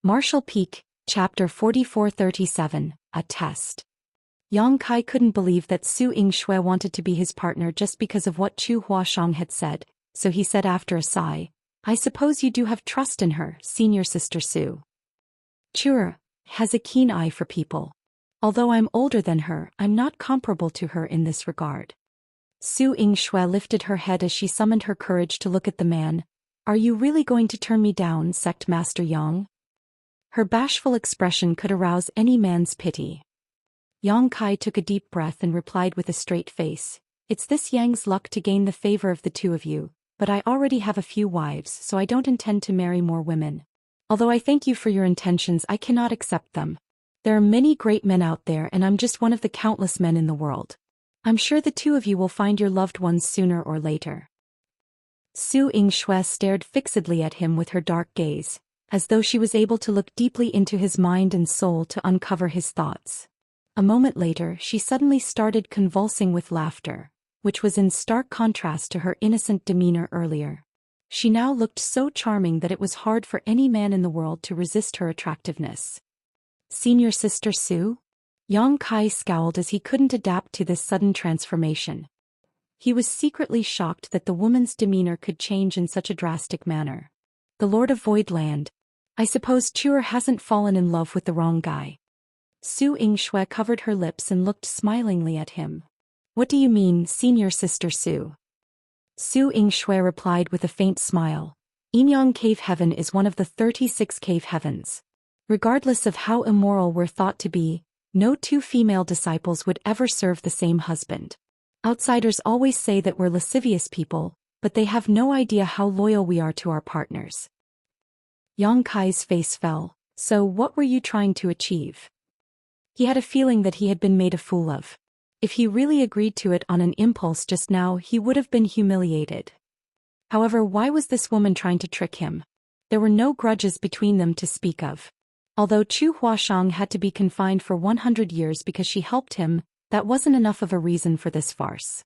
Martial Peak, Chapter 4437, A Test. Yang Kai couldn't believe that Su Yingxue wanted to be his partner just because of what Chu Huashang had said, so he said after a sigh, "I suppose you do have trust in her, senior sister Su." Chura has a keen eye for people. Although I'm older than her, I'm not comparable to her in this regard. Su Yingxue lifted her head as she summoned her courage to look at the man. "Are you really going to turn me down, Sect Master Yang?" Her bashful expression could arouse any man's pity. Yang Kai took a deep breath and replied with a straight face, "It's this Yang's luck to gain the favor of the two of you, but I already have a few wives, so I don't intend to marry more women. Although I thank you for your intentions, I cannot accept them. There are many great men out there and I'm just one of the countless men in the world. I'm sure the two of you will find your loved ones sooner or later." Su Yingxue stared fixedly at him with her dark gaze, as though she was able to look deeply into his mind and soul to uncover his thoughts. A moment later, she suddenly started convulsing with laughter, which was in stark contrast to her innocent demeanor earlier. She now looked so charming that it was hard for any man in the world to resist her attractiveness. "Senior sister Su?" Yang Kai scowled as he couldn't adapt to this sudden transformation. He was secretly shocked that the woman's demeanor could change in such a drastic manner. "The Lord of Voidland. I suppose Chur hasn't fallen in love with the wrong guy." Su Yingxue covered her lips and looked smilingly at him. "What do you mean, senior sister Su?" Su Yingxue replied with a faint smile. "Yinyang Cave Heaven is one of the 36 cave heavens. Regardless of how immoral we're thought to be, no two female disciples would ever serve the same husband. Outsiders always say that we're lascivious people, but they have no idea how loyal we are to our partners." Yang Kai's face fell. "So what were you trying to achieve?" He had a feeling that he had been made a fool of. If he really agreed to it on an impulse just now, he would have been humiliated. However, why was this woman trying to trick him? There were no grudges between them to speak of. Although Chu Huashang had to be confined for 100 years because she helped him, that wasn't enough of a reason for this farce.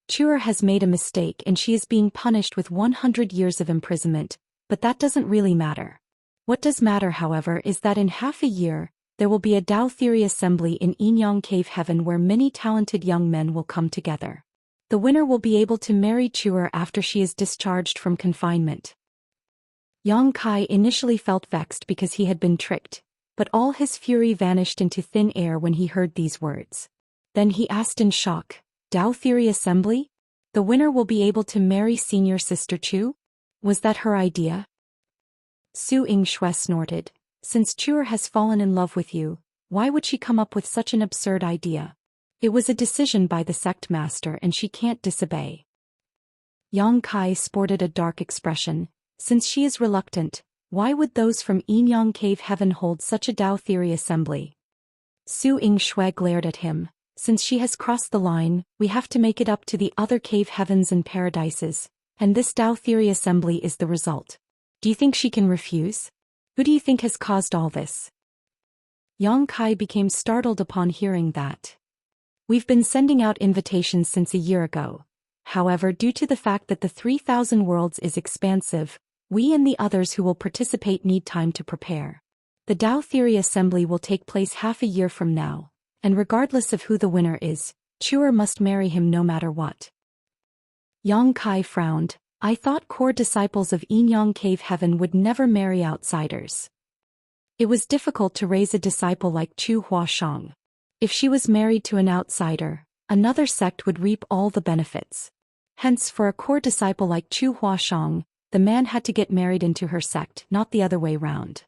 Chur has made a mistake and she is being punished with 100 years of imprisonment, but that doesn't really matter. What does matter, however, is that in half a year, there will be a Dao Theory assembly in Yinyang Cave Heaven where many talented young men will come together. The winner will be able to marry Chur after she is discharged from confinement. Yang Kai initially felt vexed because he had been tricked, but all his fury vanished into thin air when he heard these words. Then he asked in shock, "Dao Theory assembly? The winner will be able to marry senior sister Chu? Was that her idea?" Su Yingxue snorted. "Since Chur has fallen in love with you, why would she come up with such an absurd idea? It was a decision by the sect master and she can't disobey." Yang Kai sported a dark expression. "Since she is reluctant, why would those from Yinyang Cave Heaven hold such a Dao Theory assembly?" Su Yingxue glared at him. "Since she has crossed the line, we have to make it up to the other cave heavens and paradises, and this Dao Theory assembly is the result. Do you think she can refuse? Who do you think has caused all this?" Yang Kai became startled upon hearing that. "We've been sending out invitations since a year ago. However, due to the fact that the 3,000 worlds is expansive, we and the others who will participate need time to prepare. The Dao Theory assembly will take place half a year from now, and regardless of who the winner is, Chur must marry him no matter what." Yang Kai frowned. "I thought core disciples of Yinyang Cave Heaven would never marry outsiders. It was difficult to raise a disciple like Chu Huashang. If she was married to an outsider, another sect would reap all the benefits. Hence, for a core disciple like Chu Huashang, the man had to get married into her sect, not the other way round."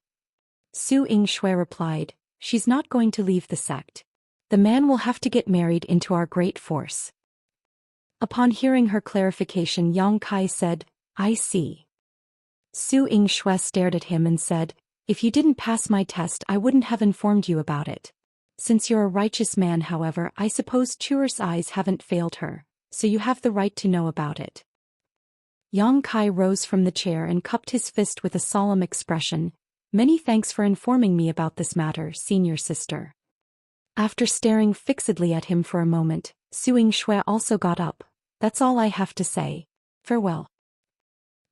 Su Yingxue replied, "She's not going to leave the sect. The man will have to get married into our great force." Upon hearing her clarification, Yang Kai said, "I see." Su Yingxue stared at him and said, "If you didn't pass my test, I wouldn't have informed you about it. Since you're a righteous man, however, I suppose Chur's eyes haven't failed her, so you have the right to know about it." Yang Kai rose from the chair and cupped his fist with a solemn expression. "Many thanks for informing me about this matter, senior sister." After staring fixedly at him for a moment, Su Yingxue also got up. "That's all I have to say. Farewell."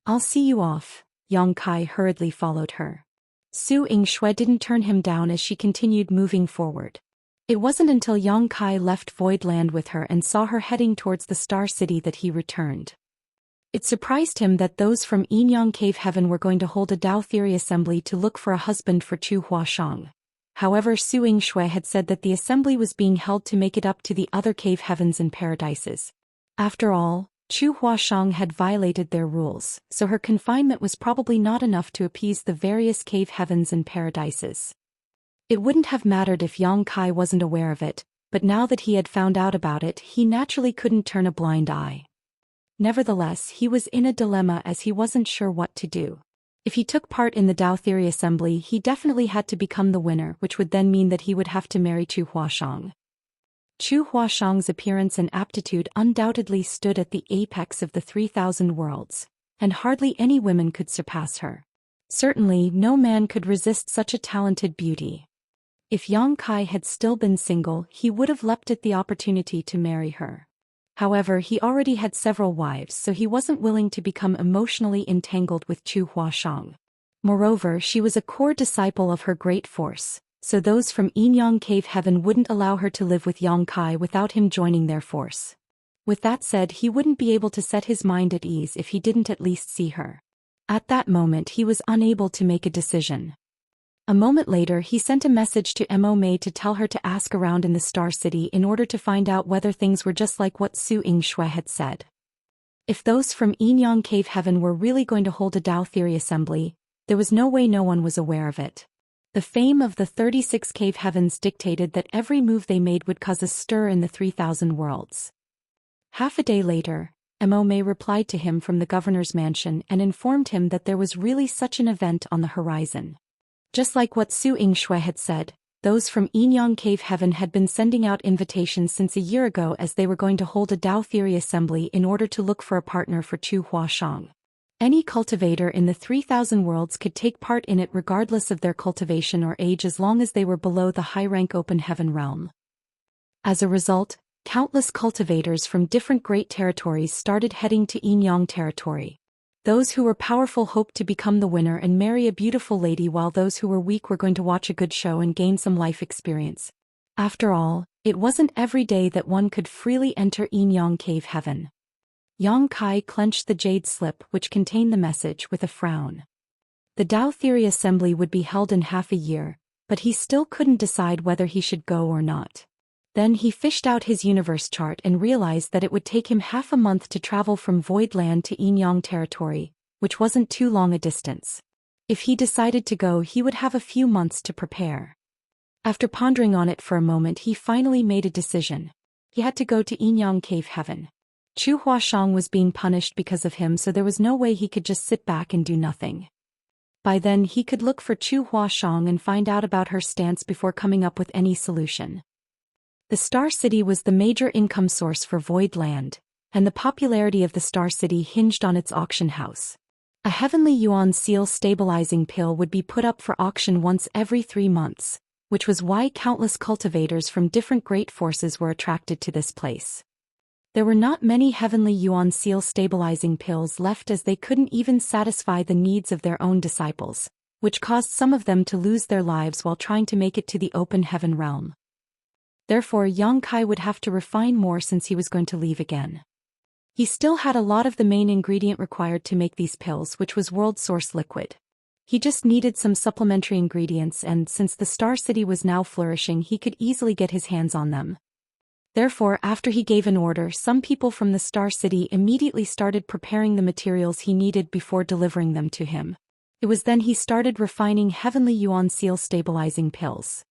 "I'll see you off." Yang Kai hurriedly followed her. Su Yingxue didn't turn him down as she continued moving forward. It wasn't until Yang Kai left Voidland with her and saw her heading towards the Star City that he returned. It surprised him that those from Yinyang Cave Heaven were going to hold a Dao Theory assembly to look for a husband for Chu Huashang. However, Su Yingxue had said that the assembly was being held to make it up to the other cave heavens and paradises. After all, Chu Huashang had violated their rules, so her confinement was probably not enough to appease the various cave heavens and paradises. It wouldn't have mattered if Yang Kai wasn't aware of it, but now that he had found out about it, he naturally couldn't turn a blind eye. Nevertheless, he was in a dilemma as he wasn't sure what to do. If he took part in the Dao Theory Assembly, he definitely had to become the winner, which would then mean that he would have to marry Chu Huashang. Chu Huashang's appearance and aptitude undoubtedly stood at the apex of the 3,000 worlds, and hardly any women could surpass her. Certainly, no man could resist such a talented beauty. If Yang Kai had still been single, he would have leapt at the opportunity to marry her. However, he already had several wives, so he wasn't willing to become emotionally entangled with Chu Huashang. Moreover, she was a core disciple of her great force, so those from Yinyang Cave Heaven wouldn't allow her to live with Yang Kai without him joining their force. With that said, he wouldn't be able to set his mind at ease if he didn't at least see her. At that moment, he was unable to make a decision. A moment later, he sent a message to Mo Mei to tell her to ask around in the Star City in order to find out whether things were just like what Su Yingxue had said. If those from Yinyang Cave Heaven were really going to hold a Dao Theory Assembly, there was no way no one was aware of it. The fame of the 36 cave heavens dictated that every move they made would cause a stir in the 3,000 worlds. Half a day later, Mo Mei replied to him from the governor's mansion and informed him that there was really such an event on the horizon. Just like what Su Yingxue had said, those from Yinyang Cave Heaven had been sending out invitations since a year ago as they were going to hold a Dao Theory Assembly in order to look for a partner for Chu Huashang. Any cultivator in the 3,000 worlds could take part in it regardless of their cultivation or age as long as they were below the high-rank open heaven realm. As a result, countless cultivators from different great territories started heading to Yinyang territory. Those who were powerful hoped to become the winner and marry a beautiful lady, while those who were weak were going to watch a good show and gain some life experience. After all, it wasn't every day that one could freely enter Yinyang Cave Heaven. Yang Kai clenched the jade slip which contained the message with a frown. The Dao Theory Assembly would be held in half a year, but he still couldn't decide whether he should go or not. Then he fished out his universe chart and realized that it would take him half a month to travel from Voidland to Yinyang territory, which wasn't too long a distance. If he decided to go, he would have a few months to prepare. After pondering on it for a moment, he finally made a decision. He had to go to Yinyang Cave Heaven. Chu Huashang was being punished because of him, so there was no way he could just sit back and do nothing. By then, he could look for Chu Huashang and find out about her stance before coming up with any solution. The Star City was the major income source for Voidland, and the popularity of the Star City hinged on its auction house. A Heavenly Yuan Seal stabilizing pill would be put up for auction once every 3 months, which was why countless cultivators from different great forces were attracted to this place. There were not many Heavenly Yuan Seal stabilizing pills left, as they couldn't even satisfy the needs of their own disciples, which caused some of them to lose their lives while trying to make it to the open heaven realm. Therefore, Yang Kai would have to refine more since he was going to leave again. He still had a lot of the main ingredient required to make these pills, which was world source liquid. He just needed some supplementary ingredients, and since the Star City was now flourishing, he could easily get his hands on them. Therefore, after he gave an order, some people from the Star City immediately started preparing the materials he needed before delivering them to him. It was then he started refining Heavenly Yuan Seal stabilizing pills.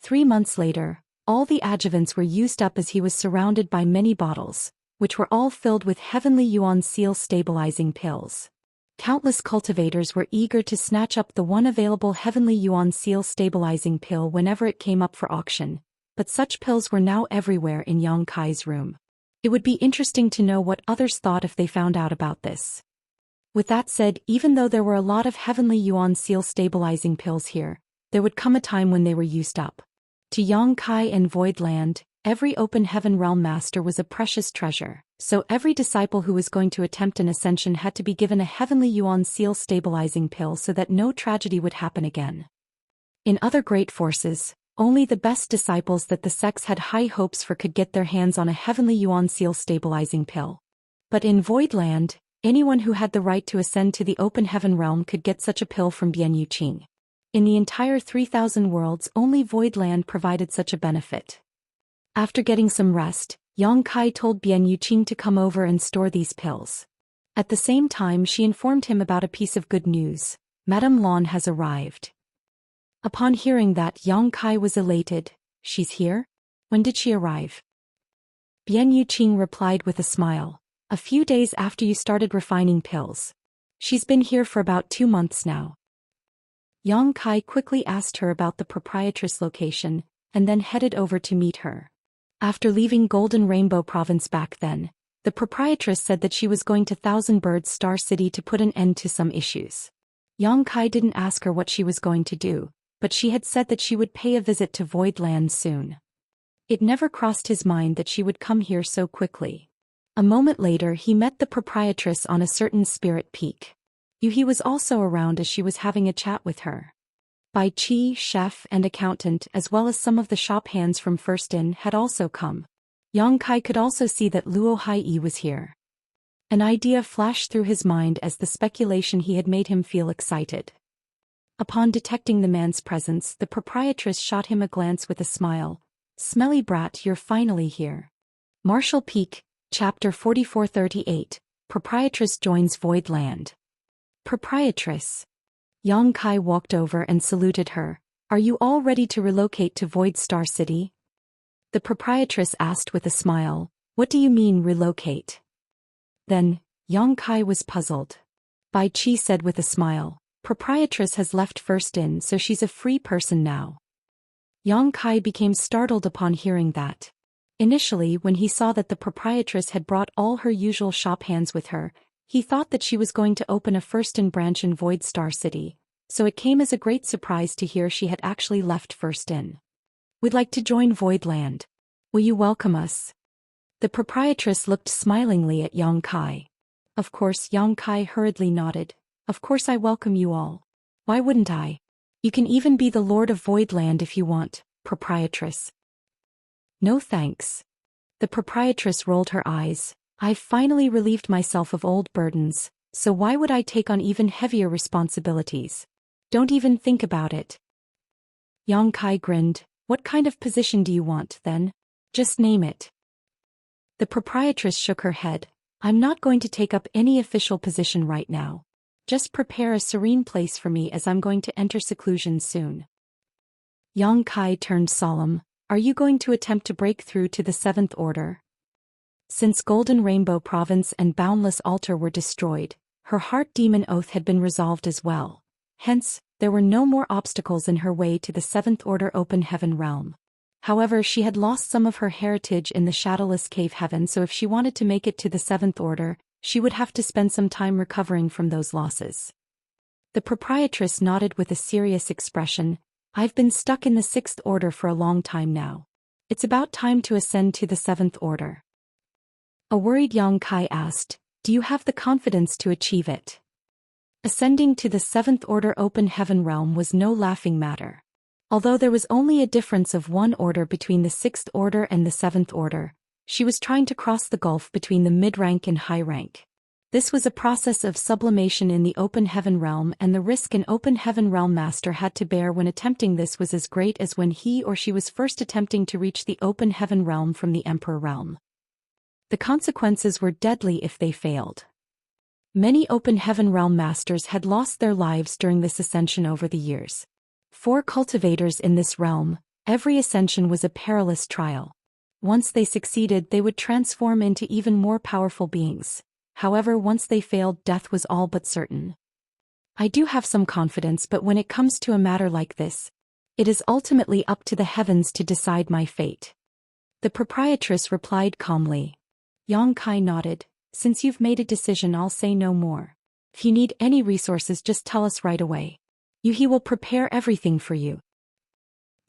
3 months later, all the adjuvants were used up as he was surrounded by many bottles, which were all filled with Heavenly Yuan Seal stabilizing pills. Countless cultivators were eager to snatch up the one available Heavenly Yuan Seal stabilizing pill whenever it came up for auction, but such pills were now everywhere in Yang Kai's room. It would be interesting to know what others thought if they found out about this. With that said, even though there were a lot of Heavenly Yuan Seal stabilizing pills here, there would come a time when they were used up. To Yang Kai and Voidland, every open heaven realm master was a precious treasure, so every disciple who was going to attempt an ascension had to be given a heavenly yuan seal stabilizing pill so that no tragedy would happen again. In other great forces, only the best disciples that the sects had high hopes for could get their hands on a heavenly yuan seal stabilizing pill. But in Voidland, anyone who had the right to ascend to the open heaven realm could get such a pill from Bian Yuqing. In the entire 3,000 worlds, only Voidland provided such a benefit. After getting some rest, Yang Kai told Bian Yuqing to come over and store these pills. At the same time, she informed him about a piece of good news. Madame Lan has arrived. Upon hearing that, Yang Kai was elated. She's here? When did she arrive? Bian Yuqing replied with a smile. A few days after you started refining pills. She's been here for about 2 months now. Yang Kai quickly asked her about the proprietress location, and then headed over to meet her. After leaving Golden Rainbow Province back then, the proprietress said that she was going to Thousand Birds Star City to put an end to some issues. Yang Kai didn't ask her what she was going to do, but she had said that she would pay a visit to Voidland soon. It never crossed his mind that she would come here so quickly. A moment later he met the proprietress on a certain spirit peak. Yuhi was also around as she was having a chat with her. Bai Qi, chef and accountant as well as some of the shop hands from First Inn had also come. Yang Kai could also see that Luo Hai was here. An idea flashed through his mind as the speculation he had made him feel excited. Upon detecting the man's presence, the proprietress shot him a glance with a smile. Smelly brat, you're finally here. Marshall Peak, Chapter 4438, Proprietress joins Voidland. Proprietress. Yang Kai walked over and saluted her. Are you all ready to relocate to Void Star City? The proprietress asked with a smile. What do you mean relocate? Then, Yang Kai was puzzled. Bai Qi said with a smile. Proprietress has left First Inn, so she's a free person now. Yang Kai became startled upon hearing that. Initially, when he saw that the proprietress had brought all her usual shop hands with her, he thought that she was going to open a First Inn branch in Void Star City, so it came as a great surprise to hear she had actually left First Inn. We'd like to join Voidland. Will you welcome us? The proprietress looked smilingly at Yang Kai. Of course, Yang Kai hurriedly nodded. Of course I welcome you all. Why wouldn't I? You can even be the Lord of Voidland if you want, proprietress. No thanks. The proprietress rolled her eyes. I've finally relieved myself of old burdens, so why would I take on even heavier responsibilities? Don't even think about it. Yang Kai grinned. What kind of position do you want, then? Just name it. The proprietress shook her head. I'm not going to take up any official position right now. Just prepare a serene place for me as I'm going to enter seclusion soon. Yang Kai turned solemn. Are you going to attempt to break through to the Seventh Order? Since Golden Rainbow Province and Boundless Altar were destroyed, her heart demon oath had been resolved as well. Hence, there were no more obstacles in her way to the Seventh Order Open Heaven realm. However, she had lost some of her heritage in the Shadowless Cave Heaven, so if she wanted to make it to the Seventh Order, she would have to spend some time recovering from those losses. The proprietress nodded with a serious expression. I've been stuck in the Sixth Order for a long time now. It's about time to ascend to the Seventh Order. A worried Yang Kai asked, do you have the confidence to achieve it? Ascending to the Seventh Order Open Heaven realm was no laughing matter. Although there was only a difference of 1 order between the Sixth Order and the Seventh Order, she was trying to cross the gulf between the mid-rank and high rank. This was a process of sublimation in the Open Heaven realm, and the risk an Open Heaven realm master had to bear when attempting this was as great as when he or she was first attempting to reach the Open Heaven realm from the Emperor realm. The consequences were deadly if they failed. Many Open Heaven realm masters had lost their lives during this ascension over the years. For cultivators in this realm, every ascension was a perilous trial. Once they succeeded, they would transform into even more powerful beings. However, once they failed, death was all but certain. I do have some confidence, but when it comes to a matter like this, it is ultimately up to the heavens to decide my fate. The proprietress replied calmly. Yang Kai nodded. Since you've made a decision, I'll say no more. If you need any resources, just tell us right away. Yuhi will prepare everything for you.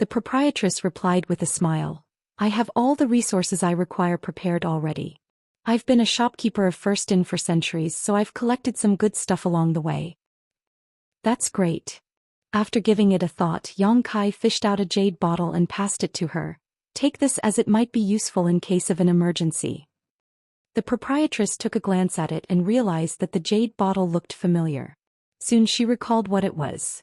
The proprietress replied with a smile. I have all the resources I require prepared already. I've been a shopkeeper of first in for centuries, so I've collected some good stuff along the way. That's great. After giving it a thought, Yang Kai fished out a jade bottle and passed it to her. Take this, as it might be useful in case of an emergency. The proprietress took a glance at it and realized that the jade bottle looked familiar. Soon she recalled what it was.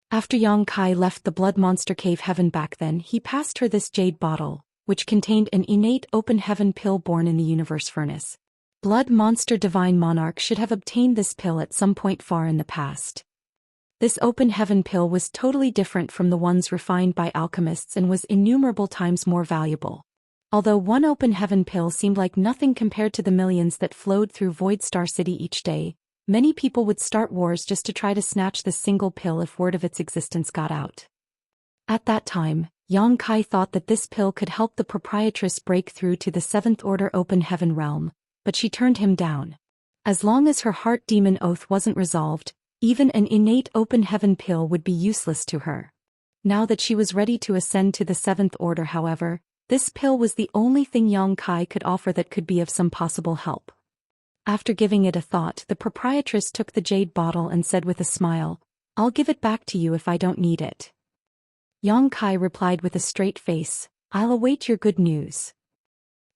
After Yang Kai left the Blood Monster Cave Heaven back then, he passed her this jade bottle, which contained an innate open heaven pill born in the universe furnace. Blood Monster Divine Monarch should have obtained this pill at some point far in the past. This open heaven pill was totally different from the ones refined by alchemists and was innumerable times more valuable. Although one open heaven pill seemed like nothing compared to the millions that flowed through Void Star City each day, many people would start wars just to try to snatch this single pill if word of its existence got out. At that time, Yang Kai thought that this pill could help the proprietress break through to the 7th Order Open Heaven realm, but she turned him down. As long as her heart demon oath wasn't resolved, even an innate open heaven pill would be useless to her. Now that she was ready to ascend to the 7th Order, however, this pill was the only thing Yang Kai could offer that could be of some possible help. After giving it a thought, the proprietress took the jade bottle and said with a smile, "I'll give it back to you if I don't need it." Yang Kai replied with a straight face, "I'll await your good news."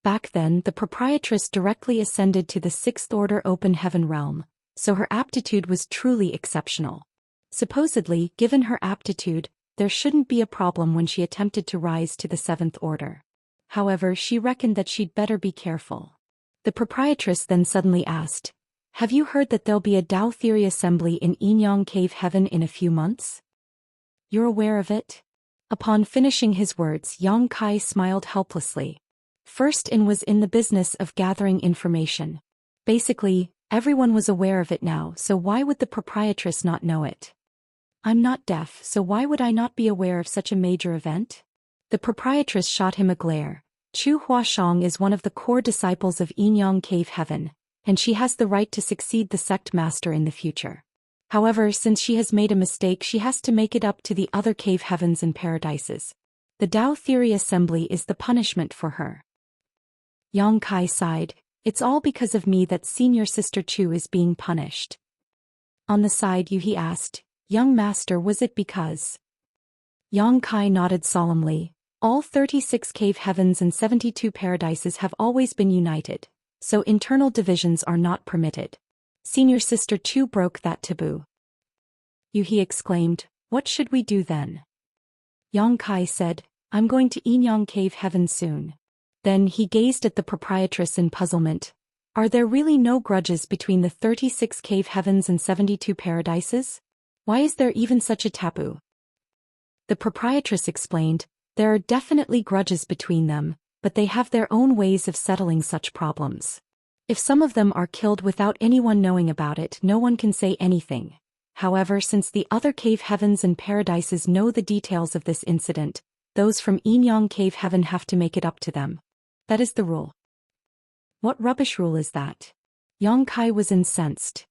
Back then, the proprietress directly ascended to the 6th Order Open Heaven realm, so her aptitude was truly exceptional. Supposedly, given her aptitude, there shouldn't be a problem when she attempted to rise to the 7th Order. However, she reckoned that she'd better be careful. The proprietress then suddenly asked, "Have you heard that there'll be a Dao Theory assembly in Yingyang Cave Heaven in a few months? You're aware of it?" Upon finishing his words, Yang Kai smiled helplessly. First In was in the business of gathering information. Basically, everyone was aware of it now, so why would the proprietress not know it? "I'm not deaf, so why would I not be aware of such a major event?" The proprietress shot him a glare. Zhou Xian is one of the core disciples of Yingyang Cave Heaven, and she has the right to succeed the sect master in the future. However, since she has made a mistake, she has to make it up to the other cave heavens and paradises. The Dao Theory assembly is the punishment for her. Yang Kai sighed, "It's all because of me that senior sister Chu is being punished." On the side, he asked, "Young master, was it because?" Yang Kai nodded solemnly. All 36 cave heavens and 72 paradises have always been united, so internal divisions are not permitted. Senior sister Chu broke that taboo. He exclaimed, "What should we do then?" Yang Kai said, "I'm going to Yingyang Cave Heaven soon." Then he gazed at the proprietress in puzzlement. Are there really no grudges between the 36 cave heavens and 72 paradises? Why is there even such a taboo? The proprietress explained, there are definitely grudges between them, but they have their own ways of settling such problems. If some of them are killed without anyone knowing about it, no one can say anything. However, since the other cave heavens and paradises know the details of this incident, those from Yingyang Cave Heaven have to make it up to them. That is the rule. What rubbish rule is that? Yang Kai was incensed.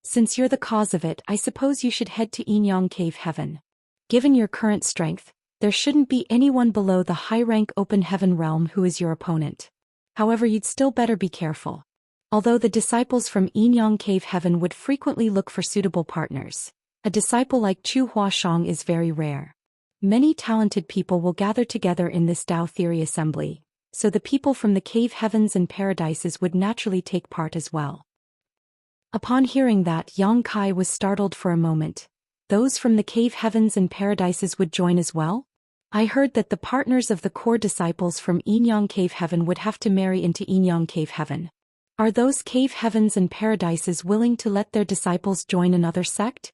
Since you're the cause of it, I suppose you should head to Yingyang Cave Heaven. Given your current strength, there shouldn't be anyone below the high-rank open heaven realm who is your opponent. However, you'd still better be careful. Although the disciples from Yingyang Cave Heaven would frequently look for suitable partners, a disciple like Zhou Xian is very rare. Many talented people will gather together in this Dao Theory assembly, so the people from the cave heavens and paradises would naturally take part as well. Upon hearing that, Yang Kai was startled for a moment. Those from the cave heavens and paradises would join as well? I heard that the partners of the core disciples from Yingyang Cave Heaven would have to marry into Yingyang Cave Heaven. Are those cave heavens and paradises willing to let their disciples join another sect?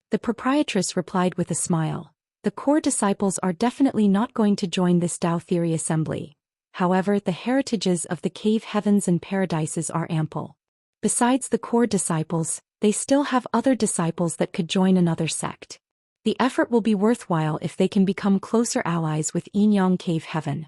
The proprietress replied with a smile. The core disciples are definitely not going to join this Dao Theory assembly. However, the heritages of the cave heavens and paradises are ample. Besides the core disciples, they still have other disciples that could join another sect. The effort will be worthwhile if they can become closer allies with Yingyang Cave Heaven.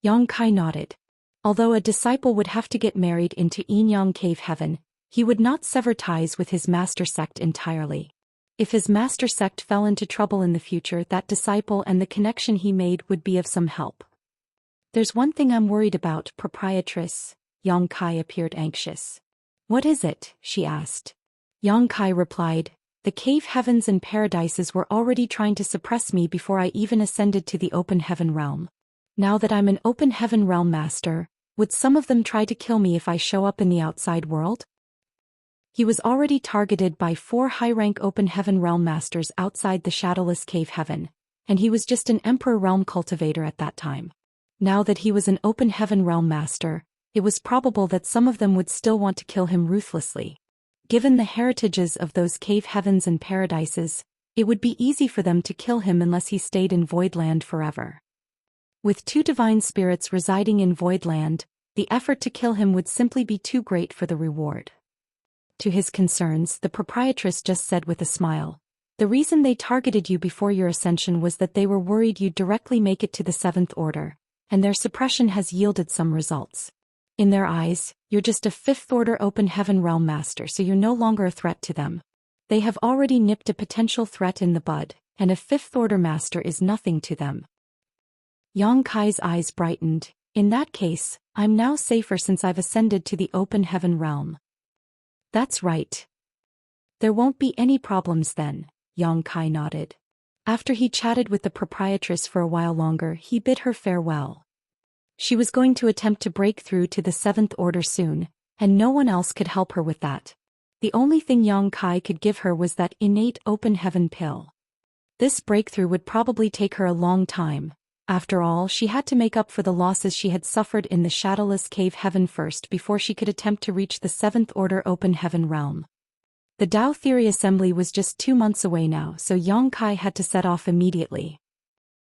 Yang Kai nodded. Although a disciple would have to get married into Yingyang Cave Heaven, he would not sever ties with his master sect entirely. If his master sect fell into trouble in the future, that disciple and the connection he made would be of some help. There's one thing I'm worried about, proprietress. Yang Kai appeared anxious. What is it? She asked. Yang Kai replied, the cave heavens and paradises were already trying to suppress me before I even ascended to the open heaven realm. Now that I'm an open heaven realm master, would some of them try to kill me if I show up in the outside world? He was already targeted by 4 high-rank open heaven realm masters outside the shadowless cave heaven, and he was just an emperor realm cultivator at that time. Now that he was an open heaven realm master, it was probable that some of them would still want to kill him ruthlessly. Given the heritages of those cave heavens and paradises, it would be easy for them to kill him unless he stayed in Voidland forever. With 2 divine spirits residing in Voidland, the effort to kill him would simply be too great for the reward. To his concerns, the proprietress just said with a smile, the reason they targeted you before your ascension was that they were worried you'd directly make it to the 7th Order, and their suppression has yielded some results. In their eyes, you're just a 5th Order open heaven realm master, so you're no longer a threat to them. They have already nipped a potential threat in the bud, and a 5th Order master is nothing to them. Yang Kai's eyes brightened. In that case, I'm now safer since I've ascended to the open heaven realm. That's right. There won't be any problems then, Yang Kai nodded. After he chatted with the proprietress for a while longer, he bid her farewell. She was going to attempt to break through to the 7th Order soon, and no one else could help her with that. The only thing Yang Kai could give her was that innate open heaven pill. This breakthrough would probably take her a long time. After all, she had to make up for the losses she had suffered in the shadowless cave heaven first before she could attempt to reach the 7th Order open heaven realm. The Dao Theory Assembly was just 2 months away now, so Yang Kai had to set off immediately.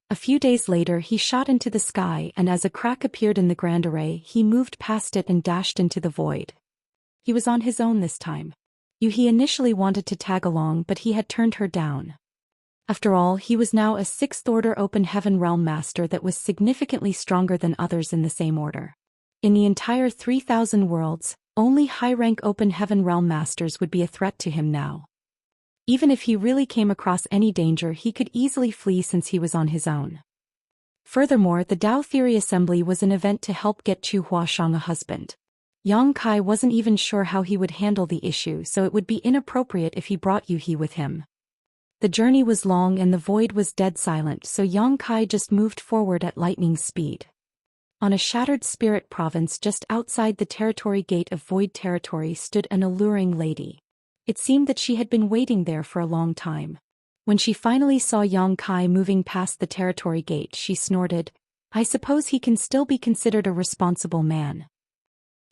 A few days later he shot into the sky, and as a crack appeared in the Grand Array, he moved past it and dashed into the void. He was on his own this time. He initially wanted to tag along, but he had turned her down. After all, he was now a 6th Order open heaven realm master that was significantly stronger than others in the same order. In the entire 3,000 worlds, only high-rank open heaven realm masters would be a threat to him now. Even if he really came across any danger, he could easily flee since he was on his own. Furthermore, the Dao Theory Assembly was an event to help get Zhou Xian a husband. Yang Kai wasn't even sure how he would handle the issue, so it would be inappropriate if he brought Yuhi with him. The journey was long and the void was dead silent, so Yang Kai just moved forward at lightning speed. On a shattered spirit province just outside the territory gate of Void Territory stood an alluring lady. It seemed that she had been waiting there for a long time. When she finally saw Yang Kai moving past the territory gate, she snorted, I suppose he can still be considered a responsible man.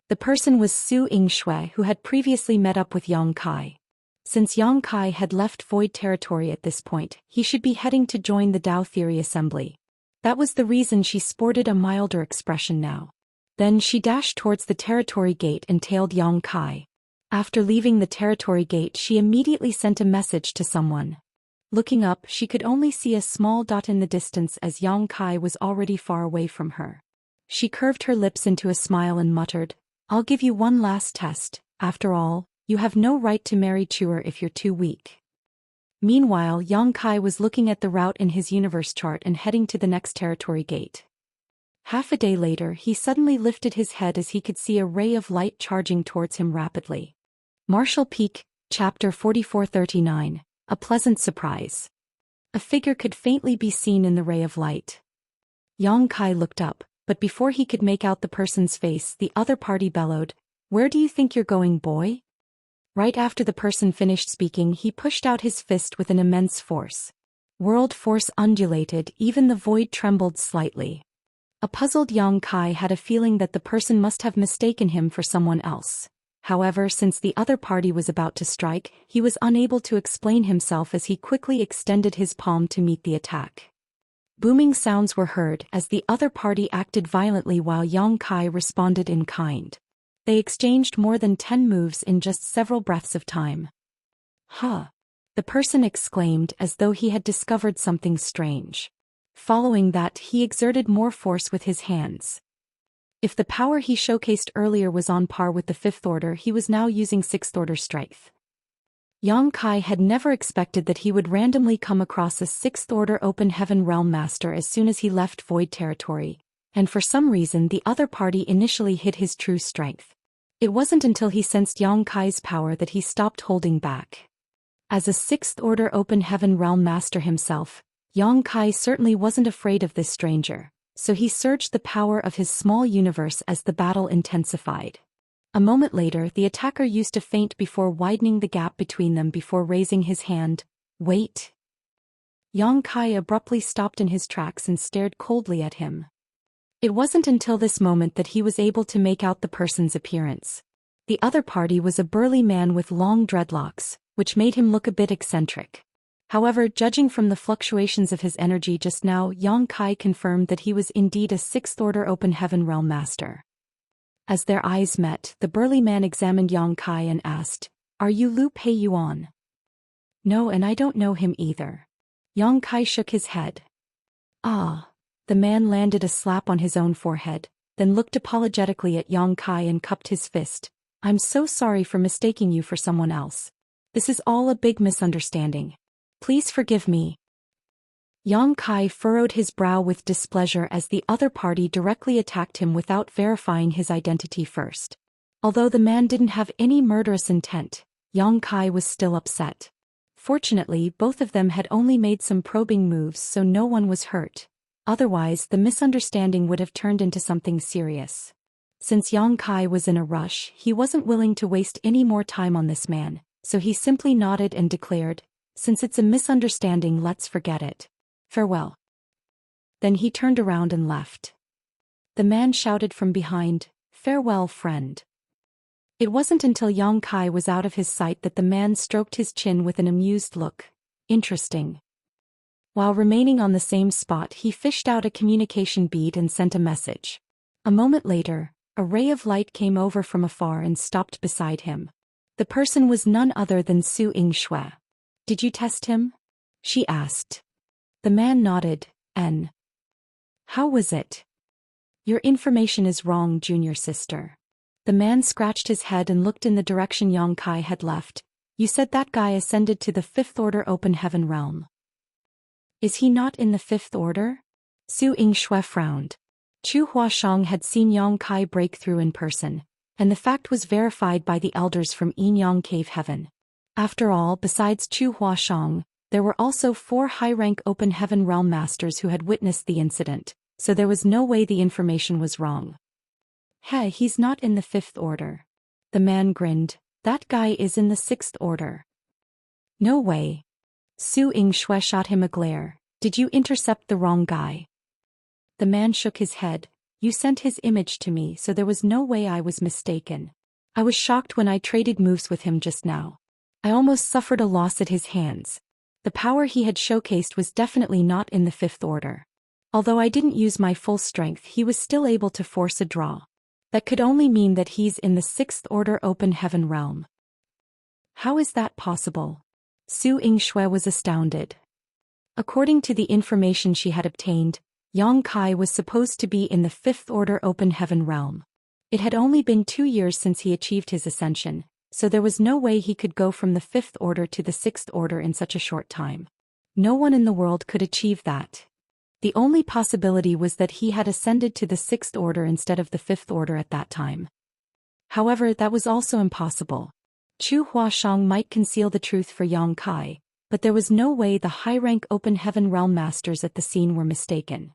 The person was Su Yingxue, who had previously met up with Yang Kai. Since Yang Kai had left Void Territory at this point, he should be heading to join the Dao Theory Assembly. That was the reason she sported a milder expression now. Then she dashed towards the territory gate and tailed Yang Kai. After leaving the territory gate, she immediately sent a message to someone. Looking up, she could only see a small dot in the distance as Yang Kai was already far away from her. She curved her lips into a smile and muttered, I'll give you one last test. After all, you have no right to marry Chuer if you're too weak. Meanwhile, Yang Kai was looking at the route in his universe chart and heading to the next territory gate. Half a day later, he suddenly lifted his head as he could see a ray of light charging towards him rapidly. Martial Peak, Chapter 4439, A Pleasant Surprise. A figure could faintly be seen in the ray of light. Yang Kai looked up, but before he could make out the person's face, the other party bellowed, Where do you think you're going, boy? Right after the person finished speaking, he pushed out his fist with an immense force. World force undulated, even the void trembled slightly. A puzzled Yang Kai had a feeling that the person must have mistaken him for someone else. However, since the other party was about to strike, he was unable to explain himself as he quickly extended his palm to meet the attack. Booming sounds were heard as the other party acted violently while Yang Kai responded in kind. They exchanged more than 10 moves in just several breaths of time. Huh! The person exclaimed as though he had discovered something strange. Following that, he exerted more force with his hands. If the power he showcased earlier was on par with the 5th Order, he was now using 6th Order strength. Yang Kai had never expected that he would randomly come across a 6th Order open heaven realm master as soon as he left Void Territory, and for some reason the other party initially hid his true strength. It wasn't until he sensed Yang Kai's power that he stopped holding back. As a Sixth Order Open Heaven Realm Master himself, Yang Kai certainly wasn't afraid of this stranger, so he surged the power of his small universe as the battle intensified. A moment later, the attacker used a feint before widening the gap between them before raising his hand. Wait! Yang Kai abruptly stopped in his tracks and stared coldly at him. It wasn't until this moment that he was able to make out the person's appearance. The other party was a burly man with long dreadlocks, which made him look a bit eccentric. However, judging from the fluctuations of his energy just now, Yang Kai confirmed that he was indeed a Sixth Order Open Heaven Realm Master. As their eyes met, the burly man examined Yang Kai and asked, "Are you Lu Pei Yuan?" "No, and I don't know him either." Yang Kai shook his head. "Ah." The man landed a slap on his own forehead, then looked apologetically at Yang Kai and cupped his fist. "I'm so sorry for mistaking you for someone else. This is all a big misunderstanding. Please forgive me." Yang Kai furrowed his brow with displeasure as the other party directly attacked him without verifying his identity first. Although the man didn't have any murderous intent, Yang Kai was still upset. Fortunately, both of them had only made some probing moves, so no one was hurt. Otherwise, the misunderstanding would have turned into something serious. Since Yang Kai was in a rush, he wasn't willing to waste any more time on this man, so he simply nodded and declared, "Since it's a misunderstanding, let's forget it. Farewell." Then he turned around and left. The man shouted from behind, "Farewell, friend." It wasn't until Yang Kai was out of his sight that the man stroked his chin with an amused look. Interesting. While remaining on the same spot, he fished out a communication bead and sent a message. A moment later, a ray of light came over from afar and stopped beside him. The person was none other than Xianxia. "Did you test him?" she asked. The man nodded. "N. How was it?" "Your information is wrong, junior sister." The man scratched his head and looked in the direction Yang Kai had left. "You said that guy ascended to the Fifth Order Open Heaven Realm. Is he not in the Fifth Order?" Xianxia frowned. Zhou Xian had seen Yang Kai break through in person, and the fact was verified by the elders from Yinyang Cave Heaven. After all, besides Zhou Xian, there were also 4 high-rank Open Heaven Realm Masters who had witnessed the incident, so there was no way the information was wrong. "Hey, he's not in the Fifth Order." The man grinned. "That guy is in the Sixth Order." "No way." Xianxia shot him a glare. "Did you intercept the wrong guy?" The man shook his head. "You sent his image to me, so there was no way I was mistaken. I was shocked when I traded moves with him just now. I almost suffered a loss at his hands. The power he had showcased was definitely not in the Fifth Order. Although I didn't use my full strength, he was still able to force a draw. That could only mean that he's in the Sixth Order Open Heaven Realm." "How is that possible?" Xianxia was astounded. According to the information she had obtained, Yang Kai was supposed to be in the Fifth Order Open Heaven Realm. It had only been 2 years since he achieved his ascension, so there was no way he could go from the Fifth Order to the Sixth Order in such a short time. No one in the world could achieve that. The only possibility was that he had ascended to the Sixth Order instead of the Fifth Order at that time. However, that was also impossible. Zhou Xian might conceal the truth for Yang Kai, but there was no way the high-rank Open Heaven Realm Masters at the scene were mistaken.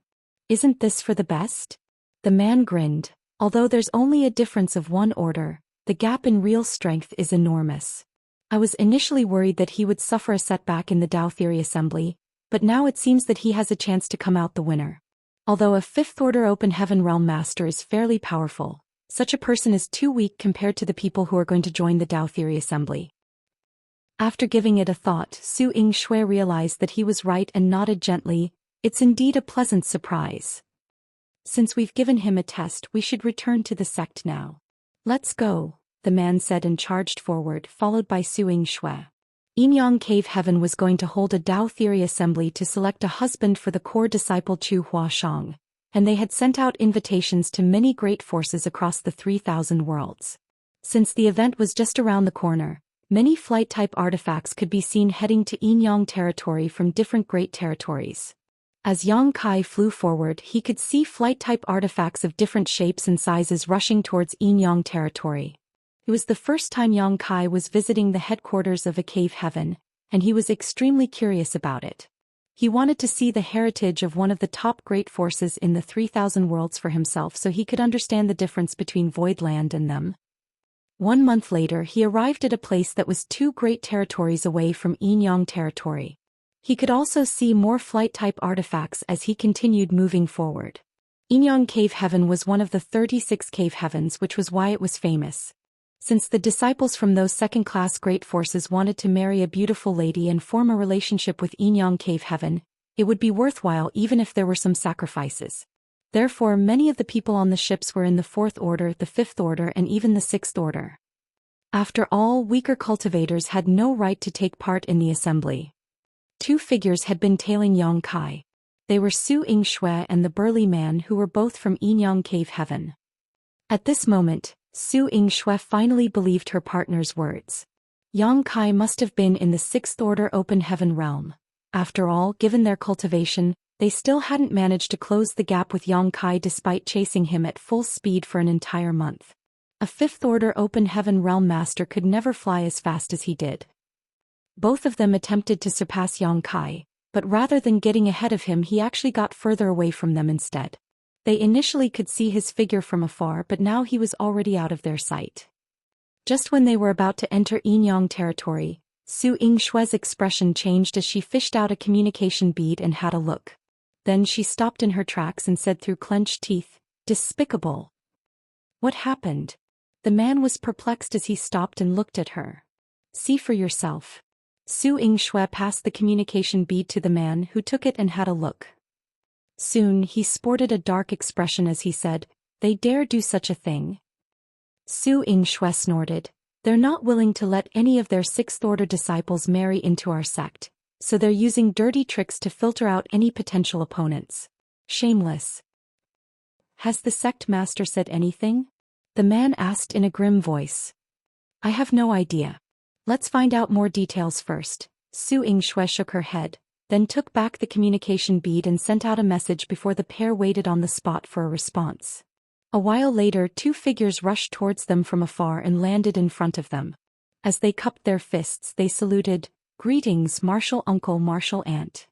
"Isn't this for the best?" The man grinned. "Although there's only a difference of 1 order, the gap in real strength is enormous. I was initially worried that he would suffer a setback in the Dao Theory Assembly, but now it seems that he has a chance to come out the winner. Although a Fifth Order Open Heaven Realm Master is fairly powerful, such a person is too weak compared to the people who are going to join the Dao Theory Assembly." After giving it a thought, Xianxia realized that he was right and nodded gently. "It's indeed a pleasant surprise. Since we've given him a test, we should return to the sect now." "Let's go," the man said and charged forward, followed by Xianxia. Yinyang Cave Heaven was going to hold a Dao Theory Assembly to select a husband for the core disciple Zhou Xian, and they had sent out invitations to many great forces across the 3,000 worlds. Since the event was just around the corner, many flight-type artifacts could be seen heading to Yinyang territory from different great territories. As Yang Kai flew forward, he could see flight-type artifacts of different shapes and sizes rushing towards Inyang territory. It was the first time Yang Kai was visiting the headquarters of a cave heaven, and he was extremely curious about it. He wanted to see the heritage of one of the top great forces in the 3,000 worlds for himself so he could understand the difference between Void Land and them. 1 month later, he arrived at a place that was 2 great territories away from Inyang territory. He could also see more flight-type artifacts as he continued moving forward. Inyang Cave Heaven was one of the 36 cave heavens, which was why it was famous. Since the disciples from those second-class great forces wanted to marry a beautiful lady and form a relationship with Inyang Cave Heaven, it would be worthwhile even if there were some sacrifices. Therefore, many of the people on the ships were in the 4th order, the 5th order, and even the 6th order. After all, weaker cultivators had no right to take part in the assembly. 2 figures had been tailing Yang Kai. They were Su Yingxue and the burly man who were both from Inyang Cave Heaven. At this moment, Su Yingxue finally believed her partner's words. Yang Kai must have been in the 6th order open heaven realm. After all, given their cultivation, they still hadn't managed to close the gap with Yang Kai despite chasing him at full speed for an entire month. A 5th order open heaven realm master could never fly as fast as he did. Both of them attempted to surpass Yang Kai, but rather than getting ahead of him, he actually got further away from them instead. They initially could see his figure from afar, but now he was already out of their sight. Just when they were about to enter Inyang territory, Su Yingxue's expression changed as she fished out a communication bead and had a look. Then she stopped in her tracks and said through clenched teeth, "Despicable." What happened? The man was perplexed as he stopped and looked at her. "See for yourself." Su Yingxue passed the communication bead to the man, who took it and had a look. Soon he sported a dark expression as he said, "They dare do such a thing?" Su Yingxue snorted. "They're not willing to let any of their 6th order disciples marry into our sect, so they're using dirty tricks to filter out any potential opponents. Shameless." "Has the sect master said anything?" the man asked in a grim voice. "I have no idea. Let's find out more details first." Su Yingxue shook her head, then took back the communication bead and sent out a message before the pair waited on the spot for a response. A while later, 2 figures rushed towards them from afar and landed in front of them. As they cupped their fists, they saluted, "Greetings, martial uncle, martial aunt."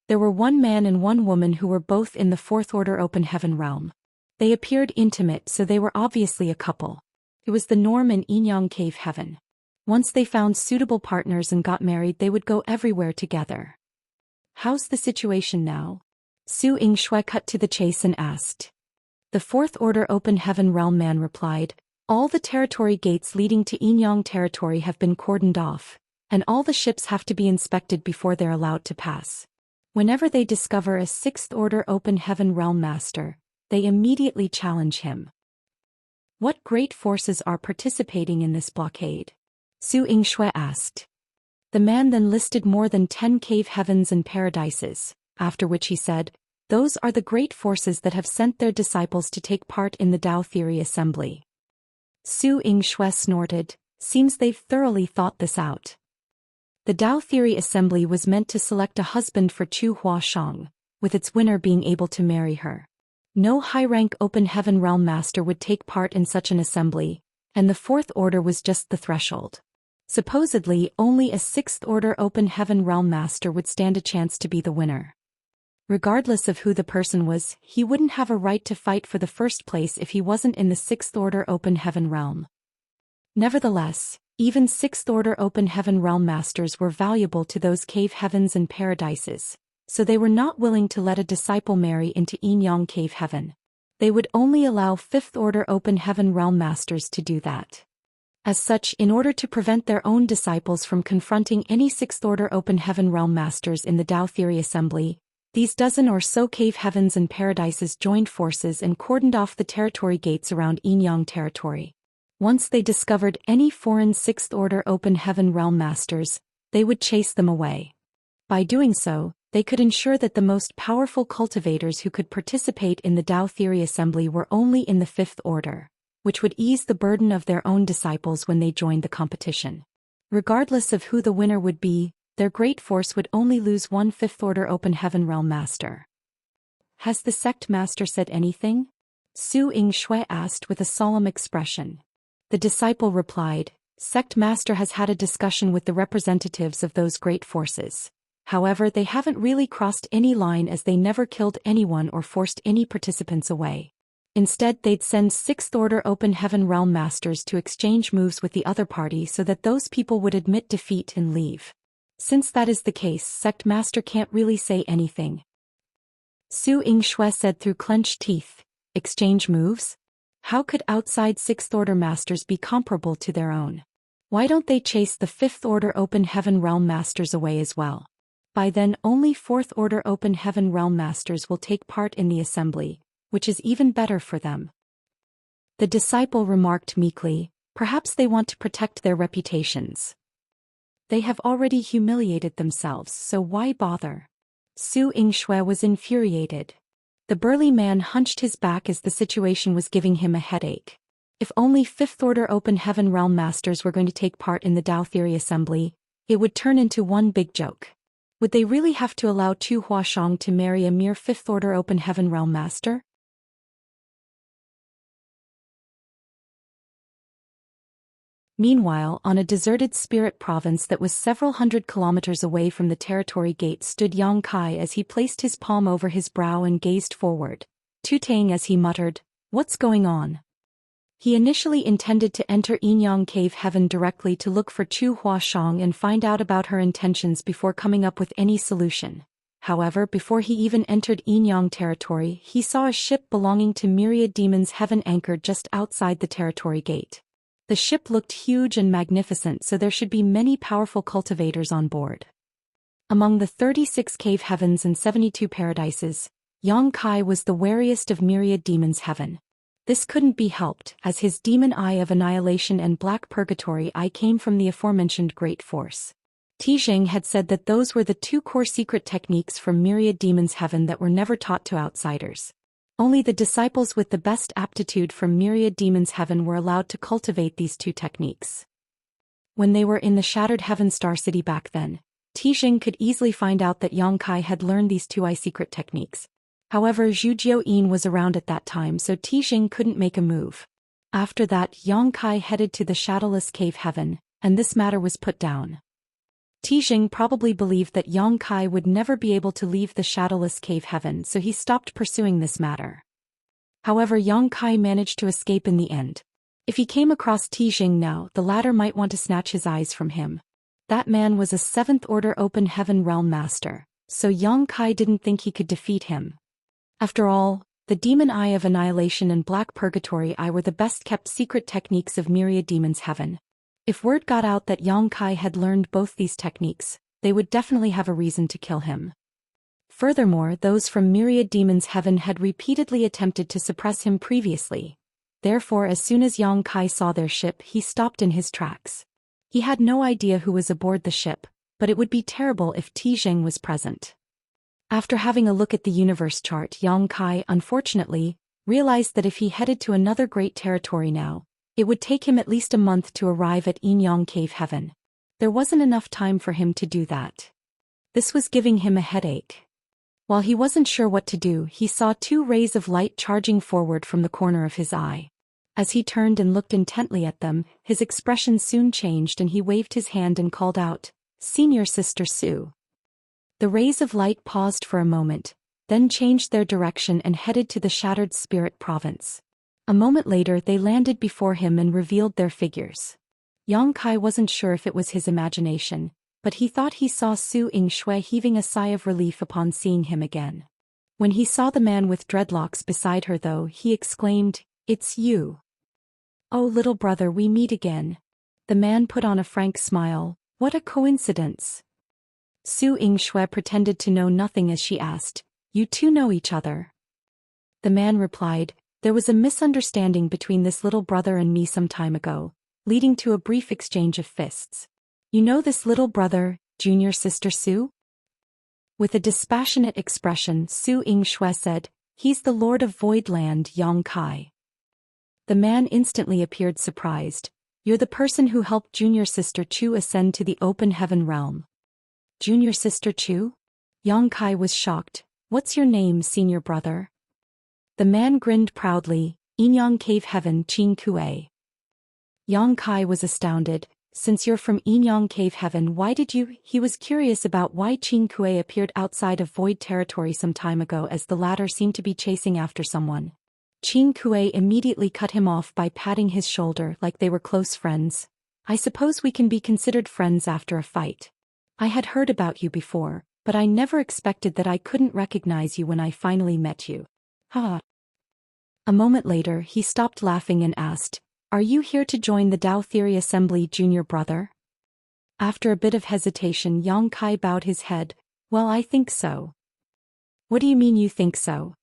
There were 1 man and 1 woman who were both in the 4th order open heaven realm. They appeared intimate, so they were obviously a couple. It was the norm in Inyang Cave Heaven. Once they found suitable partners and got married, they would go everywhere together. "How's the situation now?" Su Yingxue cut to the chase and asked. The 4th order open heaven realm man replied, "All the territory gates leading to Inyang territory have been cordoned off, and all the ships have to be inspected before they're allowed to pass. Whenever they discover a 6th order open heaven realm master, they immediately challenge him." "What great forces are participating in this blockade?" Su Yingxue asked. The man then listed more than 10 cave heavens and paradises, after which he said, "Those are the great forces that have sent their disciples to take part in the Tao Theory Assembly." Su Yingxue snorted, "Seems they've thoroughly thought this out." The Tao Theory Assembly was meant to select a husband for Zhou Xian, with its winner being able to marry her. No high-rank open heaven realm master would take part in such an assembly, and the 4th order was just the threshold. Supposedly, only a 6th order open heaven realm master would stand a chance to be the winner. Regardless of who the person was, he wouldn't have a right to fight for the first place if he wasn't in the 6th order open heaven realm. Nevertheless, even 6th order open heaven realm masters were valuable to those cave heavens and paradises, so they were not willing to let a disciple marry into Inyang Cave Heaven. They would only allow 5th order open heaven realm masters to do that. As such, in order to prevent their own disciples from confronting any 6th order open heaven realm masters in the Tao Theory Assembly, these dozen or so cave heavens and paradises joined forces and cordoned off the territory gates around Inyang territory. Once they discovered any foreign 6th order open heaven realm masters, they would chase them away. By doing so, they could ensure that the most powerful cultivators who could participate in the Tao Theory Assembly were only in the 5th order, which would ease the burden of their own disciples when they joined the competition. Regardless of who the winner would be, their great force would only lose one fifth-order open heaven realm master. Has the sect master said anything? Su Yingxue asked with a solemn expression. The disciple replied, Sect master has had a discussion with the representatives of those great forces. However, they haven't really crossed any line as they never killed anyone or forced any participants away. Instead, they'd send sixth-order open heaven realm masters to exchange moves with the other party so that those people would admit defeat and leave. Since that is the case, sect master can't really say anything. Su Yingxue said through clenched teeth. Exchange moves? How could outside sixth-order masters be comparable to their own? Why don't they chase the fifth-order open heaven realm masters away as well? By then, only fourth-order open heaven realm masters will take part in the assembly, which is even better for them. The disciple remarked meekly, perhaps they want to protect their reputations. They have already humiliated themselves, so why bother? Su Yingxue was infuriated. The burly man hunched his back as the situation was giving him a headache. If only fifth-order open heaven realm masters were going to take part in the Dao Theory Assembly, it would turn into one big joke. Would they really have to allow Chu Huashang to marry a mere fifth-order open heaven realm master? Meanwhile, on a deserted spirit province that was several hundred kilometers away from the territory gate stood Yang Kai as he placed his palm over his brow and gazed forward, tooting as he muttered, "What's going on?" He initially intended to enter Yinyang Cave Heaven directly to look for Chu Huashang and find out about her intentions before coming up with any solution. However, before he even entered Yinyang territory, he saw a ship belonging to Myriad Demons Heaven anchored just outside the territory gate. The ship looked huge and magnificent, so there should be many powerful cultivators on board. Among the 36 cave heavens and 72 paradises, Yang Kai was the wariest of Myriad Demons Heaven. This couldn't be helped, as his demon eye of annihilation and black purgatory eye came from the aforementioned great force. Tijing had said that those were the two core secret techniques from Myriad Demons Heaven that were never taught to outsiders. Only the disciples with the best aptitude from Myriad Demons Heaven were allowed to cultivate these two techniques. When they were in the Shattered Heaven Star City back then, Tijing could easily find out that Yang Kai had learned these two eye secret techniques. However, Zhu Jiuyin was around at that time, so Tijing couldn't make a move. After that, Yang Kai headed to the Shadowless Cave Heaven, and this matter was put down. Tijing probably believed that Yang Kai would never be able to leave the Shadowless Cave Heaven, so he stopped pursuing this matter. However, Yang Kai managed to escape in the end. If he came across Tijing now, the latter might want to snatch his eyes from him. That man was a 7th-order open heaven realm master, so Yang Kai didn't think he could defeat him. After all, the Demon Eye of Annihilation and Black Purgatory Eye were the best-kept secret techniques of Myriad Demons Heaven. If word got out that Yang Kai had learned both these techniques, they would definitely have a reason to kill him. Furthermore, those from Myriad Demons Heaven had repeatedly attempted to suppress him previously. Therefore, as soon as Yang Kai saw their ship, he stopped in his tracks. He had no idea who was aboard the ship, but it would be terrible if Tijing was present. After having a look at the universe chart, Yang Kai, unfortunately, realized that if he headed to another great territory now, it would take him at least a month to arrive at Yinyang Cave Heaven. There wasn't enough time for him to do that. This was giving him a headache. While he wasn't sure what to do, he saw 2 rays of light charging forward from the corner of his eye. As he turned and looked intently at them, his expression soon changed and he waved his hand and called out, "Senior Sister Su." The rays of light paused for a moment, then changed their direction and headed to the Shattered Spirit Province. A moment later they landed before him and revealed their figures. Yang Kai wasn't sure if it was his imagination, but he thought he saw Su Yingxue heaving a sigh of relief upon seeing him again. When he saw the man with dreadlocks beside her though, he exclaimed, "It's you. Oh little brother, we meet again." The man put on a frank smile. "What a coincidence." Su Yingxue pretended to know nothing as she asked, "You two know each other?" The man replied, "There was a misunderstanding between this little brother and me some time ago, leading to a brief exchange of fists. You know this little brother, junior sister Su?" With a dispassionate expression, Su Yingxue said, "He's the Lord of Voidland, Yang Kai." The man instantly appeared surprised. "You're the person who helped junior sister Chu ascend to the open heaven realm." Junior sister Chu? Yang Kai was shocked. What's your name, senior brother? The man grinned proudly. Inyang Cave Heaven Qing Kue. Yang Kai was astounded. Since you're from Inyang Cave Heaven, why did you? He was curious about why Qing Kue appeared outside of Void territory some time ago, as the latter seemed to be chasing after someone. Qing Kue immediately cut him off by patting his shoulder like they were close friends. I suppose we can be considered friends after a fight. I had heard about you before, but I never expected that I couldn't recognize you when I finally met you. Ha. A moment later he stopped laughing and asked, are you here to join the Dao Theory Assembly, junior brother? After a bit of hesitation, Yang Kai bowed his head. Well, I think so. What do you mean you think so?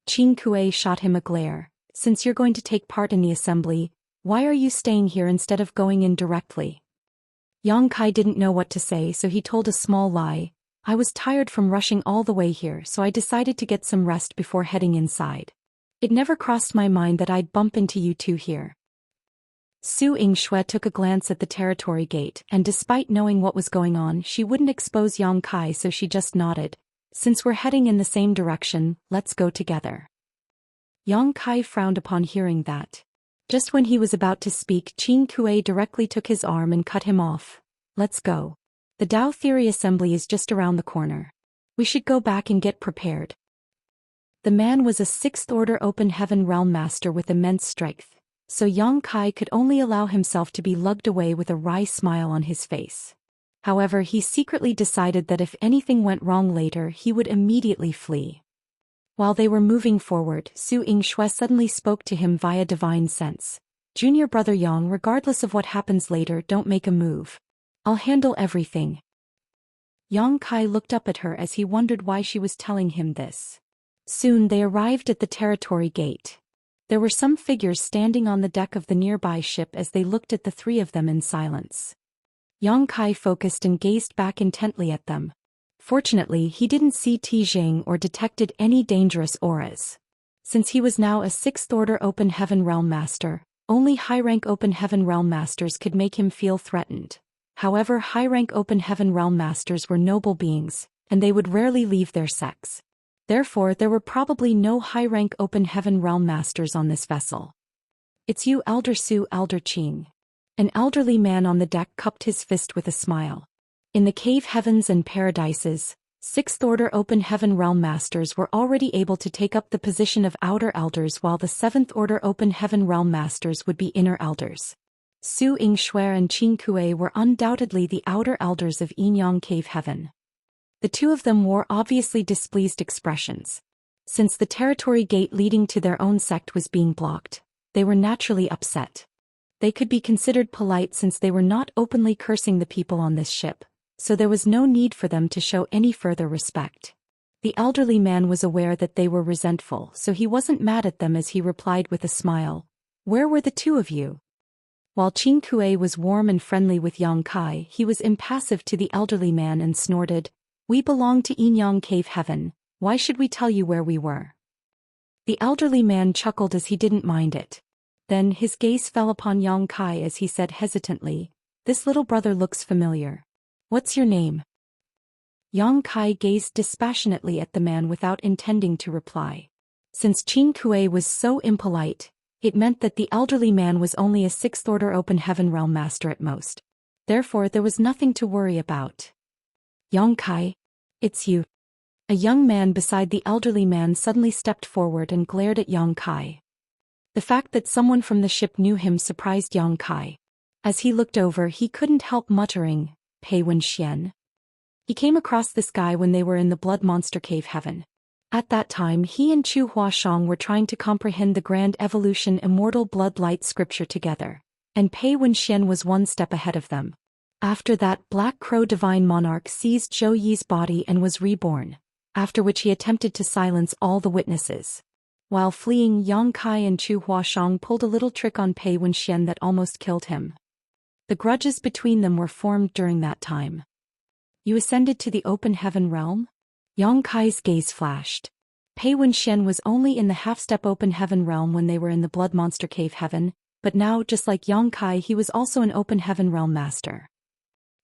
Qing Kue shot him a glare. Since you're going to take part in the assembly, why are you staying here instead of going in directly? Yang Kai didn't know what to say, so he told a small lie. I was tired from rushing all the way here, so I decided to get some rest before heading inside. It never crossed my mind that I'd bump into you two here. Su Yingxue took a glance at the territory gate, and despite knowing what was going on, she wouldn't expose Yang Kai, so she just nodded. Since we're heading in the same direction, let's go together. Yang Kai frowned upon hearing that. Just when he was about to speak, Qing Kue directly took his arm and cut him off. Let's go. The Dao Theory Assembly is just around the corner. We should go back and get prepared. The man was a 6th Order Open Heaven Realm Master with immense strength, so Yang Kai could only allow himself to be lugged away with a wry smile on his face. However, he secretly decided that if anything went wrong later, he would immediately flee. While they were moving forward, Su Yingxue suddenly spoke to him via divine sense. Junior brother Yang, regardless of what happens later, don't make a move. I'll handle everything. Yang Kai looked up at her as he wondered why she was telling him this. Soon they arrived at the territory gate. There were some figures standing on the deck of the nearby ship as they looked at the three of them in silence. Yang Kai focused and gazed back intently at them. Fortunately, he didn't see Tijing or detected any dangerous auras. Since he was now a 6th Order Open Heaven Realm Master, only high-rank Open Heaven Realm Masters could make him feel threatened. However, high-rank Open Heaven Realm Masters were noble beings, and they would rarely leave their sex. Therefore, there were probably no high-rank Open Heaven Realm Masters on this vessel. It's you, Elder Su, Elder Qing. An elderly man on the deck cupped his fist with a smile. In the cave heavens and paradises, 6th Order Open Heaven Realm Masters were already able to take up the position of Outer Elders, while the 7th Order Open Heaven Realm Masters would be Inner Elders. Su Yingxue and Qing Kue were undoubtedly the Outer Elders of Inyang Cave Heaven. The two of them wore obviously displeased expressions. Since the territory gate leading to their own sect was being blocked, they were naturally upset. They could be considered polite since they were not openly cursing the people on this ship, so there was no need for them to show any further respect. The elderly man was aware that they were resentful, so he wasn't mad at them as he replied with a smile. Where were the two of you? While Qing Kue was warm and friendly with Yang Kai, he was impassive to the elderly man and snorted, We belong to Inyang Cave Heaven, why should we tell you where we were? The elderly man chuckled as he didn't mind it. Then his gaze fell upon Yang Kai as he said hesitantly, This little brother looks familiar. What's your name? Yang Kai gazed dispassionately at the man without intending to reply. Since Qing Kue was so impolite, it meant that the elderly man was only a 6th Order Open Heaven Realm Master at most. Therefore there was nothing to worry about. Yang Kai, it's you. A young man beside the elderly man suddenly stepped forward and glared at Yang Kai. The fact that someone from the ship knew him surprised Yang Kai. As he looked over, he couldn't help muttering, Pei Wen-xian. He came across this guy when they were in the Blood Monster Cave Heaven. At that time he and Chu Huashang were trying to comprehend the Grand Evolution Immortal Blood Light scripture together, and Pei Wen-xian was one step ahead of them. After that, Black Crow Divine Monarch seized Zhou Yi's body and was reborn, after which he attempted to silence all the witnesses. While fleeing, Yang Kai and Chu Huashang pulled a little trick on Pei Wen-xian that almost killed him. The grudges between them were formed during that time. You ascended to the Open Heaven Realm? Yang Kai's gaze flashed. Pei Wen-xian was only in the half-step Open Heaven Realm when they were in the Blood Monster Cave Heaven, but now, just like Yang Kai, he was also an Open Heaven Realm Master.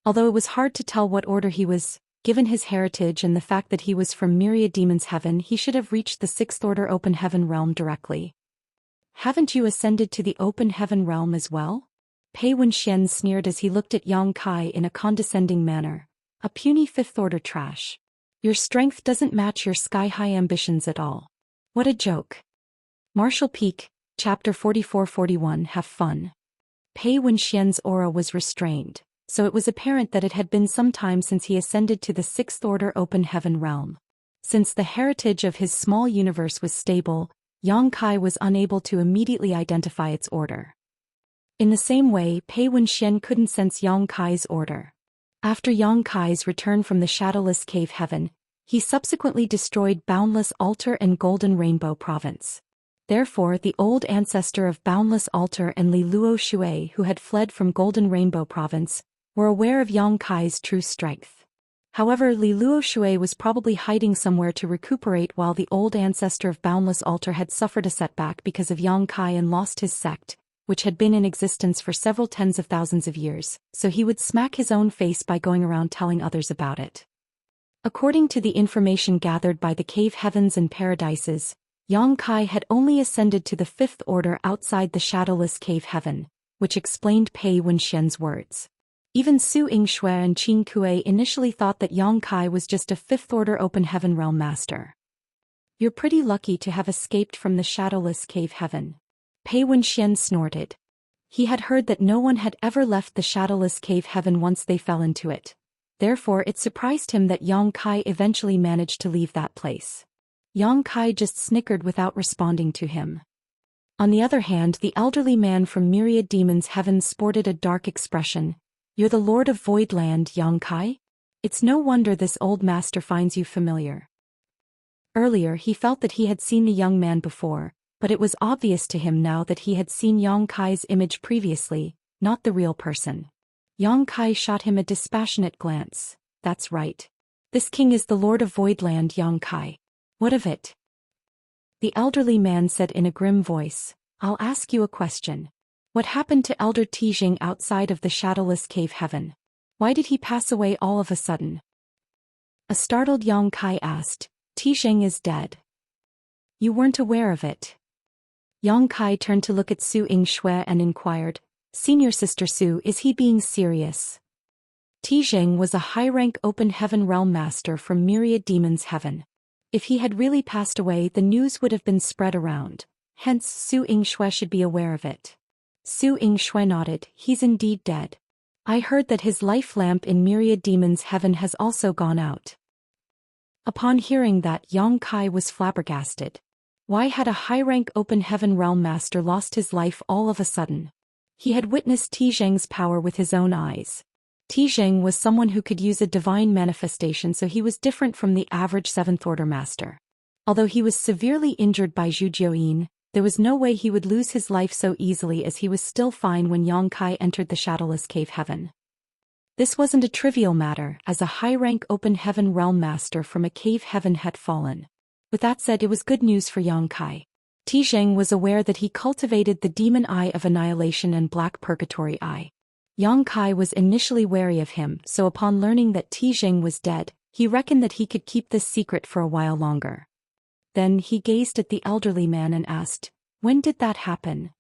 Although it was hard to tell what order he was given his heritage and the fact that he was from Myriad Demons Heaven, he should have reached the Sixth Order Open Heaven realm directly. Haven't you ascended to the Open Heaven realm as well? Pei Wenxian sneered as he looked at Yang Kai in a condescending manner. A puny Fifth Order trash. Your strength doesn't match your sky-high ambitions at all. What a joke. Martial Peak, Chapter 44-41. Have fun. Pei Wenxian's aura was restrained, so it was apparent that it had been some time since he ascended to the Sixth Order Open Heaven realm. Since the heritage of his small universe was stable, Yang Kai was unable to immediately identify its order. In the same way, Pei Wenxian couldn't sense Yang Kai's order. After Yang Kai's return from the Shadowless Cave Heaven, he subsequently destroyed Boundless Altar and Golden Rainbow Province. Therefore, the old ancestor of Boundless Altar and Li Luo Shui, who had fled from Golden Rainbow Province, were aware of Yang Kai's true strength. However, Li Luo Shui was probably hiding somewhere to recuperate while the old ancestor of Boundless Altar had suffered a setback because of Yang Kai and lost his sect, which had been in existence for several tens of thousands of years, so he would smack his own face by going around telling others about it. According to the information gathered by the Cave Heavens and Paradises, Yang Kai had only ascended to the Fifth Order outside the Shadowless Cave Heaven, which explained Pei Wenxian's words. Even Su Yingxue and Qin Kuei initially thought that Yang Kai was just a Fifth Order Open Heaven realm master. You're pretty lucky to have escaped from the Shadowless Cave Heaven. Pei Wenxian snorted. He had heard that no one had ever left the Shadowless Cave Heaven once they fell into it. Therefore it surprised him that Yang Kai eventually managed to leave that place. Yang Kai just snickered without responding to him. On the other hand, the elderly man from Myriad Demons Heaven sported a dark expression. You're the Lord of Voidland, Yang Kai? It's no wonder this old master finds you familiar. Earlier he felt that he had seen the young man before, but it was obvious to him now that he had seen Yang Kai's image previously, not the real person. Yang Kai shot him a dispassionate glance. That's right. This king is the Lord of Voidland, Yang Kai. What of it? The elderly man said in a grim voice. I'll ask you a question. What happened to Elder Tijing outside of the Shadowless Cave Heaven? Why did he pass away all of a sudden? A startled Yang Kai asked. Tijing is dead. You weren't aware of it. Yang Kai turned to look at Su Yingxue and inquired, Senior Sister Su, is he being serious? Tijing was a high-rank Open Heaven realm master from Myriad Demons Heaven. If he had really passed away, the news would have been spread around. Hence, Su Yingxue should be aware of it. Su Yingxue nodded. He's indeed dead. I heard that his life lamp in Myriad Demons Heaven has also gone out. Upon hearing that, Yang Kai was flabbergasted. Why had a high-rank Open Heaven realm master lost his life all of a sudden? He had witnessed Tijing's power with his own eyes. Tijing was someone who could use a divine manifestation, so he was different from the average Seventh Order master. Although he was severely injured by Zhu Xian, there was no way he would lose his life so easily, as he was still fine when Yang Kai entered the Shadowless Cave Heaven. This wasn't a trivial matter, as a high-rank Open Heaven realm master from a cave heaven had fallen. With that said, it was good news for Yang Kai. Tijing was aware that he cultivated the Demon Eye of Annihilation and Black Purgatory Eye. Yang Kai was initially wary of him, so upon learning that Tijing was dead, he reckoned that he could keep this secret for a while longer. Then he gazed at the elderly man and asked, When did that happen?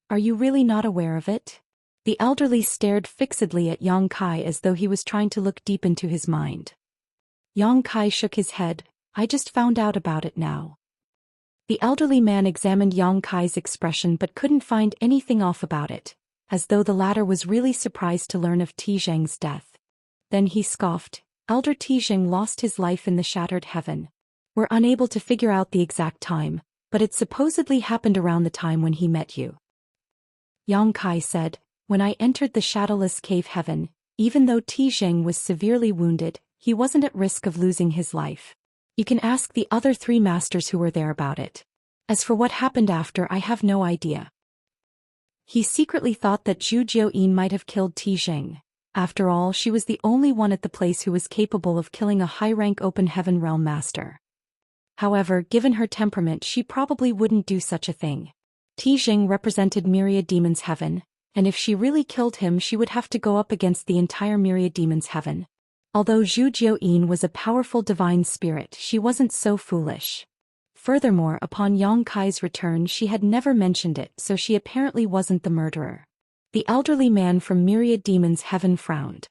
Are you really not aware of it? The elderly stared fixedly at Yang Kai as though he was trying to look deep into his mind. Yang Kai shook his head. I just found out about it now. The elderly man examined Yang Kai's expression but couldn't find anything off about it, as though the latter was really surprised to learn of Tijing's death. Then he scoffed. Elder Tijing lost his life in the Shattered Heaven. We're unable to figure out the exact time, but it supposedly happened around the time when he met you. Yang Kai said, When I entered the Shadowless Cave Heaven, even though Tijing was severely wounded, he wasn't at risk of losing his life. You can ask the other 3 masters who were there about it. As for what happened after, I have no idea. He secretly thought that Zhu Xian might have killed Tijing. After all, she was the only one at the place who was capable of killing a high-rank Open Heaven realm master. However, given her temperament, she probably wouldn't do such a thing. Tijing represented Myriad Demons Heaven, and if she really killed him, she would have to go up against the entire Myriad Demons Heaven. Although Zhu Xian was a powerful divine spirit, she wasn't so foolish. Furthermore, upon Yang Kai's return she had never mentioned it, so she apparently wasn't the murderer. The elderly man from Myriad Demons Heaven frowned.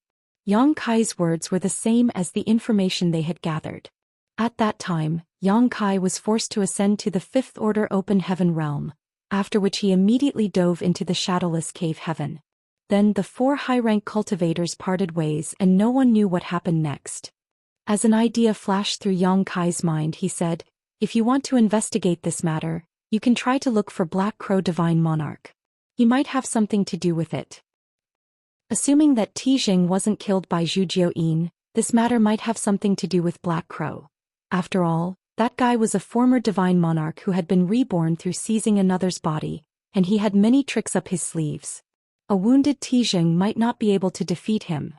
Yang Kai's words were the same as the information they had gathered. At that time, Yang Kai was forced to ascend to the Fifth Order Open Heaven realm, after which he immediately dove into the Shadowless Cave Heaven. Then the 4 high-rank cultivators parted ways and no one knew what happened next. As an idea flashed through Yang Kai's mind, he said, "If you want to investigate this matter, you can try to look for Black Crow Divine Monarch. He might have something to do with it." Assuming that Tijing wasn't killed by Zhu Xian, this matter might have something to do with Black Crow. After all, that guy was a former divine monarch who had been reborn through seizing another's body, and he had many tricks up his sleeves. A wounded Tijing might not be able to defeat him.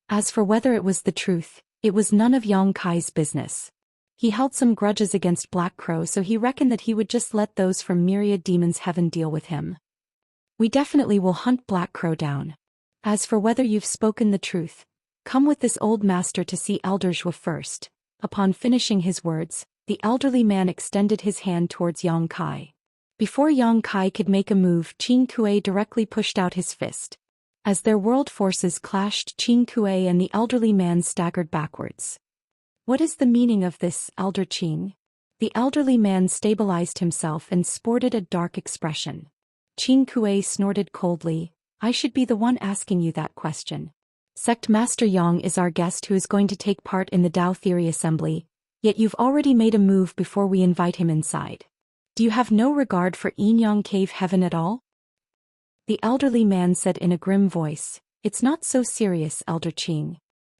As for whether it was the truth, it was none of Yang Kai's business. He held some grudges against Black Crow, so he reckoned that he would just let those from Myriad Demons Heaven deal with him. "We definitely will hunt Black Crow down. As for whether you've spoken the truth, come with this old master to see Elder Zhou first." Upon finishing his words, the elderly man extended his hand towards Yang Kai. Before Yang Kai could make a move, Qin Kuei directly pushed out his fist. As their world forces clashed, Qin Kuei and the elderly man staggered backwards. "What is the meaning of this, Elder Qin?" The elderly man stabilized himself and sported a dark expression. Qin Kuei snorted coldly, "I should be the one asking you that question. Sect Master Yang is our guest who is going to take part in the Dao Theory Assembly, yet you've already made a move before we invite him inside. Do you have no regard for Yin Cave Heaven at all?" The elderly man said in a grim voice, "It's not so serious, Elder Qing.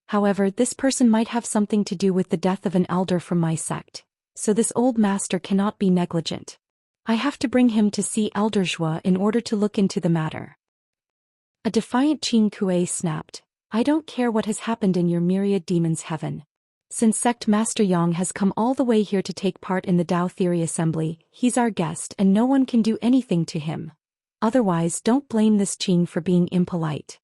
However, this person might have something to do with the death of an elder from my sect, so this old master cannot be negligent. I have to bring him to see Elder Zhou in order to look into the matter." A defiant Qin Kuei snapped, "I don't care what has happened in your Myriad Demons Heaven. Since Sect Master Yang has come all the way here to take part in the Dao Theory Assembly, he's our guest and no one can do anything to him. Otherwise, don't blame this Qing for being impolite."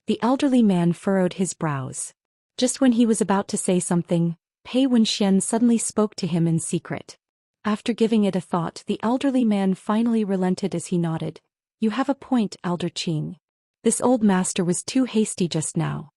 The elderly man furrowed his brows. Just when he was about to say something, Pei Wenxian suddenly spoke to him in secret. After giving it a thought, the elderly man finally relented as he nodded. "You have a point, Elder Qing. This old master was too hasty just now."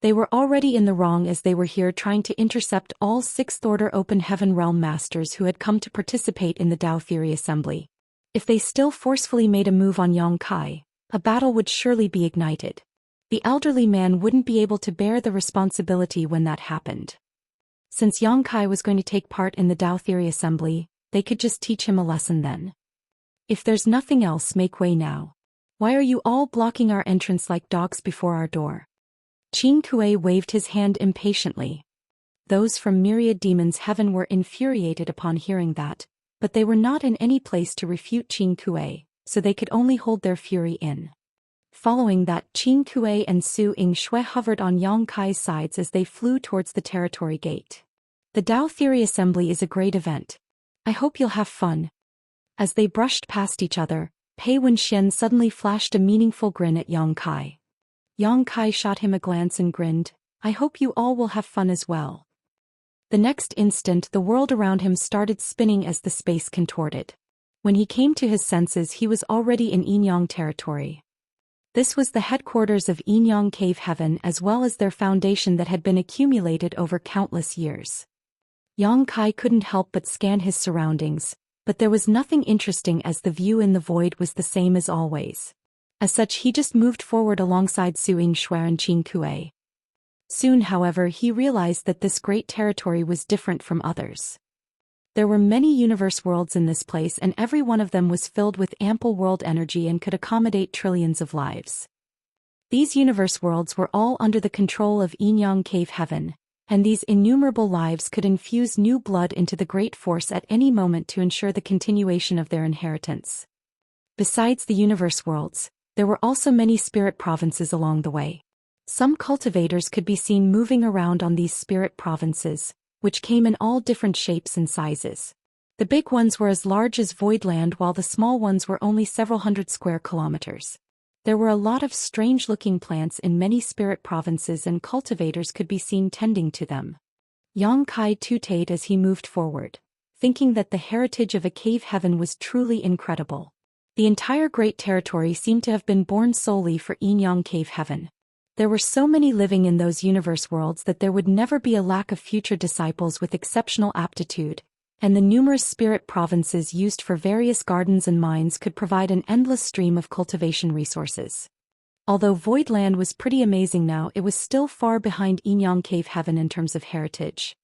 They were already in the wrong as they were here trying to intercept all Sixth Order Open Heaven Realm Masters who had come to participate in the Dao Theory Assembly. If they still forcefully made a move on Yang Kai, a battle would surely be ignited. The elderly man wouldn't be able to bear the responsibility when that happened. Since Yang Kai was going to take part in the Dao Theory Assembly, they could just teach him a lesson then. "If there's nothing else, make way now. Why are you all blocking our entrance like dogs before our door?" Qin Kuei waved his hand impatiently. Those from Myriad Demons Heaven were infuriated upon hearing that, but they were not in any place to refute Qin Kuei, so they could only hold their fury in. Following that, Qin Kuei and Su Yingxue hovered on Yang Kai's sides as they flew towards the territory gate. "The Dao Theory Assembly is a great event. I hope you'll have fun." As they brushed past each other, Pei Wenxian suddenly flashed a meaningful grin at Yang Kai. Yang Kai shot him a glance and grinned, "I hope you all will have fun as well." The next instant the world around him started spinning as the space contorted. When he came to his senses he was already in Yinyang territory. This was the headquarters of Yinyang Cave Heaven as well as their foundation that had been accumulated over countless years. Yang Kai couldn't help but scan his surroundings, but there was nothing interesting as the view in the void was the same as always. As such, he just moved forward alongside Su Yingxue and Qin Kuei. Soon, however, he realized that this great territory was different from others. There were many universe worlds in this place and every one of them was filled with ample world energy and could accommodate trillions of lives. These universe worlds were all under the control of Yinyang Cave Heaven, and these innumerable lives could infuse new blood into the great force at any moment to ensure the continuation of their inheritance. Besides the universe worlds, there were also many spirit provinces along the way. Some cultivators could be seen moving around on these spirit provinces, which came in all different shapes and sizes. The big ones were as large as Voidland while the small ones were only several hundred square kilometers. There were a lot of strange-looking plants in many spirit provinces and cultivators could be seen tending to them. Yang Kai tooted as he moved forward, thinking that the heritage of a cave heaven was truly incredible. The entire great territory seemed to have been born solely for Yin Cave Heaven. There were so many living in those universe worlds that there would never be a lack of future disciples with exceptional aptitude, and the numerous spirit provinces used for various gardens and mines could provide an endless stream of cultivation resources. Although Voidland was pretty amazing now, it was still far behind Yin Cave Heaven in terms of heritage.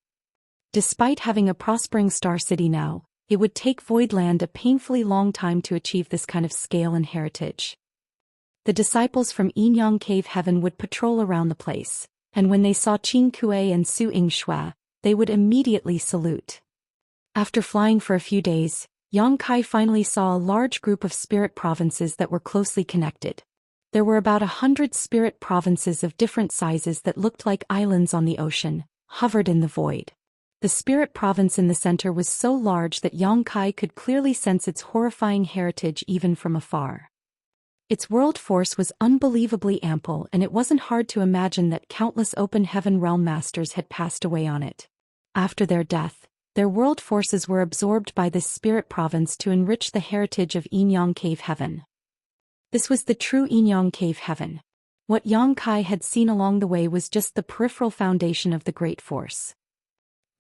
Despite having a prospering star city now, it would take Voidland a painfully long time to achieve this kind of scale and heritage. The disciples from Yin Cave Heaven would patrol around the place, and when they saw Qin Kuei and Su Yingxue, they would immediately salute. After flying for a few days, Yang Kai finally saw a large group of spirit provinces that were closely connected. There were about 100 spirit provinces of different sizes that looked like islands on the ocean, hovered in the void. The spirit province in the center was so large that Yang Kai could clearly sense its horrifying heritage even from afar. Its world force was unbelievably ample, and it wasn't hard to imagine that countless open heaven realm masters had passed away on it. After their death, their world forces were absorbed by this spirit province to enrich the heritage of Yin Cave Heaven. This was the true Yin Cave Heaven. What Yang Kai had seen along the way was just the peripheral foundation of the great force.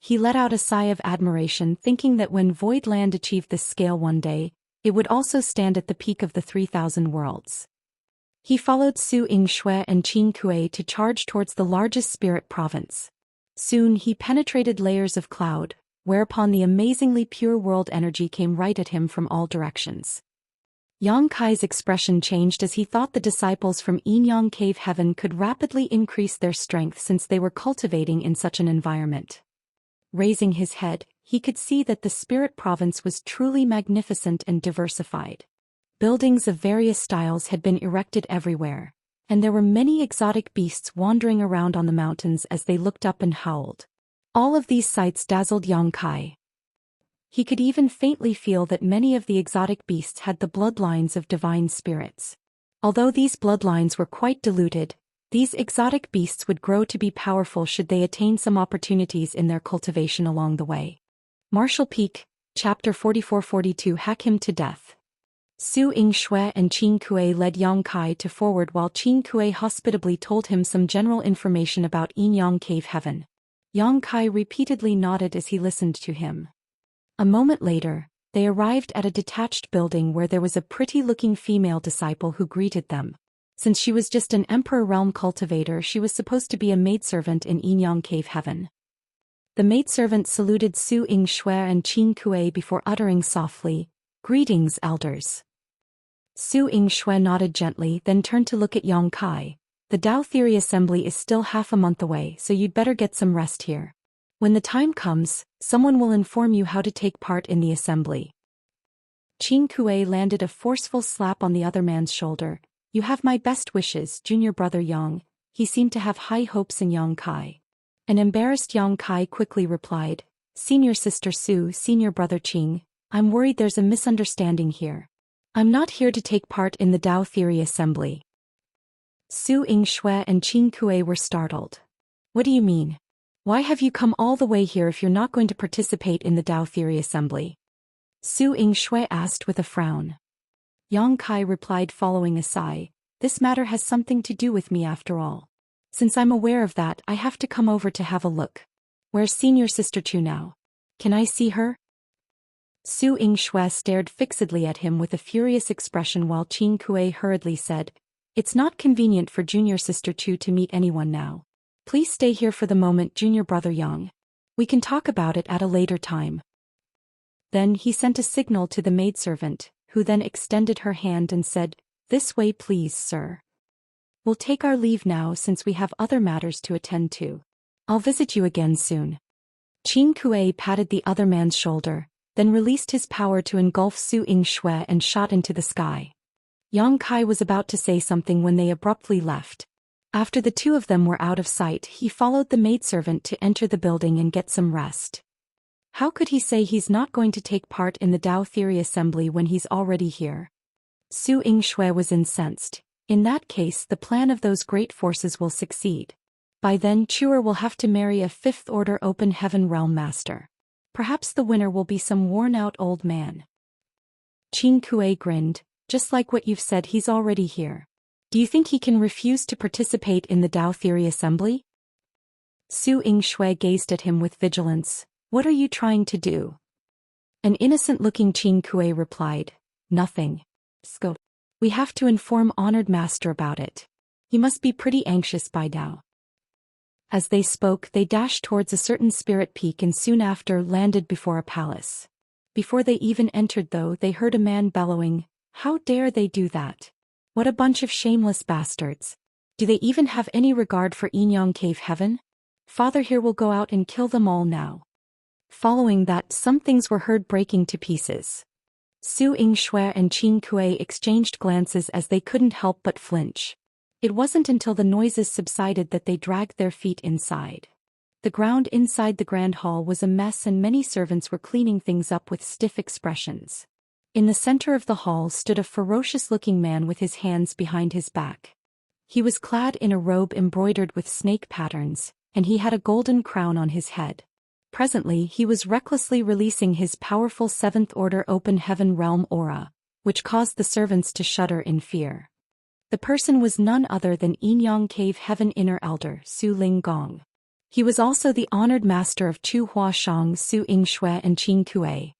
He let out a sigh of admiration, thinking that when Voidland achieved this scale one day, it would also stand at the peak of the 3,000 worlds. He followed Su Yingxue and Qin Kuei to charge towards the largest spirit province. Soon he penetrated layers of cloud, whereupon the amazingly pure world energy came right at him from all directions. Yang Kai's expression changed as he thought the disciples from Yin Cave Heaven could rapidly increase their strength since they were cultivating in such an environment. Raising his head, he could see that the spirit province was truly magnificent and diversified. Buildings of various styles had been erected everywhere, and there were many exotic beasts wandering around on the mountains as they looked up and howled. All of these sights dazzled Yang Kai. He could even faintly feel that many of the exotic beasts had the bloodlines of divine spirits. Although these bloodlines were quite diluted, these exotic beasts would grow to be powerful should they attain some opportunities in their cultivation along the way. Martial Peak, Chapter 44-42. Hack him to death. Su Yingxue and Qin Kuei led Yang Kai to forward while Qin Kuei hospitably told him some general information about Yin Cave Heaven. Yang Kai repeatedly nodded as he listened to him. A moment later, they arrived at a detached building where there was a pretty-looking female disciple who greeted them. Since she was just an Emperor Realm cultivator, she was supposed to be a maidservant in Yin Cave Heaven. The maidservant saluted Su Yingxue and Qin Kuei before uttering softly, "Greetings, elders." Su Yingxue nodded gently, then turned to look at Yang Kai. "The Dao Theory Assembly is still half a month away, so you'd better get some rest here. When the time comes, someone will inform you how to take part in the assembly." Qin Kuei landed a forceful slap on the other man's shoulder. "You have my best wishes, junior brother Yang." He seemed to have high hopes in Yang Kai. An embarrassed Yang Kai quickly replied, "Senior sister Su, senior brother Qing, I'm worried there's a misunderstanding here. I'm not here to take part in the Dao Theory Assembly." Su Yingxue and Qin Kuei were startled. "What do you mean? Why have you come all the way here if you're not going to participate in the Dao Theory Assembly?" Su Yingxue asked with a frown. Yang Kai replied following a sigh, "This matter has something to do with me after all. Since I'm aware of that, I have to come over to have a look. Where's senior sister Chu now? Can I see her?" Su Yingxue stared fixedly at him with a furious expression while Qin Kuei hurriedly said, "It's not convenient for junior sister Chu to meet anyone now. Please stay here for the moment, junior brother Yang. We can talk about it at a later time." Then he sent a signal to the maidservant, who then extended her hand and said, "This way please, sir. We'll take our leave now since we have other matters to attend to. I'll visit you again soon." Qin Kuei patted the other man's shoulder, then released his power to engulf Su Yingxue and shot into the sky. Yang Kai was about to say something when they abruptly left. After the two of them were out of sight, he followed the maidservant to enter the building and get some rest. How could he say he's not going to take part in the Dao Theory Assembly when he's already here? Su Yingxue was incensed. In that case, the plan of those great forces will succeed. By then, Chuer will have to marry a fifth-order open heaven realm master. Perhaps the winner will be some worn-out old man. Qin Kuei grinned. Just like what you've said, he's already here. Do you think he can refuse to participate in the Dao Theory Assembly? Su Yingshui gazed at him with vigilance. What are you trying to do? An innocent-looking Qin Kuei replied. Nothing. Sco. We have to inform Honored Master about it. He must be pretty anxious by now. As they spoke, they dashed towards a certain spirit peak and soon after landed before a palace. Before they even entered though, they heard a man bellowing, "How dare they do that? What a bunch of shameless bastards. Do they even have any regard for Yinyang Cave Heaven? Father here will go out and kill them all now." Following that, some things were heard breaking to pieces. Su Yingshui and Qin Kuei exchanged glances as they couldn't help but flinch. It wasn't until the noises subsided that they dragged their feet inside. The ground inside the grand hall was a mess and many servants were cleaning things up with stiff expressions. In the center of the hall stood a ferocious-looking man with his hands behind his back. He was clad in a robe embroidered with snake patterns, and he had a golden crown on his head. Presently, he was recklessly releasing his powerful seventh-order open heaven realm aura, which caused the servants to shudder in fear. The person was none other than Yinyang Cave Heaven Inner Elder Su Linggong. He was also the honored master of Chu Huashang, Su Yingshui and Qin Kuei.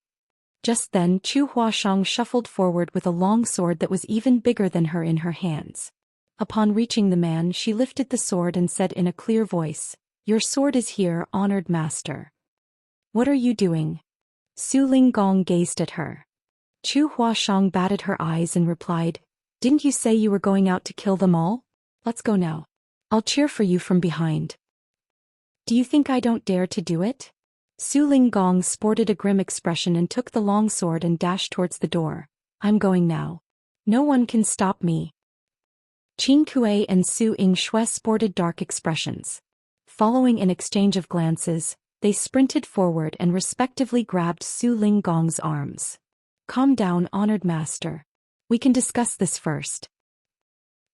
Just then, Chu Huashang shuffled forward with a long sword that was even bigger than her in her hands. Upon reaching the man, she lifted the sword and said in a clear voice, "Your sword is here, honored master." "What are you doing?" Su Linggong gazed at her. Chu Huashang batted her eyes and replied, "Didn't you say you were going out to kill them all? Let's go now. I'll cheer for you from behind." "Do you think I don't dare to do it?" Su Linggong sported a grim expression and took the long sword and dashed towards the door. "I'm going now. No one can stop me." Qin Kuei and Su Yingshui sported dark expressions. Following an exchange of glances, they sprinted forward and respectively grabbed Su Linggong's arms. "Calm down, honored master. We can discuss this first.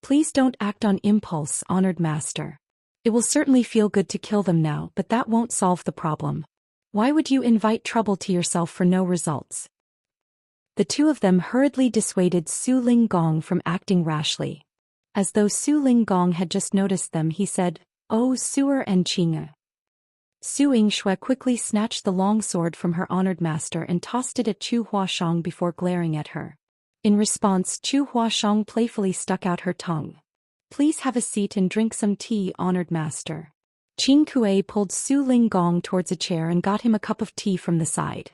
Please don't act on impulse, honored master. It will certainly feel good to kill them now, but that won't solve the problem. Why would you invite trouble to yourself for no results?" The two of them hurriedly dissuaded Su Linggong from acting rashly. As though Su Linggong had just noticed them, he said, "Oh, Suer and Qinga." Su Yingshui quickly snatched the long sword from her honored master and tossed it at Chu Huashang before glaring at her. In response, Chu Huashang playfully stuck out her tongue. "Please have a seat and drink some tea, honored master." Qin Kuei pulled Su Linggong towards a chair and got him a cup of tea from the side.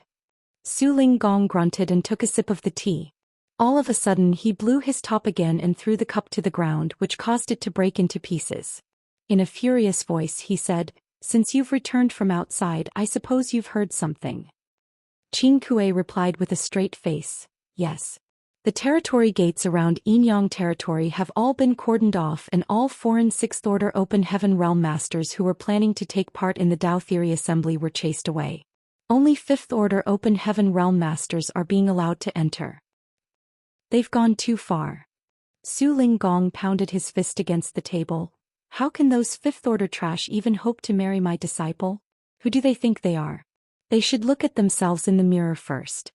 Su Linggong grunted and took a sip of the tea. All of a sudden he blew his top again and threw the cup to the ground, which caused it to break into pieces. In a furious voice he said, "Since you've returned from outside, I suppose you've heard something." Qin Kuei replied with a straight face, "Yes. The territory gates around Yinyang territory have all been cordoned off and all foreign sixth-order open heaven realm masters who were planning to take part in the Dao Theory Assembly were chased away. Only fifth-order open heaven realm masters are being allowed to enter. They've gone too far." Su Linggong pounded his fist against the table. "How can those fifth-order trash even hope to marry my disciple? Who do they think they are? They should look at themselves in the mirror first."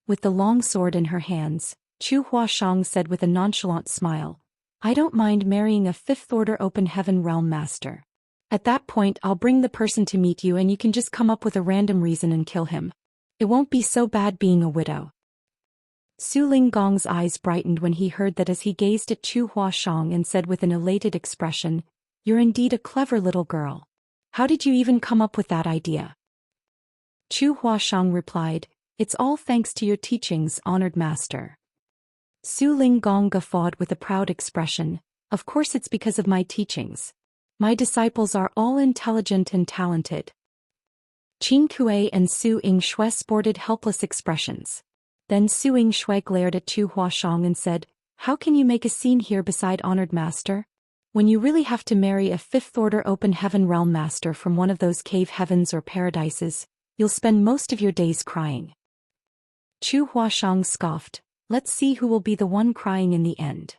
With the long sword in her hands, Chu Huashang said with a nonchalant smile, "I don't mind marrying a fifth-order open heaven realm master. At that point I'll bring the person to meet you and you can just come up with a random reason and kill him. It won't be so bad being a widow." Su Linggong's eyes brightened when he heard that as he gazed at Chu Huashang and said with an elated expression, "You're indeed a clever little girl. How did you even come up with that idea?" Chu Huashang replied, "It's all thanks to your teachings, honored master." Su Linggong guffawed with a proud expression, "Of course it's because of my teachings. My disciples are all intelligent and talented." Qin Kuei and Su Yingshui sported helpless expressions. Then Su Yingshui glared at Chu Huashang and said, "How can you make a scene here beside honored master? When you really have to marry a fifth-order open heaven realm master from one of those cave heavens or paradises, you'll spend most of your days crying." Chu Huashang scoffed, "Let's see who will be the one crying in the end."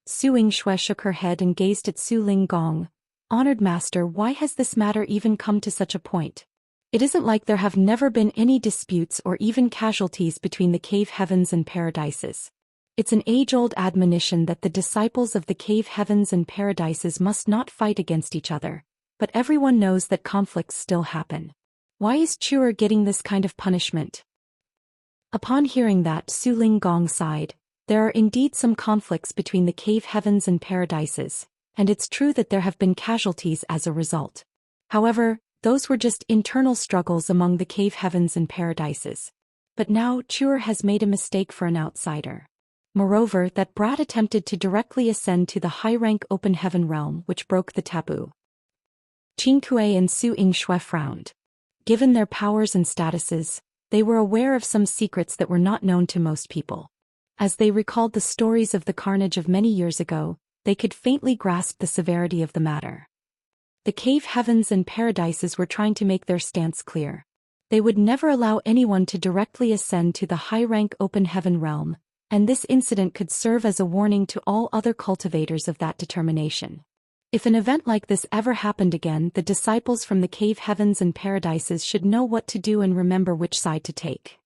Su Yingxue shook her head and gazed at Su Linggong. Honored master, why has this matter even come to such a point? It isn't like there have never been any disputes or even casualties between the cave heavens and paradises. It's an age-old admonition that the disciples of the cave heavens and paradises must not fight against each other, but everyone knows that conflicts still happen. Why is Chuer getting this kind of punishment? Upon hearing that, Su Linggong sighed. There are indeed some conflicts between the cave heavens and paradises, and it's true that there have been casualties as a result. However, those were just internal struggles among the cave heavens and paradises. But now Chuer has made a mistake for an outsider. Moreover, that brat attempted to directly ascend to the high-rank open heaven realm, which broke the taboo. Qin Kuei and Su Yingxue frowned. Given their powers and statuses, they were aware of some secrets that were not known to most people. As they recalled the stories of the carnage of many years ago, they could faintly grasp the severity of the matter. The cave heavens and paradises were trying to make their stance clear. They would never allow anyone to directly ascend to the high-rank open heaven realm, and this incident could serve as a warning to all other cultivators of that determination. If an event like this ever happened again, the disciples from the cave heavens and paradises should know what to do and remember which side to take.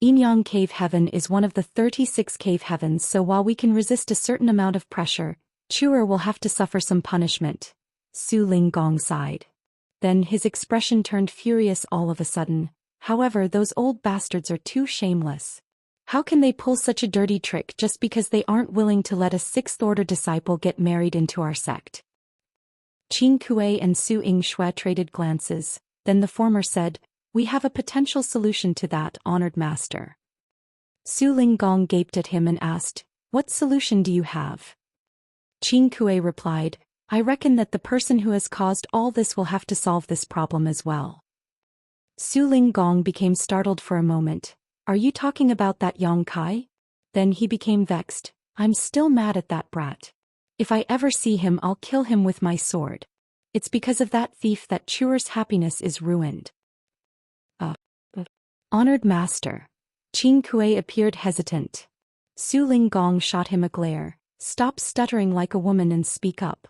Inyang Cave Heaven is one of the 36 cave heavens, so while we can resist a certain amount of pressure, Chuer will have to suffer some punishment. Su Linggong sighed. Then his expression turned furious all of a sudden. However, those old bastards are too shameless. How can they pull such a dirty trick just because they aren't willing to let a sixth-order disciple get married into our sect? Qin Kuei and Su Yingxue traded glances, then the former said, "We have a potential solution to that, honored master." Su Linggong gaped at him and asked, "What solution do you have?" Qin Kuei replied, "I reckon that the person who has caused all this will have to solve this problem as well." Su Linggong became startled for a moment. "Are you talking about that Yang Kai?" Then he became vexed. "I'm still mad at that brat. If I ever see him, I'll kill him with my sword. It's because of that thief that Chuer's happiness is ruined." Honored master. Qin Kuei appeared hesitant. Su Linggong shot him a glare. "Stop stuttering like a woman and speak up."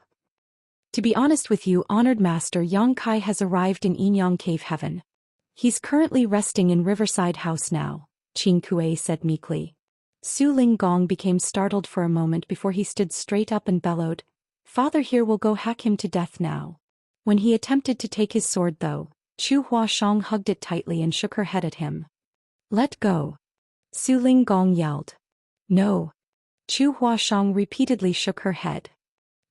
"To be honest with you, honored master, Yang Kai has arrived in Inyang Cave Heaven. He's currently resting in Riverside House now," Qin Kuei said meekly. Su Linggong became startled for a moment before he stood straight up and bellowed, "Father here will go hack him to death now." When he attempted to take his sword though, Chu Huashang hugged it tightly and shook her head at him. "Let go!" Su Linggong yelled. "No." Chu Huashang repeatedly shook her head.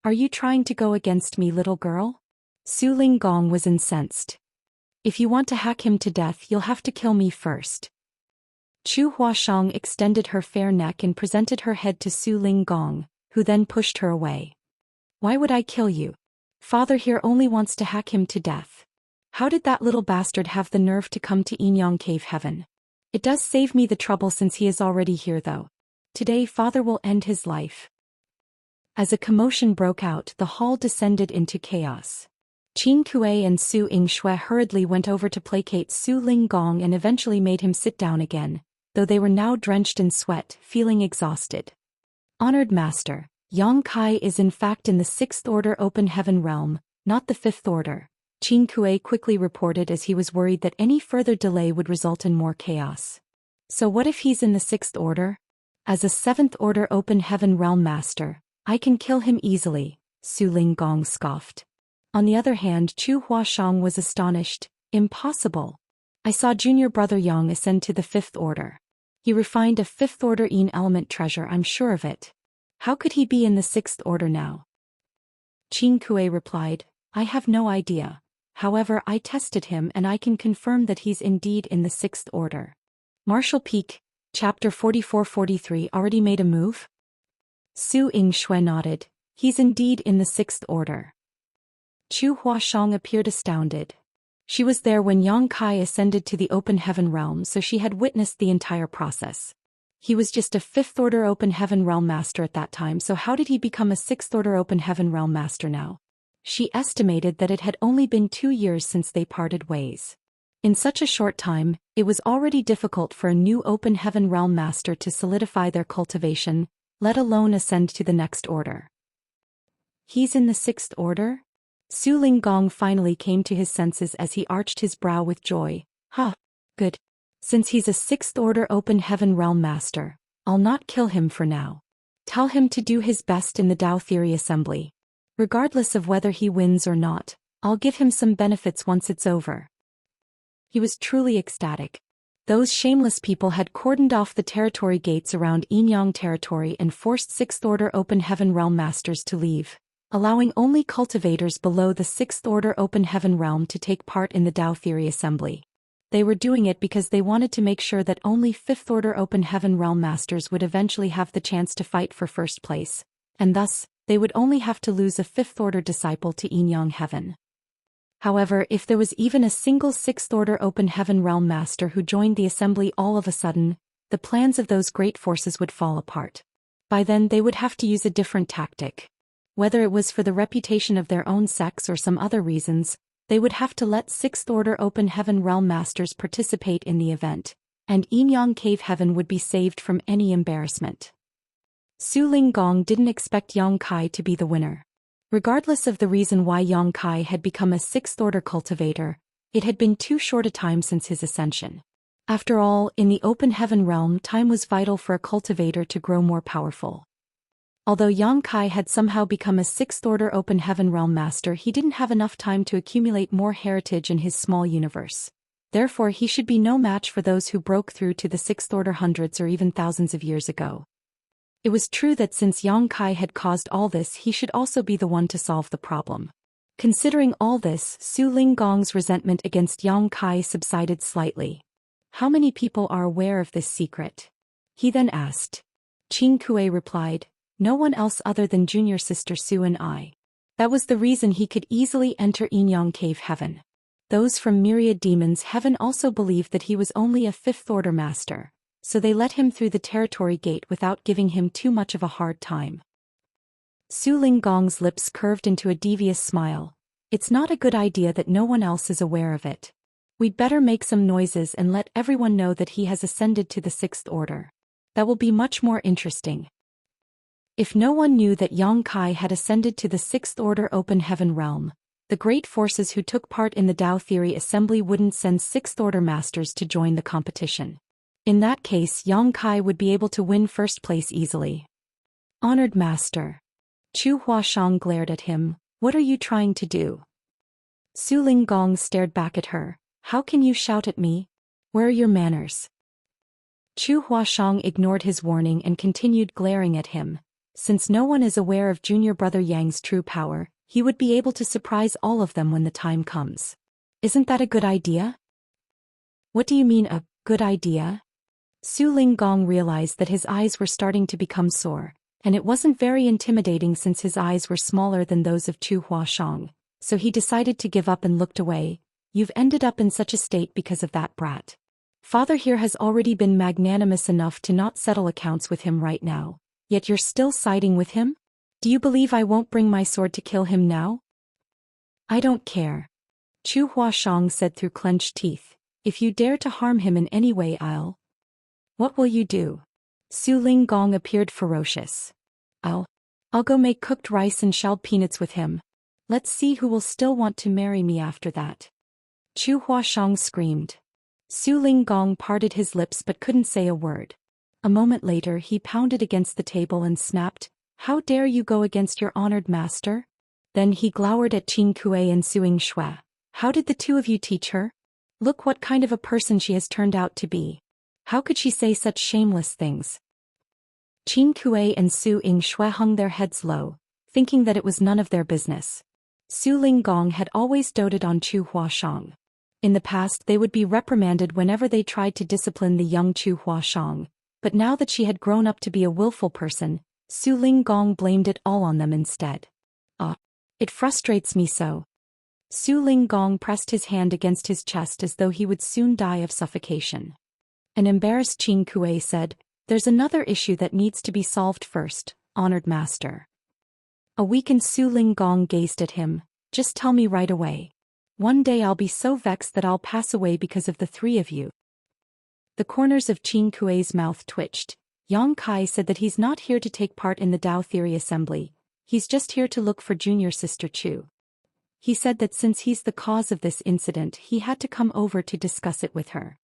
"Are you trying to go against me, little girl?" Su Linggong was incensed. "If you want to hack him to death, you'll have to kill me first." Chu Huashang extended her fair neck and presented her head to Su Linggong, who then pushed her away. "Why would I kill you? Father here only wants to hack him to death. How did that little bastard have the nerve to come to Inyang Cave Heaven? It does save me the trouble since he is already here though. Today father will end his life." As a commotion broke out, the hall descended into chaos. Qin Kuei and Su Yingxue hurriedly went over to placate Su Linggong and eventually made him sit down again, though they were now drenched in sweat, feeling exhausted. "Honored master, Yang Kai is in fact in the 6th Order Open Heaven realm, not the 5th Order," Qin Kuei quickly reported as he was worried that any further delay would result in more chaos. "So what if he's in the 6th Order? As a 7th Order Open Heaven realm master, I can kill him easily," Su Linggong scoffed. On the other hand, Chu Huashang was astonished. "Impossible. I saw junior brother Yang ascend to the 5th Order. He refined a 5th Order element treasure, I'm sure of it. How could he be in the 6th Order now?" Qin Kuei replied, "I have no idea. However, I tested him and I can confirm that he's indeed in the 6th Order." Martial Peak, Chapter 44-43 already made a move? Su Yingxue nodded. "He's indeed in the 6th Order." Chu Huashang appeared astounded. She was there when Yang Kai ascended to the Open Heaven realm, so she had witnessed the entire process. He was just a 5th Order Open Heaven realm master at that time, so how did he become a 6th Order Open Heaven realm master now? She estimated that it had only been 2 years since they parted ways. In such a short time, it was already difficult for a new Open Heaven realm master to solidify their cultivation, let alone ascend to the next order. He's in the 6th order? Su Linggong finally came to his senses as he arched his brow with joy. Good. Since he's a 6th order open heaven realm master, I'll not kill him for now. Tell him to do his best in the Dao Theory Assembly. Regardless of whether he wins or not, I'll give him some benefits once it's over. He was truly ecstatic. Those shameless people had cordoned off the territory gates around Yinyang territory and forced 6th order open heaven realm masters to leave, allowing only cultivators below the 6th order open heaven realm to take part in the Dao Theory Assembly. They were doing it because they wanted to make sure that only 5th order open heaven realm masters would eventually have the chance to fight for first place, and thus, they would only have to lose a 5th order disciple to Yinyang heaven. However, if there was even a single 6th order open heaven realm master who joined the assembly all of a sudden, the plans of those great forces would fall apart. By then they would have to use a different tactic. Whether it was for the reputation of their own sects or some other reasons, they would have to let 6th order open heaven realm masters participate in the event, and Yinyang cave heaven would be saved from any embarrassment. Su Linggong didn't expect Yang Kai to be the winner. Regardless of the reason why Yang Kai had become a 6th order cultivator, it had been too short a time since his ascension. After all, in the open heaven realm, time was vital for a cultivator to grow more powerful. Although Yang Kai had somehow become a 6th order open heaven realm master, he didn't have enough time to accumulate more heritage in his small universe. Therefore he should be no match for those who broke through to the 6th order hundreds or even thousands of years ago. It was true that since Yang Kai had caused all this, he should also be the one to solve the problem. Considering all this, Su Linggong's resentment against Yang Kai subsided slightly. How many people are aware of this secret? He then asked. Qing Kuei replied, no one else other than junior sister Su and I. That was the reason he could easily enter Yinyang cave heaven. Those from Myriad Demons heaven also believed that he was only a 5th order master, so they let him through the territory gate without giving him too much of a hard time. Su Linggong's lips curved into a devious smile. It's not a good idea that no one else is aware of it. We'd better make some noises and let everyone know that he has ascended to the 6th order. That will be much more interesting. If no one knew that Yang Kai had ascended to the 6th order open heaven realm, the great forces who took part in the Dao Theory Assembly wouldn't send 6th order masters to join the competition. In that case, Yang Kai would be able to win first place easily. Honored Master. Chu Huashang glared at him. What are you trying to do? Su Linggong stared back at her. How can you shout at me? Where are your manners? Chu Huashang ignored his warning and continued glaring at him. Since no one is aware of junior brother Yang's true power, he would be able to surprise all of them when the time comes. Isn't that a good idea? What do you mean, a good idea? Su Linggong realized that his eyes were starting to become sore, and it wasn't very intimidating since his eyes were smaller than those of Chu Huashang, so he decided to give up and looked away. You've ended up in such a state because of that brat. Father here has already been magnanimous enough to not settle accounts with him right now. Yet you're still siding with him? Do you believe I won't bring my sword to kill him now? I don't care. Chu Huashang said through clenched teeth. If you dare to harm him in any way, I'll... What will you do? Su Linggong appeared ferocious. I'll go make cooked rice and shelled peanuts with him. Let's see who will still want to marry me after that. Chu Huashang screamed. Su Linggong parted his lips but couldn't say a word. A moment later he pounded against the table and snapped, How dare you go against your honored master? Then he glowered at Qing Kuei and Su Yingxue. How did the two of you teach her? Look what kind of a person she has turned out to be. How could she say such shameless things? Qing Kuei and Su Yingxue hung their heads low, thinking that it was none of their business. Su Linggong had always doted on Chu Huashang. In the past they would be reprimanded whenever they tried to discipline the young Chu Huashang. But now that she had grown up to be a willful person, Su Linggong blamed it all on them instead. It frustrates me so. Su Linggong pressed his hand against his chest as though he would soon die of suffocation. An embarrassed Qing Kuei said, There's another issue that needs to be solved first, honored master. A weakened Su Linggong gazed at him. Just tell me right away. One day I'll be so vexed that I'll pass away because of the three of you. The corners of Qing Kuei's mouth twitched. Yang Kai said that he's not here to take part in the Dao Theory Assembly, he's just here to look for junior sister Chu. He said that since he's the cause of this incident, he had to come over to discuss it with her.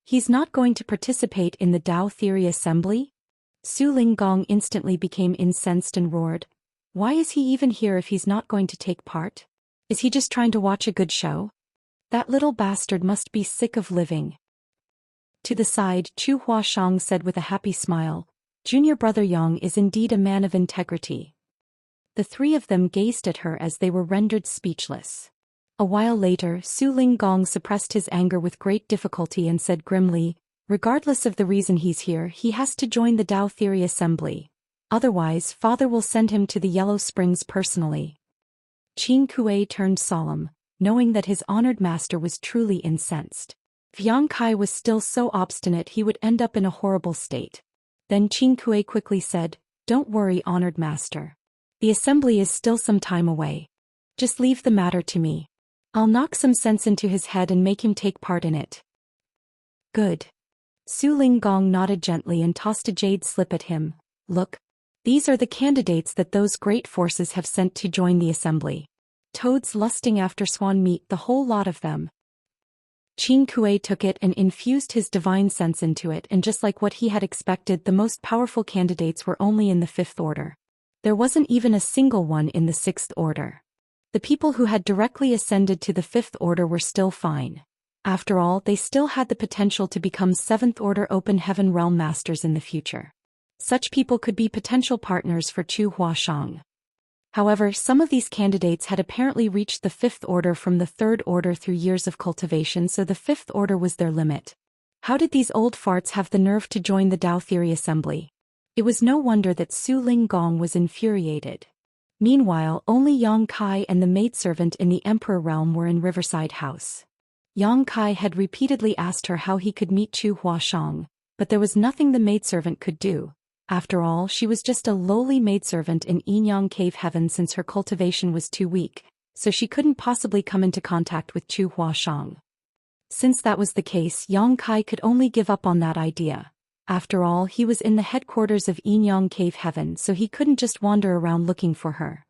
He's not going to participate in the Dao Theory Assembly? Su Linggong instantly became incensed and roared. Why is he even here if he's not going to take part? Is he just trying to watch a good show? That little bastard must be sick of living. To the side, Chu Huashang said with a happy smile, Junior brother Yang is indeed a man of integrity. The three of them gazed at her as they were rendered speechless. A while later, Su Linggong suppressed his anger with great difficulty and said grimly, regardless of the reason he's here, he has to join the Dao Theory Assembly. Otherwise, father will send him to the Yellow Springs personally. Qin Kuei turned solemn, knowing that his honored master was truly incensed. If Yang Kai was still so obstinate, he would end up in a horrible state. Then Qin Kuei quickly said, Don't worry, honored master. The assembly is still some time away. Just leave the matter to me. I'll knock some sense into his head and make him take part in it. Good. Su Linggong nodded gently and tossed a jade slip at him. Look. These are the candidates that those great forces have sent to join the assembly. Toads lusting after swan meat, the whole lot of them. Qin Kuei took it and infused his divine sense into it, and just like what he had expected, the most powerful candidates were only in the 5th order. There wasn't even a single one in the 6th order. The people who had directly ascended to the 5th order were still fine. After all, they still had the potential to become 7th order open heaven realm masters in the future. Such people could be potential partners for Chu Huashang. However, some of these candidates had apparently reached the 5th order from the 3rd order through years of cultivation, so the 5th order was their limit. How did these old farts have the nerve to join the Dao Theory Assembly? It was no wonder that Su Linggong was infuriated. Meanwhile, only Yang Kai and the maidservant in the Emperor realm were in Riverside House. Yang Kai had repeatedly asked her how he could meet Chu Huashang, but there was nothing the maidservant could do. After all, she was just a lowly maidservant in Yinyang Cave Heaven since her cultivation was too weak, so she couldn't possibly come into contact with Chu Huashang. Since that was the case, Yang Kai could only give up on that idea. After all, he was in the headquarters of Yinyang Cave Heaven, so he couldn't just wander around looking for her.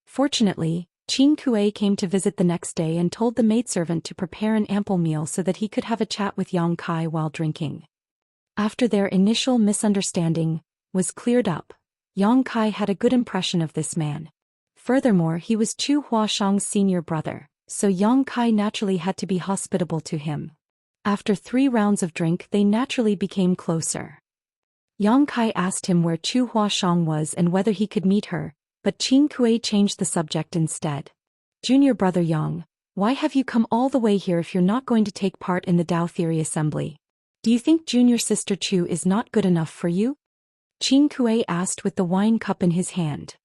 Fortunately, Qin Kuei came to visit the next day and told the maidservant to prepare an ample meal so that he could have a chat with Yang Kai while drinking. After their initial misunderstanding was cleared up, Yang Kai had a good impression of this man. Furthermore, he was Chu Huashang's senior brother, so Yang Kai naturally had to be hospitable to him. After 3 rounds of drink, they naturally became closer. Yang Kai asked him where Chu Huashang was and whether he could meet her, but Qin Kuei changed the subject instead. Junior brother Yang, why have you come all the way here if you're not going to take part in the Dao Theory Assembly? Do you think junior sister Chu is not good enough for you? Qin Kuei asked with the wine cup in his hand.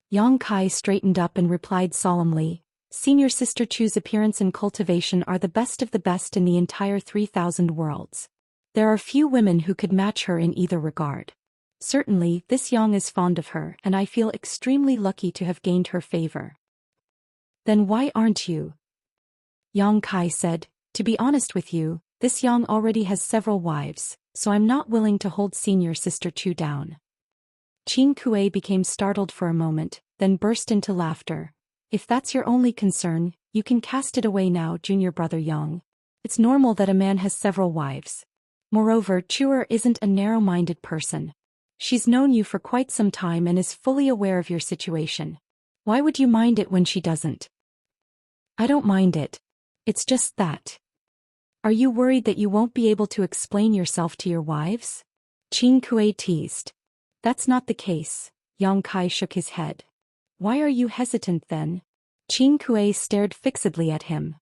Yang Kai straightened up and replied solemnly, Senior sister Chu's appearance and cultivation are the best of the best in the entire 3,000 worlds. There are few women who could match her in either regard. Certainly, this Yang is fond of her, and I feel extremely lucky to have gained her favor. Then why aren't you? Yang Kai said, to be honest with you, this Yang already has several wives, so I'm not willing to hold senior sister Chu down. Qin Kuei became startled for a moment, then burst into laughter. If that's your only concern, you can cast it away now, junior brother Yang. It's normal that a man has several wives. Moreover, Chuer isn't a narrow-minded person. She's known you for quite some time and is fully aware of your situation. Why would you mind it when she doesn't? I don't mind it. It's just that. Are you worried that you won't be able to explain yourself to your wives? Qin Kuei teased. That's not the case. Yang Kai shook his head. Why are you hesitant then? Qin Kuei stared fixedly at him.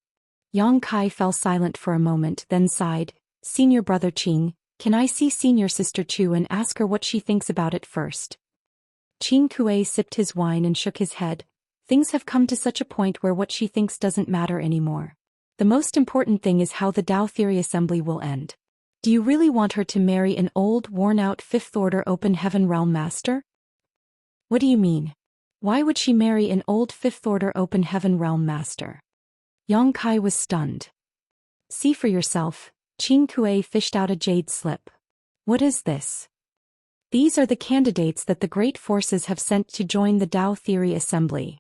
Yang Kai fell silent for a moment, then sighed. Senior brother Qin, can I see senior sister Chu and ask her what she thinks about it first? Qin Kuei sipped his wine and shook his head. Things have come to such a point where what she thinks doesn't matter anymore. The most important thing is how the Dao Theory Assembly will end. Do you really want her to marry an old, worn-out 5th Order Open Heaven Realm Master? What do you mean? Why would she marry an old 5th Order Open Heaven Realm Master? Yang Kai was stunned. See for yourself. Qin Kuei fished out a jade slip. What is this? These are the candidates that the great forces have sent to join the Tao Theory Assembly.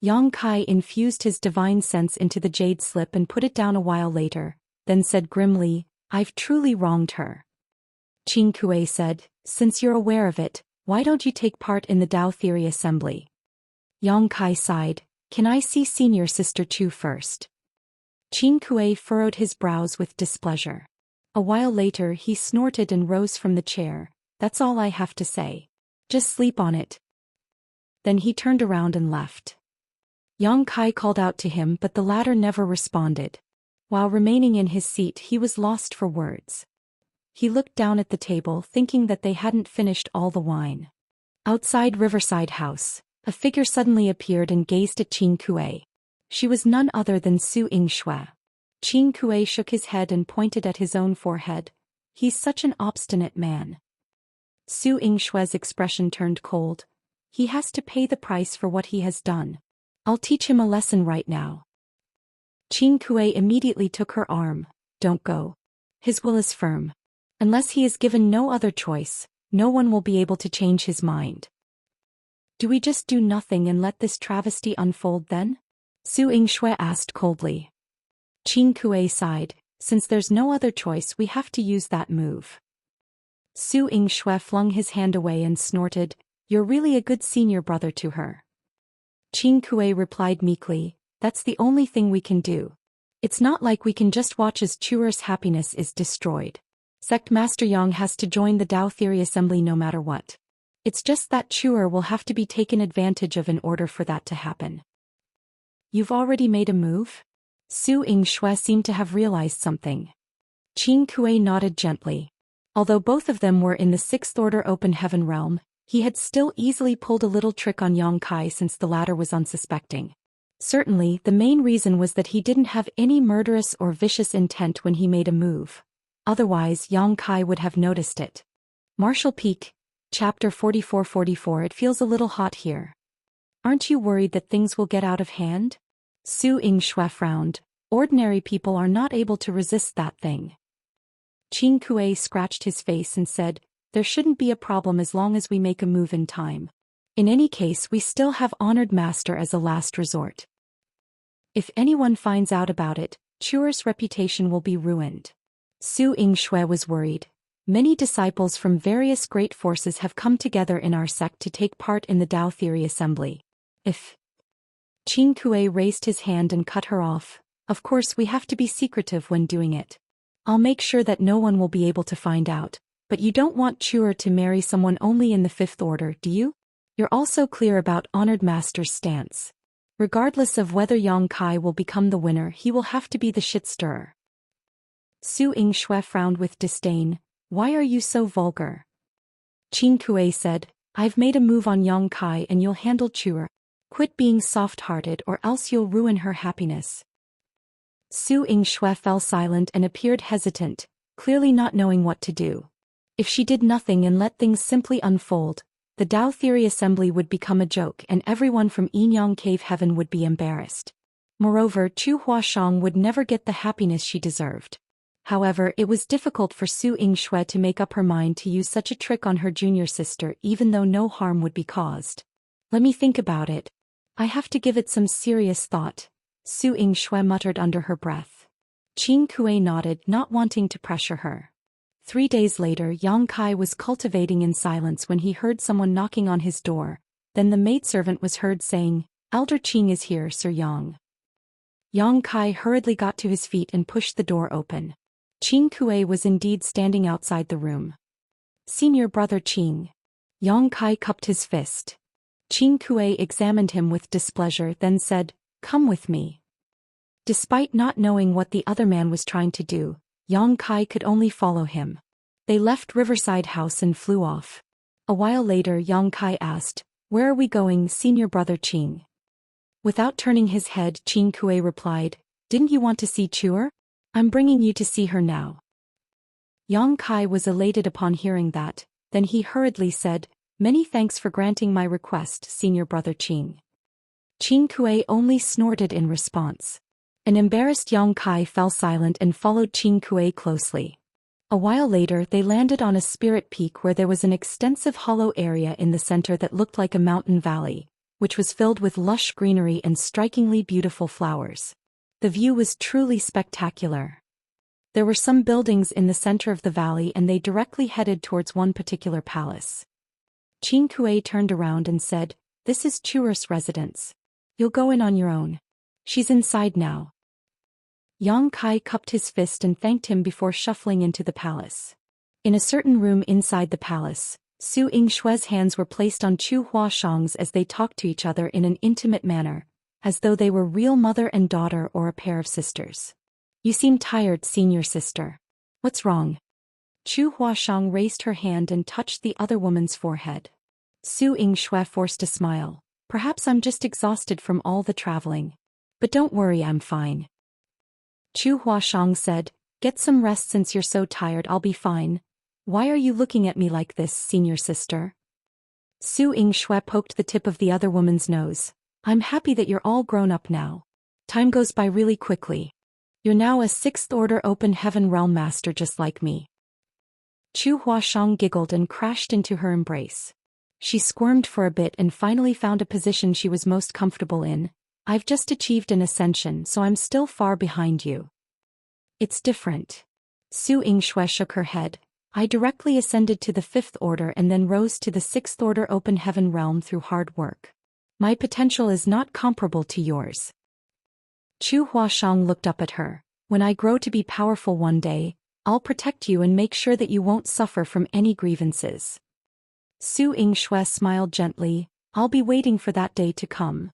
Yang Kai infused his divine sense into the jade slip and put it down a while later, then said grimly, I've truly wronged her. Qing Kuei said, since you're aware of it, why don't you take part in the Tao Theory Assembly? Yang Kai sighed, can I see senior sister Chu first? Qing Kuei furrowed his brows with displeasure. A while later he snorted and rose from the chair, that's all I have to say. Just sleep on it. Then he turned around and left. Yang Kai called out to him but the latter never responded. While remaining in his seat he was lost for words. He looked down at the table thinking that they hadn't finished all the wine. Outside Riverside House, a figure suddenly appeared and gazed at Qing Kuei. She was none other than Su Yingxue. Qing Kuei shook his head and pointed at his own forehead. He's such an obstinate man. Su Yingxue's expression turned cold. He has to pay the price for what he has done. I'll teach him a lesson right now. Qing Kuei immediately took her arm. Don't go. His will is firm. Unless he is given no other choice, no one will be able to change his mind. Do we just do nothing and let this travesty unfold then? Su Yingxue asked coldly. Qing Kuei sighed, since there's no other choice we have to use that move. Su Yingxue flung his hand away and snorted, you're really a good senior brother to her. Qing Kuei replied meekly, that's the only thing we can do. It's not like we can just watch as Chuer's happiness is destroyed. Sect Master Yang has to join the Tao Theory Assembly no matter what. It's just that Chuer will have to be taken advantage of in order for that to happen. You've already made a move? Su Yingxue seemed to have realized something. Qing Kuei nodded gently. Although both of them were in the Sixth Order Open Heaven realm, he had still easily pulled a little trick on Yang Kai since the latter was unsuspecting. Certainly, the main reason was that he didn't have any murderous or vicious intent when he made a move. Otherwise, Yang Kai would have noticed it. Martial Peak, Chapter 44-44. It feels a little hot here. Aren't you worried that things will get out of hand? Su Yingxue frowned. Ordinary people are not able to resist that thing. Qing Kuei scratched his face and said, there shouldn't be a problem as long as we make a move in time. In any case, we still have Honored Master as a last resort. If anyone finds out about it, Chuer's reputation will be ruined. Su Yingxue was worried. Many disciples from various great forces have come together in our sect to take part in the Tao Theory Assembly. If... Qing Kuei raised his hand and cut her off. Of course we have to be secretive when doing it. I'll make sure that no one will be able to find out. But you don't want Chuer to marry someone only in the Fifth Order, do you? You're also clear about Honored Master's stance. Regardless of whether Yang Kai will become the winner, he will have to be the shit-stirrer. Su Yingxue frowned with disdain. Why are you so vulgar? Qing Kuei said, I've made a move on Yang Kai and you'll handle Chuer. Quit being soft-hearted or else you'll ruin her happiness. Su Yingxue fell silent and appeared hesitant, clearly not knowing what to do. If she did nothing and let things simply unfold, the Tao Theory Assembly would become a joke and everyone from Yinyang Cave Heaven would be embarrassed. Moreover, Chu Huashang would never get the happiness she deserved. However, it was difficult for Su Yingxue to make up her mind to use such a trick on her junior sister even though no harm would be caused. Let me think about it. I have to give it some serious thought, Su Yingxue muttered under her breath. Qing Kuei nodded, not wanting to pressure her. 3 days later, Yang Kai was cultivating in silence when he heard someone knocking on his door. Then the maidservant was heard saying, Elder Qing is here, Sir Yang. Yang Kai hurriedly got to his feet and pushed the door open. Qing Kuei was indeed standing outside the room. Senior brother Qing. Yang Kai cupped his fist. Qing Kuei examined him with displeasure, then said, Come with me. Despite not knowing what the other man was trying to do, Yang Kai could only follow him. They left Riverside House and flew off. A while later Yang Kai asked, Where are we going, senior brother Qing? Without turning his head, Qing Kuei replied, Didn't you want to see Chuer? I'm bringing you to see her now. Yang Kai was elated upon hearing that, then he hurriedly said, Many thanks for granting my request, senior brother Qing. Qing Kuei only snorted in response. An embarrassed Yang Kai fell silent and followed Qing Kuei closely. A while later they landed on a spirit peak where there was an extensive hollow area in the center that looked like a mountain valley, which was filled with lush greenery and strikingly beautiful flowers. The view was truly spectacular. There were some buildings in the center of the valley and they directly headed towards one particular palace. Qin Kuei turned around and said, "This is Chuer's residence. You'll go in on your own. She's inside now." Yang Kai cupped his fist and thanked him before shuffling into the palace. In a certain room inside the palace, Su Yingshue's hands were placed on Chu Huashang's as they talked to each other in an intimate manner, as though they were real mother and daughter or a pair of sisters. "You seem tired, senior sister. What's wrong?" Chu Huashang raised her hand and touched the other woman's forehead. Su Yingxue forced a smile. "Perhaps I'm just exhausted from all the traveling. But don't worry, I'm fine." Chu Huashang said, "Get some rest since you're so tired. I'll be fine. Why are you looking at me like this, senior sister?" Su Yingxue poked the tip of the other woman's nose. "I'm happy that you're all grown up now. Time goes by really quickly. You're now a 6th Order Open Heaven Realm Master just like me." Chu Huashang giggled and crashed into her embrace. She squirmed for a bit and finally found a position she was most comfortable in. "I've just achieved an ascension, so I'm still far behind you." "It's different." Su Yingxue shook her head. "I directly ascended to the 5th Order and then rose to the 6th Order Open Heaven Realm through hard work. My potential is not comparable to yours." Chu Huashang looked up at her. "When I grow to be powerful one day, I'll protect you and make sure that you won't suffer from any grievances." Su Yingxue smiled gently. "I'll be waiting for that day to come."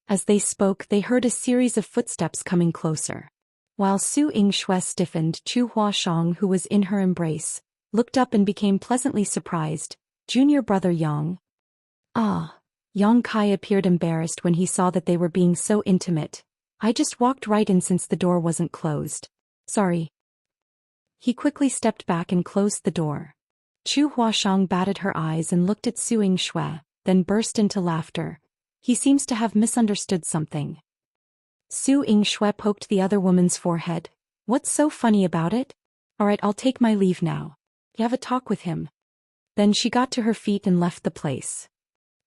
As they spoke, they heard a series of footsteps coming closer. While Su Yingxue stiffened, Chu Huashang, who was in her embrace, looked up and became pleasantly surprised. "Junior brother Yang." "Ah." Yang Kai appeared embarrassed when he saw that they were being so intimate. "I just walked right in since the door wasn't closed. Sorry." He quickly stepped back and closed the door. Chu Huashang batted her eyes and looked at Su Yingxue, then burst into laughter. "He seems to have misunderstood something." Su Yingxue poked the other woman's forehead. "What's so funny about it? Alright, I'll take my leave now. You have a talk with him." Then she got to her feet and left the place.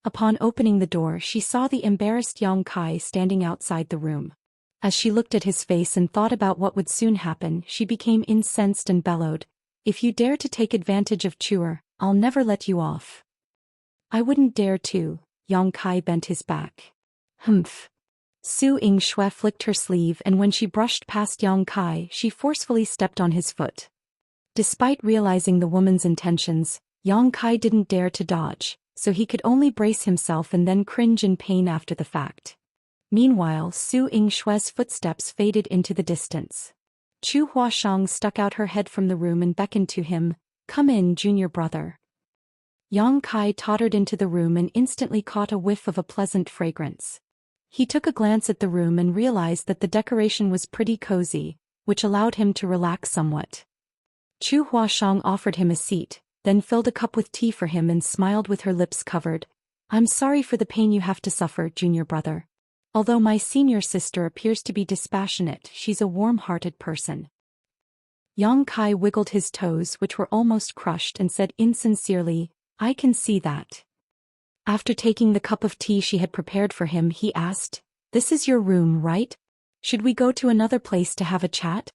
Upon opening the door, she saw the embarrassed Yang Kai standing outside the room. As she looked at his face and thought about what would soon happen, she became incensed and bellowed, "If you dare to take advantage of Chuer, I'll never let you off." "I wouldn't dare to." Yang Kai bent his back. "Humph." Su Yingxue flicked her sleeve and when she brushed past Yang Kai, she forcefully stepped on his foot. Despite realizing the woman's intentions, Yang Kai didn't dare to dodge, so he could only brace himself and then cringe in pain after the fact. Meanwhile, Su Yingshue's footsteps faded into the distance. Chu Huashang stuck out her head from the room and beckoned to him, "Come in, junior brother." Yang Kai tottered into the room and instantly caught a whiff of a pleasant fragrance. He took a glance at the room and realized that the decoration was pretty cozy, which allowed him to relax somewhat. Chu Huashang offered him a seat, then filled a cup with tea for him and smiled with her lips covered. "I'm sorry for the pain you have to suffer, junior brother. Although my senior sister appears to be dispassionate, she's a warm-hearted person." Yang Kai wiggled his toes, which were almost crushed, and said insincerely, "I can see that." After taking the cup of tea she had prepared for him, he asked, "This is your room, right? Should we go to another place to have a chat?"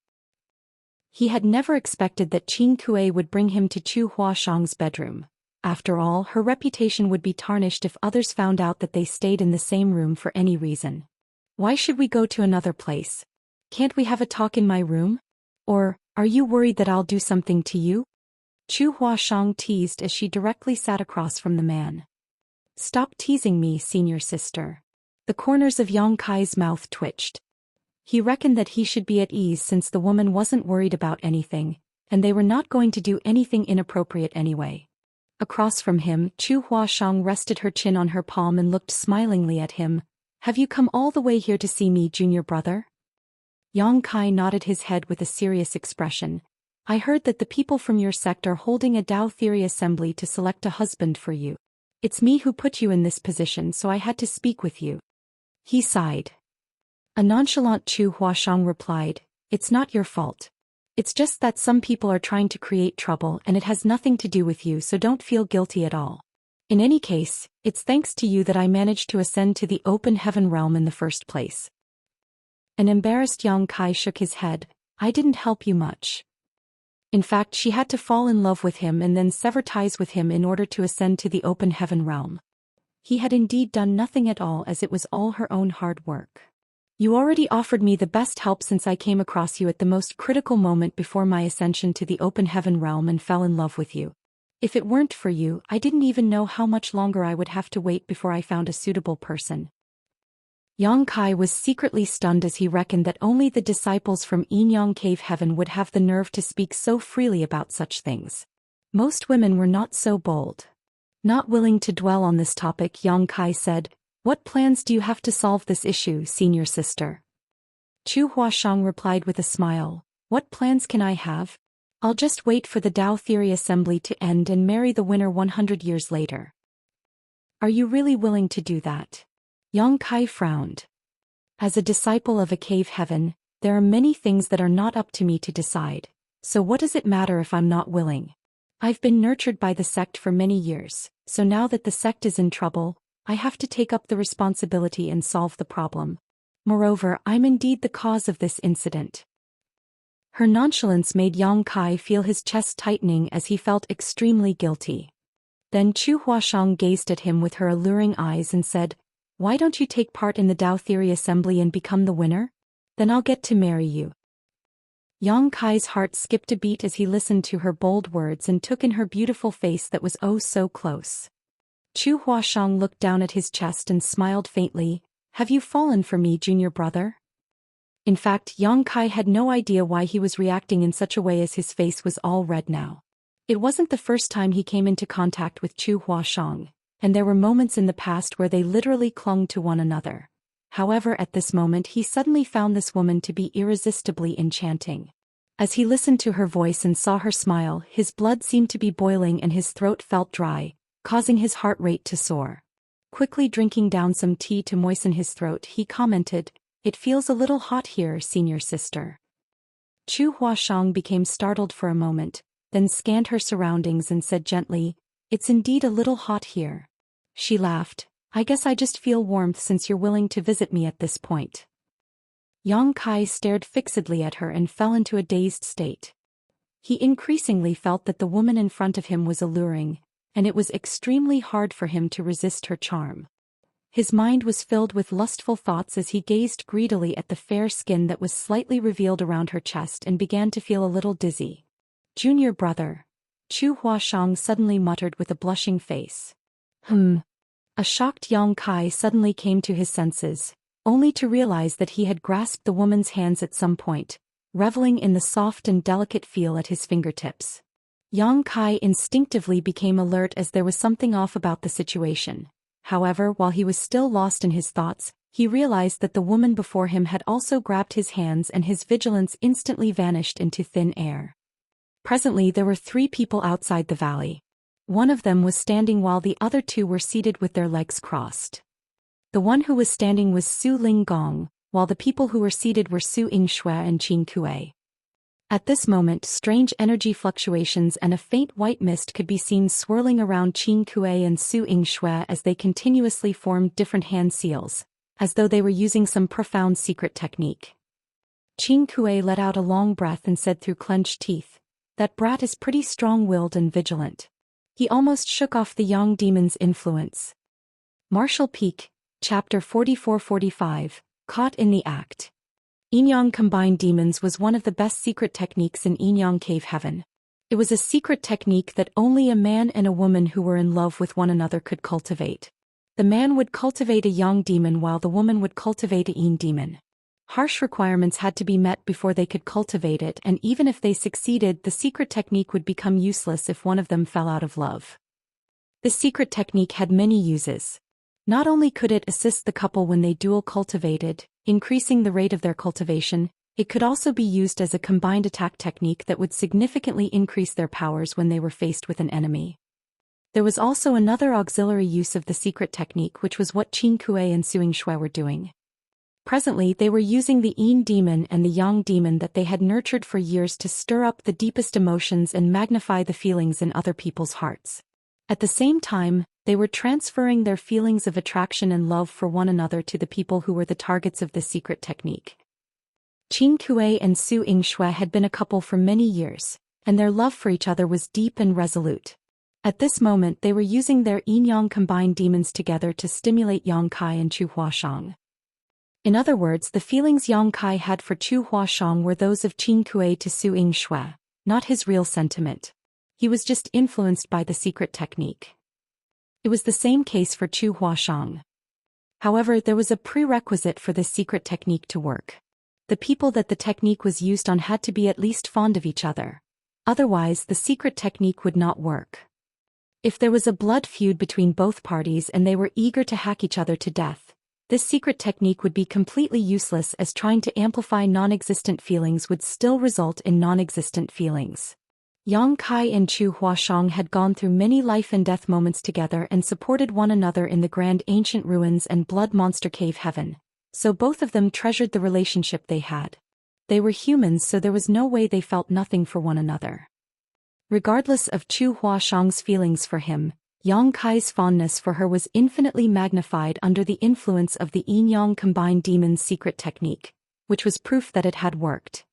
He had never expected that Qin Kuei would bring him to Chu Huashang's bedroom. After all, her reputation would be tarnished if others found out that they stayed in the same room for any reason. "Why should we go to another place? Can't we have a talk in my room? Or, are you worried that I'll do something to you?" Chu Huashang teased as she directly sat across from the man. "Stop teasing me, senior sister." The corners of Yang Kai's mouth twitched. He reckoned that he should be at ease since the woman wasn't worried about anything, and they were not going to do anything inappropriate anyway. Across from him, Chu Huashang rested her chin on her palm and looked smilingly at him. "Have you come all the way here to see me, junior brother?" Yang Kai nodded his head with a serious expression. "I heard that the people from your sect are holding a Dao Theory assembly to select a husband for you. It's me who put you in this position, so I had to speak with you." He sighed. A nonchalant Chu Huashang replied, "It's not your fault. It's just that some people are trying to create trouble and it has nothing to do with you, so don't feel guilty at all. In any case, it's thanks to you that I managed to ascend to the open heaven realm in the first place." An embarrassed Yang Kai shook his head. "I didn't help you much. In fact, she had to fall in love with him and then sever ties with him in order to ascend to the open heaven realm. He had indeed done nothing at all, as it was all her own hard work. You already offered me the best help since I came across you at the most critical moment before my ascension to the open heaven realm and fell in love with you. If it weren't for you, I didn't even know how much longer I would have to wait before I found a suitable person." Yang Kai was secretly stunned as he reckoned that only the disciples from Inyang Cave Heaven would have the nerve to speak so freely about such things. Most women were not so bold. Not willing to dwell on this topic, Yang Kai said, "What plans do you have to solve this issue, senior sister?" Chu Huashang replied with a smile, "What plans can I have? I'll just wait for the Tao Theory Assembly to end and marry the winner 100 years later." "Are you really willing to do that?" Yang Kai frowned. "As a disciple of a cave heaven, there are many things that are not up to me to decide, so what does it matter if I'm not willing? I've been nurtured by the sect for many years, so now that the sect is in trouble, I have to take up the responsibility and solve the problem. Moreover, I'm indeed the cause of this incident." Her nonchalance made Yang Kai feel his chest tightening as he felt extremely guilty. Then Chu Huashang gazed at him with her alluring eyes and said, "Why don't you take part in the Tao Theory Assembly and become the winner? Then I'll get to marry you." Yang Kai's heart skipped a beat as he listened to her bold words and took in her beautiful face that was oh so close. Chu Huashang looked down at his chest and smiled faintly. "Have you fallen for me, junior brother?" In fact, Yang Kai had no idea why he was reacting in such a way, as his face was all red now. It wasn't the first time he came into contact with Chu Huashang, and there were moments in the past where they literally clung to one another. However, at this moment he suddenly found this woman to be irresistibly enchanting. As he listened to her voice and saw her smile, his blood seemed to be boiling and his throat felt dry, causing his heart rate to soar. Quickly drinking down some tea to moisten his throat, he commented, "It feels a little hot here, senior sister." Chu Huashang became startled for a moment, then scanned her surroundings and said gently, "It's indeed a little hot here." She laughed, "I guess I just feel warmth since you're willing to visit me at this point." Yang Kai stared fixedly at her and fell into a dazed state. He increasingly felt that the woman in front of him was alluring, and it was extremely hard for him to resist her charm. His mind was filled with lustful thoughts as he gazed greedily at the fair skin that was slightly revealed around her chest and began to feel a little dizzy. "Junior brother," Chu Huashang suddenly muttered with a blushing face. A shocked Yang Kai suddenly came to his senses, only to realize that he had grasped the woman's hands at some point, reveling in the soft and delicate feel at his fingertips. Yang Kai instinctively became alert as there was something off about the situation. However, while he was still lost in his thoughts, he realized that the woman before him had also grabbed his hands, and his vigilance instantly vanished into thin air. Presently there were 3 people outside the valley. One of them was standing while the other 2 were seated with their legs crossed. The one who was standing was Su Ling Gong, while the people who were seated were Su Yingxue and Qin Kuei. At this moment, strange energy fluctuations and a faint white mist could be seen swirling around Qin Kuei and Su Yingxue as they continuously formed different hand seals, as though they were using some profound secret technique. Qin Kuei let out a long breath and said through clenched teeth, "That brat is pretty strong-willed and vigilant." He almost shook off the Yang demon's influence. Martial Peak, Chapter 44-45, Caught in the Act. Yin-Yang combined demons was one of the best secret techniques in Yin-Yang Cave Heaven. It was a secret technique that only a man and a woman who were in love with one another could cultivate. The man would cultivate a Yang demon while the woman would cultivate a Yin demon. Harsh requirements had to be met before they could cultivate it, and even if they succeeded, the secret technique would become useless if one of them fell out of love. The secret technique had many uses. Not only could it assist the couple when they dual cultivated, increasing the rate of their cultivation, it could also be used as a combined attack technique that would significantly increase their powers when they were faced with an enemy. There was also another auxiliary use of the secret technique, which was what Qin Kuei and Su Yingxue were doing. Presently they were using the Yin demon and the Yang demon that they had nurtured for years to stir up the deepest emotions and magnify the feelings in other people's hearts. At the same time, they were transferring their feelings of attraction and love for one another to the people who were the targets of the secret technique. Qin Kuei and Su Yingxue had been a couple for many years, and their love for each other was deep and resolute. At this moment they were using their yin-yang combined demons together to stimulate Yang Kai and Chu Huashang. In other words, the feelings Yang Kai had for Chu Huashang were those of Qin Kuei to Su Yingxue, not his real sentiment. He was just influenced by the secret technique. It was the same case for Chu Huashang. However, there was a prerequisite for this secret technique to work. The people that the technique was used on had to be at least fond of each other. Otherwise, the secret technique would not work. If there was a blood feud between both parties and they were eager to hack each other to death, this secret technique would be completely useless, as trying to amplify non-existent feelings would still result in non-existent feelings. Yang Kai and Chu Huashang had gone through many life and death moments together and supported one another in the grand ancient ruins and blood monster cave heaven, so both of them treasured the relationship they had. They were humans, so there was no way they felt nothing for one another. Regardless of Chu Huashang's feelings for him, Yang Kai's fondness for her was infinitely magnified under the influence of the yin-yang combined demon's secret technique, which was proof that it had worked.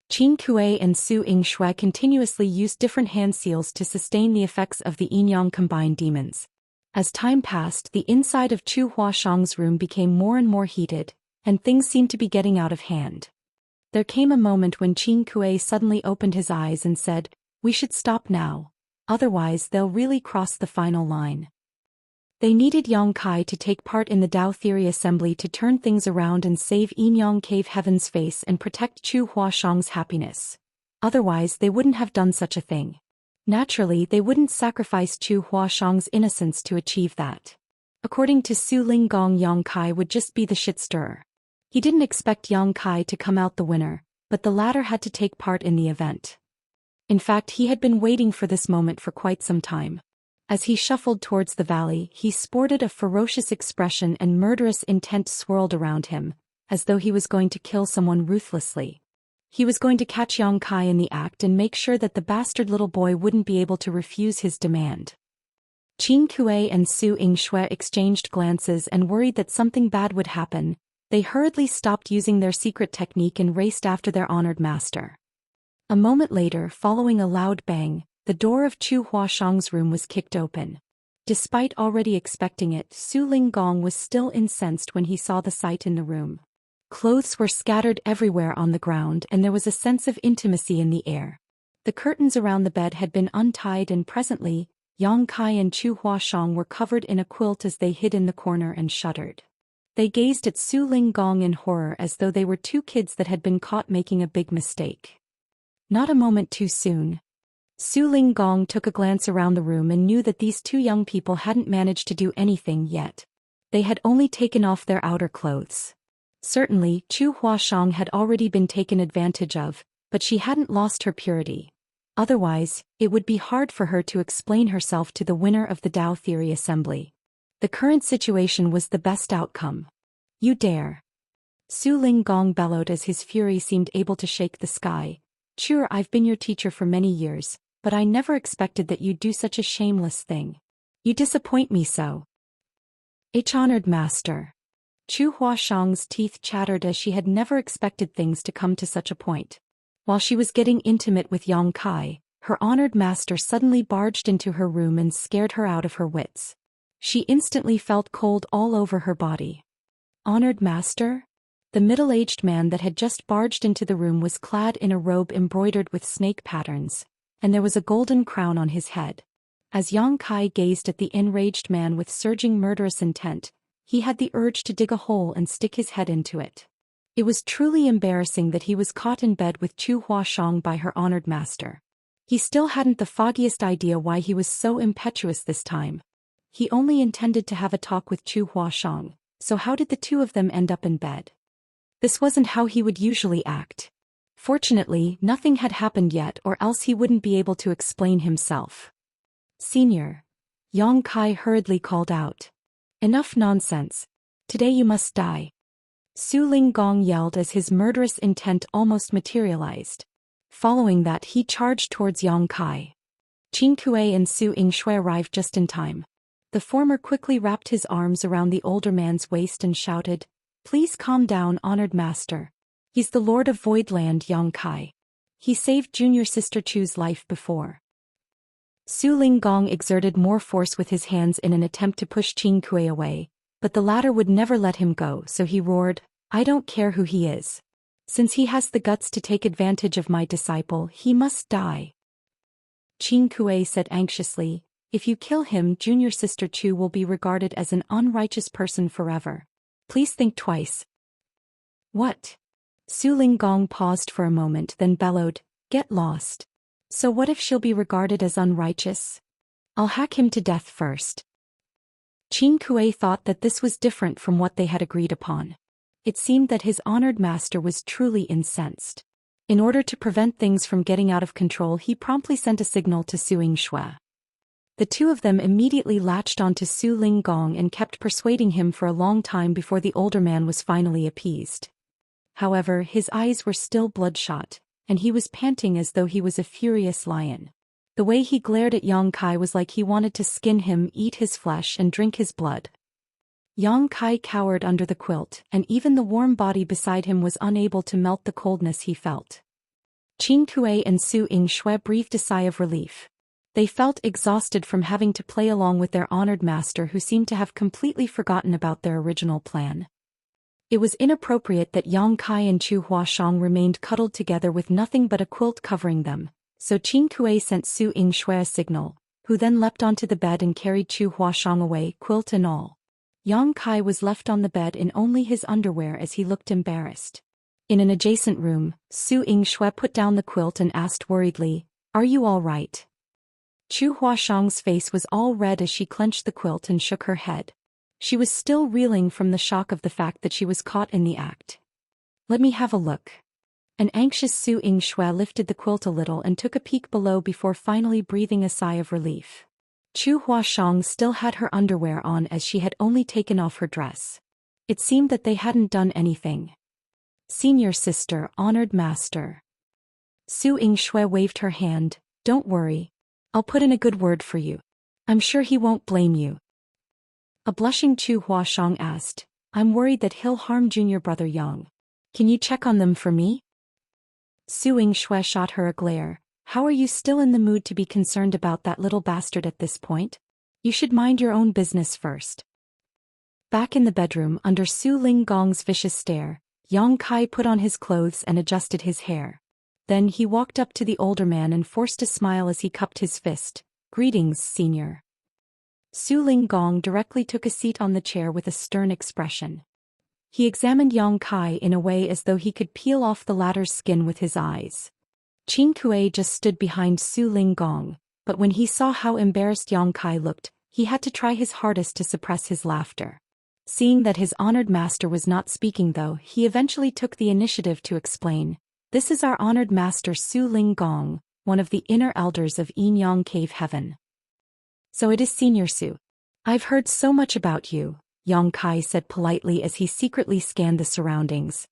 Qin Kuei and Su Yingxue continuously used different hand seals to sustain the effects of the yin-yang combined demons. As time passed, the inside of Chu Huashang's room became more and more heated, and things seemed to be getting out of hand. There came a moment when Qin Kuei suddenly opened his eyes and said, "We should stop now. Otherwise they'll really cross the final line." They needed Yang Kai to take part in the Dao Theory Assembly to turn things around and save Yin-Yang Cave Heaven's face and protect Chu Huashang's happiness. Otherwise they wouldn't have done such a thing. Naturally, they wouldn't sacrifice Chu Huashang's innocence to achieve that. According to Su Linggong, Yang Kai would just be the shit stirrer. He didn't expect Yang Kai to come out the winner, but the latter had to take part in the event. In fact, he had been waiting for this moment for quite some time. As he shuffled towards the valley, he sported a ferocious expression and murderous intent swirled around him, as though he was going to kill someone ruthlessly. He was going to catch Yang Kai in the act and make sure that the bastard little boy wouldn't be able to refuse his demand. Qin Kuei and Su Yingxue exchanged glances and worried that something bad would happen. They hurriedly stopped using their secret technique and raced after their honored master. A moment later, following a loud bang, the door of Chu Huashang's room was kicked open. Despite already expecting it, Su Linggong was still incensed when he saw the sight in the room. Clothes were scattered everywhere on the ground and there was a sense of intimacy in the air. The curtains around the bed had been untied and presently, Yang Kai and Chu Huashang were covered in a quilt as they hid in the corner and shuddered. They gazed at Su Linggong in horror as though they were two kids that had been caught making a big mistake. Not a moment too soon. Su Linggong took a glance around the room and knew that these two young people hadn't managed to do anything yet. They had only taken off their outer clothes. Certainly, Chu Huashang had already been taken advantage of, but she hadn't lost her purity. Otherwise, it would be hard for her to explain herself to the winner of the Dao Theory Assembly. The current situation was the best outcome. "You dare!" Su Linggong bellowed as his fury seemed able to shake the sky. "Sure, I've been your teacher for many years, but I never expected that you'd do such a shameless thing. You disappoint me so." "Honored master." Chu Huashang's teeth chattered as she had never expected things to come to such a point. While she was getting intimate with Yang Kai, her honored master suddenly barged into her room and scared her out of her wits. She instantly felt cold all over her body. "Honored master?" The middle-aged man that had just barged into the room was clad in a robe embroidered with snake patterns, and there was a golden crown on his head. As Yang Kai gazed at the enraged man with surging murderous intent, he had the urge to dig a hole and stick his head into it. It was truly embarrassing that he was caught in bed with Chu Huashang by her honored master. He still hadn't the foggiest idea why he was so impetuous this time. He only intended to have a talk with Chu Huashang, so how did the two of them end up in bed? This wasn't how he would usually act. Fortunately, nothing had happened yet, or else he wouldn't be able to explain himself. "Senior," Yang Kai hurriedly called out. "Enough nonsense. Today you must die." Su Linggong yelled as his murderous intent almost materialized. Following that, he charged towards Yang Kai. Qin Kuei and Su Yingxue arrived just in time. The former quickly wrapped his arms around the older man's waist and shouted, "Please calm down, honored master. He's the Lord of Voidland, Yang Kai. He saved junior sister Chu's life before." Su Linggong exerted more force with his hands in an attempt to push Qin Kuei away, but the latter would never let him go, so he roared, "I don't care who he is. Since he has the guts to take advantage of my disciple, he must die." Qin Kuei said anxiously, "If you kill him, junior sister Chu will be regarded as an unrighteous person forever. Please think twice." "What?" Su Linggong paused for a moment, then bellowed, "Get lost. So what if she'll be regarded as unrighteous? I'll hack him to death first." Qin Kuei thought that this was different from what they had agreed upon. It seemed that his honored master was truly incensed. In order to prevent things from getting out of control, he promptly sent a signal to Su Yingxue. The two of them immediately latched onto Su Linggong and kept persuading him for a long time before the older man was finally appeased. However, his eyes were still bloodshot, and he was panting as though he was a furious lion. The way he glared at Yang Kai was like he wanted to skin him, eat his flesh, and drink his blood. Yang Kai cowered under the quilt, and even the warm body beside him was unable to melt the coldness he felt. Qin Kuei and Su Yingxue breathed a sigh of relief. They felt exhausted from having to play along with their honored master, who seemed to have completely forgotten about their original plan. It was inappropriate that Yang Kai and Chu Huashang remained cuddled together with nothing but a quilt covering them, so Qin Kuei sent Su Yingxue a signal, who then leapt onto the bed and carried Chu Huashang away, quilt and all. Yang Kai was left on the bed in only his underwear as he looked embarrassed. In an adjacent room, Su Yingxue put down the quilt and asked worriedly, "Are you all right?" Chu Huashang's face was all red as she clenched the quilt and shook her head. She was still reeling from the shock of the fact that she was caught in the act. "Let me have a look." An anxious Su Yingxue lifted the quilt a little and took a peek below before finally breathing a sigh of relief. Chu Huashang still had her underwear on as she had only taken off her dress. It seemed that they hadn't done anything. "Senior sister, honored master." Su Yingxue waved her hand, "Don't worry. I'll put in a good word for you. I'm sure he won't blame you." A blushing Chu Huashang asked, "I'm worried that he'll harm junior brother Yang. Can you check on them for me?" Su Yingxue shot her a glare. "How are you still in the mood to be concerned about that little bastard at this point? You should mind your own business first." Back in the bedroom, under Su Linggong's vicious stare, Yang Kai put on his clothes and adjusted his hair. Then he walked up to the older man and forced a smile as he cupped his fist. "Greetings, senior." Su Linggong directly took a seat on the chair with a stern expression. He examined Yang Kai in a way as though he could peel off the latter's skin with his eyes. Qin Kuei just stood behind Su Linggong, but when he saw how embarrassed Yang Kai looked, he had to try his hardest to suppress his laughter. Seeing that his honored master was not speaking though, he eventually took the initiative to explain, "This is our honored master Su Linggong, one of the inner elders of Yin Yang Cave Heaven." "So it is Senior Su. I've heard so much about you," Yang Kai said politely as he secretly scanned the surroundings.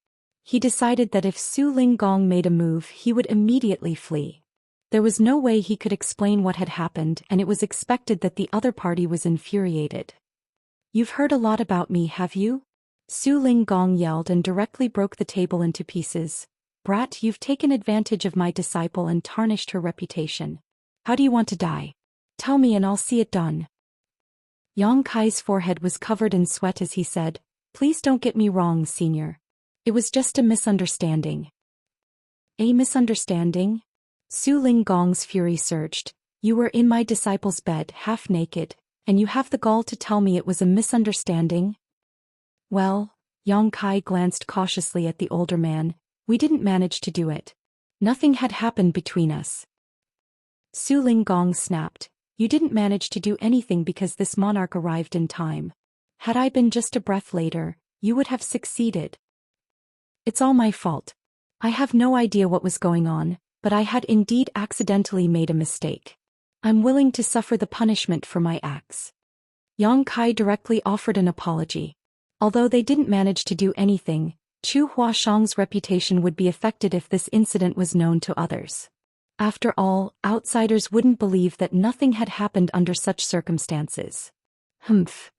He decided that if Su Linggong made a move, he would immediately flee. There was no way he could explain what had happened, and it was expected that the other party was infuriated. "You've heard a lot about me, have you?" Su Linggong yelled and directly broke the table into pieces. "Brat, you've taken advantage of my disciple and tarnished her reputation. How do you want to die? Tell me and I'll see it done." Yang Kai's forehead was covered in sweat as he said, "Please don't get me wrong, senior. It was just a misunderstanding." "A misunderstanding?" Su Linggong's fury surged. "You were in my disciple's bed, half naked, and you have the gall to tell me it was a misunderstanding?" "Well," Yang Kai glanced cautiously at the older man, "we didn't manage to do it. Nothing had happened between us." Su Linggong snapped, "You didn't manage to do anything because this monarch arrived in time. Had I been just a breath later, you would have succeeded. It's all my fault. I have no idea what was going on, but I had indeed accidentally made a mistake. I'm willing to suffer the punishment for my acts." Yang Kai directly offered an apology. Although they didn't manage to do anything, Chu Huashang's reputation would be affected if this incident was known to others. After all, outsiders wouldn't believe that nothing had happened under such circumstances. Humph.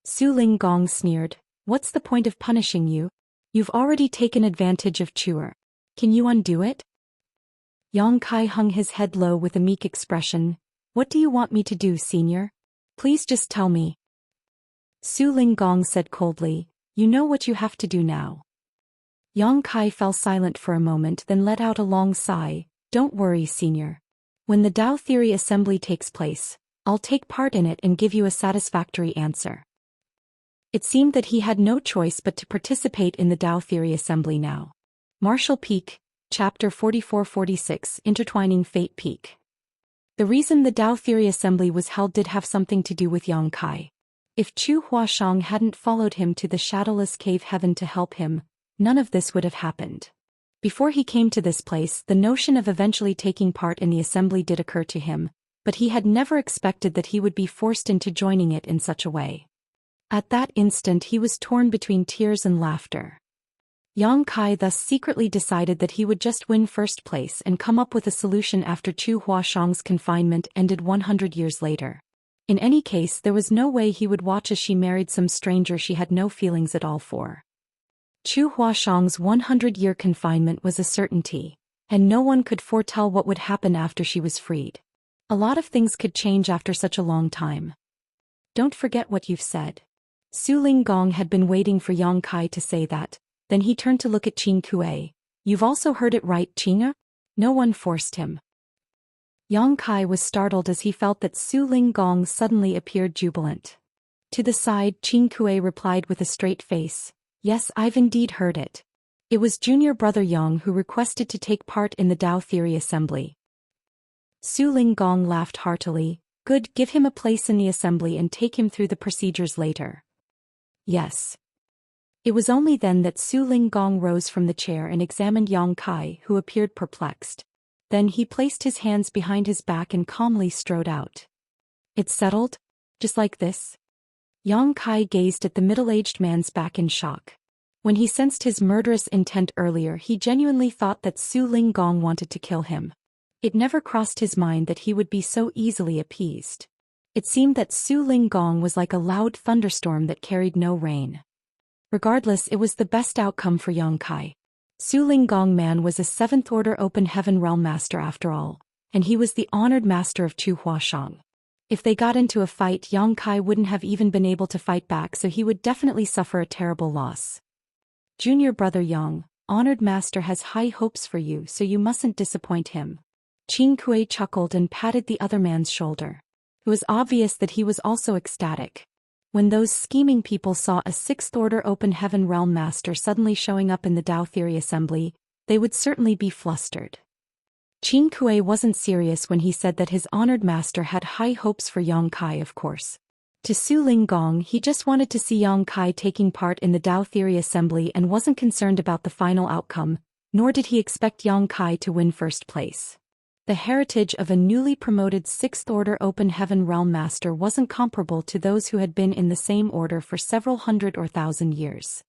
Su Linggong sneered. What's the point of punishing you? You've already taken advantage of Chuer. Can you undo it? Yang Kai hung his head low with a meek expression. What do you want me to do, senior? Please just tell me. Su Linggong said coldly. You know what you have to do now. Yang Kai fell silent for a moment, then let out a long sigh. Don't worry, senior. When the Dao Theory Assembly takes place, I'll take part in it and give you a satisfactory answer. It seemed that he had no choice but to participate in the Dao Theory Assembly now. Martial Peak, Chapter 44-46, Intertwining Fate Peak. The reason the Dao Theory Assembly was held did have something to do with Yang Kai. If Chu Huashang hadn't followed him to the shadowless cave heaven to help him, none of this would have happened. Before he came to this place, the notion of eventually taking part in the assembly did occur to him, but he had never expected that he would be forced into joining it in such a way. At that instant he was torn between tears and laughter. Yang Kai thus secretly decided that he would just win first place and come up with a solution after Chu Huashang's confinement ended 100 years later. In any case, there was no way he would watch as she married some stranger she had no feelings at all for. Chu Huashang's 100-year confinement was a certainty, and no one could foretell what would happen after she was freed. A lot of things could change after such a long time. Don't forget what you've said. Su Linggong had been waiting for Yang Kai to say that, then he turned to look at Qing Kuei. You've also heard it right, Qinga? No one forced him. Yang Kai was startled as he felt that Su Linggong suddenly appeared jubilant. To the side, Qing Kuei replied with a straight face. Yes, I've indeed heard it. It was junior brother Yang who requested to take part in the Dao Theory Assembly. Su Linggong laughed heartily. Good, give him a place in the assembly and take him through the procedures later. Yes. It was only then that Su Linggong rose from the chair and examined Yang Kai, who appeared perplexed. Then he placed his hands behind his back and calmly strode out. It's settled? Just like this? Yang Kai gazed at the middle-aged man's back in shock. When he sensed his murderous intent earlier, he genuinely thought that Su Linggong wanted to kill him. It never crossed his mind that he would be so easily appeased. It seemed that Su Linggong was like a loud thunderstorm that carried no rain. Regardless, it was the best outcome for Yang Kai. Su Linggong man was a 7th Order Open Heaven Realm Master after all, and he was the honored master of Chu Huashang. If they got into a fight, Yang Kai wouldn't have even been able to fight back, so he would definitely suffer a terrible loss. Junior brother Yang, honored master has high hopes for you, so you mustn't disappoint him. Qing Kuei chuckled and patted the other man's shoulder. It was obvious that he was also ecstatic. When those scheming people saw a 6th Order Open Heaven Realm Master suddenly showing up in the Dao Theory Assembly, they would certainly be flustered. Qing Kuei wasn't serious when he said that his honored master had high hopes for Yang Kai, of course. To Su Linggong, he just wanted to see Yang Kai taking part in the Dao Theory Assembly and wasn't concerned about the final outcome, nor did he expect Yang Kai to win first place. The heritage of a newly promoted 6th Order Open Heaven Realm Master wasn't comparable to those who had been in the same order for several hundred or thousand years.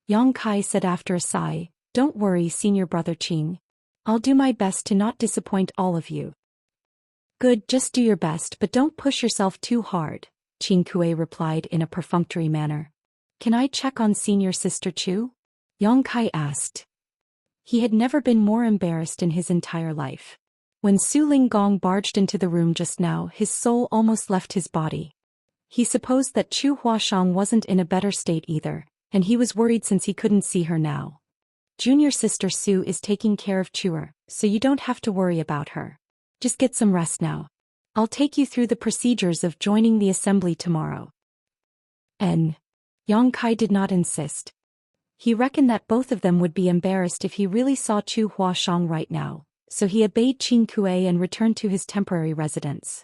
Yang Kai said after a sigh, Don't worry, senior brother Qing. I'll do my best to not disappoint all of you. Good, just do your best, but don't push yourself too hard, Qing Kuei replied in a perfunctory manner. Can I check on senior sister Chu? Yang Kai asked. He had never been more embarrassed in his entire life. When Su Linggong barged into the room just now, his soul almost left his body. He supposed that Chu Huashang wasn't in a better state either, and he was worried since he couldn't see her now. Junior sister Su is taking care of Chuer, so you don't have to worry about her. Just get some rest now. I'll take you through the procedures of joining the assembly tomorrow. Yang Kai did not insist. He reckoned that both of them would be embarrassed if he really saw Chu Huashang right now, so he obeyed Qing Kuei and returned to his temporary residence.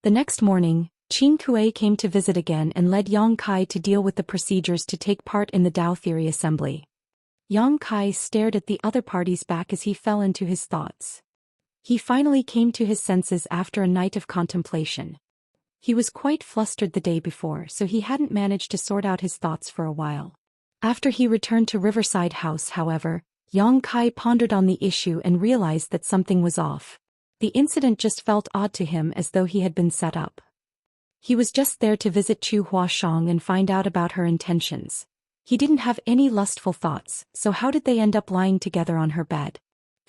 The next morning, Qing Kuei came to visit again and led Yang Kai to deal with the procedures to take part in the Dao Theory Assembly. Yang Kai stared at the other party's back as he fell into his thoughts. He finally came to his senses after a night of contemplation. He was quite flustered the day before, so he hadn't managed to sort out his thoughts for a while. After he returned to Riverside House, however, Yang Kai pondered on the issue and realized that something was off. The incident just felt odd to him, as though he had been set up. He was just there to visit Chu Huashang and find out about her intentions. He didn't have any lustful thoughts, so how did they end up lying together on her bed?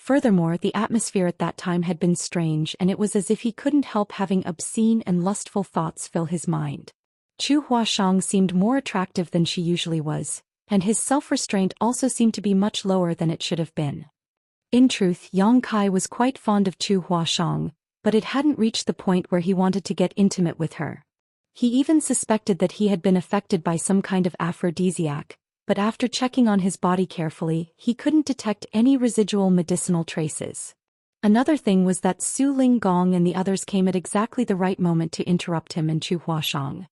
Furthermore, the atmosphere at that time had been strange, and it was as if he couldn't help having obscene and lustful thoughts fill his mind. Chu Huashang seemed more attractive than she usually was, and his self-restraint also seemed to be much lower than it should have been. In truth, Yang Kai was quite fond of Chu Huashang, but it hadn't reached the point where he wanted to get intimate with her. He even suspected that he had been affected by some kind of aphrodisiac, but after checking on his body carefully, he couldn't detect any residual medicinal traces. Another thing was that Su Linggong and the others came at exactly the right moment to interrupt him and Chu Huashang.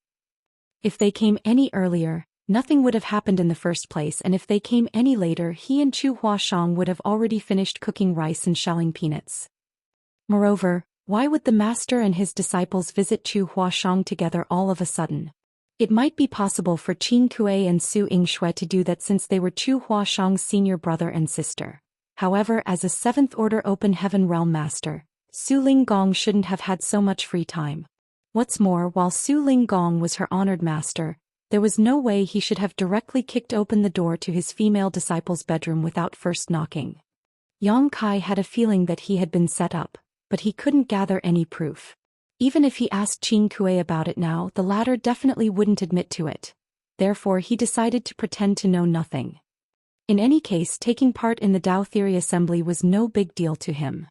If they came any earlier, nothing would have happened in the first place, and if they came any later, he and Chu Huashang would have already finished cooking rice and shelling peanuts. Moreover, why would the master and his disciples visit Chu Huashang together all of a sudden? It might be possible for Qin Kuei and Su Yingxue to do that since they were Chu Huashang's senior brother and sister. However, as a 7th Order Open Heaven Realm Master, Su Linggong shouldn't have had so much free time. What's more, while Su Linggong was her honored master, there was no way he should have directly kicked open the door to his female disciple's bedroom without first knocking. Yang Kai had a feeling that he had been set up, but he couldn't gather any proof. Even if he asked Qin Kuei about it now, the latter definitely wouldn't admit to it. Therefore, he decided to pretend to know nothing. In any case, taking part in the Dao Theory Assembly was no big deal to him.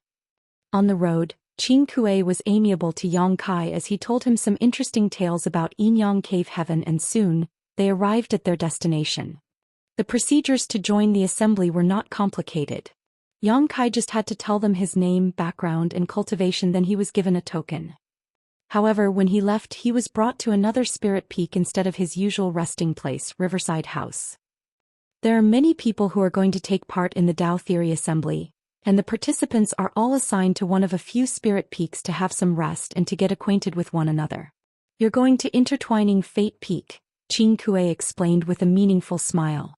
On the road, Qin Kuei was amiable to Yang Kai as he told him some interesting tales about Yinyang Cave Heaven, and soon, they arrived at their destination. The procedures to join the assembly were not complicated. Yang Kai just had to tell them his name, background, and cultivation, then he was given a token. However, when he left, he was brought to another spirit peak instead of his usual resting place, Riverside House. There are many people who are going to take part in the Dao Theory Assembly, and the participants are all assigned to one of a few spirit peaks to have some rest and to get acquainted with one another. You're going to Intertwining Fate Peak, Qin Kuei explained with a meaningful smile.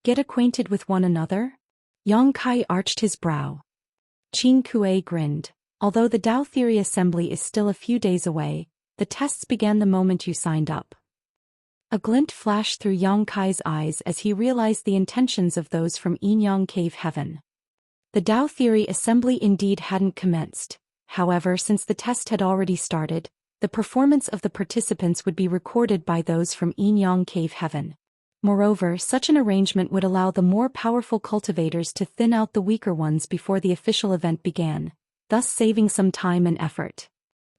Get acquainted with one another? Yang Kai arched his brow. Qin Kuei grinned. Although the Dao Theory Assembly is still a few days away, the tests began the moment you signed up. A glint flashed through Yang Kai's eyes as he realized the intentions of those from Yinyang Cave Heaven. The Dao Theory Assembly indeed hadn't commenced. However, since the test had already started, the performance of the participants would be recorded by those from Yinyang Cave Heaven. Moreover, such an arrangement would allow the more powerful cultivators to thin out the weaker ones before the official event began, thus saving some time and effort.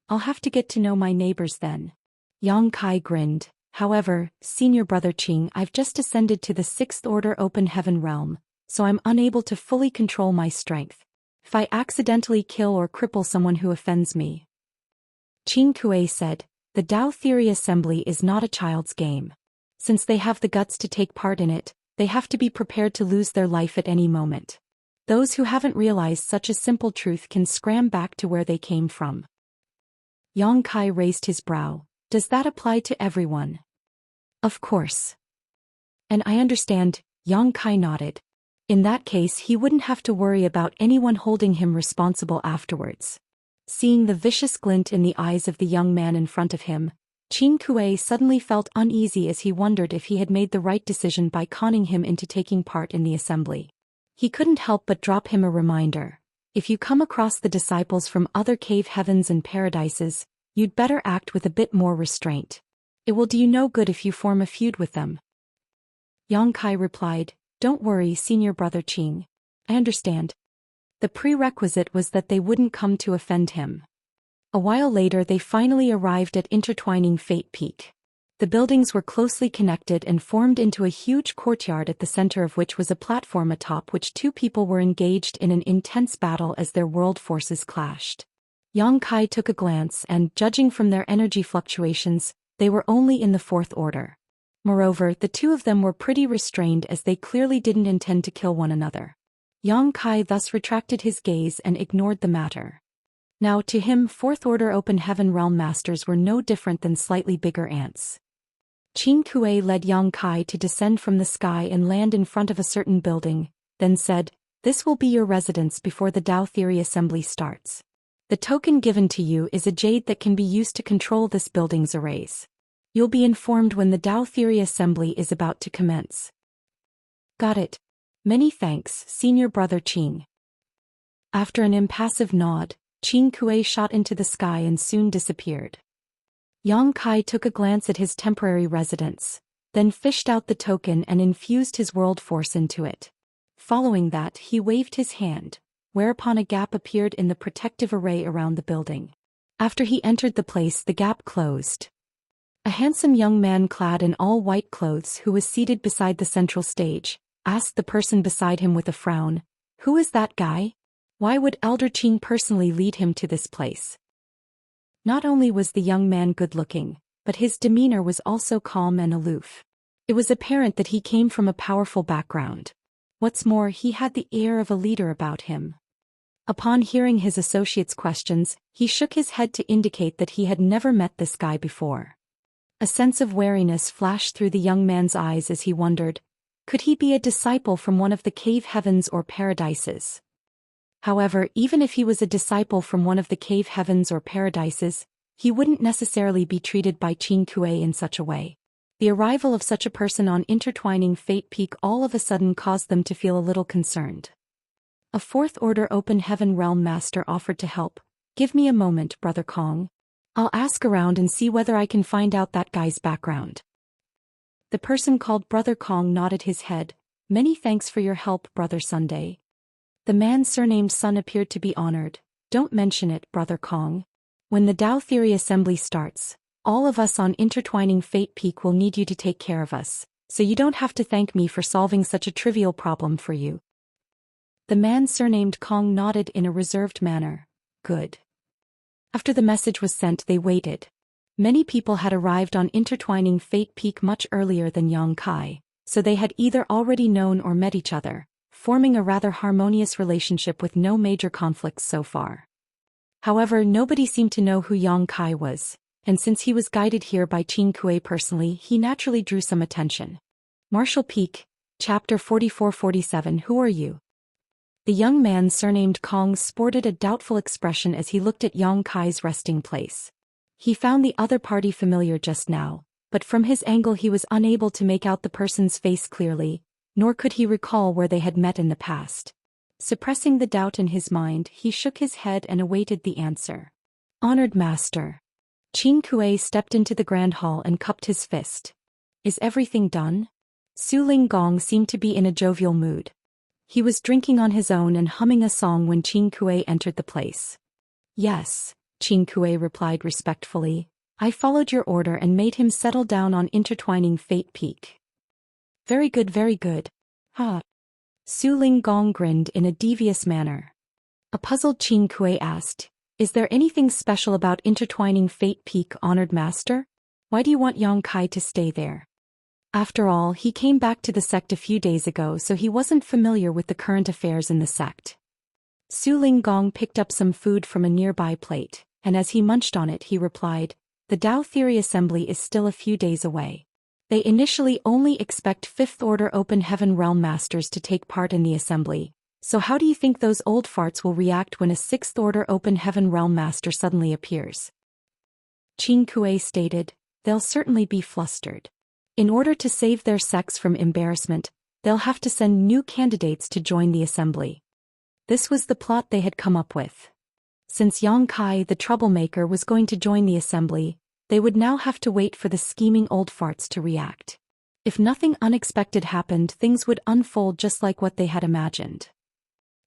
I'll have to get to know my neighbors then. Yang Kai grinned. However, Senior Brother Qing, I've just ascended to the 6th Order Open Heaven Realm, so I'm unable to fully control my strength. If I accidentally kill or cripple someone who offends me. Qin Kuei said, the Dao Theory Assembly is not a child's game. Since they have the guts to take part in it, they have to be prepared to lose their life at any moment. Those who haven't realized such a simple truth can scram back to where they came from. Yang Kai raised his brow. Does that apply to everyone? Of course. And I understand, Yang Kai nodded. In that case, he wouldn't have to worry about anyone holding him responsible afterwards. Seeing the vicious glint in the eyes of the young man in front of him, Qin Kuei suddenly felt uneasy as he wondered if he had made the right decision by conning him into taking part in the assembly. He couldn't help but drop him a reminder. If you come across the disciples from other cave heavens and paradises, you'd better act with a bit more restraint. It will do you no good if you form a feud with them. Yang Kai replied, Don't worry, Senior Brother Qing. I understand. The prerequisite was that they wouldn't come to offend him. A while later they finally arrived at Intertwining Fate Peak. The buildings were closely connected and formed into a huge courtyard at the center of which was a platform atop which two people were engaged in an intense battle as their world forces clashed. Yang Kai took a glance and, judging from their energy fluctuations, they were only in the 4th order. Moreover, the two of them were pretty restrained as they clearly didn't intend to kill one another. Yang Kai thus retracted his gaze and ignored the matter. Now to him, Fourth Order Open Heaven Realm Masters were no different than slightly bigger ants. Qin Kuei led Yang Kai to descend from the sky and land in front of a certain building, then said, "This will be your residence before the Tao Theory Assembly starts. The token given to you is a jade that can be used to control this building's arrays. You'll be informed when the Tao Theory Assembly is about to commence." "Got it. Many thanks, Senior Brother Qing." After an impassive nod, Qin Kuei shot into the sky and soon disappeared. Yang Kai took a glance at his temporary residence, then fished out the token and infused his world force into it. Following that, he waved his hand, whereupon a gap appeared in the protective array around the building. After he entered the place, the gap closed. A handsome young man clad in all white clothes who was seated beside the central stage, asked the person beside him with a frown, "Who is that guy? Why would Elder Qing personally lead him to this place?" Not only was the young man good-looking, but his demeanor was also calm and aloof. It was apparent that he came from a powerful background. What's more, he had the air of a leader about him. Upon hearing his associate's questions, he shook his head to indicate that he had never met this guy before. A sense of wariness flashed through the young man's eyes as he wondered, could he be a disciple from one of the cave heavens or paradises? However, even if he was a disciple from one of the cave heavens or paradises, he wouldn't necessarily be treated by Qin Kuei in such a way. The arrival of such a person on intertwining Fate Peak all of a sudden caused them to feel a little concerned. A Fourth Order Open Heaven Realm Master offered to help. "Give me a moment, Brother Kong. I'll ask around and see whether I can find out that guy's background." The person called Brother Kong nodded his head. "Many thanks for your help, Brother Sunday." The man surnamed Sun appeared to be honored. "Don't mention it, Brother Kong. When the Tao Theory Assembly starts, all of us on intertwining Fate Peak will need you to take care of us, so you don't have to thank me for solving such a trivial problem for you." The man surnamed Kong nodded in a reserved manner. "Good." After the message was sent, they waited. Many people had arrived on intertwining Fate Peak much earlier than Yang Kai, so they had either already known or met each other, forming a rather harmonious relationship with no major conflicts so far. However, nobody seemed to know who Yang Kai was, and since he was guided here by Qin Kuei personally, he naturally drew some attention. Martial Peak, Chapter 44-47. "Who are you?" The young man surnamed Kong sported a doubtful expression as he looked at Yang Kai's resting place. He found the other party familiar just now, but from his angle he was unable to make out the person's face clearly, nor could he recall where they had met in the past. Suppressing the doubt in his mind, he shook his head and awaited the answer. "Honored Master." Qin Kuei stepped into the grand hall and cupped his fist. "Is everything done?" Su Ling Gong seemed to be in a jovial mood. He was drinking on his own and humming a song when Qin Kuei entered the place. "Yes," Qin Kuei replied respectfully. "I followed your order and made him settle down on intertwining Fate Peak." Very good, very good." "Ha." Su Ling Gong grinned in a devious manner. A puzzled Qin Kuei asked, "Is there anything special about intertwining Fate Peak, Honored Master? Why do you want Yang Kai to stay there?" After all, he came back to the sect a few days ago, so he wasn't familiar with the current affairs in the sect. Su Ling Gong picked up some food from a nearby plate, and as he munched on it he replied, "The Tao Theory Assembly is still a few days away. They initially only expect Fifth Order Open Heaven Realm Masters to take part in the assembly, so how do you think those old farts will react when a Sixth Order Open Heaven Realm Master suddenly appears?" Qin Kuei stated, "They'll certainly be flustered. In order to save their sects from embarrassment, they'll have to send new candidates to join the assembly." This was the plot they had come up with. Since Yang Kai, the troublemaker, was going to join the assembly, they would now have to wait for the scheming old farts to react. If nothing unexpected happened, things would unfold just like what they had imagined.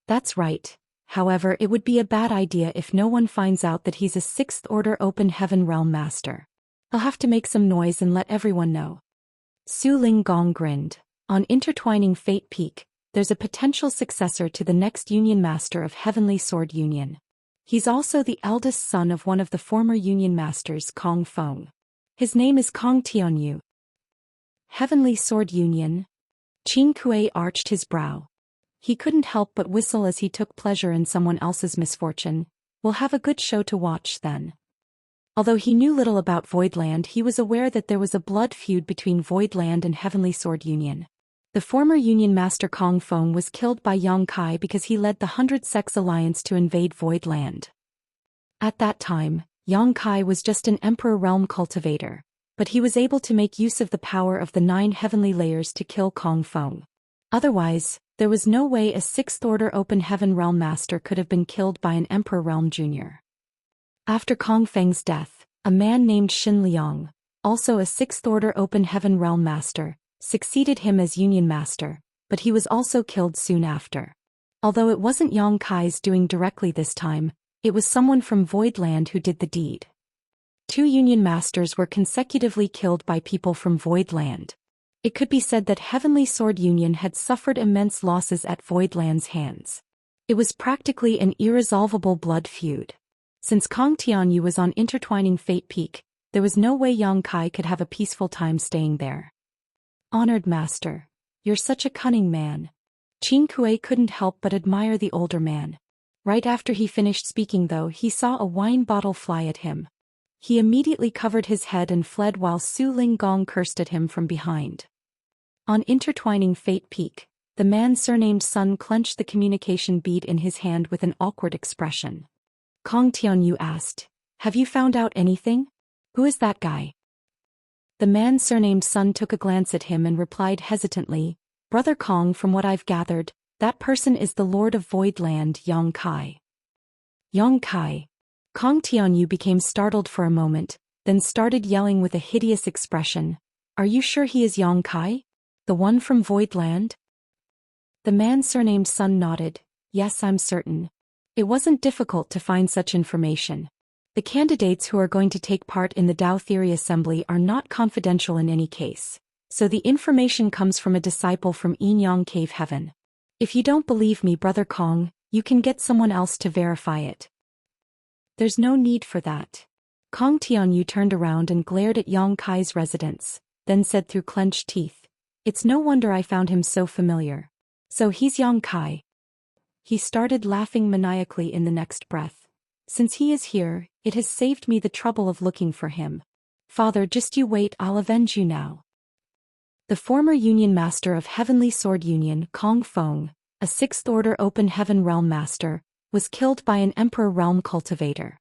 That's right. However, it would be a bad idea if no one finds out that he's a Sixth Order Open Heaven Realm Master. I'll have to make some noise and let everyone know. Su Ling Gong grinned. On intertwining Fate Peak, there's a potential successor to the next Union Master of Heavenly Sword Union. He's also the eldest son of one of the former Union Masters, Kong Feng. His name is Kong Tianyu. Heavenly Sword Union? Qin Kuei arched his brow. He couldn't help but whistle as he took pleasure in someone else's misfortune. We'll have a good show to watch then. Although he knew little about Voidland, he was aware that there was a blood feud between Voidland and Heavenly Sword Union. The former Union Master Kong Feng was killed by Yang Kai because he led the 100 Sects Alliance to invade Voidland. At that time, Yang Kai was just an Emperor Realm cultivator, but he was able to make use of the power of the 9 heavenly layers to kill Kong Feng. Otherwise, there was no way a 6th Order Open Heaven Realm Master could have been killed by an Emperor Realm Jr. After Kong Feng's death, a man named Xin Liang, also a 6th Order Open Heaven Realm Master, succeeded him as Union Master, but he was also killed soon after. Although it wasn't Yang Kai's doing directly this time, it was someone from Voidland who did the deed. 2 Union Masters were consecutively killed by people from Voidland. It could be said that Heavenly Sword Union had suffered immense losses at Voidland's hands. It was practically an irresolvable blood feud. Since Kong Tianyu was on intertwining Fate Peak, there was no way Yang Kai could have a peaceful time staying there. Honored Master, you're such a cunning man. Qin Kuei couldn't help but admire the older man. Right after he finished speaking though, he saw a wine bottle fly at him. He immediately covered his head and fled while Su Ling Gong cursed at him from behind. On intertwining Fate Peak, the man surnamed Sun clenched the communication bead in his hand with an awkward expression. Kong Tianyu asked, "Have you found out anything? Who is that guy?" The man surnamed Sun took a glance at him and replied hesitantly, "Brother Kong, from what I've gathered, that person is the Lord of Voidland, Yang Kai." Yang Kai. Kong Tianyu became startled for a moment, then started yelling with a hideous expression, "Are you sure he is Yang Kai? The one from Voidland?" The man surnamed Sun nodded, "Yes, I'm certain." It wasn't difficult to find such information. The candidates who are going to take part in the Dao Theory Assembly are not confidential in any case, so the information comes from a disciple from Inyang Cave Heaven. If you don't believe me, Brother Kong, you can get someone else to verify it. There's no need for that. Kong Tianyu turned around and glared at Yang Kai's residence, then said through clenched teeth, "It's no wonder I found him so familiar. So he's Yang Kai." He started laughing maniacally in the next breath. "Since he is here, it has saved me the trouble of looking for him. Father, just you wait, I'll avenge you now." The former Union Master of Heavenly Sword Union, Kong Feng, a 6th Order Open Heaven Realm Master, was killed by an Emperor Realm Cultivator.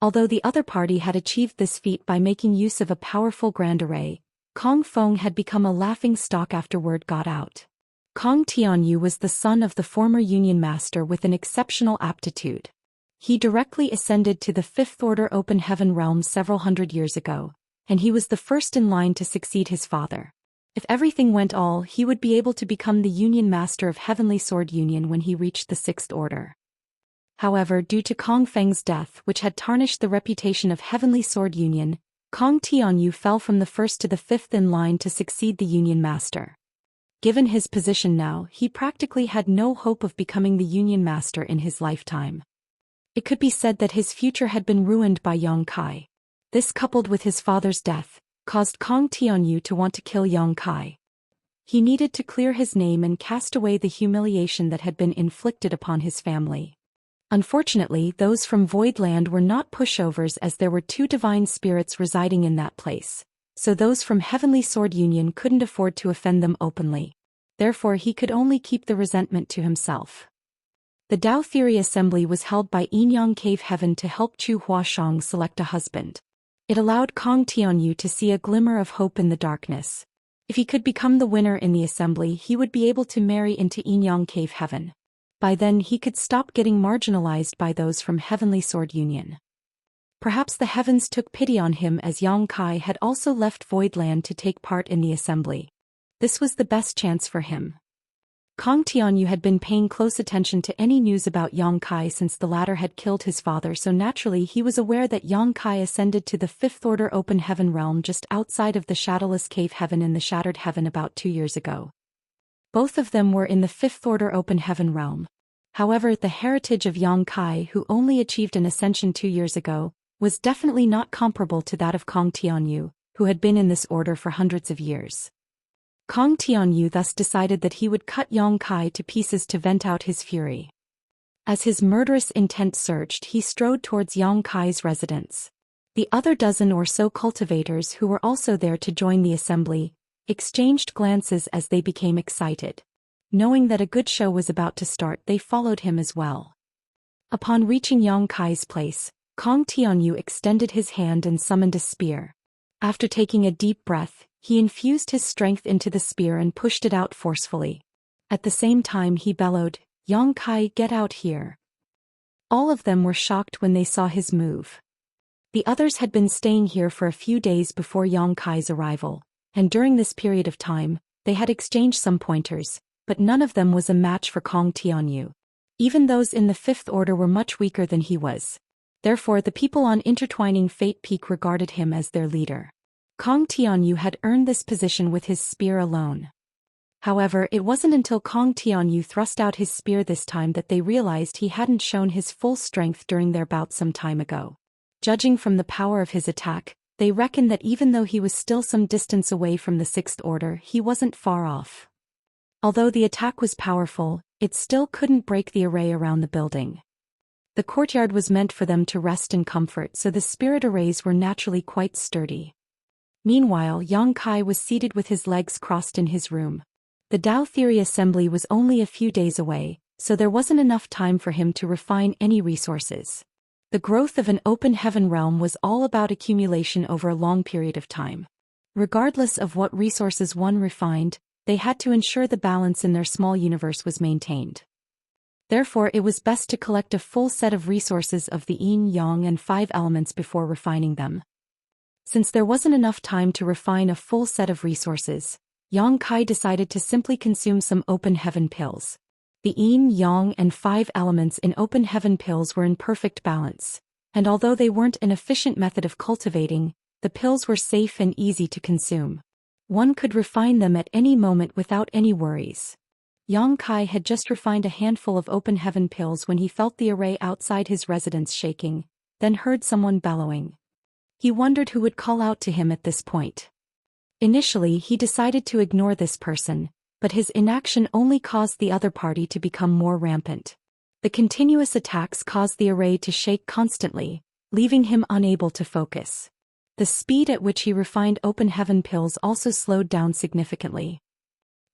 Although the other party had achieved this feat by making use of a powerful Grand Array, Kong Feng had become a laughing stock after word got out. Kong Tianyu was the son of the former Union Master with an exceptional aptitude. He directly ascended to the 5th Order Open Heaven Realm several hundred years ago, and he was the first in line to succeed his father. If everything went all, he would be able to become the Union Master of Heavenly Sword Union when he reached the 6th Order. However, due to Kong Feng's death, which had tarnished the reputation of Heavenly Sword Union, Kong Tianyu fell from the 1st to the 5th in line to succeed the Union Master. Given his position now, he practically had no hope of becoming the Union Master in his lifetime. It could be said that his future had been ruined by Yang Kai. This, coupled with his father's death, caused Kong Tianyu to want to kill Yang Kai. He needed to clear his name and cast away the humiliation that had been inflicted upon his family. Unfortunately, those from Voidland were not pushovers, as there were 2 divine spirits residing in that place, so those from Heavenly Sword Union couldn't afford to offend them openly. Therefore he could only keep the resentment to himself. The Dao Theory Assembly was held by Inyang Cave Heaven to help Chu Huashang select a husband. It allowed Kong Tianyu to see a glimmer of hope in the darkness. If he could become the winner in the assembly, he would be able to marry into Inyang Cave Heaven. By then he could stop getting marginalized by those from Heavenly Sword Union. Perhaps the heavens took pity on him, as Yang Kai had also left Voidland to take part in the assembly. This was the best chance for him. Kong Tianyu had been paying close attention to any news about Yang Kai since the latter had killed his father, so naturally he was aware that Yang Kai ascended to the 5th Order Open Heaven Realm just outside of the Shadowless Cave Heaven in the Shattered Heaven about 2 years ago. Both of them were in the 5th Order Open Heaven Realm. However, the heritage of Yang Kai, who only achieved an ascension 2 years ago, was definitely not comparable to that of Kong Tianyu, who had been in this order for hundreds of years. Kong Tianyu thus decided that he would cut Yang Kai to pieces to vent out his fury. As his murderous intent surged, he strode towards Yang Kai's residence. The other dozen or so cultivators who were also there to join the assembly exchanged glances as they became excited. Knowing that a good show was about to start, they followed him as well. Upon reaching Yang Kai's place, Kong Tianyu extended his hand and summoned a spear. After taking a deep breath, he infused his strength into the spear and pushed it out forcefully. At the same time he bellowed, "Yang Kai, get out here." All of them were shocked when they saw his move. The others had been staying here for a few days before Yang Kai's arrival, and during this period of time, they had exchanged some pointers, but none of them was a match for Kong Tianyu. Even those in the Fifth Order were much weaker than he was. Therefore the people on Intertwining Fate Peak regarded him as their leader. Kong Tianyu had earned this position with his spear alone. However, it wasn't until Kong Tianyu thrust out his spear this time that they realized he hadn't shown his full strength during their bout some time ago. Judging from the power of his attack, they reckoned that even though he was still some distance away from the Sixth Order, he wasn't far off. Although the attack was powerful, it still couldn't break the array around the building. The courtyard was meant for them to rest in comfort, so the spirit arrays were naturally quite sturdy. Meanwhile, Yang Kai was seated with his legs crossed in his room. The Dao Theory Assembly was only a few days away, so there wasn't enough time for him to refine any resources. The growth of an open heaven realm was all about accumulation over a long period of time. Regardless of what resources one refined, they had to ensure the balance in their small universe was maintained. Therefore it was best to collect a full set of resources of the yin, yang and 5 elements before refining them. Since there wasn't enough time to refine a full set of resources, Yang Kai decided to simply consume some open heaven pills. The yin, yang and 5 elements in open heaven pills were in perfect balance, and although they weren't an efficient method of cultivating, the pills were safe and easy to consume. One could refine them at any moment without any worries. Yang Kai had just refined a handful of open heaven pills when he felt the array outside his residence shaking, then heard someone bellowing. He wondered who would call out to him at this point. Initially he decided to ignore this person, but his inaction only caused the other party to become more rampant. The continuous attacks caused the array to shake constantly, leaving him unable to focus. The speed at which he refined open heaven pills also slowed down significantly.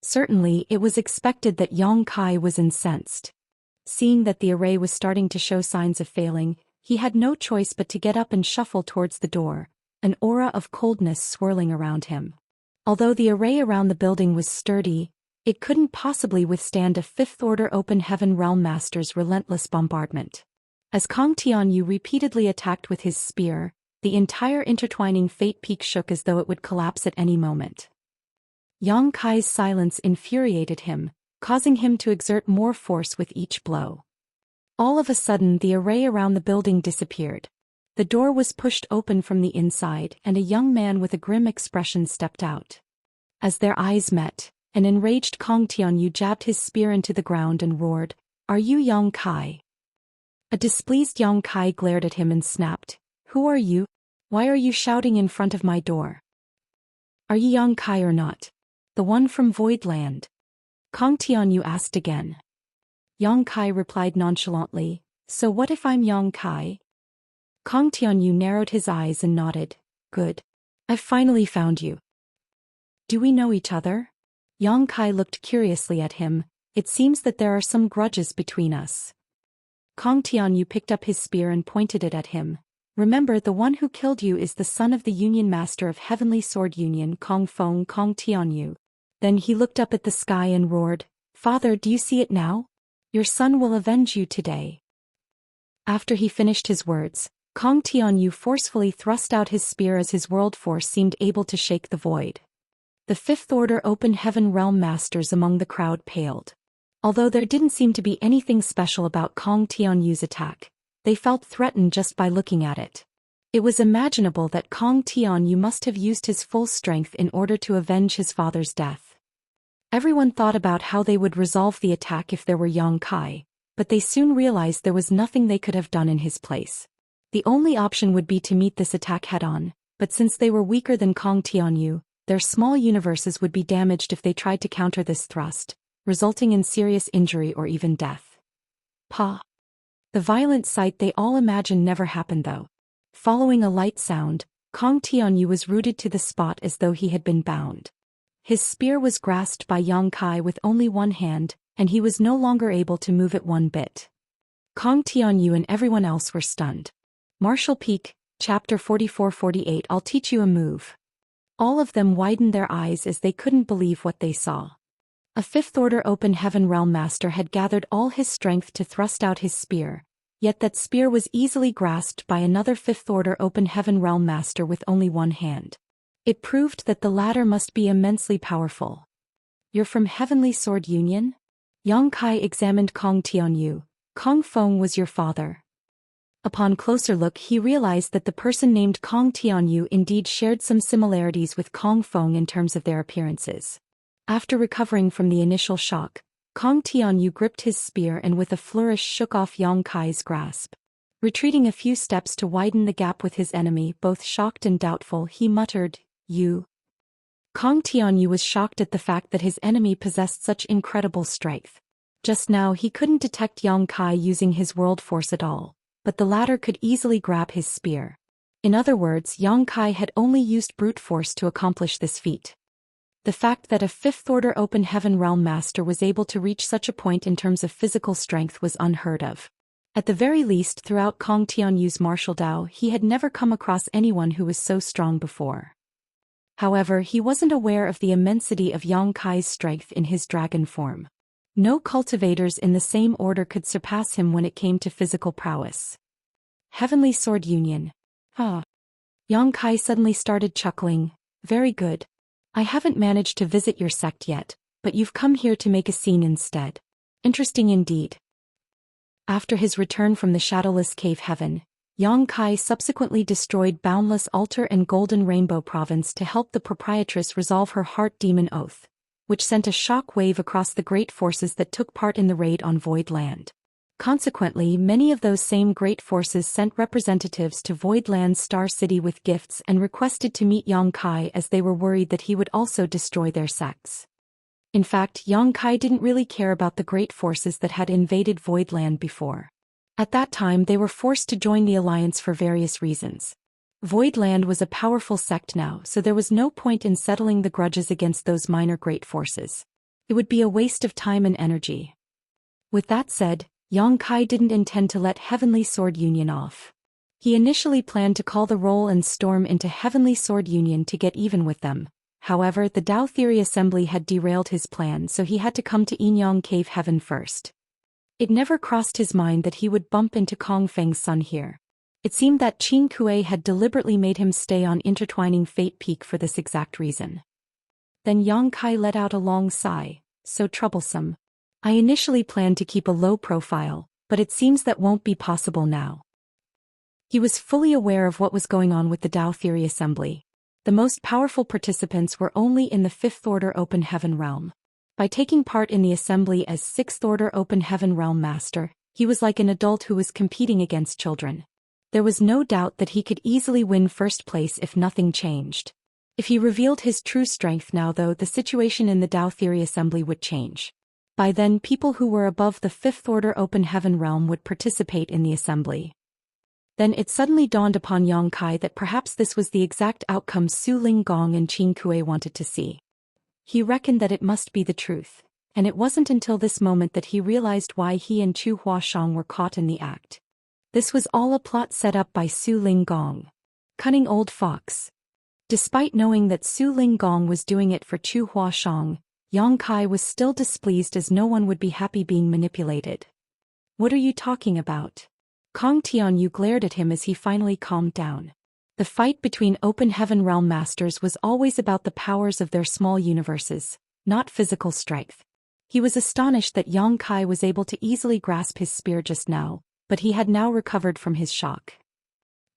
Certainly it was expected that Yang Kai was incensed. Seeing that the array was starting to show signs of failing, he had no choice but to get up and shuffle towards the door, an aura of coldness swirling around him. Although the array around the building was sturdy, it couldn't possibly withstand a Fifth Order Open Heaven Realm Master's relentless bombardment. As Kong Tianyu repeatedly attacked with his spear, the entire Intertwining Fate Peak shook as though it would collapse at any moment. Yang Kai's silence infuriated him, causing him to exert more force with each blow. All of a sudden the array around the building disappeared. The door was pushed open from the inside and a young man with a grim expression stepped out. As their eyes met, an enraged Kong Tianyu jabbed his spear into the ground and roared, "Are you Yang Kai?" A displeased Yang Kai glared at him and snapped, "Who are you? Why are you shouting in front of my door? Are you Yang Kai or not? The one from Voidland?" Kong Tianyu asked again. Yang Kai replied nonchalantly, "So what if I'm Yang Kai?" Kong Tianyu narrowed his eyes and nodded, "Good. I've finally found you. Do we know each other?" Yang Kai looked curiously at him. "It seems that there are some grudges between us." Kong Tianyu picked up his spear and pointed it at him. "Remember, the one who killed you is the son of the Union Master of Heavenly Sword Union, Kong Feng Kong Tianyu." Then he looked up at the sky and roared, "Father, do you see it now? Your son will avenge you today." After he finished his words, Kong Tianyu forcefully thrust out his spear as his world force seemed able to shake the void. The Fifth Order Open Heaven Realm Masters among the crowd paled. Although there didn't seem to be anything special about Kong Tianyu's attack, they felt threatened just by looking at it. It was imaginable that Kong Tianyu must have used his full strength in order to avenge his father's death. Everyone thought about how they would resolve the attack if there were Yang Kai, but they soon realized there was nothing they could have done in his place. The only option would be to meet this attack head-on, but since they were weaker than Kong Tianyu, their small universes would be damaged if they tried to counter this thrust, resulting in serious injury or even death. Pa. The violent sight they all imagined never happened though. Following a light sound, Kong Tianyu was rooted to the spot as though he had been bound. His spear was grasped by Yang Kai with only one hand, and he was no longer able to move it one bit. Kong Tianyu and everyone else were stunned. Martial Peak, Chapter 44-48. I'll teach you a move. All of them widened their eyes as they couldn't believe what they saw. A fifth-order open heaven realm master had gathered all his strength to thrust out his spear, yet that spear was easily grasped by another fifth-order open heaven realm master with only one hand. It proved that the latter must be immensely powerful. You're from Heavenly Sword Union? Yang Kai examined Kong Tianyu. Kong Feng was your father. Upon closer look he realized that the person named Kong Tianyu indeed shared some similarities with Kong Feng in terms of their appearances. After recovering from the initial shock, Kong Tianyu gripped his spear and with a flourish shook off Yang Kai's grasp. Retreating a few steps to widen the gap with his enemy, both shocked and doubtful, he muttered, "You." Kong Tianyu was shocked at the fact that his enemy possessed such incredible strength. Just now he couldn't detect Yang Kai using his world force at all, but the latter could easily grab his spear. In other words, Yang Kai had only used brute force to accomplish this feat. The fact that a fifth-order open heaven realm master was able to reach such a point in terms of physical strength was unheard of. At the very least, throughout Kong Tianyu's martial Dao, he had never come across anyone who was so strong before. However, he wasn't aware of the immensity of Yang Kai's strength in his dragon form. No cultivators in the same order could surpass him when it came to physical prowess. Heavenly Sword Union. Yang Kai suddenly started chuckling. Very good. I haven't managed to visit your sect yet, but you've come here to make a scene instead. Interesting indeed. After his return from the Shadowless Cave Heaven, Yang Kai subsequently destroyed Boundless Altar and Golden Rainbow Province to help the proprietress resolve her heart demon oath, which sent a shock wave across the great forces that took part in the raid on Void Land. Consequently, many of those same great forces sent representatives to Void Land's Star City with gifts and requested to meet Yang Kai as they were worried that he would also destroy their sects. In fact, Yang Kai didn't really care about the great forces that had invaded Void Land before. At that time they were forced to join the alliance for various reasons. Void Land was a powerful sect now, so there was no point in settling the grudges against those minor great forces. It would be a waste of time and energy. With that said, Yang Kai didn't intend to let Heavenly Sword Union off. He initially planned to call the roll and storm into Heavenly Sword Union to get even with them. However, the Dao Theory Assembly had derailed his plan, so he had to come to Inyang Cave Heaven first. It never crossed his mind that he would bump into Kong Feng's son here. It seemed that Qin Kuei had deliberately made him stay on Intertwining Fate Peak for this exact reason. Then Yang Kai let out a long sigh. So troublesome. I initially planned to keep a low profile, but it seems that won't be possible now. He was fully aware of what was going on with the Dao Theory Assembly. The most powerful participants were only in the Fifth Order Open Heaven realm. By taking part in the assembly as Sixth Order Open Heaven realm master, he was like an adult who was competing against children. There was no doubt that he could easily win first place if nothing changed. If he revealed his true strength now though, the situation in the Dao Theory Assembly would change. By then people who were above the Fifth Order Open Heaven realm would participate in the assembly. Then it suddenly dawned upon Yang Kai that perhaps this was the exact outcome Su Ling Gong and Qin Kuei wanted to see. He reckoned that it must be the truth, and it wasn't until this moment that he realized why he and Chu Huashang were caught in the act. This was all a plot set up by Su Ling Gong. Cunning old fox. Despite knowing that Su Ling Gong was doing it for Chu Huashang, Yang Kai was still displeased as no one would be happy being manipulated. What are you talking about? Kong Tianyu glared at him as he finally calmed down. The fight between Open Heaven Realm Masters was always about the powers of their small universes, not physical strength. He was astonished that Yang Kai was able to easily grasp his spear just now, but he had now recovered from his shock.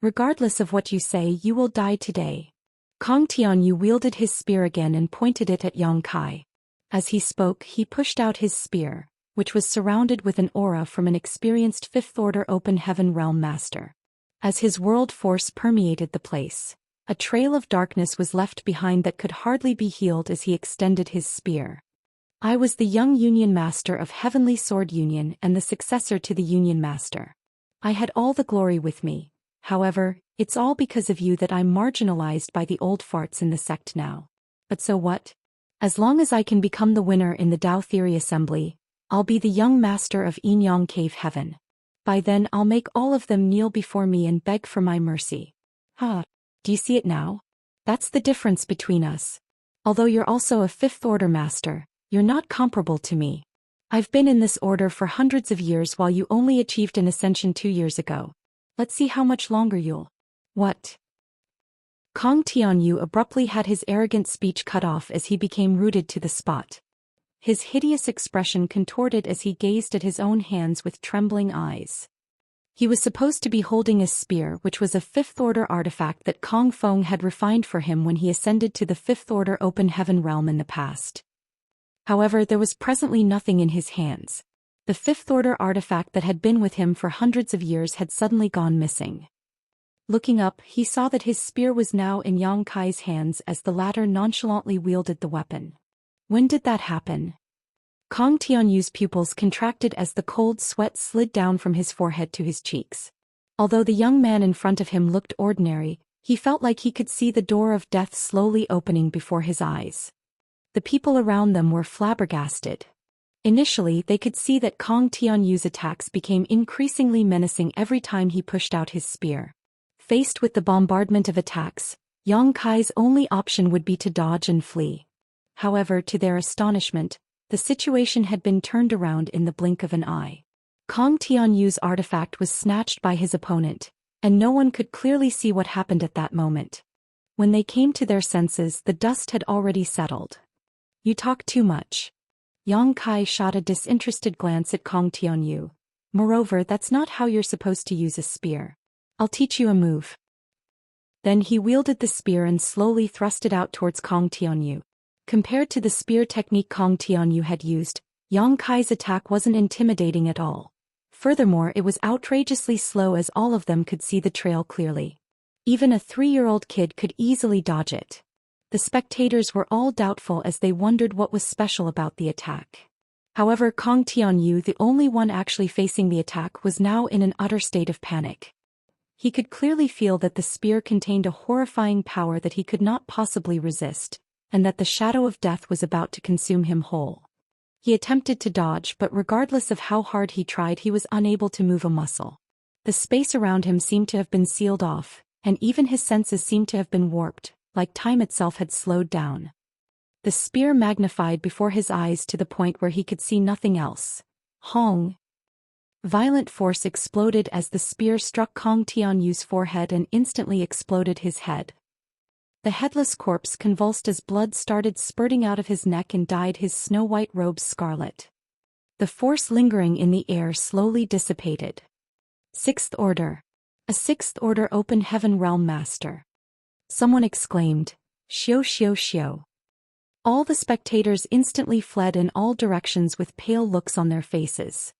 Regardless of what you say, you will die today. Kong Tianyu wielded his spear again and pointed it at Yang Kai. As he spoke, he pushed out his spear, which was surrounded with an aura from an experienced Fifth Order Open Heaven Realm Master. As his world force permeated the place, a trail of darkness was left behind that could hardly be healed as he extended his spear. I was the young Union Master of Heavenly Sword Union and the successor to the Union Master. I had all the glory with me. However, it's all because of you that I'm marginalized by the old farts in the sect now. But so what? As long as I can become the winner in the Tao Theory Assembly, I'll be the young master of Yinyang Cave Heaven. By then I'll make all of them kneel before me and beg for my mercy. Do you see it now? That's the difference between us. Although you're also a fifth order master, you're not comparable to me. I've been in this order for hundreds of years while you only achieved an ascension 2 years ago. Let's see how much longer you'll... What? Kong Tianyu abruptly had his arrogant speech cut off as he became rooted to the spot. His hideous expression contorted as he gazed at his own hands with trembling eyes. He was supposed to be holding a spear, which was a fifth-order artifact that Kong Feng had refined for him when he ascended to the fifth-order open heaven realm in the past. However, there was presently nothing in his hands. The fifth-order artifact that had been with him for hundreds of years had suddenly gone missing. Looking up, he saw that his spear was now in Yang Kai's hands as the latter nonchalantly wielded the weapon. When did that happen? Kong Tianyu's pupils contracted as the cold sweat slid down from his forehead to his cheeks. Although the young man in front of him looked ordinary, he felt like he could see the door of death slowly opening before his eyes. The people around them were flabbergasted. Initially, they could see that Kong Tianyu's attacks became increasingly menacing every time he pushed out his spear. Faced with the bombardment of attacks, Yang Kai's only option would be to dodge and flee. However, to their astonishment, the situation had been turned around in the blink of an eye. Kong Tianyu's artifact was snatched by his opponent, and no one could clearly see what happened at that moment. When they came to their senses, the dust had already settled. You talk too much. Yang Kai shot a disinterested glance at Kong Tianyu. Moreover, that's not how you're supposed to use a spear. I'll teach you a move. Then he wielded the spear and slowly thrust it out towards Kong Tianyu. Compared to the spear technique Kong Tianyu had used, Yang Kai's attack wasn't intimidating at all. Furthermore, it was outrageously slow as all of them could see the trail clearly. Even a 3-year-old kid could easily dodge it. The spectators were all doubtful as they wondered what was special about the attack. However, Kong Tianyu, the only one actually facing the attack, was now in an utter state of panic. He could clearly feel that the spear contained a horrifying power that he could not possibly resist, and that the shadow of death was about to consume him whole. He attempted to dodge, but regardless of how hard he tried, he was unable to move a muscle. The space around him seemed to have been sealed off, and even his senses seemed to have been warped, like time itself had slowed down. The spear magnified before his eyes to the point where he could see nothing else. Hong! Violent force exploded as the spear struck Kong Tianyu's forehead and instantly exploded his head. The headless corpse convulsed as blood started spurting out of his neck and dyed his snow-white robes scarlet. The force lingering in the air slowly dissipated. Sixth Order. A Sixth Order Open Heaven Realm Master. Someone exclaimed, "Xiao xiao xiao." All the spectators instantly fled in all directions with pale looks on their faces.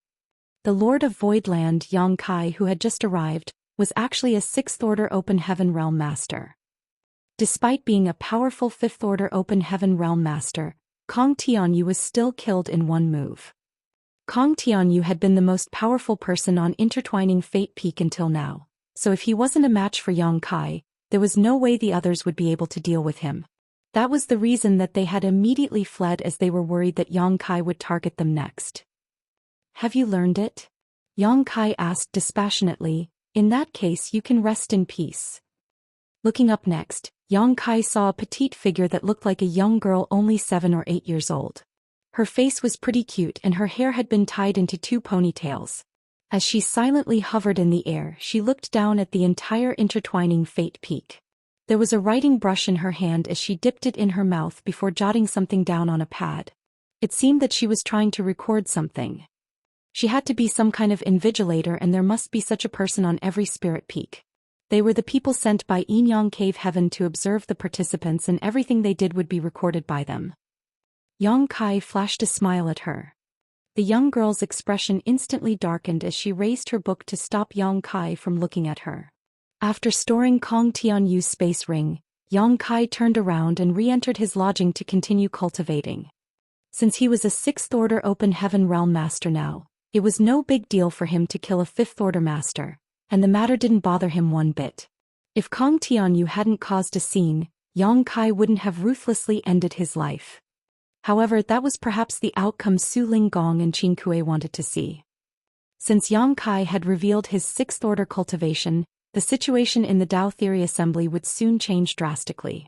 The Lord of Voidland, Yang Kai, who had just arrived, was actually a Sixth Order Open Heaven Realm Master. Despite being a powerful Fifth Order Open Heaven Realm Master, Kong Tianyu was still killed in one move. Kong Tianyu had been the most powerful person on Intertwining Fate Peak until now, so if he wasn't a match for Yang Kai, there was no way the others would be able to deal with him. That was the reason that they had immediately fled, as they were worried that Yang Kai would target them next. Have you learned it? Yang Kai asked dispassionately. In that case, you can rest in peace. Looking up next, Yang Kai saw a petite figure that looked like a young girl only 7 or 8 years old. Her face was pretty cute and her hair had been tied into 2 ponytails. As she silently hovered in the air, she looked down at the entire Intertwining Fate Peak. There was a writing brush in her hand as she dipped it in her mouth before jotting something down on a pad. It seemed that she was trying to record something. She had to be some kind of invigilator, and there must be such a person on every spirit peak. They were the people sent by Yinyang Cave Heaven to observe the participants, and everything they did would be recorded by them. Yang Kai flashed a smile at her. The young girl's expression instantly darkened as she raised her book to stop Yang Kai from looking at her. After storing Kong Tianyu's space ring, Yang Kai turned around and re-entered his lodging to continue cultivating. Since he was a Sixth Order Open Heaven Realm Master now, It was no big deal for him to kill a fifth-order master, and the matter didn't bother him one bit. If Kong Tianyu hadn't caused a scene, Yang Kai wouldn't have ruthlessly ended his life. However, that was perhaps the outcome Su Linggong and Qin Kuei wanted to see. Since Yang Kai had revealed his sixth-order cultivation, the situation in the Dao Theory Assembly would soon change drastically.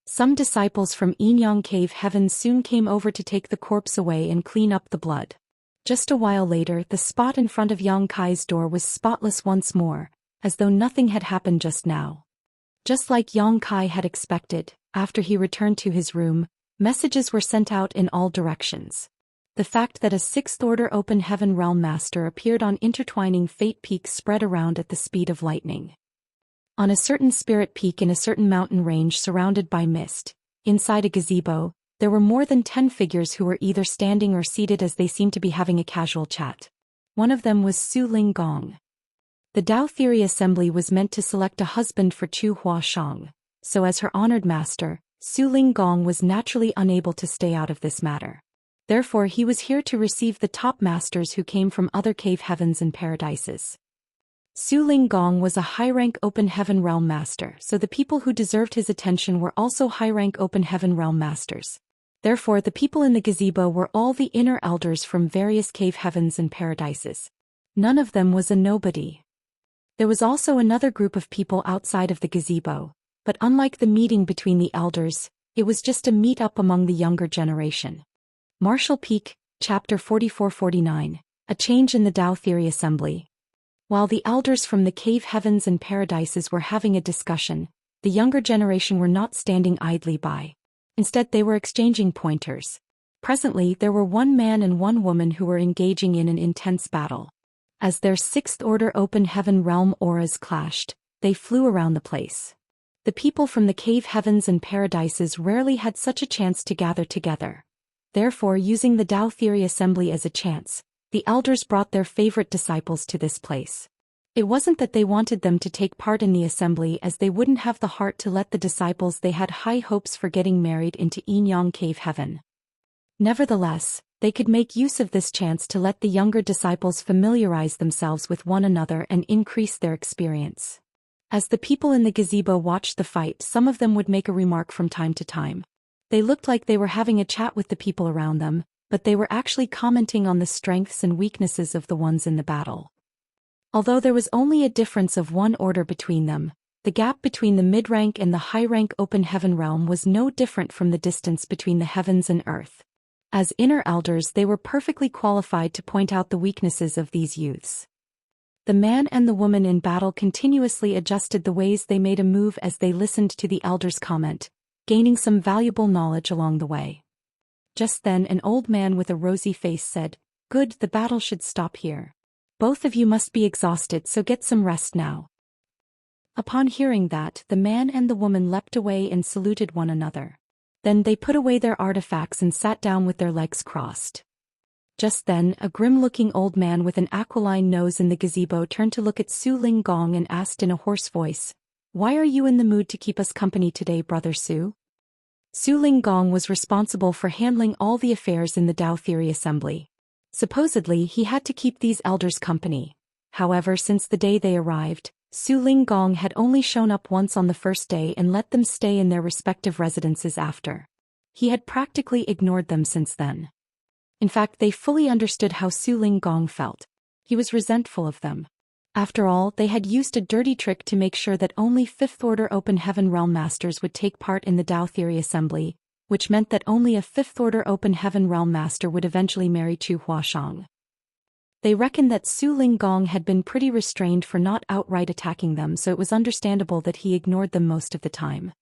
Some disciples from Yinyang Cave Heaven soon came over to take the corpse away and clean up the blood. Just a while later, the spot in front of Yang Kai's door was spotless once more, as though nothing had happened just now. Just like Yang Kai had expected, after he returned to his room, messages were sent out in all directions. The fact that a sixth-order open heaven realm master appeared on intertwining fate peaks spread around at the speed of lightning. On a certain spirit peak in a certain mountain range surrounded by mist, inside a gazebo, there were more than 10 figures who were either standing or seated as they seemed to be having a casual chat. One of them was Su Linggong. The Dao Theory Assembly was meant to select a husband for Chu Huashang, so as her honored master, Su Linggong was naturally unable to stay out of this matter. Therefore he was here to receive the top masters who came from other cave heavens and paradises. Su Linggong was a high-rank open heaven realm master, so the people who deserved his attention were also high-rank open heaven realm masters. Therefore the people in the gazebo were all the inner elders from various cave heavens and paradises. None of them was a nobody. There was also another group of people outside of the gazebo, but unlike the meeting between the elders, it was just a meet-up among the younger generation. Martial Peak, Chapter 44-49, A Change in the Dao Theory Assembly. While the elders from the cave heavens and paradises were having a discussion, the younger generation were not standing idly by. Instead they were exchanging pointers. Presently there were one man and one woman who were engaging in an intense battle. As their sixth-order open heaven realm auras clashed, they flew around the place. The people from the cave heavens and paradises rarely had such a chance to gather together. Therefore, using the Dao Theory Assembly as a chance, the elders brought their favorite disciples to this place. It wasn't that they wanted them to take part in the assembly, as they wouldn't have the heart to let the disciples they had high hopes for getting married into Yinyang Cave Heaven. Nevertheless, they could make use of this chance to let the younger disciples familiarize themselves with one another and increase their experience. As the people in the gazebo watched the fight, some of them would make a remark from time to time. They looked like they were having a chat with the people around them, but they were actually commenting on the strengths and weaknesses of the ones in the battle. Although there was only a difference of one order between them, the gap between the mid-rank and the high-rank open heaven realm was no different from the distance between the heavens and earth. As inner elders, they were perfectly qualified to point out the weaknesses of these youths. The man and the woman in battle continuously adjusted the ways they made a move as they listened to the elders' comment, gaining some valuable knowledge along the way. Just then an old man with a rosy face said, "Good, the battle should stop here. Both of you must be exhausted, so get some rest now." Upon hearing that, the man and the woman leapt away and saluted one another. Then they put away their artifacts and sat down with their legs crossed. Just then, a grim-looking old man with an aquiline nose in the gazebo turned to look at Su Linggong and asked in a hoarse voice, "Why are you in the mood to keep us company today, Brother Su?" Su Linggong was responsible for handling all the affairs in the Dao Theory Assembly. Supposedly, he had to keep these elders company. However, since the day they arrived, Su Linggong had only shown up once on the first day and let them stay in their respective residences after. He had practically ignored them since then. In fact, they fully understood how Su Linggong felt. He was resentful of them. After all, they had used a dirty trick to make sure that only fifth-order open heaven realm masters would take part in the Dao Theory Assembly, which meant that only a fifth-order open heaven realm master would eventually marry Chu Huashang. They reckoned that Su Linggong had been pretty restrained for not outright attacking them, so it was understandable that he ignored them most of the time.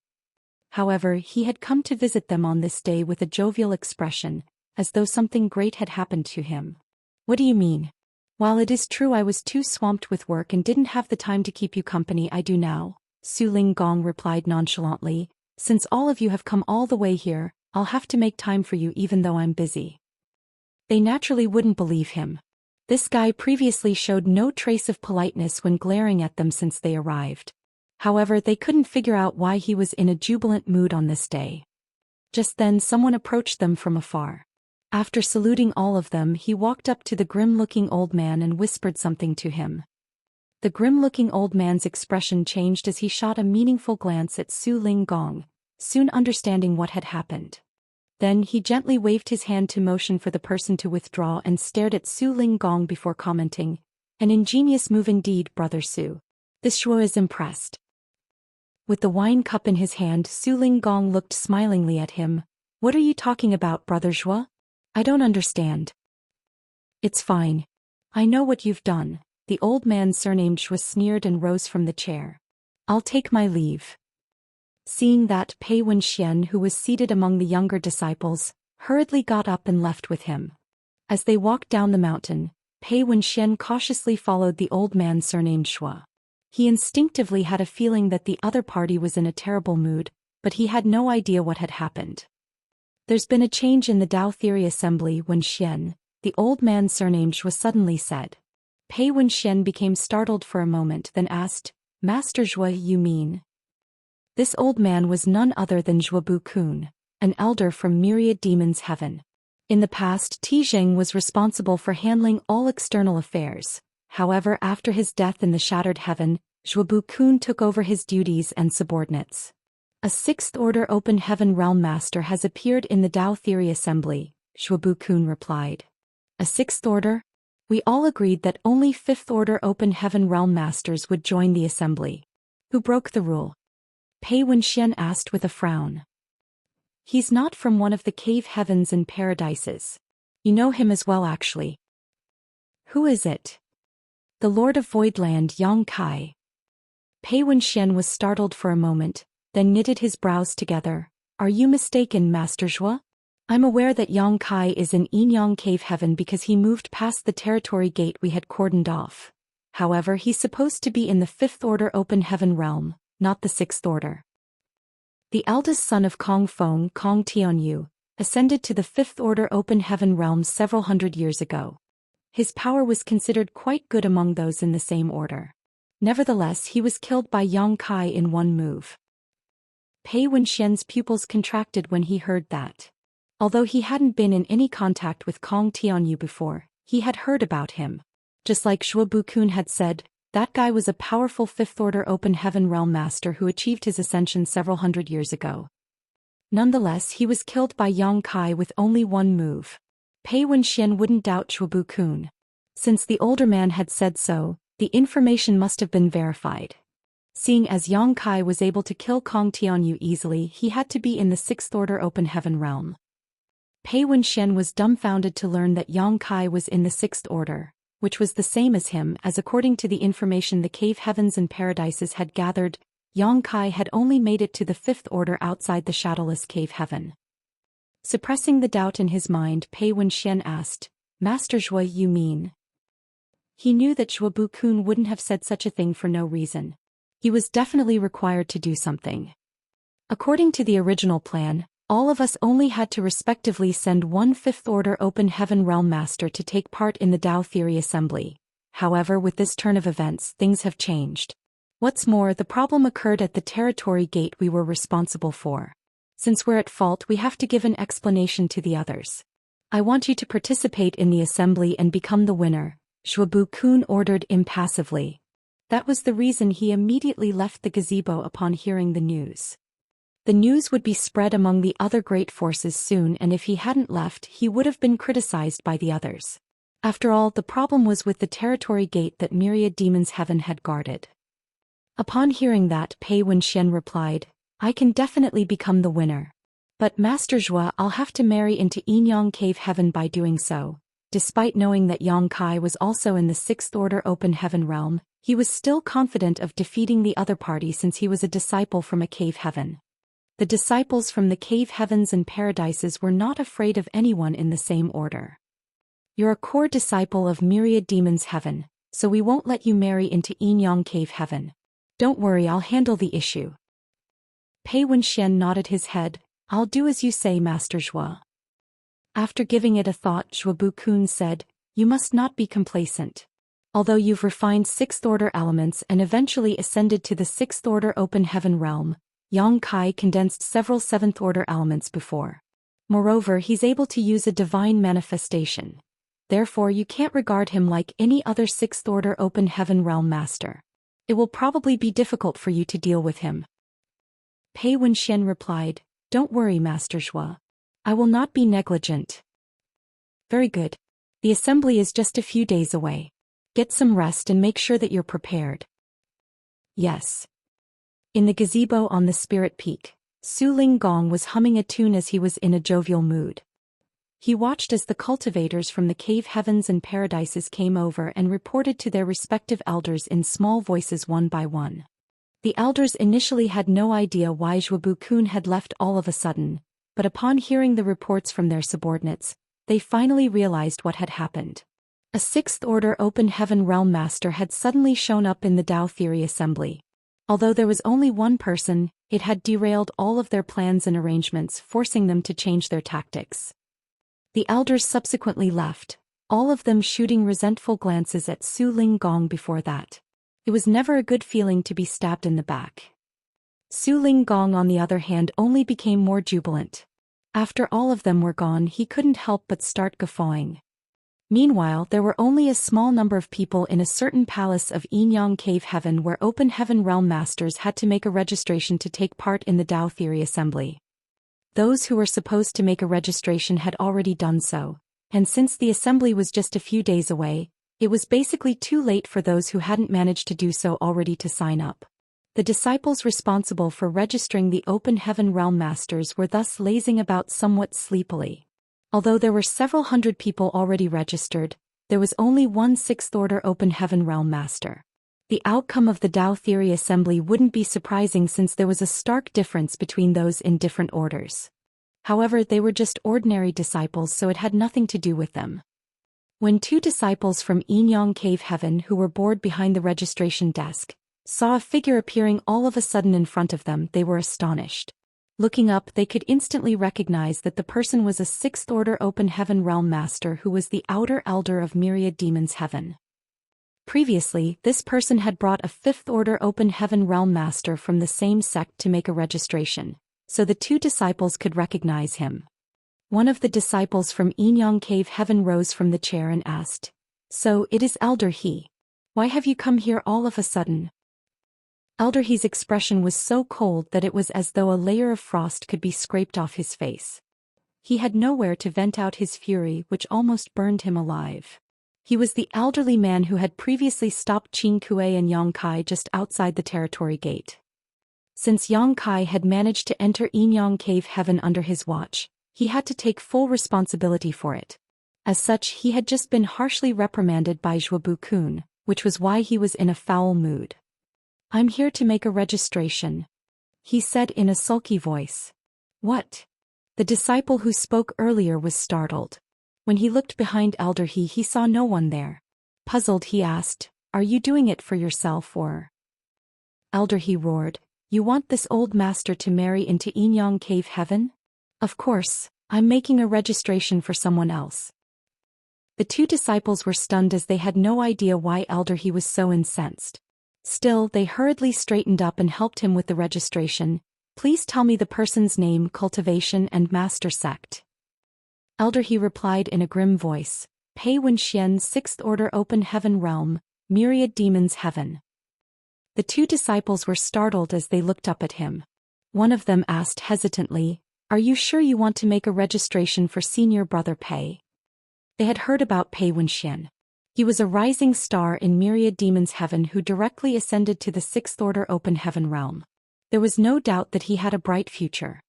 However, he had come to visit them on this day with a jovial expression, as though something great had happened to him. "What do you mean? While it is true I was too swamped with work and didn't have the time to keep you company, I do now," Su Linggong replied nonchalantly. "Since all of you have come all the way here, I'll have to make time for you even though I'm busy." They naturally wouldn't believe him. This guy previously showed no trace of politeness when glaring at them since they arrived. However, they couldn't figure out why he was in a jubilant mood on this day. Just then someone approached them from afar. After saluting all of them, he walked up to the grim-looking old man and whispered something to him. The grim-looking old man's expression changed as he shot a meaningful glance at Su Linggong, soon understanding what had happened. Then he gently waved his hand to motion for the person to withdraw and stared at Su Linggong before commenting, "An ingenious move indeed, Brother Su. This Zhou is impressed." With the wine cup in his hand, Su Linggong looked smilingly at him. "What are you talking about, Brother Zhou? I don't understand." "It's fine. I know what you've done." The old man surnamed Zhou sneered and rose from the chair. "I'll take my leave." Seeing that, Pei Wenxian, who was seated among the younger disciples, hurriedly got up and left with him. As they walked down the mountain, Pei Wenxian cautiously followed the old man surnamed Zhou. He instinctively had a feeling that the other party was in a terrible mood, but he had no idea what had happened. "There's been a change in the Dao Theory Assembly," Wenxian, the old man surnamed Zhou suddenly said. Pei Wenxian became startled for a moment, then asked, "Master Zhou, you mean?" This old man was none other than Zhuobu Kun, an elder from Myriad Demons Heaven. In the past, Tizheng was responsible for handling all external affairs. However, after his death in the Shattered Heaven, Zhuobu Kun took over his duties and subordinates. "A sixth-order open heaven realm master has appeared in the Dao Theory Assembly," Zhuobu Kun replied. "A sixth order?" We all agreed that only fifth-order open heaven realm masters would join the assembly. Who broke the rule? Pei Wenxian asked with a frown. "He's not from one of the cave heavens and paradises. You know him as well, actually." "Who is it?" "The Lord of Voidland, Yang Kai." Pei Wenxian was startled for a moment, then knitted his brows together. "Are you mistaken, Master Zhou? I'm aware that Yang Kai is in Yinyang Cave Heaven because he moved past the territory gate we had cordoned off. However, he's supposed to be in the fifth-order open heaven realm, not the sixth order." The eldest son of Kong Feng, Kong Tianyu, ascended to the fifth-order open heaven realm several hundred years ago. His power was considered quite good among those in the same order. Nevertheless, he was killed by Yang Kai in one move. Pei Wenxian's pupils contracted when he heard that. Although he hadn't been in any contact with Kong Tianyu before, he had heard about him. Just like Zhuobu Kun had said, that guy was a powerful fifth-order open heaven realm master who achieved his ascension several hundred years ago. Nonetheless, he was killed by Yang Kai with only one move. Pei Wenxian wouldn't doubt Zhuobu Kun. Since the older man had said so, the information must have been verified. Seeing as Yang Kai was able to kill Kong Tianyu easily, he had to be in the sixth-order open heaven realm. Pei Wenxian was dumbfounded to learn that Yang Kai was in the sixth order, which was the same as him, as according to the information the cave heavens and paradises had gathered, Yang Kai had only made it to the fifth order outside the shadowless cave heaven. Suppressing the doubt in his mind, Pei Wenxian asked, "Master Zhou, you mean?" He knew that Zhuobu Kun wouldn't have said such a thing for no reason. He was definitely required to do something. According to the original plan, all of us only had to respectively send one fifth-order open heaven realm master to take part in the Dao Theory Assembly. However, with this turn of events, things have changed. What's more, the problem occurred at the territory gate we were responsible for. Since we're at fault, we have to give an explanation to the others. "I want you to participate in the assembly and become the winner," Zhuobu Kun ordered impassively. That was the reason he immediately left the gazebo upon hearing the news. The news would be spread among the other great forces soon, and if he hadn't left, he would have been criticized by the others. After all, the problem was with the territory gate that Myriad Demons Heaven had guarded. Upon hearing that, Pei Wenxian replied, "I can definitely become the winner. But Master Zhou, I'll have to marry into Yinyang Cave Heaven by doing so." Despite knowing that Yang Kai was also in the sixth-order open heaven realm, he was still confident of defeating the other party since he was a disciple from a cave heaven. The disciples from the cave heavens and paradises were not afraid of anyone in the same order. "You're a core disciple of Myriad Demons Heaven, so we won't let you marry into Yinyang Cave Heaven. Don't worry, I'll handle the issue." Pei Wenxian nodded his head. "I'll do as you say, Master Zhou." After giving it a thought, Zhuobu Kun said, "You must not be complacent. Although you've refined sixth-order elements and eventually ascended to the sixth-order open heaven realm, Yang Kai condensed several seventh-order elements before. Moreover, he's able to use a divine manifestation. Therefore, you can't regard him like any other sixth-order open heaven realm master. It will probably be difficult for you to deal with him. Pei Wenxian replied, "Don't worry, Master Zhou. I will not be negligent." Very good. The assembly is just a few days away. Get some rest and make sure that you're prepared. Yes. In the gazebo on the Spirit Peak, Su Linggong was humming a tune as he was in a jovial mood. He watched as the cultivators from the cave heavens and paradises came over and reported to their respective elders in small voices one by one. The elders initially had no idea why Zhubu-kun had left all of a sudden, but upon hearing the reports from their subordinates, they finally realized what had happened. A sixth-order open heaven realm master had suddenly shown up in the Dao Theory Assembly. Although there was only one person, it had derailed all of their plans and arrangements, forcing them to change their tactics. The elders subsequently left, all of them shooting resentful glances at Su Linggong before that. It was never a good feeling to be stabbed in the back. Su Linggong, on the other hand, only became more jubilant. After all of them were gone, he couldn't help but start guffawing. Meanwhile, there were only a small number of people in a certain palace of Yinyang Cave Heaven where open heaven realm masters had to make a registration to take part in the Dao Theory Assembly. Those who were supposed to make a registration had already done so, and since the assembly was just a few days away, it was basically too late for those who hadn't managed to do so already to sign up. The disciples responsible for registering the open heaven realm masters were thus lazing about somewhat sleepily. Although there were several hundred people already registered, there was only one sixth-order open heaven realm master. The outcome of the Dao Theory Assembly wouldn't be surprising since there was a stark difference between those in different orders. However, they were just ordinary disciples, so it had nothing to do with them. When two disciples from Yinyang Cave Heaven who were bored behind the registration desk saw a figure appearing all of a sudden in front of them, they were astonished. Looking up, they could instantly recognize that the person was a sixth-order open heaven realm master who was the outer elder of Myriad Demons Heaven. Previously, this person had brought a fifth-order open heaven realm master from the same sect to make a registration, so the two disciples could recognize him. One of the disciples from Yinyang Cave Heaven rose from the chair and asked, "So, it is Elder He. Why have you come here all of a sudden?" Elder He's expression was so cold that it was as though a layer of frost could be scraped off his face. He had nowhere to vent out his fury, which almost burned him alive. He was the elderly man who had previously stopped Qin Kuei and Yang Kai just outside the territory gate. Since Yang Kai had managed to enter Yinyang Cave Heaven under his watch, he had to take full responsibility for it. As such, he had just been harshly reprimanded by Zhubu-kun, which was why he was in a foul mood. "I'm here to make a registration," he said in a sulky voice. "What?" The disciple who spoke earlier was startled. When he looked behind Elder He saw no one there. Puzzled, he asked, "Are you doing it for yourself or?" Elder He roared, "You want this old master to marry into Yinyang Cave Heaven? Of course, I'm making a registration for someone else." The two disciples were stunned as they had no idea why Elder He was so incensed. Still, they hurriedly straightened up and helped him with the registration. "Please tell me the person's name, cultivation, and master sect." Elder He replied in a grim voice, "Pei Wenxian, Sixth Order Open Heaven Realm, Myriad Demons Heaven." The two disciples were startled as they looked up at him. One of them asked hesitantly, "Are you sure you want to make a registration for senior brother Pei?" They had heard about Pei Wenxian. He was a rising star in Myriad Demons Heaven who directly ascended to the Sixth Order Open Heaven Realm. There was no doubt that he had a bright future.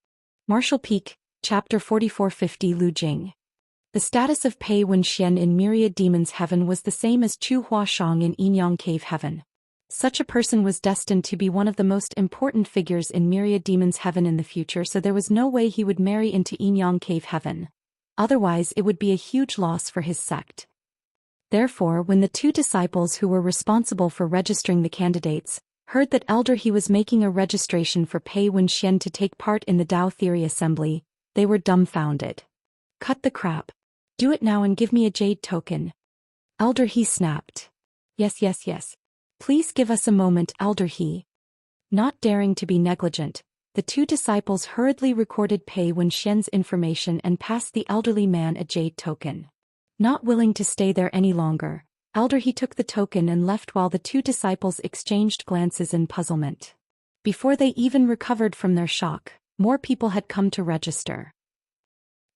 Martial Peak, Chapter 4450 Lu Jing. The status of Pei Wenxian in Myriad Demons Heaven was the same as Chu Huashang in Yinyang Cave Heaven. Such a person was destined to be one of the most important figures in Myriad Demons Heaven in the future, so there was no way he would marry into Yinyang Cave Heaven. Otherwise, it would be a huge loss for his sect. Therefore, when the two disciples who were responsible for registering the candidates heard that Elder He was making a registration for Pei Wenxian to take part in the Dao Theory Assembly, they were dumbfounded. "Cut the crap. Do it now and give me a jade token." Elder He snapped. Yes. Please give us a moment, Elder He." Not daring to be negligent, the two disciples hurriedly recorded Pei Wenxian's information and passed the elderly man a jade token. Not willing to stay there any longer, he took the token and left while the two disciples exchanged glances in puzzlement. Before they even recovered from their shock, more people had come to register.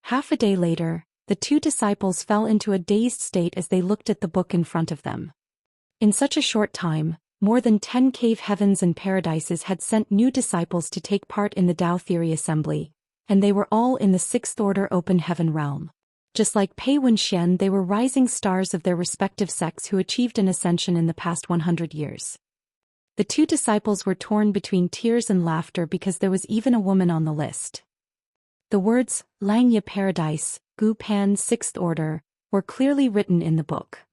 Half a day later, the two disciples fell into a dazed state as they looked at the book in front of them. In such a short time, more than 10 cave heavens and paradises had sent new disciples to take part in the Tao Theory Assembly, and they were all in the Sixth Order Open Heaven realm. Just like Pei Wenxian, they were rising stars of their respective sects who achieved an ascension in the past 100 years. The two disciples were torn between tears and laughter because there was even a woman on the list. The words, Langya Paradise, Gu Pan Sixth Order, were clearly written in the book.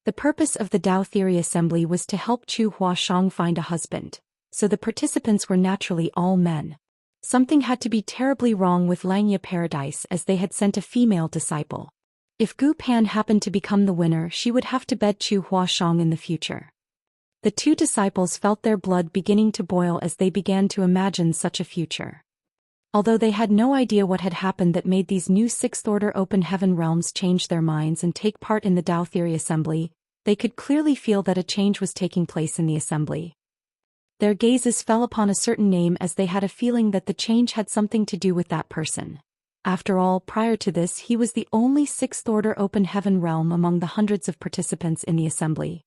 The purpose of the Tao Theory Assembly was to help Chu Huashang find a husband, so the participants were naturally all men. Something had to be terribly wrong with Langya Paradise as they had sent a female disciple. If Gu Pan happened to become the winner, she would have to bed Chu Huashang in the future. The two disciples felt their blood beginning to boil as they began to imagine such a future. Although they had no idea what had happened that made these new Sixth Order Open Heaven realms change their minds and take part in the Tao Theory Assembly, they could clearly feel that a change was taking place in the assembly. Their gazes fell upon a certain name as they had a feeling that the change had something to do with that person. After all, prior to this he was the only Sixth Order Open Heaven realm among the hundreds of participants in the assembly.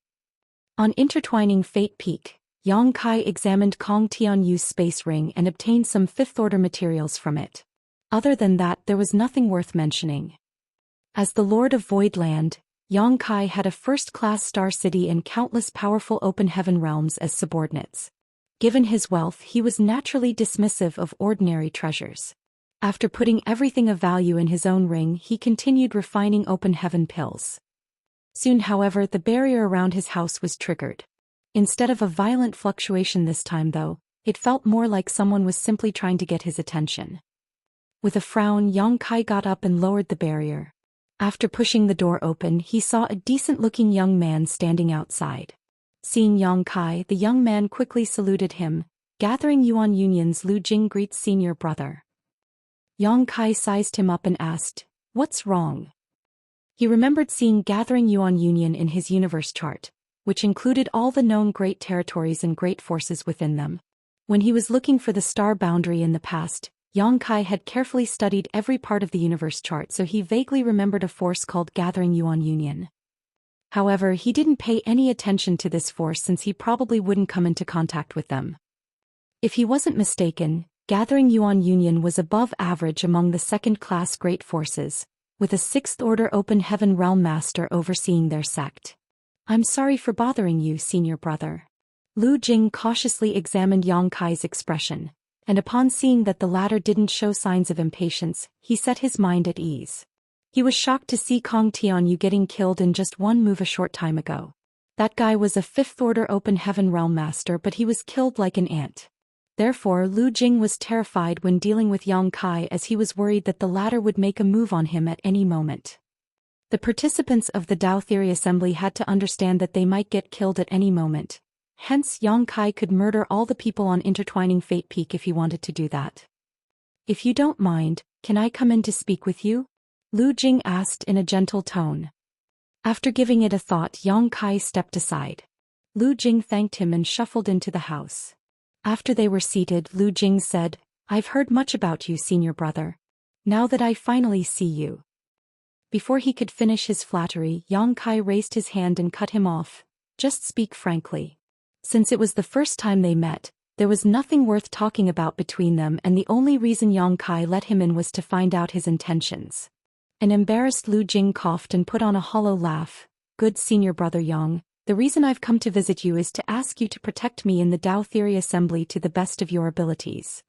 On intertwining Fate Peak, Yang Kai examined Kong Tianyu's space ring and obtained some Fifth Order materials from it. Other than that, there was nothing worth mentioning. As the Lord of Voidland, Yang Kai had a first-class star city and countless powerful open heaven realms as subordinates. Given his wealth, he was naturally dismissive of ordinary treasures. After putting everything of value in his own ring, he continued refining open heaven pills. Soon, however, the barrier around his house was triggered. Instead of a violent fluctuation this time, though, it felt more like someone was simply trying to get his attention. With a frown, Yang Kai got up and lowered the barrier. After pushing the door open, he saw a decent-looking young man standing outside. Seeing Yang Kai, the young man quickly saluted him. Gathering Yuan Union's Lu Jing greets senior brother. Yang Kai sized him up and asked, "What's wrong?" He remembered seeing Gathering Yuan Union in his universe chart, which included all the known great territories and great forces within them. When he was looking for the star boundary in the past, Yang Kai had carefully studied every part of the universe chart, so he vaguely remembered a force called Gathering Yuan Union. However, he didn't pay any attention to this force since he probably wouldn't come into contact with them. If he wasn't mistaken, Gathering Yuan Union was above average among the second-class great forces, with a Sixth Order Open Heaven Realm Master overseeing their sect. "I'm sorry for bothering you, senior brother." Lu Jing cautiously examined Yang Kai's expression, and upon seeing that the latter didn't show signs of impatience, he set his mind at ease. He was shocked to see Kong Tianyu getting killed in just one move a short time ago. That guy was a Fifth Order Open Heaven Realm Master, but he was killed like an ant. Therefore, Lu Jing was terrified when dealing with Yang Kai, as he was worried that the latter would make a move on him at any moment. The participants of the Tao Theory Assembly had to understand that they might get killed at any moment. Hence, Yang Kai could murder all the people on intertwining Fate Peak if he wanted to do that. "If you don't mind, can I come in to speak with you?" Lu Jing asked in a gentle tone. After giving it a thought, Yang Kai stepped aside. Lu Jing thanked him and shuffled into the house. After they were seated, Lu Jing said, "I've heard much about you, senior brother. Now that I finally see you." Before he could finish his flattery, Yang Kai raised his hand and cut him off. "Just speak frankly." Since it was the first time they met, there was nothing worth talking about between them, and the only reason Yang Kai let him in was to find out his intentions. An embarrassed Lu Jing coughed and put on a hollow laugh. "Good senior brother Yang, the reason I've come to visit you is to ask you to protect me in the Tao Theory Assembly to the best of your abilities."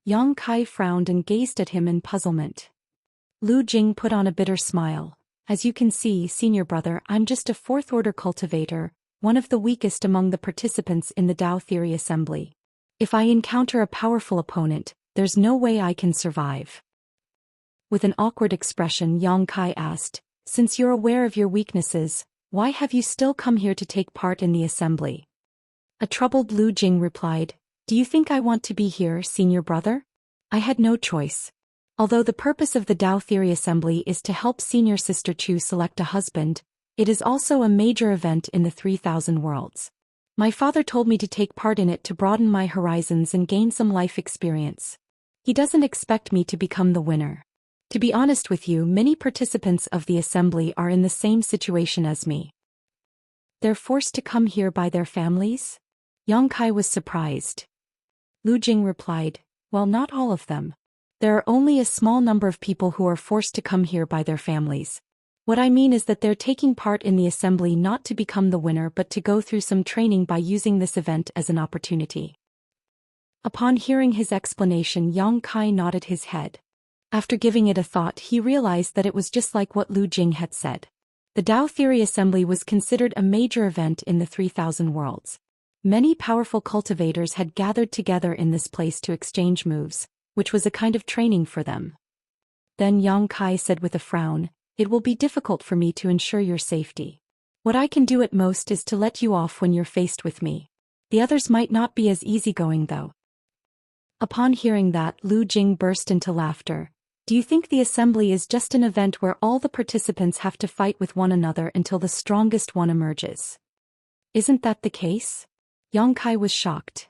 Yang Kai frowned and gazed at him in puzzlement. Lu Jing put on a bitter smile. "As you can see, senior brother, I'm just a fourth-order cultivator, one of the weakest among the participants in the Tao Theory Assembly. If I encounter a powerful opponent, there's no way I can survive." With an awkward expression, Yang Kai asked, "Since you're aware of your weaknesses, why have you still come here to take part in the assembly?" A troubled Lu Jing replied, Do you think I want to be here, senior brother? I had no choice. Although the purpose of the Tao Theory Assembly is to help senior sister Chu select a husband, it is also a major event in the 3,000 worlds. My father told me to take part in it to broaden my horizons and gain some life experience. He doesn't expect me to become the winner. To be honest with you, many participants of the assembly are in the same situation as me. They're forced to come here by their families? Yang Kai was surprised. Lu Jing replied, well, not all of them. There are only a small number of people who are forced to come here by their families. What I mean is that they're taking part in the assembly not to become the winner but to go through some training by using this event as an opportunity. Upon hearing his explanation, Yang Kai nodded his head. After giving it a thought, he realized that it was just like what Lu Jing had said. The Tao Theory Assembly was considered a major event in the 3,000 worlds. Many powerful cultivators had gathered together in this place to exchange moves, which was a kind of training for them. Then Yang Kai said with a frown, it will be difficult for me to ensure your safety. What I can do at most is to let you off when you're faced with me. The others might not be as easygoing though. Upon hearing that, Lu Jing burst into laughter. Do you think the assembly is just an event where all the participants have to fight with one another until the strongest one emerges? Isn't that the case? Yang Kai was shocked.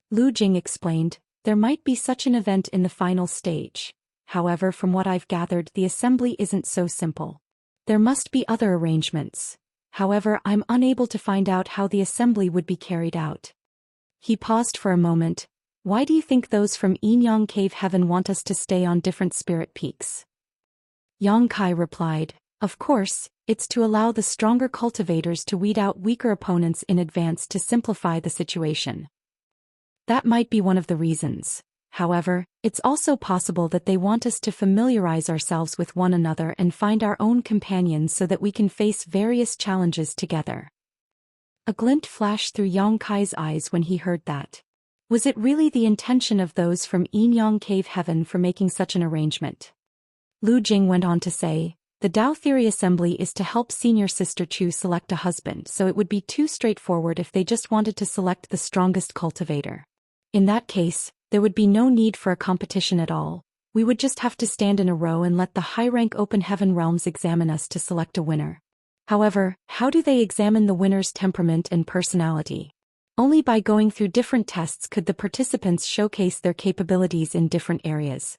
Lu Jing explained, there might be such an event in the final stage. However, from what I've gathered, the assembly isn't so simple. There must be other arrangements. However, I'm unable to find out how the assembly would be carried out. He paused for a moment. Why do you think those from Yinyang Cave Heaven want us to stay on different spirit peaks? Yang Kai replied, of course, it's to allow the stronger cultivators to weed out weaker opponents in advance to simplify the situation. That might be one of the reasons. However, it's also possible that they want us to familiarize ourselves with one another and find our own companions so that we can face various challenges together. A glint flashed through Yang Kai's eyes when he heard that. Was it really the intention of those from Yinyang Cave Heaven for making such an arrangement? Lu Jing went on to say, the Tao Theory Assembly is to help senior sister Chu select a husband, so it would be too straightforward if they just wanted to select the strongest cultivator. In that case, there would be no need for a competition at all. We would just have to stand in a row and let the high-rank open heaven realms examine us to select a winner. However, how do they examine the winner's temperament and personality? Only by going through different tests could the participants showcase their capabilities in different areas.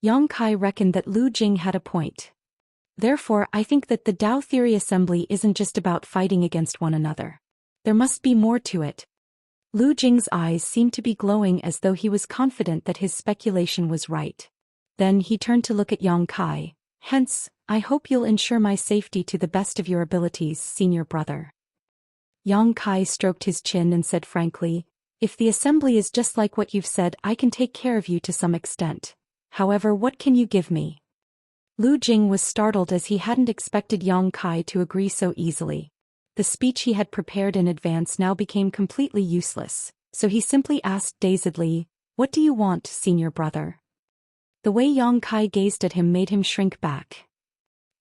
Yang Kai reckoned that Lu Jing had a point. Therefore, I think that the Tao Theory Assembly isn't just about fighting against one another. There must be more to it. Lu Jing's eyes seemed to be glowing as though he was confident that his speculation was right. Then he turned to look at Yang Kai. Hence, I hope you'll ensure my safety to the best of your abilities, senior brother. Yang Kai stroked his chin and said frankly, if the assembly is just like what you've said, I can take care of you to some extent. However, what can you give me? Lu Jing was startled as he hadn't expected Yang Kai to agree so easily. The speech he had prepared in advance now became completely useless, so he simply asked dazedly, what do you want, senior brother? The way Yang Kai gazed at him made him shrink back.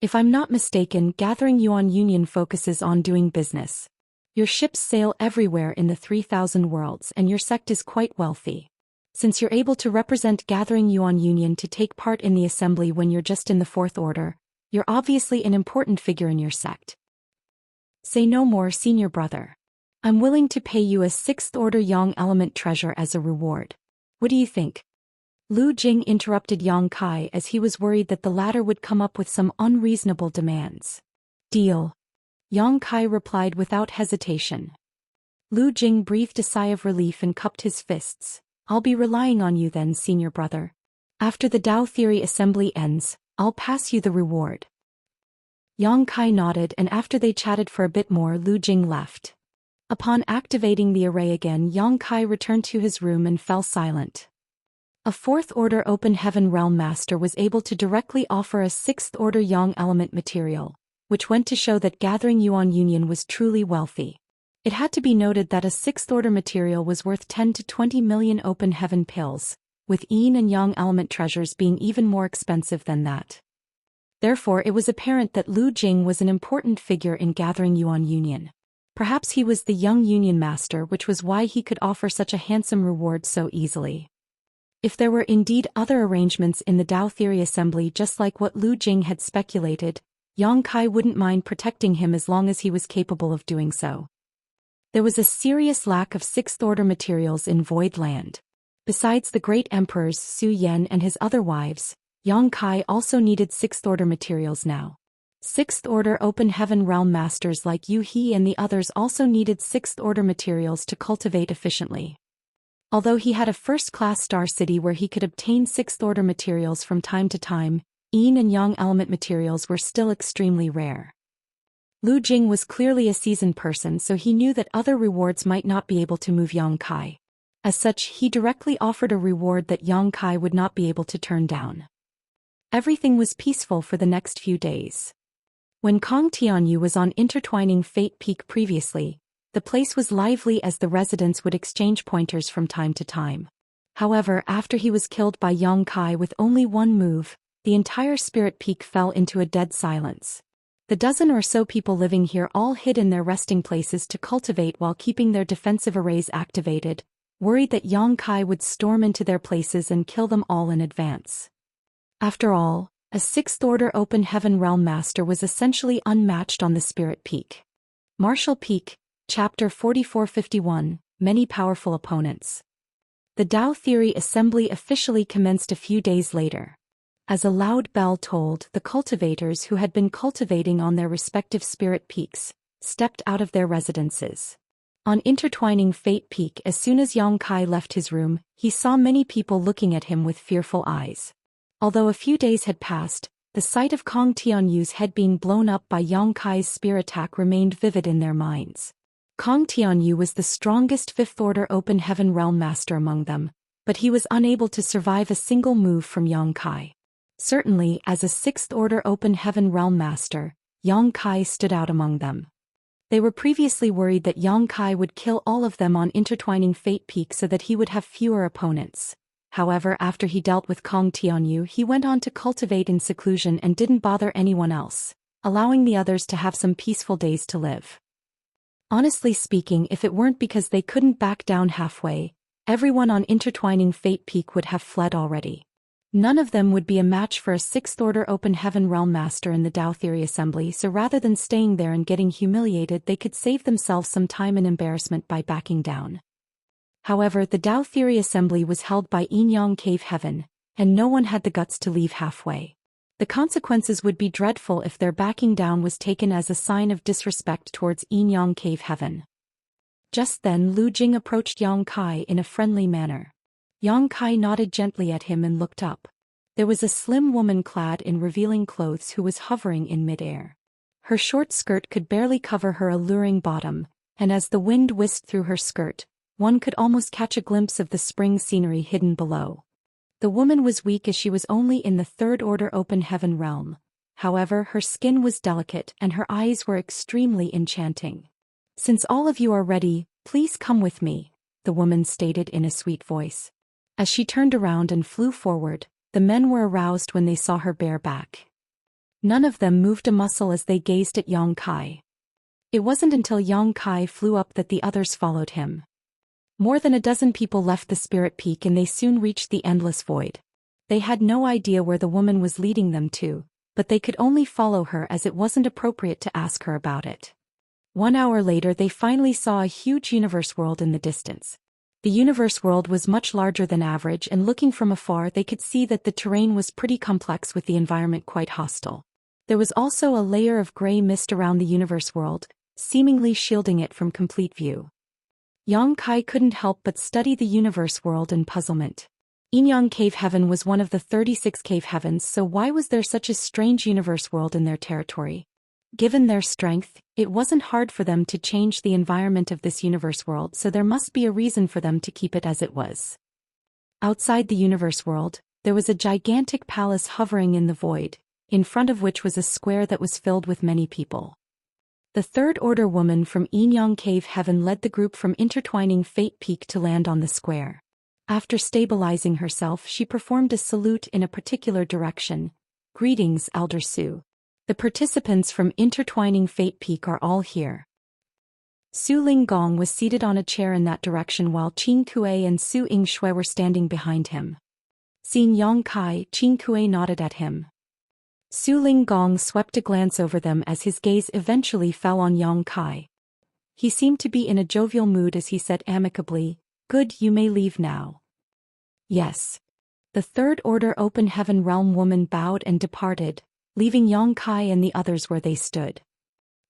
If I'm not mistaken, Gathering Yuan Union focuses on doing business. Your ships sail everywhere in the 3,000 worlds and your sect is quite wealthy. Since you're able to represent Gathering Yuan Union to take part in the assembly when you're just in the 4th order, you're obviously an important figure in your sect. Say no more, senior brother. I'm willing to pay you a 6th order Yang element treasure as a reward. What do you think? Lu Jing interrupted Yang Kai as he was worried that the latter would come up with some unreasonable demands. Deal. Yang Kai replied without hesitation. Lu Jing breathed a sigh of relief and cupped his fists. I'll be relying on you then, senior brother. After the Tao Theory Assembly ends, I'll pass you the reward. Yang Kai nodded, and after they chatted for a bit more, Lu Jing left. Upon activating the array again, Yang Kai returned to his room and fell silent. A 4th order Open Heaven Realm Master was able to directly offer a 6th order Yang element material, which went to show that Gathering Yuan Union was truly wealthy. It had to be noted that a 6th order material was worth 10 to 20 million Open Heaven pills, with Yin and Yang element treasures being even more expensive than that. Therefore, it was apparent that Lu Jing was an important figure in Gathering Yuan Union. Perhaps he was the young Union Master, which was why he could offer such a handsome reward so easily. If there were indeed other arrangements in the Dao Theory Assembly just like what Lu Jing had speculated, Yang Kai wouldn't mind protecting him as long as he was capable of doing so. There was a serious lack of sixth-order materials in Void Land. Besides the great emperors Zhou Xian and his other wives, Yang Kai also needed sixth-order materials now. Sixth-order open heaven realm masters like Yu He and the others also needed sixth-order materials to cultivate efficiently. Although he had a first-class star city where he could obtain sixth-order materials from time to time, Yin and Yang element materials were still extremely rare. Lu Jing was clearly a seasoned person, so he knew that other rewards might not be able to move Yang Kai. As such, he directly offered a reward that Yang Kai would not be able to turn down. Everything was peaceful for the next few days. When Kong Tianyu was on intertwining Fate Peak previously, the place was lively as the residents would exchange pointers from time to time. However, after he was killed by Yang Kai with only one move, the entire Spirit Peak fell into a dead silence. The dozen or so people living here all hid in their resting places to cultivate while keeping their defensive arrays activated, worried that Yang Kai would storm into their places and kill them all in advance. After all, a sixth-order open heaven realm master was essentially unmatched on the Spirit Peak. Martial Peak, Chapter 4451, Many Powerful Opponents. The Dao Theory Assembly officially commenced a few days later. As a loud bell tolled, the cultivators who had been cultivating on their respective Spirit Peaks stepped out of their residences. On intertwining Fate Peak, as soon as Yang Kai left his room, he saw many people looking at him with fearful eyes. Although a few days had passed, the sight of Kong Tianyu's head being blown up by Yang Kai's spear attack remained vivid in their minds. Kong Tianyu was the strongest fifth-order open heaven realm master among them, but he was unable to survive a single move from Yang Kai. Certainly, as a sixth-order open heaven realm master, Yang Kai stood out among them. They were previously worried that Yang Kai would kill all of them on intertwining Fate Peak so that he would have fewer opponents. However, after he dealt with Kong Tianyu, he went on to cultivate in seclusion and didn't bother anyone else, allowing the others to have some peaceful days to live. Honestly speaking, if it weren't because they couldn't back down halfway, everyone on intertwining Fate Peak would have fled already. None of them would be a match for a sixth-order open heaven realm master in the Dao Theory Assembly, so rather than staying there and getting humiliated, they could save themselves some time and embarrassment by backing down. However, the Dao Theory Assembly was held by Yin Yang Cave Heaven, and no one had the guts to leave halfway. The consequences would be dreadful if their backing down was taken as a sign of disrespect towards Yin Yang Cave Heaven. Just then Lu Jing approached Yang Kai in a friendly manner. Yang Kai nodded gently at him and looked up. There was a slim woman clad in revealing clothes who was hovering in midair. Her short skirt could barely cover her alluring bottom, and as the wind whisked through her skirt, one could almost catch a glimpse of the spring scenery hidden below. The woman was weak as she was only in the third-order open heaven realm. However, her skin was delicate and her eyes were extremely enchanting. "Since all of you are ready, please come with me," the woman stated in a sweet voice. As she turned around and flew forward, the men were aroused when they saw her bare back. None of them moved a muscle as they gazed at Yang Kai. It wasn't until Yang Kai flew up that the others followed him. More than a dozen people left the Spirit Peak and they soon reached the endless void. They had no idea where the woman was leading them to, but they could only follow her as it wasn't appropriate to ask her about it. 1 hour later they finally saw a huge universe world in the distance. The universe world was much larger than average, and looking from afar they could see that the terrain was pretty complex with the environment quite hostile. There was also a layer of gray mist around the universe world, seemingly shielding it from complete view. Yang Kai couldn't help but study the universe world in puzzlement. Yin Yang Cave Heaven was one of the 36 cave heavens, so why was there such a strange universe world in their territory? Given their strength, it wasn't hard for them to change the environment of this universe world, so there must be a reason for them to keep it as it was. Outside the universe world, there was a gigantic palace hovering in the void, in front of which was a square that was filled with many people. The third-order woman from Yin Yang Cave Heaven led the group from intertwining Fate Peak to land on the square. After stabilizing herself, she performed a salute in a particular direction. "Greetings, Elder Su. The participants from intertwining Fate Peak are all here." Su Linggong was seated on a chair in that direction while Qin Kuei and Su Yingshui were standing behind him. Seeing Yang Kai, Qin Kuei nodded at him. Su Linggong swept a glance over them as his gaze eventually fell on Yang Kai. He seemed to be in a jovial mood as he said amicably, "Good, you may leave now." "Yes." The Third Order Open Heaven Realm woman bowed and departed, leaving Yang Kai and the others where they stood.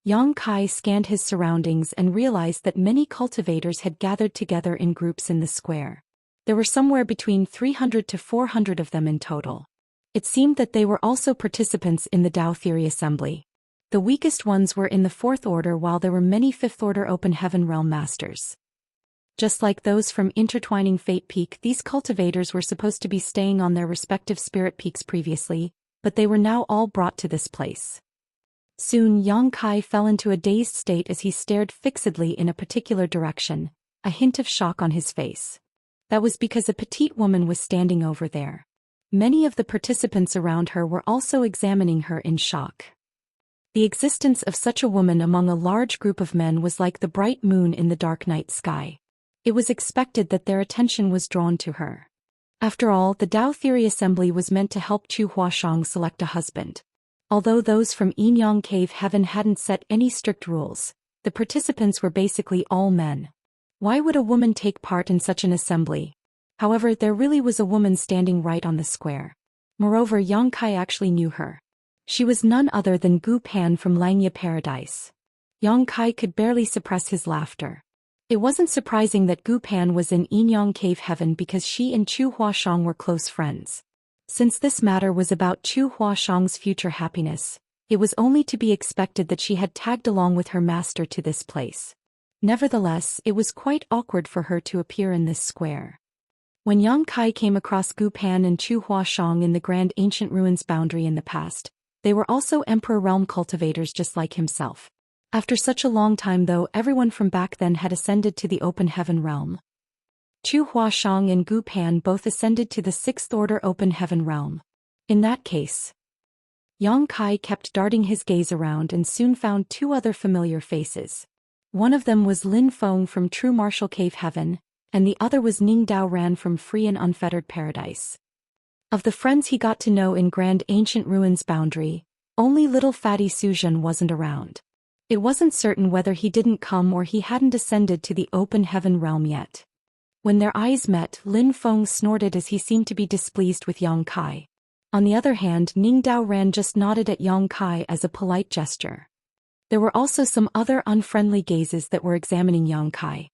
Yang Kai scanned his surroundings and realized that many cultivators had gathered together in groups in the square. There were somewhere between 300 to 400 of them in total. It seemed that they were also participants in the Dao Theory Assembly. The weakest ones were in the Fourth Order while there were many Fifth Order Open Heaven Realm Masters. Just like those from Intertwining Fate Peak, these cultivators were supposed to be staying on their respective spirit peaks previously, but they were now all brought to this place. Soon Yang Kai fell into a dazed state as he stared fixedly in a particular direction, a hint of shock on his face. That was because a petite woman was standing over there. Many of the participants around her were also examining her in shock. The existence of such a woman among a large group of men was like the bright moon in the dark night sky. It was expected that their attention was drawn to her. After all, the Dao Theory Assembly was meant to help Chu Huashang select a husband. Although those from Yinyang Cave Heaven hadn't set any strict rules, the participants were basically all men. Why would a woman take part in such an assembly? However, there really was a woman standing right on the square. Moreover, Yang Kai actually knew her. She was none other than Gu Pan from Langya Paradise. Yang Kai could barely suppress his laughter. It wasn't surprising that Gu Pan was in Yinyang Cave Heaven because she and Chu Huashang were close friends. Since this matter was about Chu Huashang's future happiness, it was only to be expected that she had tagged along with her master to this place. Nevertheless, it was quite awkward for her to appear in this square. When Yang Kai came across Gu Pan and Chu Huashang in the Grand Ancient Ruins boundary in the past, they were also Emperor Realm cultivators just like himself. After such a long time though, everyone from back then had ascended to the Open Heaven Realm. Chu Huashang and Gu Pan both ascended to the Sixth Order Open Heaven Realm. In that case, Yang Kai kept darting his gaze around and soon found two other familiar faces. One of them was Lin Feng from True Martial Cave Heaven, and the other was Ning Dao Ran from Free and Unfettered Paradise. Of the friends he got to know in Grand Ancient Ruins boundary, only little fatty Suzhen wasn't around. It wasn't certain whether he didn't come or he hadn't ascended to the Open Heaven Realm yet. When their eyes met, Lin Feng snorted as he seemed to be displeased with Yang Kai. On the other hand, Ning Dao Ran just nodded at Yang Kai as a polite gesture. There were also some other unfriendly gazes that were examining Yang Kai.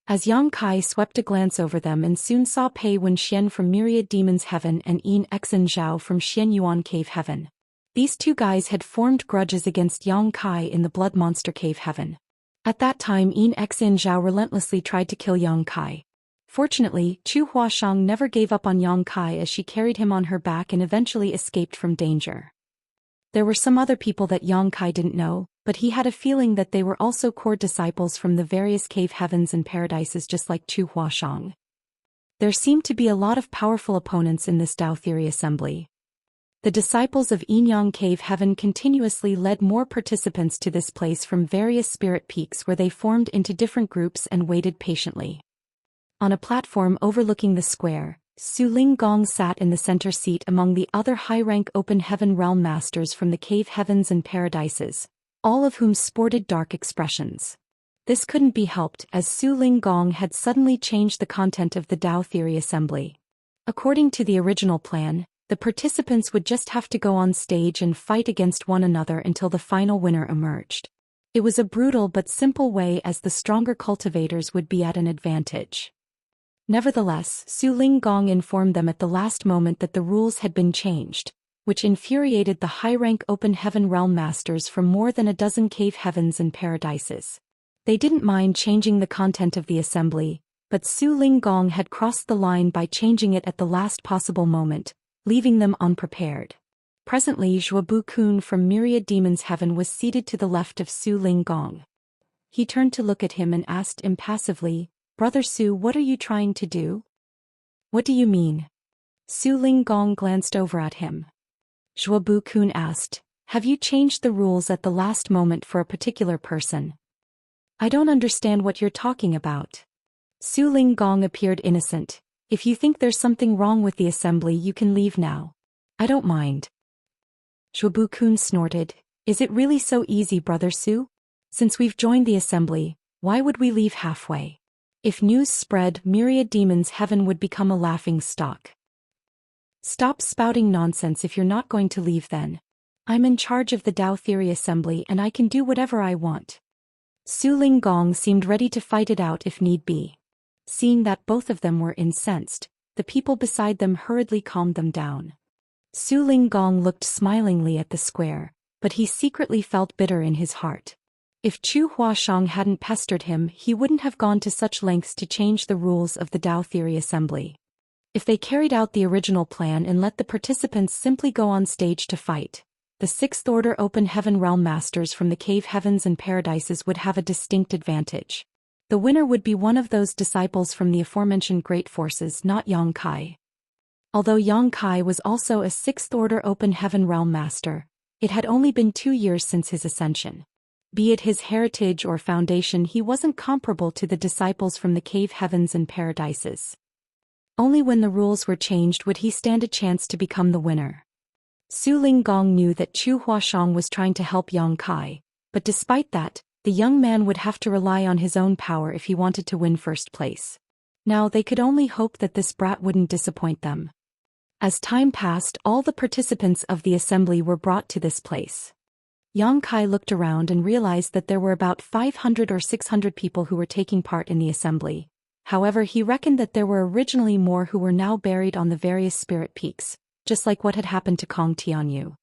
As Yang Kai swept a glance over them and soon saw Pei Wenxian from Myriad Demons Heaven and Yin Exen Zhao from Xian Yuan Cave Heaven. These two guys had formed grudges against Yang Kai in the Blood Monster Cave Heaven. At that time, Yin Exen Zhao relentlessly tried to kill Yang Kai. Fortunately, Chu Huashang never gave up on Yang Kai as she carried him on her back and eventually escaped from danger. There were some other people that Yang Kai didn't know, but he had a feeling that they were also core disciples from the various cave heavens and paradises just like Chu Huashang. There seemed to be a lot of powerful opponents in this Dao Theory Assembly. The disciples of Yinyang Cave Heaven continuously led more participants to this place from various spirit peaks where they formed into different groups and waited patiently. On a platform overlooking the square, Su Linggong sat in the center seat among the other high-rank Open Heaven Realm Masters from the cave heavens and paradises, all of whom sported dark expressions. This couldn't be helped as Su Linggong had suddenly changed the content of the Dao Theory Assembly. According to the original plan, the participants would just have to go on stage and fight against one another until the final winner emerged. It was a brutal but simple way as the stronger cultivators would be at an advantage. Nevertheless, Su Linggong informed them at the last moment that the rules had been changed, which infuriated the high-rank Open Heaven Realm Masters from more than a dozen cave heavens and paradises. They didn't mind changing the content of the assembly, but Su Linggong had crossed the line by changing it at the last possible moment, leaving them unprepared. Presently, Zhuobu Kun from Myriad Demons Heaven was seated to the left of Su Linggong. He turned to look at him and asked impassively, "Brother Su, what are you trying to do?" "What do you mean?" Su Linggong glanced over at him. Zhuobu Kun asked, "Have you changed the rules at the last moment for a particular person?" I don't understand what you're talking about. Su Linggong appeared innocent. If you think there's something wrong with the assembly, you can leave now. I don't mind. Zhubu-kun snorted. Is it really so easy, Brother Su? Since we've joined the assembly, why would we leave halfway? If news spread, myriad demons heaven would become a laughing stock. Stop spouting nonsense if you're not going to leave then. I'm in charge of the Dao Theory Assembly and I can do whatever I want. Su Linggong seemed ready to fight it out if need be. Seeing that both of them were incensed, the people beside them hurriedly calmed them down. Su Linggong looked smilingly at the square, but he secretly felt bitter in his heart. If Chu Huashang hadn't pestered him, he wouldn't have gone to such lengths to change the rules of the Dao Theory Assembly. If they carried out the original plan and let the participants simply go on stage to fight, the Sixth Order Open Heaven Realm Masters from the Cave Heavens and Paradises would have a distinct advantage. The winner would be one of those disciples from the aforementioned great forces, not Yang Kai. Although Yang Kai was also a Sixth Order Open Heaven Realm Master, it had only been 2 years since his ascension. Be it his heritage or foundation, he wasn't comparable to the disciples from the Cave Heavens and Paradises. Only when the rules were changed would he stand a chance to become the winner. Su Linggong knew that Chu Huashang was trying to help Yang Kai, but despite that, the young man would have to rely on his own power if he wanted to win first place. Now they could only hope that this brat wouldn't disappoint them. As time passed, all the participants of the assembly were brought to this place. Yang Kai looked around and realized that there were about 500 or 600 people who were taking part in the assembly. However, he reckoned that there were originally more who were now buried on the various spirit peaks, just like what had happened to Kong Tianyu.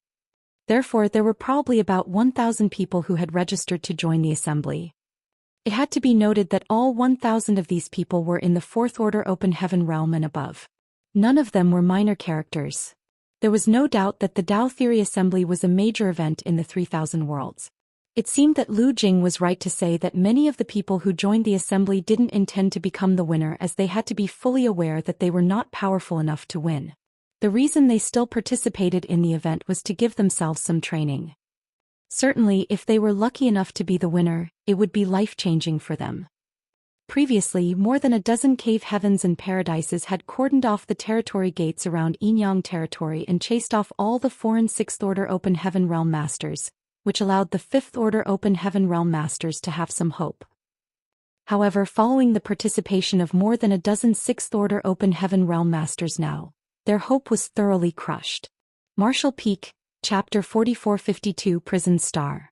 Therefore, there were probably about 1,000 people who had registered to join the assembly. It had to be noted that all 1,000 of these people were in the Fourth Order Open Heaven realm and above. None of them were minor characters. There was no doubt that the Dao Theory Assembly was a major event in the 3,000 worlds. It seemed that Lu Jing was right to say that many of the people who joined the assembly didn't intend to become the winner, as they had to be fully aware that they were not powerful enough to win. The reason they still participated in the event was to give themselves some training. Certainly, if they were lucky enough to be the winner, it would be life-changing for them. Previously, more than a dozen Cave Heavens and Paradises had cordoned off the territory gates around Yinyang territory and chased off all the foreign Sixth Order Open Heaven Realm Masters, which allowed the Fifth Order Open Heaven Realm Masters to have some hope. However, following the participation of more than a dozen Sixth Order Open Heaven Realm Masters now, their hope was thoroughly crushed. Marshall Peak, Chapter 4452 Prison Star.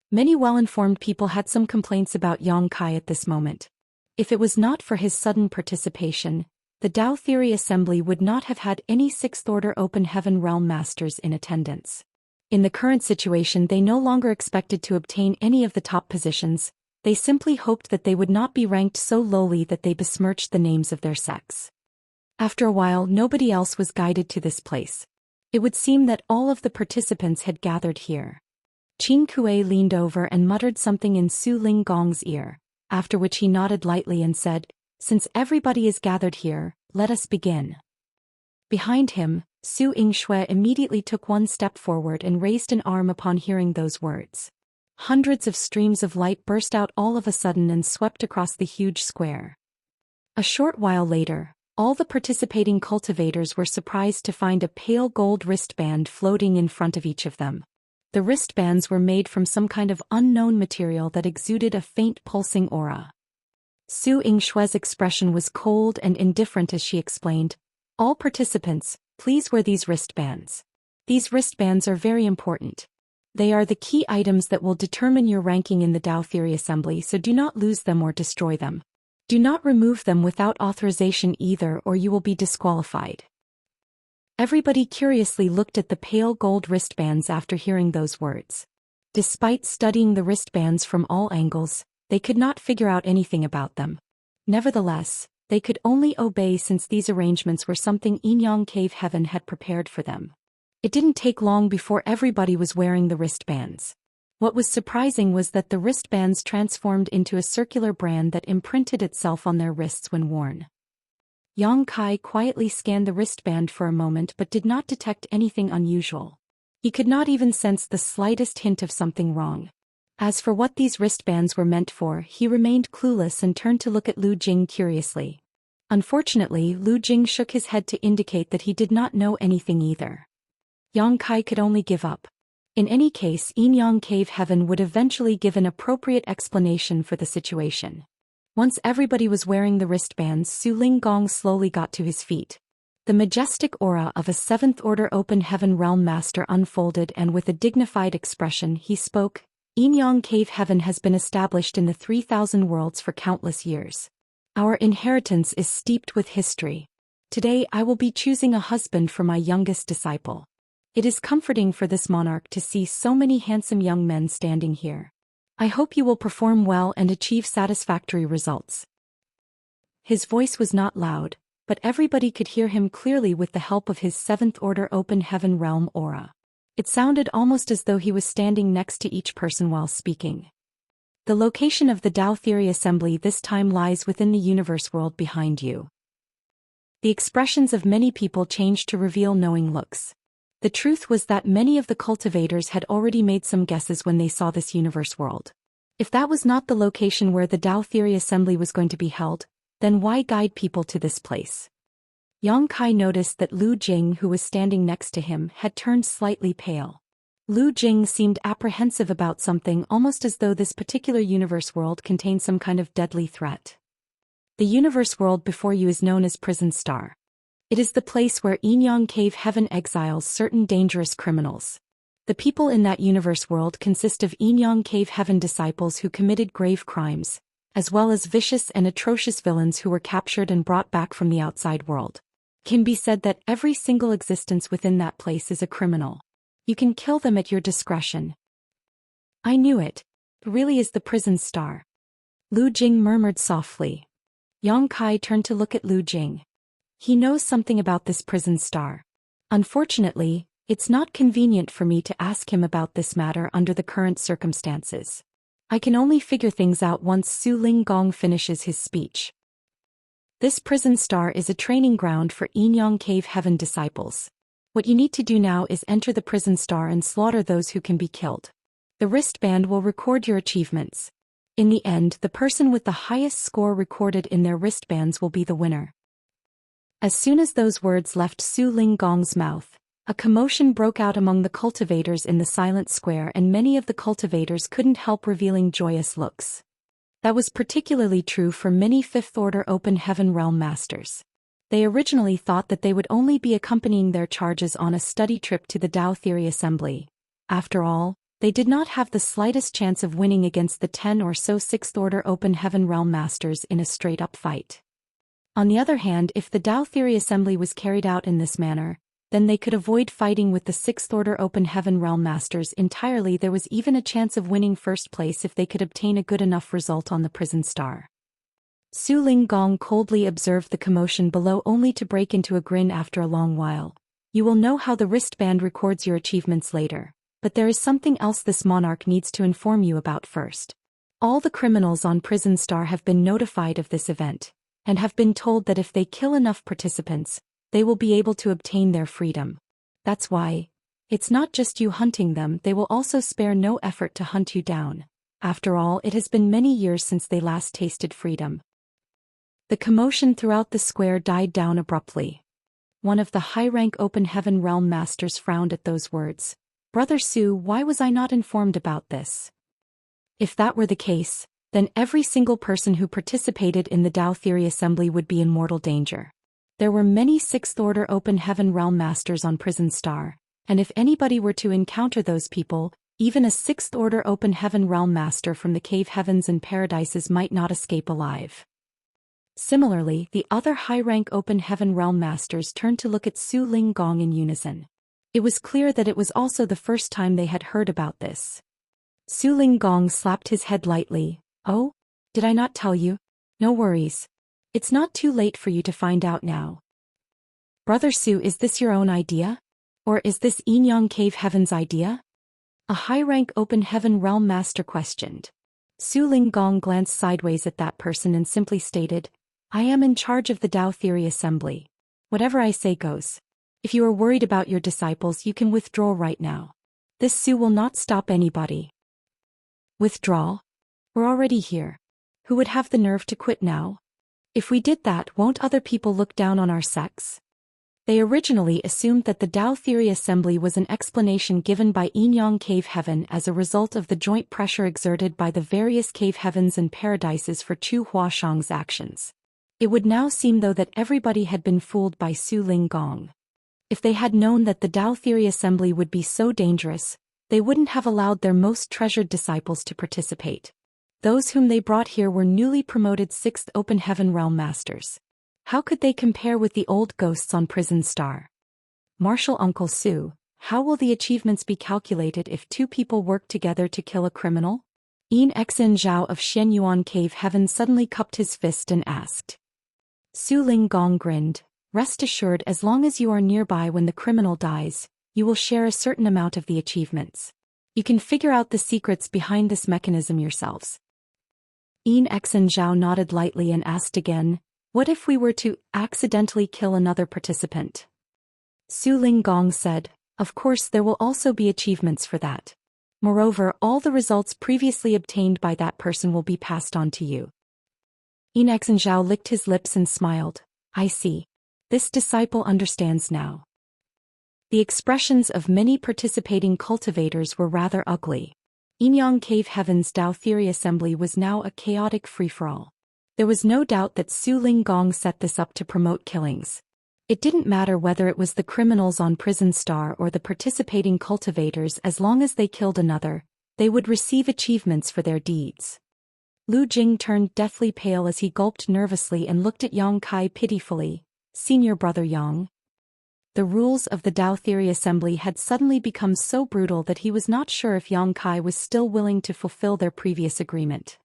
Many well-informed people had some complaints about Yang Kai at this moment. If it was not for his sudden participation, the Dao Theory Assembly would not have had any Sixth Order Open Heaven Realm Masters in attendance. In the current situation, they no longer expected to obtain any of the top positions. They simply hoped that they would not be ranked so lowly that they besmirched the names of their sects. After a while, nobody else was guided to this place. It would seem that all of the participants had gathered here. Qin Kuei leaned over and muttered something in Su Linggong's ear, after which he nodded lightly and said, "Since everybody is gathered here, let us begin." Behind him, Su Yingxue immediately took one step forward and raised an arm upon hearing those words. Hundreds of streams of light burst out all of a sudden and swept across the huge square. A short while later, all the participating cultivators were surprised to find a pale gold wristband floating in front of each of them. The wristbands were made from some kind of unknown material that exuded a faint pulsing aura. Su Yingxue's expression was cold and indifferent as she explained, "All participants, please wear these wristbands. These wristbands are very important. They are the key items that will determine your ranking in the Dao Theory Assembly, so do not lose them or destroy them. Do not remove them without authorization either, or you will be disqualified." Everybody curiously looked at the pale gold wristbands after hearing those words. Despite studying the wristbands from all angles, they could not figure out anything about them. Nevertheless, they could only obey since these arrangements were something Yinyang Cave Heaven had prepared for them. It didn't take long before everybody was wearing the wristbands. What was surprising was that the wristbands transformed into a circular brand that imprinted itself on their wrists when worn. Yang Kai quietly scanned the wristband for a moment but did not detect anything unusual. He could not even sense the slightest hint of something wrong. As for what these wristbands were meant for, he remained clueless and turned to look at Lu Jing curiously. Unfortunately, Lu Jing shook his head to indicate that he did not know anything either. Yang Kai could only give up. In any case, Yin Cave Heaven would eventually give an appropriate explanation for the situation. Once everybody was wearing the wristbands, Su Linggong slowly got to his feet. The majestic aura of a 7th Order Open Heaven Realm Master unfolded, and with a dignified expression he spoke. Yin Cave Heaven has been established in the 3,000 worlds for countless years. Our inheritance is steeped with history. Today I will be choosing a husband for my youngest disciple. It is comforting for this monarch to see so many handsome young men standing here. I hope you will perform well and achieve satisfactory results. His voice was not loud, but everybody could hear him clearly with the help of his 7th Order Open Heaven Realm aura. It sounded almost as though he was standing next to each person while speaking. The location of the Tao Theory Assembly this time lies within the universe world behind you. The expressions of many people changed to reveal knowing looks. The truth was that many of the cultivators had already made some guesses when they saw this universe world. If that was not the location where the Tao Theory Assembly was going to be held, then why guide people to this place? Yang Kai noticed that Lu Jing, who was standing next to him, had turned slightly pale. Lu Jing seemed apprehensive about something, almost as though this particular universe world contained some kind of deadly threat. The universe world before you is known as Prison Star. It is the place where Yin Cave Heaven exiles certain dangerous criminals. The people in that universe world consist of Yin Cave Heaven disciples who committed grave crimes, as well as vicious and atrocious villains who were captured and brought back from the outside world. It can be said that every single existence within that place is a criminal. You can kill them at your discretion. I knew it. It really is the Prison Star. Lu Jing murmured softly. Yang Kai turned to look at Lu Jing. He knows something about this Prison Star. Unfortunately, it's not convenient for me to ask him about this matter under the current circumstances. I can only figure things out once Su Linggong finishes his speech. This Prison Star is a training ground for Yin Cave Heaven disciples. What you need to do now is enter the Prison Star and slaughter those who can be killed. The wristband will record your achievements. In the end, the person with the highest score recorded in their wristbands will be the winner. As soon as those words left Su Linggong's mouth, a commotion broke out among the cultivators in the silent square, and many of the cultivators couldn't help revealing joyous looks. That was particularly true for many 5th Order Open Heaven Realm Masters. They originally thought that they would only be accompanying their charges on a study trip to the Tao Theory Assembly. After all, they did not have the slightest chance of winning against the 10 or so 6th Order Open Heaven Realm Masters in a straight-up fight. On the other hand, if the Tao Theory Assembly was carried out in this manner, then they could avoid fighting with the 6th Order Open Heaven Realm Masters entirely. There was even a chance of winning first place if they could obtain a good enough result on the Prison Star. Su Linggong coldly observed the commotion below, only to break into a grin after a long while. You will know how the wristband records your achievements later, but there is something else this monarch needs to inform you about first. All the criminals on Prison Star have been notified of this event, and have been told that if they kill enough participants, they will be able to obtain their freedom. That's why, it's not just you hunting them, they will also spare no effort to hunt you down. After all, it has been many years since they last tasted freedom. The commotion throughout the square died down abruptly. One of the high-rank Open Heaven Realm Masters frowned at those words. Brother Su, why was I not informed about this? If that were the case, then every single person who participated in the Tao Theory Assembly would be in mortal danger. There were many 6th Order Open Heaven Realm Masters on Prison Star, and if anybody were to encounter those people, even a 6th Order Open Heaven Realm Master from the Cave Heavens and Paradises might not escape alive. Similarly, the other high-rank Open Heaven Realm Masters turned to look at Su Linggong in unison. It was clear that it was also the first time they had heard about this. Su Linggong slapped his head lightly. Oh? Did I not tell you? No worries. It's not too late for you to find out now. Brother Su, is this your own idea? Or is this Yin Cave Heaven's idea? A high-rank Open Heaven Realm Master questioned. Su Linggong glanced sideways at that person and simply stated, I am in charge of the Tao Theory Assembly. Whatever I say goes. If you are worried about your disciples, you can withdraw right now. This Su will not stop anybody. Withdraw? We're already here. Who would have the nerve to quit now? If we did that, won't other people look down on our sex? They originally assumed that the Tao Theory Assembly was an explanation given by Yin-Yang Cave Heaven as a result of the joint pressure exerted by the various cave heavens and paradises for Chu Huashang's actions. It would now seem though that everybody had been fooled by Su Linggong. If they had known that the Tao Theory Assembly would be so dangerous, they wouldn't have allowed their most treasured disciples to participate. Those whom they brought here were newly promoted 6th Open Heaven Realm Masters. How could they compare with the old ghosts on Prison Star? Martial Uncle Su, how will the achievements be calculated if 2 people work together to kill a criminal? Yin Exin Zhao of Xianyuan Cave Heaven suddenly cupped his fist and asked. Su Linggong grinned. Rest assured, as long as you are nearby when the criminal dies, you will share a certain amount of the achievements. You can figure out the secrets behind this mechanism yourselves. Yin Exin Zhao nodded lightly and asked again, what if we were to accidentally kill another participant? Su Linggong said, of course there will also be achievements for that. Moreover, all the results previously obtained by that person will be passed on to you. Yin Exin Zhao licked his lips and smiled. I see. This disciple understands now. The expressions of many participating cultivators were rather ugly. Yin-Yang Cave Heaven's Tao Theory Assembly was now a chaotic free-for-all. There was no doubt that Su Linggong set this up to promote killings. It didn't matter whether it was the criminals on Prison Star or the participating cultivators, as long as they killed another, they would receive achievements for their deeds. Lu Jing turned deathly pale as he gulped nervously and looked at Yang Kai pitifully. Senior brother Yang. The rules of the Tao Theory Assembly had suddenly become so brutal that he was not sure if Yang Kai was still willing to fulfill their previous agreement.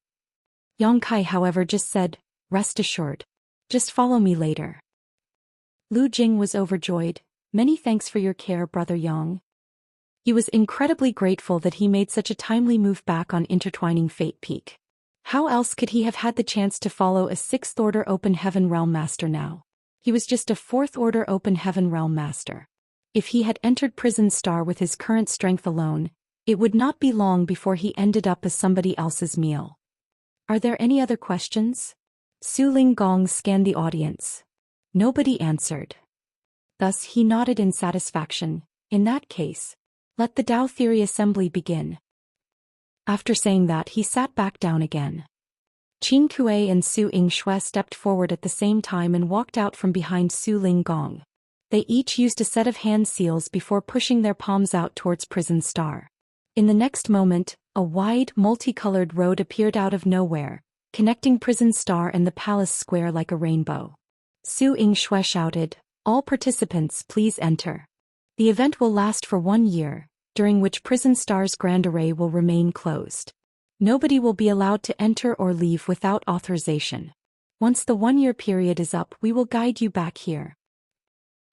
Yang Kai, however, just said, rest assured. Just follow me later. Lu Jing was overjoyed. Many thanks for your care, brother Yang. He was incredibly grateful that he made such a timely move back on intertwining Fate Peak. How else could he have had the chance to follow a 6th Order Open Heaven Realm Master now? He was just a 4th Order Open Heaven Realm Master. If he had entered Prison Star with his current strength alone, it would not be long before he ended up as somebody else's meal. Are there any other questions? Su Linggong scanned the audience. Nobody answered. Thus he nodded in satisfaction. In that case, let the Tao Theory Assembly begin. After saying that, he sat back down again. Qin Kuei and Su Yingxue stepped forward at the same time and walked out from behind Su Linggong. They each used a set of hand seals before pushing their palms out towards Prison Star. In the next moment, a wide, multicolored road appeared out of nowhere, connecting Prison Star and the palace square like a rainbow. Su Yingxue shouted, all participants please enter. The event will last for 1 year, during which Prison Star's Grand Array will remain closed. Nobody will be allowed to enter or leave without authorization. Once the 1-year period is up, we will guide you back here.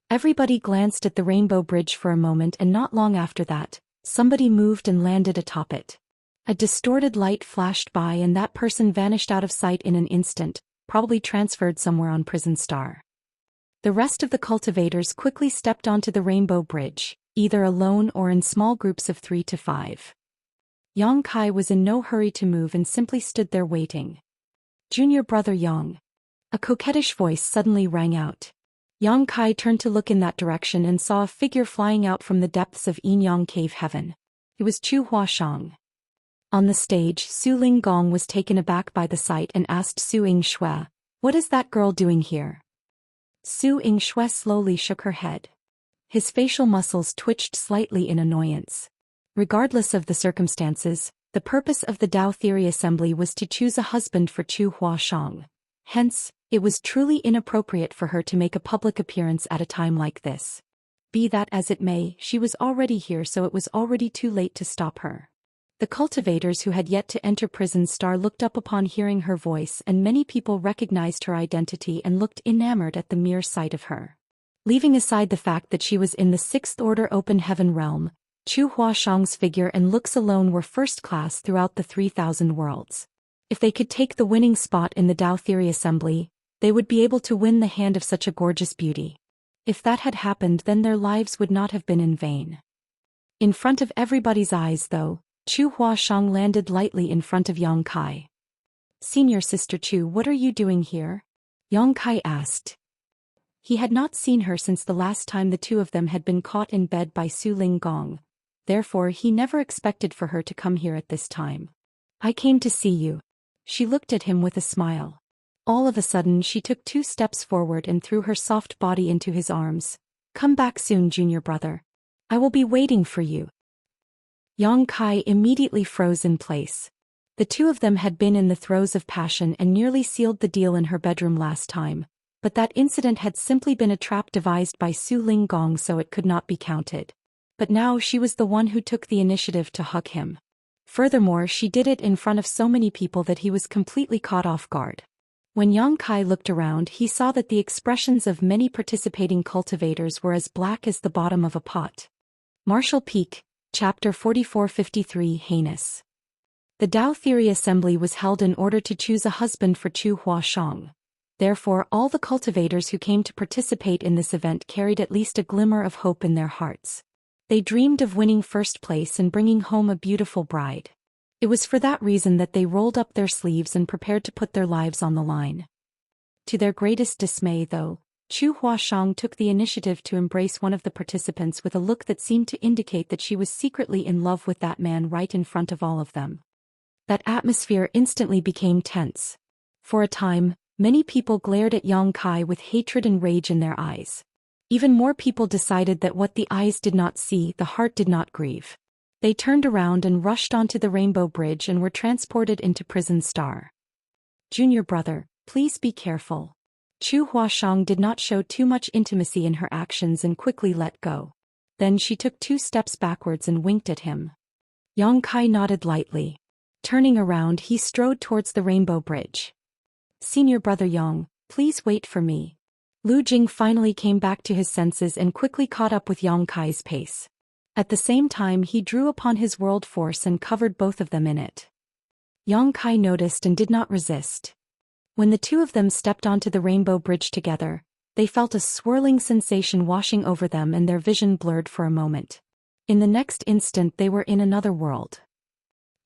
Everybody glanced at the Rainbow Bridge for a moment, and not long after that, somebody moved and landed atop it. A distorted light flashed by and that person vanished out of sight in an instant, probably transferred somewhere on Prison Star. The rest of the cultivators quickly stepped onto the Rainbow Bridge, either alone or in small groups of 3 to 5. Yang Kai was in no hurry to move and simply stood there waiting. Junior brother Yang. A coquettish voice suddenly rang out. Yang Kai turned to look in that direction and saw a figure flying out from the depths of Yin-Yang Cave Heaven. It was Chu Huashang. On the stage, Su Linggong was taken aback by the sight and asked Su Yingxue, what is that girl doing here? Su Yingxue slowly shook her head. His facial muscles twitched slightly in annoyance. Regardless of the circumstances, the purpose of the Tao Theory Assembly was to choose a husband for Chu Huashang. Hence, it was truly inappropriate for her to make a public appearance at a time like this. Be that as it may, she was already here, so it was already too late to stop her. The cultivators who had yet to enter Prison Star looked up upon hearing her voice, and many people recognized her identity and looked enamored at the mere sight of her. Leaving aside the fact that she was in the 6th Order Open Heaven Realm, Chu Huashang's figure and looks alone were first class throughout the 3,000 worlds. If they could take the winning spot in the Tao Theory Assembly, they would be able to win the hand of such a gorgeous beauty. If that had happened, then their lives would not have been in vain. In front of everybody's eyes, though, Chu Huashang landed lightly in front of Yang Kai. "Senior Sister Chu, what are you doing here?" Yang Kai asked. He had not seen her since the last time the two of them had been caught in bed by Su Linggong. Therefore he never expected for her to come here at this time. "I came to see you." She looked at him with a smile. All of a sudden she took 2 steps forward and threw her soft body into his arms. "Come back soon, junior brother. I will be waiting for you." Yang Kai immediately froze in place. The two of them had been in the throes of passion and nearly sealed the deal in her bedroom last time, but that incident had simply been a trap devised by Su Linggong, so it could not be counted. But now she was the one who took the initiative to hug him. Furthermore, she did it in front of so many people that he was completely caught off guard. When Yang Kai looked around, he saw that the expressions of many participating cultivators were as black as the bottom of a pot. Martial Peak, Chapter 4453 Heinous. The Dao Theory Assembly was held in order to choose a husband for Chu Huashang. Therefore, all the cultivators who came to participate in this event carried at least a glimmer of hope in their hearts. They dreamed of winning first place and bringing home a beautiful bride. It was for that reason that they rolled up their sleeves and prepared to put their lives on the line. To their greatest dismay, though, Chu Huashang took the initiative to embrace one of the participants with a look that seemed to indicate that she was secretly in love with that man right in front of all of them. That atmosphere instantly became tense. For a time, many people glared at Yang Kai with hatred and rage in their eyes. Even more people decided that what the eyes did not see, the heart did not grieve. They turned around and rushed onto the Rainbow Bridge and were transported into Prison Star. "Junior brother, please be careful." Chu Huashang did not show too much intimacy in her actions and quickly let go. Then she took 2 steps backwards and winked at him. Yang Kai nodded lightly. Turning around, he strode towards the Rainbow Bridge. "Senior brother Yang, please wait for me." Lu Jing finally came back to his senses and quickly caught up with Yang Kai's pace. At the same time, he drew upon his world force and covered both of them in it. Yang Kai noticed and did not resist. When the two of them stepped onto the Rainbow Bridge together, they felt a swirling sensation washing over them and their vision blurred for a moment. In the next instant they were in another world.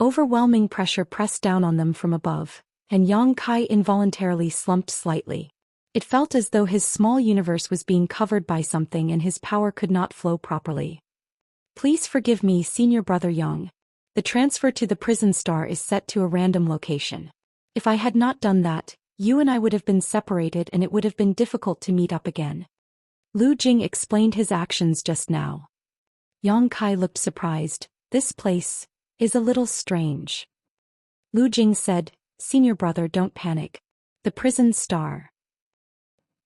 Overwhelming pressure pressed down on them from above, and Yang Kai involuntarily slumped slightly. It felt as though his small universe was being covered by something and his power could not flow properly. "Please forgive me, senior brother Yang. The transfer to the Prison Star is set to a random location. If I had not done that, you and I would have been separated and it would have been difficult to meet up again." Lu Jing explained his actions just now. Yang Kai looked surprised. "This place is a little strange." Lu Jing said, "Senior brother, don't panic. The Prison Star."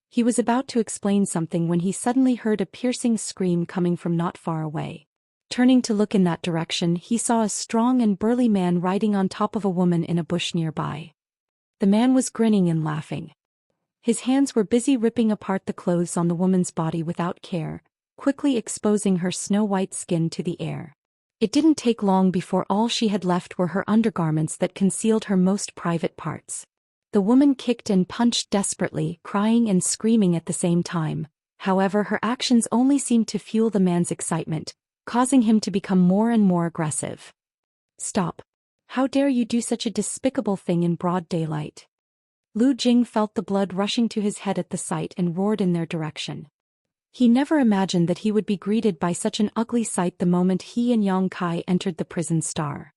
He was about to explain something when he suddenly heard a piercing scream coming from not far away. Turning to look in that direction, he saw a strong and burly man riding on top of a woman in a bush nearby. The man was grinning and laughing. His hands were busy ripping apart the clothes on the woman's body without care, quickly exposing her snow-white skin to the air. It didn't take long before all she had left were her undergarments that concealed her most private parts. The woman kicked and punched desperately, crying and screaming at the same time. However, her actions only seemed to fuel the man's excitement, causing him to become more and more aggressive. "Stop. How dare you do such a despicable thing in broad daylight?" Lu Jing felt the blood rushing to his head at the sight and roared in their direction. He never imagined that he would be greeted by such an ugly sight the moment he and Yang Kai entered the Prison Star.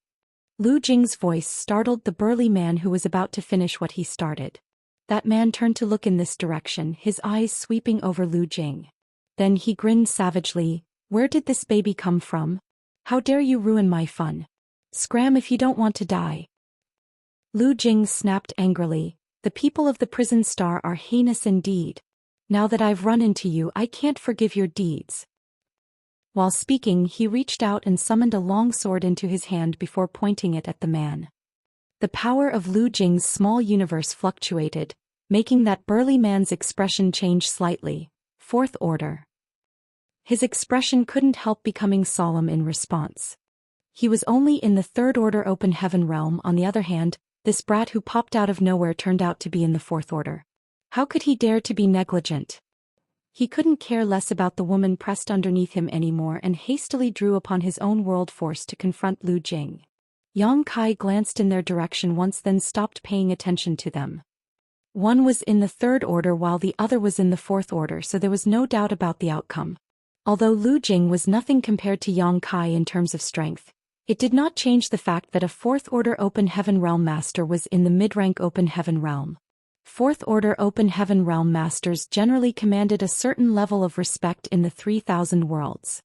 Lu Jing's voice startled the burly man who was about to finish what he started. That man turned to look in this direction, his eyes sweeping over Lu Jing. Then he grinned savagely. "Where did this baby come from? How dare you ruin my fun? Scram if you don't want to die." Lu Jing snapped angrily. "The people of the Prison Star are heinous indeed. Now that I've run into you, I can't forgive your deeds." While speaking, he reached out and summoned a long sword into his hand before pointing it at the man. The power of Lu Jing's small universe fluctuated, making that burly man's expression change slightly. Fourth order. His expression couldn't help becoming solemn in response. He was only in the third order open heaven realm. On the other hand, this brat who popped out of nowhere turned out to be in the fourth order. How could he dare to be negligent? He couldn't care less about the woman pressed underneath him anymore and hastily drew upon his own world force to confront Lu Jing. Yang Kai glanced in their direction once, then stopped paying attention to them. One was in the third order while the other was in the fourth order, so there was no doubt about the outcome. Although Lu Jing was nothing compared to Yang Kai in terms of strength, it did not change the fact that a fourth order Open Heaven Realm Master was in the mid-rank Open Heaven Realm. Fourth order Open Heaven Realm Masters generally commanded a certain level of respect in the 3,000 worlds.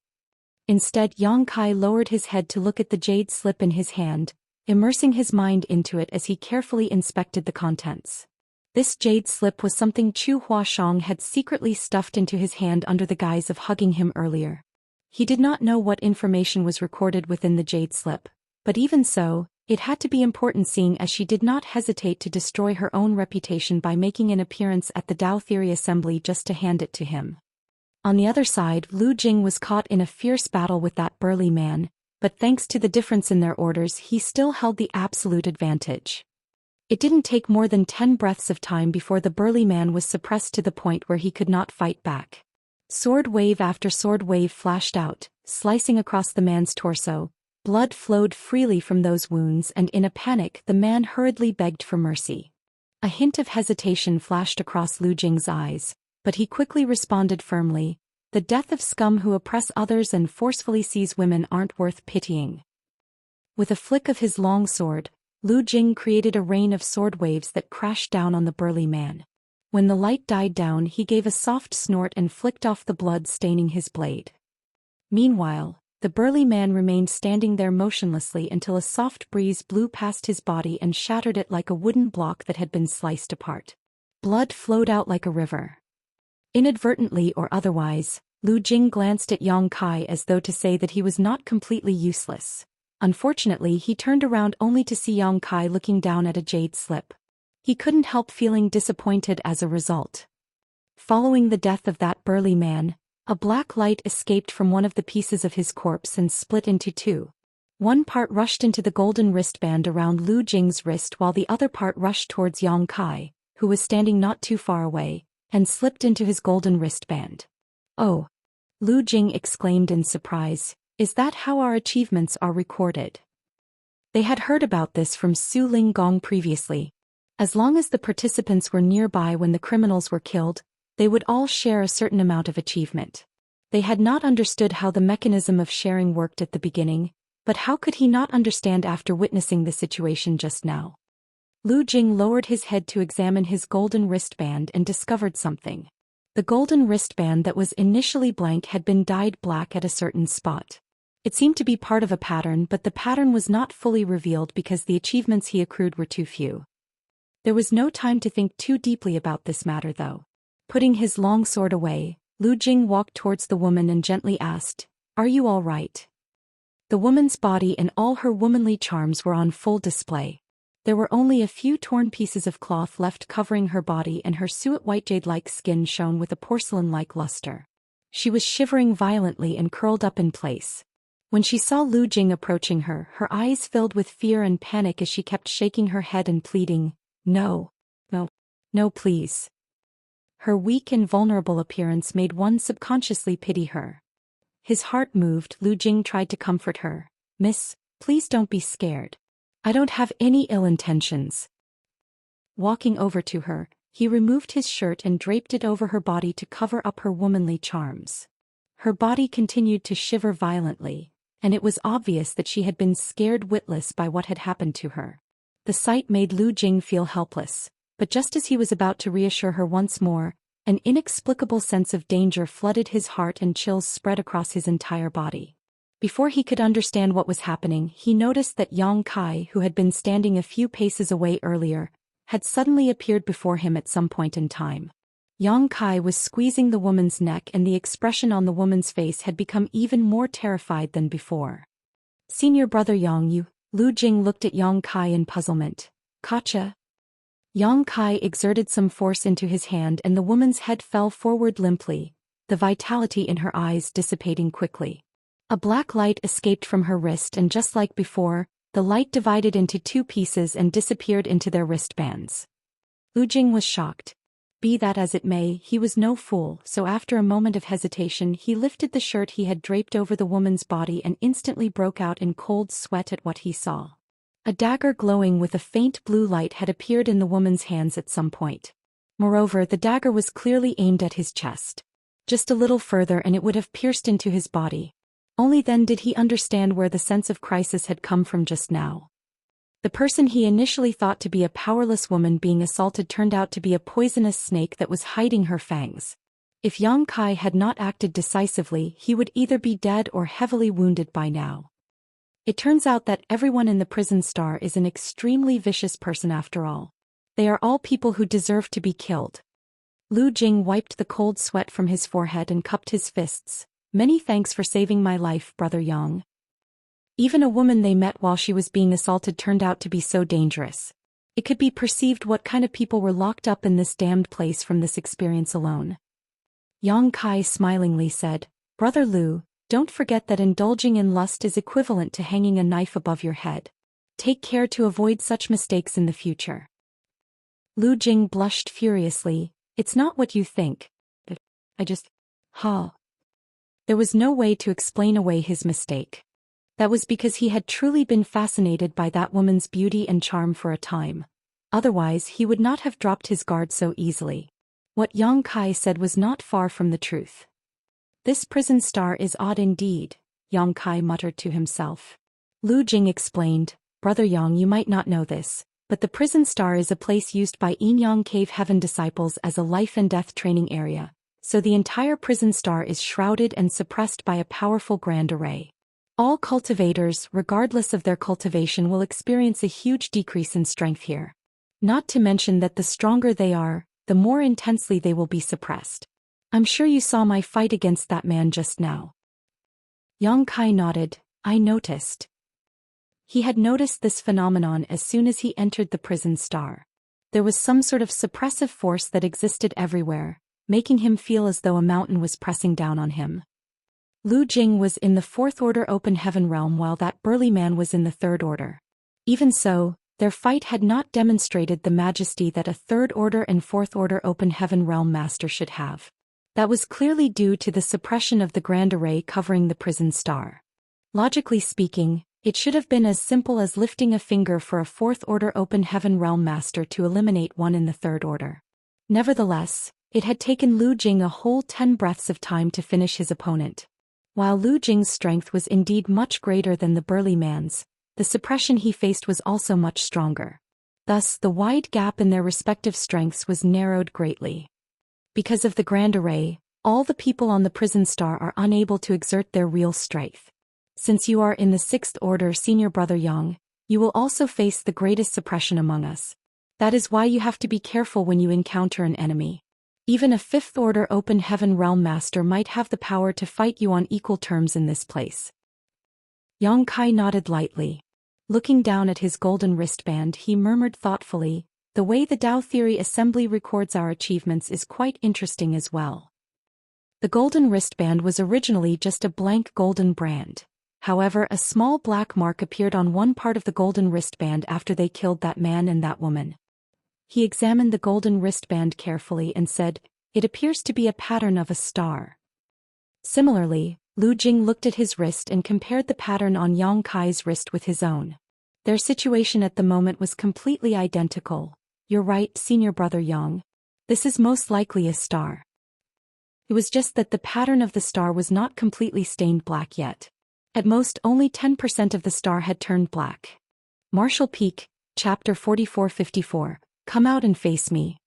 Instead, Yang Kai lowered his head to look at the jade slip in his hand, immersing his mind into it as he carefully inspected the contents. This jade slip was something Chu Huashang had secretly stuffed into his hand under the guise of hugging him earlier. He did not know what information was recorded within the jade slip, but even so, it had to be important seeing as she did not hesitate to destroy her own reputation by making an appearance at the Dao Theory Assembly just to hand it to him. On the other side, Lu Jing was caught in a fierce battle with that burly man, but thanks to the difference in their orders he still held the absolute advantage. It didn't take more than 10 breaths of time before the burly man was suppressed to the point where he could not fight back. Sword wave after sword wave flashed out, slicing across the man's torso. Blood flowed freely from those wounds, and in a panic the man hurriedly begged for mercy. A hint of hesitation flashed across Lu Jing's eyes, but he quickly responded firmly, "The death of scum who oppress others and forcefully seize women aren't worth pitying." With a flick of his long sword, Lu Jing created a rain of sword waves that crashed down on the burly man. When the light died down, he gave a soft snort and flicked off the blood staining his blade. Meanwhile, the burly man remained standing there motionlessly until a soft breeze blew past his body and shattered it like a wooden block that had been sliced apart. Blood flowed out like a river. Inadvertently or otherwise, Lu Jing glanced at Yang Kai as though to say that he was not completely useless. Unfortunately, he turned around only to see Yang Kai looking down at a jade slip. He couldn't help feeling disappointed as a result. Following the death of that burly man, a black light escaped from one of the pieces of his corpse and split into two. One part rushed into the golden wristband around Lu Jing's wrist while the other part rushed towards Yang Kai, who was standing not too far away, and slipped into his golden wristband. "Oh!" Lu Jing exclaimed in surprise. "Is that how our achievements are recorded?" They had heard about this from Su Ling Gong previously. As long as the participants were nearby when the criminals were killed, they would all share a certain amount of achievement. They had not understood how the mechanism of sharing worked at the beginning, but how could he not understand after witnessing the situation just now? Lu Jing lowered his head to examine his golden wristband and discovered something. The golden wristband that was initially blank had been dyed black at a certain spot. It seemed to be part of a pattern, but the pattern was not fully revealed because the achievements he accrued were too few. There was no time to think too deeply about this matter though. Putting his long sword away, Lu Jing walked towards the woman and gently asked, "Are you all right?" The woman's body and all her womanly charms were on full display. There were only a few torn pieces of cloth left covering her body, and her suet white jade-like skin shone with a porcelain-like luster. She was shivering violently and curled up in place. When she saw Lu Jing approaching her, her eyes filled with fear and panic as she kept shaking her head and pleading, "No, no, no, please." Her weak and vulnerable appearance made one subconsciously pity her. His heart moved. Lu Jing tried to comfort her. "Miss, please don't be scared. I don't have any ill intentions." Walking over to her, he removed his shirt and draped it over her body to cover up her womanly charms. Her body continued to shiver violently, and it was obvious that she had been scared witless by what had happened to her. The sight made Lu Jing feel helpless, but just as he was about to reassure her once more, an inexplicable sense of danger flooded his heart and chills spread across his entire body. Before he could understand what was happening, he noticed that Yang Kai, who had been standing a few paces away earlier, had suddenly appeared before him at some point in time. Yang Kai was squeezing the woman's neck, and the expression on the woman's face had become even more terrified than before. "Senior brother Yang Yu," Lu Jing looked at Yang Kai in puzzlement. "Gotcha." Yang Kai exerted some force into his hand and the woman's head fell forward limply, the vitality in her eyes dissipating quickly. A black light escaped from her wrist, and just like before, the light divided into two pieces and disappeared into their wristbands. Lu Jing was shocked. Be that as it may, he was no fool, so after a moment of hesitation he lifted the shirt he had draped over the woman's body and instantly broke out in cold sweat at what he saw. A dagger glowing with a faint blue light had appeared in the woman's hands at some point. Moreover, the dagger was clearly aimed at his chest. Just a little further and it would have pierced into his body. Only then did he understand where the sense of crisis had come from just now. The person he initially thought to be a powerless woman being assaulted turned out to be a poisonous snake that was hiding her fangs. If Yang Kai had not acted decisively, he would either be dead or heavily wounded by now. It turns out that everyone in the prison star is an extremely vicious person after all. They are all people who deserve to be killed. Lu Jing wiped the cold sweat from his forehead and cupped his fists. Many thanks for saving my life, Brother Yang. Even a woman they met while she was being assaulted turned out to be so dangerous. It could be perceived what kind of people were locked up in this damned place from this experience alone. Yang Kai smilingly said, Brother Lu, don't forget that indulging in lust is equivalent to hanging a knife above your head. Take care to avoid such mistakes in the future. Lu Jing blushed furiously. It's not what you think. There was no way to explain away his mistake. That was because he had truly been fascinated by that woman's beauty and charm for a time. Otherwise he would not have dropped his guard so easily. What Yang Kai said was not far from the truth. This prison star is odd indeed, Yang Kai muttered to himself. Lu Jing explained, Brother Yang, you might not know this, but the prison star is a place used by Yin Yang Cave Heaven disciples as a life and death training area, so the entire prison star is shrouded and suppressed by a powerful grand array. All cultivators, regardless of their cultivation, will experience a huge decrease in strength here. Not to mention that the stronger they are, the more intensely they will be suppressed. I'm sure you saw my fight against that man just now. Yang Kai nodded. I noticed. He had noticed this phenomenon as soon as he entered the prison star. There was some sort of suppressive force that existed everywhere, making him feel as though a mountain was pressing down on him. Lu Jing was in the Fourth Order Open Heaven realm while that burly man was in the Third Order. Even so, their fight had not demonstrated the majesty that a Third Order and Fourth Order Open Heaven realm master should have. That was clearly due to the suppression of the grand array covering the prison star. Logically speaking, it should have been as simple as lifting a finger for a Fourth Order Open Heaven realm master to eliminate one in the Third Order. Nevertheless, it had taken Lu Jing a whole 10 breaths of time to finish his opponent. While Lu Jing's strength was indeed much greater than the burly man's, the suppression he faced was also much stronger. Thus, the wide gap in their respective strengths was narrowed greatly. Because of the grand array, all the people on the prison star are unable to exert their real strength. Since you are in the Sixth Order, Senior Brother Yang, you will also face the greatest suppression among us. That is why you have to be careful when you encounter an enemy. Even a Fifth Order Open Heaven realm master might have the power to fight you on equal terms in this place. Yang Kai nodded lightly. Looking down at his golden wristband, he murmured thoughtfully, the way the Tao Theory Assembly records our achievements is quite interesting as well. The golden wristband was originally just a blank golden brand. However, a small black mark appeared on one part of the golden wristband after they killed that man and that woman. He examined the golden wristband carefully and said, it appears to be a pattern of a star. Similarly, Lu Jing looked at his wrist and compared the pattern on Yang Kai's wrist with his own. Their situation at the moment was completely identical. You're right, Senior Brother Yang. This is most likely a star. It was just that the pattern of the star was not completely stained black yet. At most, only 10% of the star had turned black. Martial Peak, Chapter 4454. Come out and face me.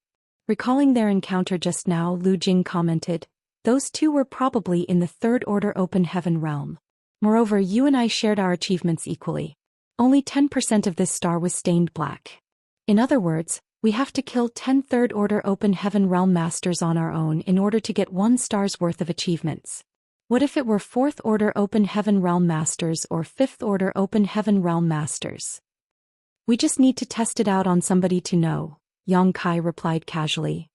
Recalling their encounter just now, Lu Jing commented, those two were probably in the Third Order Open Heaven realm. Moreover, you and I shared our achievements equally. Only 10% of this star was stained black. In other words, we have to kill 10 Third Order Open Heaven realm masters on our own in order to get 1 star's worth of achievements. What if it were Fourth Order Open Heaven realm masters or Fifth Order Open Heaven realm masters? We just need to test it out on somebody to know, Yang Kai replied casually.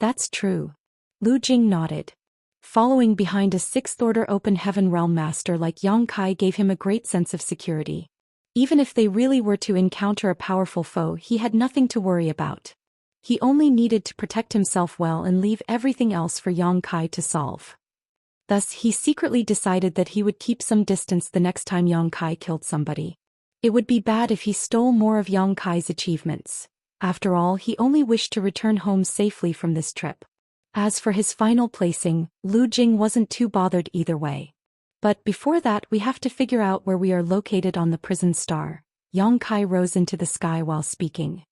That's true. Lu Jing nodded. Following behind a Sixth Order Open Heaven realm master like Yang Kai gave him a great sense of security. Even if they really were to encounter a powerful foe, he had nothing to worry about. He only needed to protect himself well and leave everything else for Yang Kai to solve. Thus, he secretly decided that he would keep some distance the next time Yang Kai killed somebody. It would be bad if he stole more of Yang Kai's achievements. After all, he only wished to return home safely from this trip. As for his final placing, Lu Jing wasn't too bothered either way. But before that, we have to figure out where we are located on the prison star. Yang Kai rose into the sky while speaking.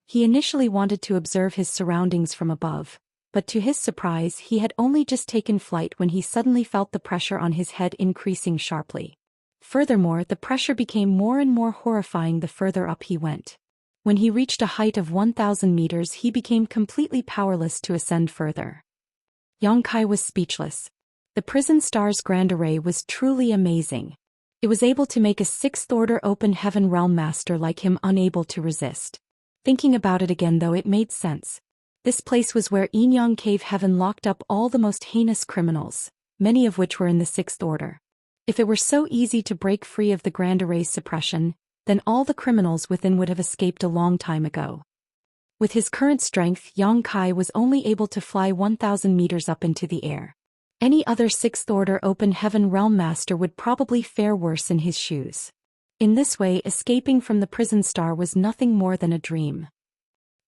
He initially wanted to observe his surroundings from above, but to his surprise he had only just taken flight when he suddenly felt the pressure on his head increasing sharply. Furthermore, the pressure became more and more horrifying the further up he went. When he reached a height of 1,000 meters, he became completely powerless to ascend further. Yang Kai was speechless. The prison star's grand array was truly amazing. It was able to make a sixth-order open heaven realm master like him unable to resist. Thinking about it again though, it made sense. This place was where Inyang Cave Heaven locked up all the most heinous criminals, many of which were in the sixth order. If it were so easy to break free of the grand array's suppression, then all the criminals within would have escaped a long time ago. With his current strength, Yang Kai was only able to fly 1,000 meters up into the air. Any other sixth-order open heaven realm master would probably fare worse in his shoes. In this way, escaping from the prison star was nothing more than a dream.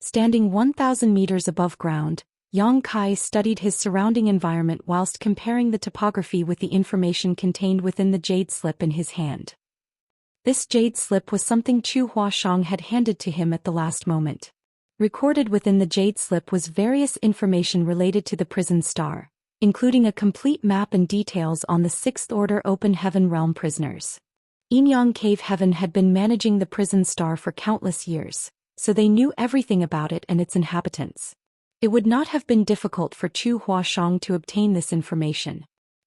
Standing 1,000 meters above ground, Yang Kai studied his surrounding environment whilst comparing the topography with the information contained within the jade slip in his hand. This jade slip was something Chu Huashang had handed to him at the last moment. Recorded within the jade slip was various information related to the prison star, including a complete map and details on the sixth-order open heaven realm prisoners. Inyang Cave Heaven had been managing the prison star for countless years, so they knew everything about it and its inhabitants. It would not have been difficult for Chu Huashang to obtain this information.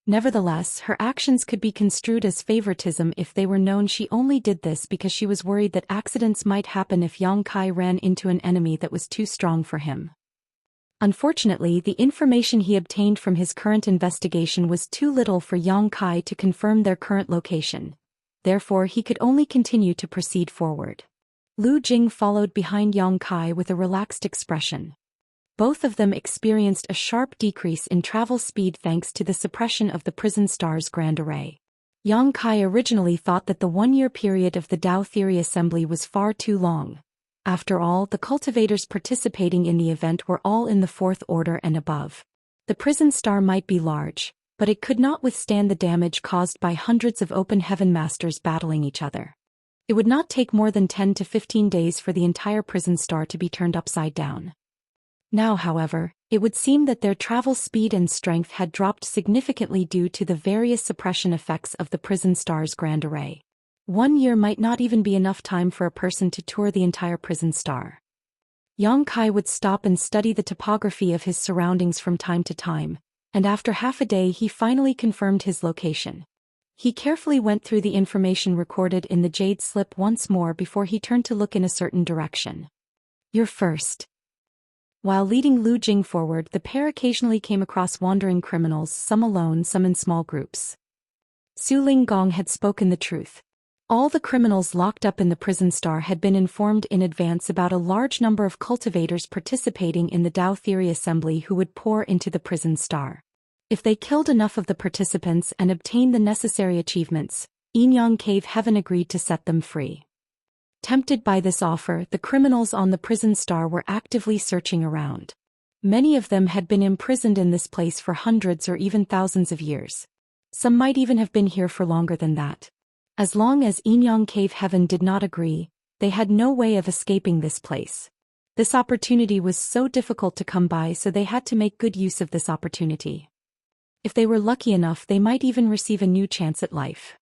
Nevertheless, her actions could be construed as favoritism if they were known she only did this because she was worried that accidents might happen if Yang Kai ran into an enemy that was too strong for him. Unfortunately, the information he obtained from his current investigation was too little for Yang Kai to confirm their current location. Therefore, he could only continue to proceed forward. Lu Jing followed behind Yang Kai with a relaxed expression. Both of them experienced a sharp decrease in travel speed thanks to the suppression of the prison star's grand array. Yang Kai originally thought that the 1-year period of the Dao Theory Assembly was far too long. After all, the cultivators participating in the event were all in the 4th order and above. The prison star might be large, but it could not withstand the damage caused by hundreds of open heaven masters battling each other. It would not take more than 10 to 15 days for the entire prison star to be turned upside down. Now, however, it would seem that their travel speed and strength had dropped significantly due to the various suppression effects of the prison star's grand array. 1 year might not even be enough time for a person to tour the entire prison star. Yang Kai would stop and study the topography of his surroundings from time to time, and after half a day he finally confirmed his location. He carefully went through the information recorded in the jade slip once more before he turned to look in a certain direction. "You're first." While leading Lu Jing forward, the pair occasionally came across wandering criminals, some alone, some in small groups. Su Linggong had spoken the truth. All the criminals locked up in the prison star had been informed in advance about a large number of cultivators participating in the Dao Theory Assembly who would pour into the prison star. If they killed enough of the participants and obtained the necessary achievements, Inyang Cave Heaven agreed to set them free. Tempted by this offer, the criminals on the prison star were actively searching around. Many of them had been imprisoned in this place for hundreds or even thousands of years. Some might even have been here for longer than that. As long as Inyang Cave Heaven did not agree, they had no way of escaping this place. This opportunity was so difficult to come by, so they had to make good use of this opportunity. If they were lucky enough, they might even receive a new chance at life.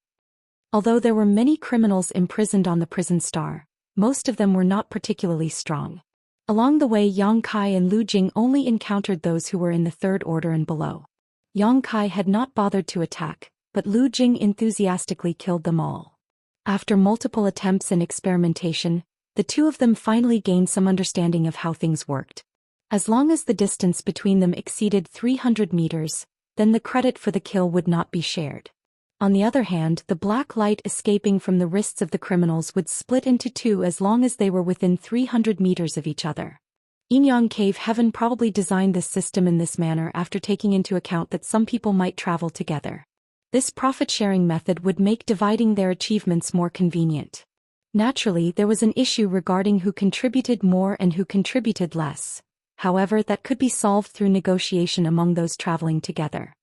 Although there were many criminals imprisoned on the prison star, most of them were not particularly strong. Along the way, Yang Kai and Lu Jing only encountered those who were in the 3rd order and below. Yang Kai had not bothered to attack, but Lu Jing enthusiastically killed them all. After multiple attempts and experimentation, the two of them finally gained some understanding of how things worked. As long as the distance between them exceeded 300 meters, then the credit for the kill would not be shared. On the other hand, the black light escaping from the wrists of the criminals would split into two as long as they were within 300 meters of each other. Inyang Cave Heaven probably designed this system in this manner after taking into account that some people might travel together. This profit-sharing method would make dividing their achievements more convenient. Naturally, there was an issue regarding who contributed more and who contributed less. However, that could be solved through negotiation among those traveling together.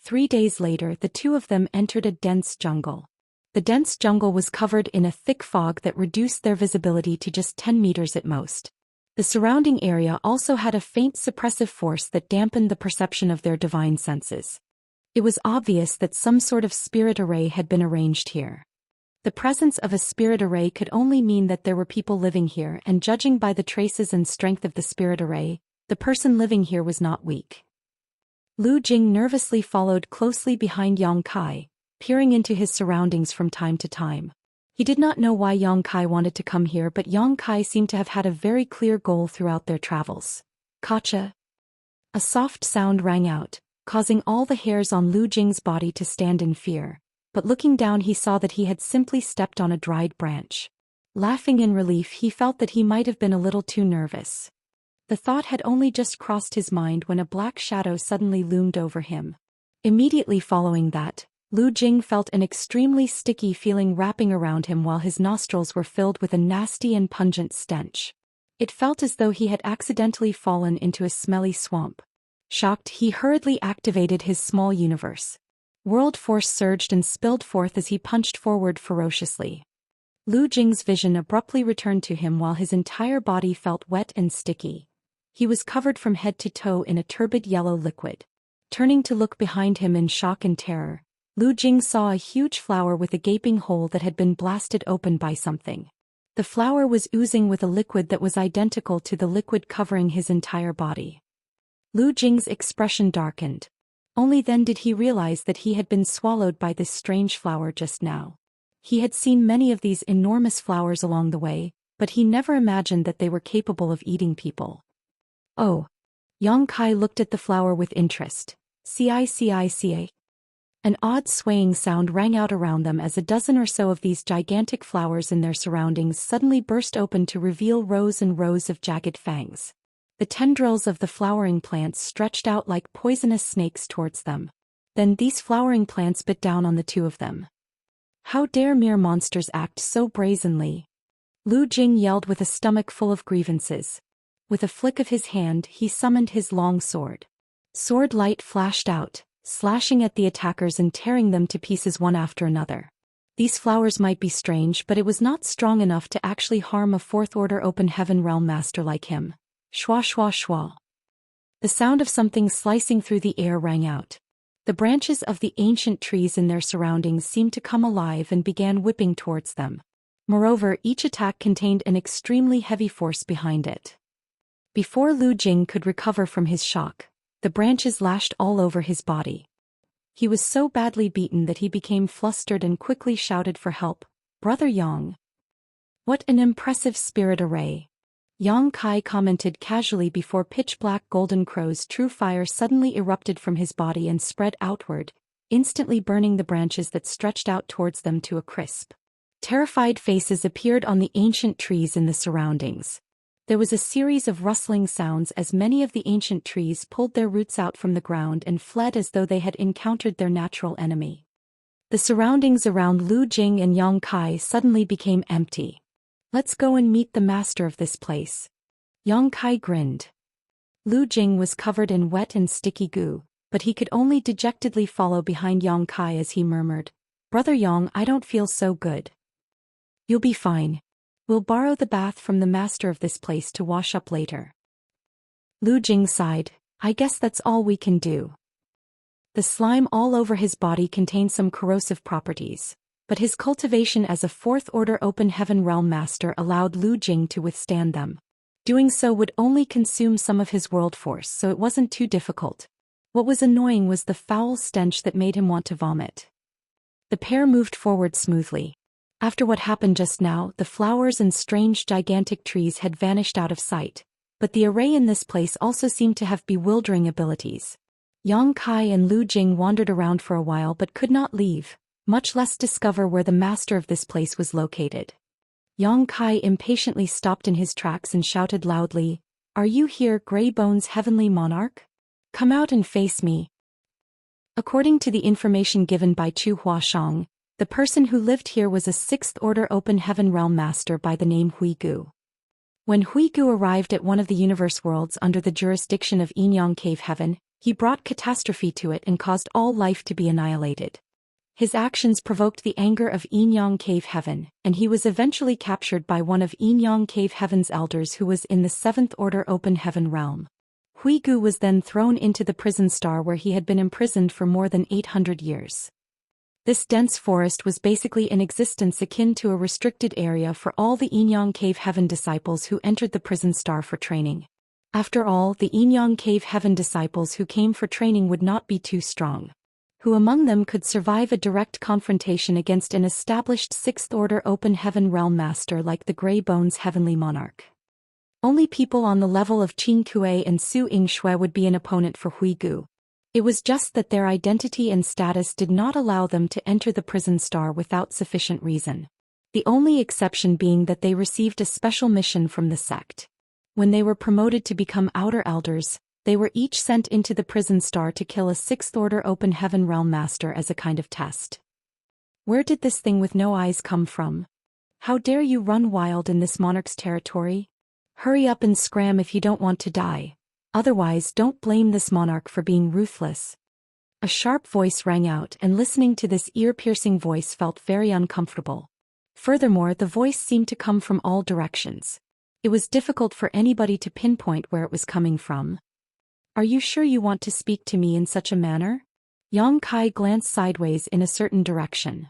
3 days later, the two of them entered a dense jungle. The dense jungle was covered in a thick fog that reduced their visibility to just 10 meters at most. The surrounding area also had a faint suppressive force that dampened the perception of their divine senses. It was obvious that some sort of spirit array had been arranged here. The presence of a spirit array could only mean that there were people living here, and judging by the traces and strength of the spirit array, the person living here was not weak. Lu Jing nervously followed closely behind Yang Kai, peering into his surroundings from time to time. He did not know why Yang Kai wanted to come here, but Yang Kai seemed to have had a very clear goal throughout their travels. Gotcha! A soft sound rang out, causing all the hairs on Lu Jing's body to stand in fear. But looking down he saw that he had simply stepped on a dried branch. Laughing in relief, he felt that he might have been a little too nervous. The thought had only just crossed his mind when a black shadow suddenly loomed over him. Immediately following that, Lu Jing felt an extremely sticky feeling wrapping around him while his nostrils were filled with a nasty and pungent stench. It felt as though he had accidentally fallen into a smelly swamp. Shocked, he hurriedly activated his small universe. World force surged and spilled forth as he punched forward ferociously. Lu Jing's vision abruptly returned to him while his entire body felt wet and sticky. He was covered from head to toe in a turbid yellow liquid. Turning to look behind him in shock and terror, Lu Jing saw a huge flower with a gaping hole that had been blasted open by something. The flower was oozing with a liquid that was identical to the liquid covering his entire body. Lu Jing's expression darkened. Only then did he realize that he had been swallowed by this strange flower just now. He had seen many of these enormous flowers along the way, but he never imagined that they were capable of eating people. Oh! Yang Kai looked at the flower with interest. Cica. An odd swaying sound rang out around them as a dozen or so of these gigantic flowers in their surroundings suddenly burst open to reveal rows and rows of jagged fangs. The tendrils of the flowering plants stretched out like poisonous snakes towards them. Then these flowering plants bit down on the two of them. How dare mere monsters act so brazenly? Lu Jing yelled with a stomach full of grievances. With a flick of his hand, he summoned his long sword. Sword light flashed out, slashing at the attackers and tearing them to pieces one after another. These flowers might be strange, but it was not strong enough to actually harm a fourth-order open heaven realm master like him. Shwa shwa shwa. The sound of something slicing through the air rang out. The branches of the ancient trees in their surroundings seemed to come alive and began whipping towards them. Moreover, each attack contained an extremely heavy force behind it. Before Lu Jing could recover from his shock, the branches lashed all over his body. He was so badly beaten that he became flustered and quickly shouted for help. "Brother Yang! What an impressive spirit array!" Yang Kai commented casually before pitch-black golden crow's true fire suddenly erupted from his body and spread outward, instantly burning the branches that stretched out towards them to a crisp. Terrified faces appeared on the ancient trees in the surroundings. There was a series of rustling sounds as many of the ancient trees pulled their roots out from the ground and fled as though they had encountered their natural enemy. The surroundings around Lu Jing and Yang Kai suddenly became empty. "Let's go and meet the master of this place." Yang Kai grinned. Lu Jing was covered in wet and sticky goo, but he could only dejectedly follow behind Yang Kai as he murmured, "Brother Yang, I don't feel so good." "You'll be fine. We'll borrow the bath from the master of this place to wash up later." Lu Jing sighed. "I guess that's all we can do." The slime all over his body contained some corrosive properties, but his cultivation as a fourth-order open heaven realm master allowed Lu Jing to withstand them. Doing so would only consume some of his world force, so it wasn't too difficult. What was annoying was the foul stench that made him want to vomit. The pair moved forward smoothly. After what happened just now, the flowers and strange gigantic trees had vanished out of sight, but the array in this place also seemed to have bewildering abilities. Yang Kai and Lu Jing wandered around for a while but could not leave, much less discover where the master of this place was located. Yang Kai impatiently stopped in his tracks and shouted loudly, Are you here, Grey Bones Heavenly Monarch? Come out and face me. According to the information given by Chu Huashang, the person who lived here was a 6th Order Open Heaven Realm Master by the name Huigu. When Huigu arrived at one of the universe worlds under the jurisdiction of Yinyang Cave Heaven, he brought catastrophe to it and caused all life to be annihilated. His actions provoked the anger of Yinyang Cave Heaven, and he was eventually captured by one of Yinyang Cave Heaven's elders who was in the 7th Order Open Heaven realm. Huigu was then thrown into the prison star where he had been imprisoned for more than 800 years. This dense forest was basically in existence akin to a restricted area for all the Yinyang Cave Heaven disciples who entered the prison star for training. After all, the Yinyang Cave Heaven disciples who came for training would not be too strong. Who among them could survive a direct confrontation against an established 6th Order Open Heaven Realm Master like the Grey Bones Heavenly Monarch? Only people on the level of Qin Kuei and Su Yingshui would be an opponent for Huigu. It was just that their identity and status did not allow them to enter the prison star without sufficient reason. The only exception being that they received a special mission from the sect. When they were promoted to become Outer Elders, they were each sent into the prison star to kill a 6th Order Open Heaven Realm Master as a kind of test. Where did this thing with no eyes come from? How dare you run wild in this monarch's territory? Hurry up and scram if you don't want to die. Otherwise, don't blame this monarch for being ruthless. A sharp voice rang out, and listening to this ear-piercing voice felt very uncomfortable. Furthermore, the voice seemed to come from all directions. It was difficult for anybody to pinpoint where it was coming from. Are you sure you want to speak to me in such a manner? Yang Kai glanced sideways in a certain direction.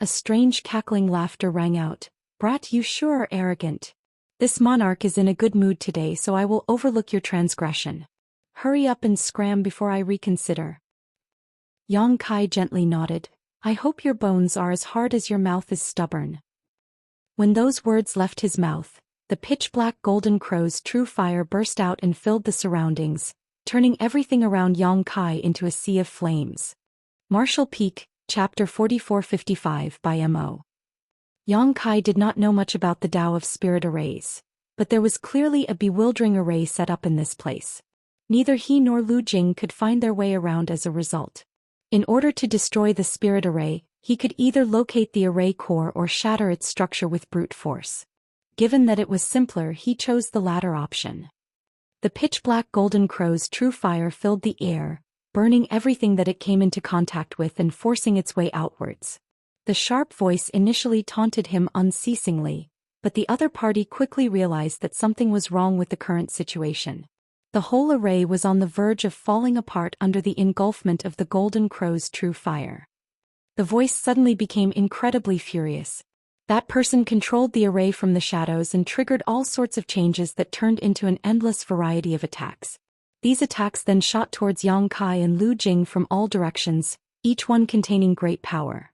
A strange cackling laughter rang out. Brat, you sure are arrogant. This monarch is in a good mood today, so I will overlook your transgression. Hurry up and scram before I reconsider. Yang Kai gently nodded. I hope your bones are as hard as your mouth is stubborn. When those words left his mouth, the pitch-black golden crow's true fire burst out and filled the surroundings, turning everything around Yang Kai into a sea of flames. Martial Peak, Chapter 4455 by M.O. Yang Kai did not know much about the Tao of Spirit arrays, but there was clearly a bewildering array set up in this place. Neither he nor Lu Jing could find their way around as a result. In order to destroy the spirit array, he could either locate the array core or shatter its structure with brute force. Given that it was simpler, he chose the latter option. The pitch-black golden crow's true fire filled the air, burning everything that it came into contact with and forcing its way outwards. The sharp voice initially taunted him unceasingly, but the other party quickly realized that something was wrong with the current situation. The whole array was on the verge of falling apart under the engulfment of the golden crow's true fire. The voice suddenly became incredibly furious. That person controlled the array from the shadows and triggered all sorts of changes that turned into an endless variety of attacks. These attacks then shot towards Yang Kai and Lu Jing from all directions, each one containing great power.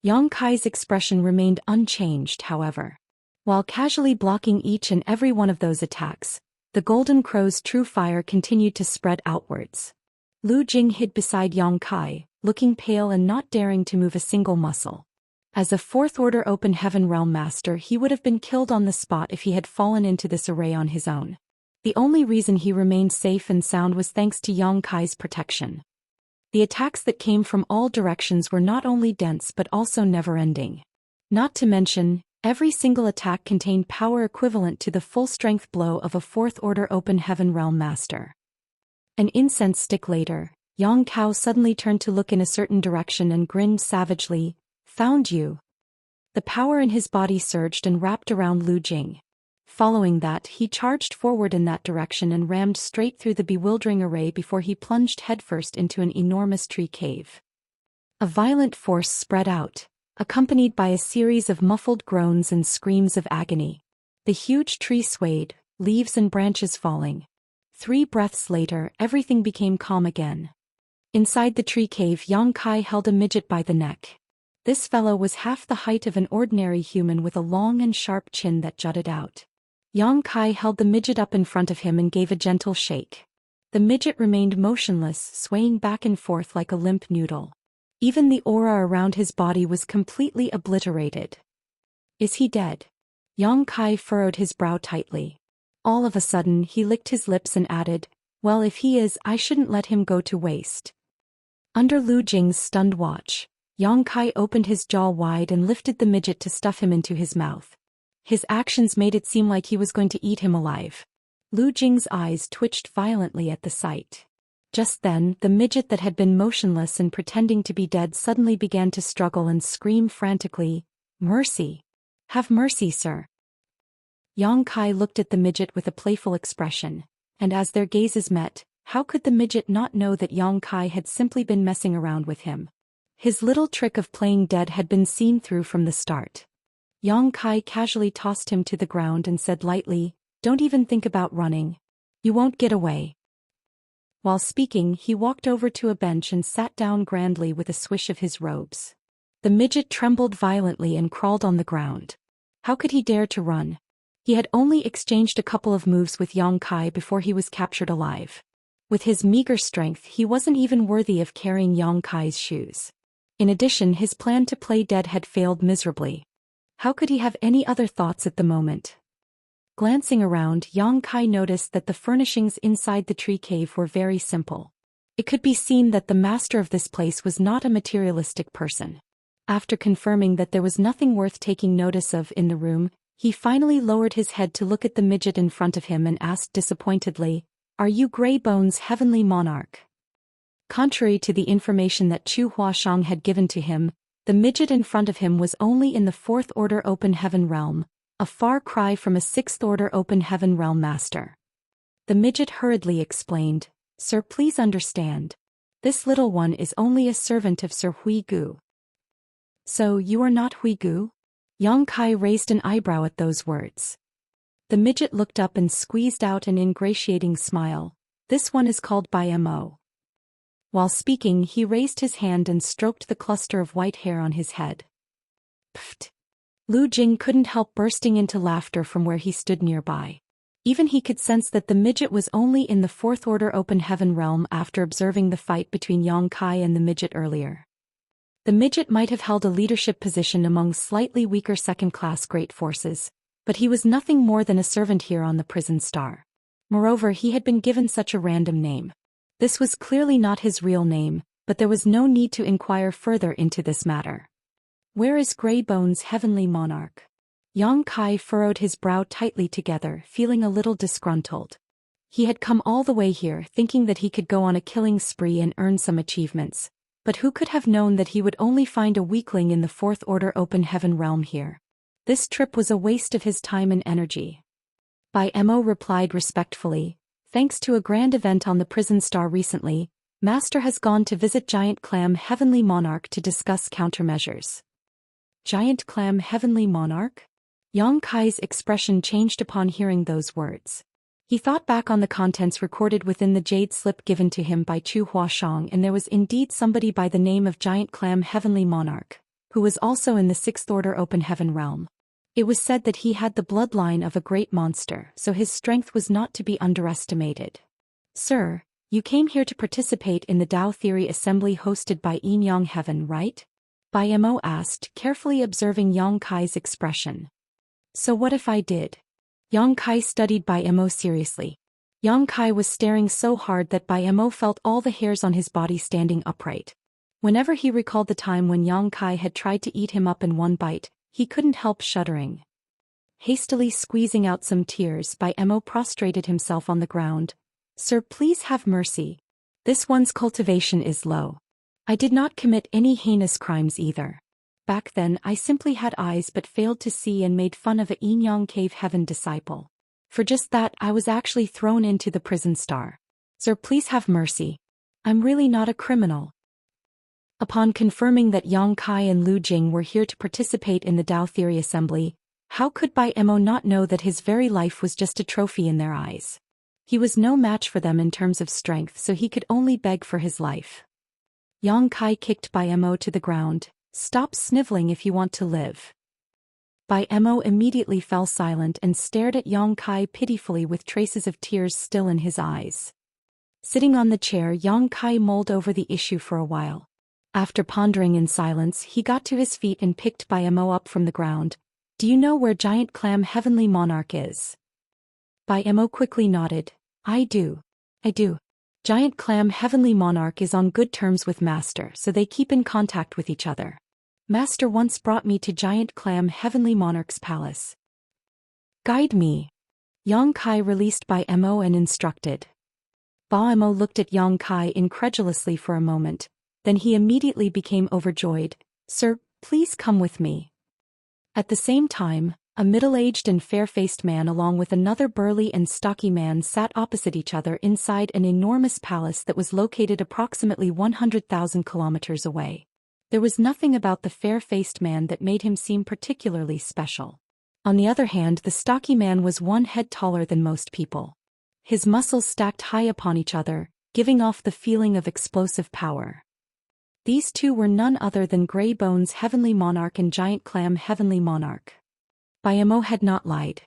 Yang Kai's expression remained unchanged, however. While casually blocking each and every one of those attacks, the golden crow's true fire continued to spread outwards. Lu Jing hid beside Yang Kai, looking pale and not daring to move a single muscle. As a 4th Order Open Heaven Realm Master, he would have been killed on the spot if he had fallen into this array on his own. The only reason he remained safe and sound was thanks to Yang Kai's protection. The attacks that came from all directions were not only dense but also never-ending. Not to mention, every single attack contained power equivalent to the full-strength blow of a 4th Order Open Heaven Realm Master. An incense stick later, Yang Kao suddenly turned to look in a certain direction and grinned savagely. Found you. The power in his body surged and wrapped around Lu Jing. Following that, he charged forward in that direction and rammed straight through the bewildering array before he plunged headfirst into an enormous tree cave. A violent force spread out, accompanied by a series of muffled groans and screams of agony. The huge tree swayed, leaves and branches falling. 3 breaths later, everything became calm again. Inside the tree cave, Yang Kai held a midget by the neck. This fellow was half the height of an ordinary human with a long and sharp chin that jutted out. Yang Kai held the midget up in front of him and gave a gentle shake. The midget remained motionless, swaying back and forth like a limp noodle. Even the aura around his body was completely obliterated. Is he dead? Yang Kai furrowed his brow tightly. All of a sudden he licked his lips and added, well, if he is, I shouldn't let him go to waste. Under Lu Jing's stunned watch, Yang Kai opened his jaw wide and lifted the midget to stuff him into his mouth. His actions made it seem like he was going to eat him alive. Lu Jing's eyes twitched violently at the sight. Just then, the midget that had been motionless and pretending to be dead suddenly began to struggle and scream frantically, "Mercy! Have mercy, sir!" Yang Kai looked at the midget with a playful expression, and as their gazes met, how could the midget not know that Yang Kai had simply been messing around with him? His little trick of playing dead had been seen through from the start. Yang Kai casually tossed him to the ground and said lightly, "Don't even think about running. You won't get away." While speaking, he walked over to a bench and sat down grandly with a swish of his robes. The midget trembled violently and crawled on the ground. How could he dare to run? He had only exchanged a couple of moves with Yang Kai before he was captured alive. With his meager strength, he wasn't even worthy of carrying Yang Kai's shoes. In addition, his plan to play dead had failed miserably. How could he have any other thoughts at the moment? Glancing around, Yang Kai noticed that the furnishings inside the tree cave were very simple. It could be seen that the master of this place was not a materialistic person. After confirming that there was nothing worth taking notice of in the room, he finally lowered his head to look at the midget in front of him and asked disappointedly, "Are you Grey Bone's heavenly monarch?" Contrary to the information that Zhou Xian had given to him, the midget in front of him was only in the 4th Order Open Heaven realm, a far cry from a 6th Order Open Heaven realm master. The midget hurriedly explained, "Sir, please understand. This little one is only a servant of Sir Hui Gu." "So, you are not Hui Gu?" Yang Kai raised an eyebrow at those words. The midget looked up and squeezed out an ingratiating smile. "This one is called by Mo." While speaking, he raised his hand and stroked the cluster of white hair on his head. Pfft! Lu Jing couldn't help bursting into laughter from where he stood nearby. Even he could sense that the midget was only in the 4th Order Open Heaven realm after observing the fight between Yang Kai and the midget earlier. The midget might have held a leadership position among slightly weaker second-class great forces, but he was nothing more than a servant here on the prison star. Moreover, he had been given such a random name. This was clearly not his real name, but there was no need to inquire further into this matter. "Where is Grey Bone's heavenly monarch?" Yang Kai furrowed his brow tightly together, feeling a little disgruntled. He had come all the way here thinking that he could go on a killing spree and earn some achievements, but who could have known that he would only find a weakling in the 4th Order Open Heaven realm here? This trip was a waste of his time and energy. Bai Mo replied respectfully, "Thanks to a grand event on the prison star recently, Master has gone to visit Giant Clam Heavenly Monarch to discuss countermeasures." Giant Clam Heavenly Monarch? Yang Kai's expression changed upon hearing those words. He thought back on the contents recorded within the jade slip given to him by Zhou Xian, and there was indeed somebody by the name of Giant Clam Heavenly Monarch, who was also in the 6th Order Open Heaven realm. It was said that he had the bloodline of a great monster, so his strength was not to be underestimated. "Sir, you came here to participate in the Tao Theory Assembly hosted by Yang Heaven, right?" Bai Mo asked, carefully observing Yang Kai's expression. "So what if I did?" Yang Kai studied Bai Mo seriously. Yang Kai was staring so hard that Bai Mo felt all the hairs on his body standing upright. Whenever he recalled the time when Yang Kai had tried to eat him up in one bite, he couldn't help shuddering. Hastily squeezing out some tears, Bai Mo prostrated himself on the ground. "Sir, please have mercy. This one's cultivation is low. I did not commit any heinous crimes either. Back then I simply had eyes but failed to see and made fun of a Yin Cave Heaven disciple. For just that I was actually thrown into the prison star. Sir, please have mercy. I'm really not a criminal." Upon confirming that Yang Kai and Lu Jing were here to participate in the Tao Theory Assembly, how could Bai Mo not know that his very life was just a trophy in their eyes? He was no match for them in terms of strength, so he could only beg for his life. Yang Kai kicked Bai Mo to the ground. "Stop sniveling if you want to live." Bai Mo immediately fell silent and stared at Yang Kai pitifully with traces of tears still in his eyes. Sitting on the chair, Yang Kai mulled over the issue for a while. After pondering in silence, he got to his feet and picked Bai Mo up from the ground. "Do you know where Giant Clam Heavenly Monarch is?" Bai Mo quickly nodded. I do. Giant Clam Heavenly Monarch is on good terms with Master, so they keep in contact with each other. Master once brought me to Giant Clam Heavenly Monarch's palace. Guide me. Yang Kai released Bai Mo and instructed. Bai Mo looked at Yang Kai incredulously for a moment, then he immediately became overjoyed. Sir, please come with me. At the same time, a middle-aged and fair-faced man along with another burly and stocky man sat opposite each other inside an enormous palace that was located approximately 100,000 kilometers away. There was nothing about the fair-faced man that made him seem particularly special. On the other hand, the stocky man was 1 head taller than most people. His muscles stacked high upon each other, giving off the feeling of explosive power. These two were none other than Grey Bones Heavenly Monarch and Giant Clam Heavenly Monarch. Bai Mo had not lied.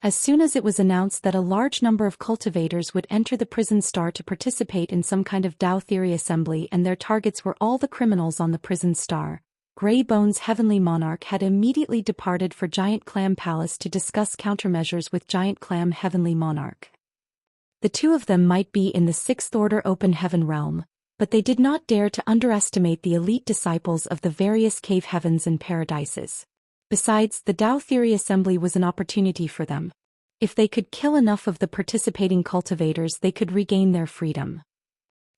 As soon as it was announced that a large number of cultivators would enter the prison star to participate in some kind of Dao theory assembly and their targets were all the criminals on the prison star, Grey Bones Heavenly Monarch had immediately departed for Giant Clam Palace to discuss countermeasures with Giant Clam Heavenly Monarch. The two of them might be in the 6th Order Open Heaven realm, but they did not dare to underestimate the elite disciples of the various cave heavens and paradises. Besides, the Dao Theory Assembly was an opportunity for them. If they could kill enough of the participating cultivators, they could regain their freedom.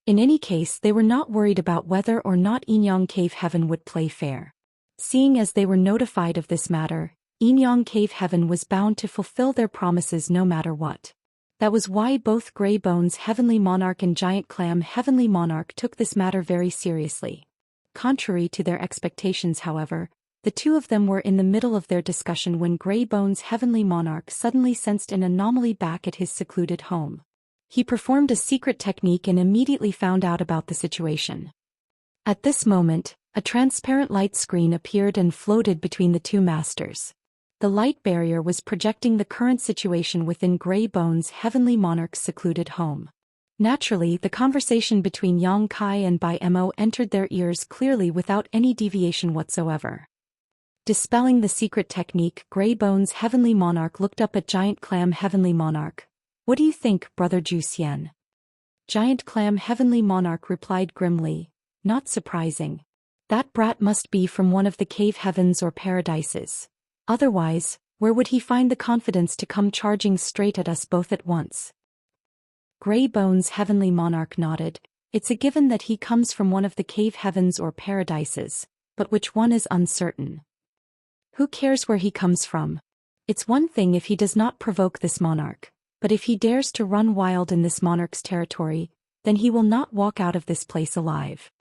In any case, they were not worried about whether or not Inyang Cave Heaven would play fair. Seeing as they were notified of this matter, Inyang Cave Heaven was bound to fulfill their promises no matter what. That was why both Grey Bones Heavenly Monarch and Giant Clam Heavenly Monarch took this matter very seriously. Contrary to their expectations, however, the two of them were in the middle of their discussion when Grey Bones Heavenly Monarch suddenly sensed an anomaly back at his secluded home. He performed a secret technique and immediately found out about the situation. At this moment, a transparent light screen appeared and floated between the two masters. The light barrier was projecting the current situation within Grey Bones Heavenly Monarch's secluded home. Naturally, the conversation between Yang Kai and Bai Mo entered their ears clearly without any deviation whatsoever. Dispelling the secret technique, Grey Bones Heavenly Monarch looked up at Giant Clam Heavenly Monarch. What do you think, Brother Zhou Xian? Giant Clam Heavenly Monarch replied grimly. Not surprising. That brat must be from one of the cave heavens or paradises. Otherwise, where would he find the confidence to come charging straight at us both at once? Grey Bones Heavenly Monarch nodded. It's a given that he comes from one of the cave heavens or paradises, but which one is uncertain. Who cares where he comes from? It's one thing if he does not provoke this monarch, but if he dares to run wild in this monarch's territory, then he will not walk out of this place alive.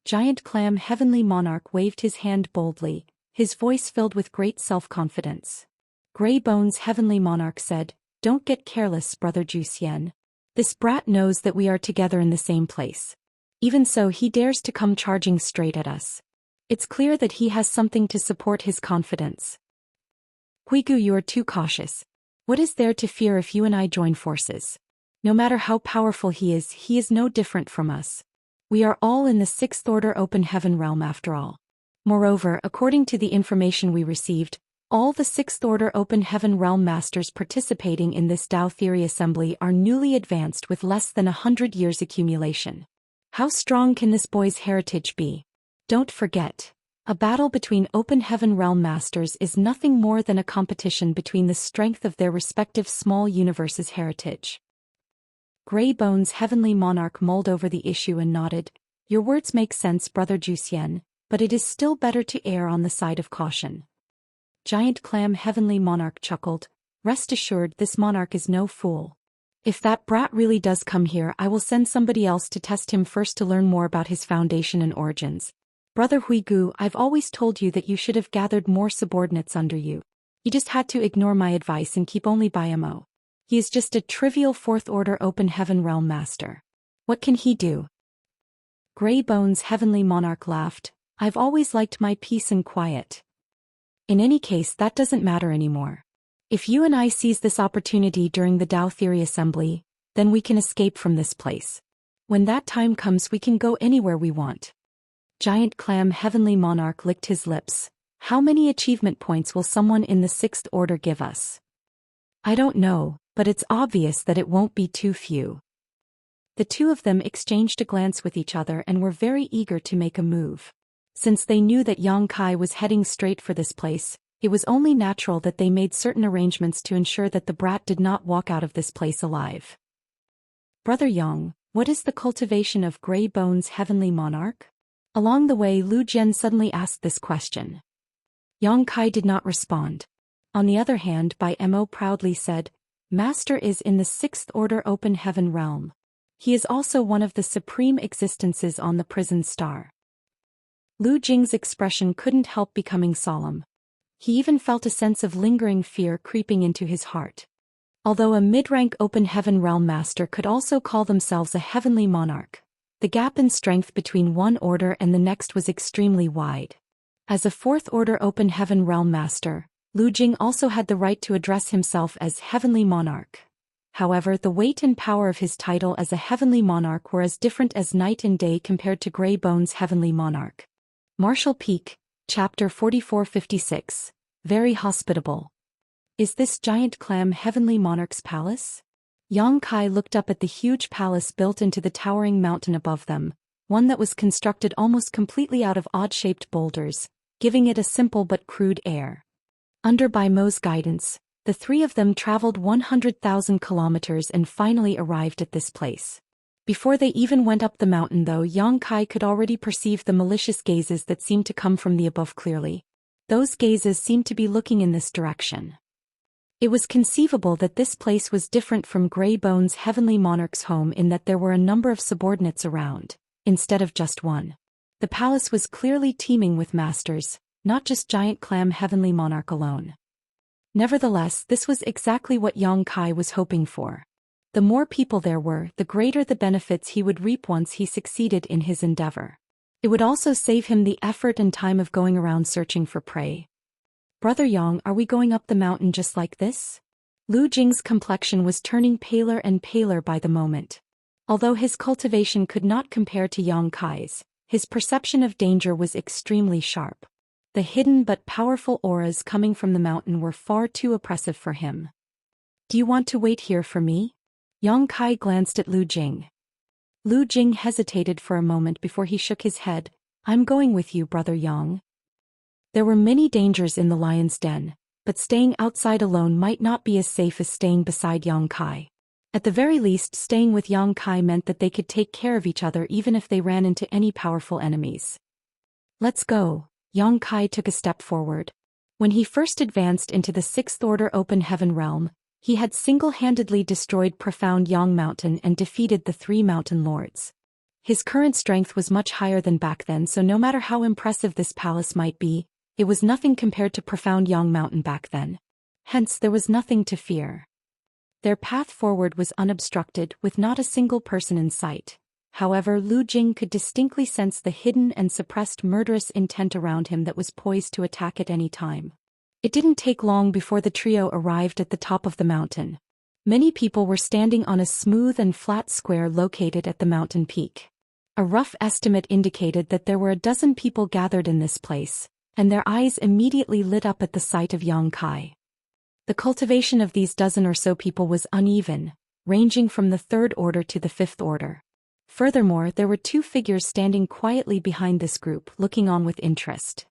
Giant Clam Heavenly Monarch waved his hand boldly, his voice filled with great self-confidence. Grey Bones Heavenly Monarch said, Don't get careless, Brother Zhou Xian. This brat knows that we are together in the same place. Even so, he dares to come charging straight at us. It's clear that he has something to support his confidence. Huigu, you are too cautious. What is there to fear if you and I join forces? No matter how powerful he is no different from us. We are all in the 6th Order Open Heaven realm after all. Moreover, according to the information we received, all the 6th Order Open Heaven realm masters participating in this Dao Theory Assembly are newly advanced with less than 100 years accumulation. How strong can this boy's heritage be? Don't forget, a battle between Open Heaven realm masters is nothing more than a competition between the strength of their respective small universes' heritage. Grey Bones Heavenly Monarch mulled over the issue and nodded. Your words make sense, Brother Zhou Xian, but it is still better to err on the side of caution. Giant Clam Heavenly Monarch chuckled. Rest assured, this monarch is no fool. If that brat really does come here, I will send somebody else to test him first to learn more about his foundation and origins. Brother Huigu, I've always told you that you should have gathered more subordinates under you. You just had to ignore my advice and keep only Bai Mo. He is just a trivial 4th Order Open Heaven realm master. What can he do? Grey Bones Heavenly Monarch laughed. I've always liked my peace and quiet. In any case, that doesn't matter anymore. If you and I seize this opportunity during the Dao Theory Assembly, then we can escape from this place. When that time comes, we can go anywhere we want. Giant Clam Heavenly Monarch licked his lips. How many achievement points will someone in the 6th Order give us? I don't know, But it's obvious that it won't be too few. The two of them exchanged a glance with each other and were very eager to make a move. Since they knew that Yang Kai was heading straight for this place, it was only natural that they made certain arrangements to ensure that the brat did not walk out of this place alive. Brother Yang, what is the cultivation of Grey Bone's heavenly monarch? Along the way, Lu Jian suddenly asked this question. Yang Kai did not respond. On the other hand, Bai Mo proudly said, Master is in the 6th Order Open Heaven realm. He is also one of the supreme existences on the prison star. Lu Jing's expression couldn't help becoming solemn. He even felt a sense of lingering fear creeping into his heart. Although a mid-rank Open Heaven realm master could also call themselves a heavenly monarch, the gap in strength between one order and the next was extremely wide. As a 4th Order Open Heaven realm master, Lu Jing also had the right to address himself as heavenly monarch. However, the weight and power of his title as a heavenly monarch were as different as night and day compared to Grey Bone's heavenly monarch. Martial Peak, Chapter 4456. Very hospitable. Is this giant clam heavenly monarch's palace? Yang Kai looked up at the huge palace built into the towering mountain above them, one that was constructed almost completely out of odd-shaped boulders, giving it a simple but crude air. Under Bai Mo's guidance, the three of them traveled 100,000 kilometers and finally arrived at this place. Before they even went up the mountain though, Yang Kai could already perceive the malicious gazes that seemed to come from the above clearly. Those gazes seemed to be looking in this direction. It was conceivable that this place was different from Grey Bone's heavenly monarch's home in that there were a number of subordinates around, instead of just one. The palace was clearly teeming with masters, not just giant clam heavenly monarch alone. Nevertheless, this was exactly what Yang Kai was hoping for. The more people there were, the greater the benefits he would reap once he succeeded in his endeavor. It would also save him the effort and time of going around searching for prey. Brother Yang, are we going up the mountain just like this? Lu Jing's complexion was turning paler and paler by the moment. Although his cultivation could not compare to Yang Kai's, his perception of danger was extremely sharp. The hidden but powerful auras coming from the mountain were far too oppressive for him. Do you want to wait here for me? Yang Kai glanced at Lu Jing. Lu Jing hesitated for a moment before he shook his head. I'm going with you, Brother Yang. There were many dangers in the lion's den, but staying outside alone might not be as safe as staying beside Yang Kai. At the very least, staying with Yang Kai meant that they could take care of each other even if they ran into any powerful enemies. Let's go. Yang Kai took a step forward. When he first advanced into the 6th Order Open Heaven realm, he had single-handedly destroyed Profound Yang Mountain and defeated the 3 mountain lords. His current strength was much higher than back then, so no matter how impressive this palace might be, it was nothing compared to Profound Yang Mountain back then. Hence, there was nothing to fear. Their path forward was unobstructed, with not a single person in sight. However, Lu Jing could distinctly sense the hidden and suppressed murderous intent around him that was poised to attack at any time. It didn't take long before the trio arrived at the top of the mountain. Many people were standing on a smooth and flat square located at the mountain peak. A rough estimate indicated that there were a dozen people gathered in this place, and their eyes immediately lit up at the sight of Yang Kai. The cultivation of these dozen or so people was uneven, ranging from the 3rd Order to the 5th Order. Furthermore, there were 2 figures standing quietly behind this group, looking on with interest.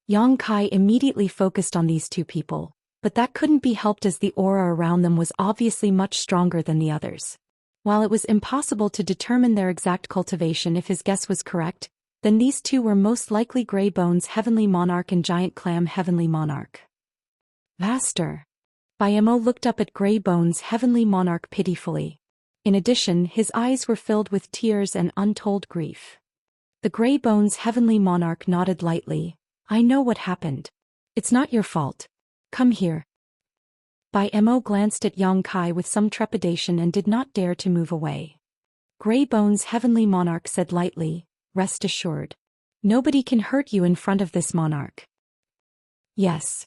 Yang Kai immediately focused on these 2 people, but that couldn't be helped as the aura around them was obviously much stronger than the others. While it was impossible to determine their exact cultivation if his guess was correct, then these 2 were most likely Grey Bone's heavenly monarch and giant clam heavenly monarch. Master. Bai Mo looked up at Grey Bone's heavenly monarch pitifully. In addition, his eyes were filled with tears and untold grief. The Grey Bone's heavenly monarch nodded lightly. I know what happened. It's not your fault. Come here. Bai Mo glanced at Yang Kai with some trepidation and did not dare to move away. Grey Bone's heavenly monarch said lightly, rest assured. Nobody can hurt you in front of this monarch. Yes.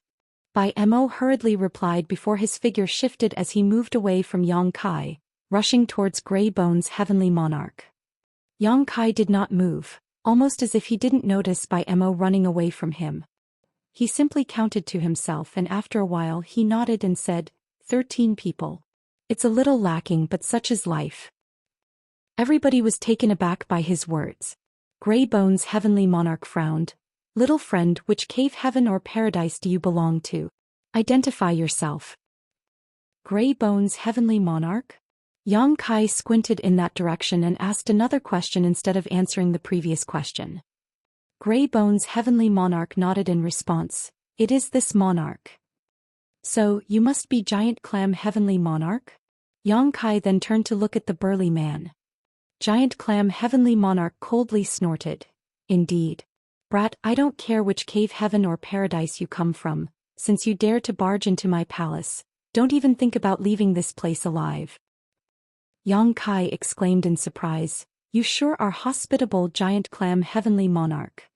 Bai Mo hurriedly replied before his figure shifted as he moved away from Yang Kai, rushing towards Grey Bone's heavenly monarch. Yang Kai did not move, almost as if he didn't notice Bai Mo running away from him. He simply counted to himself and after a while he nodded and said, 13 people. It's a little lacking, but such is life. Everybody was taken aback by his words. Grey Bones' heavenly monarch frowned. Little friend, which cave, heaven or paradise do you belong to? Identify yourself. Grey Bones' heavenly monarch? Yang Kai squinted in that direction and asked another question instead of answering the previous question. Grey Bones' heavenly monarch nodded in response. It is this monarch. So, you must be Giant Clam heavenly monarch? Yang Kai then turned to look at the burly man. Giant Clam heavenly monarch coldly snorted. Indeed. Brat, I don't care which cave, heaven or paradise you come from, since you dare to barge into my palace, don't even think about leaving this place alive. Yang Kai exclaimed in surprise. You sure are hospitable, Giant Clam heavenly monarch.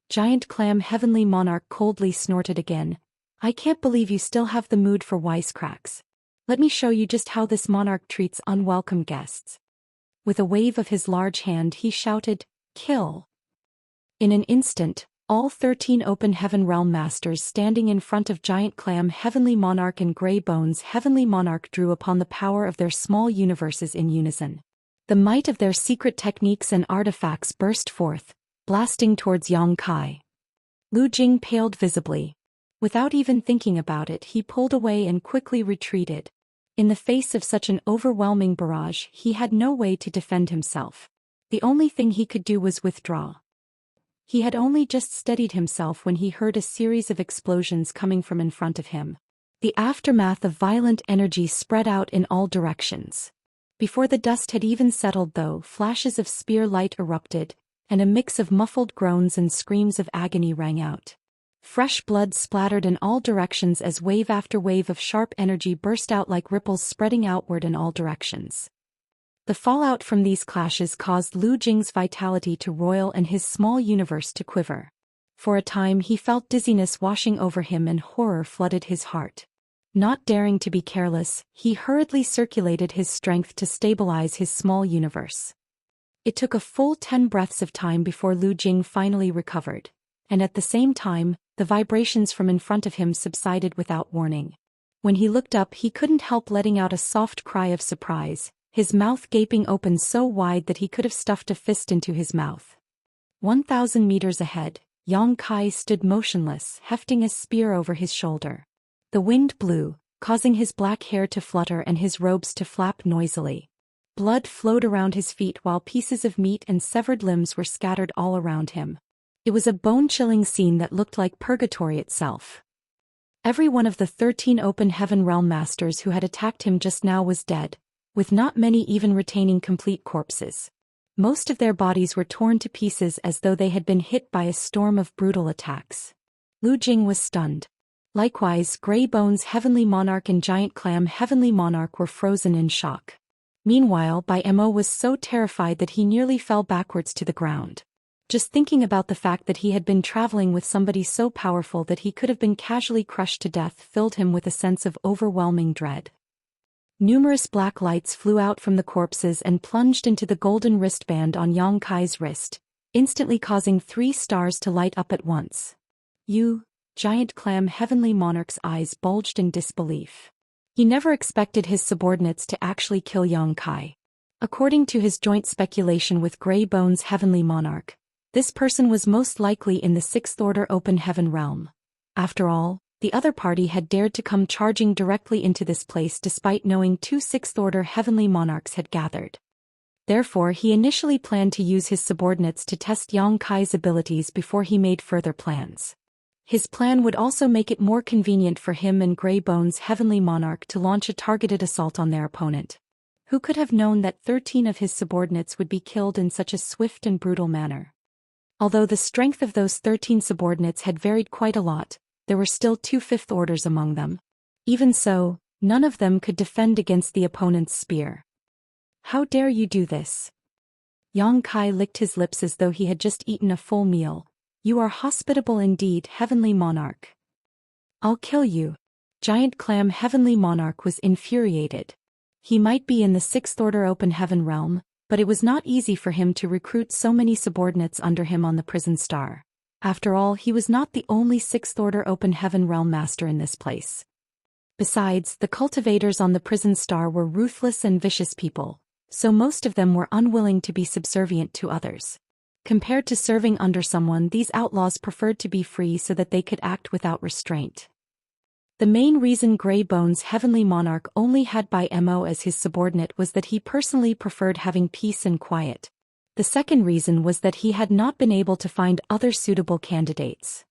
Giant Clam heavenly monarch coldly snorted again. I can't believe you still have the mood for wisecracks. Let me show you just how this monarch treats unwelcome guests. With a wave of his large hand he shouted, Kill! In an instant, all 13 open heaven realm masters standing in front of Giant Clam heavenly monarch and Grey Bones heavenly monarch drew upon the power of their small universes in unison. The might of their secret techniques and artifacts burst forth, blasting towards Yang Kai. Lu Jing paled visibly. Without even thinking about it, he pulled away and quickly retreated. In the face of such an overwhelming barrage, he had no way to defend himself. The only thing he could do was withdraw. He had only just steadied himself when he heard a series of explosions coming from in front of him. The aftermath of violent energy spread out in all directions. Before the dust had even settled, though, flashes of spear light erupted, and a mix of muffled groans and screams of agony rang out. Fresh blood splattered in all directions as wave after wave of sharp energy burst out like ripples spreading outward in all directions. The fallout from these clashes caused Lu Jing's vitality to roil and his small universe to quiver. For a time he felt dizziness washing over him and horror flooded his heart. Not daring to be careless, he hurriedly circulated his strength to stabilize his small universe. It took a full 10 breaths of time before Lu Jing finally recovered, and at the same time, the vibrations from in front of him subsided without warning. When he looked up, he couldn't help letting out a soft cry of surprise, his mouth gaping open so wide that he could have stuffed a fist into his mouth. 1,000 meters ahead, Yang Kai stood motionless, hefting a spear over his shoulder. The wind blew, causing his black hair to flutter and his robes to flap noisily. Blood flowed around his feet while pieces of meat and severed limbs were scattered all around him. It was a bone-chilling scene that looked like purgatory itself. Every one of the 13 open heaven realm masters who had attacked him just now was dead, with not many even retaining complete corpses. Most of their bodies were torn to pieces as though they had been hit by a storm of brutal attacks. Lu Jing was stunned. Likewise, Grey Bones heavenly monarch and Giant Clam heavenly monarch were frozen in shock. Meanwhile, Bai Mo was so terrified that he nearly fell backwards to the ground. Just thinking about the fact that he had been traveling with somebody so powerful that he could have been casually crushed to death filled him with a sense of overwhelming dread. Numerous black lights flew out from the corpses and plunged into the golden wristband on Yang Kai's wrist, instantly causing 3 stars to light up at once. You, Giant Clam heavenly monarch's eyes bulged in disbelief. He never expected his subordinates to actually kill Yang Kai. According to his joint speculation with Grey Bones heavenly monarch, this person was most likely in the 6th Order open heaven realm. After all, the other party had dared to come charging directly into this place despite knowing 2 6th Order heavenly monarchs had gathered. Therefore, he initially planned to use his subordinates to test Yang Kai's abilities before he made further plans. His plan would also make it more convenient for him and Grey Bones heavenly monarch to launch a targeted assault on their opponent. Who could have known that 13 of his subordinates would be killed in such a swift and brutal manner? Although the strength of those 13 subordinates had varied quite a lot, there were still 2 5th Orders among them. Even so, none of them could defend against the opponent's spear. How dare you do this? Yang Kai licked his lips as though he had just eaten a full meal. You are hospitable indeed, heavenly monarch. I'll kill you. Giant Clam heavenly monarch was infuriated. He might be in the 6th Order open heaven realm, but it was not easy for him to recruit so many subordinates under him on the prison star. After all, he was not the only 6th Order open heaven realm master in this place. Besides, the cultivators on the prison star were ruthless and vicious people, so most of them were unwilling to be subservient to others. Compared to serving under someone, these outlaws preferred to be free so that they could act without restraint. The main reason Grey Bones' heavenly monarch only had Bai Mo as his subordinate was that he personally preferred having peace and quiet. The second reason was that he had not been able to find other suitable candidates.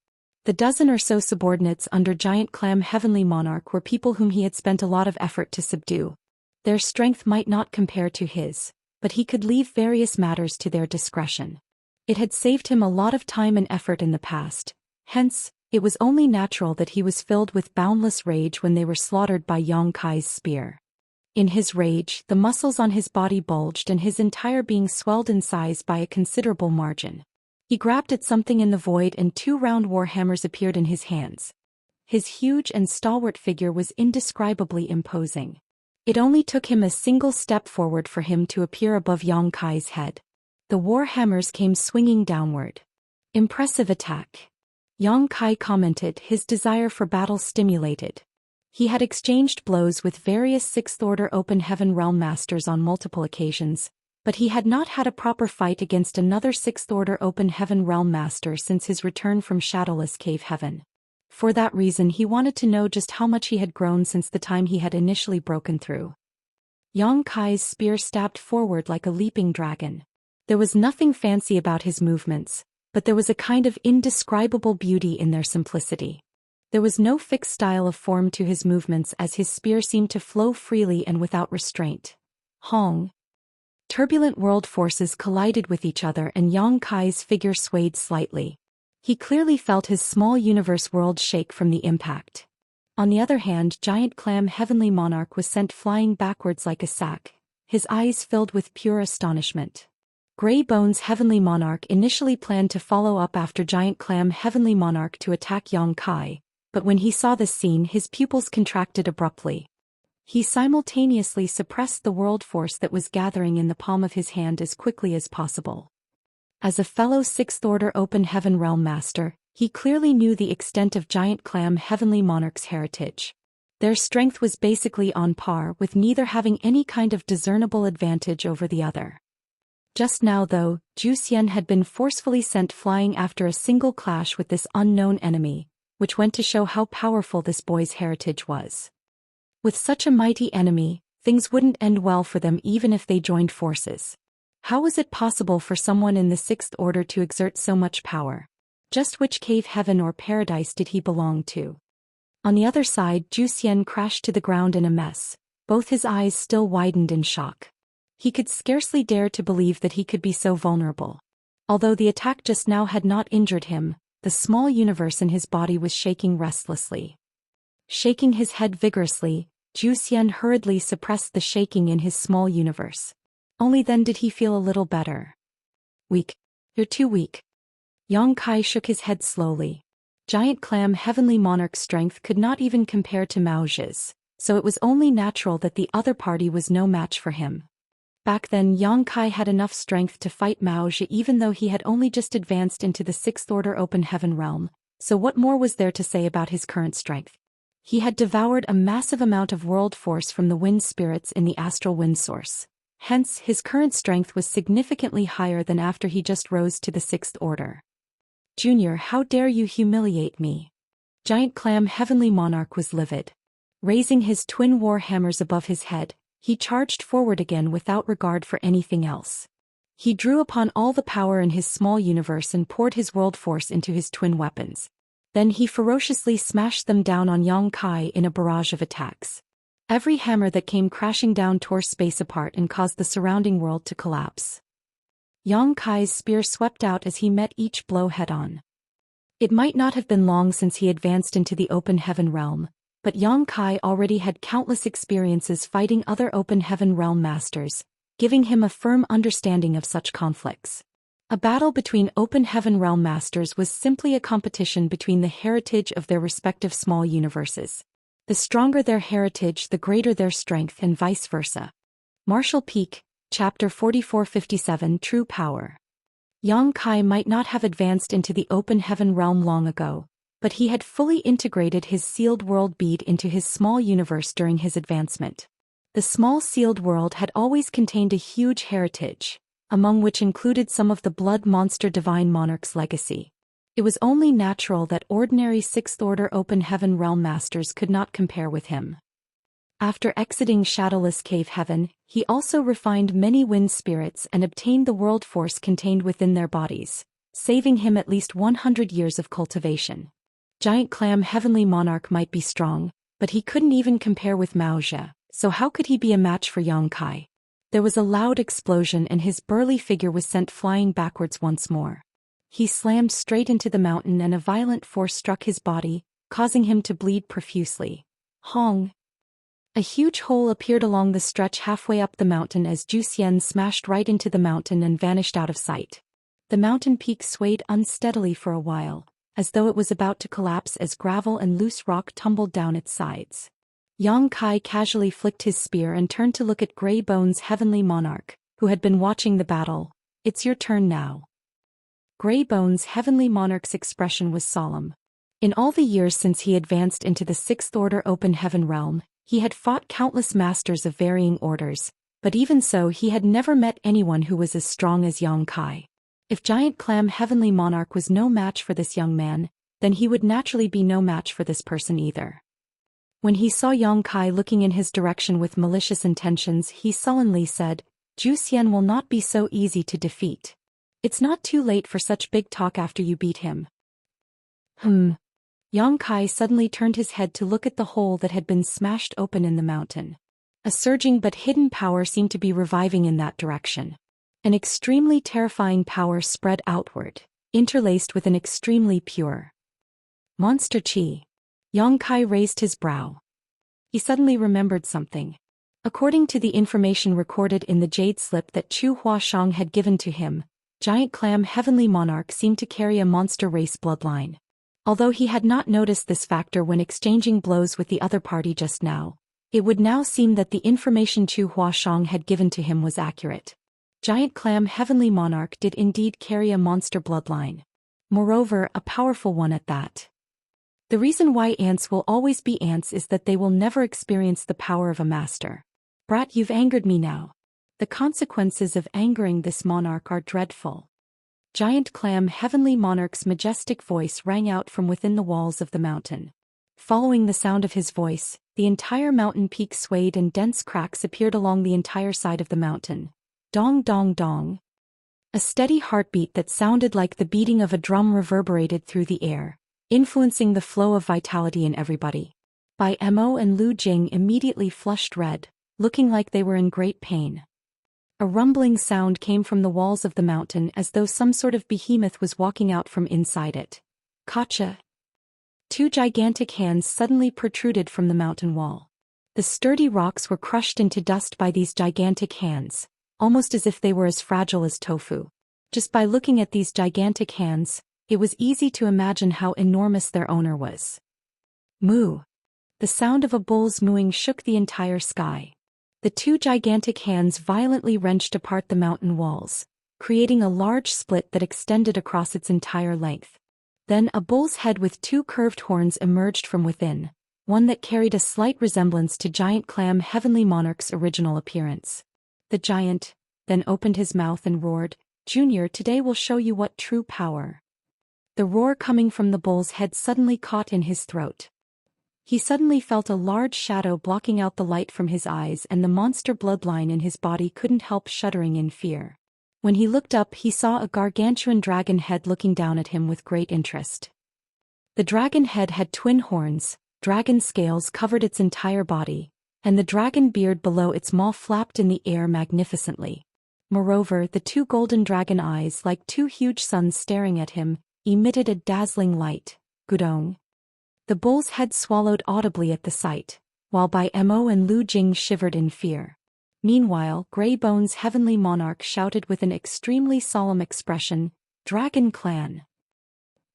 The dozen or so subordinates under Giant Clam Heavenly Monarch were people whom he had spent a lot of effort to subdue. Their strength might not compare to his, but he could leave various matters to their discretion. It had saved him a lot of time and effort in the past, hence, it was only natural that he was filled with boundless rage when they were slaughtered by Yang Kai's spear. In his rage, the muscles on his body bulged and his entire being swelled in size by a considerable margin. He grabbed at something in the void and 2 round warhammers appeared in his hands. His huge and stalwart figure was indescribably imposing. It only took him a single step forward for him to appear above Yang Kai's head. The warhammers came swinging downward. Impressive attack. Yang Kai commented, his desire for battle stimulated. He had exchanged blows with various Sixth-Order Open Heaven Realm Masters on multiple occasions, but he had not had a proper fight against another Sixth-Order Open Heaven Realm Master since his return from Shadowless Cave Heaven. For that reason he wanted to know just how much he had grown since the time he had initially broken through. Yang Kai's spear stabbed forward like a leaping dragon. There was nothing fancy about his movements, but there was a kind of indescribable beauty in their simplicity. There was no fixed style of form to his movements as his spear seemed to flow freely and without restraint. Hong. Turbulent world forces collided with each other and Yang Kai's figure swayed slightly. He clearly felt his small universe world shake from the impact. On the other hand, Giant Clam Heavenly Monarch was sent flying backwards like a sack, his eyes filled with pure astonishment. Grey Bones Heavenly Monarch initially planned to follow up after Giant Clam Heavenly Monarch to attack Yang Kai, but when he saw this scene his pupils contracted abruptly. He simultaneously suppressed the world force that was gathering in the palm of his hand as quickly as possible. As a fellow Sixth Order Open Heaven Realm Master, he clearly knew the extent of Giant Clam Heavenly Monarch's heritage. Their strength was basically on par, with neither having any kind of discernible advantage over the other. Just now though, Zhou Xian had been forcefully sent flying after a single clash with this unknown enemy, which went to show how powerful this boy's heritage was. With such a mighty enemy, things wouldn't end well for them even if they joined forces. How was it possible for someone in the Sixth Order to exert so much power? Just which cave heaven or paradise did he belong to? On the other side, Zhou Xian crashed to the ground in a mess, both his eyes still widened in shock. He could scarcely dare to believe that he could be so vulnerable. Although the attack just now had not injured him, the small universe in his body was shaking restlessly. Shaking his head vigorously, Zhou Xian hurriedly suppressed the shaking in his small universe. Only then did he feel a little better. Weak. You're too weak. Yang Kai shook his head slowly. Giant Clam Heavenly Monarch's strength could not even compare to Mao Zhi's, so it was only natural that the other party was no match for him. Back then Yang Kai had enough strength to fight Mao Zhi even though he had only just advanced into the Sixth Order Open Heaven realm, so what more was there to say about his current strength? He had devoured a massive amount of world force from the wind spirits in the astral wind source. Hence, his current strength was significantly higher than after he just rose to the Sixth Order. Junior, how dare you humiliate me? Giant Clam Heavenly Monarch was livid. Raising his twin war hammers above his head, he charged forward again without regard for anything else. He drew upon all the power in his small universe and poured his world force into his twin weapons. Then he ferociously smashed them down on Yang Kai in a barrage of attacks. Every hammer that came crashing down tore space apart and caused the surrounding world to collapse. Yang Kai's spear swept out as he met each blow head-on. It might not have been long since he advanced into the Open Heaven realm, but Yang Kai already had countless experiences fighting other Open Heaven realm masters, giving him a firm understanding of such conflicts. A battle between Open Heaven realm masters was simply a competition between the heritage of their respective small universes. The stronger their heritage, the greater their strength, and vice versa. Martial Peak, Chapter 4457 True Power. Yang Kai might not have advanced into the Open Heaven realm long ago, but he had fully integrated his sealed world bead into his small universe during his advancement. The small sealed world had always contained a huge heritage, among which included some of the blood monster divine monarch's legacy. It was only natural that ordinary Sixth-Order Open Heaven Realm Masters could not compare with him. After exiting Shadowless Cave Heaven, he also refined many wind spirits and obtained the world force contained within their bodies, saving him at least 100 years of cultivation. Giant Clam Heavenly Monarch might be strong, but he couldn't even compare with Mao Zhe, so how could he be a match for Yang Kai? There was a loud explosion and his burly figure was sent flying backwards once more. He slammed straight into the mountain and a violent force struck his body, causing him to bleed profusely. Hong! A huge hole appeared along the stretch halfway up the mountain as Zhou Xian smashed right into the mountain and vanished out of sight. The mountain peak swayed unsteadily for a while, as though it was about to collapse as gravel and loose rock tumbled down its sides. Yang Kai casually flicked his spear and turned to look at Grey Bones Heavenly Monarch, who had been watching the battle. It's your turn now. Grey Bones Heavenly Monarch's expression was solemn. In all the years since he advanced into the Sixth Order Open Heaven realm, he had fought countless masters of varying orders, but even so he had never met anyone who was as strong as Yang Kai. If Giant Clam Heavenly Monarch was no match for this young man, then he would naturally be no match for this person either. When he saw Yang Kai looking in his direction with malicious intentions, he sullenly said, Zhou Xian will not be so easy to defeat. It's not too late for such big talk after you beat him. Yang Kai suddenly turned his head to look at the hole that had been smashed open in the mountain. A surging but hidden power seemed to be reviving in that direction. An extremely terrifying power spread outward, interlaced with an extremely pure monster chi. Yang Kai raised his brow. He suddenly remembered something. According to the information recorded in the jade slip that Chu Huashang had given to him, Giant Clam Heavenly Monarch seemed to carry a monster race bloodline. Although he had not noticed this factor when exchanging blows with the other party just now, it would now seem that the information Chu Huashang had given to him was accurate. Giant Clam Heavenly Monarch did indeed carry a monster bloodline. Moreover, a powerful one at that. The reason why ants will always be ants is that they will never experience the power of a master. Brat, you've angered me now. The consequences of angering this monarch are dreadful. Giant Clam Heavenly Monarch's majestic voice rang out from within the walls of the mountain. Following the sound of his voice, the entire mountain peak swayed and dense cracks appeared along the entire side of the mountain. Dong dong dong. A steady heartbeat that sounded like the beating of a drum reverberated through the air, influencing the flow of vitality in everybody. Bai Mo and Lu Jing immediately flushed red, looking like they were in great pain. A rumbling sound came from the walls of the mountain as though some sort of behemoth was walking out from inside it. Kacha! Two gigantic hands suddenly protruded from the mountain wall. The sturdy rocks were crushed into dust by these gigantic hands, almost as if they were as fragile as tofu. Just by looking at these gigantic hands, it was easy to imagine how enormous their owner was. Moo! The sound of a bull's mooing shook the entire sky. The two gigantic hands violently wrenched apart the mountain walls, creating a large split that extended across its entire length. Then a bull's head with two curved horns emerged from within, one that carried a slight resemblance to Giant Clam Heavenly Monarch's original appearance. The giant then opened his mouth and roared, Junior, today we'll show you what true power. The roar coming from the bull's head suddenly caught in his throat. He suddenly felt a large shadow blocking out the light from his eyes, and the monster bloodline in his body couldn't help shuddering in fear. When he looked up, he saw a gargantuan dragon head looking down at him with great interest. The dragon head had twin horns, dragon scales covered its entire body, and the dragon beard below its maw flapped in the air magnificently. Moreover, the two golden dragon eyes, like two huge suns staring at him, emitted a dazzling light. Gudong. The bull's head swallowed audibly at the sight, while Bai Mo and Lu Jing shivered in fear. Meanwhile, Grey Bones Heavenly Monarch shouted with an extremely solemn expression, Dragon Clan.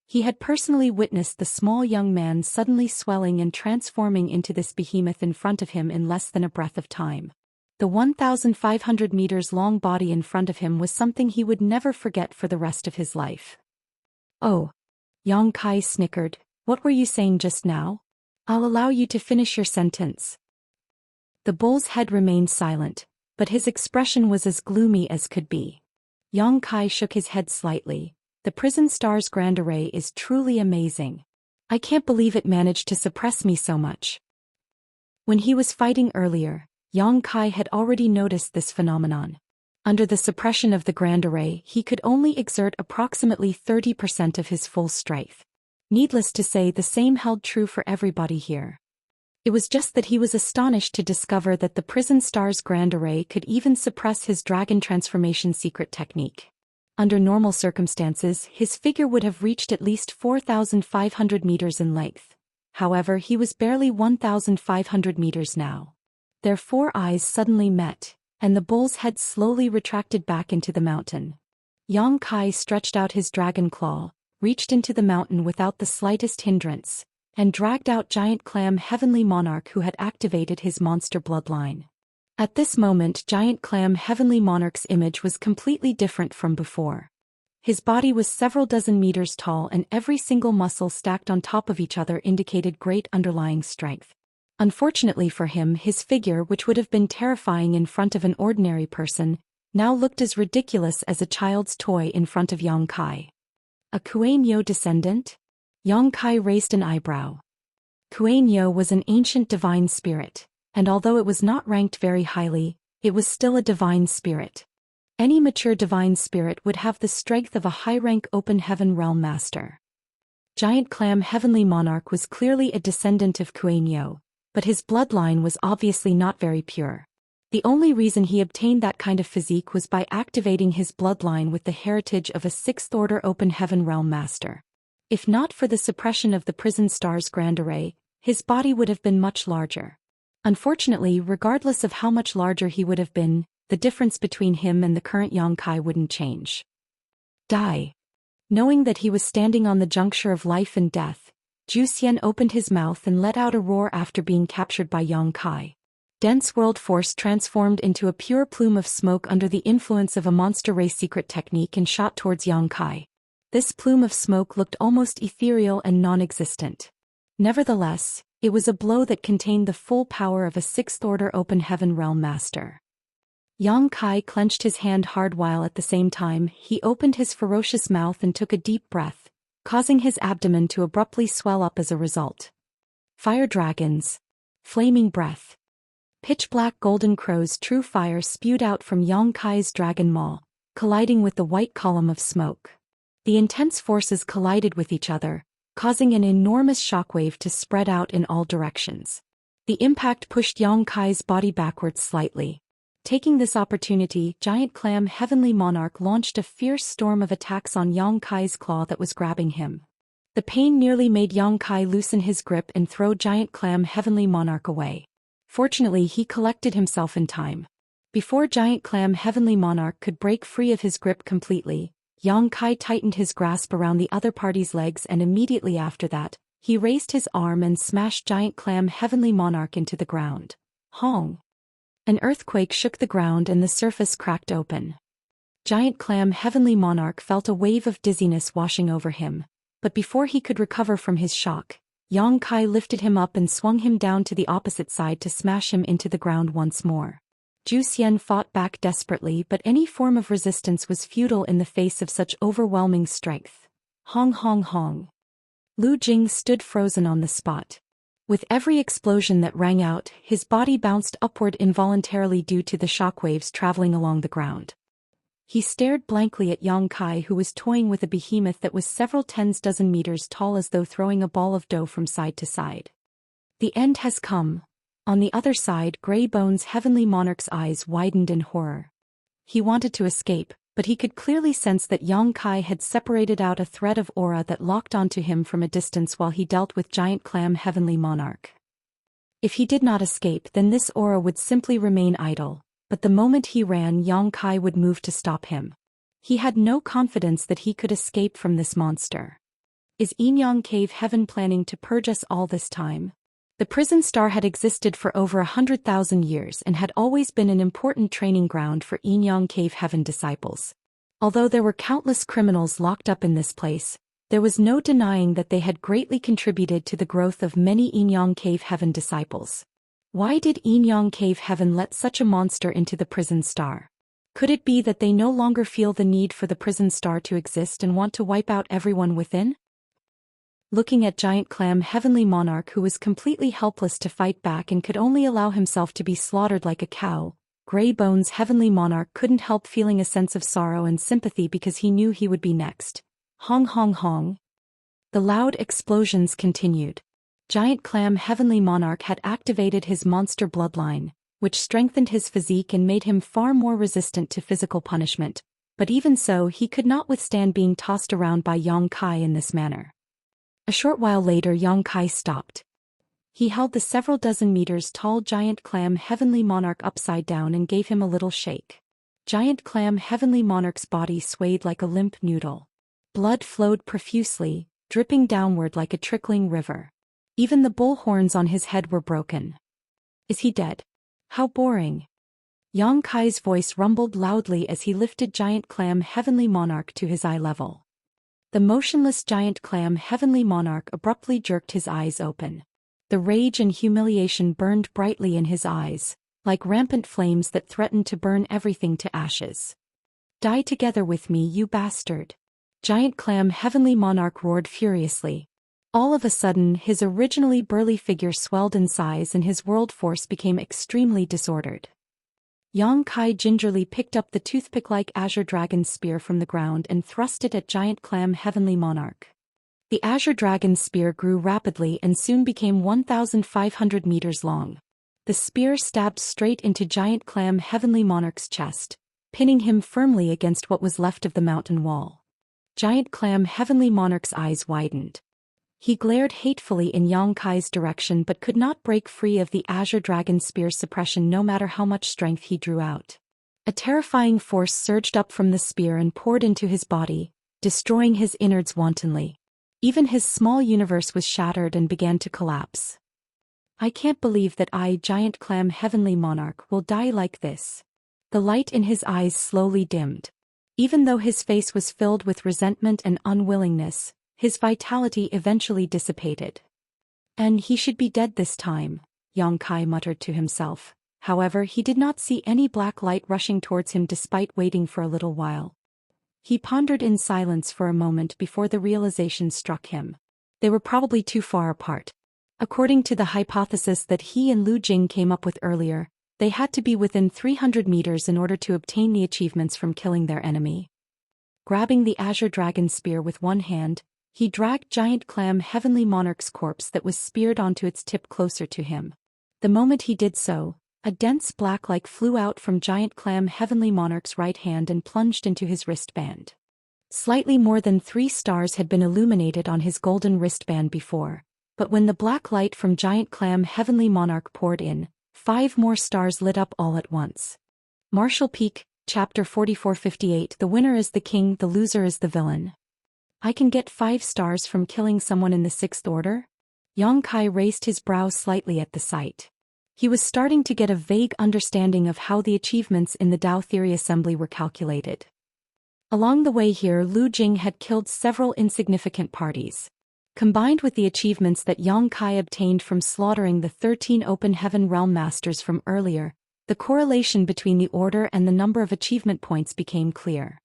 He had personally witnessed the small young man suddenly swelling and transforming into this behemoth in front of him in less than a breath of time. The 1,500 meters long body in front of him was something he would never forget for the rest of his life. Oh! Yang Kai snickered. What were you saying just now? I'll allow you to finish your sentence. The bull's head remained silent, but his expression was as gloomy as could be. Yang Kai shook his head slightly. The prison star's grand array is truly amazing. I can't believe it managed to suppress me so much. When he was fighting earlier, Yang Kai had already noticed this phenomenon. Under the suppression of the grand array, he could only exert approximately 30% of his full strength. Needless to say, the same held true for everybody here. It was just that he was astonished to discover that the prison star's grand array could even suppress his dragon transformation secret technique. Under normal circumstances, his figure would have reached at least 4,500 meters in length. However, he was barely 1,500 meters now. Their four eyes suddenly met, and the bull's head slowly retracted back into the mountain. Yang Kai stretched out his dragon claw, reached into the mountain without the slightest hindrance, and dragged out Giant Clam Heavenly Monarch, who had activated his monster bloodline. At this moment, Giant Clam Heavenly Monarch's image was completely different from before. His body was several dozen meters tall, and every single muscle stacked on top of each other indicated great underlying strength. Unfortunately for him, his figure, which would have been terrifying in front of an ordinary person, now looked as ridiculous as a child's toy in front of Yang Kai. A Kuan Yin descendant? Yang Kai raised an eyebrow. Kuan Yin was an ancient divine spirit, and although it was not ranked very highly, it was still a divine spirit. Any mature divine spirit would have the strength of a high-rank open heaven realm master. Giant Clam Heavenly Monarch was clearly a descendant of Kuan Yin, but his bloodline was obviously not very pure. The only reason he obtained that kind of physique was by activating his bloodline with the heritage of a sixth-order open heaven realm master. If not for the suppression of the prison star's grand array, his body would have been much larger. Unfortunately, regardless of how much larger he would have been, the difference between him and the current Yang Kai wouldn't change. Die. Knowing that he was standing on the juncture of life and death, Zhou Xian opened his mouth and let out a roar after being captured by Yang Kai. Dense world force transformed into a pure plume of smoke under the influence of a monster race secret technique and shot towards Yang Kai. This plume of smoke looked almost ethereal and non-existent. Nevertheless, it was a blow that contained the full power of a sixth-order open heaven realm master. Yang Kai clenched his hand hard while at the same time he opened his ferocious mouth and took a deep breath, causing his abdomen to abruptly swell up as a result. Fire dragons. Flaming breath. Pitch-black golden crow's true fire spewed out from Yang Kai's dragon maw, colliding with the white column of smoke. The intense forces collided with each other, causing an enormous shockwave to spread out in all directions. The impact pushed Yang Kai's body backwards slightly. Taking this opportunity, Giant Clam Heavenly Monarch launched a fierce storm of attacks on Yang Kai's claw that was grabbing him. The pain nearly made Yang Kai loosen his grip and throw Giant Clam Heavenly Monarch away. Fortunately, he collected himself in time. Before Giant Clam Heavenly Monarch could break free of his grip completely, Yang Kai tightened his grasp around the other party's legs, and immediately after that, he raised his arm and smashed Giant Clam Heavenly Monarch into the ground. Hong! An earthquake shook the ground and the surface cracked open. Giant Clam Heavenly Monarch felt a wave of dizziness washing over him, but before he could recover from his shock, Yang Kai lifted him up and swung him down to the opposite side to smash him into the ground once more. Zhou Xian fought back desperately, but any form of resistance was futile in the face of such overwhelming strength. Hong hong hong. Lu Jing stood frozen on the spot. With every explosion that rang out, his body bounced upward involuntarily due to the shockwaves traveling along the ground. He stared blankly at Yang Kai, who was toying with a behemoth that was several dozen meters tall, as though throwing a ball of dough from side to side. The end has come. On the other side, Grey Bones Heavenly Monarch's eyes widened in horror. He wanted to escape, but he could clearly sense that Yang Kai had separated out a thread of aura that locked onto him from a distance while he dealt with Giant Clam Heavenly Monarch. If he did not escape, then this aura would simply remain idle, but the moment he ran, Yang Kai would move to stop him. He had no confidence that he could escape from this monster. Is Inyang Cave Heaven planning to purge us all this time? The prison star had existed for over 100,000 years and had always been an important training ground for Inyang Cave Heaven disciples. Although there were countless criminals locked up in this place, There was no denying that they had greatly contributed to the growth of many Inyang Cave Heaven disciples. Why did Inyang Cave Heaven let such a monster into the prison star? Could it be that they no longer feel the need for the prison star to exist and want to wipe out everyone within? Looking at Giant Clam Heavenly Monarch, who was completely helpless to fight back and could only allow himself to be slaughtered like a cow, Grey Bones Heavenly Monarch couldn't help feeling a sense of sorrow and sympathy because he knew he would be next. Hong hong hong. The loud explosions continued. Giant Clam Heavenly Monarch had activated his monster bloodline, which strengthened his physique and made him far more resistant to physical punishment, but even so he could not withstand being tossed around by Yang Kai in this manner. A short while later Yang Kai stopped. He held the several dozen meters tall Giant Clam Heavenly Monarch upside down and gave him a little shake. Giant Clam Heavenly Monarch's body swayed like a limp noodle. Blood flowed profusely, dripping downward like a trickling river. Even the bull horns on his head were broken. Is he dead? How boring. Yang Kai's voice rumbled loudly as he lifted Giant Clam Heavenly Monarch to his eye level. The motionless Giant Clam Heavenly Monarch abruptly jerked his eyes open. The rage and humiliation burned brightly in his eyes, like rampant flames that threatened to burn everything to ashes. Die together with me, you bastard! Giant Clam Heavenly Monarch roared furiously. All of a sudden his originally burly figure swelled in size and his world force became extremely disordered. Yang Kai gingerly picked up the toothpick-like Azure Dragon Spear from the ground and thrust it at Giant Clam Heavenly Monarch. The Azure Dragon Spear grew rapidly and soon became 1,500 meters long. The spear stabbed straight into Giant Clam Heavenly Monarch's chest, pinning him firmly against what was left of the mountain wall. Giant Clam Heavenly Monarch's eyes widened. He glared hatefully in Yang Kai's direction but could not break free of the Azure Dragon Spear's suppression no matter how much strength he drew out. A terrifying force surged up from the spear and poured into his body, destroying his innards wantonly. Even his small universe was shattered and began to collapse. I can't believe that I, Giant Clam Heavenly Monarch, will die like this. The light in his eyes slowly dimmed. Even though his face was filled with resentment and unwillingness, his vitality eventually dissipated. And he should be dead this time, Yang Kai muttered to himself. However, he did not see any black light rushing towards him despite waiting for a little while. He pondered in silence for a moment before the realization struck him. They were probably too far apart. According to the hypothesis that he and Lu Jing came up with earlier, they had to be within 300 meters in order to obtain the achievements from killing their enemy. Grabbing the Azure Dragon Spear with one hand, he dragged Giant Clam Heavenly Monarch's corpse that was speared onto its tip closer to him. The moment he did so, a dense black light flew out from Giant Clam Heavenly Monarch's right hand and plunged into his wristband. Slightly more than 3 stars had been illuminated on his golden wristband before, but when the black light from Giant Clam Heavenly Monarch poured in, 5 more stars lit up all at once. Martial Peak, Chapter 4458. The winner is the king, the loser is the villain. I can get 5 stars from killing someone in the 6th order? Yang Kai raised his brows slightly at the sight. He was starting to get a vague understanding of how the achievements in the Dao Theory Assembly were calculated. Along the way here, Lu Jing had killed several insignificant parties. Combined with the achievements that Yang Kai obtained from slaughtering the 13 Open Heaven Realm Masters from earlier, the correlation between the order and the number of achievement points became clear.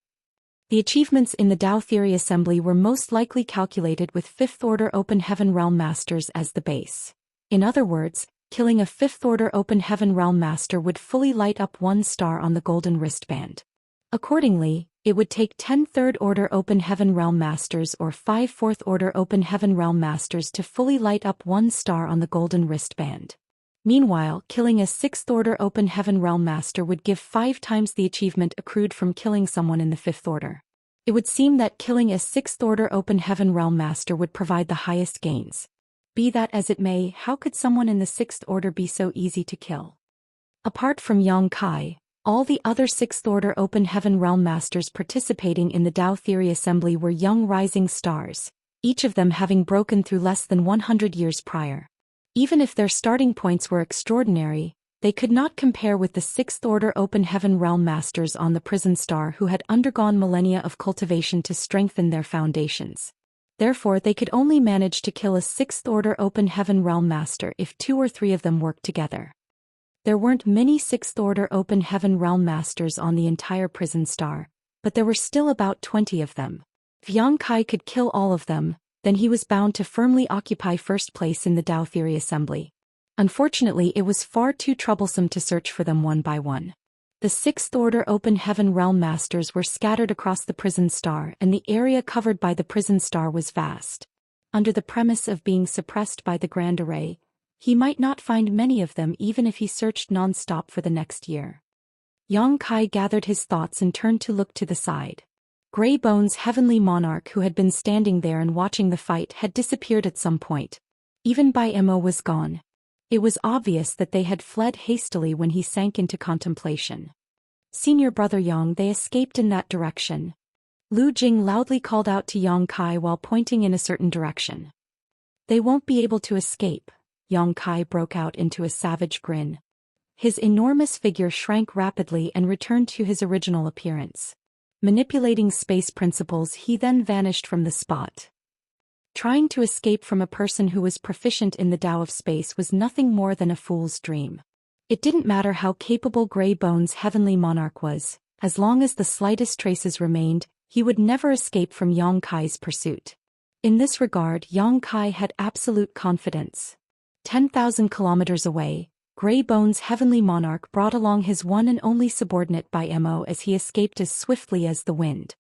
The achievements in the Dao Theory Assembly were most likely calculated with 5th Order Open Heaven Realm Masters as the base. In other words, killing a 5th Order Open Heaven Realm Master would fully light up 1 star on the golden wristband. Accordingly, it would take 10 3rd Order Open Heaven Realm Masters or 5 4th Order Open Heaven Realm Masters to fully light up 1 star on the golden wristband. Meanwhile, killing a 6th Order Open Heaven Realm Master would give 5 times the achievement accrued from killing someone in the 5th Order. It would seem that killing a 6th Order Open Heaven Realm Master would provide the highest gains. Be that as it may, how could someone in the 6th Order be so easy to kill? Apart from Yang Kai, all the other 6th Order Open Heaven Realm Masters participating in the Dao Theory Assembly were young rising stars, each of them having broken through less than 100 years prior. Even if their starting points were extraordinary, they could not compare with the 6th Order Open Heaven Realm Masters on the Prison Star who had undergone millennia of cultivation to strengthen their foundations. Therefore they could only manage to kill a 6th Order Open Heaven Realm Master if 2 or 3 of them worked together. There weren't many 6th Order Open Heaven Realm Masters on the entire prison star, but there were still about 20 of them. If Yang Kai could kill all of them, then he was bound to firmly occupy first place in the Dao Theory Assembly. Unfortunately, it was far too troublesome to search for them one by one. The 6th Order Open Heaven Realm Masters were scattered across the prison star, and the area covered by the prison star was vast. Under the premise of being suppressed by the Grand Array, he might not find many of them even if he searched non-stop for the next year. Yang Kai gathered his thoughts and turned to look to the side. Grey Bones' Heavenly Monarch, who had been standing there and watching the fight, had disappeared at some point. Even Bai Mo was gone. It was obvious that they had fled hastily when he sank into contemplation. Senior Brother Yang, they escaped in that direction. Lu Jing loudly called out to Yang Kai while pointing in a certain direction. They won't be able to escape. Yang Kai broke out into a savage grin. His enormous figure shrank rapidly and returned to his original appearance. Manipulating space principles, he then vanished from the spot. Trying to escape from a person who was proficient in the Tao of space was nothing more than a fool's dream. It didn't matter how capable Grey Bones' Heavenly Monarch was, as long as the slightest traces remained, he would never escape from Yang Kai's pursuit. In this regard, Yang Kai had absolute confidence. 10,000 kilometers away, Grey Bones' Heavenly Monarch brought along his one and only subordinate Bai Mo as he escaped as swiftly as the wind.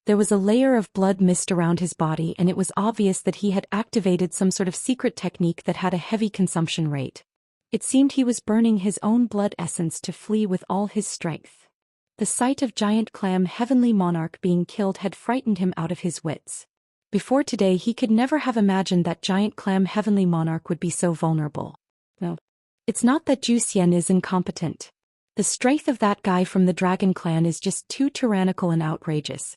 There was a layer of blood mist around his body, and it was obvious that he had activated some sort of secret technique that had a heavy consumption rate. It seemed he was burning his own blood essence to flee with all his strength. The sight of Giant Clam Heavenly Monarch being killed had frightened him out of his wits. Before today he could never have imagined that Giant Clam Heavenly Monarch would be so vulnerable. No. It's not that Zhou Xian is incompetent. The strength of that guy from the Dragon Clan is just too tyrannical and outrageous.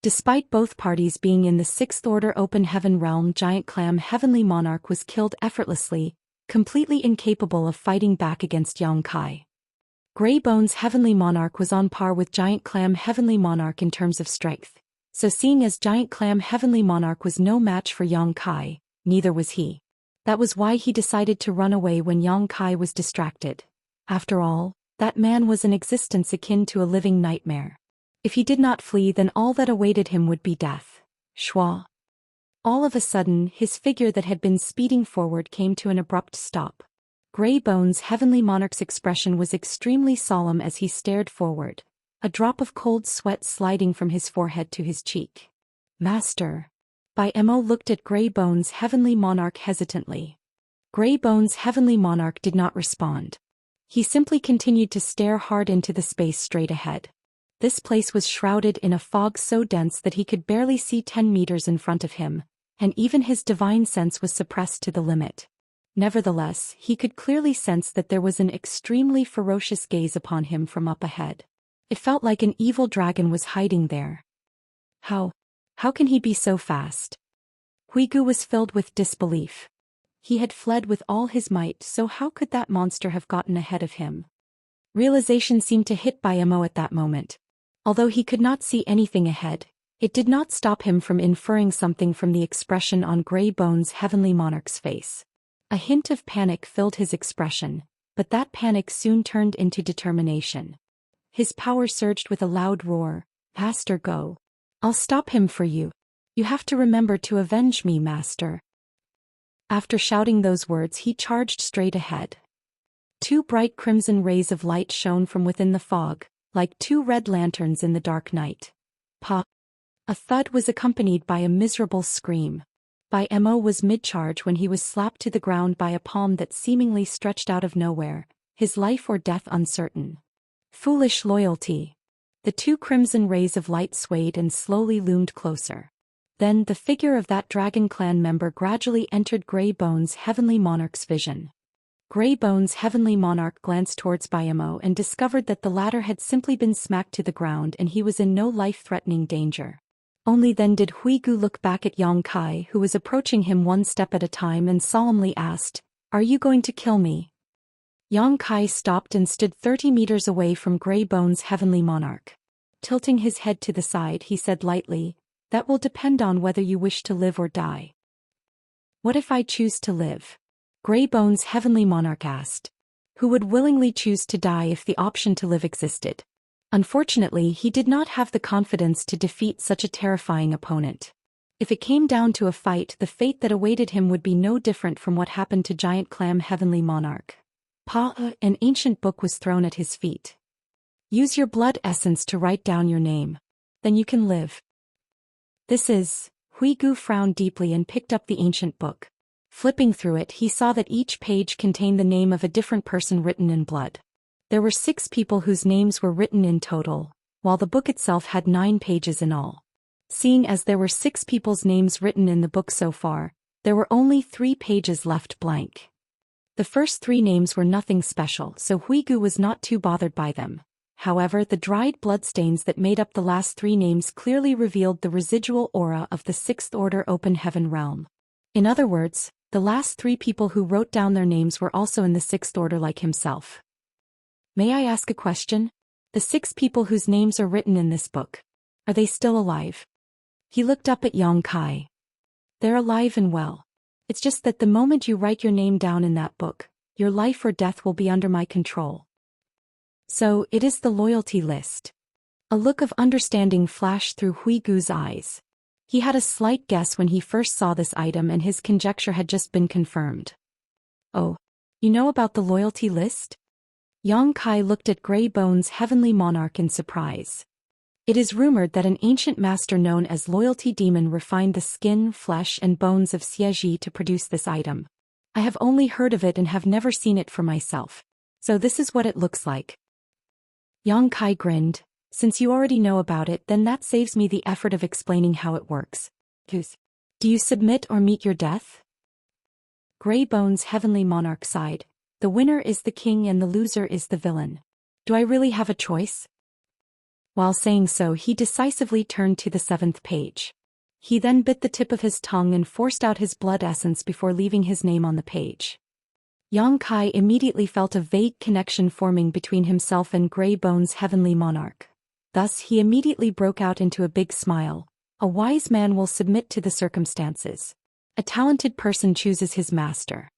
Despite both parties being in the 6th Order Open Heaven Realm, Giant Clam Heavenly Monarch was killed effortlessly, completely incapable of fighting back against Yang Kai. Grey Bones' Heavenly Monarch was on par with Giant Clam Heavenly Monarch in terms of strength, so seeing as Giant Clam Heavenly Monarch was no match for Yang Kai, neither was he. That was why he decided to run away when Yang Kai was distracted. After all, that man was an existence akin to a living nightmare. If he did not flee, then all that awaited him would be death. Schwa. All of a sudden, his figure that had been speeding forward came to an abrupt stop. Grey Bones' Heavenly Monarch's expression was extremely solemn as he stared forward, a drop of cold sweat sliding from his forehead to his cheek. Master. Bai Mo looked at Grey Bones' Heavenly Monarch hesitantly. Grey Bones' Heavenly Monarch did not respond. He simply continued to stare hard into the space straight ahead. This place was shrouded in a fog so dense that he could barely see 10 meters in front of him, and even his divine sense was suppressed to the limit. Nevertheless, he could clearly sense that there was an extremely ferocious gaze upon him from up ahead. It felt like an evil dragon was hiding there. How can he be so fast? Huigu was filled with disbelief. He had fled with all his might, so how could that monster have gotten ahead of him? Realization seemed to hit Bai Mo at that moment. Although he could not see anything ahead, it did not stop him from inferring something from the expression on Grey Bones' Heavenly Monarch's face. A hint of panic filled his expression, but that panic soon turned into determination. His power surged with a loud roar. Master, go. I'll stop him for you. You have to remember to avenge me, Master. After shouting those words, he charged straight ahead. 2 bright crimson rays of light shone from within the fog, like 2 red lanterns in the dark night. Pop! A thud was accompanied by a miserable scream. Bai Mo was mid-charge when he was slapped to the ground by a palm that seemingly stretched out of nowhere, his life or death uncertain. Foolish loyalty. The 2 crimson rays of light swayed and slowly loomed closer. Then the figure of that Dragon Clan member gradually entered Grey Bones' Heavenly Monarch's vision. Grey Bones' Heavenly Monarch glanced towards Bai Mo and discovered that the latter had simply been smacked to the ground and he was in no life-threatening danger. Only then did Huigu look back at Yang Kai, who was approaching him one step at a time, and solemnly asked, "Are you going to kill me?" Yang Kai stopped and stood 30 meters away from Grey Bones' Heavenly Monarch. Tilting his head to the side, he said lightly, That will depend on whether you wish to live or die. What if I choose to live? Greybone's heavenly monarch asked. Who would willingly choose to die if the option to live existed? Unfortunately, he did not have the confidence to defeat such a terrifying opponent. If it came down to a fight, the fate that awaited him would be no different from what happened to Giant Clam Heavenly Monarch. An ancient book was thrown at his feet. Use your blood essence to write down your name. Then you can live. This is... Huigu frowned deeply and picked up the ancient book. Flipping through it, he saw that each page contained the name of a different person written in blood. There were 6 people whose names were written in total, while the book itself had 9 pages in all. Seeing as there were 6 people's names written in the book so far, there were only 3 pages left blank. The first 3 names were nothing special, so Huigu was not too bothered by them. However, the dried bloodstains that made up the last 3 names clearly revealed the residual aura of the 6th Order Open Heaven realm. In other words, the last 3 people who wrote down their names were also in the 6th Order like himself. May I ask a question? The 6 people whose names are written in this book, are they still alive? He looked up at Yang Kai. They're alive and well. It's just that the moment you write your name down in that book, your life or death will be under my control. So, it is the loyalty list. A look of understanding flashed through Huigu's eyes. He had a slight guess when he first saw this item and his conjecture had just been confirmed. Oh, you know about the loyalty list? Yang Kai looked at Greybone's heavenly monarch in surprise. It is rumored that an ancient master known as Loyalty Demon refined the skin, flesh and bones of Xieji to produce this item. I have only heard of it and have never seen it for myself. So this is what it looks like. Yang Kai grinned. Since you already know about it, then that saves me the effort of explaining how it works. Do you submit or meet your death? Greybone's heavenly monarch sighed. The winner is the king and the loser is the villain. Do I really have a choice? While saying so, he decisively turned to the 7th page. He then bit the tip of his tongue and forced out his blood essence before leaving his name on the page. Yang Kai immediately felt a vague connection forming between himself and Greybone's heavenly monarch. Thus, he immediately broke out into a big smile. A wise man will submit to the circumstances. A talented person chooses his master.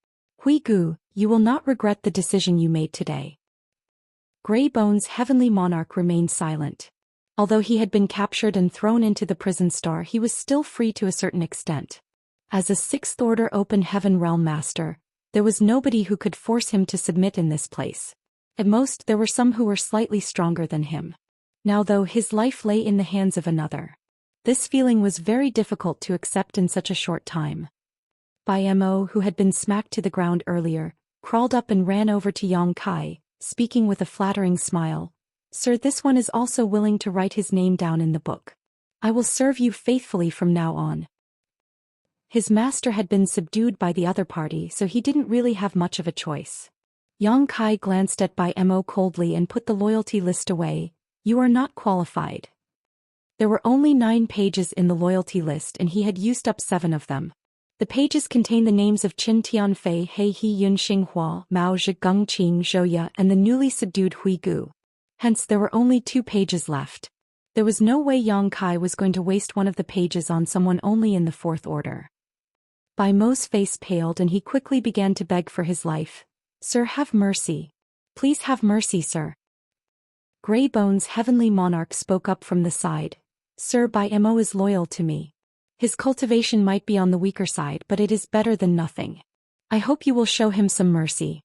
Huigu, you will not regret the decision you made today. Greybone's heavenly monarch remained silent. Although he had been captured and thrown into the prison star, he was still free to a certain extent. As a 6th Order Open Heaven realm master, there was nobody who could force him to submit in this place. At most, there were some who were slightly stronger than him. Now though, his life lay in the hands of another. This feeling was very difficult to accept in such a short time. Bai Mo, who had been smacked to the ground earlier, crawled up and ran over to Yang Kai, speaking with a flattering smile. Sir, this one is also willing to write his name down in the book. I will serve you faithfully from now on. His master had been subdued by the other party, so he didn't really have much of a choice. Yang Kai glanced at Bai Mo coldly and put the loyalty list away. You are not qualified. There were only 9 pages in the loyalty list and he had used up 7 of them. The pages contain the names of Qin Tianfei, He He Yun Xinghua, Mao Zhigang Qing Zhou and the newly subdued Huigu. Hence there were only 2 pages left. There was no way Yang Kai was going to waste one of the pages on someone only in the 4th Order. Bai Mo's face paled and he quickly began to beg for his life. Sir, have mercy. Please have mercy, sir. Greybone's heavenly monarch spoke up from the side. Sir, Bai Mo is loyal to me. His cultivation might be on the weaker side, but it is better than nothing. I hope you will show him some mercy.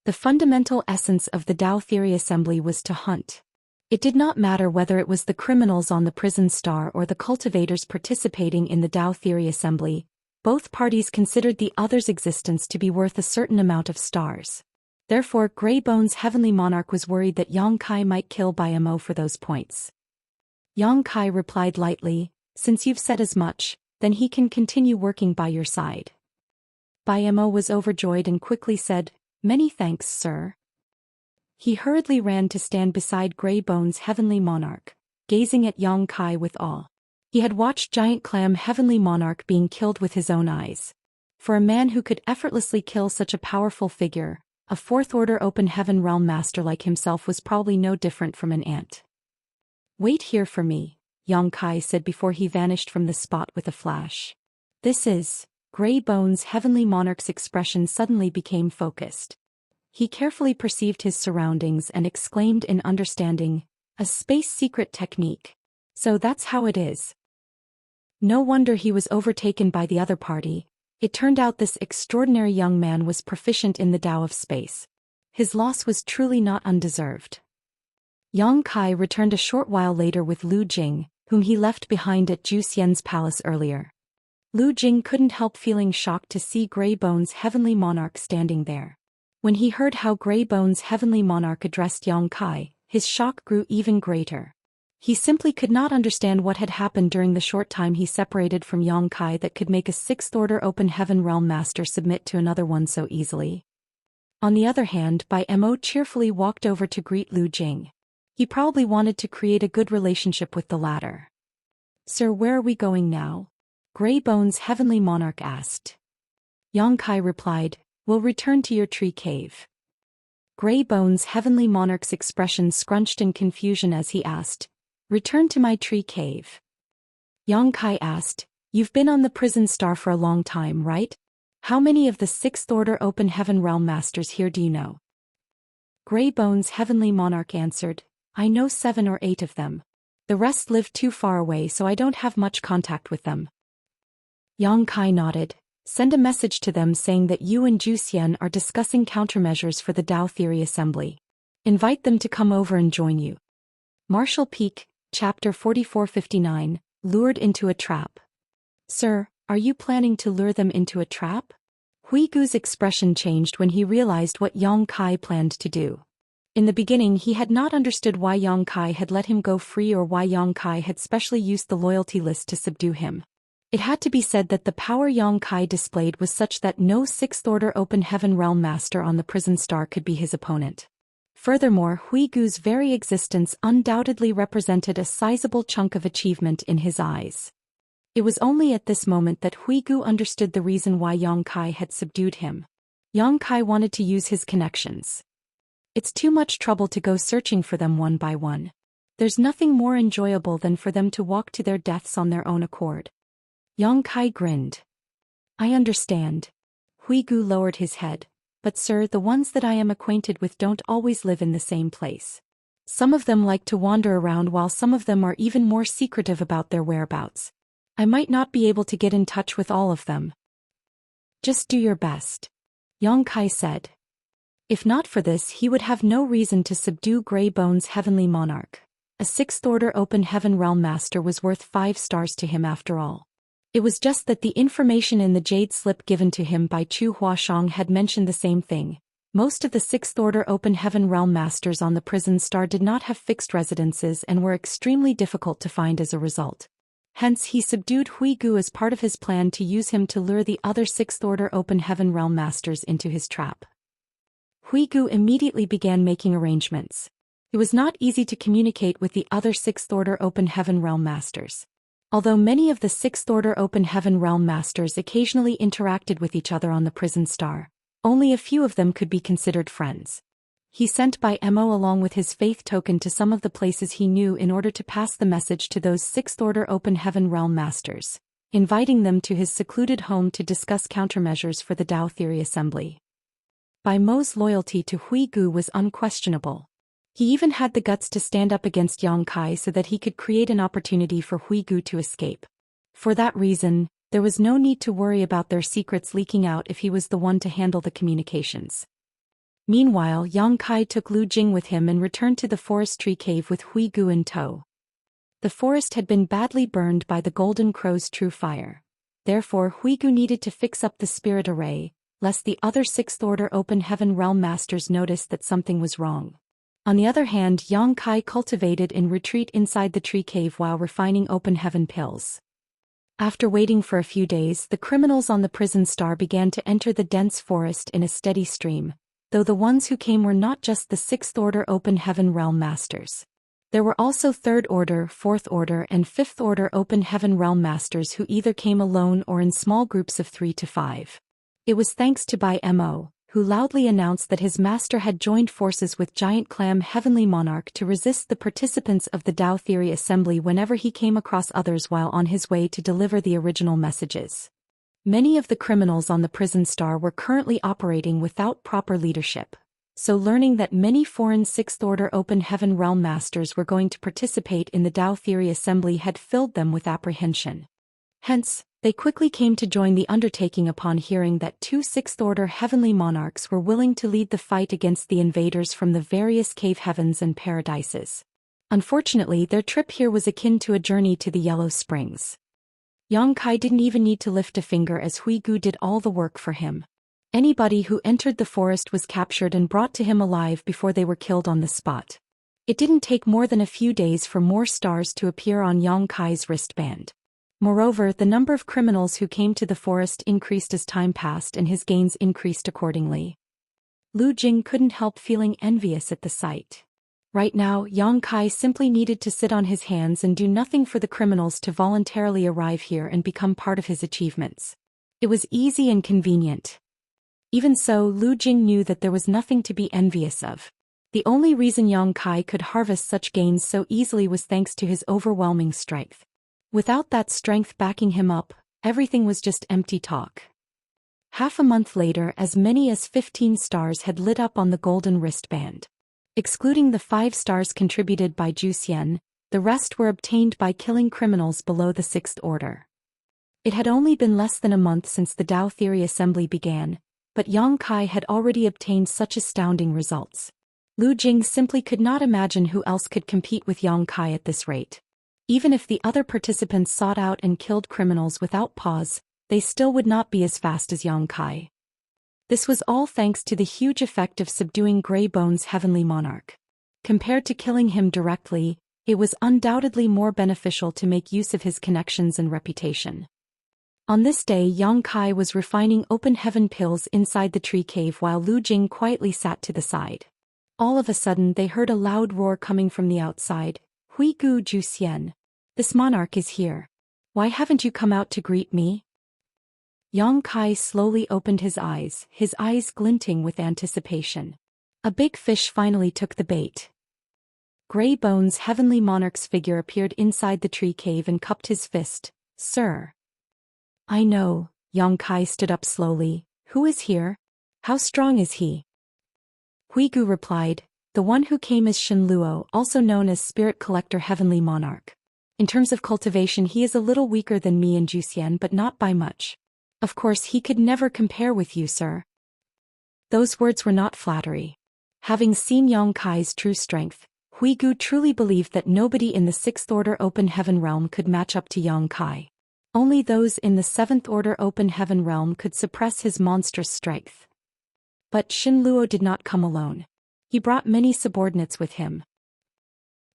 The fundamental essence of the Dao Theory Assembly was to hunt. It did not matter whether it was the criminals on the prison star or the cultivators participating in the Dao Theory Assembly. Both parties considered the other's existence to be worth a certain amount of stars. Therefore, Greybone's heavenly monarch was worried that Yang Kai might kill Bai Mo for those points. Yang Kai replied lightly, since you've said as much, then he can continue working by your side. Bai Mo was overjoyed and quickly said, Many thanks, sir. He hurriedly ran to stand beside Greybone's heavenly monarch, gazing at Yang Kai with awe. He had watched Giant Clam Heavenly Monarch being killed with his own eyes. For a man who could effortlessly kill such a powerful figure, a 4th Order Open Heaven realm master like himself was probably no different from an ant. Wait here for me. Yang Kai said before he vanished from the spot with a flash. This is... Grey Bones' heavenly monarch's expression suddenly became focused. He carefully perceived his surroundings and exclaimed in understanding, "A space secret technique. So that's how it is." No wonder he was overtaken by the other party. It turned out this extraordinary young man was proficient in the Tao of space. His loss was truly not undeserved. Yang Kai returned a short while later with Lu Jing, whom he left behind at Zhou Xian's palace earlier. Lu Jing couldn't help feeling shocked to see Grey Bones' heavenly monarch standing there. When he heard how Grey Bones' heavenly monarch addressed Yang Kai, his shock grew even greater. He simply could not understand what had happened during the short time he separated from Yang Kai that could make a sixth-order open heaven realm master submit to another one so easily. On the other hand, Bai Mo cheerfully walked over to greet Lu Jing. He probably wanted to create a good relationship with the latter. "Sir, where are we going now?" Grey Bones' heavenly monarch asked. Yang Kai replied, "We'll return to your tree cave." Grey Bones' heavenly monarch's expression scrunched in confusion as he asked, "Return to my tree cave?" Yang Kai asked, "You've been on the prison star for a long time, right? How many of the sixth-order open heaven realm masters here do you know?" Grey Bones' heavenly monarch answered, "I know 7 or 8 of them. The rest live too far away, so I don't have much contact with them." Yang Kai nodded. "Send a message to them saying that you and Zhou Xian are discussing countermeasures for the Tao Theory Assembly. Invite them to come over and join you." Martial Peak, Chapter 4459, Lured into a Trap. "Sir, are you planning to lure them into a trap?" Hui Gu's expression changed when he realized what Yang Kai planned to do. In the beginning he had not understood why Yang Kai had let him go free or why Yang Kai had specially used the loyalty list to subdue him. It had to be said that the power Yang Kai displayed was such that no sixth-order open heaven realm master on the prison star could be his opponent. Furthermore, Hui Gu's very existence undoubtedly represented a sizable chunk of achievement in his eyes. It was only at this moment that Hui Gu understood the reason why Yang Kai had subdued him. Yang Kai wanted to use his connections. It's too much trouble to go searching for them one by one. There's nothing more enjoyable than for them to walk to their deaths on their own accord. Yang Kai grinned. "I understand." Hui Gu lowered his head. "But sir, the ones that I am acquainted with don't always live in the same place. Some of them like to wander around while some of them are even more secretive about their whereabouts. I might not be able to get in touch with all of them." "Just do your best," Yang Kai said. If not for this, he would have no reason to subdue Grey Bones' heavenly monarch. A sixth-order open heaven realm master was worth 5 stars to him after all. It was just that the information in the jade slip given to him by Chu Huashang had mentioned the same thing. Most of the sixth-order open heaven realm masters on the prison star did not have fixed residences and were extremely difficult to find as a result. Hence he subdued Hui Gu as part of his plan to use him to lure the other sixth-order open heaven realm masters into his trap. Hui Gu immediately began making arrangements. It was not easy to communicate with the other sixth-order open heaven realm masters. Although many of the sixth-order open heaven realm masters occasionally interacted with each other on the prison star, only a few of them could be considered friends. He sent Bai Mo along with his faith token to some of the places he knew in order to pass the message to those sixth-order open heaven realm masters, inviting them to his secluded home to discuss countermeasures for the Tao Theory Assembly. Bai Mo's loyalty to Hui Gu was unquestionable. He even had the guts to stand up against Yang Kai so that he could create an opportunity for Hui Gu to escape. For that reason, there was no need to worry about their secrets leaking out if he was the one to handle the communications. Meanwhile, Yang Kai took Lu Jing with him and returned to the forest tree cave with Hui Gu in tow. The forest had been badly burned by the Golden Crow's true fire. Therefore, Hui Gu needed to fix up the spirit array, lest the other sixth-order open heaven realm masters noticed that something was wrong. On the other hand, Yang Kai cultivated in retreat inside the tree cave while refining open heaven pills. After waiting for a few days, the criminals on the prison star began to enter the dense forest in a steady stream, though the ones who came were not just the sixth-order open heaven realm masters. There were also third-order, fourth-order, and fifth-order open heaven realm masters who either came alone or in small groups of 3 to 5. It was thanks to Bai Mo, who loudly announced that his master had joined forces with Giant Clam Heavenly Monarch to resist the participants of the Tao Theory Assembly whenever he came across others while on his way to deliver the original messages. Many of the criminals on the prison star were currently operating without proper leadership, so learning that many foreign Sixth Order Open Heaven Realm Masters were going to participate in the Tao Theory Assembly had filled them with apprehension. Hence, they quickly came to join the undertaking upon hearing that 2 Sixth Order Heavenly Monarchs were willing to lead the fight against the invaders from the various cave heavens and paradises. Unfortunately, their trip here was akin to a journey to the Yellow Springs. Yang Kai didn't even need to lift a finger as Hui Gu did all the work for him. Anybody who entered the forest was captured and brought to him alive before they were killed on the spot. It didn't take more than a few days for more stars to appear on Yang Kai's wristband. Moreover, the number of criminals who came to the forest increased as time passed and his gains increased accordingly. Lu Jing couldn't help feeling envious at the sight. Right now, Yang Kai simply needed to sit on his hands and do nothing for the criminals to voluntarily arrive here and become part of his achievements. It was easy and convenient. Even so, Lu Jing knew that there was nothing to be envious of. The only reason Yang Kai could harvest such gains so easily was thanks to his overwhelming strength. Without that strength backing him up, everything was just empty talk. Half a month later, as many as 15 stars had lit up on the golden wristband. Excluding the 5 stars contributed by Zhou Xian, the rest were obtained by killing criminals below the Sixth Order. It had only been less than a month since the Tao Theory Assembly began, but Yang Kai had already obtained such astounding results. Lu Jing simply could not imagine who else could compete with Yang Kai at this rate. Even if the other participants sought out and killed criminals without pause, they still would not be as fast as Yang Kai. This was all thanks to the huge effect of subduing Grey Bone's Heavenly Monarch. Compared to killing him directly, it was undoubtedly more beneficial to make use of his connections and reputation. On this day, Yang Kai was refining open heaven pills inside the tree cave while Lu Jing quietly sat to the side. All of a sudden they heard a loud roar coming from the outside. Hui Gu Zhou Xian. This monarch is here. Why haven't you come out to greet me? Yang Kai slowly opened his eyes glinting with anticipation. A big fish finally took the bait. Grey Bone's Heavenly Monarch's figure appeared inside the tree cave and cupped his fist. Sir. I know, Yang Kai stood up slowly. Who is here? How strong is he? Hui Gu replied, the one who came is Shen Luo, also known as Spirit Collector Heavenly Monarch. In terms of cultivation he is a little weaker than me and Zhou Xian but not by much. Of course he could never compare with you, sir. Those words were not flattery. Having seen Yang Kai's true strength, Hui Gu truly believed that nobody in the Sixth Order Open Heaven Realm could match up to Yang Kai. Only those in the Seventh Order Open Heaven Realm could suppress his monstrous strength. But Shen Luo did not come alone. He brought many subordinates with him.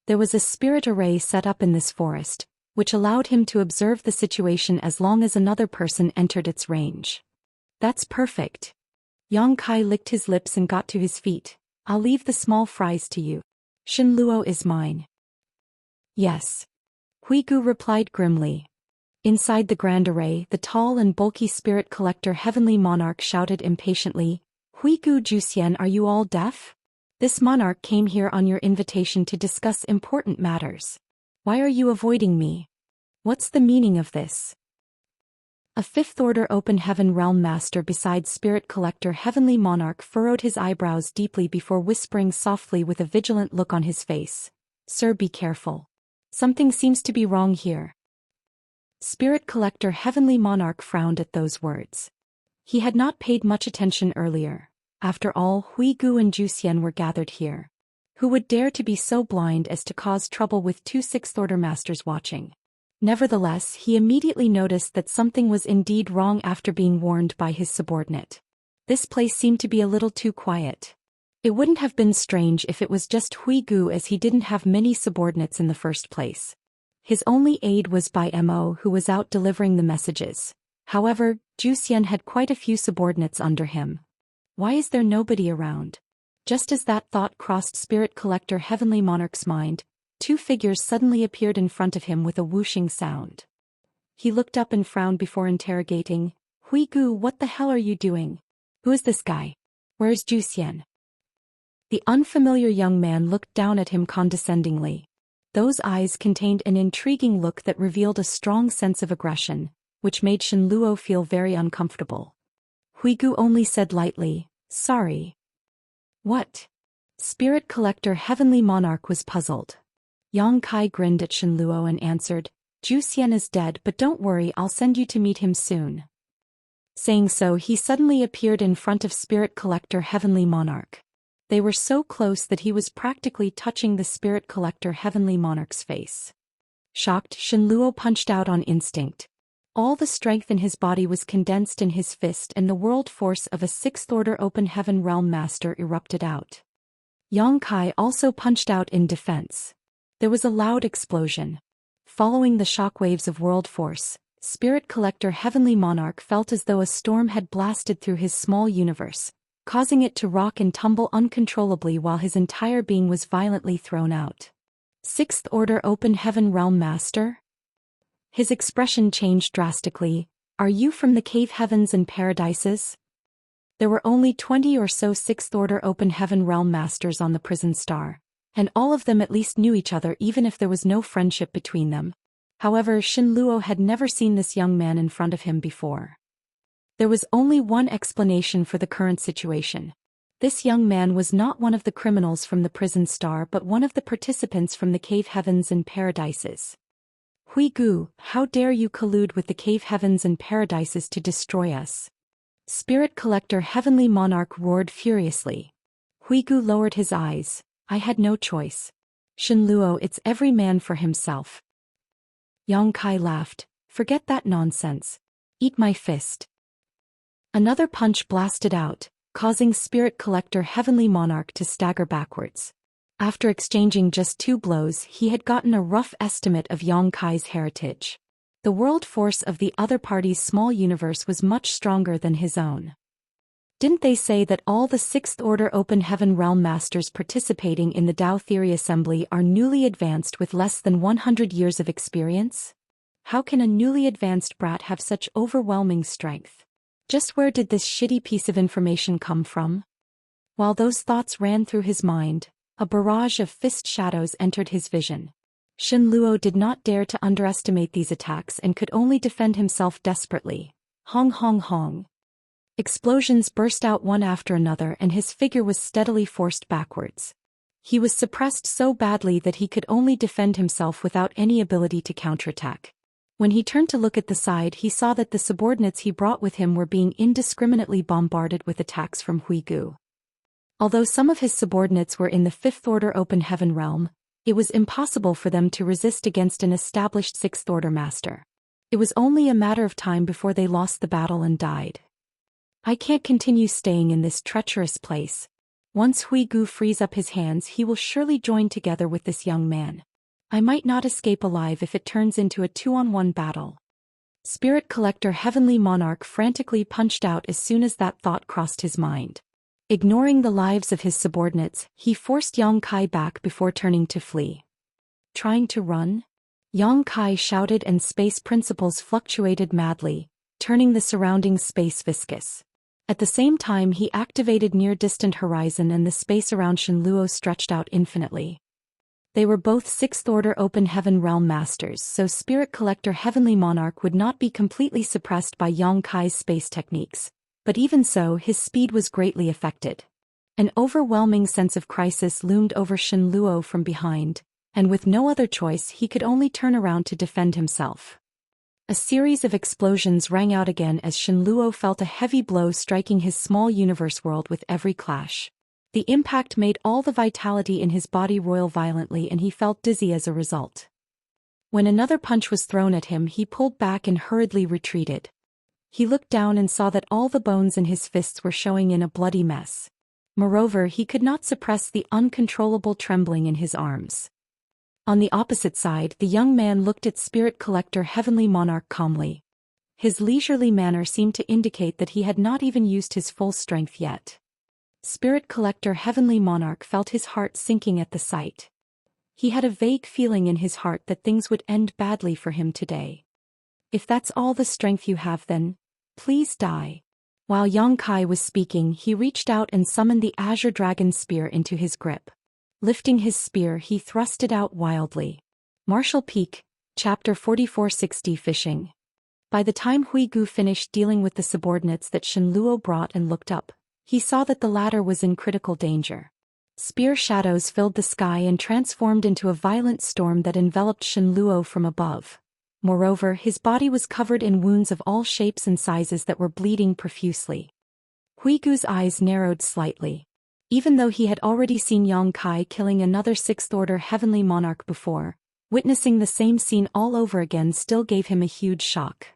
There was a spirit array set up in this forest, which allowed him to observe the situation as long as another person entered its range. That's perfect. Yang Kai licked his lips and got to his feet. I'll leave the small fries to you. Shen Luo is mine. Yes. Hui Gu replied grimly. Inside the grand array, the tall and bulky spirit collector Heavenly Monarch shouted impatiently, Hui Gu Zhou Xian, are you all deaf? This monarch came here on your invitation to discuss important matters. Why are you avoiding me? What's the meaning of this? A Fifth Order Open Heaven Realm Master besides Spirit Collector Heavenly Monarch furrowed his eyebrows deeply before whispering softly with a vigilant look on his face. Sir, be careful. Something seems to be wrong here. Spirit Collector Heavenly Monarch frowned at those words. He had not paid much attention earlier. After all, Hui Gu and Zhou Xian were gathered here. Who would dare to be so blind as to cause trouble with 2 Sixth Order Masters watching? Nevertheless, he immediately noticed that something was indeed wrong after being warned by his subordinate. This place seemed to be a little too quiet. It wouldn't have been strange if it was just Hui Gu, as he didn't have many subordinates in the first place. His only aide was Bai Mo, who was out delivering the messages. However, Zhou Xian had quite a few subordinates under him. Why is there nobody around? Just as that thought crossed Spirit Collector Heavenly Monarch's mind, 2 figures suddenly appeared in front of him with a whooshing sound. He looked up and frowned before interrogating, Hui Gu, what the hell are you doing? Who is this guy? Where's Zhou Xian? The unfamiliar young man looked down at him condescendingly. Those eyes contained an intriguing look that revealed a strong sense of aggression, which made Shen Luo feel very uncomfortable. Huigu only said lightly, "Sorry." "What?" Spirit Collector Heavenly Monarch was puzzled. Yang Kai grinned at Shen Luo and answered, "Zhou Xian is dead, but don't worry, I'll send you to meet him soon." Saying so, he suddenly appeared in front of Spirit Collector Heavenly Monarch. They were so close that he was practically touching the Spirit Collector Heavenly Monarch's face. Shocked, Shen Luo punched out on instinct. All the strength in his body was condensed in his fist, and the world force of a sixth-order Open Heaven Realm Master erupted out. Yang Kai also punched out in defense. There was a loud explosion. Following the shockwaves of world force, Spirit Collector Heavenly Monarch felt as though a storm had blasted through his small universe, causing it to rock and tumble uncontrollably while his entire being was violently thrown out. Sixth Order Open Heaven Realm Master? His expression changed drastically. "Are you from the cave heavens and paradises?" There were only 20 or so Sixth Order Open Heaven Realm Masters on the prison star, and all of them at least knew each other even if there was no friendship between them. However, Shen Luo had never seen this young man in front of him before. There was only one explanation for the current situation. This young man was not one of the criminals from the prison star but one of the participants from the cave heavens and paradises. "Huigu, how dare you collude with the cave heavens and paradises to destroy us?" Spirit Collector Heavenly Monarch roared furiously. Huigu lowered his eyes. "I had no choice. Shen Luo, it's every man for himself." Yang Kai laughed. "Forget that nonsense. Eat my fist." Another punch blasted out, causing Spirit Collector Heavenly Monarch to stagger backwards. After exchanging just 2 blows, he had gotten a rough estimate of Yang Kai's heritage. The world force of the other party's small universe was much stronger than his own. Didn't they say that all the Sixth Order Open Heaven Realm Masters participating in the Dao Theory Assembly are newly advanced with less than 100 years of experience? How can a newly advanced brat have such overwhelming strength? Just where did this shitty piece of information come from? While those thoughts ran through his mind, a barrage of fist shadows entered his vision. Shen Luo did not dare to underestimate these attacks and could only defend himself desperately. Hong hong hong. Explosions burst out one after another and his figure was steadily forced backwards. He was suppressed so badly that he could only defend himself without any ability to counterattack. When he turned to look at the side, he saw that the subordinates he brought with him were being indiscriminately bombarded with attacks from Huigu. Although some of his subordinates were in the Fifth Order Open Heaven realm, it was impossible for them to resist against an established Sixth Order Master. It was only a matter of time before they lost the battle and died. "I can't continue staying in this treacherous place. Once Huigu frees up his hands, he will surely join together with this young man. I might not escape alive if it turns into a 2-on-1 battle." Spirit Collector Heavenly Monarch frantically punched out as soon as that thought crossed his mind. Ignoring the lives of his subordinates, he forced Yang Kai back before turning to flee. "Trying to run?" Yang Kai shouted and space principles fluctuated madly, turning the surrounding space viscous. At the same time he activated near-distant horizon and the space around Shen Luo stretched out infinitely. They were both Sixth Order Open Heaven Realm Masters, so Spirit Collector Heavenly Monarch would not be completely suppressed by Yang Kai's space techniques, but even so his speed was greatly affected. An overwhelming sense of crisis loomed over Shen Luo from behind, and with no other choice he could only turn around to defend himself. A series of explosions rang out again as Shen Luo felt a heavy blow striking his small universe world with every clash. The impact made all the vitality in his body roil violently and he felt dizzy as a result. When another punch was thrown at him, he pulled back and hurriedly retreated. He looked down and saw that all the bones in his fists were showing in a bloody mess. Moreover, he could not suppress the uncontrollable trembling in his arms. On the opposite side, the young man looked at Spirit Collector Heavenly Monarch calmly. His leisurely manner seemed to indicate that he had not even used his full strength yet. Spirit Collector Heavenly Monarch felt his heart sinking at the sight. He had a vague feeling in his heart that things would end badly for him today. "If that's all the strength you have, then please die." While Yang Kai was speaking, he reached out and summoned the azure dragon spear into his grip. Lifting his spear, he thrust it out wildly. Martial Peak, Chapter 4460 Fishing. By the time Hui Gu finished dealing with the subordinates that Shen Luo brought and looked up, he saw that the latter was in critical danger. Spear shadows filled the sky and transformed into a violent storm that enveloped Shen Luo from above. Moreover, his body was covered in wounds of all shapes and sizes that were bleeding profusely. Hui Gu's eyes narrowed slightly. Even though he had already seen Yang Kai killing another sixth-order heavenly monarch before, witnessing the same scene all over again still gave him a huge shock.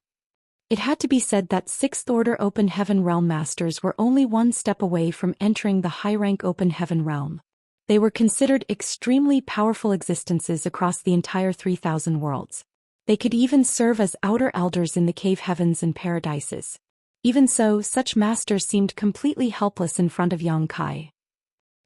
It had to be said that sixth-order Open Heaven Realm Masters were only one step away from entering the high-rank Open Heaven Realm. They were considered extremely powerful existences across the entire 3,000 worlds. They could even serve as outer elders in the cave heavens and paradises. Even so, such masters seemed completely helpless in front of Yang Kai.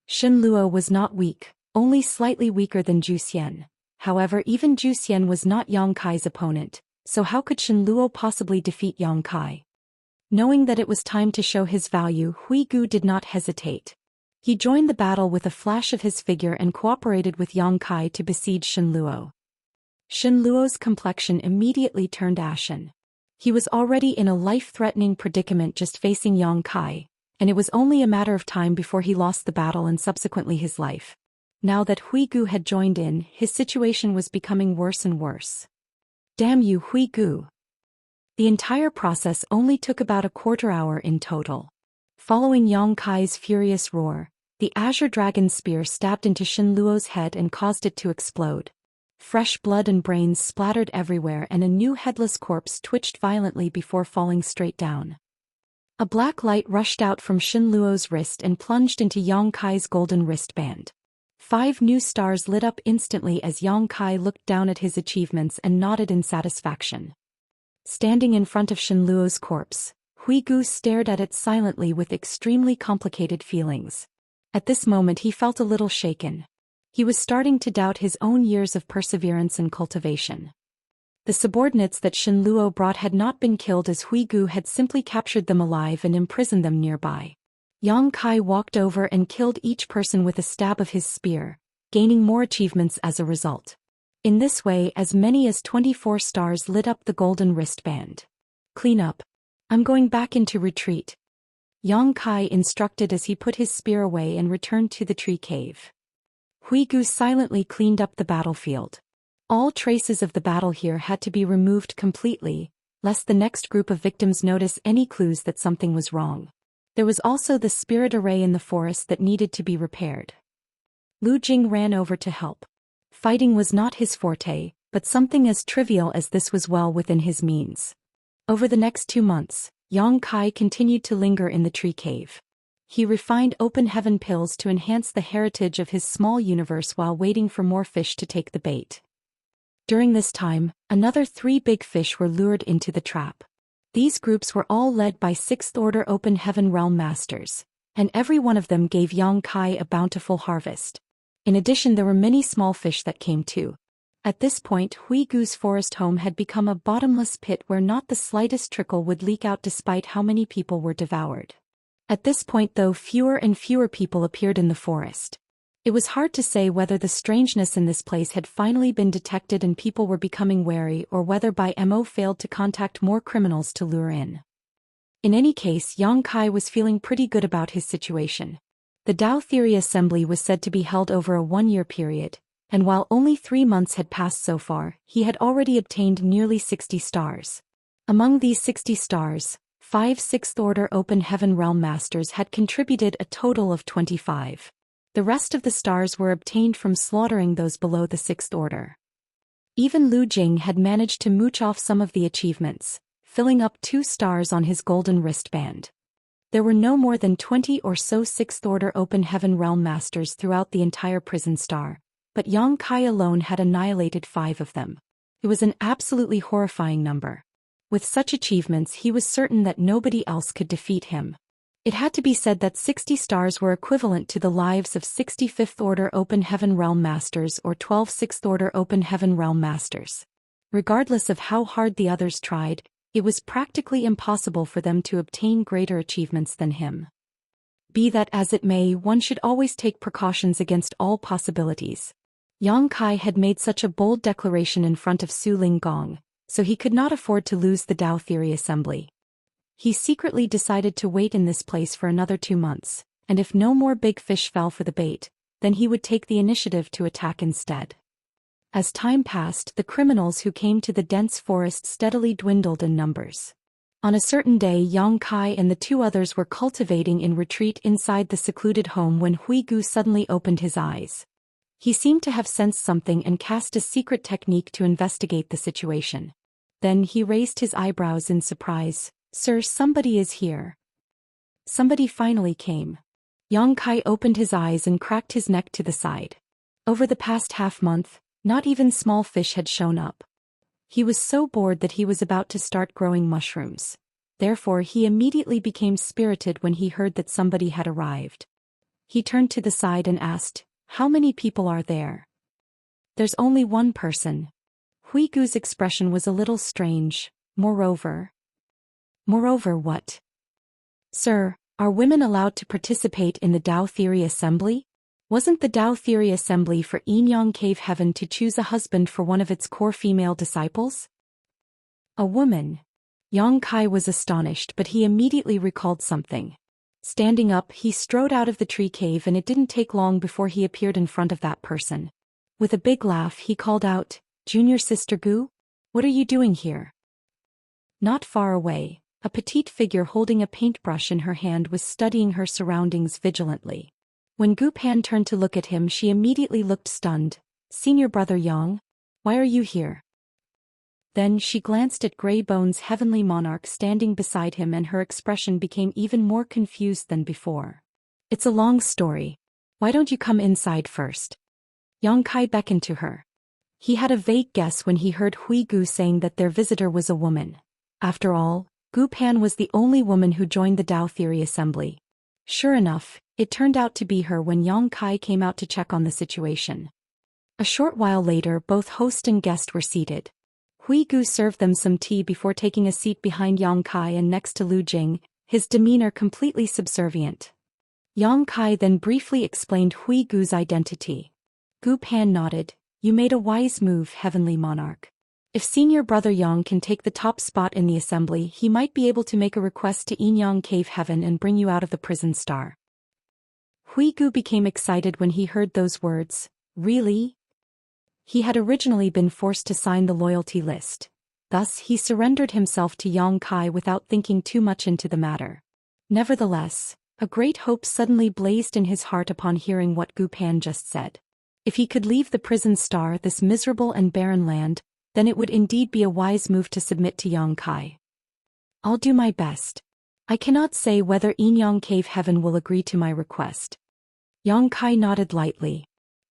Shen Luo was not weak, only slightly weaker than Zhou Xian. However, even Zhou Xian was not Yang Kai's opponent, so how could Shen Luo possibly defeat Yang Kai? Knowing that it was time to show his value, Hui Gu did not hesitate. He joined the battle with a flash of his figure and cooperated with Yang Kai to besiege Shen Luo. Shen Luo's complexion immediately turned ashen. He was already in a life-threatening predicament just facing Yang Kai, and it was only a matter of time before he lost the battle and subsequently his life. Now that Hui Gu had joined in, his situation was becoming worse and worse. Damn you, Hui Gu! The entire process only took about a quarter-hour in total. Following Yang Kai's furious roar, the azure dragon spear stabbed into Shen Luo's head and caused it to explode. Fresh blood and brains splattered everywhere and a new headless corpse twitched violently before falling straight down. A black light rushed out from Shen Luo's wrist and plunged into Yang Kai's golden wristband. 5 new stars lit up instantly as Yang Kai looked down at his achievements and nodded in satisfaction. Standing in front of Shen Luo's corpse, Hui Gu stared at it silently with extremely complicated feelings. At this moment he felt a little shaken. He was starting to doubt his own years of perseverance and cultivation. The subordinates that Shen Luo brought had not been killed as Hui Gu had simply captured them alive and imprisoned them nearby. Yang Kai walked over and killed each person with a stab of his spear, gaining more achievements as a result. In this way, as many as 24 stars lit up the golden wristband. Clean up. I'm going back into retreat. Yang Kai instructed as he put his spear away and returned to the tree cave. Hui Gu silently cleaned up the battlefield. All traces of the battle here had to be removed completely, lest the next group of victims notice any clues that something was wrong. There was also the spirit array in the forest that needed to be repaired. Lu Jing ran over to help. Fighting was not his forte, but something as trivial as this was well within his means. Over the next 2 months, Yang Kai continued to linger in the tree cave. He refined open heaven pills to enhance the heritage of his small universe while waiting for more fish to take the bait. During this time, another 3 big fish were lured into the trap. These groups were all led by 6th-order Open Heaven Realm Masters, and every one of them gave Yang Kai a bountiful harvest. In addition, there were many small fish that came too. At this point, Hui Gu's forest home had become a bottomless pit where not the slightest trickle would leak out despite how many people were devoured. At this point though, fewer and fewer people appeared in the forest. It was hard to say whether the strangeness in this place had finally been detected and people were becoming wary or whether by MO failed to contact more criminals to lure in. In any case, Yang Kai was feeling pretty good about his situation. The Dao Theory Assembly was said to be held over a 1-year period, and while only 3 months had passed so far, he had already obtained nearly 60 stars. Among these 60 stars, 5 6th-order Open Heaven Realm Masters had contributed a total of 25. The rest of the stars were obtained from slaughtering those below the 6th order. Even Lu Jing had managed to mooch off some of the achievements, filling up 2 stars on his golden wristband. There were no more than 20 or so 6th-order Open Heaven Realm Masters throughout the entire prison star, but Yang Kai alone had annihilated 5 of them. It was an absolutely horrifying number. With such achievements, he was certain that nobody else could defeat him. It had to be said that 60 stars were equivalent to the lives of 65th-order Open Heaven Realm Masters or 12 6th-order Open Heaven Realm Masters. Regardless of how hard the others tried, It was practically impossible for them to obtain greater achievements than him. Be that as it may, one should always take precautions against all possibilities. Yang Kai had made such a bold declaration in front of Su Linggong, so he could not afford to lose the Dao Theory Assembly. He secretly decided to wait in this place for another 2 months, and if no more big fish fell for the bait, then he would take the initiative to attack instead. As time passed, the criminals who came to the dense forest steadily dwindled in numbers. On a certain day, Yang Kai and the 2 others were cultivating in retreat inside the secluded home when Huigu suddenly opened his eyes. He seemed to have sensed something and cast a secret technique to investigate the situation. Then he raised his eyebrows in surprise. "Sir, somebody is here." Somebody finally came. Yang Kai opened his eyes and cracked his neck to the side. Over the past half-month, not even small fish had shown up. He was so bored that he was about to start growing mushrooms. Therefore he immediately became spirited when he heard that somebody had arrived. He turned to the side and asked, "How many people are there?" "There's only one person." Huigu's expression was a little strange. Moreover what? "Sir, are women allowed to participate in the Dao Theory Assembly? Wasn't the Dao Theory Assembly for Yingyang Cave Heaven to choose a husband for one of its core female disciples?" "A woman?" Yang Kai was astonished, but he immediately recalled something. Standing up, he strode out of the tree cave, and it didn't take long before he appeared in front of that person. With a big laugh, he called out, "Junior Sister Gu? What are you doing here?" Not far away, a petite figure holding a paintbrush in her hand was studying her surroundings vigilantly. When Gu Pan turned to look at him, she immediately looked stunned. "Senior Brother Yang? Why are you here?" Then she glanced at Grey Bone's heavenly monarch standing beside him, and her expression became even more confused than before. "It's a long story. Why don't you come inside first?" Yang Kai beckoned to her. He had a vague guess when he heard Huigu saying that their visitor was a woman. After all, Gu Pan was the only woman who joined the Dao Theory Assembly. Sure enough, it turned out to be her when Yang Kai came out to check on the situation. A short while later, both host and guest were seated. Huigu served them some tea before taking a seat behind Yang Kai and next to Lu Jing, his demeanor completely subservient. Yang Kai then briefly explained Huigu's identity. Gu Pan nodded. "You made a wise move, Heavenly Monarch. If Senior Brother Yang can take the top spot in the assembly, he might be able to make a request to Yingyang Cave Heaven and bring you out of the prison star." Huigu became excited when he heard those words. Really? He had originally been forced to sign the loyalty list. Thus he surrendered himself to Yang Kai without thinking too much into the matter. Nevertheless, a great hope suddenly blazed in his heart upon hearing what Gu Pan just said. If he could leave the prison star, this miserable and barren land, then it would indeed be a wise move to submit to Yang Kai. "I'll do my best. I cannot say whether Yingyang Cave Heaven will agree to my request." Yang Kai nodded lightly.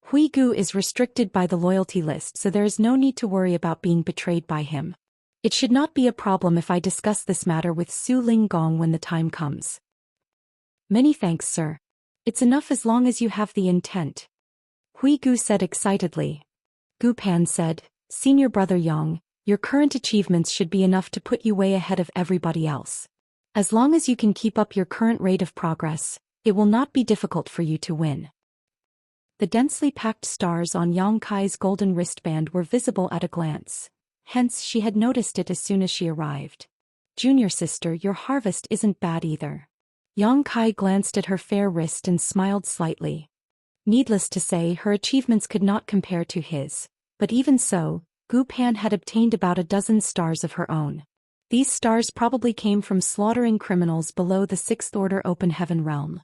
Huigu is restricted by the loyalty list, so there is no need to worry about being betrayed by him. It should not be a problem if I discuss this matter with Su Linggong when the time comes. "Many thanks, sir. It's enough as long as you have the intent," Huigu said excitedly. Gu Pan said, "Senior Brother Yang, your current achievements should be enough to put you way ahead of everybody else. As long as you can keep up your current rate of progress, it will not be difficult for you to win." The densely packed stars on Yang Kai's golden wristband were visible at a glance. Hence she had noticed it as soon as she arrived. "Junior sister, your harvest isn't bad either." Yang Kai glanced at her fair wrist and smiled slightly. Needless to say, her achievements could not compare to his. But even so, Gu Pan had obtained about a dozen stars of her own. These stars probably came from slaughtering criminals below the Sixth Order Open Heaven realm.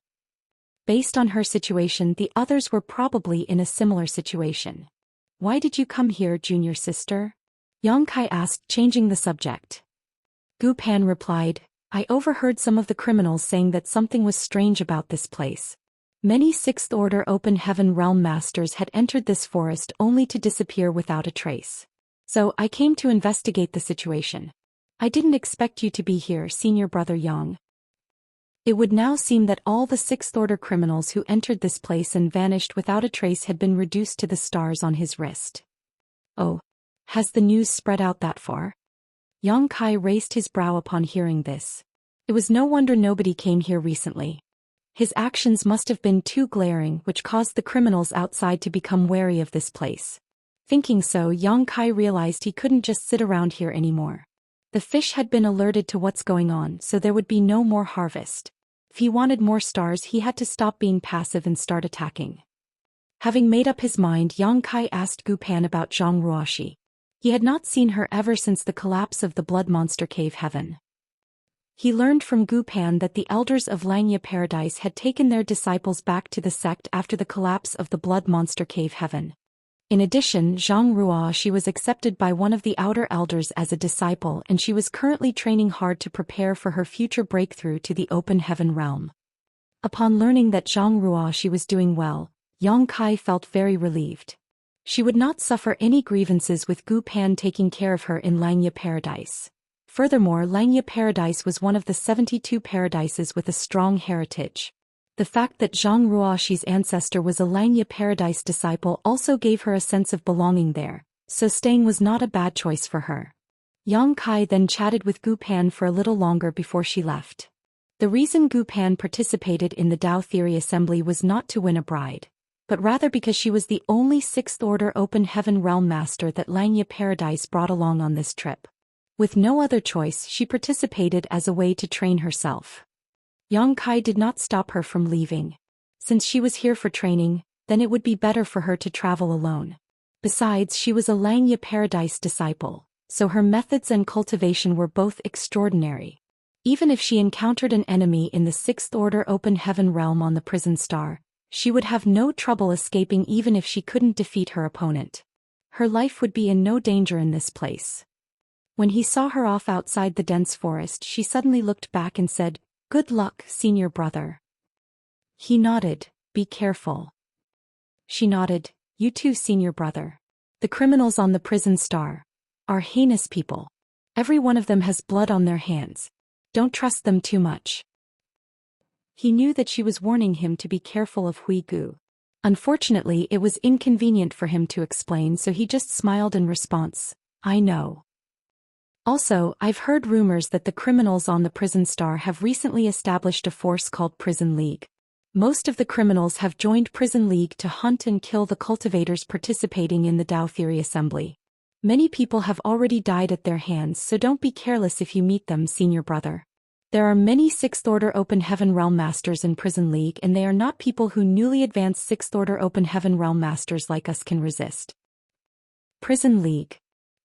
Based on her situation, the others were probably in a similar situation. "Why did you come here, junior sister?" Yang Kai asked, changing the subject. Gu Pan replied, "I overheard some of the criminals saying that something was strange about this place. Many Sixth Order Open Heaven realm masters had entered this forest only to disappear without a trace. So I came to investigate the situation. I didn't expect you to be here, Senior Brother Yang." It would now seem that all the Sixth Order criminals who entered this place and vanished without a trace had been reduced to the stars on his wrist. Oh, has the news spread out that far? Yang Kai raised his brow upon hearing this. It was no wonder nobody came here recently. His actions must have been too glaring, which caused the criminals outside to become wary of this place. Thinking so, Yang Kai realized he couldn't just sit around here anymore. The fish had been alerted to what's going on, so there would be no more harvest. If he wanted more stars, he had to stop being passive and start attacking. Having made up his mind, Yang Kai asked Gu Pan about Zhang Ruoxi. He had not seen her ever since the collapse of the Blood Monster Cave Heaven. He learned from Gu Pan that the elders of Xianxia Paradise had taken their disciples back to the sect after the collapse of the Blood Monster Cave Heaven. In addition, Zhang Ruoxi was accepted by one of the outer elders as a disciple, and she was currently training hard to prepare for her future breakthrough to the open heaven realm. Upon learning that Zhang Ruoxi was doing well, Yang Kai felt very relieved. She would not suffer any grievances with Gu Pan taking care of her in Xianxia Paradise. Furthermore, Xianxia Paradise was one of the 72 paradises with a strong heritage. The fact that Zhang Ruoxi's ancestor was a Xianxia Paradise disciple also gave her a sense of belonging there, so staying was not a bad choice for her. Yang Kai then chatted with Gu Pan for a little longer before she left. The reason Gu Pan participated in the Dao Theory Assembly was not to win a bride, but rather because she was the only Sixth Order Open Heaven Realm Master that Xianxia Paradise brought along on this trip. With no other choice, she participated as a way to train herself. Yang Kai did not stop her from leaving. Since she was here for training, then it would be better for her to travel alone. Besides, she was a Xianxia Paradise disciple, so her methods and cultivation were both extraordinary. Even if she encountered an enemy in the Sixth Order Open Heaven realm on the prison star, she would have no trouble escaping even if she couldn't defeat her opponent. Her life would be in no danger in this place. When he saw her off outside the dense forest, she suddenly looked back and said, "Good luck, senior brother." He nodded, "Be careful." She nodded, "You too, senior brother. The criminals on the prison star are heinous people. Every one of them has blood on their hands. Don't trust them too much." He knew that she was warning him to be careful of Hui Gu. Unfortunately, it was inconvenient for him to explain, so he just smiled in response, "I know. Also, I've heard rumors that the criminals on the prison star have recently established a force called Prison League. Most of the criminals have joined Prison League to hunt and kill the cultivators participating in the Dao Theory Assembly. Many people have already died at their hands, so don't be careless if you meet them, senior brother. There are many Sixth Order Open Heaven Realm Masters in Prison League, and they are not people who newly advanced Sixth Order Open Heaven Realm Masters like us can resist." Prison League.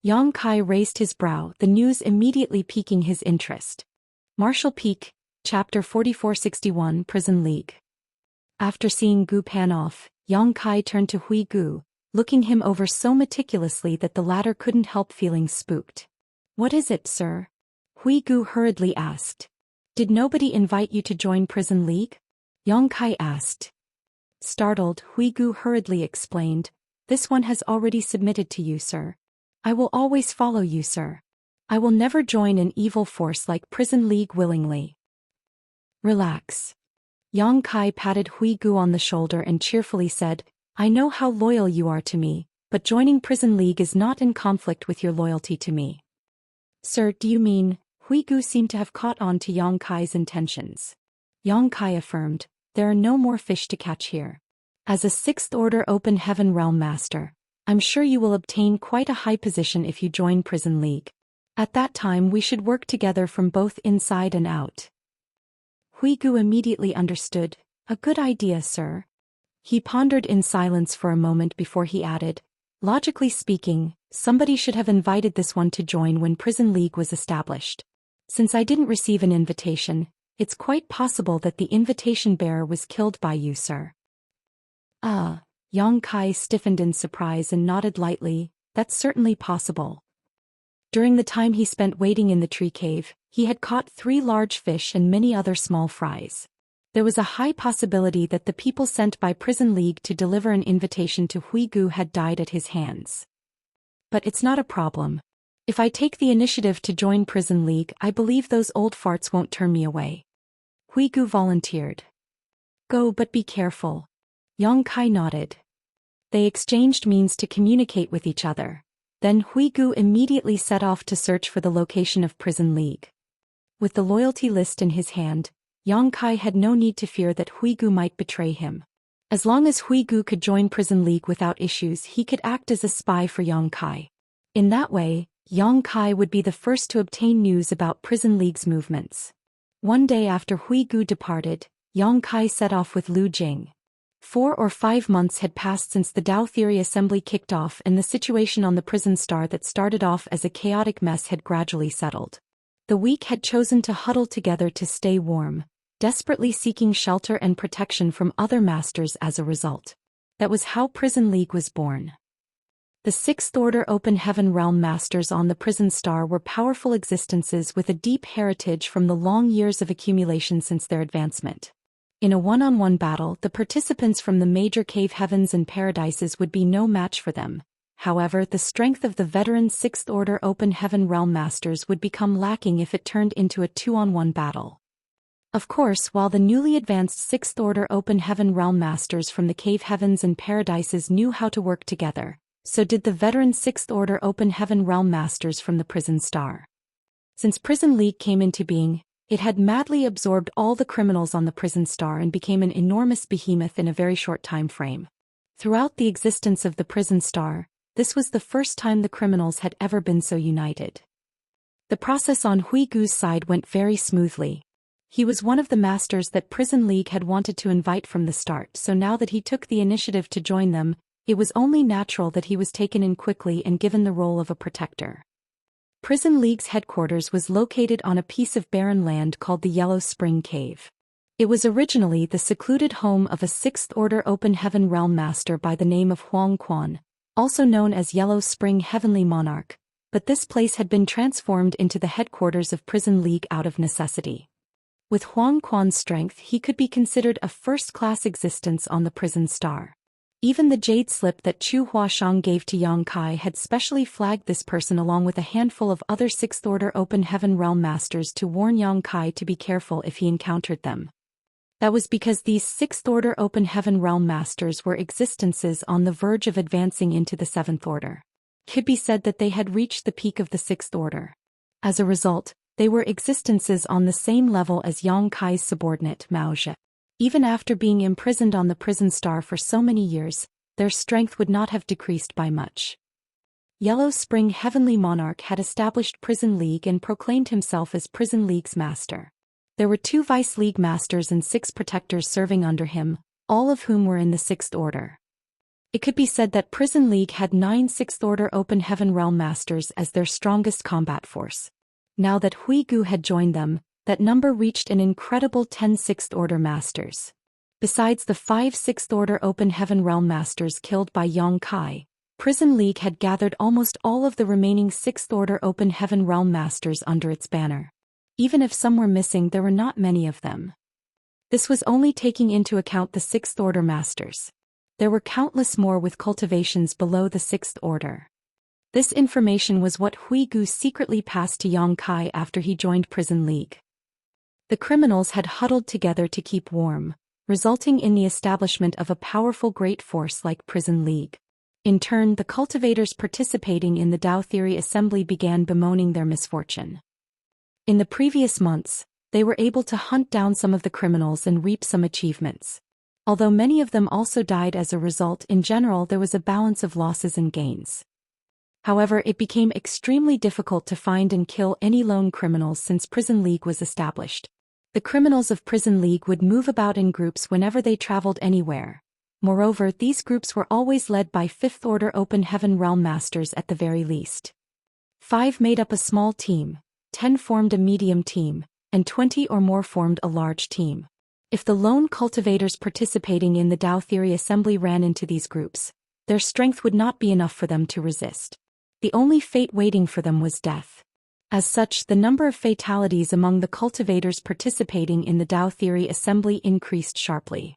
Yang Kai raised his brow, the news immediately piquing his interest. Martial Peak, Chapter 4461, Prison League. After seeing Gu Pan off, Yang Kai turned to Hui Gu, looking him over so meticulously that the latter couldn't help feeling spooked. "What is it, sir?" Hui Gu hurriedly asked. "Did nobody invite you to join Prison League?" Yang Kai asked. Startled, Hui Gu hurriedly explained, "This one has already submitted to you, sir. I will always follow you, sir. I will never join an evil force like Prison League willingly." "Relax." Yang Kai patted Hui Gu on the shoulder and cheerfully said, "I know how loyal you are to me, but joining Prison League is not in conflict with your loyalty to me." "Sir, do you mean?" Hui Gu seemed to have caught on to Yang Kai's intentions. Yang Kai affirmed, "There are no more fish to catch here. As a Sixth Order Open Heaven Realm Master, I'm sure you will obtain quite a high position if you join Prison League. At that time we should work together from both inside and out." Hui Gu immediately understood. "A good idea, sir." He pondered in silence for a moment before he added, "Logically speaking, somebody should have invited this one to join when Prison League was established. Since I didn't receive an invitation, it's quite possible that the invitation bearer was killed by you, sir." "Ah." Yang Kai stiffened in surprise and nodded lightly, "That's certainly possible." During the time he spent waiting in the tree cave, he had caught 3 large fish and many other small fries. There was a high possibility that the people sent by Prison League to deliver an invitation to Hui Gu had died at his hands. "But it's not a problem. If I take the initiative to join Prison League, I believe those old farts won't turn me away." Hui Gu volunteered. "Go, but be careful." Yang Kai nodded. They exchanged means to communicate with each other. Then Huigu immediately set off to search for the location of Prison League. With the loyalty list in his hand, Yang Kai had no need to fear that Huigu might betray him. As long as Huigu could join Prison League without issues, he could act as a spy for Yang Kai. In that way, Yang Kai would be the first to obtain news about Prison League's movements. One day after Huigu departed, Yang Kai set off with Lu Jing. 4 or 5 months had passed since the Dao Theory Assembly kicked off, and the situation on the prison star that started off as a chaotic mess had gradually settled. The weak had chosen to huddle together to stay warm, desperately seeking shelter and protection from other masters as a result. That was how Prison League was born. The Sixth Order Open Heaven Realm Masters on the Prison Star were powerful existences with a deep heritage from the long years of accumulation since their advancement. In a one-on-one battle, the participants from the major cave heavens and paradises would be no match for them. However, the strength of the veteran Sixth Order Open Heaven Realm Masters would become lacking if it turned into a 2-on-1 battle. Of course, while the newly advanced Sixth Order Open Heaven Realm Masters from the cave heavens and paradises knew how to work together, so did the veteran Sixth Order Open Heaven Realm Masters from the Prison Star. Since Prison League came into being, it had madly absorbed all the criminals on the Prison Star and became an enormous behemoth in a very short time frame. Throughout the existence of the Prison Star, this was the first time the criminals had ever been so united. The process on Huigu's side went very smoothly. He was one of the masters that Prison League had wanted to invite from the start, so now that he took the initiative to join them, it was only natural that he was taken in quickly and given the role of a protector. Prison League's headquarters was located on a piece of barren land called the Yellow Spring Cave. It was originally the secluded home of a Sixth Order Open Heaven Realm Master by the name of Huang Quan, also known as Yellow Spring Heavenly Monarch, but this place had been transformed into the headquarters of Prison League out of necessity. With Huang Quan's strength, he could be considered a first-class existence on the Prison Star. Even the jade slip that Zhou Xian gave to Yang Kai had specially flagged this person along with a handful of other Sixth Order Open Heaven Realm Masters to warn Yang Kai to be careful if he encountered them. That was because these Sixth Order Open Heaven Realm Masters were existences on the verge of advancing into the Seventh Order. It could be said that they had reached the peak of the Sixth Order. As a result, they were existences on the same level as Yang Kai's subordinate, Mao Zhe. Even after being imprisoned on the Prison Star for so many years, their strength would not have decreased by much. Yellow Spring Heavenly Monarch had established Prison League and proclaimed himself as Prison League's master. There were 2 Vice League masters and 6 protectors serving under him, all of whom were in the Sixth Order. It could be said that Prison League had 9 Sixth Order Open Heaven Realm Masters as their strongest combat force. Now that Huigu had joined them, that number reached an incredible 10 Sixth Order Masters. Besides the 5 Sixth Order Open Heaven Realm Masters killed by Yang Kai, Prison League had gathered almost all of the remaining Sixth Order Open Heaven Realm Masters under its banner. Even if some were missing, there were not many of them. This was only taking into account the Sixth Order Masters. There were countless more with cultivations below the Sixth Order. This information was what Huigu secretly passed to Yang Kai after he joined Prison League. The criminals had huddled together to keep warm, resulting in the establishment of a powerful great force like Prison League. In turn, the cultivators participating in the Dao Theory Assembly began bemoaning their misfortune. In the previous months, they were able to hunt down some of the criminals and reap some achievements. Although many of them also died as a result, in general there was a balance of losses and gains. However, it became extremely difficult to find and kill any lone criminals since Prison League was established. The criminals of Prison League would move about in groups whenever they traveled anywhere. Moreover, these groups were always led by Fifth Order Open Heaven Realm Masters at the very least. 5 made up a small team, 10 formed a medium team, and 20 or more formed a large team. If the lone cultivators participating in the Dao Theory Assembly ran into these groups, their strength would not be enough for them to resist. The only fate waiting for them was death. As such, the number of fatalities among the cultivators participating in the Dao Theory Assembly increased sharply.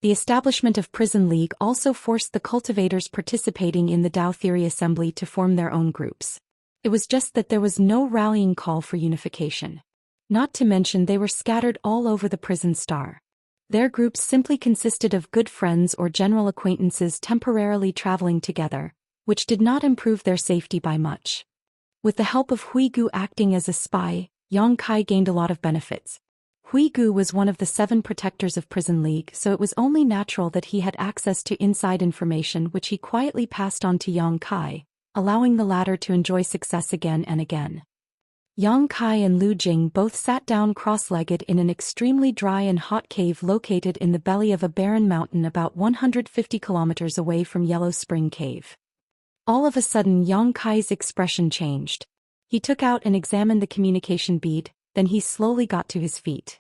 The establishment of Prison League also forced the cultivators participating in the Dao Theory Assembly to form their own groups. It was just that there was no rallying call for unification. Not to mention they were scattered all over the Prison Star. Their groups simply consisted of good friends or general acquaintances temporarily traveling together, which did not improve their safety by much. With the help of Huigu acting as a spy, Yang Kai gained a lot of benefits. Huigu was one of the 7 protectors of Prison League, so it was only natural that he had access to inside information which he quietly passed on to Yang Kai, allowing the latter to enjoy success again and again. Yang Kai and Lu Jing both sat down cross-legged in an extremely dry and hot cave located in the belly of a barren mountain about 150 kilometers away from Yellow Spring Cave. All of a sudden Yang Kai's expression changed. He took out and examined the communication bead, then he slowly got to his feet.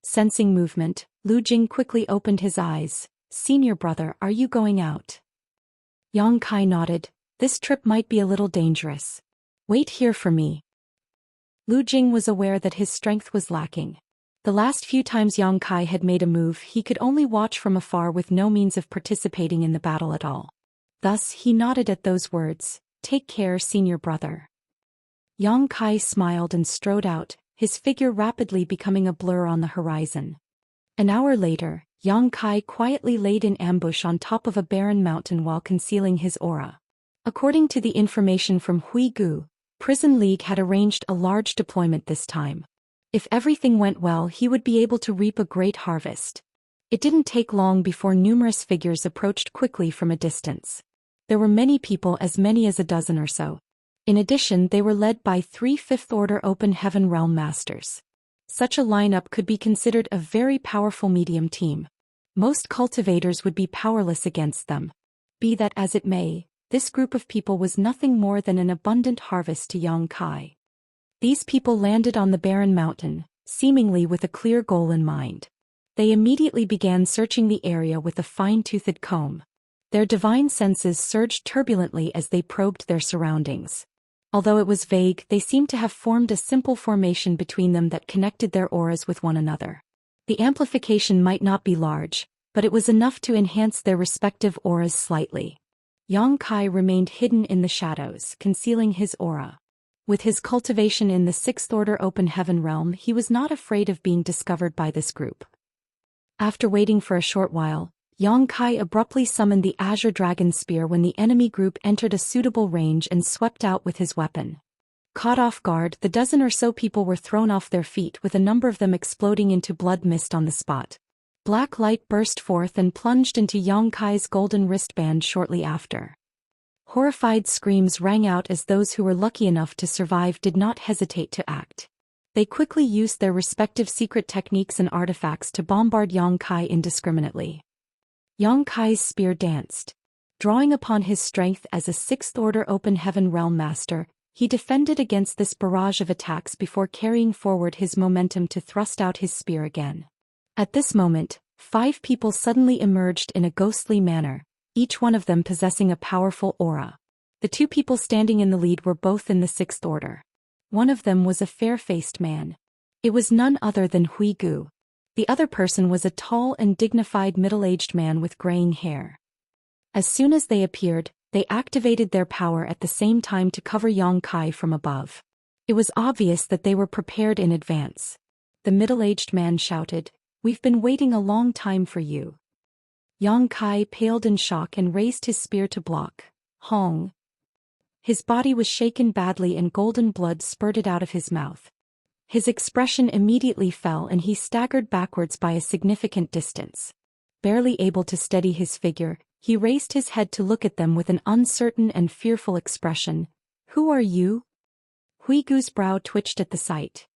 Sensing movement, Lu Jing quickly opened his eyes. "Senior brother, are you going out?" Yang Kai nodded. "This trip might be a little dangerous. Wait here for me." Lu Jing was aware that his strength was lacking. The last few times Yang Kai had made a move, he could only watch from afar with no means of participating in the battle at all. Thus, he nodded at those words. "Take care, senior brother." Yang Kai smiled and strode out, his figure rapidly becoming a blur on the horizon. An hour later, Yang Kai quietly laid in ambush on top of a barren mountain while concealing his aura. According to the information from Huigu, Prison League had arranged a large deployment this time. If everything went well, he would be able to reap a great harvest. It didn't take long before numerous figures approached quickly from a distance. There were many people, as many as a dozen or so. In addition, they were led by 3 Fifth-Order Open Heaven Realm Masters. Such a lineup could be considered a very powerful medium team. Most cultivators would be powerless against them. Be that as it may, this group of people was nothing more than an abundant harvest to Yang Kai. These people landed on the barren mountain, seemingly with a clear goal in mind. They immediately began searching the area with a fine-toothed comb. Their divine senses surged turbulently as they probed their surroundings. Although it was vague, they seemed to have formed a simple formation between them that connected their auras with one another. The amplification might not be large, but it was enough to enhance their respective auras slightly. Yang Kai remained hidden in the shadows, concealing his aura. With his cultivation in the 6th Order Open Heaven realm, he was not afraid of being discovered by this group. After waiting for a short while, Yang Kai abruptly summoned the Azure Dragon Spear when the enemy group entered a suitable range and swept out with his weapon. Caught off guard, the dozen or so people were thrown off their feet, with a number of them exploding into blood mist on the spot. Black light burst forth and plunged into Yang Kai's golden wristband shortly after. Horrified screams rang out as those who were lucky enough to survive did not hesitate to act. They quickly used their respective secret techniques and artifacts to bombard Yang Kai indiscriminately. Yang Kai's spear danced. Drawing upon his strength as a 6th Order Open Heaven Realm Master, he defended against this barrage of attacks before carrying forward his momentum to thrust out his spear again. At this moment, 5 people suddenly emerged in a ghostly manner, each one of them possessing a powerful aura. The 2 people standing in the lead were both in the 6th Order. One of them was a fair-faced man. It was none other than Huigu. The other person was a tall and dignified middle-aged man with graying hair. As soon as they appeared, they activated their power at the same time to cover Yang Kai from above. It was obvious that they were prepared in advance. The middle-aged man shouted, "We've been waiting a long time for you." Yang Kai paled in shock and raised his spear to block. Hong. His body was shaken badly and golden blood spurted out of his mouth. His expression immediately fell and he staggered backwards by a significant distance. Barely able to steady his figure, he raised his head to look at them with an uncertain and fearful expression. "Who are you?" Huigu's brow twitched at the sight.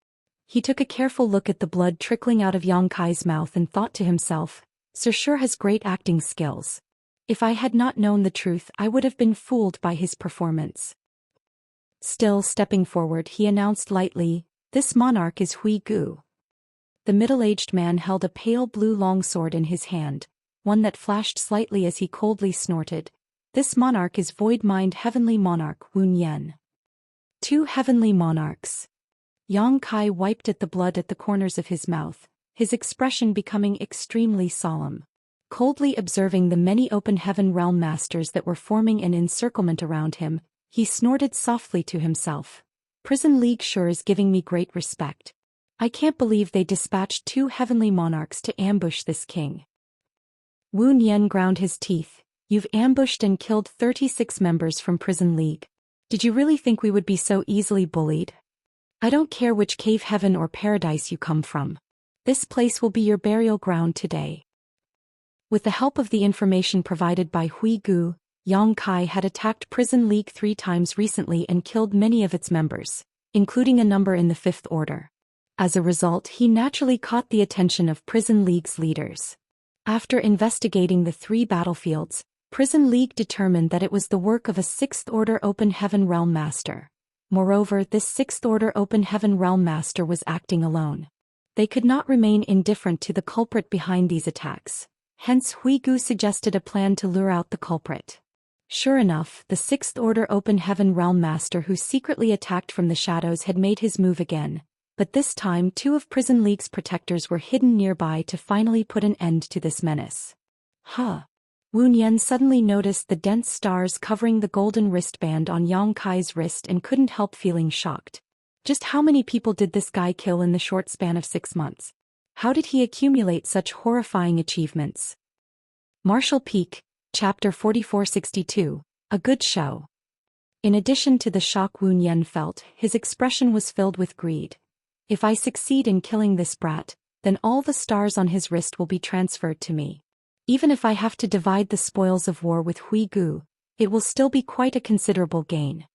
He took a careful look at the blood trickling out of Yang Kai's mouth and thought to himself, "Sir sure has great acting skills. If I had not known the truth, I would have been fooled by his performance." Still stepping forward, he announced lightly, "This monarch is Huigu." The middle-aged man held a pale blue longsword in his hand, one that flashed slightly as he coldly snorted, "This monarch is Void-Mind Heavenly Monarch Wuxian." 2 heavenly monarchs. Yang Kai wiped at the blood at the corners of his mouth, his expression becoming extremely solemn. Coldly observing the many Open Heaven Realm Masters that were forming an encirclement around him, he snorted softly to himself. "Prison League sure is giving me great respect. I can't believe they dispatched 2 heavenly monarchs to ambush this king." Wuxian ground his teeth. You've ambushed and killed 36 members from Prison League. Did you really think we would be so easily bullied? I don't care which cave heaven or paradise you come from. This place will be your burial ground today. With the help of the information provided by Hui Gu, Yang Kai had attacked Prison League 3 times recently and killed many of its members, including a number in the 5th Order. As a result, he naturally caught the attention of Prison League's leaders. After investigating the 3 battlefields, Prison League determined that it was the work of a 6th Order Open Heaven Realm Master. Moreover, this 6th Order Open Heaven Realm Master was acting alone. They could not remain indifferent to the culprit behind these attacks. Hence Hui Gu suggested a plan to lure out the culprit. Sure enough, the 6th Order Open Heaven Realm Master who secretly attacked from the shadows had made his move again, but this time 2 of Prison League's protectors were hidden nearby to finally put an end to this menace. Wu Nian suddenly noticed the dense stars covering the golden wristband on Yang Kai's wrist and couldn't help feeling shocked. Just how many people did this guy kill in the short span of 6 months? How did he accumulate such horrifying achievements? Martial Peak, Chapter 4462, A Good Show. In addition to the shock Wu Nian felt, his expression was filled with greed. If I succeed in killing this brat, then all the stars on his wrist will be transferred to me. Even if I have to divide the spoils of war with Hui Gu, it will still be quite a considerable gain.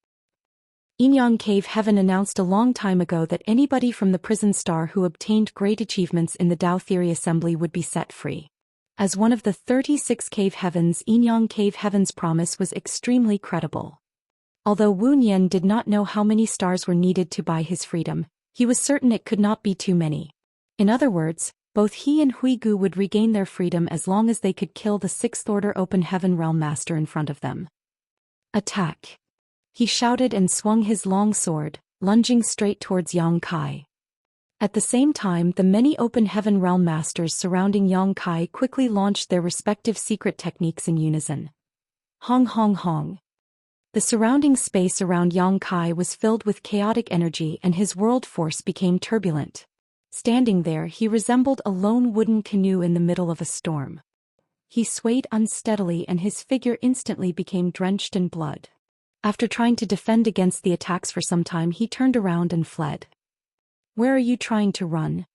Inyang Cave Heaven announced a long time ago that anybody from the prison star who obtained great achievements in the Dao Theory Assembly would be set free. As one of the 36 cave heavens, Inyang Cave Heaven's promise was extremely credible. Although Wu Nian did not know how many stars were needed to buy his freedom, he was certain it could not be too many. In other words, both he and Hui Gu would regain their freedom as long as they could kill the 6th Order Open Heaven Realm Master in front of them. Attack! He shouted and swung his long sword, lunging straight towards Yang Kai. At the same time, the many Open Heaven Realm Masters surrounding Yang Kai quickly launched their respective secret techniques in unison. Hong hong hong. The surrounding space around Yang Kai was filled with chaotic energy and his world force became turbulent. Standing there, he resembled a lone wooden canoe in the middle of a storm. He swayed unsteadily and his figure instantly became drenched in blood. After trying to defend against the attacks for some time, he turned around and fled. Where are you trying to run?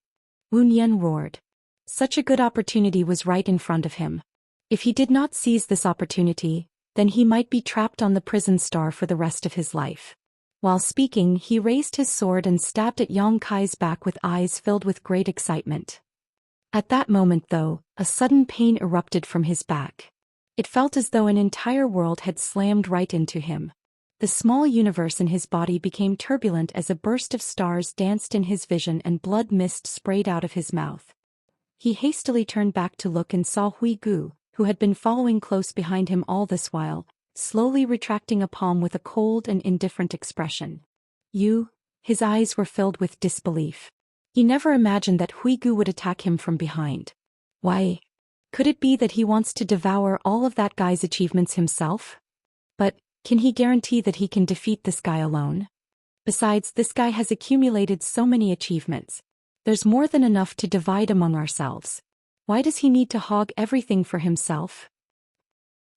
Wu Nian roared. Such a good opportunity was right in front of him. If he did not seize this opportunity, then he might be trapped on the prison star for the rest of his life. While speaking, he raised his sword and stabbed at Yang Kai's back with eyes filled with great excitement. At that moment, though, a sudden pain erupted from his back. It felt as though an entire world had slammed right into him. The small universe in his body became turbulent as a burst of stars danced in his vision and blood mist sprayed out of his mouth. He hastily turned back to look and saw Hui Gu, who had been following close behind him all this while, slowly retracting a palm with a cold and indifferent expression. His eyes were filled with disbelief. He never imagined that Hui Gu would attack him from behind. Why? Could it be that he wants to devour all of that guy's achievements himself? But can he guarantee that he can defeat this guy alone? Besides, this guy has accumulated so many achievements. There's more than enough to divide among ourselves. Why does he need to hog everything for himself?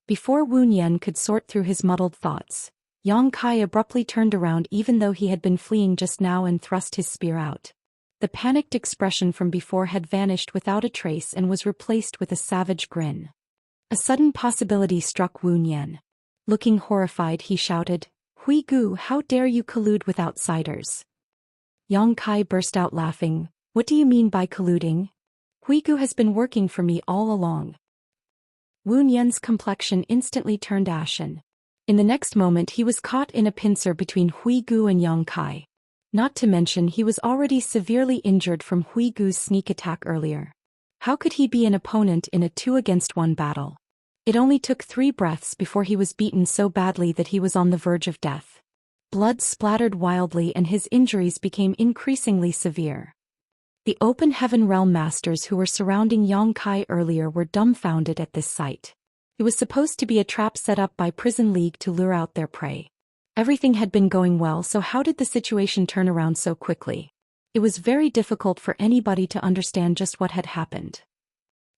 Before Wu Nian could sort through his muddled thoughts, Yang Kai abruptly turned around even though he had been fleeing just now and thrust his spear out. The panicked expression from before had vanished without a trace and was replaced with a savage grin. A sudden possibility struck Wu Nian. Looking horrified, he shouted, Hui Gu, how dare you collude with outsiders? Yang Kai burst out laughing. What do you mean by colluding? Hui Gu has been working for me all along. Wu Nian's complexion instantly turned ashen. In the next moment he was caught in a pincer between Hui Gu and Yang Kai. Not to mention he was already severely injured from Hui Gu's sneak attack earlier. How could he be an opponent in a 2-against-1 battle? It only took 3 breaths before he was beaten so badly that he was on the verge of death. Blood splattered wildly and his injuries became increasingly severe. The Open Heaven Realm Masters who were surrounding Yang Kai earlier were dumbfounded at this sight. It was supposed to be a trap set up by Prison League to lure out their prey. Everything had been going well, so how did the situation turn around so quickly? It was very difficult for anybody to understand just what had happened.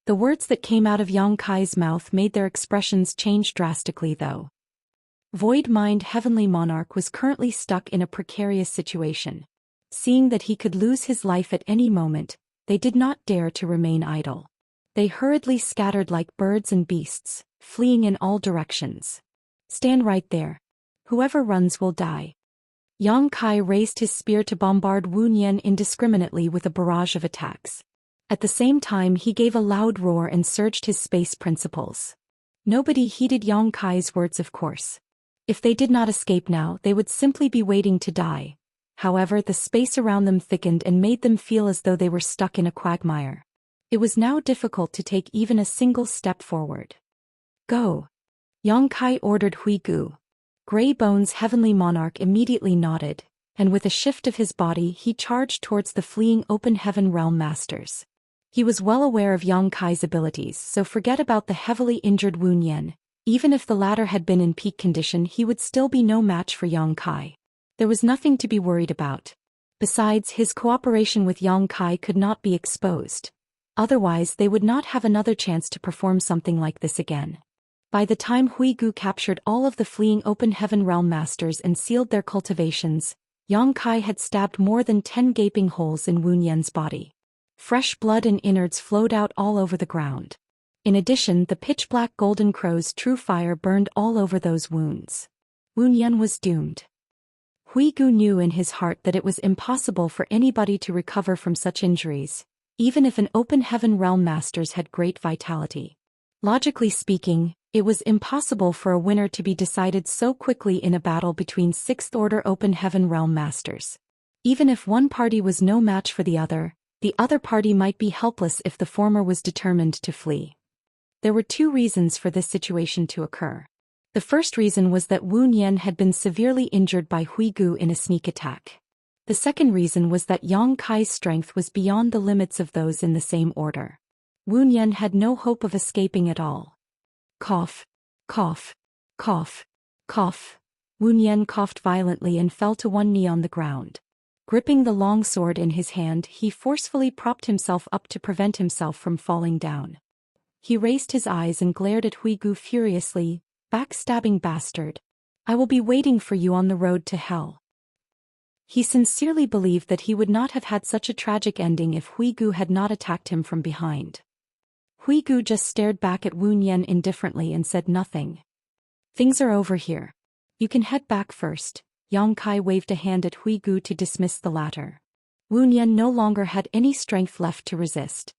The words that came out of Yang Kai's mouth made their expressions change drastically though. Void Mind Heavenly Monarch was currently stuck in a precarious situation. Seeing that he could lose his life at any moment, they did not dare to remain idle. They hurriedly scattered like birds and beasts, fleeing in all directions. Stand right there. Whoever runs will die. Yang Kai raised his spear to bombard Wu Nian indiscriminately with a barrage of attacks. At the same time he gave a loud roar and surged his space principles. Nobody heeded Yang Kai's words of course. If they did not escape now they would simply be waiting to die. However, the space around them thickened and made them feel as though they were stuck in a quagmire. It was now difficult to take even a single step forward. Go! Yang Kai ordered Hui Gu. Grey Bones Heavenly Monarch immediately nodded, and with a shift of his body he charged towards the fleeing Open Heaven Realm Masters. He was well aware of Yang Kai's abilities, so forget about the heavily injured Wu Nian. Even if the latter had been in peak condition he would still be no match for Yang Kai. There was nothing to be worried about. Besides, his cooperation with Yang Kai could not be exposed. Otherwise they would not have another chance to perform something like this again. By the time Hui Gu captured all of the fleeing Open Heaven Realm Masters and sealed their cultivations, Yang Kai had stabbed more than 10 gaping holes in Wu Nian's body. Fresh blood and innards flowed out all over the ground. In addition, the pitch-black golden crow's true fire burned all over those wounds. Wu Nian was doomed. Hui Gu knew in his heart that it was impossible for anybody to recover from such injuries, even if an Open Heaven Realm Masters had great vitality. Logically speaking, it was impossible for a winner to be decided so quickly in a battle between 6th Order Open Heaven Realm Masters. Even if one party was no match for the other party might be helpless if the former was determined to flee. There were two reasons for this situation to occur. The first reason was that Wu Nian had been severely injured by Hui Gu in a sneak attack. The second reason was that Yang Kai's strength was beyond the limits of those in the same order. Wu Nian had no hope of escaping at all. Cough. Cough. Cough. Cough. Wu Nian coughed violently and fell to one knee on the ground. Gripping the long sword in his hand, he forcefully propped himself up to prevent himself from falling down. He raised his eyes and glared at Hui Gu furiously. Backstabbing bastard. I will be waiting for you on the road to hell. He sincerely believed that he would not have had such a tragic ending if Hui Gu had not attacked him from behind. Hui Gu just stared back at Wu Nian indifferently and said nothing. Things are over here. You can head back first. Yang Kai waved a hand at Hui Gu to dismiss the latter. Wu Nian no longer had any strength left to resist.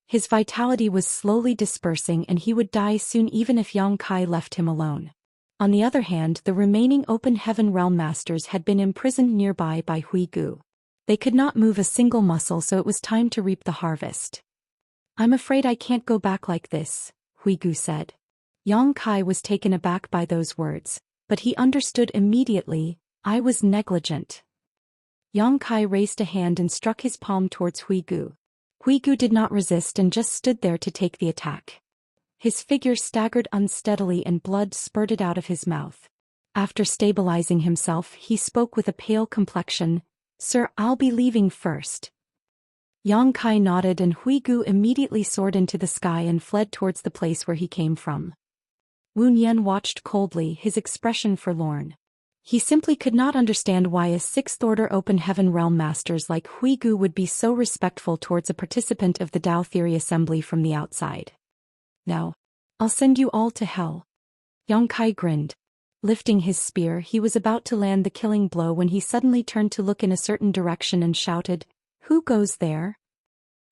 His vitality was slowly dispersing and he would die soon even if Yang Kai left him alone. On the other hand, the remaining Open Heaven Realm Masters had been imprisoned nearby by Hui Gu. They could not move a single muscle, so it was time to reap the harvest. I'm afraid I can't go back like this, Hui Gu said. Yang Kai was taken aback by those words, but he understood immediately. I was negligent. Yang Kai raised a hand and struck his palm towards Hui Gu. Hui Gu did not resist and just stood there to take the attack. His figure staggered unsteadily and blood spurted out of his mouth. After stabilizing himself, he spoke with a pale complexion. Sir, I'll be leaving first. Yang Kai nodded and Hui Gu immediately soared into the sky and fled towards the place where he came from. Wu Nian watched coldly, his expression forlorn. He simply could not understand why a 6th Order Open Heaven Realm Masters like Hui Gu would be so respectful towards a participant of the Dao Theory Assembly from the outside. Now, I'll send you all to hell. Yang Kai grinned. Lifting his spear, he was about to land the killing blow when he suddenly turned to look in a certain direction and shouted, "Who goes there?"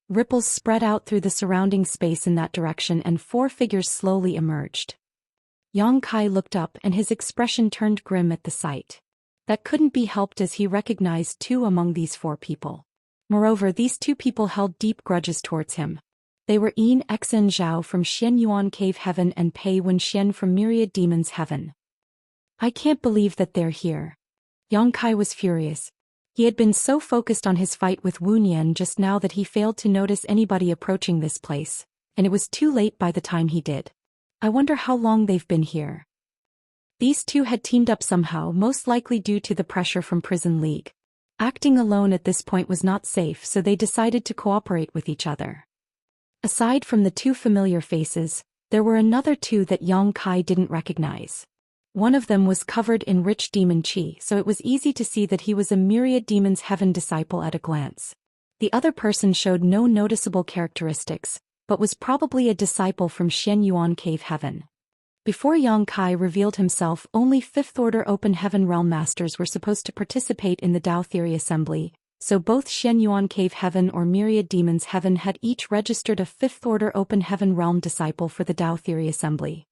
Ripples spread out through the surrounding space in that direction and 4 figures slowly emerged. Yang Kai looked up and his expression turned grim at the sight. That couldn't be helped as he recognized 2 among these 4 people. Moreover, these 2 people held deep grudges towards him. They were Yin Xen Zhao from Xian Yuan Cave Heaven and Pei Wen Xian from Myriad Demons Heaven. I can't believe that they're here. Yang Kai was furious. He had been so focused on his fight with Wu Nian just now that he failed to notice anybody approaching this place, and it was too late by the time he did. I wonder how long they've been here. These 2 had teamed up somehow, most likely due to the pressure from Prison League. Acting alone at this point was not safe, so they decided to cooperate with each other. Aside from the two familiar faces, there were another two that Yang Kai didn't recognize. One of them was covered in rich demon qi, so it was easy to see that he was a myriad demons heaven disciple at a glance. The other person showed no noticeable characteristics, but was probably a disciple from Xianyuan Cave Heaven. Before Yang Kai revealed himself, only 5th Order Open Heaven Realm Masters were supposed to participate in the Dao Theory Assembly, so both Xianyuan Cave Heaven or Myriad Demons Heaven had each registered a 5th Order Open Heaven Realm disciple for the Dao Theory Assembly.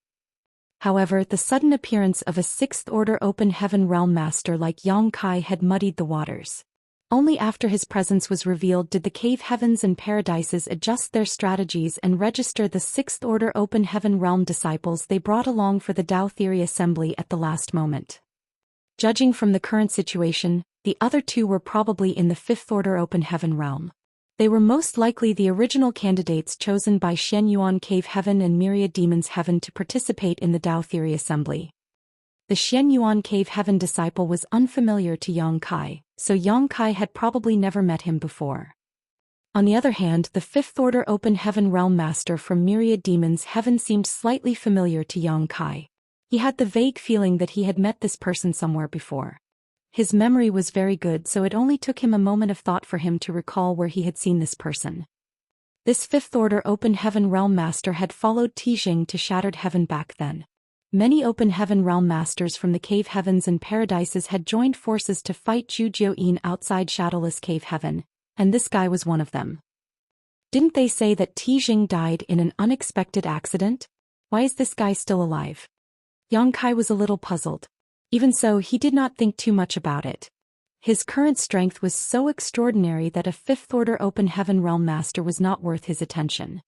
However, the sudden appearance of a 6th Order Open Heaven Realm Master like Yang Kai had muddied the waters. Only after his presence was revealed did the Cave Heavens and Paradises adjust their strategies and register the 6th Order Open Heaven Realm disciples they brought along for the Dao Theory Assembly at the last moment. Judging from the current situation, the other two were probably in the 5th Order Open Heaven Realm. They were most likely the original candidates chosen by Xianyuan Cave Heaven and Myriad Demons Heaven to participate in the Dao Theory Assembly. The Xianyuan Cave Heaven disciple was unfamiliar to Yang Kai, so Yang Kai had probably never met him before. On the other hand, the 5th Order Open Heaven Realm Master from Myriad Demons Heaven seemed slightly familiar to Yang Kai. He had the vague feeling that he had met this person somewhere before. His memory was very good, so it only took him a moment of thought for him to recall where he had seen this person. This 5th Order Open Heaven Realm Master had followed Tijing to Shattered Heaven back then. Many Open Heaven Realm Masters from the Cave Heavens and Paradises had joined forces to fight Zhou Xian outside Shadowless Cave Heaven, and this guy was one of them. Didn't they say that Tijing died in an unexpected accident? Why is this guy still alive? Yang Kai was a little puzzled. Even so, he did not think too much about it. His current strength was so extraordinary that a 5th Order Open Heaven Realm Master was not worth his attention.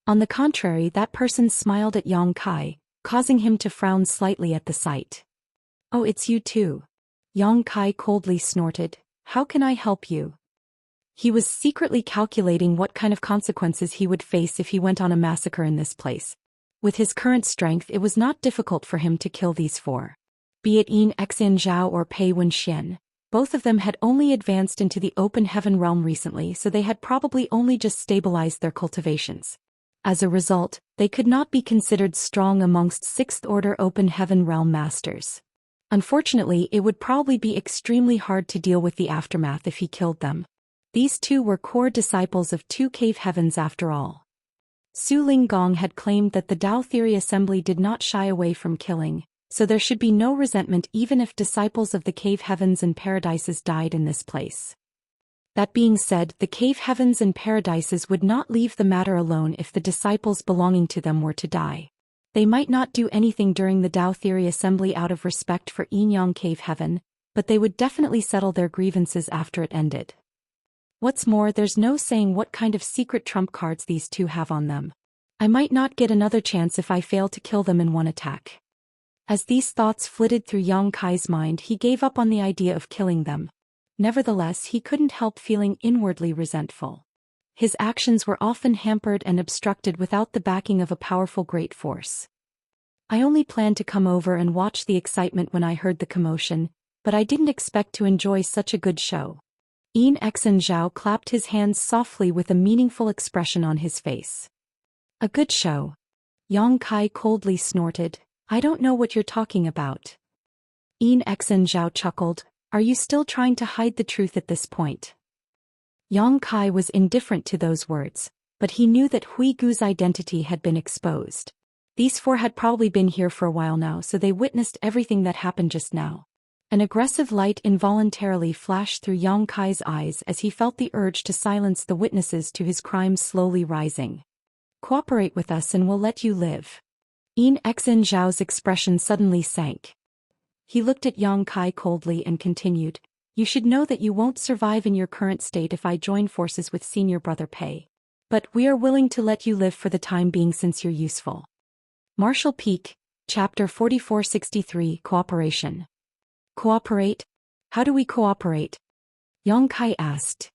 On the contrary, that person smiled at Yang Kai, causing him to frown slightly at the sight. "Oh, it's you too." Yang Kai coldly snorted. "How can I help you?" He was secretly calculating what kind of consequences he would face if he went on a massacre in this place. With his current strength, it was not difficult for him to kill these four. Be it Yin Xin Zhao or Pei Wenxian, both of them had only advanced into the Open Heaven realm recently, so they had probably only just stabilized their cultivations. As a result, they could not be considered strong amongst 6th Order Open Heaven Realm Masters. Unfortunately, it would probably be extremely hard to deal with the aftermath if he killed them. These two were core disciples of 2 Cave Heavens after all. Su Linggong had claimed that the Dao Theory Assembly did not shy away from killing, so there should be no resentment even if disciples of the Cave Heavens and Paradises died in this place. That being said, the Cave Heavens and Paradises would not leave the matter alone if the disciples belonging to them were to die. They might not do anything during the Dao Theory Assembly out of respect for Yinyang Cave Heaven, but they would definitely settle their grievances after it ended. What's more, there's no saying what kind of secret trump cards these two have on them. I might not get another chance if I fail to kill them in one attack. As these thoughts flitted through Yang Kai's mind, he gave up on the idea of killing them. Nevertheless, he couldn't help feeling inwardly resentful. His actions were often hampered and obstructed without the backing of a powerful great force. I only planned to come over and watch the excitement when I heard the commotion, but I didn't expect to enjoy such a good show. Yin Xin Zhao clapped his hands softly with a meaningful expression on his face. A good show? Yang Kai coldly snorted. I don't know what you're talking about. Yin Xin Zhao chuckled. Are you still trying to hide the truth at this point? Yang Kai was indifferent to those words, but he knew that Hui Gu's identity had been exposed. These four had probably been here for a while now, so they witnessed everything that happened just now. An aggressive light involuntarily flashed through Yang Kai's eyes as he felt the urge to silence the witnesses to his crimes slowly rising. Cooperate with us and we'll let you live. Yin Xin Zhao's expression suddenly sank. He looked at Yang Kai coldly and continued, You should know that you won't survive in your current state if I join forces with senior brother Pei. But we are willing to let you live for the time being since you're useful. Martial Peak, Chapter 4463 Cooperation. Cooperate? How do we cooperate? Yang Kai asked.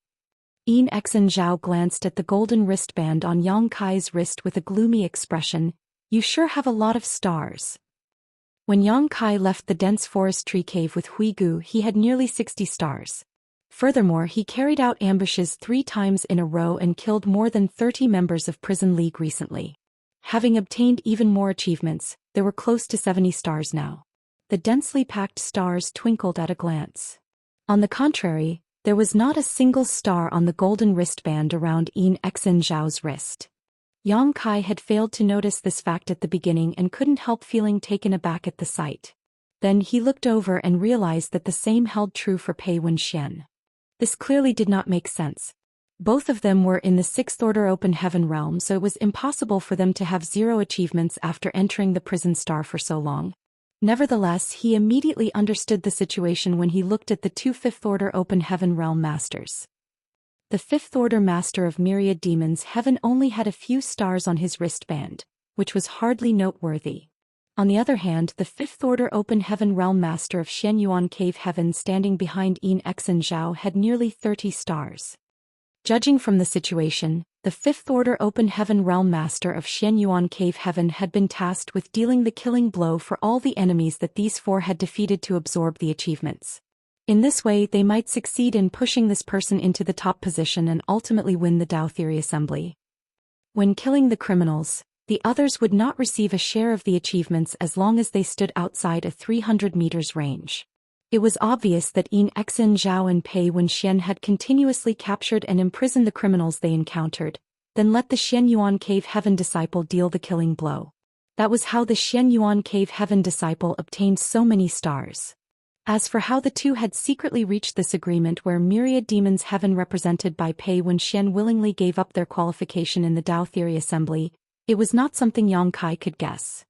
Yin Xin Zhao glanced at the golden wristband on Yang Kai's wrist with a gloomy expression. You sure have a lot of stars. When Yang Kai left the dense forest tree cave with Hui Gu, he had nearly 60 stars. Furthermore, he carried out ambushes 3 times in a row and killed more than 30 members of Prison League recently. Having obtained even more achievements, there were close to 70 stars now. The densely packed stars twinkled at a glance. On the contrary, there was not a single star on the golden wristband around Zhao's wrist. Yang Kai had failed to notice this fact at the beginning and couldn't help feeling taken aback at the sight. Then he looked over and realized that the same held true for Pei Wuxian. This clearly did not make sense. Both of them were in the 6th Order Open Heaven realm, so it was impossible for them to have 0 achievements after entering the prison star for so long. Nevertheless, he immediately understood the situation when he looked at the 2 5th Order Open Heaven realm masters. The 5th Order Master of Myriad Demons Heaven only had a few stars on his wristband, which was hardly noteworthy. On the other hand, the 5th Order Open Heaven Realm Master of Xianyuan Cave Heaven standing behind Zhao had nearly 30 stars. Judging from the situation, the 5th Order Open Heaven Realm Master of Xianyuan Cave Heaven had been tasked with dealing the killing blow for all the enemies that these 4 had defeated to absorb the achievements. In this way, they might succeed in pushing this person into the top position and ultimately win the Dao Theory Assembly. When killing the criminals, the others would not receive a share of the achievements as long as they stood outside a 300 meters range. It was obvious that Zhao and Pei Wuxian had continuously captured and imprisoned the criminals they encountered, then let the Xianyuan Cave Heaven disciple deal the killing blow. That was how the Xianyuan Cave Heaven disciple obtained so many stars. As for how the 2 had secretly reached this agreement where Myriad Demons Heaven represented by Pei Wuxian willingly gave up their qualification in the Dao Theory Assembly, it was not something Yang Kai could guess.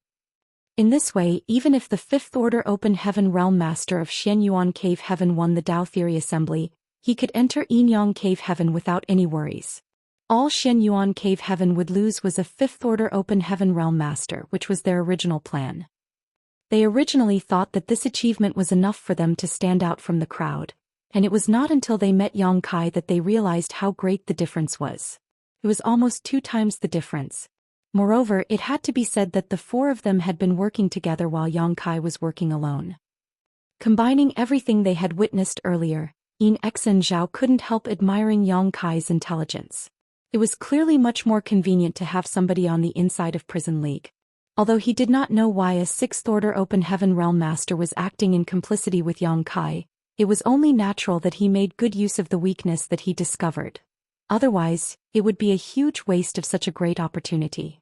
In this way, even if the 5th Order Open Heaven Realm Master of Xianyuan Cave Heaven won the Dao Theory Assembly, he could enter Inyang Cave Heaven without any worries. All Xianyuan Cave Heaven would lose was a 5th Order Open Heaven Realm Master, which was their original plan. They originally thought that this achievement was enough for them to stand out from the crowd, and it was not until they met Yang Kai that they realized how great the difference was. It was almost 2 times the difference. Moreover, it had to be said that the 4 of them had been working together while Yang Kai was working alone. Combining everything they had witnessed earlier, Zhao couldn't help admiring Yang Kai's intelligence. It was clearly much more convenient to have somebody on the inside of Prison League. Although he did not know why a 6th Order Open Heaven Realm Master was acting in complicity with Yang Kai, it was only natural that he made good use of the weakness that he discovered. Otherwise, it would be a huge waste of such a great opportunity.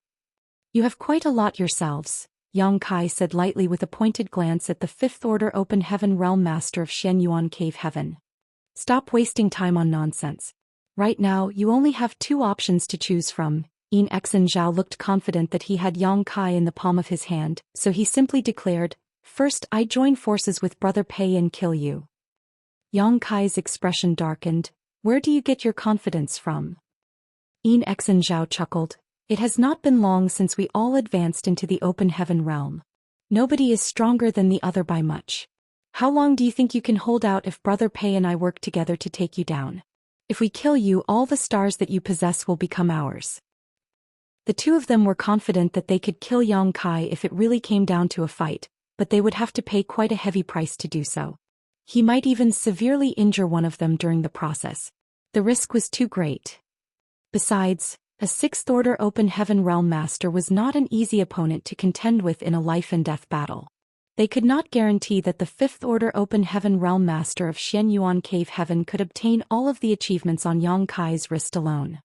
You have quite a lot yourselves, Yang Kai said lightly with a pointed glance at the 5th Order Open Heaven Realm Master of Xianyuan Cave Heaven. Stop wasting time on nonsense. Right now, you only have 2 options to choose from. Zhao looked confident that he had Yang Kai in the palm of his hand, so he simply declared, "First, I join forces with Brother Pei and kill you." Yang Kai's expression darkened. "Where do you get your confidence from?" Zhao chuckled. "It has not been long since we all advanced into the open heaven realm. Nobody is stronger than the other by much. How long do you think you can hold out if Brother Pei and I work together to take you down? If we kill you, all the stars that you possess will become ours." The 2 of them were confident that they could kill Yang Kai if it really came down to a fight, but they would have to pay quite a heavy price to do so. He might even severely injure one of them during the process. The risk was too great. Besides, a 6th Order Open Heaven Realm Master was not an easy opponent to contend with in a life-and-death battle. They could not guarantee that the 5th Order Open Heaven Realm Master of Xianyuan Cave Heaven could obtain all of the achievements on Yang Kai's wrist alone.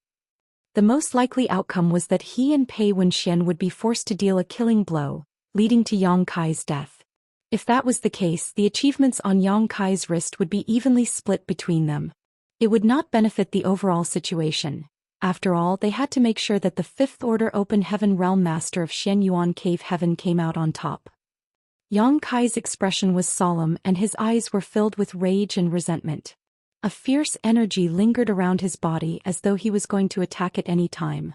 The most likely outcome was that he and Pei Wuxian would be forced to deal a killing blow, leading to Yang Kai's death. If that was the case, the achievements on Yang Kai's wrist would be evenly split between them. It would not benefit the overall situation. After all, they had to make sure that the 5th Order Open Heaven Realm Master of Xianyuan Cave Heaven came out on top. Yang Kai's expression was solemn and his eyes were filled with rage and resentment. A fierce energy lingered around his body as though he was going to attack at any time.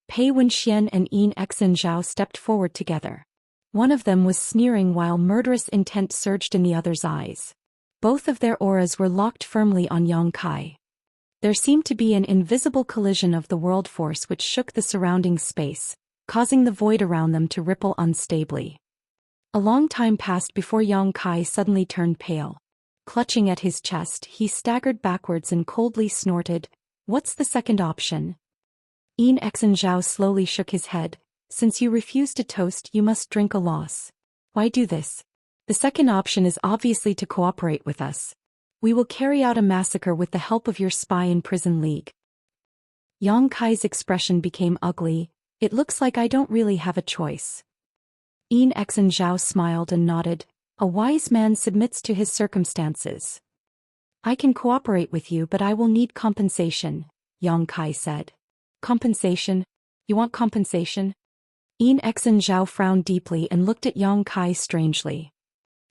Pei Wuxian and Zhao stepped forward together. One of them was sneering while murderous intent surged in the other's eyes. Both of their auras were locked firmly on Yang Kai. There seemed to be an invisible collision of the world force which shook the surrounding space, causing the void around them to ripple unstably. A long time passed before Yang Kai suddenly turned pale. Clutching at his chest, he staggered backwards and coldly snorted, "What's the second option?" Xianxia slowly shook his head. "Since you refuse to toast, you must drink a loss." "Why do this?" "The second option is obviously to cooperate with us. We will carry out a massacre with the help of your spy in prison league." Yang Kai's expression became ugly. "It looks like I don't really have a choice." Xianxia smiled and nodded. "A wise man submits to his circumstances." "I can cooperate with you, but I will need compensation," Yang Kai said. "Compensation? You want compensation?" Xianxia frowned deeply and looked at Yang Kai strangely.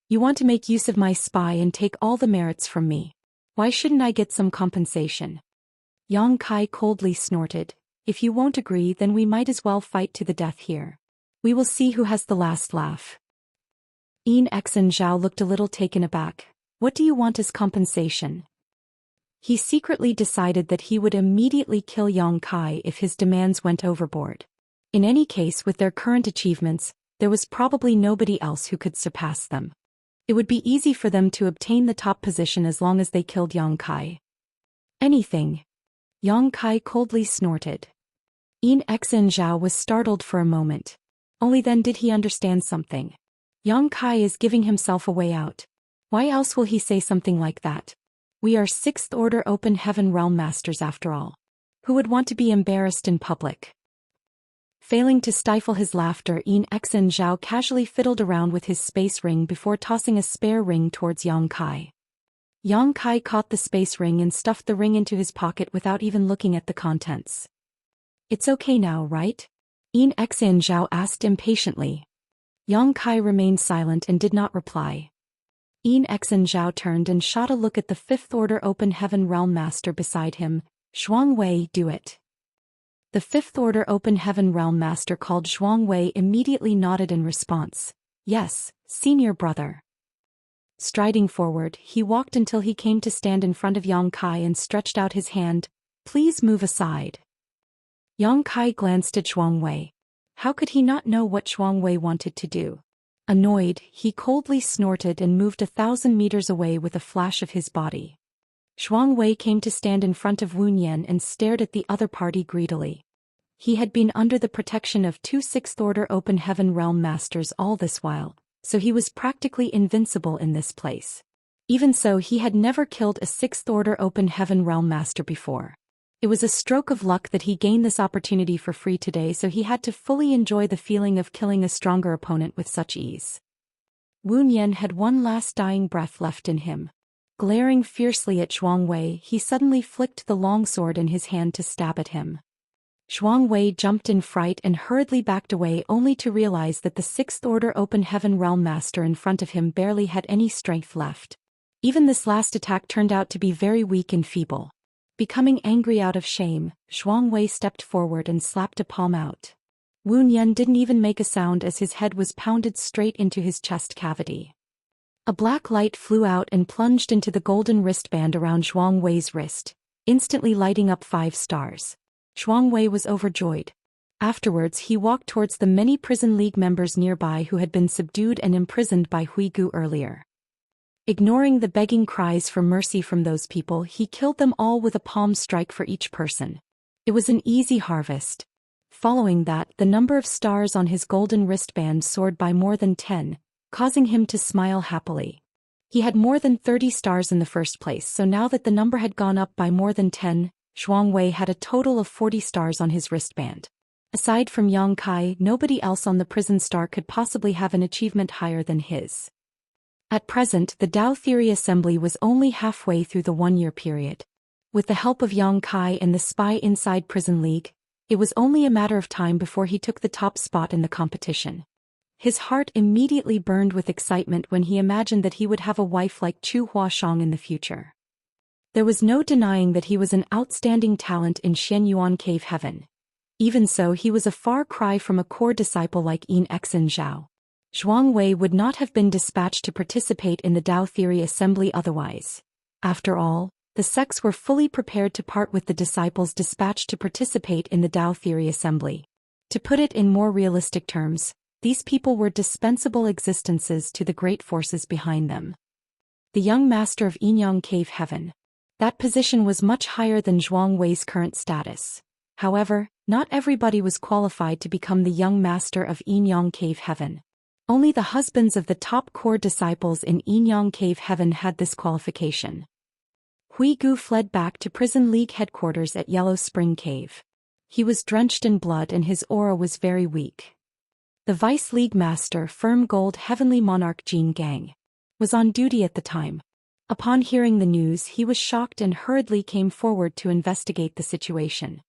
"You want to make use of my spy and take all the merits from me. Why shouldn't I get some compensation?" Yang Kai coldly snorted. "If you won't agree, then we might as well fight to the death here. We will see who has the last laugh." Xianxia looked a little taken aback. "What do you want as compensation?" He secretly decided that he would immediately kill Yang Kai if his demands went overboard. In any case, with their current achievements, there was probably nobody else who could surpass them. It would be easy for them to obtain the top position as long as they killed Yang Kai. "Anything." Yang Kai coldly snorted. Xianxia was startled for a moment. Only then did he understand something. Yang Kai is giving himself a way out. Why else will he say something like that? We are Sixth Order Open Heaven Realm Masters after all. Who would want to be embarrassed in public? Failing to stifle his laughter, Xianxia casually fiddled around with his space ring before tossing a spare ring towards Yang Kai. Yang Kai caught the space ring and stuffed the ring into his pocket without even looking at the contents. "It's okay now, right?" Xianxia asked impatiently. Yang Kai remained silent and did not reply. Xianxia turned and shot a look at the Fifth Order Open Heaven Realm Master beside him. "Shuangwei, do it." The Fifth Order Open Heaven Realm Master called Shuangwei immediately nodded in response. "Yes, senior brother." Striding forward, he walked until he came to stand in front of Yang Kai and stretched out his hand. "Please move aside." Yang Kai glanced at Shuangwei. How could he not know what Shuangwei wanted to do? Annoyed, he coldly snorted and moved 1,000 meters away with a flash of his body. Shuangwei came to stand in front of Wuxian and stared at the other party greedily. He had been under the protection of two Sixth Order Open Heaven Realm Masters all this while, so he was practically invincible in this place. Even so, he had never killed a Sixth Order Open Heaven Realm Master before. It was a stroke of luck that he gained this opportunity for free today, so he had to fully enjoy the feeling of killing a stronger opponent with such ease. Wuxian had one last dying breath left in him. Glaring fiercely at Shuangwei, he suddenly flicked the longsword in his hand to stab at him. Shuangwei jumped in fright and hurriedly backed away, only to realize that the Sixth Order Open Heaven Realm Master in front of him barely had any strength left. Even this last attack turned out to be very weak and feeble. Becoming angry out of shame, Shuangwei stepped forward and slapped a palm out. Wuxian didn't even make a sound as his head was pounded straight into his chest cavity. A black light flew out and plunged into the golden wristband around Shuangwei's wrist, instantly lighting up 5 stars. Shuangwei was overjoyed. Afterwards, he walked towards the many prison league members nearby who had been subdued and imprisoned by Huigu earlier. Ignoring the begging cries for mercy from those people, he killed them all with a palm strike for each person. It was an easy harvest. Following that, the number of stars on his golden wristband soared by more than 10, causing him to smile happily. He had more than 30 stars in the first place, so now that the number had gone up by more than 10, Shuangwei had a total of 40 stars on his wristband. Aside from Yang Kai, nobody else on the prison star could possibly have an achievement higher than his. At present, the Dao Theory Assembly was only halfway through the 1-year period. With the help of Yang Kai and the spy inside Prison League, it was only a matter of time before he took the top spot in the competition. His heart immediately burned with excitement when he imagined that he would have a wife like Chu Huashang in the future. There was no denying that he was an outstanding talent in Xianyuan Cave Heaven. Even so, he was a far cry from a core disciple like Xianxia. Shuangwei would not have been dispatched to participate in the Dao Theory Assembly otherwise. After all, the sects were fully prepared to part with the disciples dispatched to participate in the Dao Theory Assembly. To put it in more realistic terms, these people were dispensable existences to the great forces behind them. the young master of Yinyang Cave Heaven. That position was much higher than Zhuang Wei's current status. However, not everybody was qualified to become the young master of Yinyang Cave Heaven. Only the husbands of the top core disciples in Yinyang Cave Heaven had this qualification. Hui Gu fled back to Prison League headquarters at Yellow Spring Cave. He was drenched in blood and his aura was very weak. The Vice League Master, Firm Gold Heavenly Monarch Jin Gang, was on duty at the time. Upon hearing the news, he was shocked and hurriedly came forward to investigate the situation.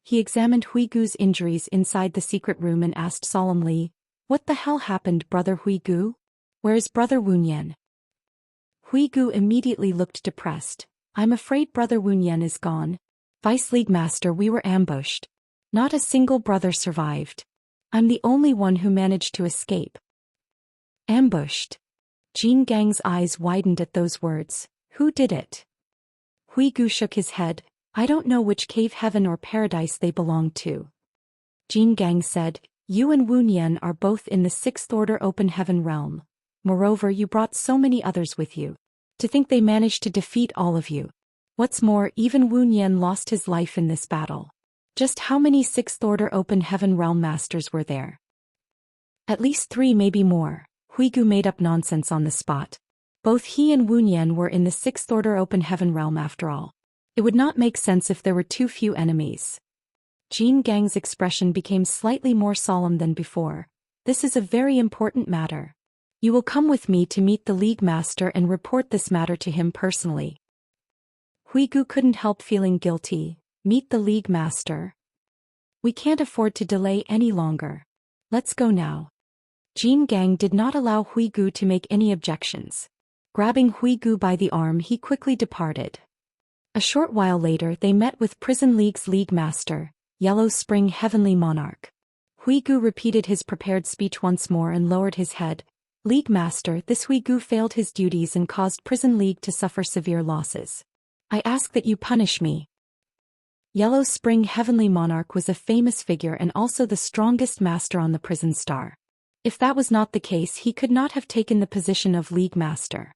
He examined Hui Gu's injuries inside the secret room and asked solemnly, "What the hell happened, Brother Hui Gu? Where is Brother Wunyan?" Hui Gu immediately looked depressed. "I'm afraid Brother Wunyan is gone. Vice League Master, we were ambushed. Not a single brother survived. I'm the only one who managed to escape." Ambushed? Jin Gang's eyes widened at those words. Who did it? Hui Gu shook his head. "I don't know which cave heaven or paradise they belong to." Jin Gang said, "You and Wunyan are both in the Sixth Order Open Heaven realm. Moreover, you brought so many others with you. To think they managed to defeat all of you. What's more, even Wunyan lost his life in this battle. Just how many Sixth Order Open Heaven realm masters were there?" "At least 3, maybe more." Hui Gu made up nonsense on the spot. Both he and Wunyan were in the Sixth Order Open Heaven realm after all. It would not make sense if there were too few enemies. Jin Gang's expression became slightly more solemn than before. "This is a very important matter. You will come with me to meet the League Master and report this matter to him personally." Hui Gu couldn't help feeling guilty. Meet the League Master? "We can't afford to delay any longer. Let's go now." Jin Gang did not allow Hui Gu to make any objections. Grabbing Hui Gu by the arm, he quickly departed. A short while later, they met with Prison League's League Master, Yellow Spring Heavenly Monarch. Hui Gu repeated his prepared speech once more and lowered his head. "League Master, this Hui Gu failed his duties and caused Prison League to suffer severe losses. I ask that you punish me." Yellow Spring Heavenly Monarch was a famous figure and also the strongest master on the prison star. If that was not the case, he could not have taken the position of League Master.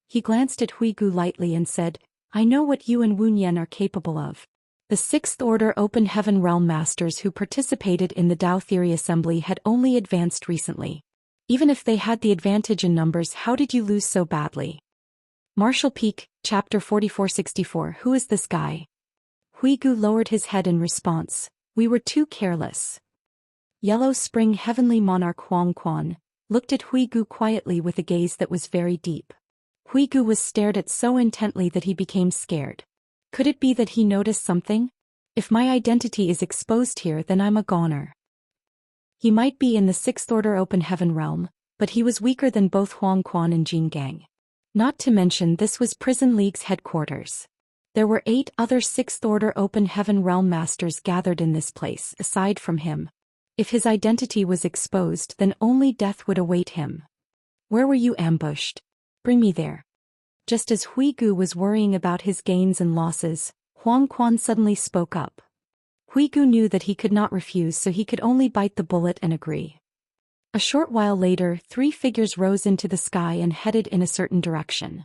He glanced at Hui Gu lightly and said, "I know what you and Wunyan are capable of. The Sixth Order Open Heaven Realm Masters who participated in the Dao Theory Assembly had only advanced recently. Even if they had the advantage in numbers, how did you lose so badly?" Martial Peak, Chapter 4464. Who is this guy? Hui Gu lowered his head in response. "We were too careless." Yellow Spring Heavenly Monarch Huang Quan looked at Hui Gu quietly with a gaze that was very deep. Hui Gu was stared at so intently that he became scared. Could it be that he noticed something? "If my identity is exposed here, then I'm a goner." He might be in the Sixth Order Open Heaven realm, but he was weaker than both Huang Quan and Jin Gang. Not to mention this was Prison League's headquarters. There were 8 other Sixth Order Open Heaven realm masters gathered in this place aside from him. If his identity was exposed, then only death would await him. "Where were you ambushed? Bring me there." Just as Hui Gu was worrying about his gains and losses, Huang Quan suddenly spoke up. Hui Gu knew that he could not refuse, so he could only bite the bullet and agree. A short while later, 3 figures rose into the sky and headed in a certain direction.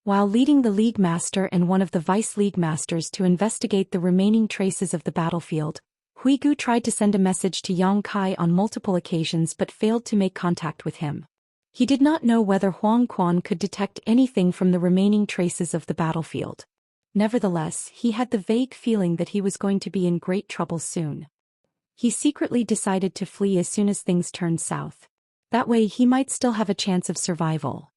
While leading the League Master and one of the Vice League Masters to investigate the remaining traces of the battlefield, Hui Gu tried to send a message to Yang Kai on multiple occasions but failed to make contact with him. He did not know whether Huang Quan could detect anything from the remaining traces of the battlefield. Nevertheless, he had the vague feeling that he was going to be in great trouble soon. He secretly decided to flee as soon as things turned south. That way he might still have a chance of survival.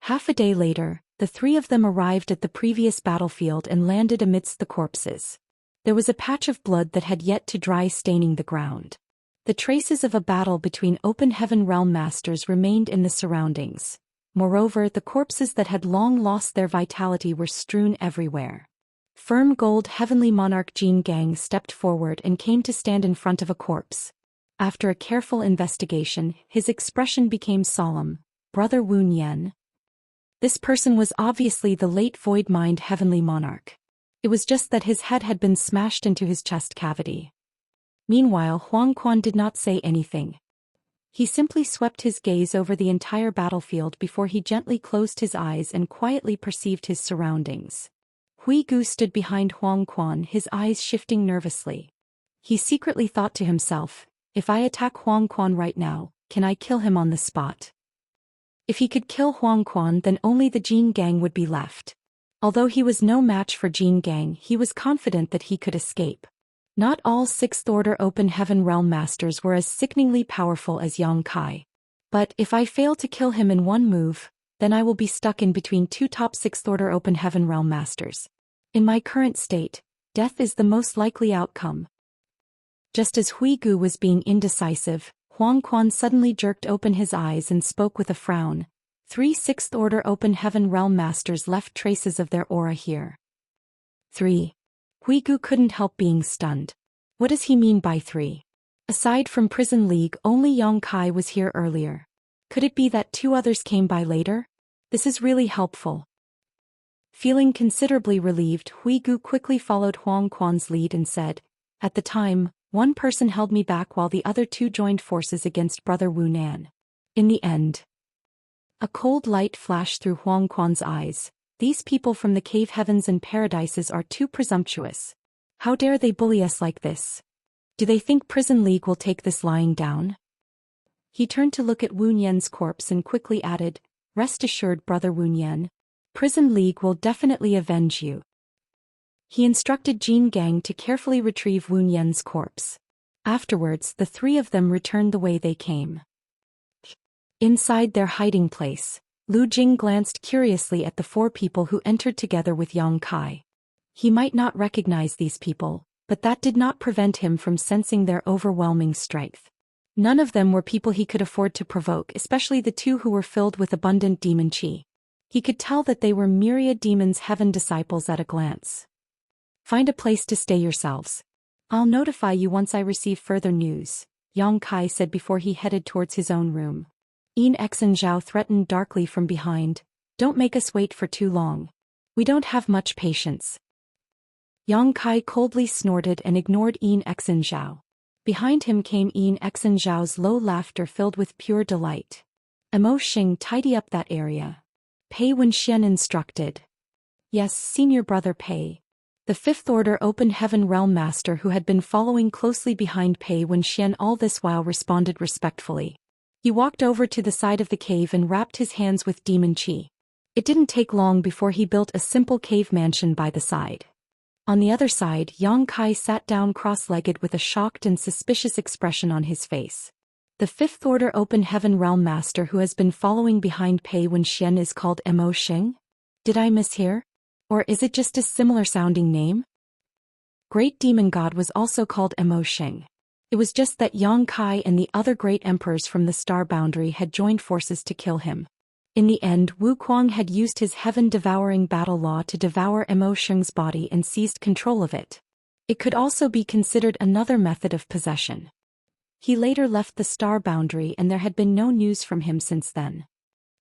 Half a day later, the 3 of them arrived at the previous battlefield and landed amidst the corpses. There was a patch of blood that had yet to dry staining the ground. The traces of a battle between Open Heaven Realm Masters remained in the surroundings. Moreover, the corpses that had long lost their vitality were strewn everywhere. Firm Gold Heavenly Monarch Jin Gang stepped forward and came to stand in front of a corpse. After a careful investigation, his expression became solemn. "Brother Wunyan?" This person was obviously the late Void Mind Heavenly Monarch. It was just that his head had been smashed into his chest cavity. Meanwhile, Huang Quan did not say anything. He simply swept his gaze over the entire battlefield before he gently closed his eyes and quietly perceived his surroundings. Hui Gu stood behind Huang Quan, his eyes shifting nervously. He secretly thought to himself, if I attack Huang Quan right now, can I kill him on the spot? If he could kill Huang Quan, then only the Jin gang would be left. Although he was no match for Jin gang, he was confident that he could escape. Not all Sixth Order Open Heaven Realm Masters were as sickeningly powerful as Yang Kai. But if I fail to kill him in one move, then I will be stuck in between two top Sixth Order Open Heaven Realm Masters. In my current state, death is the most likely outcome. Just as Hui Gu was being indecisive, Huang Quan suddenly jerked open his eyes and spoke with a frown. 3 Sixth Order Open Heaven Realm Masters left traces of their aura here. 3. Hui Gu couldn't help being stunned. What does he mean by 3? Aside from Prison League, only Yang Kai was here earlier. Could it be that 2 others came by later? This is really helpful. Feeling considerably relieved, Hui Gu quickly followed Huang Quan's lead and said, at the time, one person held me back while the other 2 joined forces against Brother Wu Nan. In the end, a cold light flashed through Huang Quan's eyes. These people from the cave heavens and paradises are too presumptuous. How dare they bully us like this? Do they think Prison League will take this lying down? He turned to look at Wu Nian's corpse and quickly added, rest assured, Brother Wu Nian. Prison League will definitely avenge you. He instructed Jin Gang to carefully retrieve Wu Nian's corpse. Afterwards, the 3 of them returned the way they came. Inside their hiding place, Lu Jing glanced curiously at the 4 people who entered together with Yang Kai. He might not recognize these people, but that did not prevent him from sensing their overwhelming strength. None of them were people he could afford to provoke, especially the 2 who were filled with abundant demon chi. He could tell that they were myriad demons heaven disciples at a glance. Find a place to stay yourselves. I'll notify you once I receive further news, Yang Kai said before he headed towards his own room. X and Zhao threatened darkly from behind, don't make us wait for too long. We don't have much patience. Yang Kai coldly snorted and ignored X and Zhao. Behind him came X and Zhao's low laughter filled with pure delight. Xing, tidy up that area. Pei Wenxian instructed. Yes, senior brother Pei. The Fifth Order Open Heaven Realm Master who had been following closely behind Pei Wenxian all this while responded respectfully. He walked over to the side of the cave and wrapped his hands with demon chi. It didn't take long before he built a simple cave mansion by the side. On the other side, Yang Kai sat down cross-legged with a shocked and suspicious expression on his face. The Fifth Order Open Heaven Realm Master who has been following behind Pei Wenxian is called Xing? Did I mishear? Or is it just a similar-sounding name? Great Demon God was also called Xing. It was just that Yang Kai and the other great emperors from the Star Boundary had joined forces to kill him. In the end, Wu Kuang had used his heaven-devouring battle law to devour Xing's body and seized control of it. It could also be considered another method of possession. He later left the Star Boundary and there had been no news from him since then.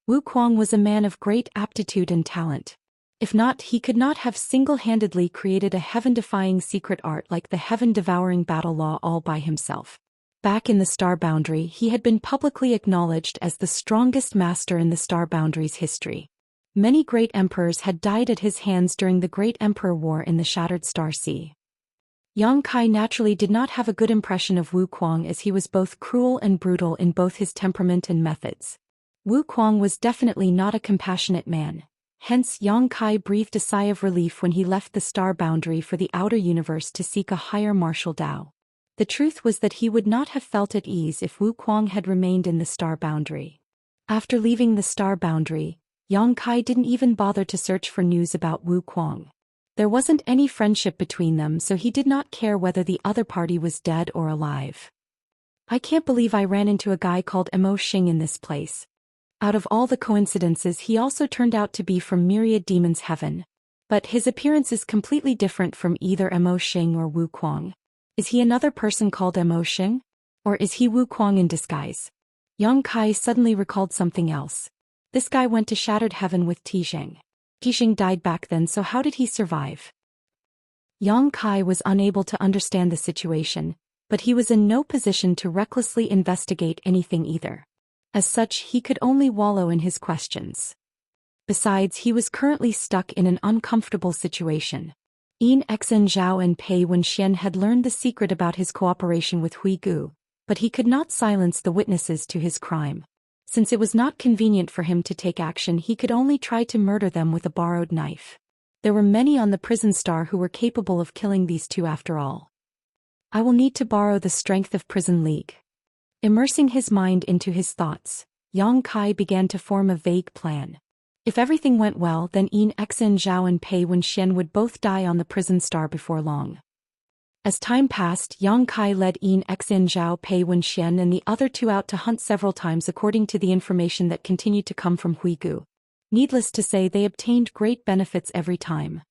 Wu Kuang was a man of great aptitude and talent. If not, he could not have single-handedly created a heaven-defying secret art like the heaven-devouring battle law all by himself. Back in the Star Boundary, he had been publicly acknowledged as the strongest master in the Star Boundary's history. Many great emperors had died at his hands during the Great Emperor War in the Shattered Star Sea. Yang Kai naturally did not have a good impression of Wu Kuang as he was both cruel and brutal in both his temperament and methods. Wu Kuang was definitely not a compassionate man. Hence Yang Kai breathed a sigh of relief when he left the Star Boundary for the outer universe to seek a higher martial Dao. The truth was that he would not have felt at ease if Wu Kuang had remained in the Star Boundary. After leaving the Star Boundary, Yang Kai didn't even bother to search for news about Wu Kuang. There wasn't any friendship between them, so he did not care whether the other party was dead or alive. I can't believe I ran into a guy called Xing in this place. Out of all the coincidences, he also turned out to be from Myriad Demons Heaven. But his appearance is completely different from either Xing or Wu Kuang. Is he another person called Xing? Or is he Wu Kuang in disguise? Yang Kai suddenly recalled something else. This guy went to Shattered Heaven with Tijing. Tijing died back then, so how did he survive? Yang Kai was unable to understand the situation. But he was in no position to recklessly investigate anything either. As such, he could only wallow in his questions. Besides, he was currently stuck in an uncomfortable situation. Xen Zhao and Pei Wenxian had learned the secret about his cooperation with Hui Gu, but he could not silence the witnesses to his crime. Since it was not convenient for him to take action, he could only try to murder them with a borrowed knife. There were many on the prison star who were capable of killing these two after all. I will need to borrow the strength of Prison League. Immersing his mind into his thoughts, Yang Kai began to form a vague plan. If everything went well, then Xen Zhao and Pei Wenxian would both die on the prison star before long. As time passed, Yang Kai led Xen Zhao, Pei Wenxian and the other two out to hunt several times according to the information that continued to come from Hui Gu. Needless to say, they obtained great benefits every time.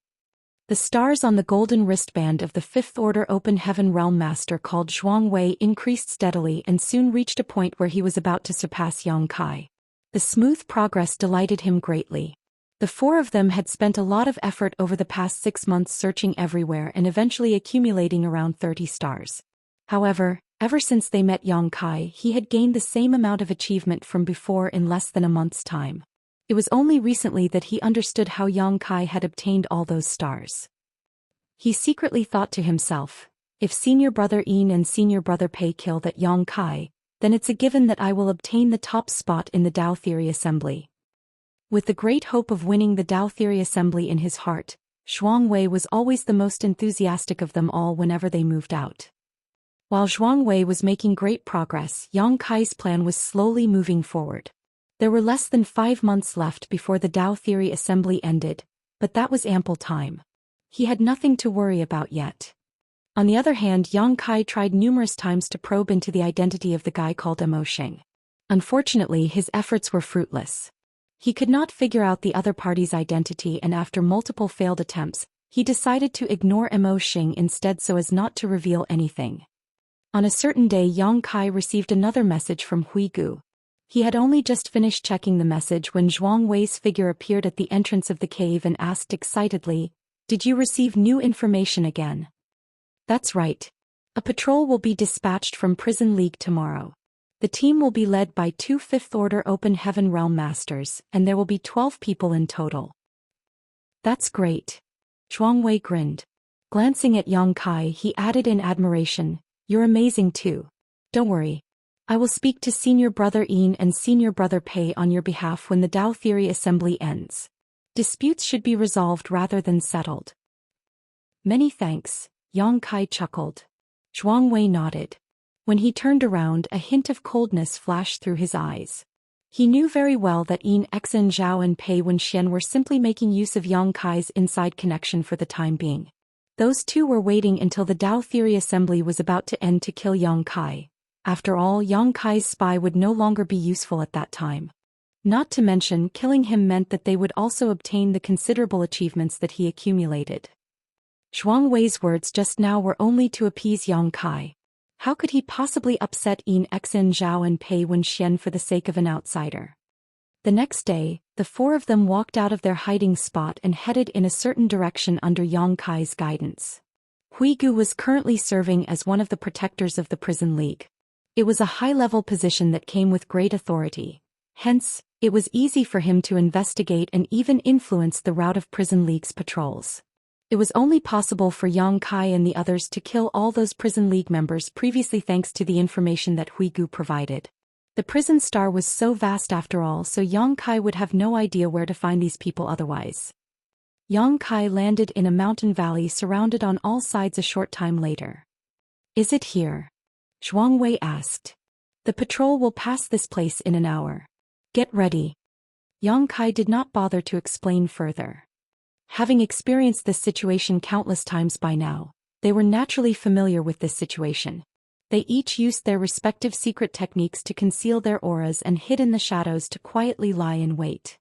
The stars on the golden wristband of the Fifth Order Open Heaven Realm Master called Zhuang Wei increased steadily and soon reached a point where he was about to surpass Yang Kai. The smooth progress delighted him greatly. The four of them had spent a lot of effort over the past 6 months searching everywhere and eventually accumulating around 30 stars. However, ever since they met Yang Kai, he had gained the same amount of achievement from before in less than a month's time. It was only recently that he understood how Yang Kai had obtained all those stars. He secretly thought to himself, if senior brother Yin and senior brother Pei kill that Yang Kai, then it's a given that I will obtain the top spot in the Dao Theory Assembly. With the great hope of winning the Dao Theory Assembly in his heart, Zhuang Wei was always the most enthusiastic of them all whenever they moved out. While Zhuang Wei was making great progress, Yang Kai's plan was slowly moving forward. There were less than 5 months left before the Dao Theory Assembly ended, but that was ample time. He had nothing to worry about yet. On the other hand, Yang Kai tried numerous times to probe into the identity of the guy called Emosheng. Unfortunately, his efforts were fruitless. He could not figure out the other party's identity, and after multiple failed attempts, he decided to ignore Emosheng instead so as not to reveal anything. On a certain day, Yang Kai received another message from Hui Gu. He had only just finished checking the message when Zhuang Wei's figure appeared at the entrance of the cave and asked excitedly, "Did you receive new information again?" "That's right. A patrol will be dispatched from Prison League tomorrow. The team will be led by 2 Fifth Order Open Heaven Realm Masters, and there will be 12 people in total." "That's great." Zhuang Wei grinned. Glancing at Yang Kai, he added in admiration, "You're amazing too. Don't worry. I will speak to senior brother Yin and senior brother Pei on your behalf when the Dao Theory Assembly ends. Disputes should be resolved rather than settled." "Many thanks," Yang Kai chuckled. Zhuang Wei nodded. When he turned around, a hint of coldness flashed through his eyes. He knew very well that Xen Zhao and Pei Wenxian were simply making use of Yang Kai's inside connection for the time being. Those two were waiting until the Dao Theory Assembly was about to end to kill Yang Kai. After all, Yang Kai's spy would no longer be useful at that time. Not to mention, killing him meant that they would also obtain the considerable achievements that he accumulated. Zhuang Wei's words just now were only to appease Yang Kai. How could he possibly upset Xen Zhao and Pei Wenxian for the sake of an outsider? The next day, the four of them walked out of their hiding spot and headed in a certain direction under Yang Kai's guidance. Hui Gu was currently serving as one of the protectors of the Prison League. It was a high-level position that came with great authority. Hence, it was easy for him to investigate and even influence the route of Prison League's patrols. It was only possible for Yang Kai and the others to kill all those Prison League members previously thanks to the information that Hui Gu provided. The prison star was so vast after all, so Yang Kai would have no idea where to find these people otherwise. Yang Kai landed in a mountain valley surrounded on all sides a short time later. "Is it here?" Zhuang Wei asked. "The patrol will pass this place in an hour. Get ready." Yang Kai did not bother to explain further. Having experienced this situation countless times by now, they were naturally familiar with this situation. They each used their respective secret techniques to conceal their auras and hid in the shadows to quietly lie in wait.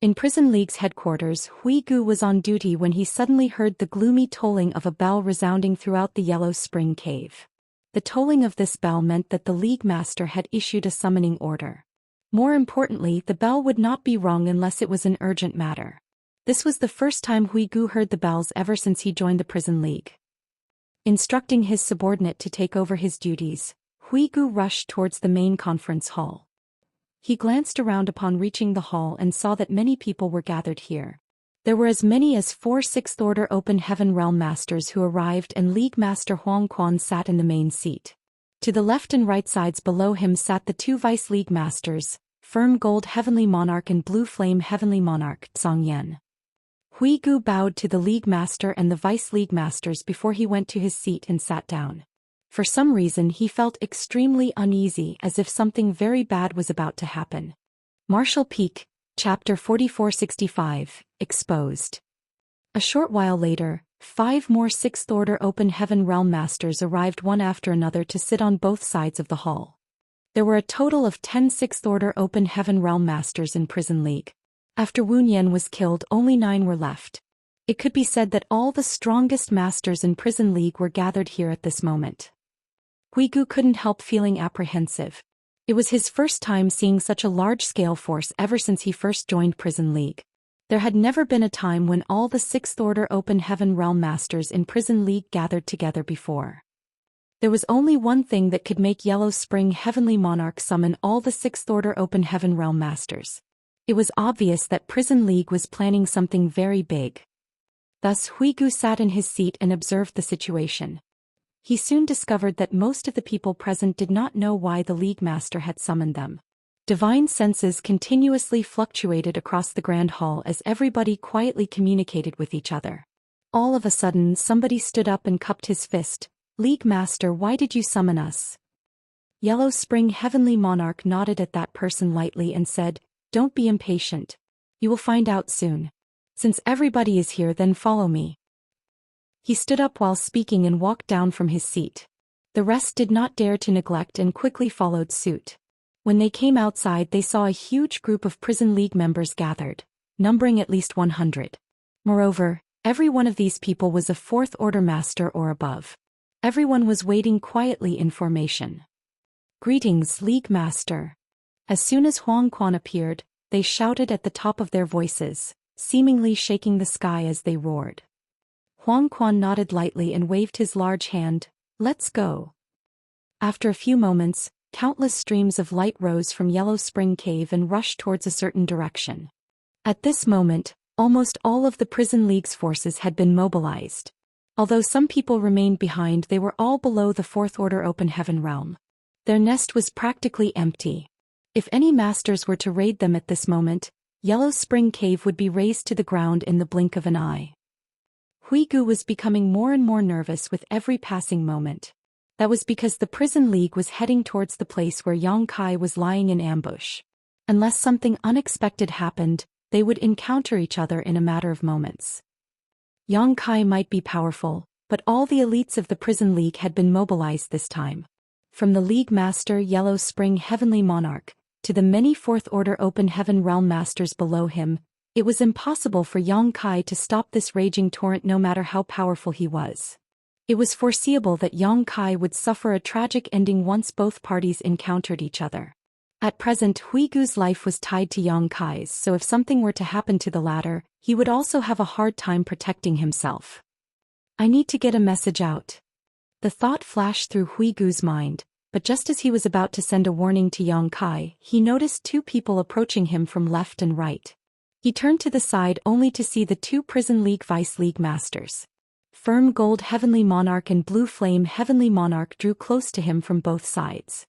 In Prison League's headquarters, Hui Gu was on duty when he suddenly heard the gloomy tolling of a bell resounding throughout the Yellow Spring Cave. The tolling of this bell meant that the League Master had issued a summoning order. More importantly, the bell would not be rung unless it was an urgent matter. This was the first time Hui Gu heard the bells ever since he joined the Prison League. Instructing his subordinate to take over his duties, Huigu rushed towards the main conference hall. He glanced around upon reaching the hall and saw that many people were gathered here. There were as many as 4 Sixth Order Open Heaven Realm Masters who arrived, and League Master Huang Quan sat in the main seat. To the left and right sides below him sat the 2 Vice League Masters, Firm Gold Heavenly Monarch and Blue Flame Heavenly Monarch, Zhou Xian. Huigu bowed to the League Master and the Vice League Masters before he went to his seat and sat down. For some reason he felt extremely uneasy, as if something very bad was about to happen. Martial Peak, Chapter 4465, Exposed. A short while later, 5 more Sixth Order Open Heaven Realm Masters arrived one after another to sit on both sides of the hall. There were a total of 10 Sixth Order Open Heaven Realm Masters in Prison League. After Wu Nian was killed, only 9 were left. It could be said that all the strongest masters in Prison League were gathered here at this moment. Huigu couldn't help feeling apprehensive. It was his first time seeing such a large-scale force ever since he first joined Prison League. There had never been a time when all the Sixth Order Open Heaven Realm Masters in Prison League gathered together before. There was only one thing that could make Yellow Spring Heavenly Monarch summon all the Sixth Order Open Heaven Realm Masters. It was obvious that Prison League was planning something very big. Thus Huigu sat in his seat and observed the situation. He soon discovered that most of the people present did not know why the League Master had summoned them. Divine senses continuously fluctuated across the Grand Hall as everybody quietly communicated with each other. All of a sudden somebody stood up and cupped his fist. "League Master, why did you summon us?" Yellow Spring Heavenly Monarch nodded at that person lightly and said, "Don't be impatient. You will find out soon. Since everybody is here, then follow me." He stood up while speaking and walked down from his seat. The rest did not dare to neglect and quickly followed suit. When they came outside, they saw a huge group of Prison League members gathered, numbering at least 100. Moreover, every one of these people was a 4th Order Master or above. Everyone was waiting quietly in formation. "Greetings, League Master." As soon as Huang Quan appeared, they shouted at the top of their voices, seemingly shaking the sky as they roared. Huang Quan nodded lightly and waved his large hand. "Let's go." After a few moments, countless streams of light rose from Yellow Spring Cave and rushed towards a certain direction. At this moment, almost all of the Prison League's forces had been mobilized. Although some people remained behind, they were all below the 4th Order Open Heaven Realm. Their nest was practically empty. If any masters were to raid them at this moment, Yellow Spring Cave would be razed to the ground in the blink of an eye. Huigu was becoming more and more nervous with every passing moment. That was because the Prison League was heading towards the place where Yang Kai was lying in ambush. Unless something unexpected happened, they would encounter each other in a matter of moments. Yang Kai might be powerful, but all the elites of the Prison League had been mobilized this time. From the League Master Yellow Spring Heavenly Monarch, to the many 4th Order Open Heaven Realm Masters below him, it was impossible for Yang Kai to stop this raging torrent no matter how powerful he was. It was foreseeable that Yang Kai would suffer a tragic ending once both parties encountered each other. At present, Huigu's life was tied to Yang Kai's, so if something were to happen to the latter, he would also have a hard time protecting himself. "I need to get a message out." The thought flashed through Huigu's mind, but just as he was about to send a warning to Yang Kai, he noticed 2 people approaching him from left and right. He turned to the side only to see the 2 Prison League Vice League Masters. Firm Gold Heavenly Monarch and Blue Flame Heavenly Monarch drew close to him from both sides.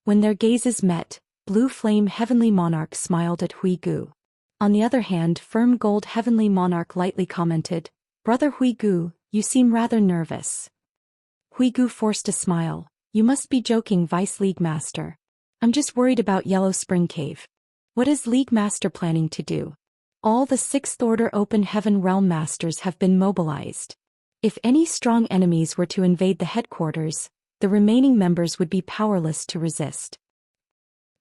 When their gazes met, Blue Flame Heavenly Monarch smiled at Huigu. On the other hand, Firm Gold Heavenly Monarch lightly commented, "Brother Huigu, you seem rather nervous." Huigu forced a smile. "You must be joking, Vice League Master. I'm just worried about Yellow Spring Cave." "What is League Master planning to do?" "All the 6th Order Open Heaven Realm Masters have been mobilized. If any strong enemies were to invade the headquarters, the remaining members would be powerless to resist."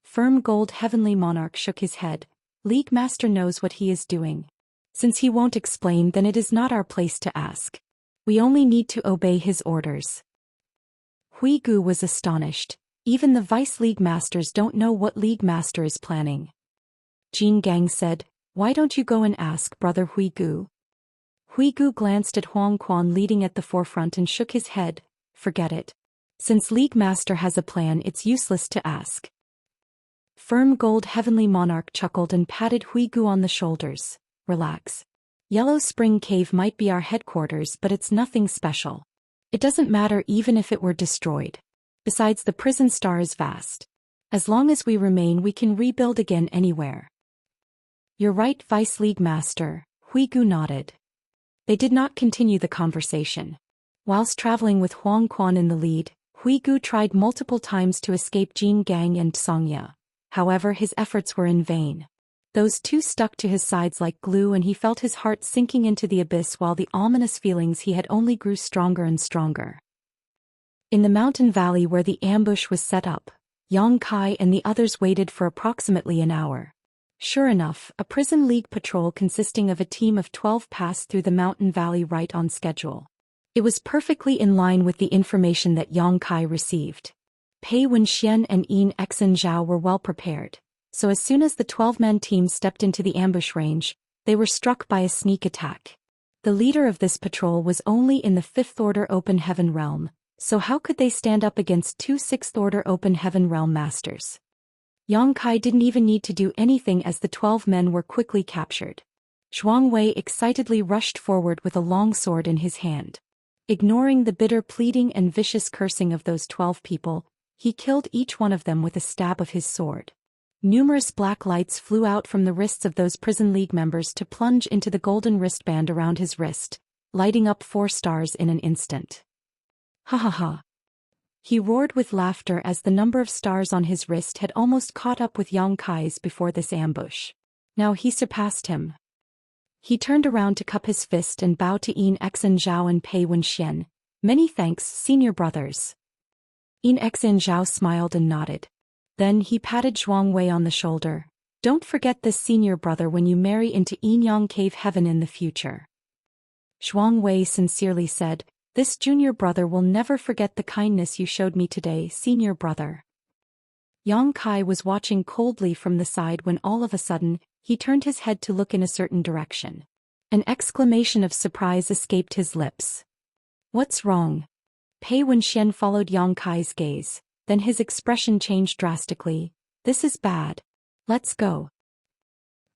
Firm Gold Heavenly Monarch shook his head. "League Master knows what he is doing. Since he won't explain, then it is not our place to ask. We only need to obey his orders." Huigu was astonished. Even the Vice League Masters don't know what League Master is planning. Jin Gang said, "Why don't you go and ask Brother Huigu?" Gu glanced at Huang Quan leading at the forefront and shook his head. Forget it. Since League Master has a plan, it's useless to ask. Firm Gold Heavenly Monarch chuckled and patted Gu on the shoulders. Relax. Yellow Spring Cave might be our headquarters, but it's nothing special. It doesn't matter even if it were destroyed. Besides, the prison star is vast. As long as we remain, we can rebuild again anywhere. You're right, Vice League Master, Gu nodded. They did not continue the conversation. Whilst traveling with Huang Quan in the lead, Gu tried multiple times to escape Jin Gang and Xianxia. However, his efforts were in vain. Those two stuck to his sides like glue, and he felt his heart sinking into the abyss while the ominous feelings he had only grew stronger and stronger. In the mountain valley where the ambush was set up, Yang Kai and the others waited for approximately an hour. Sure enough, a prison league patrol consisting of a team of 12 passed through the mountain valley right on schedule. It was perfectly in line with the information that Yang Kai received. Pei Wenxian and Yin Exin Zhao were well prepared, so as soon as the 12-man team stepped into the ambush range, they were struck by a sneak attack. The leader of this patrol was only in the 5th Order Open Heaven Realm, so how could they stand up against two 6th Order Open Heaven Realm Masters? Yang Kai didn't even need to do anything as the 12 men were quickly captured. Zhuang Wei excitedly rushed forward with a long sword in his hand. Ignoring the bitter pleading and vicious cursing of those 12 people, he killed each one of them with a stab of his sword. Numerous black lights flew out from the wrists of those prison league members to plunge into the golden wristband around his wrist, lighting up 4 stars in an instant. Ha ha ha. He roared with laughter as the number of stars on his wrist had almost caught up with Yang Kai's before this ambush. Now he surpassed him. He turned around to cup his fist and bow to Yin Exin Zhao and Pei Wenxian. Many thanks, senior brothers. Yin Exin Zhao smiled and nodded. Then he patted Zhuang Wei on the shoulder. Don't forget this senior brother when you marry into Yin Yang Cave Heaven in the future. Zhuang Wei sincerely said, this junior brother will never forget the kindness you showed me today, senior brother. Yang Kai was watching coldly from the side when all of a sudden, he turned his head to look in a certain direction. An exclamation of surprise escaped his lips. What's wrong? Pei Wenxian followed Yang Kai's gaze, then his expression changed drastically. This is bad. Let's go.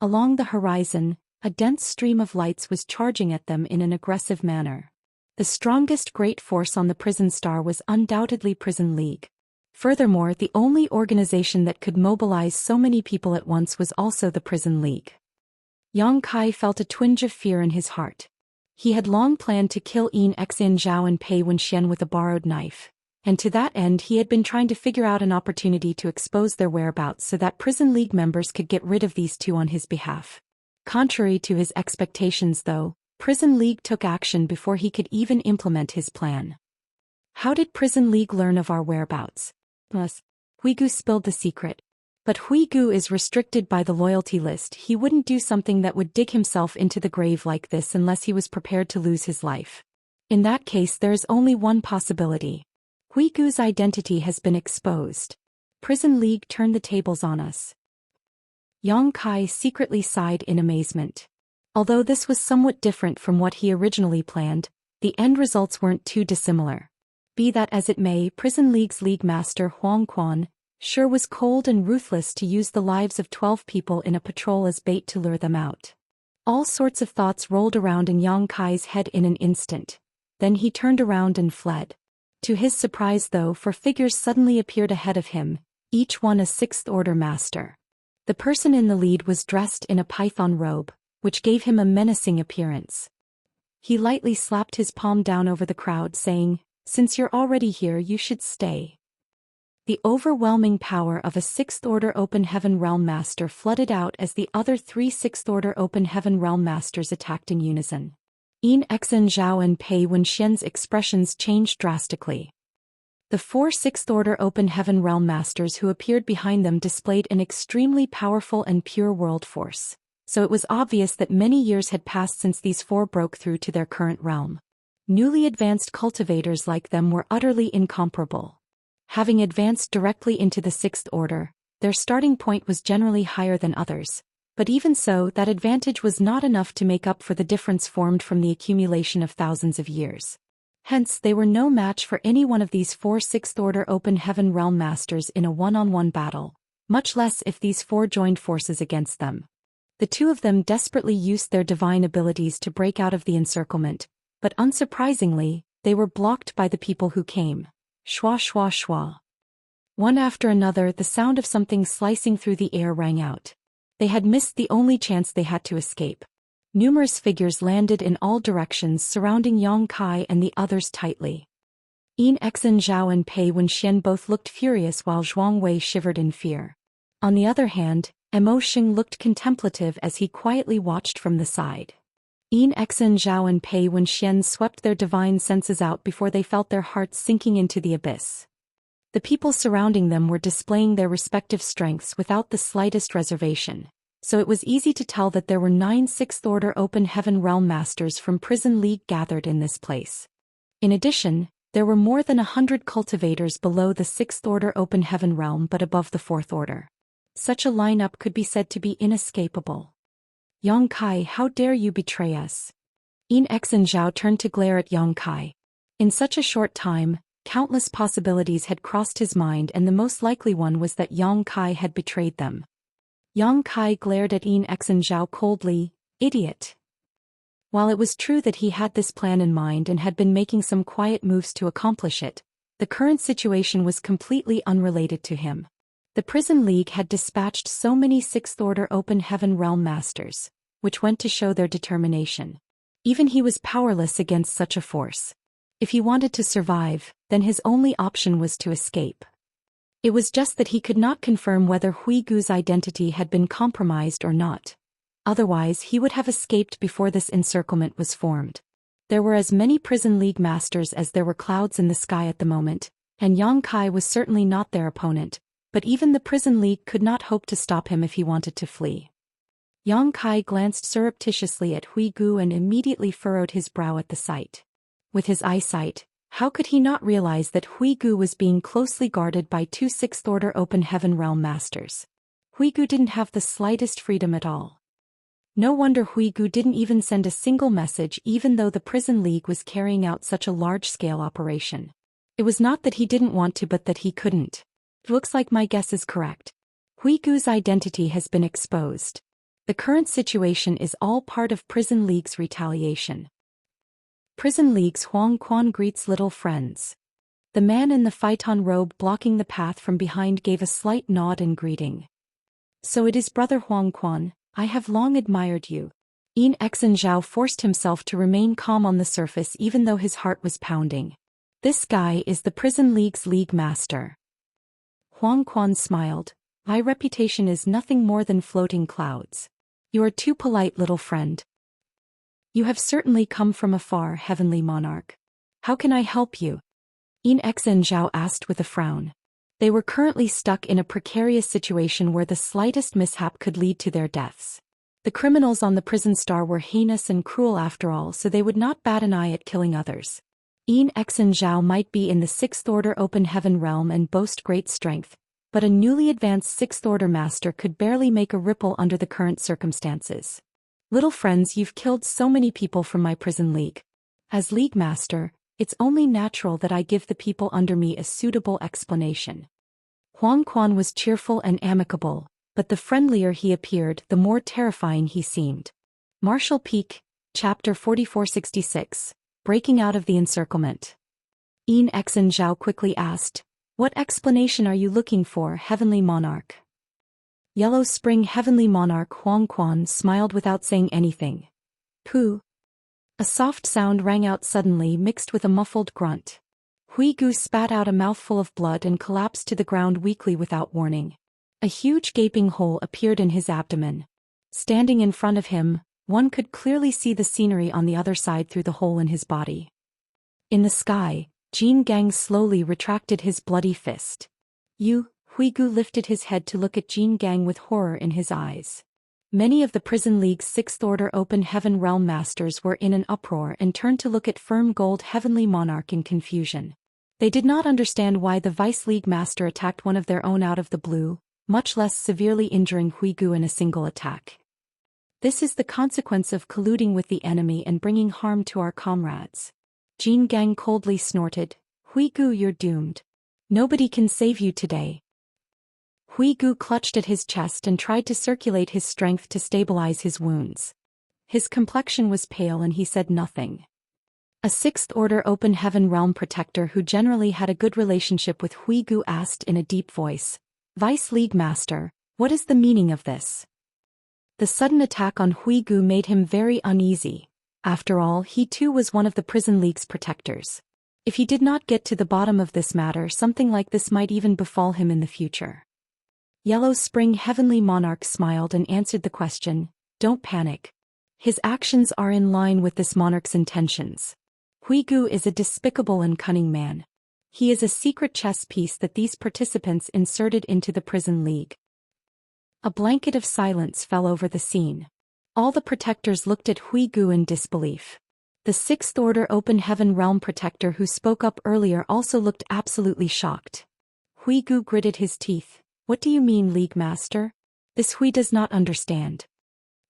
Along the horizon, a dense stream of lights was charging at them in an aggressive manner. The strongest great force on the prison star was undoubtedly Prison League. Furthermore, the only organization that could mobilize so many people at once was also the Prison League. Yang Kai felt a twinge of fear in his heart. He had long planned to kill Yin Exin Zhao and Pei Wenxian with a borrowed knife, and to that end he had been trying to figure out an opportunity to expose their whereabouts so that Prison League members could get rid of these two on his behalf. Contrary to his expectations though, Prison League took action before he could even implement his plan. How did Prison League learn of our whereabouts? Gu spilled the secret. But Gu is restricted by the loyalty list. He wouldn't do something that would dig himself into the grave like this unless he was prepared to lose his life. In that case, there is only one possibility. Gu's identity has been exposed. Prison League turned the tables on us. Yang Kai secretly sighed in amazement. Although this was somewhat different from what he originally planned, the end results weren't too dissimilar. Be that as it may, Prison League's League Master Huang Quan sure was cold and ruthless to use the lives of 12 people in a patrol as bait to lure them out. All sorts of thoughts rolled around in Yang Kai's head in an instant. Then he turned around and fled. To his surprise though, 4 figures suddenly appeared ahead of him, each one a 6th Order master. The person in the lead was dressed in a python robe, which gave him a menacing appearance. He lightly slapped his palm down over the crowd saying, "Since you're already here, you should stay." The overwhelming power of a 6th Order Open Heaven Realm Master flooded out as the other 3 6th Order Open Heaven Realm Masters attacked in unison. Yin Exin Zhao and Pei Wenxian's expressions changed drastically. The 4 6th Order Open Heaven Realm Masters who appeared behind them displayed an extremely powerful and pure world force, so it was obvious that many years had passed since these 4 broke through to their current realm. Newly advanced cultivators like them were utterly incomparable. Having advanced directly into the 6th Order, their starting point was generally higher than others, But even so, that advantage was not enough to make up for the difference formed from the accumulation of thousands of years. Hence, they were no match for any one of these 4 sixth-order open heaven realm masters in a one-on-one battle, much less if these 4 joined forces against them. The 2 of them desperately used their divine abilities to break out of the encirclement, but unsurprisingly, they were blocked by the people who came. Shwa shwa shwa. One after another, the sound of something slicing through the air rang out. They had missed the only chance they had to escape. Numerous figures landed in all directions surrounding Yang Kai and the others tightly. Yin Exin Zhao and Pei Wenxian both looked furious while Zhuang Wei shivered in fear. On the other hand, Mo Xing looked contemplative as he quietly watched from the side. Yin Exin Zhao and Pei Wenxian swept their divine senses out before they felt their hearts sinking into the abyss. The people surrounding them were displaying their respective strengths without the slightest reservation, so it was easy to tell that there were 9 sixth-order open heaven realm masters from Prison League gathered in this place. In addition, there were more than 100 cultivators below the 6th-order open heaven realm but above the 4th order. Such a lineup could be said to be inescapable. Yang Kai, how dare you betray us? Yin Exin Zhao turned to glare at Yang Kai. In such a short time, countless possibilities had crossed his mind, and the most likely one was that Yang Kai had betrayed them. Yang Kai glared at Yin Exin Zhao coldly. Idiot. While it was true that he had this plan in mind and had been making some quiet moves to accomplish it, the current situation was completely unrelated to him. The Prison League had dispatched so many 6th-order open heaven realm masters, which went to show their determination. Even he was powerless against such a force. If he wanted to survive, then his only option was to escape. It was just that he could not confirm whether Hui Gu's identity had been compromised or not. Otherwise, he would have escaped before this encirclement was formed. There were as many Prison League masters as there were clouds in the sky at the moment, and Yang Kai was certainly not their opponent, but even the Prison League could not hope to stop him if he wanted to flee. Yang Kai glanced surreptitiously at Hui Gu and immediately furrowed his brow at the sight. With his eyesight, how could he not realize that Hui Gu was being closely guarded by 2 6th-order open heaven realm masters? Hui Gu didn't have the slightest freedom at all. No wonder Hui Gu didn't even send a single message even though the Prison League was carrying out such a large-scale operation. It was not that he didn't want to but that he couldn't. Looks like my guess is correct. Hui Gu's identity has been exposed. The current situation is all part of Prison League's retaliation. Prison League's Huang Quan greets little friends. The man in the phaeton robe blocking the path from behind gave a slight nod in greeting. So it is Brother Huang Quan, I have long admired you. Yin Exin Zhao forced himself to remain calm on the surface even though his heart was pounding. This guy is the Prison League's league master. Huang Quan smiled. My reputation is nothing more than floating clouds. You are too polite, little friend. You have certainly come from afar, heavenly monarch. How can I help you? Yin Exin Zhao asked with a frown. They were currently stuck in a precarious situation where the slightest mishap could lead to their deaths. The criminals on the prison star were heinous and cruel after all, so they would not bat an eye at killing others. Yin Exin Zhao might be in the 6th-order open heaven realm and boast great strength, but a newly advanced 6th-order master could barely make a ripple under the current circumstances. Little friends, you've killed so many people from my Prison League. As League Master, it's only natural that I give the people under me a suitable explanation. Huang Quan was cheerful and amicable, but the friendlier he appeared, the more terrifying he seemed. Martial Peak, Chapter 4466. Breaking out of the encirclement. Yin Exin Zhao quickly asked, what explanation are you looking for, Heavenly Monarch? Yellow Spring Heavenly Monarch Huang Quan smiled without saying anything. Pooh. A soft sound rang out suddenly mixed with a muffled grunt. Hui Gu spat out a mouthful of blood and collapsed to the ground weakly without warning. A huge gaping hole appeared in his abdomen. Standing in front of him, one could clearly see the scenery on the other side through the hole in his body. In the sky, Jin Gang slowly retracted his bloody fist. You, Hui Gu lifted his head to look at Jin Gang with horror in his eyes. Many of the Prison League's 6th-order open heaven realm masters were in an uproar and turned to look at Firm Gold Heavenly Monarch in confusion. They did not understand why the Vice League Master attacked one of their own out of the blue, much less severely injuring Hui Gu in a single attack. This is the consequence of colluding with the enemy and bringing harm to our comrades. Jin Gang coldly snorted, Hui Gu, you're doomed. Nobody can save you today. Hui Gu clutched at his chest and tried to circulate his strength to stabilize his wounds. His complexion was pale and he said nothing. A Sixth Order Open Heaven Realm protector who generally had a good relationship with Hui Gu asked in a deep voice, Vice League Master, what is the meaning of this? The sudden attack on Hui Gu made him very uneasy. After all, he too was one of the Prison League's protectors. If he did not get to the bottom of this matter, something like this might even befall him in the future. Yellow Spring Heavenly Monarch smiled and answered the question, Don't panic. His actions are in line with this monarch's intentions. Hui Gu is a despicable and cunning man. He is a secret chess piece that these participants inserted into the Prison League. A blanket of silence fell over the scene. All the protectors looked at Hui Gu in disbelief. The Sixth Order Open Heaven Realm protector who spoke up earlier also looked absolutely shocked. Hui Gu gritted his teeth. What do you mean, League Master? This Hui does not understand.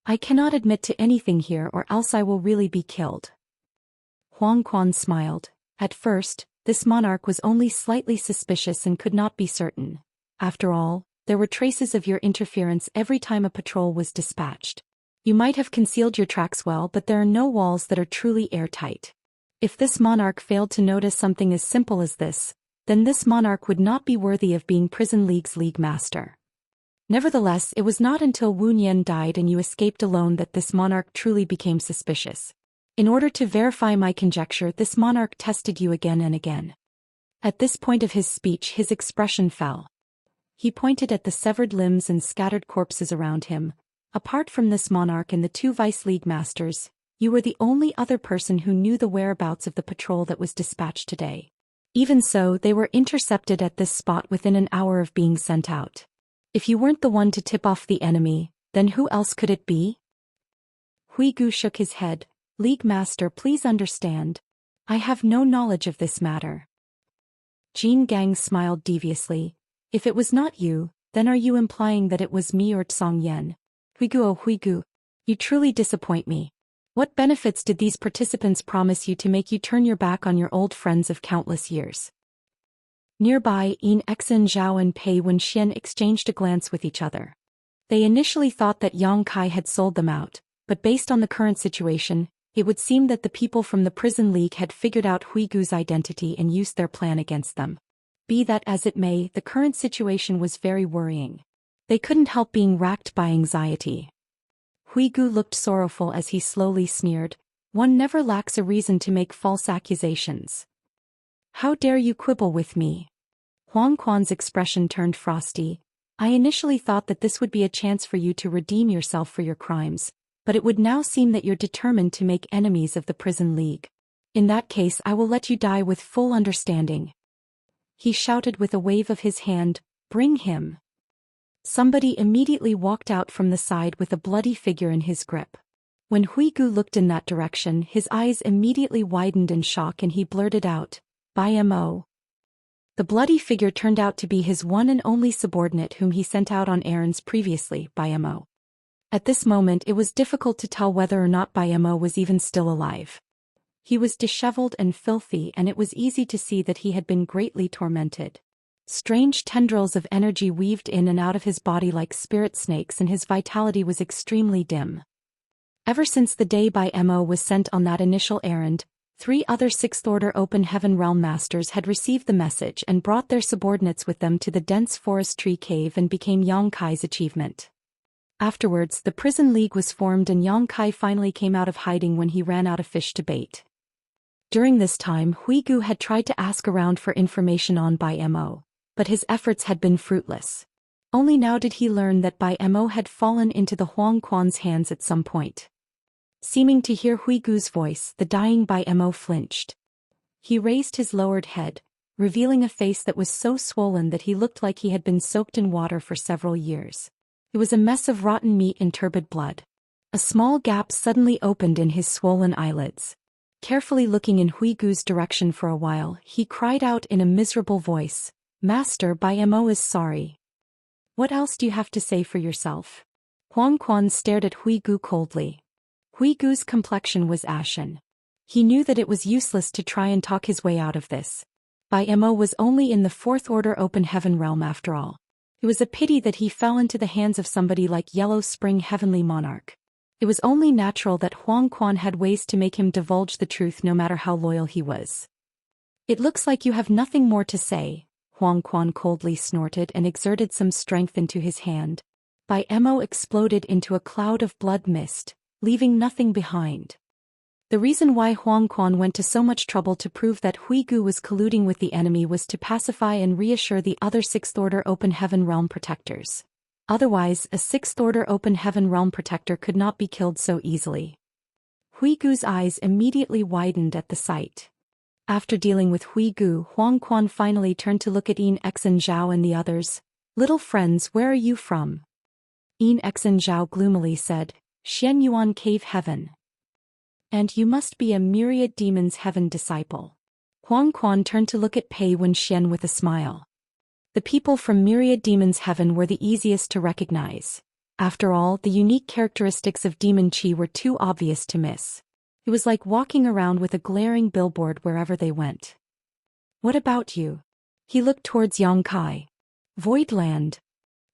I cannot admit to anything here or else I will really be killed. Huang Quan smiled. At first, this monarch was only slightly suspicious and could not be certain. After all, there were traces of your interference every time a patrol was dispatched. You might have concealed your tracks well, but there are no walls that are truly airtight. If this monarch failed to notice something as simple as this, then this monarch would not be worthy of being Prison League's League Master. Nevertheless, it was not until Wu Nian died and you escaped alone that this monarch truly became suspicious. In order to verify my conjecture, this monarch tested you again and again. At this point of his speech, his expression fell. He pointed at the severed limbs and scattered corpses around him. Apart from this monarch and the two Vice League Masters, you were the only other person who knew the whereabouts of the patrol that was dispatched today. Even so, they were intercepted at this spot within an hour of being sent out. If you weren't the one to tip off the enemy, then who else could it be? Hui Gu shook his head. League Master, please understand. I have no knowledge of this matter. Jin Gang smiled deviously. If it was not you, then are you implying that it was me or Tsong Yen? Hui Gu, oh Hui Gu, you truly disappoint me. What benefits did these participants promise you to make you turn your back on your old friends of countless years? Nearby, Yin Exin Zhao and Pei Wen Xian exchanged a glance with each other. They initially thought that Yang Kai had sold them out, but based on the current situation, it would seem that the people from the Prison League had figured out Hui Gu's identity and used their plan against them. Be that as it may, the current situation was very worrying. They couldn't help being racked by anxiety. Hui Gu looked sorrowful as he slowly sneered, One never lacks a reason to make false accusations. How dare you quibble with me? Huang Quan's expression turned frosty. I initially thought that this would be a chance for you to redeem yourself for your crimes, but it would now seem that you're determined to make enemies of the Prison League. In that case, I will let you die with full understanding. He shouted with a wave of his hand, Bring him. Somebody immediately walked out from the side with a bloody figure in his grip. When Hui Gu looked in that direction, his eyes immediately widened in shock and he blurted out, By Mo. The bloody figure turned out to be his one and only subordinate whom he sent out on errands previously, By Mo. At this moment it was difficult to tell whether or not By Mo was even still alive. He was disheveled and filthy and it was easy to see that he had been greatly tormented. Strange tendrils of energy weaved in and out of his body like spirit snakes and his vitality was extremely dim. Ever since the day By Mo was sent on that initial errand, 3 other Sixth Order Open Heaven Realm Masters had received the message and brought their subordinates with them to the dense forest tree cave and became Yang Kai's achievement. Afterwards, the Prison League was formed and Yang Kai finally came out of hiding when he ran out of fish to bait. During this time, Hui Gu had tried to ask around for information on By Mo, but his efforts had been fruitless. Only now did he learn that By Mo had fallen into the Huang Quan's hands at some point. Seeming to hear Hui Gu's voice, the dying By Mo flinched. He raised his lowered head, revealing a face that was so swollen that he looked like he had been soaked in water for several years. It was a mess of rotten meat and turbid blood. A small gap suddenly opened in his swollen eyelids. Carefully looking in Hui Gu's direction for a while, he cried out in a miserable voice, Master, By Mo is sorry. What else do you have to say for yourself? Huang Quan stared at Hui Gu coldly. Hui Gu's complexion was ashen. He knew that it was useless to try and talk his way out of this. Bai Mo was only in the Fourth Order Open Heaven realm after all. It was a pity that he fell into the hands of somebody like Yellow Spring Heavenly Monarch. It was only natural that Huang Quan had ways to make him divulge the truth no matter how loyal he was. It looks like you have nothing more to say, Huang Quan coldly snorted and exerted some strength into his hand. Bai Mo exploded into a cloud of blood mist, leaving nothing behind. The reason why Huang Quan went to so much trouble to prove that Hui Gu was colluding with the enemy was to pacify and reassure the other Sixth Order Open Heaven Realm protectors. Otherwise, a Sixth Order Open Heaven Realm protector could not be killed so easily. Hui Gu's eyes immediately widened at the sight. After dealing with Hui Gu, Huang Quan finally turned to look at Yin Xen Zhao and the others. "Little friends, where are you from?" Yin Xen Zhao gloomily said, "Xian Yuan Cave Heaven." "And you must be a Myriad Demons Heaven disciple." Huang Quan turned to look at Pei Wenxian with a smile. The people from Myriad Demons Heaven were the easiest to recognize. After all, the unique characteristics of demon chi were too obvious to miss. It was like walking around with a glaring billboard wherever they went. "What about you?" He looked towards Yang Kai. "Voidland."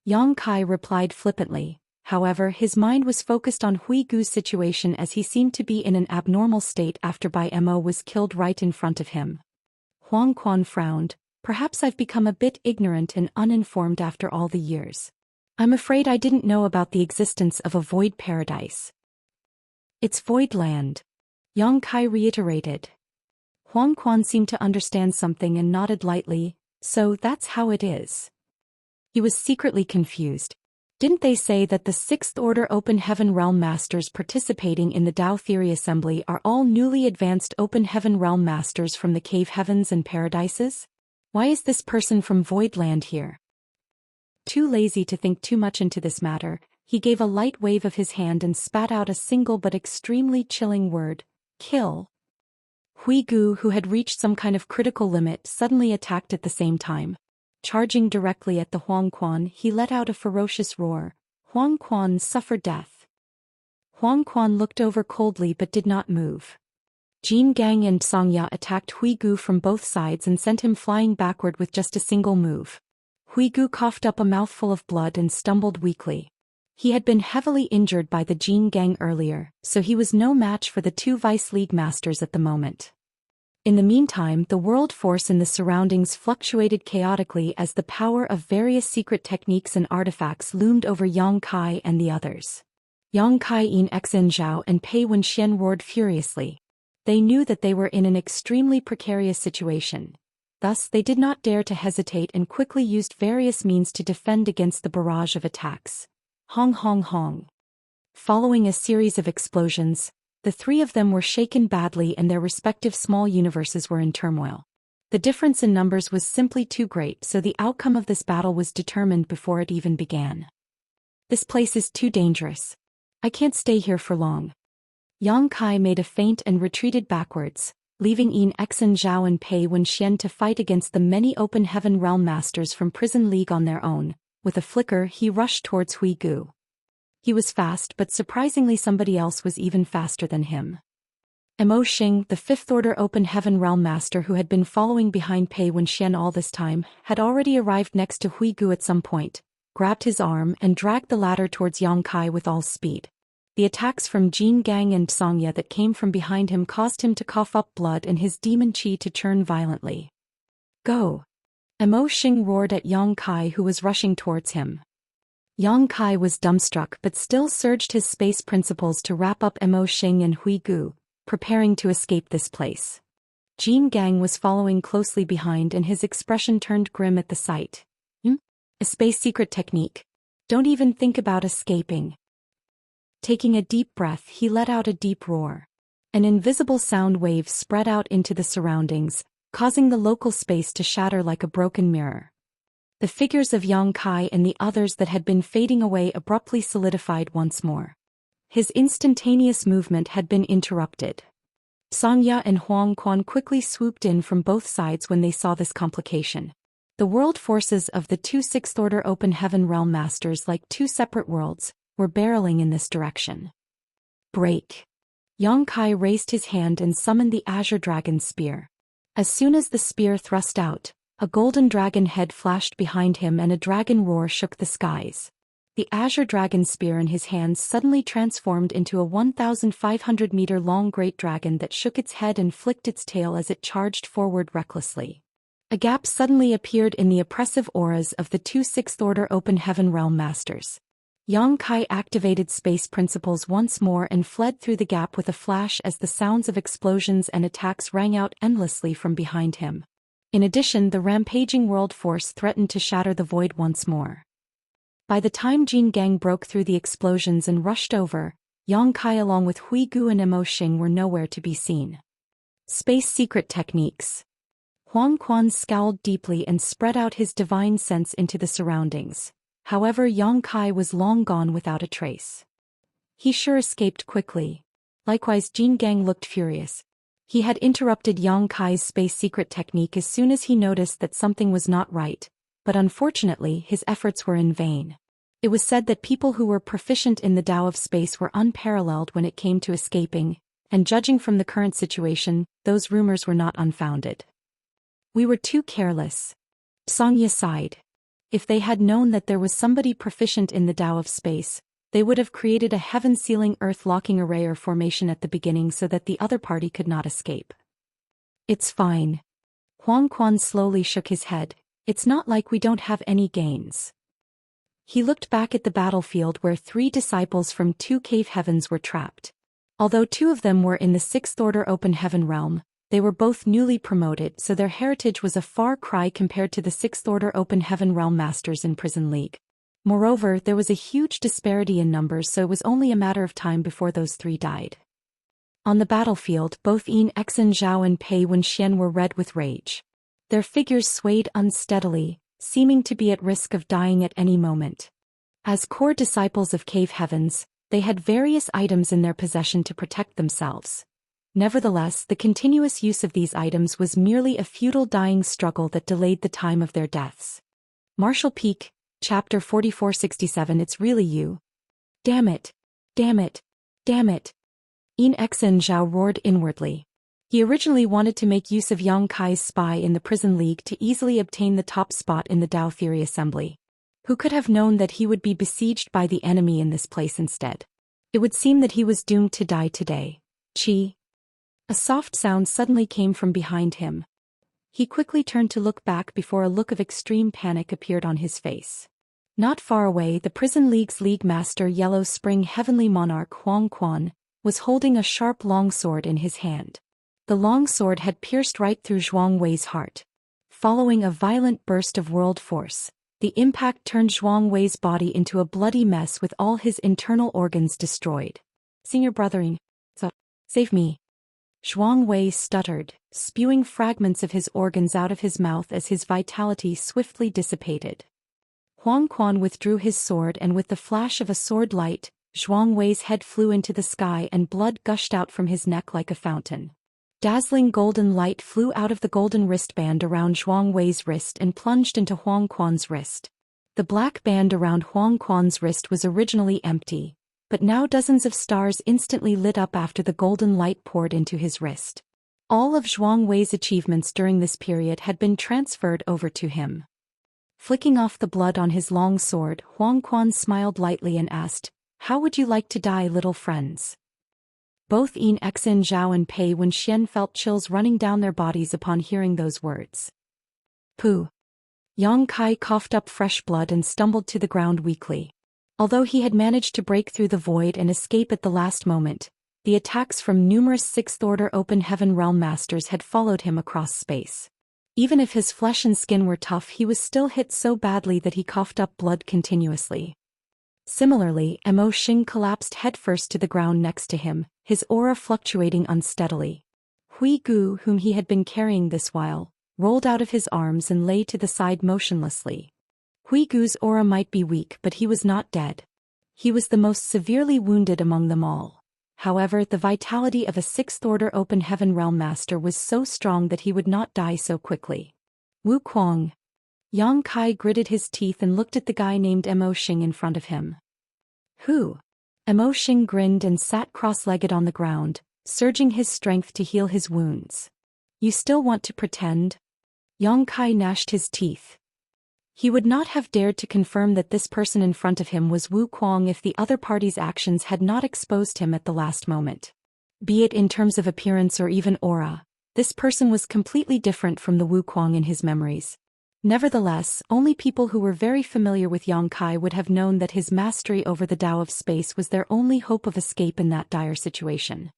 Yang Kai replied flippantly. However, his mind was focused on Hui Gu's situation as he seemed to be in an abnormal state after Bai Mo was killed right in front of him. Huang Quan frowned. "Perhaps I've become a bit ignorant and uninformed after all the years. I'm afraid I didn't know about the existence of a void paradise." "It's Voidland," Yang Kai reiterated. Huang Quan seemed to understand something and nodded lightly. "So that's how it is." He was secretly confused. Didn't they say that the Sixth Order Open Heaven Realm Masters participating in the Dao Theory Assembly are all newly advanced Open Heaven Realm Masters from the Cave Heavens and Paradises? Why is this person from Voidland here? Too lazy to think too much into this matter, he gave a light wave of his hand and spat out a single but extremely chilling word: "Kill." Hui Gu, who had reached some kind of critical limit, suddenly attacked at the same time. Charging directly at the Huang Quan, he let out a ferocious roar. Huang Quan suffered death. Huang Quan looked over coldly but did not move. Jin Gang and Xianxia attacked Hui Gu from both sides and sent him flying backward with just a single move. Hui Gu coughed up a mouthful of blood and stumbled weakly. He had been heavily injured by the Jin Gang earlier, so he was no match for the two Vice League Masters at the moment. In the meantime, the world force in the surroundings fluctuated chaotically as the power of various secret techniques and artifacts loomed over Yang Kai and the others. Yang Kai, Yin Xen Zhao and Pei Wenxian roared furiously. They knew that they were in an extremely precarious situation. Thus, they did not dare to hesitate and quickly used various means to defend against the barrage of attacks. Hong hong hong. Following a series of explosions, the three of them were shaken badly and their respective small universes were in turmoil. The difference in numbers was simply too great, so the outcome of this battle was determined before it even began. "This place is too dangerous. I can't stay here for long." Yang Kai made a feint and retreated backwards, leaving Yin Xen Zhao and Pei Wenxian to fight against the many Open Heaven Realm Masters from Prison League on their own. With a flicker, he rushed towards Hui Gu. He was fast, but surprisingly somebody else was even faster than him. Mo Xing, the Fifth Order Open Heaven Realm Master who had been following behind Pei Wenxian all this time, had already arrived next to Hui Gu at some point, grabbed his arm and dragged the latter towards Yang Kai with all speed. The attacks from Jin Gang and Xianxia that came from behind him caused him to cough up blood and his demon chi to churn violently. "Go!" Mo Xing roared at Yang Kai, who was rushing towards him. Yang Kai was dumbstruck but still surged his space principles to wrap up Mo Xing and Hui Gu, preparing to escape this place. Jin Gang was following closely behind and his expression turned grim at the sight. A space secret technique. Don't even think about escaping." Taking a deep breath, he let out a deep roar. An invisible sound wave spread out into the surroundings, causing the local space to shatter like a broken mirror. The figures of Yang Kai and the others that had been fading away abruptly solidified once more. His instantaneous movement had been interrupted. Xianxia and Huang Quan quickly swooped in from both sides when they saw this complication. The world forces of the two Sixth Order Open Heaven Realm Masters, like two separate worlds, were barreling in this direction. Break! Yang Kai raised his hand and summoned the Azure Dragon's spear. As soon as the spear thrust out, a golden dragon head flashed behind him and a dragon roar shook the skies. The Azure Dragon spear in his hands suddenly transformed into a 1,500-meter-long great dragon that shook its head and flicked its tail as it charged forward recklessly. A gap suddenly appeared in the oppressive auras of the two Sixth-Order Open Heaven Realm Masters. Yang Kai activated space principles once more and fled through the gap with a flash as the sounds of explosions and attacks rang out endlessly from behind him. In addition, the rampaging world force threatened to shatter the void once more. By the time Jin Gang broke through the explosions and rushed over, Yang Kai along with Hui Gu and Immerse were nowhere to be seen. Space secret techniques. Huang Quan scowled deeply and spread out his divine sense into the surroundings. However, Yang Kai was long gone without a trace. He sure escaped quickly. Likewise, Jin Gang looked furious. He had interrupted Yang Kai's space secret technique as soon as he noticed that something was not right, but unfortunately his efforts were in vain. It was said that people who were proficient in the Tao of space were unparalleled when it came to escaping, and judging from the current situation, those rumors were not unfounded. We were too careless. Xianxia sighed. If they had known that there was somebody proficient in the Tao of space, they would have created a heaven-sealing earth-locking array or formation at the beginning so that the other party could not escape. It's fine. Huang Quan slowly shook his head. It's not like we don't have any gains. He looked back at the battlefield where 3 disciples from 2 cave heavens were trapped. Although 2 of them were in the Sixth Order Open Heaven realm, they were both newly promoted, so their heritage was a far cry compared to the Sixth Order Open Heaven Realm Masters in Prison League. Moreover, there was a huge disparity in numbers, so it was only a matter of time before those 3 died. On the battlefield, both Yin Exin Zhao and Pei Wenxian were red with rage. Their figures swayed unsteadily, seeming to be at risk of dying at any moment. As core disciples of Cave Heavens, they had various items in their possession to protect themselves. Nevertheless, the continuous use of these items was merely a futile dying struggle that delayed the time of their deaths. Martial Peak, Chapter 4467. It's really you. Damn it! Damn it! Damn it! Yin Exin Zhao roared inwardly. He originally wanted to make use of Yang Kai's spy in the Prison League to easily obtain the top spot in the Tao Theory Assembly. Who could have known that he would be besieged by the enemy in this place instead? It would seem that he was doomed to die today. Chi. A soft sound suddenly came from behind him. He quickly turned to look back before a look of extreme panic appeared on his face. Not far away, the Prison League's League Master Yellow Spring Heavenly Monarch Huang Quan was holding a sharp longsword in his hand. The longsword had pierced right through Zhuang Wei's heart. Following a violent burst of world force, the impact turned Zhuang Wei's body into a bloody mess with all his internal organs destroyed. Senior brothering, save me. Zhuang Wei stuttered, spewing fragments of his organs out of his mouth as his vitality swiftly dissipated. Huang Quan withdrew his sword, and with the flash of a sword light, Zhuang Wei's head flew into the sky and blood gushed out from his neck like a fountain. Dazzling golden light flew out of the golden wristband around Zhuang Wei's wrist and plunged into Huang Quan's wrist. The black band around Huang Quan's wrist was originally empty, but now dozens of stars instantly lit up after the golden light poured into his wrist. All of Zhuang Wei's achievements during this period had been transferred over to him. Flicking off the blood on his long sword, Huang Quan smiled lightly and asked, "How would you like to die, little friends?" Both Yin Exin Zhao and Pei Wenxian felt chills running down their bodies upon hearing those words. Pooh. Yang Kai coughed up fresh blood and stumbled to the ground weakly. Although he had managed to break through the void and escape at the last moment, the attacks from numerous Sixth Order Open Heaven Realm Masters had followed him across space. Even if his flesh and skin were tough, he was still hit so badly that he coughed up blood continuously. Similarly, Mo Xing collapsed headfirst to the ground next to him, his aura fluctuating unsteadily. Hui Gu, whom he had been carrying this while, rolled out of his arms and lay to the side motionlessly. Hui Gu's aura might be weak, but he was not dead. He was the most severely wounded among them all. However, the vitality of a Sixth Order Open Heaven Realm Master was so strong that he would not die so quickly. Wu Kuang. Yang Kai gritted his teeth and looked at the guy named Mo Xing in front of him. Who? Emotion grinned and sat cross-legged on the ground, surging his strength to heal his wounds. You still want to pretend? Yang Kai gnashed his teeth. He would not have dared to confirm that this person in front of him was Wu Kuang if the other party's actions had not exposed him at the last moment. Be it in terms of appearance or even aura, this person was completely different from the Wu Kuang in his memories. Nevertheless, only people who were very familiar with Yang Kai would have known that his mastery over the Tao of space was their only hope of escape in that dire situation.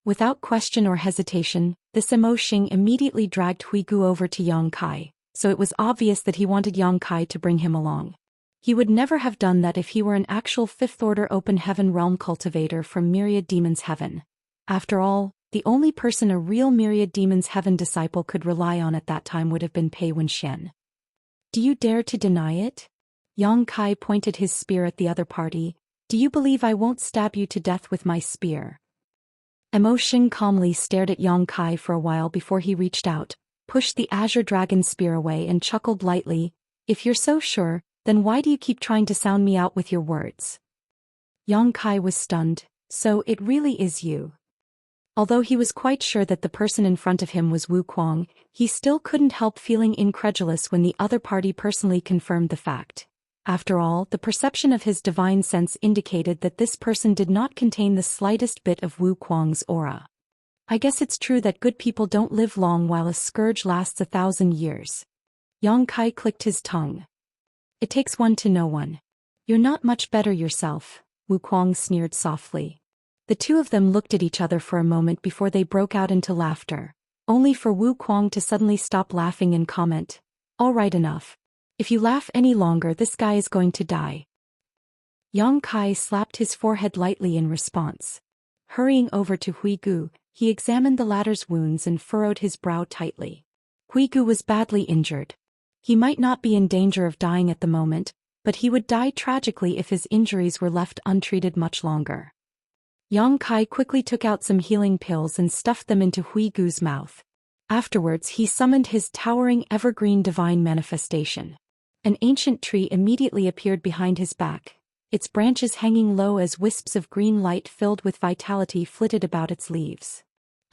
Without question or hesitation, this Immerse immediately dragged Huigu over to Yang Kai, so it was obvious that he wanted Yang Kai to bring him along. He would never have done that if he were an actual fifth-order open heaven realm cultivator from Myriad Demons Heaven. After all, the only person a real Myriad Demons Heaven disciple could rely on at that time would have been Pei Wenxian. Do you dare to deny it? Yang Kai pointed his spear at the other party. Do you believe I won't stab you to death with my spear? Immerse calmly stared at Yang Kai for a while before he reached out, pushed the Azure Dragon spear away and chuckled lightly. If you're so sure, then why do you keep trying to sound me out with your words? Yang Kai was stunned. So it really is you. Although he was quite sure that the person in front of him was Wu Kuang, he still couldn't help feeling incredulous when the other party personally confirmed the fact. After all, the perception of his divine sense indicated that this person did not contain the slightest bit of Wu Kuang's aura. I guess it's true that good people don't live long while a scourge lasts 1,000 years. Yang Kai clicked his tongue. It takes one to know one. You're not much better yourself, Wu Kuang sneered softly. The two of them looked at each other for a moment before they broke out into laughter, only for Wu Kuang to suddenly stop laughing and comment, "All right, enough. If you laugh any longer, this guy is going to die." Yang Kai slapped his forehead lightly in response. Hurrying over to Huigu, he examined the latter's wounds and furrowed his brow tightly. Huigu was badly injured. He might not be in danger of dying at the moment, but he would die tragically if his injuries were left untreated much longer. Yang Kai quickly took out some healing pills and stuffed them into Huigu's mouth. Afterwards he summoned his towering evergreen divine manifestation. An ancient tree immediately appeared behind his back, its branches hanging low as wisps of green light filled with vitality flitted about its leaves.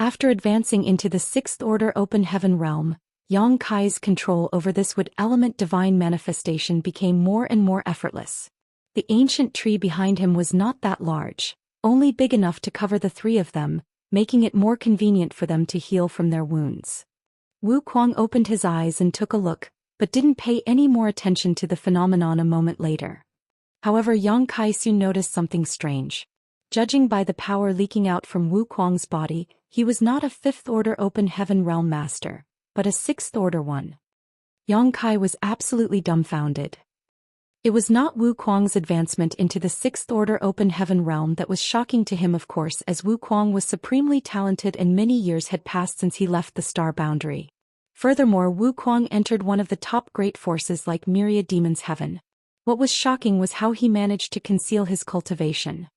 After advancing into the sixth-order open heaven realm, Yang Kai's control over this wood-element divine manifestation became more and more effortless. The ancient tree behind him was not that large, only big enough to cover the three of them, making it more convenient for them to heal from their wounds. Wu Kuang opened his eyes and took a look, but didn't pay any more attention to the phenomenon a moment later. However, Yang Kai soon noticed something strange. Judging by the power leaking out from Wu Kuang's body, he was not a fifth-order open heaven realm master, but a sixth-order one. Yang Kai was absolutely dumbfounded. It was not Wu Kuang's advancement into the sixth-order open heaven realm that was shocking to him, of course, as Wu Kuang was supremely talented and many years had passed since he left the star boundary. Furthermore, Wu Kuang entered one of the top great forces like Myriad Demons Heaven. What was shocking was how he managed to conceal his cultivation.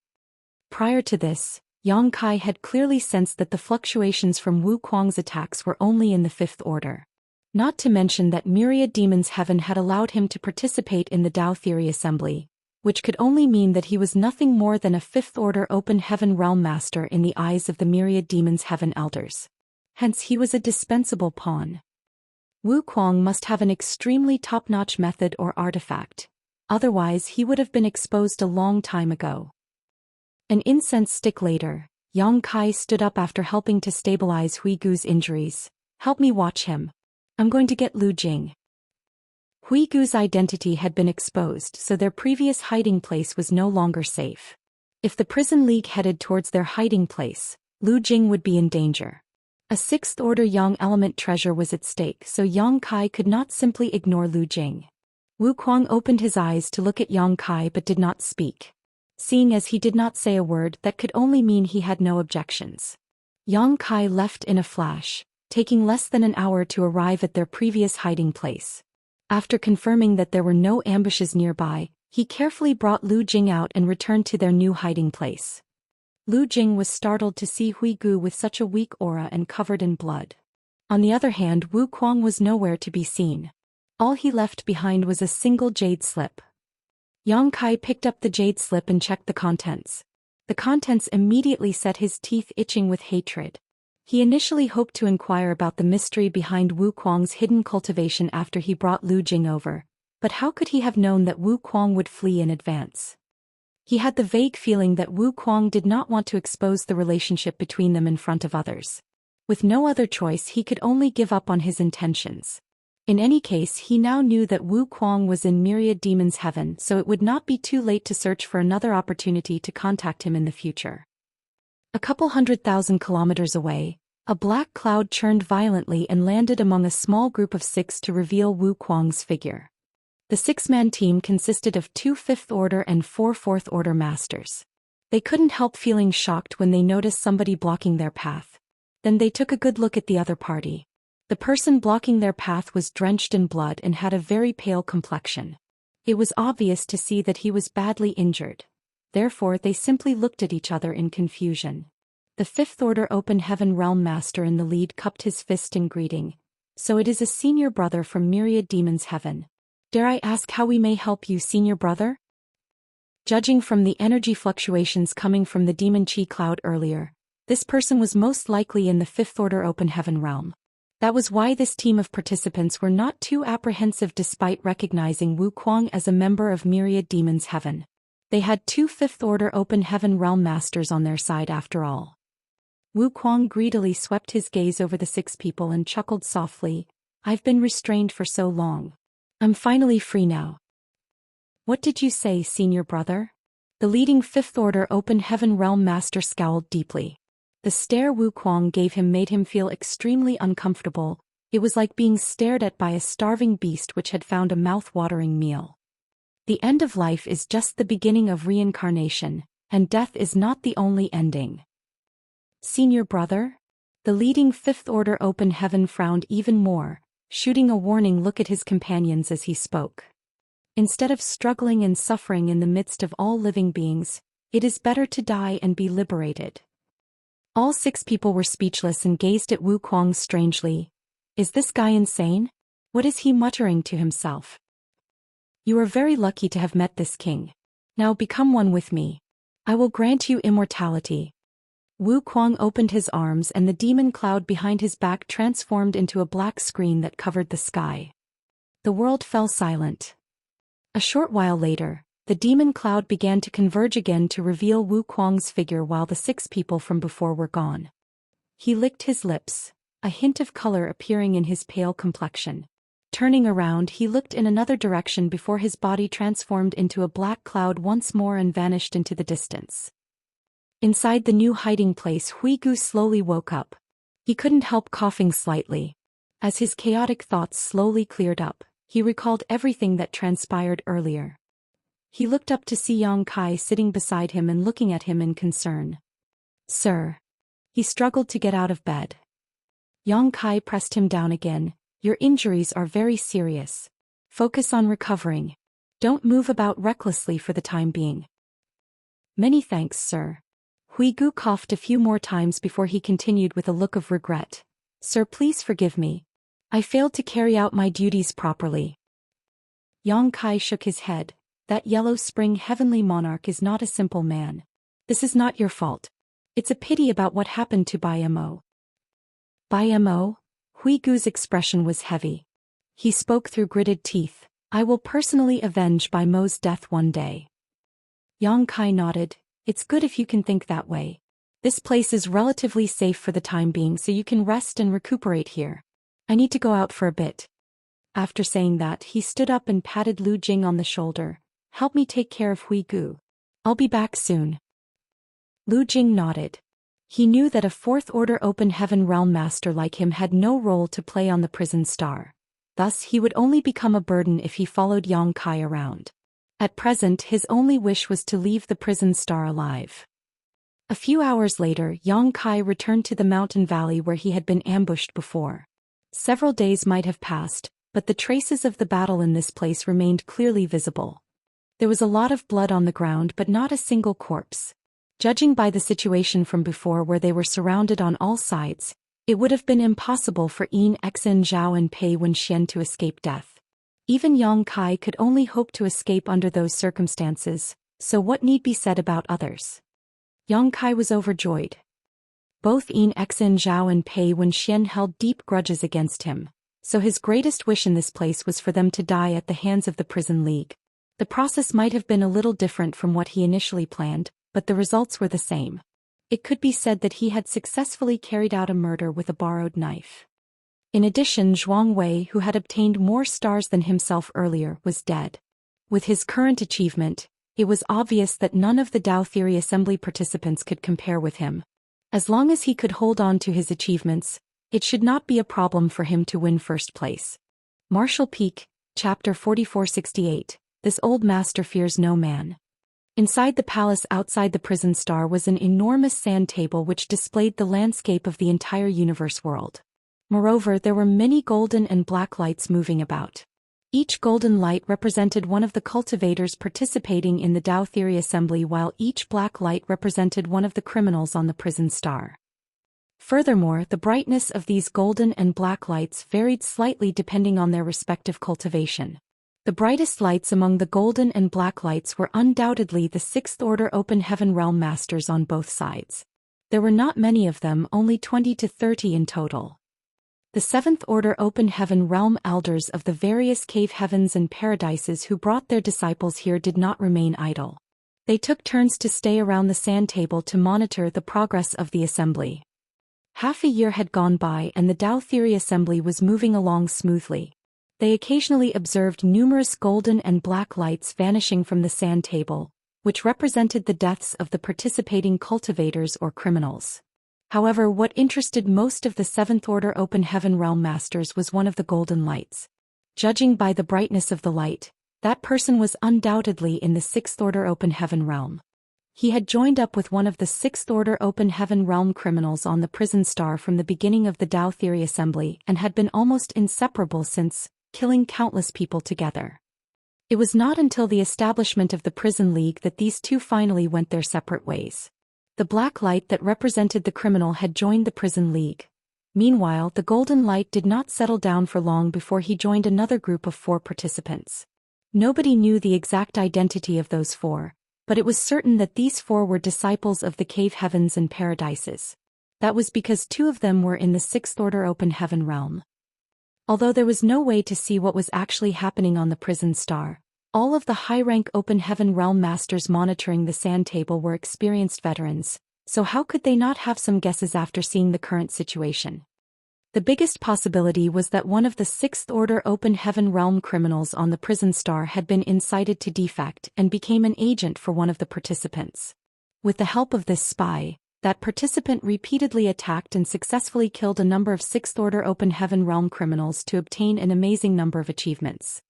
Prior to this, Yang Kai had clearly sensed that the fluctuations from Wu Kuang's attacks were only in the fifth order. Not to mention that Myriad Demons Heaven had allowed him to participate in the Tao Theory Assembly, which could only mean that he was nothing more than a fifth-order open heaven realm master in the eyes of the Myriad Demons Heaven elders. Hence he was a dispensable pawn. Wu Kuang must have an extremely top-notch method or artifact. Otherwise he would have been exposed a long time ago. An incense stick later, Yang Kai stood up after helping to stabilize Huigu's injuries. "Help me watch him. I'm going to get Lu Jing." Huigu's identity had been exposed, so their previous hiding place was no longer safe. If the prison league headed towards their hiding place, Lu Jing would be in danger. A sixth-order Yang element treasure was at stake, so Yang Kai could not simply ignore Lu Jing. Wu Kuang opened his eyes to look at Yang Kai but did not speak. Seeing as he did not say a word, that could only mean he had no objections. Yang Kai left in a flash, taking less than an hour to arrive at their previous hiding place. After confirming that there were no ambushes nearby, he carefully brought Lu Jing out and returned to their new hiding place. Lu Jing was startled to see Huigu with such a weak aura and covered in blood. On the other hand, Wu Kuang was nowhere to be seen. All he left behind was a single jade slip. Yang Kai picked up the jade slip and checked the contents. The contents immediately set his teeth itching with hatred. He initially hoped to inquire about the mystery behind Wu Kuang's hidden cultivation after he brought Lu Jing over, but how could he have known that Wu Kuang would flee in advance? He had the vague feeling that Wu Kuang did not want to expose the relationship between them in front of others. With no other choice, he could only give up on his intentions. In any case, he now knew that Wu Kuang was in Myriad Demon's heaven, so it would not be too late to search for another opportunity to contact him in the future. A couple 100,000 kilometers away, a black cloud churned violently and landed among a small group of 6 to reveal Wu Kuang's figure. The 6-man team consisted of 2 5th Order and 4 4th Order masters. They couldn't help feeling shocked when they noticed somebody blocking their path. Then they took a good look at the other party. The person blocking their path was drenched in blood and had a very pale complexion. It was obvious to see that he was badly injured. Therefore, they simply looked at each other in confusion. The 5th Order Open Heaven Realm Master in the lead cupped his fist in greeting. So it is a senior brother from Myriad Demon's heaven. Dare I ask how we may help you, senior brother? Judging from the energy fluctuations coming from the demon chi cloud earlier, this person was most likely in the 5th Order Open Heaven realm. That was why this team of participants were not too apprehensive despite recognizing Wu Kuang as a member of Myriad Demon's heaven. They had 2 5th Order Open Heaven Realm Masters on their side after all. Wu Kuang greedily swept his gaze over the 6 people and chuckled softly. I've been restrained for so long. I'm finally free now. What did you say, senior brother? The leading 5th Order Open Heaven Realm Master scowled deeply. The stare Wu Kuang gave him made him feel extremely uncomfortable. It was like being stared at by a starving beast which had found a mouth-watering meal. The end of life is just the beginning of reincarnation, and death is not the only ending. Senior brother? The leading 5th Order Open Heaven frowned even more, shooting a warning look at his companions as he spoke. Instead of struggling and suffering in the midst of all living beings, it is better to die and be liberated. All 6 people were speechless and gazed at Wu Kuang strangely. Is this guy insane? What is he muttering to himself? You are very lucky to have met this king. Now become one with me. I will grant you immortality. Wu Kuang opened his arms and the demon cloud behind his back transformed into a black screen that covered the sky. The world fell silent. A short while later, the demon cloud began to converge again to reveal Wu Kuang's figure while the 6 people from before were gone. He licked his lips, a hint of color appearing in his pale complexion. Turning around, he looked in another direction before his body transformed into a black cloud once more and vanished into the distance. Inside the new hiding place, Huigu slowly woke up. He couldn't help coughing slightly. As his chaotic thoughts slowly cleared up, he recalled everything that transpired earlier. He looked up to see Yang Kai sitting beside him and looking at him in concern. Sir. He struggled to get out of bed. Yang Kai pressed him down again. Your injuries are very serious. Focus on recovering. Don't move about recklessly for the time being. Many thanks, sir. Huigu coughed a few more times before he continued with a look of regret. Sir, please forgive me. I failed to carry out my duties properly. Yang Kai shook his head. That yellow spring heavenly monarch is not a simple man. This is not your fault. It's a pity about what happened to Bai Mo. Bai Mo? Huigu's expression was heavy. He spoke through gritted teeth. I will personally avenge Bai Mo's death one day. Yang Kai nodded. It's good if you can think that way. This place is relatively safe for the time being, so you can rest and recuperate here. I need to go out for a bit. After saying that, he stood up and patted Lu Jing on the shoulder. Help me take care of Huigu. I'll be back soon. Lu Jing nodded. He knew that a 4th Order Open Heaven Realm Master like him had no role to play on the prison star. Thus, he would only become a burden if he followed Yang Kai around. At present, his only wish was to leave the prison star alive. A few hours later, Yang Kai returned to the mountain valley where he had been ambushed before. Several days might have passed, but the traces of the battle in this place remained clearly visible. There was a lot of blood on the ground but not a single corpse. Judging by the situation from before where they were surrounded on all sides, it would have been impossible for Yin Xen Zhao and Pei Wenxian to escape death. Even Yang Kai could only hope to escape under those circumstances, so what need be said about others? Yang Kai was overjoyed. Both Yin Exin Zhao and Pei Wenxian held deep grudges against him, so his greatest wish in this place was for them to die at the hands of the Prison League. The process might have been a little different from what he initially planned, but the results were the same. It could be said that he had successfully carried out a murder with a borrowed knife. In addition, Zhuang Wei, who had obtained more stars than himself earlier, was dead. With his current achievement, it was obvious that none of the Dao Theory Assembly participants could compare with him. As long as he could hold on to his achievements, it should not be a problem for him to win first place. Martial Peak, Chapter 4468. This old master fears no man. Inside the palace outside the prison star was an enormous sand table which displayed the landscape of the entire universe world. Moreover, there were many golden and black lights moving about. Each golden light represented one of the cultivators participating in the Dao Theory Assembly, while each black light represented one of the criminals on the prison star. Furthermore, the brightness of these golden and black lights varied slightly depending on their respective cultivation. The brightest lights among the golden and black lights were undoubtedly the Sixth Order Open Heaven Realm Masters on both sides. There were not many of them, only 20 to 30 in total. The Seventh Order Open Heaven Realm Elders of the various cave heavens and paradises who brought their disciples here did not remain idle. They took turns to stay around the sand table to monitor the progress of the assembly. Half a year had gone by and the Dao Theory Assembly was moving along smoothly. They occasionally observed numerous golden and black lights vanishing from the sand table, which represented the deaths of the participating cultivators or criminals. However, what interested most of the Seventh Order Open Heaven Realm Masters was one of the golden lights. Judging by the brightness of the light, that person was undoubtedly in the Sixth Order Open Heaven Realm. He had joined up with one of the Sixth Order Open Heaven Realm criminals on the prison star from the beginning of the Dao Theory Assembly and had been almost inseparable since, killing countless people together. It was not until the establishment of the Prison League that these two finally went their separate ways. The black light that represented the criminal had joined the Prison League. Meanwhile, the golden light did not settle down for long before he joined another group of 4 participants. Nobody knew the exact identity of those 4, but it was certain that these 4 were disciples of the cave heavens and paradises. That was because 2 of them were in the Sixth Order Open Heaven Realm. Although there was no way to see what was actually happening on the prison star, all of the high-rank Open Heaven Realm Masters monitoring the sand table were experienced veterans, so how could they not have some guesses after seeing the current situation? The biggest possibility was that one of the Sixth Order Open Heaven Realm criminals on the prison star had been incited to defect and became an agent for one of the participants. With the help of this spy, that participant repeatedly attacked and successfully killed a number of Sixth Order Open Heaven Realm criminals to obtain an amazing number of achievements.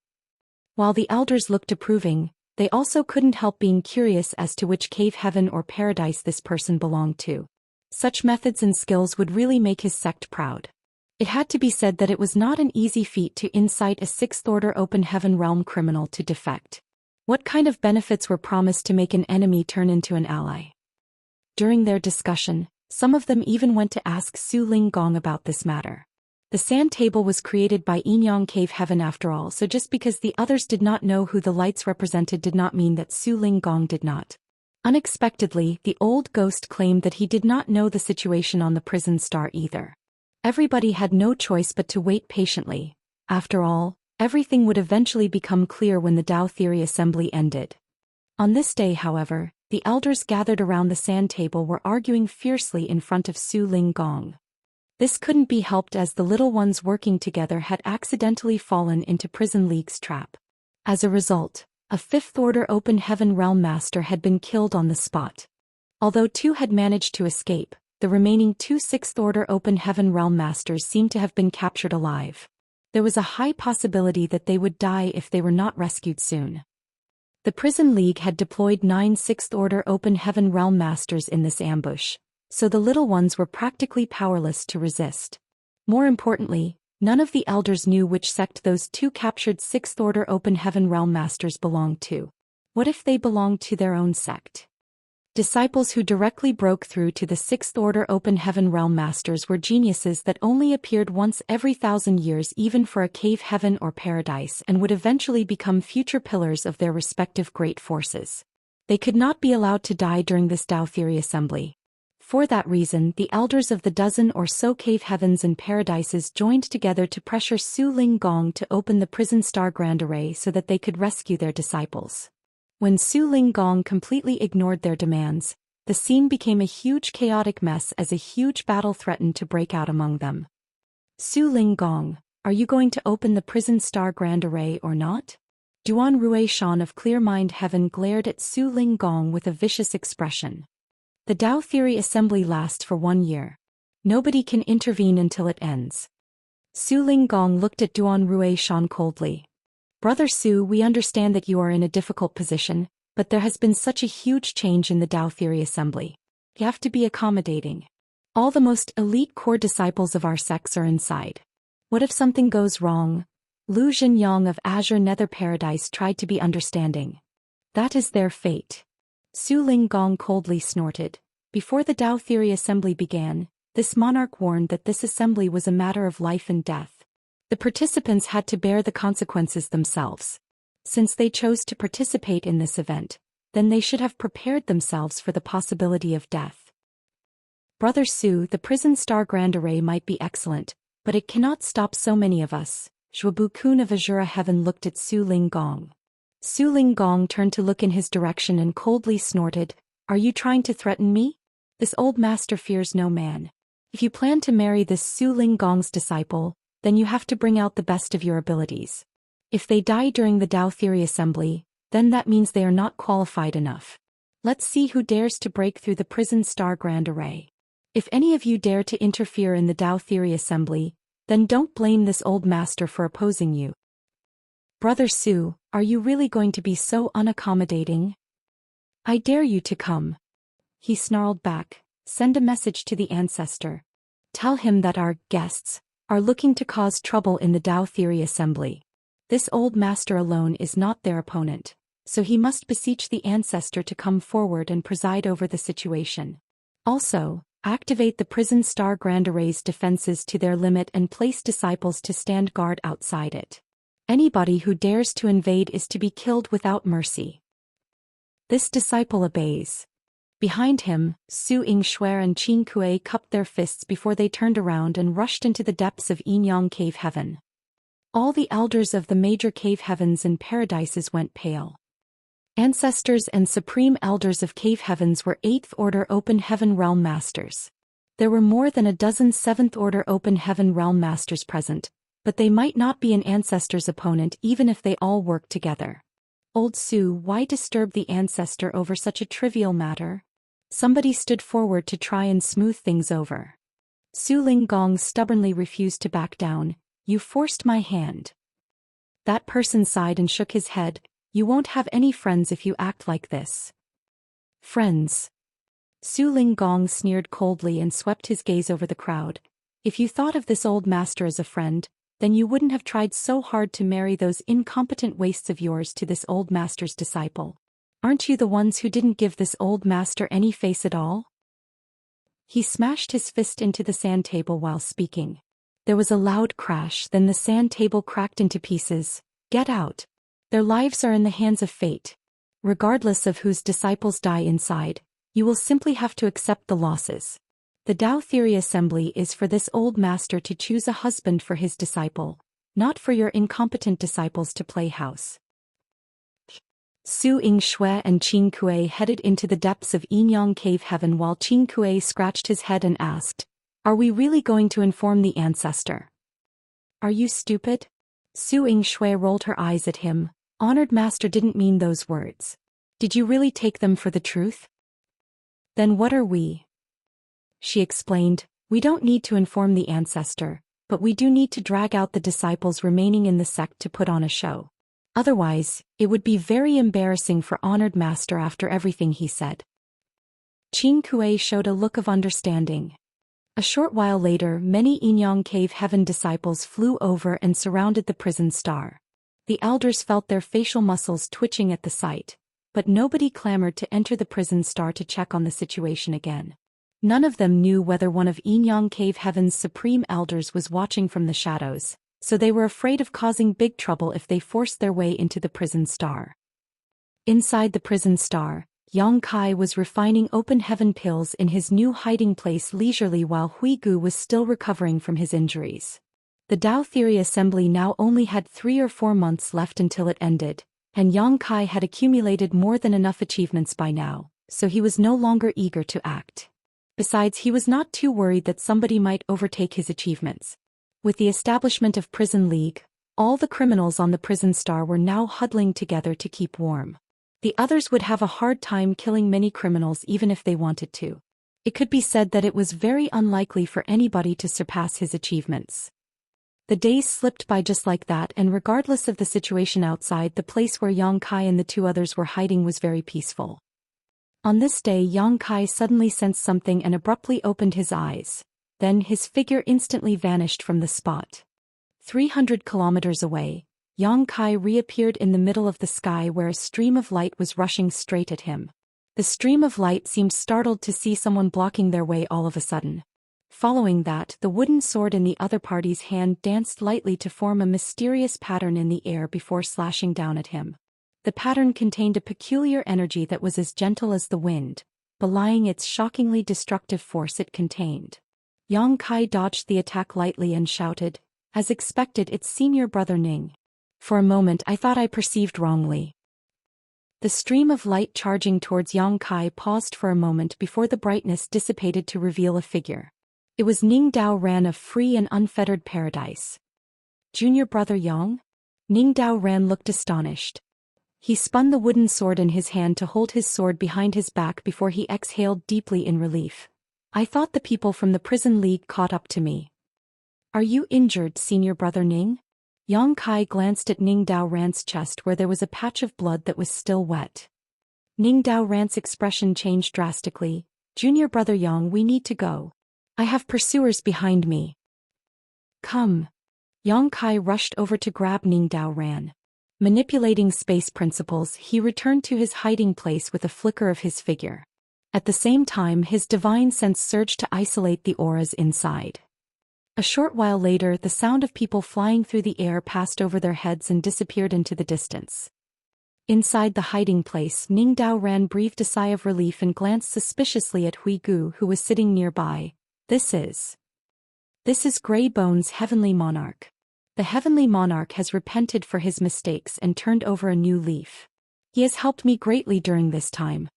While the elders looked approving, they also couldn't help being curious as to which cave heaven or paradise this person belonged to. Such methods and skills would really make his sect proud. It had to be said that it was not an easy feat to incite a Sixth Order Open Heaven Realm criminal to defect. What kind of benefits were promised to make an enemy turn into an ally? During their discussion, some of them even went to ask Su Linggong about this matter. The sand table was created by Yinyang Cave Heaven after all, so just because the others did not know who the lights represented did not mean that Su Linggong did not. Unexpectedly, the old ghost claimed that he did not know the situation on the prison star either. Everybody had no choice but to wait patiently. After all, everything would eventually become clear when the Dao Theory Assembly ended. On this day, however, the elders gathered around the sand table were arguing fiercely in front of Su Linggong. This couldn't be helped as the little ones working together had accidentally fallen into Prison League's trap. As a result, a Fifth Order Open Heaven Realm Master had been killed on the spot. Although 2 had managed to escape, the remaining 2 Sixth Order Open Heaven Realm Masters seemed to have been captured alive. There was a high possibility that they would die if they were not rescued soon. The Prison League had deployed 9 Sixth Order Open Heaven Realm Masters in this ambush, so the little ones were practically powerless to resist. More importantly, none of the elders knew which sect those 2 captured Sixth Order Open Heaven Realm Masters belonged to. What if they belonged to their own sect? Disciples who directly broke through to the Sixth Order Open Heaven Realm Masters were geniuses that only appeared once every 1,000 years even for a cave heaven or paradise and would eventually become future pillars of their respective great forces. They could not be allowed to die during this Dao Theory assembly. For that reason, the elders of the dozen or so cave heavens and paradises joined together to pressure Su Ling Gong to open the prison star grand array so that they could rescue their disciples. When Su Ling Gong completely ignored their demands, the scene became a huge chaotic mess as a huge battle threatened to break out among them. Su Ling Gong, are you going to open the prison star grand array or not? Duan Ruishan of Clear Mind Heaven glared at Su Ling Gong with a vicious expression. The Dao Theory assembly lasts for 1 year. Nobody can intervene until it ends. Su Ling Gong looked at Duan Ruishan coldly. Brother Su, we understand that you are in a difficult position, but there has been such a huge change in the Dao Theory assembly. You have to be accommodating. All the most elite core disciples of our sects are inside. What if something goes wrong? Lu Zhenyang of Azure Nether Paradise tried to be understanding. That is their fate. Su Ling Gong coldly snorted. Before the Dao Theory assembly began, this monarch warned that this assembly was a matter of life and death. The participants had to bear the consequences themselves. Since they chose to participate in this event, then they should have prepared themselves for the possibility of death. Brother Su, the prison star grand array might be excellent, but it cannot stop so many of us. Zhuobu Kun of Azura Heaven looked at Su Ling Gong. Su Ling Gong turned to look in his direction and coldly snorted, "Are you trying to threaten me? This old master fears no man. If you plan to marry this Su Ling Gong's disciple, then you have to bring out the best of your abilities. If they die during the Dao Theory assembly, then that means they are not qualified enough. Let's see who dares to break through the prison star grand array. If any of you dare to interfere in the Dao Theory assembly, then don't blame this old master for opposing you." Brother Su, are you really going to be so unaccommodating? I dare you to come. He snarled back, "Send a message to the ancestor. Tell him that our guests are looking to cause trouble in the Dao Theory assembly. This old master alone is not their opponent, so he must beseech the ancestor to come forward and preside over the situation. Also, activate the prison star grand array's defenses to their limit and place disciples to stand guard outside it. Anybody who dares to invade is to be killed without mercy." This disciple obeys. Behind him, Su Yingxue and Qin Kuei cupped their fists before they turned around and rushed into the depths of Yinyang Cave Heaven. All the elders of the major cave heavens and paradises went pale. Ancestors and supreme elders of cave heavens were 8th Order Open Heaven Realm Masters. There were more than a dozen 7th Order Open Heaven Realm Masters present, but they might not be an ancestor's opponent even if they all worked together. Old Su, why disturb the ancestor over such a trivial matter? Somebody stood forward to try and smooth things over. Su Ling Gong stubbornly refused to back down. "You forced my hand." That person sighed and shook his head. "You won't have any friends if you act like this." "Friends?" Su Ling Gong sneered coldly and swept his gaze over the crowd. "If you thought of this old master as a friend, then you wouldn't have tried so hard to marry those incompetent wastes of yours to this old master's disciple. Aren't you the ones who didn't give this old master any face at all?" He smashed his fist into the sand table while speaking. There was a loud crash, then the sand table cracked into pieces. "Get out. Their lives are in the hands of fate. Regardless of whose disciples die inside, you will simply have to accept the losses. The Dao Theory assembly is for this old master to choose a husband for his disciple, not for your incompetent disciples to play house." Su Yingxue and Qin Kuei headed into the depths of Yinyang Cave Heaven while Qin Kuei scratched his head and asked, "Are we really going to inform the ancestor?" "Are you stupid?" Su Yingxue rolled her eyes at him. "Honored master didn't mean those words. Did you really take them for the truth?" "Then what are we?" She explained, "We don't need to inform the ancestor, but we do need to drag out the disciples remaining in the sect to put on a show. Otherwise, it would be very embarrassing for Honored Master after everything he said." Qin Kuei showed a look of understanding. A short while later, many Yinyang Cave Heaven disciples flew over and surrounded the prison star. The elders felt their facial muscles twitching at the sight. but nobody clamored to enter the prison star to check on the situation again. None of them knew whether one of Enyang Cave Heaven's supreme elders was watching from the shadows, so they were afraid of causing big trouble if they forced their way into the prison star. Inside the prison star, Yang Kai was refining open heaven pills in his new hiding place leisurely while Huigu was still recovering from his injuries. The Dao Theory Assembly now only had 3 or 4 months left until it ended, and Yang Kai had accumulated more than enough achievements by now, so he was no longer eager to act. Besides, he was not too worried that somebody might overtake his achievements. With the establishment of Prison League, all the criminals on the prison star were now huddling together to keep warm. The others would have a hard time killing many criminals even if they wanted to. It could be said that it was very unlikely for anybody to surpass his achievements. The days slipped by just like that, and regardless of the situation outside, the place where Yang Kai and the 2 others were hiding was very peaceful. On this day, Yang Kai suddenly sensed something and abruptly opened his eyes. Then his figure instantly vanished from the spot. 300 kilometers away, Yang Kai reappeared in the middle of the sky where a stream of light was rushing straight at him. The stream of light seemed startled to see someone blocking their way all of a sudden. Following that, the wooden sword in the other party's hand danced lightly to form a mysterious pattern in the air before slashing down at him. The pattern contained a peculiar energy that was as gentle as the wind, belying its shockingly destructive force it contained. Yang Kai dodged the attack lightly and shouted, "As expected, it's senior brother Ning. For a moment I thought I perceived wrongly." The stream of light charging towards Yang Kai paused for a moment before the brightness dissipated to reveal a figure. It was Ning Dao Ran of free and unfettered paradise. "Junior brother Yang?" Ning Dao Ran looked astonished. He spun the wooden sword in his hand to hold his sword behind his back before he exhaled deeply in relief. "I thought the people from the prison league caught up to me." "Are you injured, senior brother Ning?" Yang Kai glanced at Ning Dao Ran's chest where there was a patch of blood that was still wet. Ning Dao Ran's expression changed drastically. "Junior brother Yang, we need to go. I have pursuers behind me." "Come." Yang Kai rushed over to grab Ning Dao Ran. Manipulating space principles, he returned to his hiding place with a flicker of his figure. At the same time, his divine sense surged to isolate the auras inside. A short while later, the sound of people flying through the air passed over their heads and disappeared into the distance. Inside the hiding place, Ning Dao Ran breathed a sigh of relief and glanced suspiciously at Huigu, who was sitting nearby. This is Grey Bone's Heavenly Monarch. The Heavenly Monarch has repented for his mistakes and turned over a new leaf. He has helped me greatly during this time."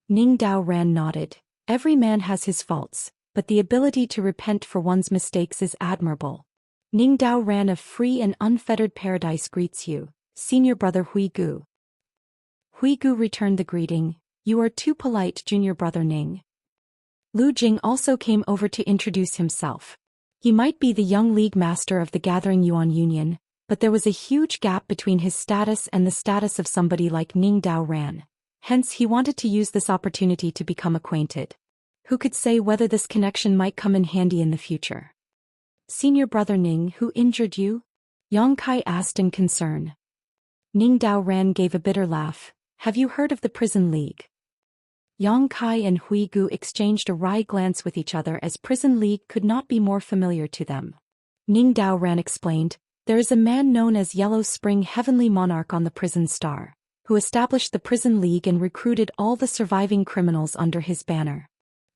Ning Dao Ran nodded. "Every man has his faults, but the ability to repent for one's mistakes is admirable. Ning Dao Ran of free and unfettered paradise greets you, senior brother Huigu." Huigu returned the greeting. "You are too polite, junior brother Ning." Lu Jing also came over to introduce himself. He might be the young league master of the Gathering Yuan Union, but there was a huge gap between his status and the status of somebody like Ning Dao Ran. Hence he wanted to use this opportunity to become acquainted. Who could say whether this connection might come in handy in the future? "Senior brother Ning, who injured you?" Yang Kai asked in concern. Ning Dao Ran gave a bitter laugh. "Have you heard of the Prison League?" Yang Kai and Huigu exchanged a wry glance with each other as Prison League could not be more familiar to them. Ning Dao Ran explained, "There is a man known as Yellow Spring Heavenly Monarch on the prison star, who established the Prison League and recruited all the surviving criminals under his banner.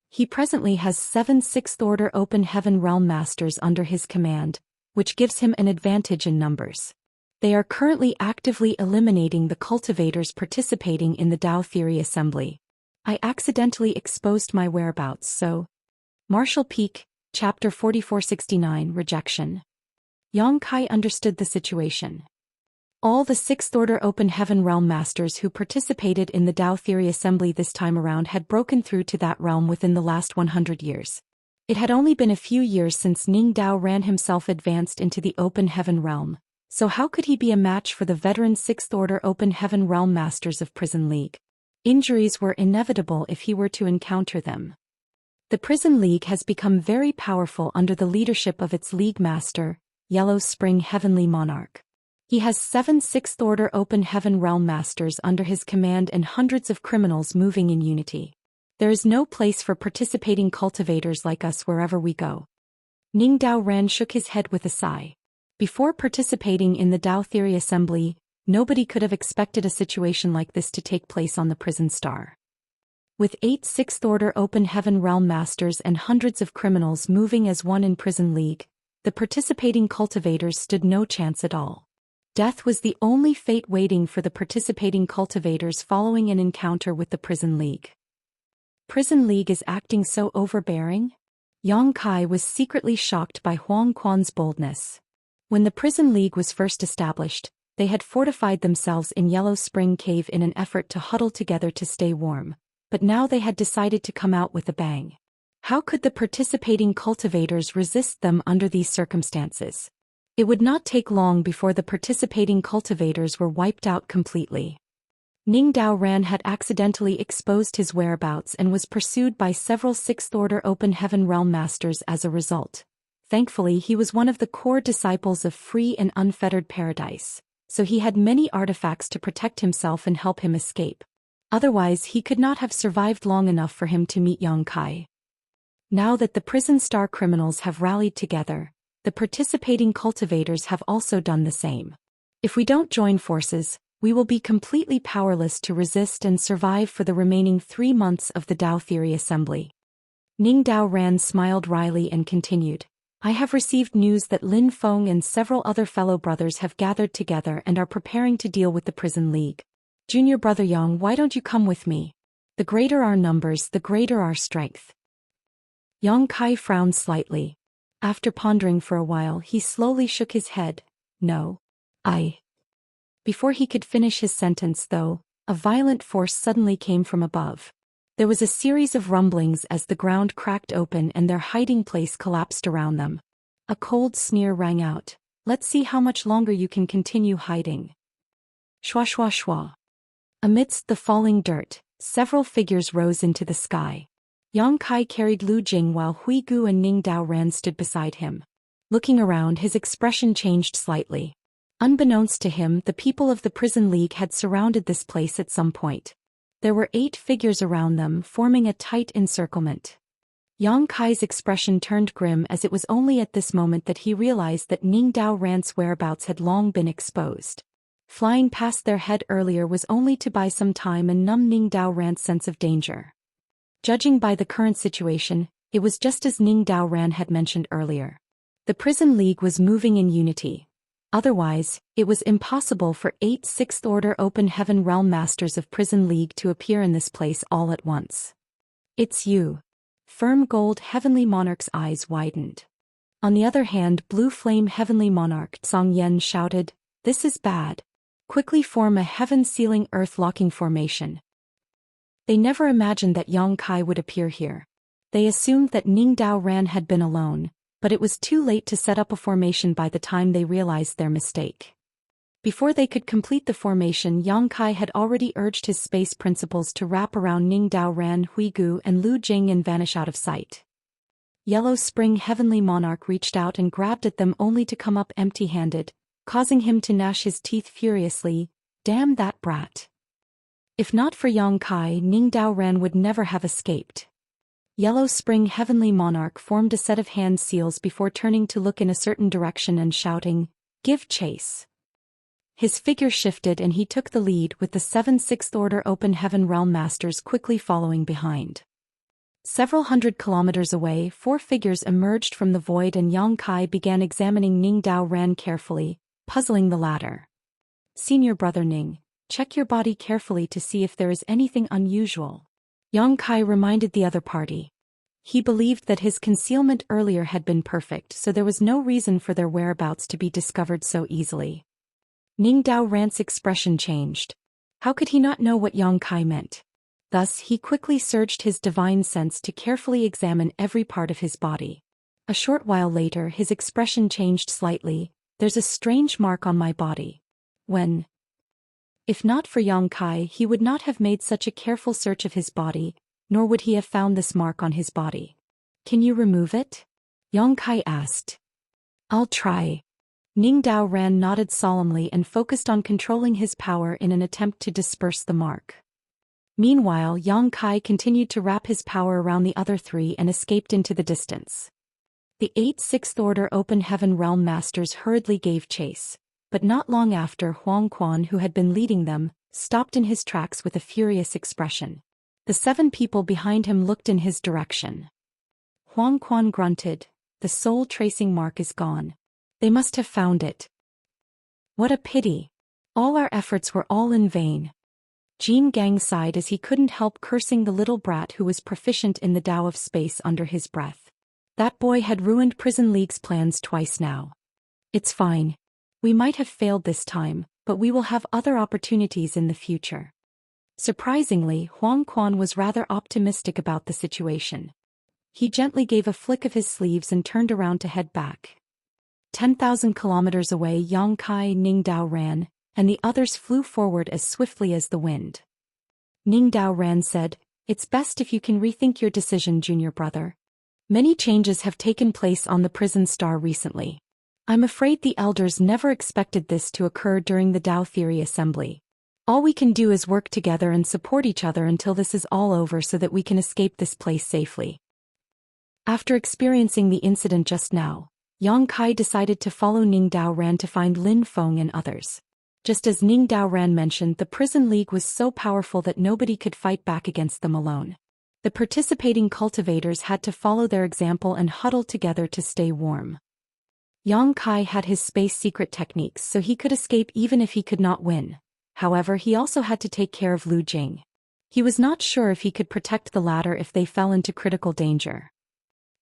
He presently has 7 sixth-order Open Heaven Realm Masters under his command, which gives him an advantage in numbers. They are currently actively eliminating the cultivators participating in the Dao Theory Assembly. I accidentally exposed my whereabouts, so..." Martial Peak, Chapter 4469, Rejection. Yang Kai understood the situation. All the 6th Order Open Heaven Realm Masters who participated in the Dao Theory Assembly this time around had broken through to that realm within the last 100 years. It had only been a few years since Ning Dao Ran himself advanced into the Open Heaven Realm, so how could he be a match for the veteran 6th Order Open Heaven Realm Masters of Prison League? Injuries were inevitable if he were to encounter them. The Prison League has become very powerful under the leadership of its League Master, Yellow Spring Heavenly Monarch. He has 7 sixth-order open heaven realm masters under his command and hundreds of criminals moving in unity. There is no place for participating cultivators like us wherever we go. Ning Dao Ran shook his head with a sigh. Before participating in the Dao Theory Assembly, nobody could have expected a situation like this to take place on the prison star. With 8 sixth-order open heaven realm masters and hundreds of criminals moving as one in prison league, the participating cultivators stood no chance at all. Death was the only fate waiting for the participating cultivators following an encounter with the prison league. Prison league is acting so overbearing? Yang Kai was secretly shocked by Huang Quan's boldness. When the prison league was first established, they had fortified themselves in Yellow Spring Cave in an effort to huddle together to stay warm, but now they had decided to come out with a bang. How could the participating cultivators resist them under these circumstances? It would not take long before the participating cultivators were wiped out completely. Ning Dao Ran had accidentally exposed his whereabouts and was pursued by several sixth-order open heaven realm masters as a result. Thankfully, he was one of the core disciples of free and unfettered paradise, so he had many artifacts to protect himself and help him escape. Otherwise, he could not have survived long enough for him to meet Yang Kai. Now that the prison star criminals have rallied together, the participating cultivators have also done the same. If we don't join forces, we will be completely powerless to resist and survive for the remaining 3 months of the Dao Theory Assembly. Ning Dao Ran smiled wryly and continued, I have received news that Lin Feng and several other fellow brothers have gathered together and are preparing to deal with the prison league. Junior brother Yang, why don't you come with me? The greater our numbers, the greater our strength. Yang Kai frowned slightly. After pondering for a while, he slowly shook his head. No. Before he could finish his sentence, though, a violent force suddenly came from above. There was a series of rumblings as the ground cracked open and their hiding place collapsed around them. A cold sneer rang out. Let's see how much longer you can continue hiding. Shwa shwa shwa. Amidst the falling dirt, several figures rose into the sky. Yang Kai carried Lu Jing while Hui Gu and Ning Dao Ran stood beside him. Looking around, his expression changed slightly. Unbeknownst to him, the people of the prison league had surrounded this place at some point. There were 8 figures around them, forming a tight encirclement. Yang Kai's expression turned grim as it was only at this moment that he realized that Ning Dao Ran's whereabouts had long been exposed. Flying past their head earlier was only to buy some time and numb Ning Dao Ran's sense of danger. Judging by the current situation, it was just as Ning Dao Ran had mentioned earlier. The prison league was moving in unity. Otherwise, it was impossible for 8 sixth-order open heaven realm masters of prison league to appear in this place all at once. It's you. Firm gold heavenly monarch's eyes widened. On the other hand, blue flame heavenly monarch Zhang Yan shouted, This is bad. Quickly form a heaven-sealing earth-locking formation. They never imagined that Yang Kai would appear here. They assumed that Ning Dao Ran had been alone, but it was too late to set up a formation by the time they realized their mistake. Before they could complete the formation, Yang Kai had already urged his space principles to wrap around Ning Dao Ran, Hui Gu and Lu Jing and vanish out of sight. Yellow Spring Heavenly Monarch reached out and grabbed at them only to come up empty-handed, causing him to gnash his teeth furiously. Damn that brat. If not for Yang Kai, Ning Dao Ran would never have escaped. Yellow Spring Heavenly Monarch formed a set of hand seals before turning to look in a certain direction and shouting, Give chase. His figure shifted and he took the lead with the 7 sixth-order open heaven realm masters quickly following behind. Several hundred kilometers away, 4 figures emerged from the void and Yang Kai began examining Ning Dao Ran carefully, puzzling the latter. Senior brother Ning, check your body carefully to see if there is anything unusual. Yang Kai reminded the other party. He believed that his concealment earlier had been perfect, so there was no reason for their whereabouts to be discovered so easily. Ning Dao Ran's expression changed. How could he not know what Yang Kai meant? Thus, he quickly surged his divine sense to carefully examine every part of his body. A short while later, his expression changed slightly. There's a strange mark on my body. If not for Yang Kai, he would not have made such a careful search of his body, nor would he have found this mark on his body. Can you remove it? Yang Kai asked. I'll try. Ningdao Ran nodded solemnly and focused on controlling his power in an attempt to disperse the mark. Meanwhile, Yang Kai continued to wrap his power around the other three and escaped into the distance. The 8 Sixth Order Open Heaven Realm Masters hurriedly gave chase, but not long after, Huang Quan, who had been leading them, stopped in his tracks with a furious expression. The 7 people behind him looked in his direction. Huang Quan grunted, "The soul tracing mark is gone. They must have found it. What a pity. All our efforts were all in vain." Jin Gang sighed as he couldn't help cursing the little brat who was proficient in the Tao of space under his breath. That boy had ruined Prison League's plans twice now. "It's fine. We might have failed this time, but we will have other opportunities in the future." Surprisingly, Huang Quan was rather optimistic about the situation. He gently gave a flick of his sleeves and turned around to head back. 10,000 kilometers away, Yang Kai Ningdao ran, and the others flew forward as swiftly as the wind. Ningdao Ran said, "It's best if you can rethink your decision, junior brother. Many changes have taken place on the prison star recently. I'm afraid the elders never expected this to occur during the Tao Theory Assembly. All we can do is work together and support each other until this is all over so that we can escape this place safely." After experiencing the incident just now, Yang Kai decided to follow Ningdao Ran to find Lin Feng and others. Just as Ningdao Ran mentioned, the Prison League was so powerful that nobody could fight back against them alone. The participating cultivators had to follow their example and huddle together to stay warm. Yang Kai had his space secret techniques so he could escape even if he could not win. However, he also had to take care of Lu Jing. He was not sure if he could protect the latter if they fell into critical danger.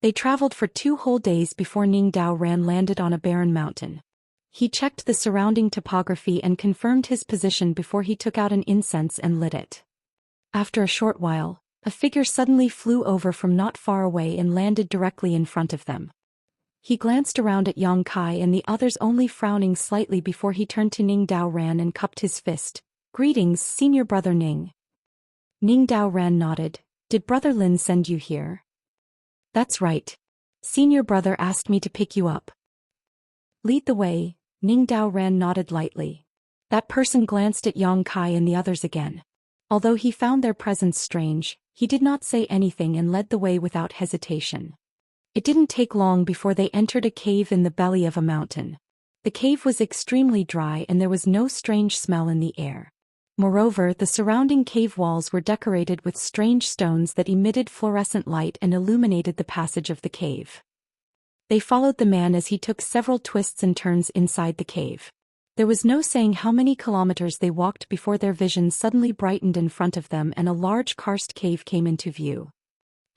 They traveled for 2 whole days before Ningdao Ran landed on a barren mountain. He checked the surrounding topography and confirmed his position before he took out an incense and lit it. After a short while, a figure suddenly flew over from not far away and landed directly in front of them. He glanced around at Yang Kai and the others, only frowning slightly before he turned to Ningdao Ran and cupped his fist. "Greetings, senior brother Ning." Ningdao Ran nodded. "Did brother Lin send you here?" "That's right. Senior brother asked me to pick you up." "Lead the way." Ningdao Ran nodded lightly. That person glanced at Yang Kai and the others again. Although he found their presence strange, he did not say anything and led the way without hesitation. It didn't take long before they entered a cave in the belly of a mountain. The cave was extremely dry and there was no strange smell in the air. Moreover, the surrounding cave walls were decorated with strange stones that emitted fluorescent light and illuminated the passage of the cave. They followed the man as he took several twists and turns inside the cave. There was no saying how many kilometers they walked before their vision suddenly brightened in front of them and a large karst cave came into view.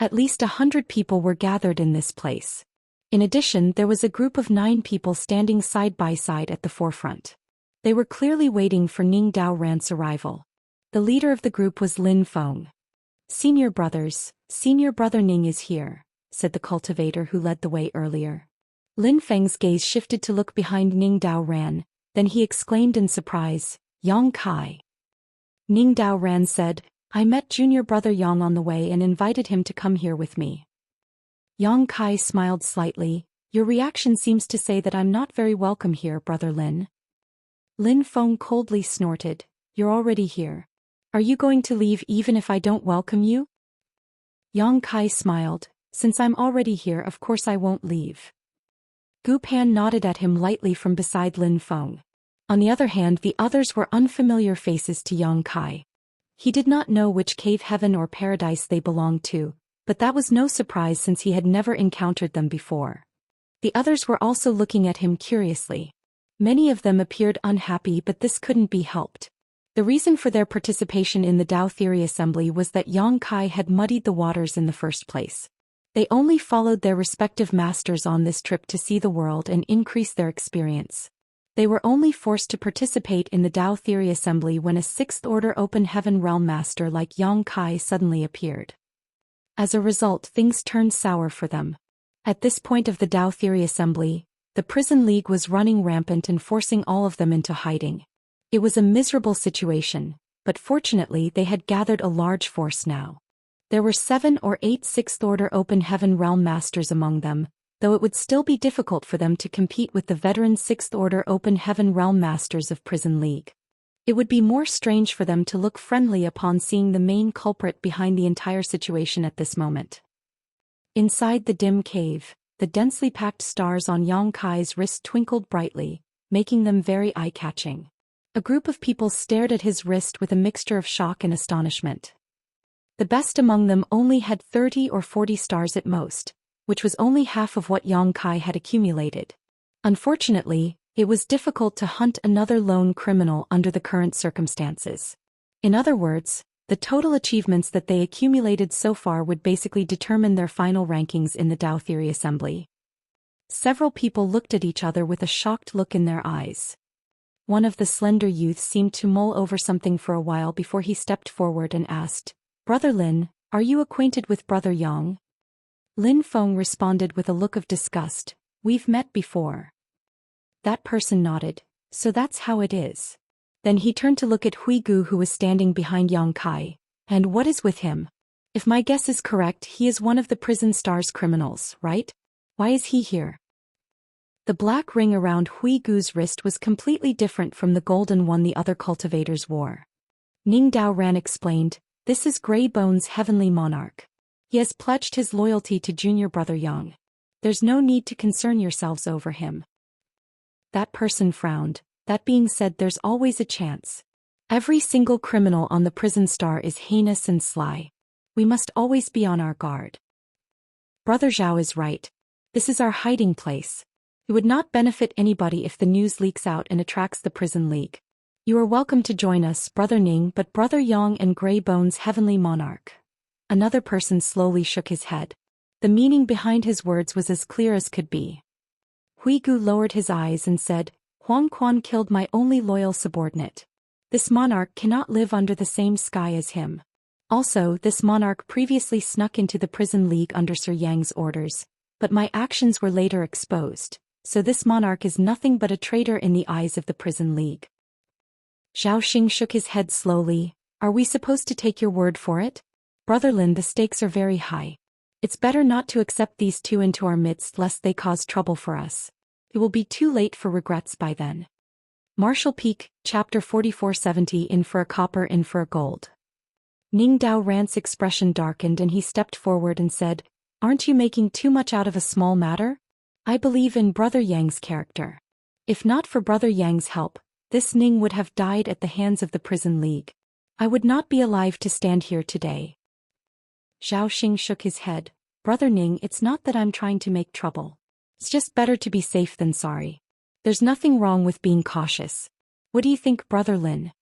At least 100 people were gathered in this place. In addition, there was a group of 9 people standing side by side at the forefront. They were clearly waiting for Ningdao Ran's arrival. The leader of the group was Lin Feng. "Senior brothers, senior brother Ning is here," said the cultivator who led the way earlier. Lin Feng's gaze shifted to look behind Ningdao Ran, then he exclaimed in surprise, "Yang Kai." Ningdao Ran said, "I met junior brother Yang on the way and invited him to come here with me." Yang Kai smiled slightly. "Your reaction seems to say that I'm not very welcome here, brother Lin." Lin Feng coldly snorted, "You're already here. Are you going to leave even if I don't welcome you?" Yang Kai smiled, "Since I'm already here, of course I won't leave." Gu Pan nodded at him lightly from beside Lin Feng. On the other hand, the others were unfamiliar faces to Yang Kai. He did not know which cave, heaven or paradise they belonged to, but that was no surprise since he had never encountered them before. The others were also looking at him curiously. Many of them appeared unhappy, but this couldn't be helped. The reason for their participation in the Tao Theory Assembly was that Yang Kai had muddied the waters in the first place. They only followed their respective masters on this trip to see the world and increase their experience. They were only forced to participate in the Tao Theory Assembly when a 6th Order Open Heaven Realm Master like Yang Kai suddenly appeared. As a result, things turned sour for them. At this point of the Tao Theory Assembly, the Prison League was running rampant and forcing all of them into hiding. It was a miserable situation, but fortunately they had gathered a large force now. There were 7 or 8 6th Order Open Heaven Realm Masters among them, though it would still be difficult for them to compete with the veteran Sixth Order Open Heaven Realm Masters of Prison League. It would be more strange for them to look friendly upon seeing the main culprit behind the entire situation at this moment. Inside the dim cave, the densely packed stars on Yang Kai's wrist twinkled brightly, making them very eye-catching. A group of people stared at his wrist with a mixture of shock and astonishment. The best among them only had 30 or 40 stars at most, which was only half of what Yang Kai had accumulated. Unfortunately, it was difficult to hunt another lone criminal under the current circumstances. In other words, the total achievements that they accumulated so far would basically determine their final rankings in the Dao Theory Assembly. Several people looked at each other with a shocked look in their eyes. One of the slender youths seemed to mull over something for a while before he stepped forward and asked, "Brother Lin, are you acquainted with Brother Yang?" Lin Feng responded with a look of disgust, "We've met before." That person nodded, "So that's how it is." Then he turned to look at Hui Gu, who was standing behind Yang Kai. "And what is with him? If my guess is correct, he is one of the prison stars criminals, right? Why is he here?" The black ring around Hui Gu's wrist was completely different from the golden one the other cultivators wore. Ning Dao Ran explained, "This is Grey Bone's heavenly monarch. He has pledged his loyalty to junior brother Yang. There's no need to concern yourselves over him." That person frowned. "That being said, there's always a chance. Every single criminal on the prison star is heinous and sly. We must always be on our guard." Brother Zhao is right. This is our hiding place. It would not benefit anybody if the news leaks out and attracts the prison league. You are welcome to join us, Brother Ning, but Brother Yang and Grey Bone's heavenly monarch. Another person slowly shook his head. The meaning behind his words was as clear as could be. Hui Gu lowered his eyes and said, "Huang Quan killed my only loyal subordinate. This monarch cannot live under the same sky as him. Also, this monarch previously snuck into the prison league under Sir Yang's orders, but my actions were later exposed, so this monarch is nothing but a traitor in the eyes of the prison league." Zhao Xing shook his head slowly. "Are we supposed to take your word for it? Brother Lin, the stakes are very high. It's better not to accept these two into our midst lest they cause trouble for us. It will be too late for regrets by then." Martial Peak, Chapter 4470. In for a copper, in for a gold. Ning Dao Ran's expression darkened and he stepped forward and said, "Aren't you making too much out of a small matter? I believe in Brother Yang's character. If not for Brother Yang's help, this Ning would have died at the hands of the prison league. I would not be alive to stand here today." Zhao Xing shook his head. "Brother Ning, it's not that I'm trying to make trouble. It's just better to be safe than sorry. There's nothing wrong with being cautious. What do you think, Brother Lin?"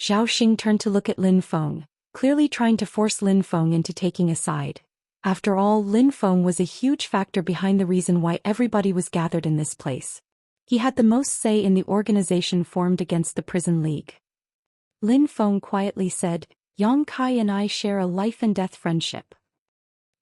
Zhao Xing turned to look at Lin Feng, clearly trying to force Lin Feng into taking a side. After all, Lin Feng was a huge factor behind the reason why everybody was gathered in this place. He had the most say in the organization formed against the prison league. Lin Feng quietly said, "Yang Kai and I share a life and death friendship."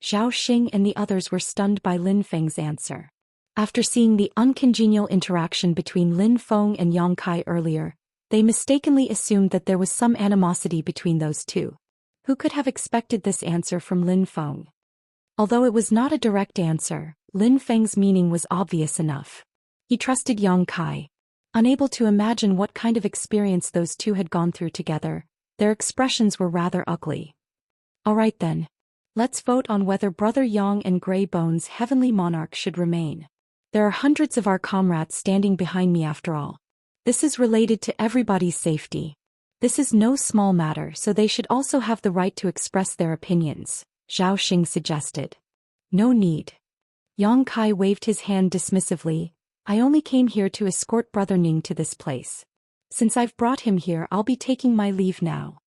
Zhao Xing and the others were stunned by Lin Feng's answer. After seeing the uncongenial interaction between Lin Feng and Yang Kai earlier, they mistakenly assumed that there was some animosity between those two. Who could have expected this answer from Lin Feng? Although it was not a direct answer, Lin Feng's meaning was obvious enough. He trusted Yang Kai. Unable to imagine what kind of experience those two had gone through together, their expressions were rather ugly. "All right then. Let's vote on whether Brother Yang and Grey Bone's heavenly monarch should remain. There are hundreds of our comrades standing behind me after all. This is related to everybody's safety. This is no small matter, so they should also have the right to express their opinions," Zhao Xing suggested. "No need." Yang Kai waved his hand dismissively. "I only came here to escort Brother Ning to this place. Since I've brought him here, I'll be taking my leave now."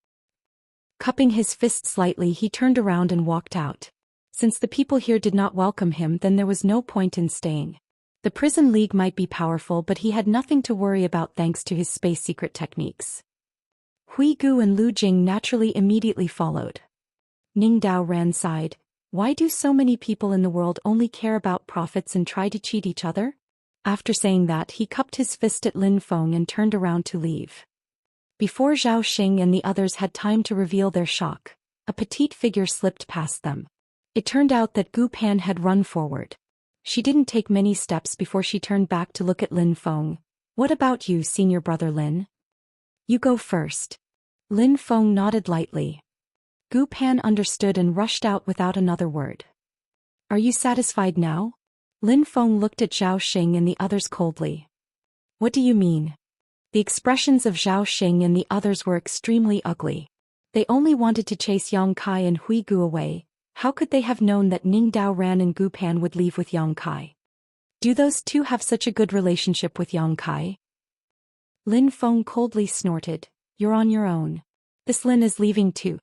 Cupping his fist slightly, he turned around and walked out. Since the people here did not welcome him, then there was no point in staying. The prison league might be powerful, but he had nothing to worry about thanks to his space secret techniques. Hui Gu and Lu Jing naturally immediately followed. Ning Dao Ran sighed. "Why do so many people in the world only care about profits and try to cheat each other?" After saying that, he cupped his fist at Lin Feng and turned around to leave. Before Zhao Xing and the others had time to reveal their shock, a petite figure slipped past them. It turned out that Gu Pan had run forward. She didn't take many steps before she turned back to look at Lin Feng. What about you, senior brother Lin? You go first. Lin Feng nodded lightly. Gu Pan understood and rushed out without another word. Are you satisfied now? Lin Feng looked at Zhou Xian and the others coldly. What do you mean? The expressions of Zhou Xian and the others were extremely ugly. They only wanted to chase Yang Kai and Hui Gu away. How could they have known that Ning Dao Ran and Gu Pan would leave with Yang Kai? Do those two have such a good relationship with Yang Kai? Lin Feng coldly snorted. You're on your own. This Lin is leaving too.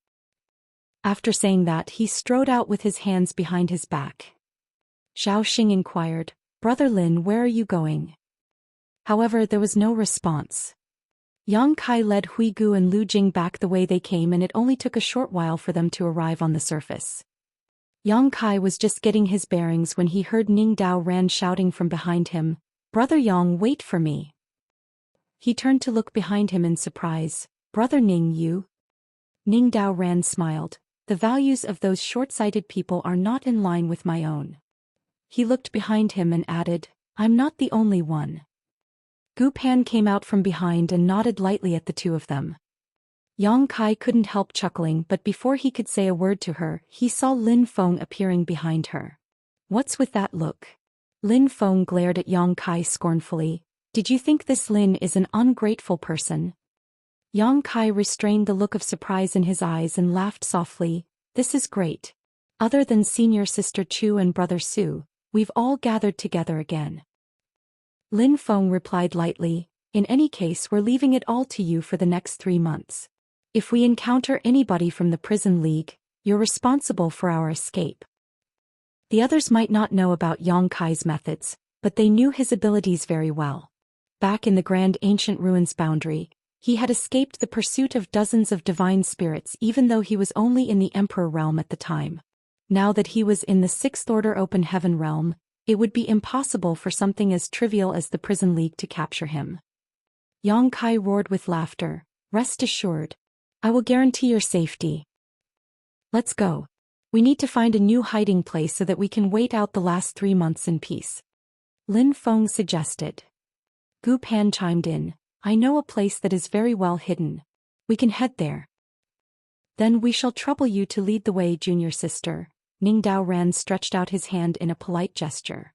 After saying that, he strode out with his hands behind his back. Zhao Xing inquired, Brother Lin, where are you going? However, there was no response. Yang Kai led Hui Gu and Lu Jing back the way they came, and it only took a short while for them to arrive on the surface. Yang Kai was just getting his bearings when he heard Ning Dao Ran shouting from behind him, Brother Yang, wait for me. He turned to look behind him in surprise. Brother Ning, you? Ning Dao Ran smiled. The values of those short-sighted people are not in line with my own. He looked behind him and added, I'm not the only one. Gu Pan came out from behind and nodded lightly at the two of them. Yang Kai couldn't help chuckling, but before he could say a word to her, he saw Lin Feng appearing behind her. What's with that look? Lin Feng glared at Yang Kai scornfully. Did you think this Lin is an ungrateful person? Yang Kai restrained the look of surprise in his eyes and laughed softly. This is great. Other than senior sister Chu and brother Su, we've all gathered together again. Lin Feng replied lightly, in any case we're leaving it all to you for the next 3 months. If we encounter anybody from the prison league, you're responsible for our escape. The others might not know about Yang Kai's methods, but they knew his abilities very well. Back in the Grand Ancient Ruins boundary, he had escaped the pursuit of dozens of divine spirits even though he was only in the Emperor realm at the time. Now that he was in the 6th Order Open Heaven realm, it would be impossible for something as trivial as the Prison League to capture him. Yang Kai roared with laughter. Rest assured. I will guarantee your safety. Let's go. We need to find a new hiding place so that we can wait out the last 3 months in peace. Lin Feng suggested. Gu Pan chimed in. I know a place that is very well hidden. We can head there. Then we shall trouble you to lead the way, junior sister. Ning Dao Ran stretched out his hand in a polite gesture.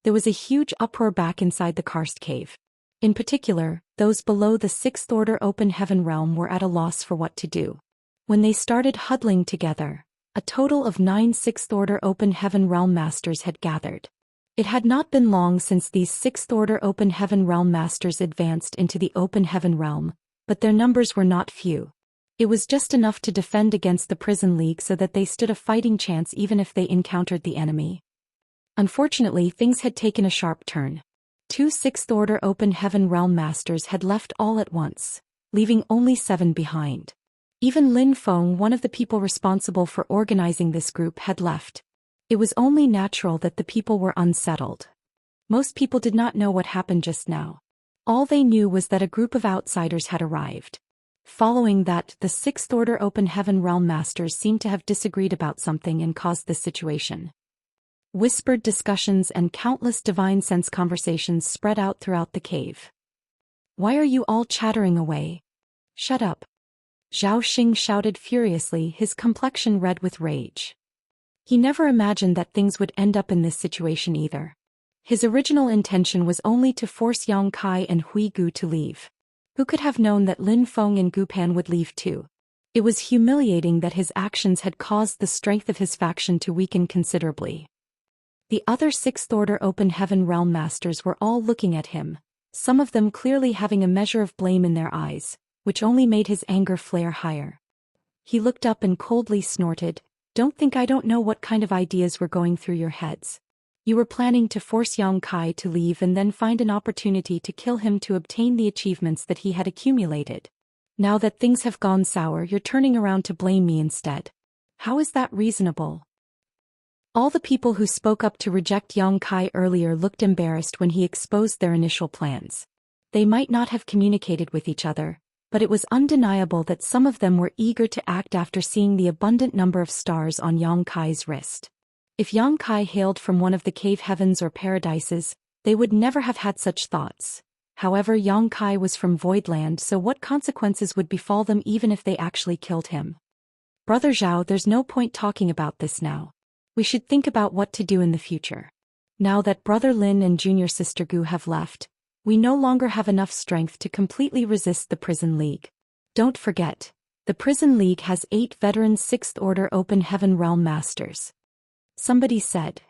There was a huge uproar back inside the karst cave. In particular, those below the 6th Order Open Heaven realm were at a loss for what to do. When they started huddling together, a total of 9 6th Order Open Heaven realm masters had gathered. It had not been long since these 6th Order Open Heaven realm masters advanced into the Open Heaven realm, but their numbers were not few. It was just enough to defend against the Prison League so that they stood a fighting chance even if they encountered the enemy. Unfortunately, things had taken a sharp turn. 2 6th Order Open Heaven realm masters had left all at once, leaving only 7 behind. Even Lin Feng, one of the people responsible for organizing this group, had left. It was only natural that the people were unsettled. Most people did not know what happened just now. All they knew was that a group of outsiders had arrived. Following that, the 6th Order Open Heaven realm masters seemed to have disagreed about something and caused this situation. Whispered discussions and countless divine sense conversations spread out throughout the cave. Why are you all chattering away? Shut up. Zhao Xing shouted furiously, his complexion red with rage. He never imagined that things would end up in this situation either. His original intention was only to force Yang Kai and Hui Gu to leave. Who could have known that Lin Feng and Gu Pan would leave too? It was humiliating that his actions had caused the strength of his faction to weaken considerably. The other 6th Order Open Heaven realm masters were all looking at him, some of them clearly having a measure of blame in their eyes, which only made his anger flare higher. He looked up and coldly snorted, Don't think I don't know what kind of ideas were going through your heads. You were planning to force Yang Kai to leave and then find an opportunity to kill him to obtain the achievements that he had accumulated. Now that things have gone sour, you're turning around to blame me instead. How is that reasonable? All the people who spoke up to reject Yang Kai earlier looked embarrassed when he exposed their initial plans. They might not have communicated with each other, but it was undeniable that some of them were eager to act after seeing the abundant number of stars on Yang Kai's wrist. If Yang Kai hailed from one of the cave heavens or paradises, they would never have had such thoughts. However, Yang Kai was from Voidland, so what consequences would befall them even if they actually killed him? Brother Zhao, there's no point talking about this now. We should think about what to do in the future. Now that Brother Lin and junior sister Gu have left, we no longer have enough strength to completely resist the Prison League. Don't forget, the Prison League has 8 veteran 6th Order Open Heaven Realm Masters. Somebody said.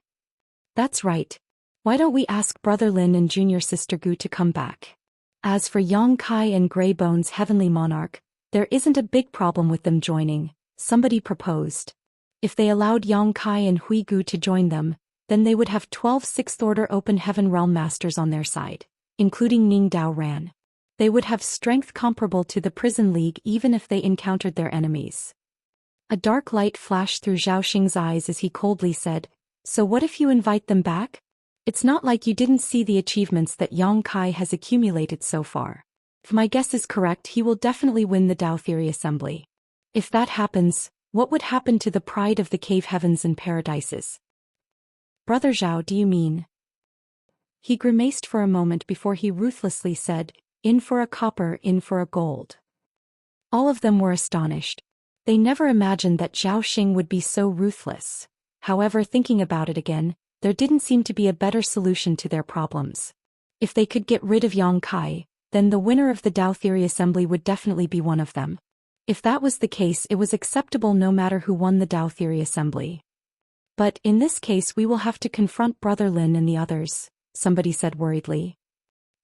That's right. Why don't we ask Brother Lin and junior sister Gu to come back? As for Yang Kai and Grey Bones Heavenly Monarch, there isn't a big problem with them joining, somebody proposed. If they allowed Yang Kai and Hui Gu to join them, then they would have 12 6th Order Open Heaven Realm Masters on their side, including Ning Dao Ran. They would have strength comparable to the Prison League even if they encountered their enemies. A dark light flashed through Zhao Xing's eyes as he coldly said, "So what if you invite them back? It's not like you didn't see the achievements that Yang Kai has accumulated so far. If my guess is correct, he will definitely win the Dao Theory Assembly. If that happens, what would happen to the pride of the cave heavens and paradises?" Brother Zhao, do you mean? He grimaced for a moment before he ruthlessly said, "In for a copper, in for a gold." All of them were astonished. They never imagined that Zhao Xing would be so ruthless. However, thinking about it again, there didn't seem to be a better solution to their problems. If they could get rid of Yang Kai, then the winner of the Dao Theory Assembly would definitely be one of them. If that was the case, it was acceptable no matter who won the Dao Theory Assembly. But in this case we will have to confront Brother Lin and the others, somebody said worriedly.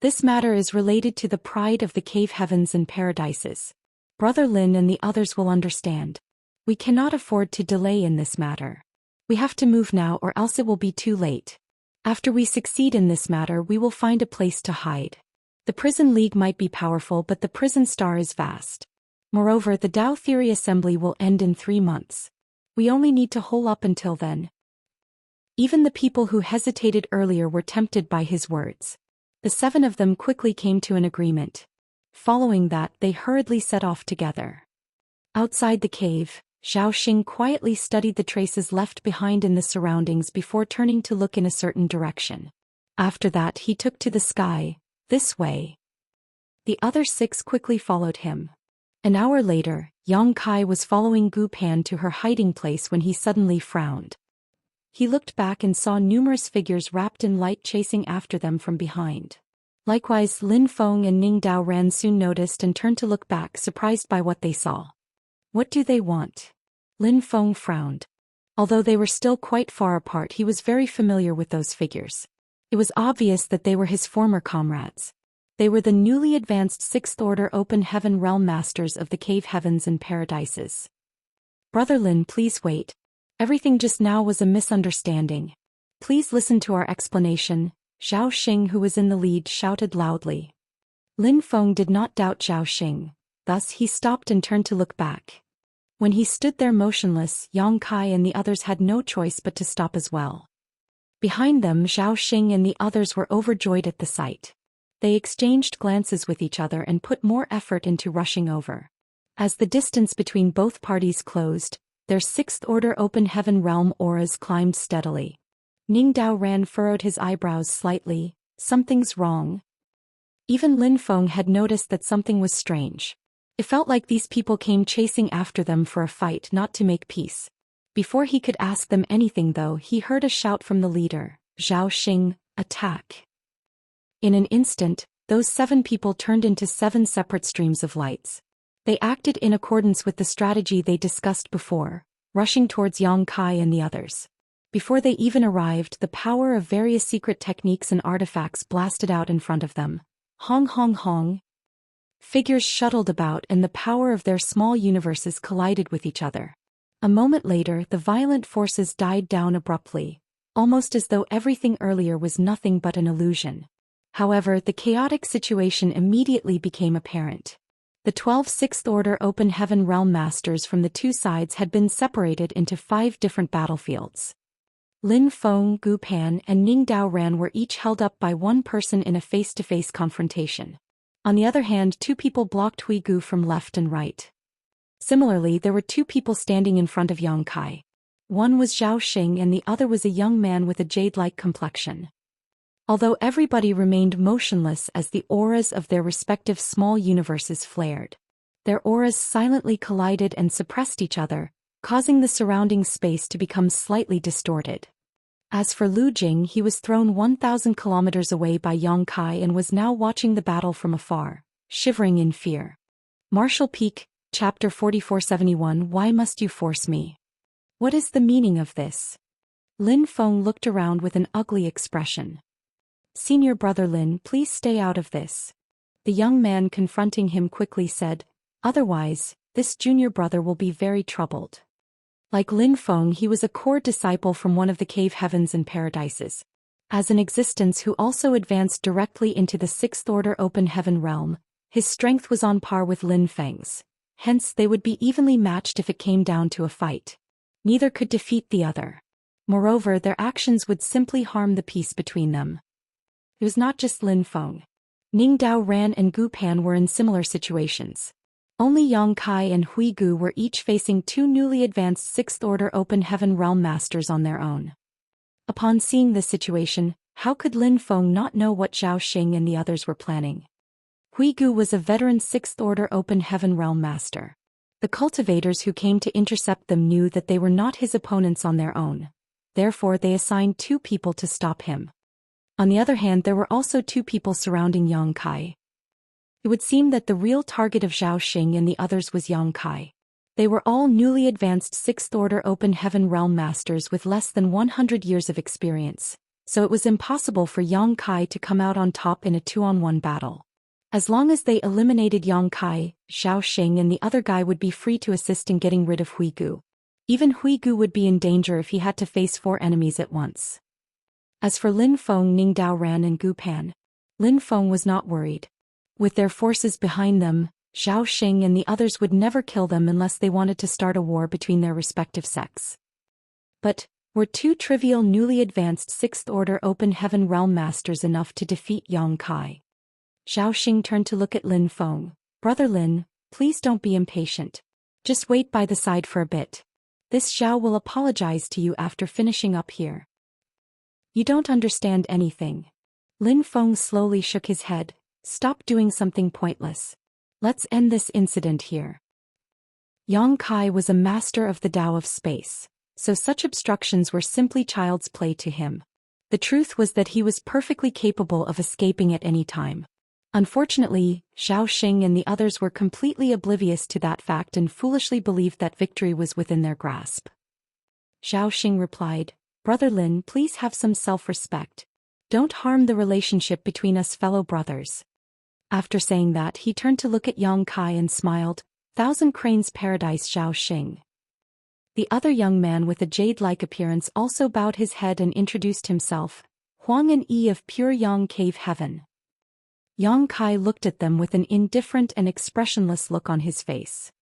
This matter is related to the pride of the cave heavens and paradises. Brother Lin and the others will understand. We cannot afford to delay in this matter. We have to move now or else it will be too late. After we succeed in this matter, we will find a place to hide. The Prison League might be powerful, but the Prison Star is vast. Moreover, the Dao Theory Assembly will end in 3 months. We only need to hole up until then. Even the people who hesitated earlier were tempted by his words. The 7 of them quickly came to an agreement. Following that, they hurriedly set off together. Outside the cave, Zhao Xing quietly studied the traces left behind in the surroundings before turning to look in a certain direction. After that, he took to the sky, this way. The other 6 quickly followed him. An hour later, Yang Kai was following Gu Pan to her hiding place when he suddenly frowned. He looked back and saw numerous figures wrapped in light chasing after them from behind. Likewise, Lin Feng and Ning Dao Ran soon noticed and turned to look back, surprised by what they saw. What do they want? Lin Feng frowned. Although they were still quite far apart, he was very familiar with those figures. It was obvious that they were his former comrades. They were the newly advanced 6th Order Open Heaven Realm Masters of the Cave Heavens and Paradises. Brother Lin, please wait. Everything just now was a misunderstanding. Please listen to our explanation. Zhao Xing, who was in the lead, shouted loudly. Lin Feng did not doubt Zhao Xing, thus he stopped and turned to look back. When he stood there motionless, Yang Kai and the others had no choice but to stop as well. Behind them, Zhao Xing and the others were overjoyed at the sight. They exchanged glances with each other and put more effort into rushing over. As the distance between both parties closed, their 6th Order Open Heaven Realm auras climbed steadily. Ning Dao Ran furrowed his eyebrows slightly. Something's wrong. Even Lin Feng had noticed that something was strange. It felt like these people came chasing after them for a fight, not to make peace. Before he could ask them anything though, he heard a shout from the leader, Zhao Xing, "Attack!" In an instant, those 7 people turned into 7 separate streams of lights. They acted in accordance with the strategy they discussed before, rushing towards Yang Kai and the others. Before they even arrived, the power of various secret techniques and artifacts blasted out in front of them. Hong hong hong. Figures shuttled about and the power of their small universes collided with each other. A moment later, the violent forces died down abruptly, almost as though everything earlier was nothing but an illusion. However, the chaotic situation immediately became apparent. The 12 6th Order Open Heaven Realm Masters from the 2 sides had been separated into 5 different battlefields. Lin Feng, Gu Pan, and Ning Dao Ran were each held up by one person in a face-to-face confrontation. On the other hand, 2 people blocked Hui Gu from left and right. Similarly, there were 2 people standing in front of Yang Kai. One was Zhou Xian and the other was a young man with a jade-like complexion. Although everybody remained motionless as the auras of their respective small universes flared. Their auras silently collided and suppressed each other, causing the surrounding space to become slightly distorted. As for Lu Jing, he was thrown 1,000 kilometers away by Yang Kai and was now watching the battle from afar, shivering in fear. Martial Peak, Chapter 4471. Why must you force me? What is the meaning of this? Lin Feng looked around with an ugly expression. Senior brother Lin, please stay out of this. The young man confronting him quickly said, otherwise, this junior brother will be very troubled. Like Lin Feng, he was a core disciple from one of the cave heavens and paradises. As an existence who also advanced directly into the sixth order open heaven realm, his strength was on par with Lin Feng's. Hence they would be evenly matched if it came down to a fight. Neither could defeat the other. Moreover, their actions would simply harm the peace between them. It was not just Lin Feng. Ning Dao Ran and Gu Pan were in similar situations. Only Yang Kai and Hui Gu were each facing two newly advanced sixth order open heaven realm masters on their own. Upon seeing this situation, how could Lin Feng not know what Zhou Xian and the others were planning? Hui Gu was a veteran sixth order open heaven realm master. The cultivators who came to intercept them knew that they were not his opponents on their own. Therefore they assigned two people to stop him. On the other hand, there were also two people surrounding Yang Kai. It would seem that the real target of Zhou Xian and the others was Yang Kai. They were all newly advanced sixth order open heaven realm masters with less than 100 years of experience, so it was impossible for Yang Kai to come out on top in a 2-on-1 battle. As long as they eliminated Yang Kai, Zhou Xian and the other guy would be free to assist in getting rid of Hui Gu. Even Hui Gu would be in danger if he had to face 4 enemies at once. As for Lin Feng, Ning Dao Ran and Gu Pan, Lin Feng was not worried. With their forces behind them, Zhou Xian and the others would never kill them unless they wanted to start a war between their respective sects. But, were two trivial newly advanced sixth order open heaven realm masters enough to defeat Yang Kai? Zhou Xian turned to look at Lin Feng. Brother Lin, please don't be impatient. Just wait by the side for a bit. This Zhao will apologize to you after finishing up here. You don't understand anything. Lin Feng slowly shook his head. Stop doing something pointless. Let's end this incident here. Yang Kai was a master of the Tao of space, so such obstructions were simply child's play to him. The truth was that he was perfectly capable of escaping at any time. Unfortunately, Zhou Xian and the others were completely oblivious to that fact and foolishly believed that victory was within their grasp. Zhou Xian replied, Brother Lin, please have some self-respect. Don't harm the relationship between us fellow brothers. After saying that, he turned to look at Yang Kai and smiled, Thousand Cranes Paradise Zhou Xian. The other young man with a jade-like appearance also bowed his head and introduced himself, Huang and Yi of Pure Yang Cave Heaven. Yang Kai looked at them with an indifferent and expressionless look on his face.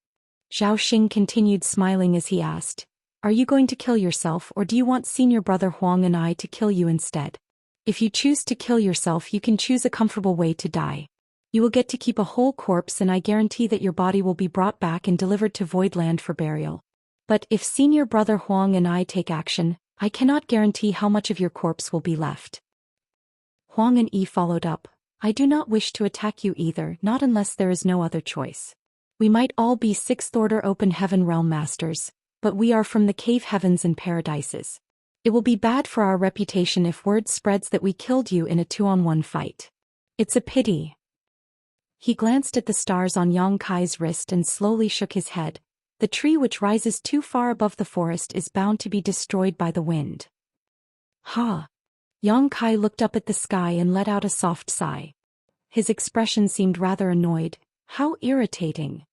Zhou Xian continued smiling as he asked, Are you going to kill yourself or do you want senior brother Huang and I to kill you instead? If you choose to kill yourself, you can choose a comfortable way to die. You will get to keep a whole corpse and I guarantee that your body will be brought back and delivered to Void Land for burial. But if senior brother Huang and I take action, I cannot guarantee how much of your corpse will be left. Huang and Yi followed up. I do not wish to attack you either, not unless there is no other choice. We might all be sixth order open heaven realm masters, but we are from the cave heavens and paradises. It will be bad for our reputation if word spreads that we killed you in a 2-on-1 fight. It's a pity. He glanced at the stars on Yang Kai's wrist and slowly shook his head. The tree which rises too far above the forest is bound to be destroyed by the wind. Ha! Yang Kai looked up at the sky and let out a soft sigh. His expression seemed rather annoyed. How irritating.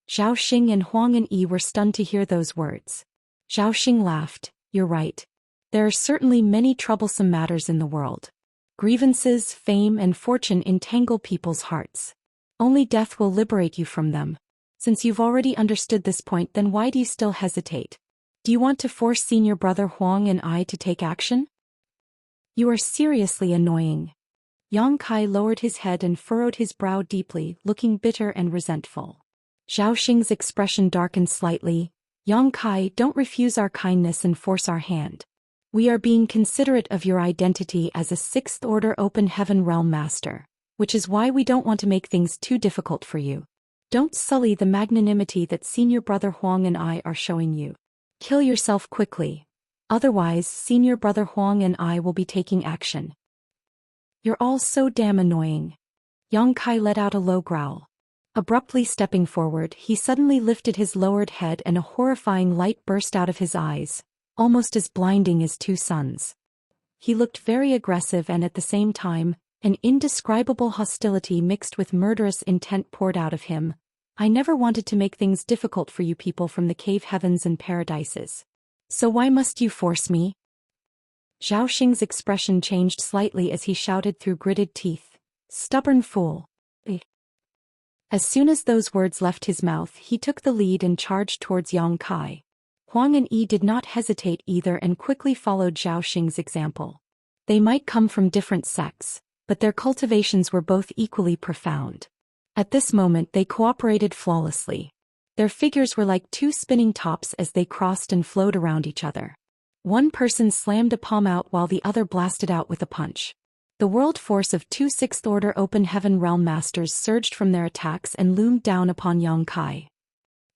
Zhou Xian and Huang and Yi were stunned to hear those words. Zhou Xian laughed. You're right. There are certainly many troublesome matters in the world. Grievances, fame, and fortune entangle people's hearts. Only death will liberate you from them. Since you've already understood this point, then why do you still hesitate? Do you want to force senior brother Huang and I to take action? You are seriously annoying. Yang Kai lowered his head and furrowed his brow deeply, looking bitter and resentful. Zhou Xing's expression darkened slightly. Yang Kai, don't refuse our kindness and force our hand. We are being considerate of your identity as a Sixth Order Open Heaven Realm Master, which is why we don't want to make things too difficult for you. Don't sully the magnanimity that Senior Brother Huang and I are showing you. Kill yourself quickly. Otherwise, Senior Brother Huang and I will be taking action. You're all so damn annoying. Yang Kai let out a low growl. Abruptly stepping forward, he suddenly lifted his lowered head and a horrifying light burst out of his eyes, almost as blinding as two suns. He looked very aggressive and at the same time, an indescribable hostility mixed with murderous intent poured out of him. I never wanted to make things difficult for you people from the cave heavens and paradises. So why must you force me? Zhou Xian's expression changed slightly as he shouted through gritted teeth. Stubborn fool. As soon as those words left his mouth, he took the lead and charged towards Yang Kai. Huang and Yi did not hesitate either and quickly followed Zhou Xian's example. They might come from different sects, but their cultivations were both equally profound. At this moment they cooperated flawlessly. Their figures were like two spinning tops as they crossed and flowed around each other. One person slammed a palm out while the other blasted out with a punch. The world force of two Sixth Order Open Heaven Realm Masters surged from their attacks and loomed down upon Yang Kai.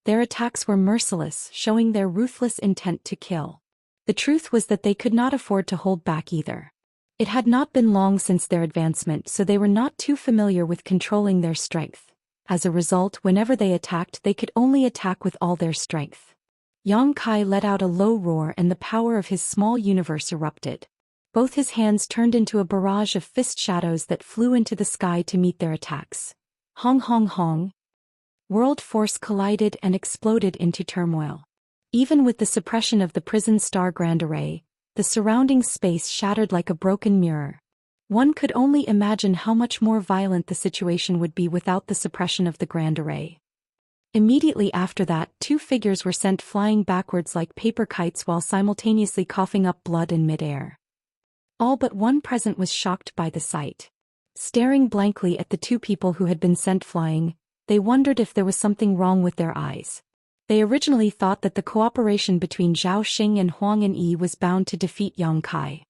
Their attacks were merciless, showing their ruthless intent to kill. The truth was that they could not afford to hold back either. It had not been long since their advancement, so they were not too familiar with controlling their strength. As a result, whenever they attacked, they could only attack with all their strength. Yang Kai let out a low roar and the power of his small universe erupted. Both his hands turned into a barrage of fist shadows that flew into the sky to meet their attacks. Hong hong hong. World force collided and exploded into turmoil. Even with the suppression of the prison star grand array, the surrounding space shattered like a broken mirror. One could only imagine how much more violent the situation would be without the suppression of the grand array. Immediately after that, two figures were sent flying backwards like paper kites while simultaneously coughing up blood in midair. All but one present was shocked by the sight. Staring blankly at the two people who had been sent flying, they wondered if there was something wrong with their eyes. They originally thought that the cooperation between Zhou Xian and Huang and Yi was bound to defeat Yang Kai.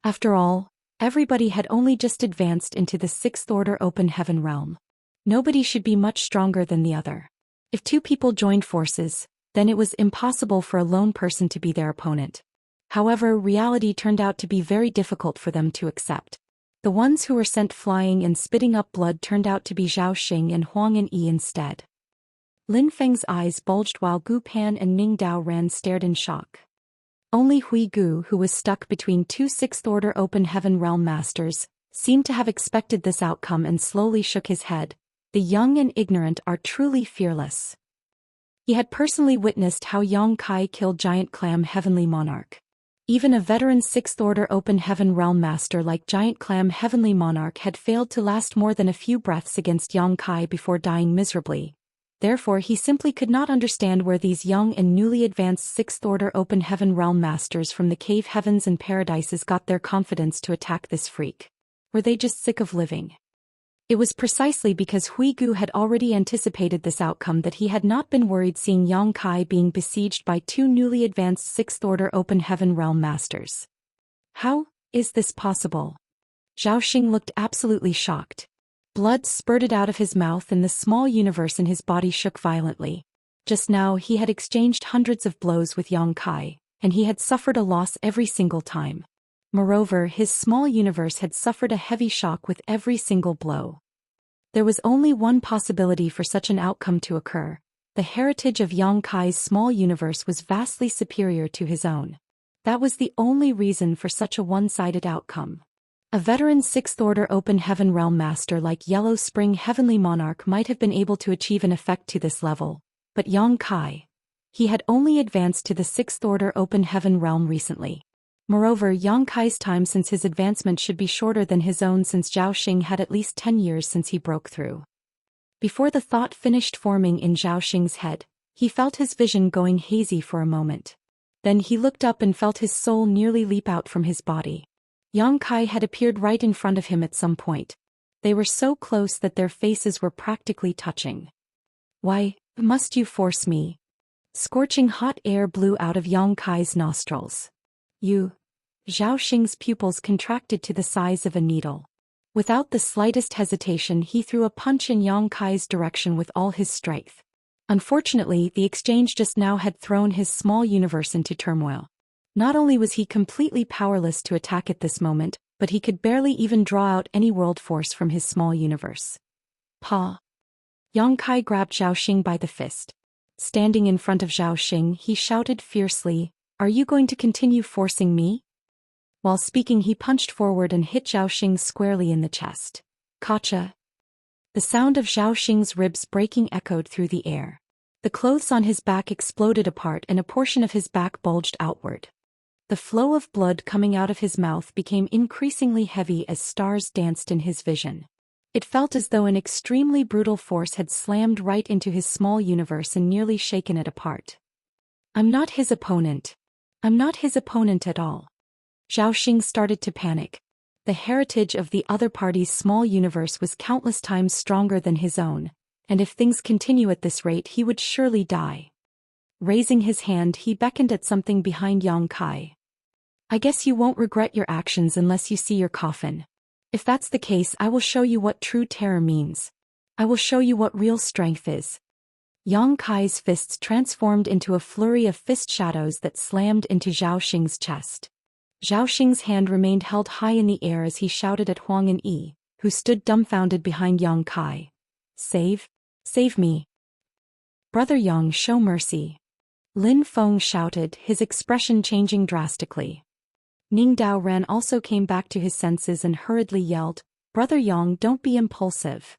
After all, everybody had only just advanced into the Sixth Order Open Heaven realm. Nobody should be much stronger than the other. If two people joined forces, then it was impossible for a lone person to be their opponent. However, reality turned out to be very difficult for them to accept. The ones who were sent flying and spitting up blood turned out to be Zhou Xian and Huang and Yi instead. Lin Feng's eyes bulged while Gu Pan and Ming Dao Ran stared in shock. Only Hui Gu, who was stuck between two Sixth Order Open Heaven Realm Masters, seemed to have expected this outcome and slowly shook his head. The young and ignorant are truly fearless. He had personally witnessed how Yang Kai killed Giant Clam Heavenly Monarch. Even a veteran Sixth Order Open Heaven Realm Master like Giant Clam Heavenly Monarch had failed to last more than a few breaths against Yang Kai before dying miserably. Therefore he simply could not understand where these young and newly advanced Sixth Order Open Heaven Realm Masters from the cave heavens and paradises got their confidence to attack this freak. Were they just sick of living? It was precisely because Hui Gu had already anticipated this outcome that he had not been worried seeing Yang Kai being besieged by two newly advanced Sixth Order Open Heaven Realm Masters. How is this possible? Zhou Xian looked absolutely shocked. Blood spurted out of his mouth and the small universe in his body shook violently. Just now he had exchanged hundreds of blows with Yang Kai, and he had suffered a loss every single time. Moreover, his small universe had suffered a heavy shock with every single blow. There was only one possibility for such an outcome to occur. The heritage of Yang Kai's small universe was vastly superior to his own. That was the only reason for such a one-sided outcome. A veteran Sixth Order Open Heaven Realm Master like Yellow Spring Heavenly Monarch might have been able to achieve an effect to this level, but Yang Kai, he had only advanced to the Sixth Order Open Heaven realm recently. Moreover, Yang Kai's time since his advancement should be shorter than his own since Zhou Xian had at least 10 years since he broke through. Before the thought finished forming in Zhou Xian's head, he felt his vision going hazy for a moment. Then he looked up and felt his soul nearly leap out from his body. Yang Kai had appeared right in front of him at some point. They were so close that their faces were practically touching. "Why must you force me?" Scorching hot air blew out of Yang Kai's nostrils. Zhou Xian's pupils contracted to the size of a needle. Without the slightest hesitation, he threw a punch in Yang Kai's direction with all his strength. Unfortunately, the exchange just now had thrown his small universe into turmoil. Not only was he completely powerless to attack at this moment, but he could barely even draw out any world force from his small universe. Pa! Yang Kai grabbed Zhou Xian by the fist. Standing in front of Zhou Xian, he shouted fiercely, "Are you going to continue forcing me?" While speaking, he punched forward and hit Zhou Xian squarely in the chest. Gotcha! The sound of Zhou Xian's ribs breaking echoed through the air. The clothes on his back exploded apart and a portion of his back bulged outward. The flow of blood coming out of his mouth became increasingly heavy as stars danced in his vision. It felt as though an extremely brutal force had slammed right into his small universe and nearly shaken it apart. I'm not his opponent. I'm not his opponent at all. Zhou Xian started to panic. The heritage of the other party's small universe was countless times stronger than his own, and if things continue at this rate he would surely die. Raising his hand, he beckoned at something behind Yang Kai. I guess you won't regret your actions unless you see your coffin. If that's the case, I will show you what true terror means. I will show you what real strength is. Yang Kai's fists transformed into a flurry of fist shadows that slammed into Zhou Xian's chest. Zhou Xian's hand remained held high in the air as he shouted at Huang and Yi, who stood dumbfounded behind Yang Kai. Save me. Brother Yang, show mercy. Lin Feng shouted, his expression changing drastically. Ning Dao Ran also came back to his senses and hurriedly yelled, Brother Yang, don't be impulsive.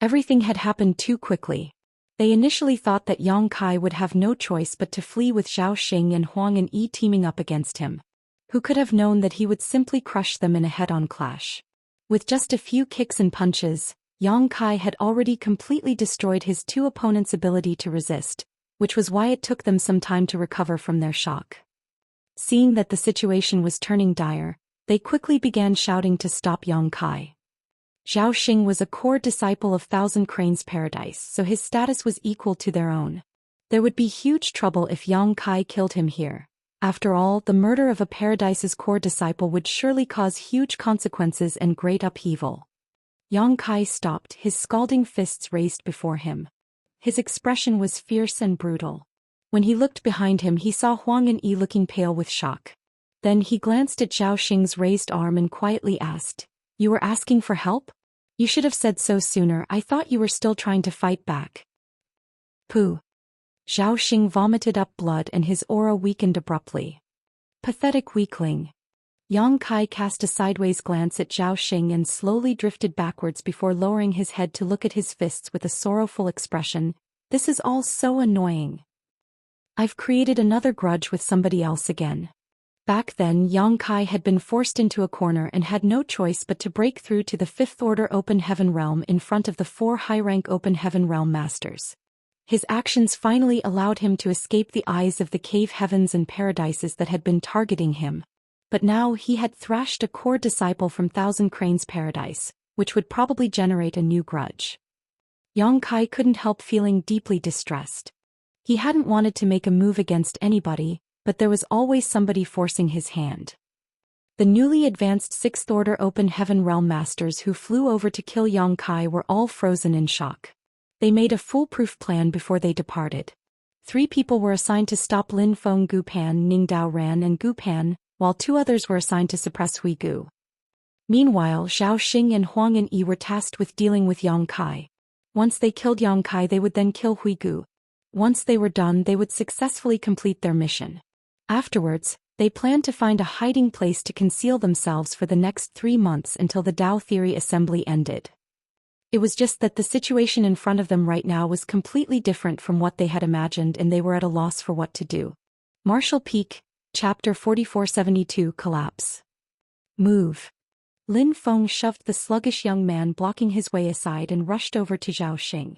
Everything had happened too quickly. They initially thought that Yang Kai would have no choice but to flee with Zhou Xian and Huang and Yi teaming up against him. Who could have known that he would simply crush them in a head-on clash? With just a few kicks and punches, Yang Kai had already completely destroyed his two opponents' ability to resist, which was why it took them some time to recover from their shock. Seeing that the situation was turning dire, they quickly began shouting to stop Yang Kai. Zhou Xian was a core disciple of Thousand Cranes Paradise, so his status was equal to their own. There would be huge trouble if Yang Kai killed him here. After all, the murder of a Paradise's core disciple would surely cause huge consequences and great upheaval. Yang Kai stopped, his scalding fists raised before him. His expression was fierce and brutal. When he looked behind him, he saw Huang and Yi looking pale with shock. Then he glanced at Zhou Xian's raised arm and quietly asked, You were asking for help? You should have said so sooner. I thought you were still trying to fight back. Pooh. Zhou Xian vomited up blood and his aura weakened abruptly. Pathetic weakling. Yang Kai cast a sideways glance at Zhou Xian and slowly drifted backwards before lowering his head to look at his fists with a sorrowful expression. This is all so annoying. I've created another grudge with somebody else again. Back then, Yang Kai had been forced into a corner and had no choice but to break through to the Fifth Order Open Heaven Realm in front of the 4 high-rank Open Heaven Realm Masters. His actions finally allowed him to escape the eyes of the cave heavens and paradises that had been targeting him. But now he had thrashed a core disciple from Thousand Cranes Paradise, which would probably generate a new grudge. Yang Kai couldn't help feeling deeply distressed. He hadn't wanted to make a move against anybody, but there was always somebody forcing his hand. The newly advanced 6th Order Open Heaven Realm Masters who flew over to kill Yang Kai were all frozen in shock. They made a foolproof plan before they departed. 3 people were assigned to stop Lin Feng Gu Pan, Ning Dao Ran and Gu Pan, while 2 others were assigned to suppress Hui Gu. Meanwhile, Zhou Xian and Huang and Yi were tasked with dealing with Yang Kai. Once they killed Yang Kai, they would then kill Hui Gu. Once they were done, they would successfully complete their mission. Afterwards, they planned to find a hiding place to conceal themselves for the next 3 months until the Tao Theory Assembly ended. It was just that the situation in front of them right now was completely different from what they had imagined, and they were at a loss for what to do. Martial Peak, Chapter 4472 Collapse. Move. Lin Feng shoved the sluggish young man blocking his way aside and rushed over to Zhou Xian.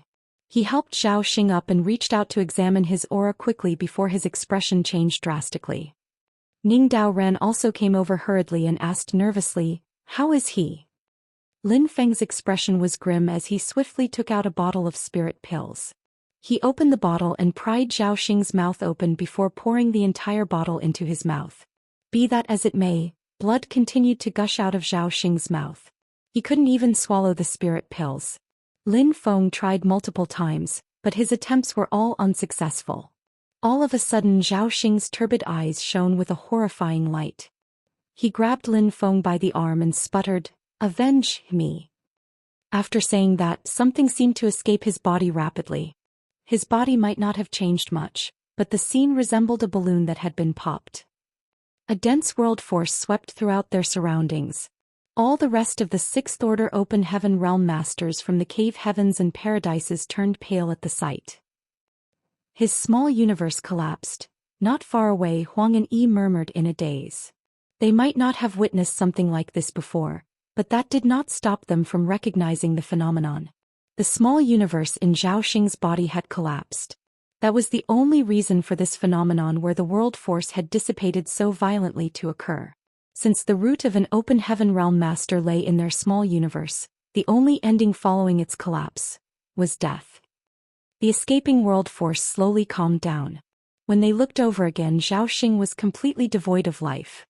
He helped Zhou Xian up and reached out to examine his aura quickly before his expression changed drastically. Ning Dao Ran also came over hurriedly and asked nervously, How is he? Lin Feng's expression was grim as he swiftly took out a bottle of spirit pills. He opened the bottle and pried Zhou Xing's mouth open before pouring the entire bottle into his mouth. Be that as it may, blood continued to gush out of Zhou Xing's mouth. He couldn't even swallow the spirit pills. Lin Feng tried multiple times, but his attempts were all unsuccessful. All of a sudden Zhou Xing's turbid eyes shone with a horrifying light. He grabbed Lin Feng by the arm and sputtered, "Avenge me." After saying that, something seemed to escape his body rapidly. His body might not have changed much, but the scene resembled a balloon that had been popped. A dense world force swept throughout their surroundings. All the rest of the Sixth Order Open Heaven Realm Masters from the cave heavens and paradises turned pale at the sight. His small universe collapsed. Not far away, Huang and Yi murmured in a daze. They might not have witnessed something like this before, but that did not stop them from recognizing the phenomenon. The small universe in Zhou Xing's body had collapsed. That was the only reason for this phenomenon where the world force had dissipated so violently to occur. Since the root of an open heaven realm master lay in their small universe, the only ending following its collapse was death. The escaping world force slowly calmed down. When they looked over again, Zhou Xing was completely devoid of life.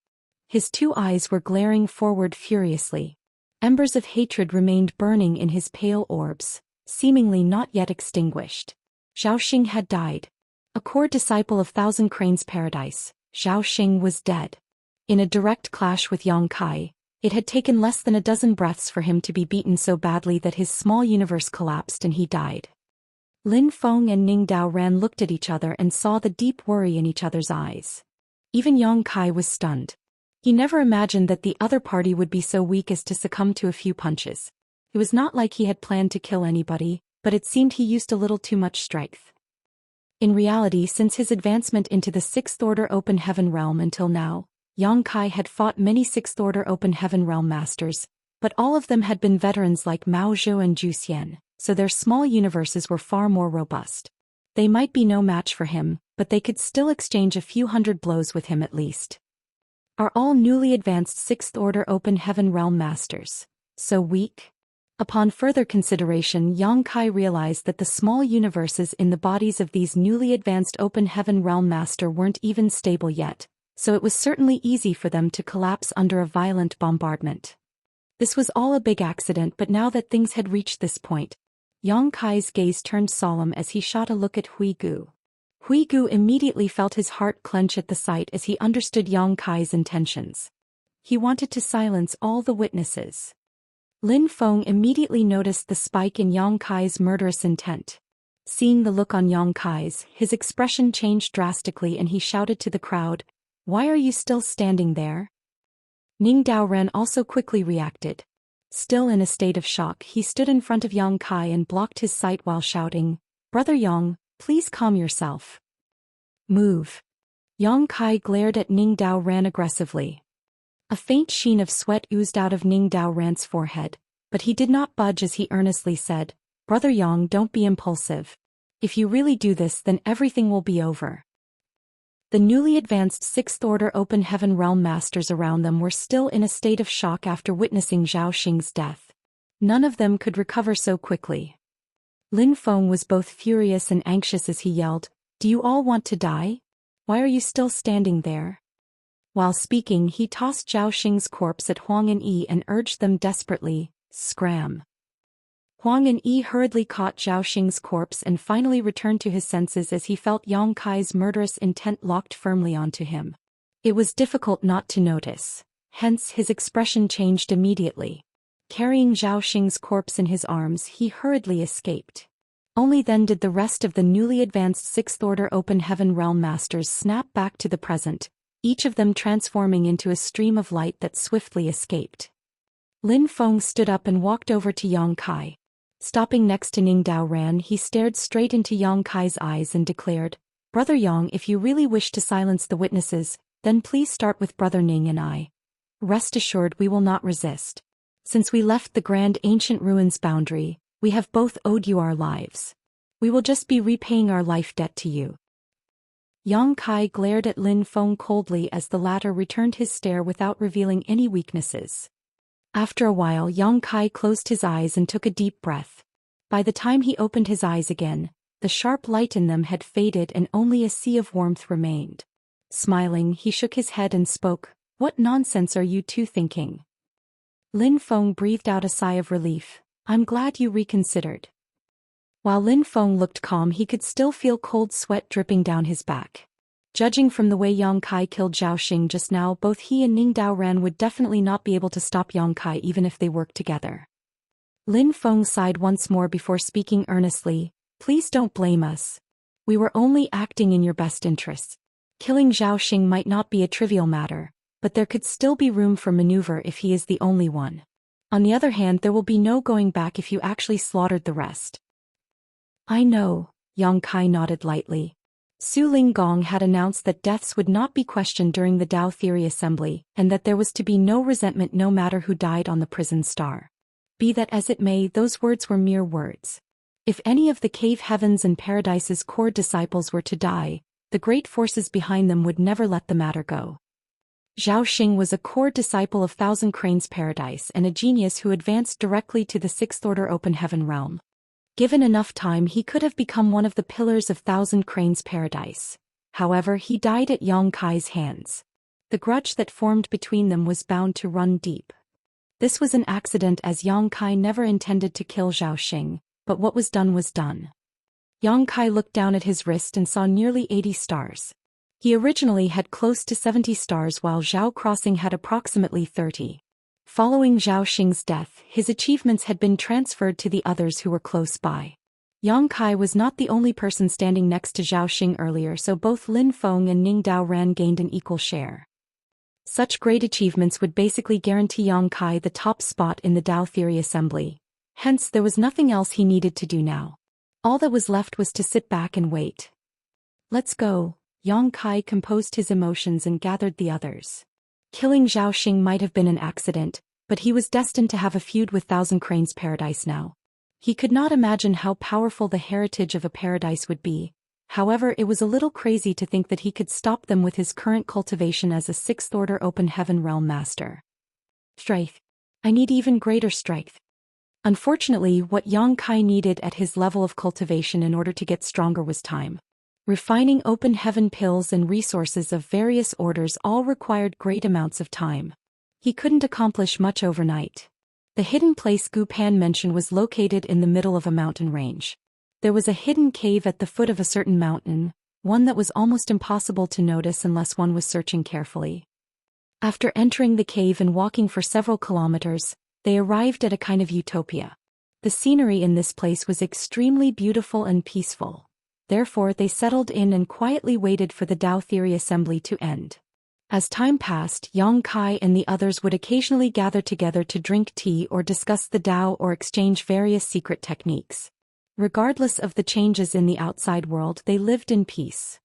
His two eyes were glaring forward furiously. Embers of hatred remained burning in his pale orbs, seemingly not yet extinguished. Zhou Xing had died. A core disciple of Thousand Cranes Paradise, Zhou Xing was dead. In a direct clash with Yang Kai, it had taken less than a dozen breaths for him to be beaten so badly that his small universe collapsed and he died. Lin Feng and Ning Daoran looked at each other and saw the deep worry in each other's eyes. Even Yang Kai was stunned. He never imagined that the other party would be so weak as to succumb to a few punches. It was not like he had planned to kill anybody, but it seemed he used a little too much strength. In reality, since his advancement into the Sixth Order Open Heaven Realm until now, Yang Kai had fought many Sixth Order Open Heaven Realm Masters, but all of them had been veterans like Mao Zhou and Zhou Xian, so their small universes were far more robust. They might be no match for him, but they could still exchange a few hundred blows with him at least. Are all newly advanced Sixth Order Open Heaven Realm Masters so weak? Upon further consideration, Yang Kai realized that the small universes in the bodies of these newly advanced Open Heaven Realm Master weren't even stable yet, so it was certainly easy for them to collapse under a violent bombardment. This was all a big accident, but now that things had reached this point, Yang Kai's gaze turned solemn as he shot a look at Hui Gu. Hui Gu immediately felt his heart clench at the sight as he understood Yang Kai's intentions. He wanted to silence all the witnesses. Lin Feng immediately noticed the spike in Yang Kai's murderous intent. Seeing the look on Yang Kai's, his expression changed drastically and he shouted to the crowd, "Why are you still standing there?" Ning Daoran also quickly reacted. Still in a state of shock, he stood in front of Yang Kai and blocked his sight while shouting, "Brother Yang, please calm yourself. Move." Yang Kai glared at Ning Daoran aggressively. A faint sheen of sweat oozed out of Ning Daoran's forehead, but he did not budge as he earnestly said, "Brother Yang, don't be impulsive. If you really do this, then everything will be over." The newly advanced Sixth Order Open Heaven Realm Masters around them were still in a state of shock after witnessing Zhou Xing's death. None of them could recover so quickly. Lin Feng was both furious and anxious as he yelled, "Do you all want to die? Why are you still standing there?" While speaking, he tossed Zhou Xing's corpse at Huang and Yi and urged them desperately, "Scram." Huang and Yi hurriedly caught Zhou Xing's corpse and finally returned to his senses as he felt Yang Kai's murderous intent locked firmly onto him. It was difficult not to notice, hence his expression changed immediately. Carrying Zhou Xing's corpse in his arms, he hurriedly escaped. Only then did the rest of the newly advanced Sixth Order Open Heaven Realm Masters snap back to the present, each of them transforming into a stream of light that swiftly escaped. Lin Feng stood up and walked over to Yang Kai. Stopping next to Ning Daoran, he stared straight into Yang Kai's eyes and declared, "Brother Yang, if you really wish to silence the witnesses, then please start with Brother Ning and I. Rest assured we will not resist. Since we left the grand ancient ruins boundary, we have both owed you our lives. We will just be repaying our life debt to you." Yang Kai glared at Lin Feng coldly as the latter returned his stare without revealing any weaknesses. After a while, Yang Kai closed his eyes and took a deep breath. By the time he opened his eyes again, the sharp light in them had faded and only a sea of warmth remained. Smiling, he shook his head and spoke, "What nonsense are you two thinking?" Lin Feng breathed out a sigh of relief. "I'm glad you reconsidered." While Lin Feng looked calm, he could still feel cold sweat dripping down his back. Judging from the way Yang Kai killed Zhou Xian just now, both he and Ning Daoran would definitely not be able to stop Yang Kai even if they worked together. Lin Feng sighed once more before speaking earnestly, "Please don't blame us. We were only acting in your best interests. Killing Zhou Xian might not be a trivial matter, but there could still be room for maneuver if he is the only one. On the other hand, there will be no going back if you actually slaughtered the rest." "I know," Yang Kai nodded lightly. Su Linggong had announced that deaths would not be questioned during the Dao Theory Assembly, and that there was to be no resentment no matter who died on the prison star. Be that as it may, those words were mere words. If any of the cave heavens and paradise's core disciples were to die, the great forces behind them would never let the matter go. Zhou Xian was a core disciple of Thousand Cranes Paradise and a genius who advanced directly to the Sixth Order Open Heaven realm. Given enough time, he could have become one of the pillars of Thousand Cranes Paradise. However, he died at Yang Kai's hands. The grudge that formed between them was bound to run deep. This was an accident, as Yang Kai never intended to kill Zhou Xian, but what was done. Yang Kai looked down at his wrist and saw nearly 80 stars. He originally had close to 70 stars while Zhao Crossing had approximately 30. Following Zhao Xing's death, his achievements had been transferred to the others who were close by. Yang Kai was not the only person standing next to Zhao Xing earlier, so both Lin Feng and Ning Daoran gained an equal share. Such great achievements would basically guarantee Yang Kai the top spot in the Dao Theory Assembly. Hence, there was nothing else he needed to do now. All that was left was to sit back and wait. "Let's go." Yang Kai composed his emotions and gathered the others. Killing Zhao Xian might have been an accident, but he was destined to have a feud with Thousand Cranes Paradise now. He could not imagine how powerful the heritage of a paradise would be. However, it was a little crazy to think that he could stop them with his current cultivation as a Sixth Order Open Heaven Realm Master. Strength. I need even greater strength. Unfortunately, what Yang Kai needed at his level of cultivation in order to get stronger was time. Refining open heaven pills and resources of various orders all required great amounts of time. He couldn't accomplish much overnight. The hidden place Gu Pan mentioned was located in the middle of a mountain range. There was a hidden cave at the foot of a certain mountain, one that was almost impossible to notice unless one was searching carefully. After entering the cave and walking for several kilometers, they arrived at a kind of utopia. The scenery in this place was extremely beautiful and peaceful. Therefore, they settled in and quietly waited for the Dao Theory Assembly to end. As time passed, Yang Kai and the others would occasionally gather together to drink tea or discuss the Dao or exchange various secret techniques. Regardless of the changes in the outside world, they lived in peace.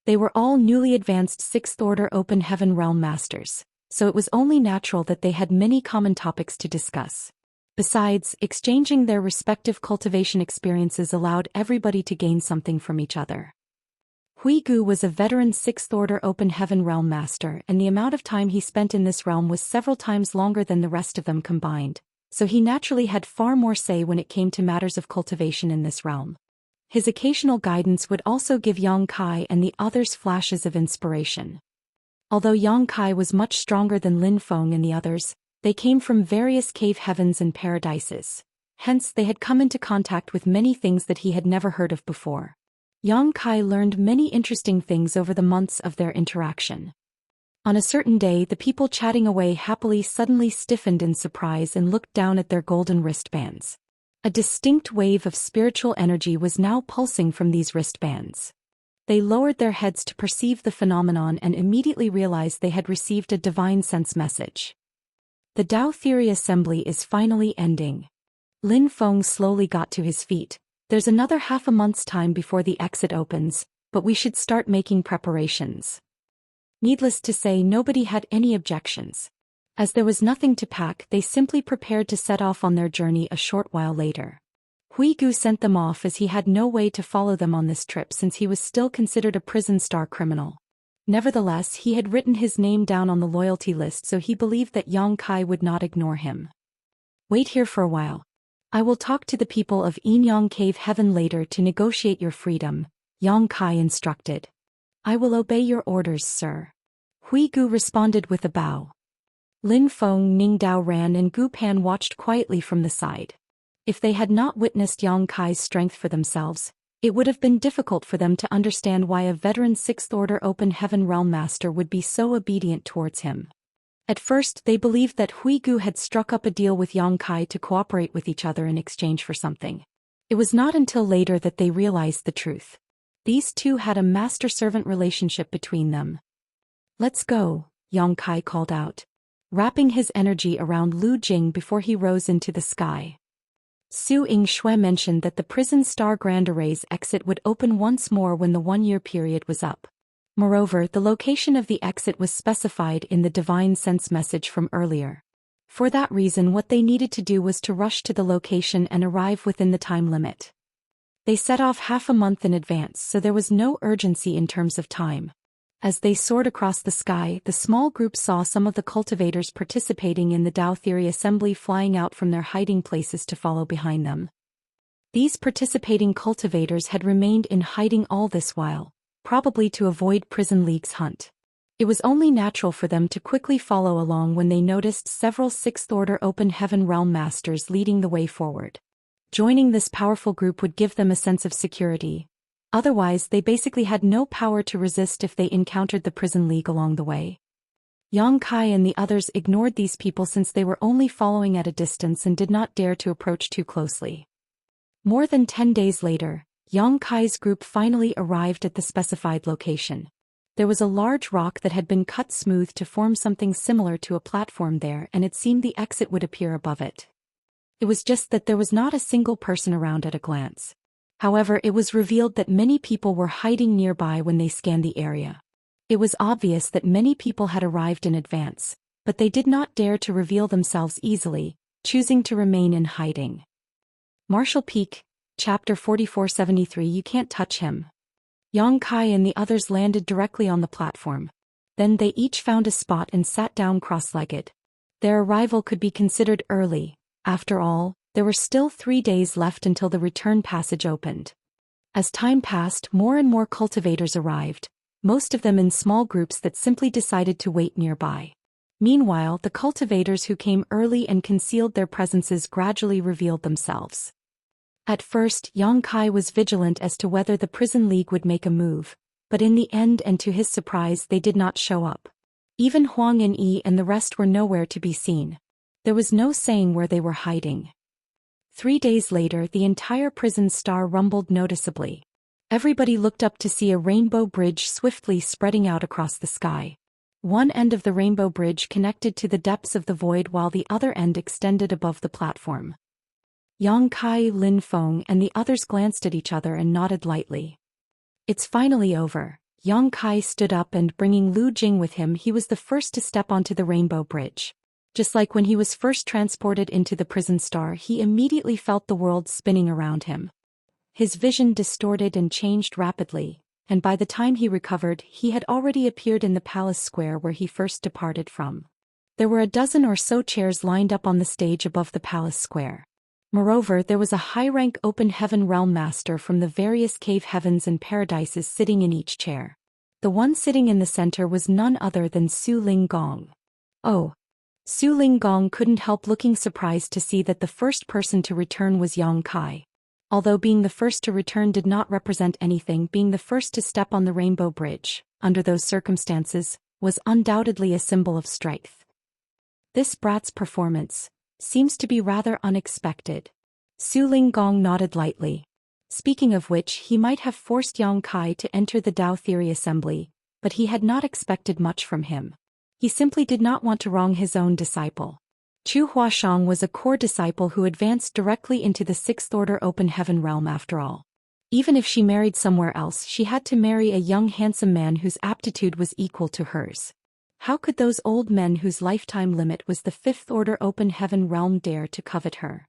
They were all newly advanced Sixth Order Open Heaven Realm Masters, so it was only natural that they had many common topics to discuss. Besides, exchanging their respective cultivation experiences allowed everybody to gain something from each other. Hui Gu was a veteran Sixth Order Open Heaven Realm Master, and the amount of time he spent in this realm was several times longer than the rest of them combined, so he naturally had far more say when it came to matters of cultivation in this realm. His occasional guidance would also give Yang Kai and the others flashes of inspiration. Although Yang Kai was much stronger than Lin Feng and the others, they came from various cave heavens and paradises. Hence, they had come into contact with many things that he had never heard of before. Yang Kai learned many interesting things over the months of their interaction. On a certain day, the people chatting away happily suddenly stiffened in surprise and looked down at their golden wristbands. A distinct wave of spiritual energy was now pulsing from these wristbands. They lowered their heads to perceive the phenomenon and immediately realized they had received a divine sense message. The Dao Theory Assembly is finally ending. Lin Feng slowly got to his feet. There's another half a month's time before the exit opens, but we should start making preparations. Needless to say, nobody had any objections. As there was nothing to pack, they simply prepared to set off on their journey a short while later. Hui Gu sent them off as he had no way to follow them on this trip since he was still considered a prison star criminal. Nevertheless, he had written his name down on the loyalty list, so he believed that Yang Kai would not ignore him. "Wait here for a while. I will talk to the people of Yinyang Cave Heaven later to negotiate your freedom, Yang Kai instructed. I will obey your orders, sir. Hui Gu responded with a bow. Lin Feng, Ning Dao ran and Gu Pan watched quietly from the side. If they had not witnessed Yang Kai's strength for themselves, it would have been difficult for them to understand why a veteran 6th Order Open Heaven Realm Master would be so obedient towards him. At first they believed that Hui Gu had struck up a deal with Yang Kai to cooperate with each other in exchange for something. It was not until later that they realized the truth. These two had a master-servant relationship between them. Let's go, Yang Kai called out, wrapping his energy around Lu Jing before he rose into the sky. Su Yingxue mentioned that the prison star Grand Array's exit would open once more when the 1-year period was up. Moreover, the location of the exit was specified in the Divine Sense message from earlier. For that reason, what they needed to do was to rush to the location and arrive within the time limit. They set off half a month in advance, so there was no urgency in terms of time. As they soared across the sky, the small group saw some of the cultivators participating in the Dao Theory Assembly flying out from their hiding places to follow behind them. These participating cultivators had remained in hiding all this while, probably to avoid Prison League's hunt. It was only natural for them to quickly follow along when they noticed several 6th Order Open Heaven Realm Masters leading the way forward. Joining this powerful group would give them a sense of security. Otherwise, they basically had no power to resist if they encountered the Prison League along the way. Yang Kai and the others ignored these people since they were only following at a distance and did not dare to approach too closely. More than 10 days later, Yang Kai's group finally arrived at the specified location. There was a large rock that had been cut smooth to form something similar to a platform there, and it seemed the exit would appear above it. It was just that there was not a single person around at a glance. However, it was revealed that many people were hiding nearby when they scanned the area. It was obvious that many people had arrived in advance, but they did not dare to reveal themselves easily, choosing to remain in hiding. Marshall Peak, Chapter 4473. You can't touch him. Yang Kai and the others landed directly on the platform. Then they each found a spot and sat down cross-legged. Their arrival could be considered early. After all, there were still 3 days left until the return passage opened. As time passed, more and more cultivators arrived, most of them in small groups that simply decided to wait nearby. Meanwhile, the cultivators who came early and concealed their presences gradually revealed themselves. At first, Yang Kai was vigilant as to whether the Prison League would make a move, but in the end and to his surprise they did not show up. Even Huang and Yi and the rest were nowhere to be seen. There was no saying where they were hiding. 3 days later, the entire prison star rumbled noticeably. Everybody looked up to see a rainbow bridge swiftly spreading out across the sky. One end of the rainbow bridge connected to the depths of the void while the other end extended above the platform. Yang Kai, Lin Feng and the others glanced at each other and nodded lightly. It's finally over. Yang Kai stood up and bringing Lu Jing with him, he was the first to step onto the rainbow bridge. Just like when he was first transported into the prison star, he immediately felt the world spinning around him. His vision distorted and changed rapidly, and by the time he recovered, he had already appeared in the palace square where he first departed from. There were a dozen or so chairs lined up on the stage above the palace square. Moreover, there was a high-rank open heaven realm master from the various cave heavens and paradises sitting in each chair. The one sitting in the center was none other than Su Linggong. Oh! Su Linggong couldn't help looking surprised to see that the first person to return was Yang Kai. Although being the first to return did not represent anything, being the first to step on the rainbow bridge, under those circumstances, was undoubtedly a symbol of strength. This brat's performance seems to be rather unexpected. Su Linggong nodded lightly. Speaking of which, he might have forced Yang Kai to enter the Dao Theory Assembly, but he had not expected much from him. He simply did not want to wrong his own disciple. Chu Huashang was a core disciple who advanced directly into the 6th Order Open Heaven realm after all. Even if she married somewhere else, she had to marry a young handsome man whose aptitude was equal to hers. How could those old men whose lifetime limit was the 5th Order Open Heaven realm dare to covet her?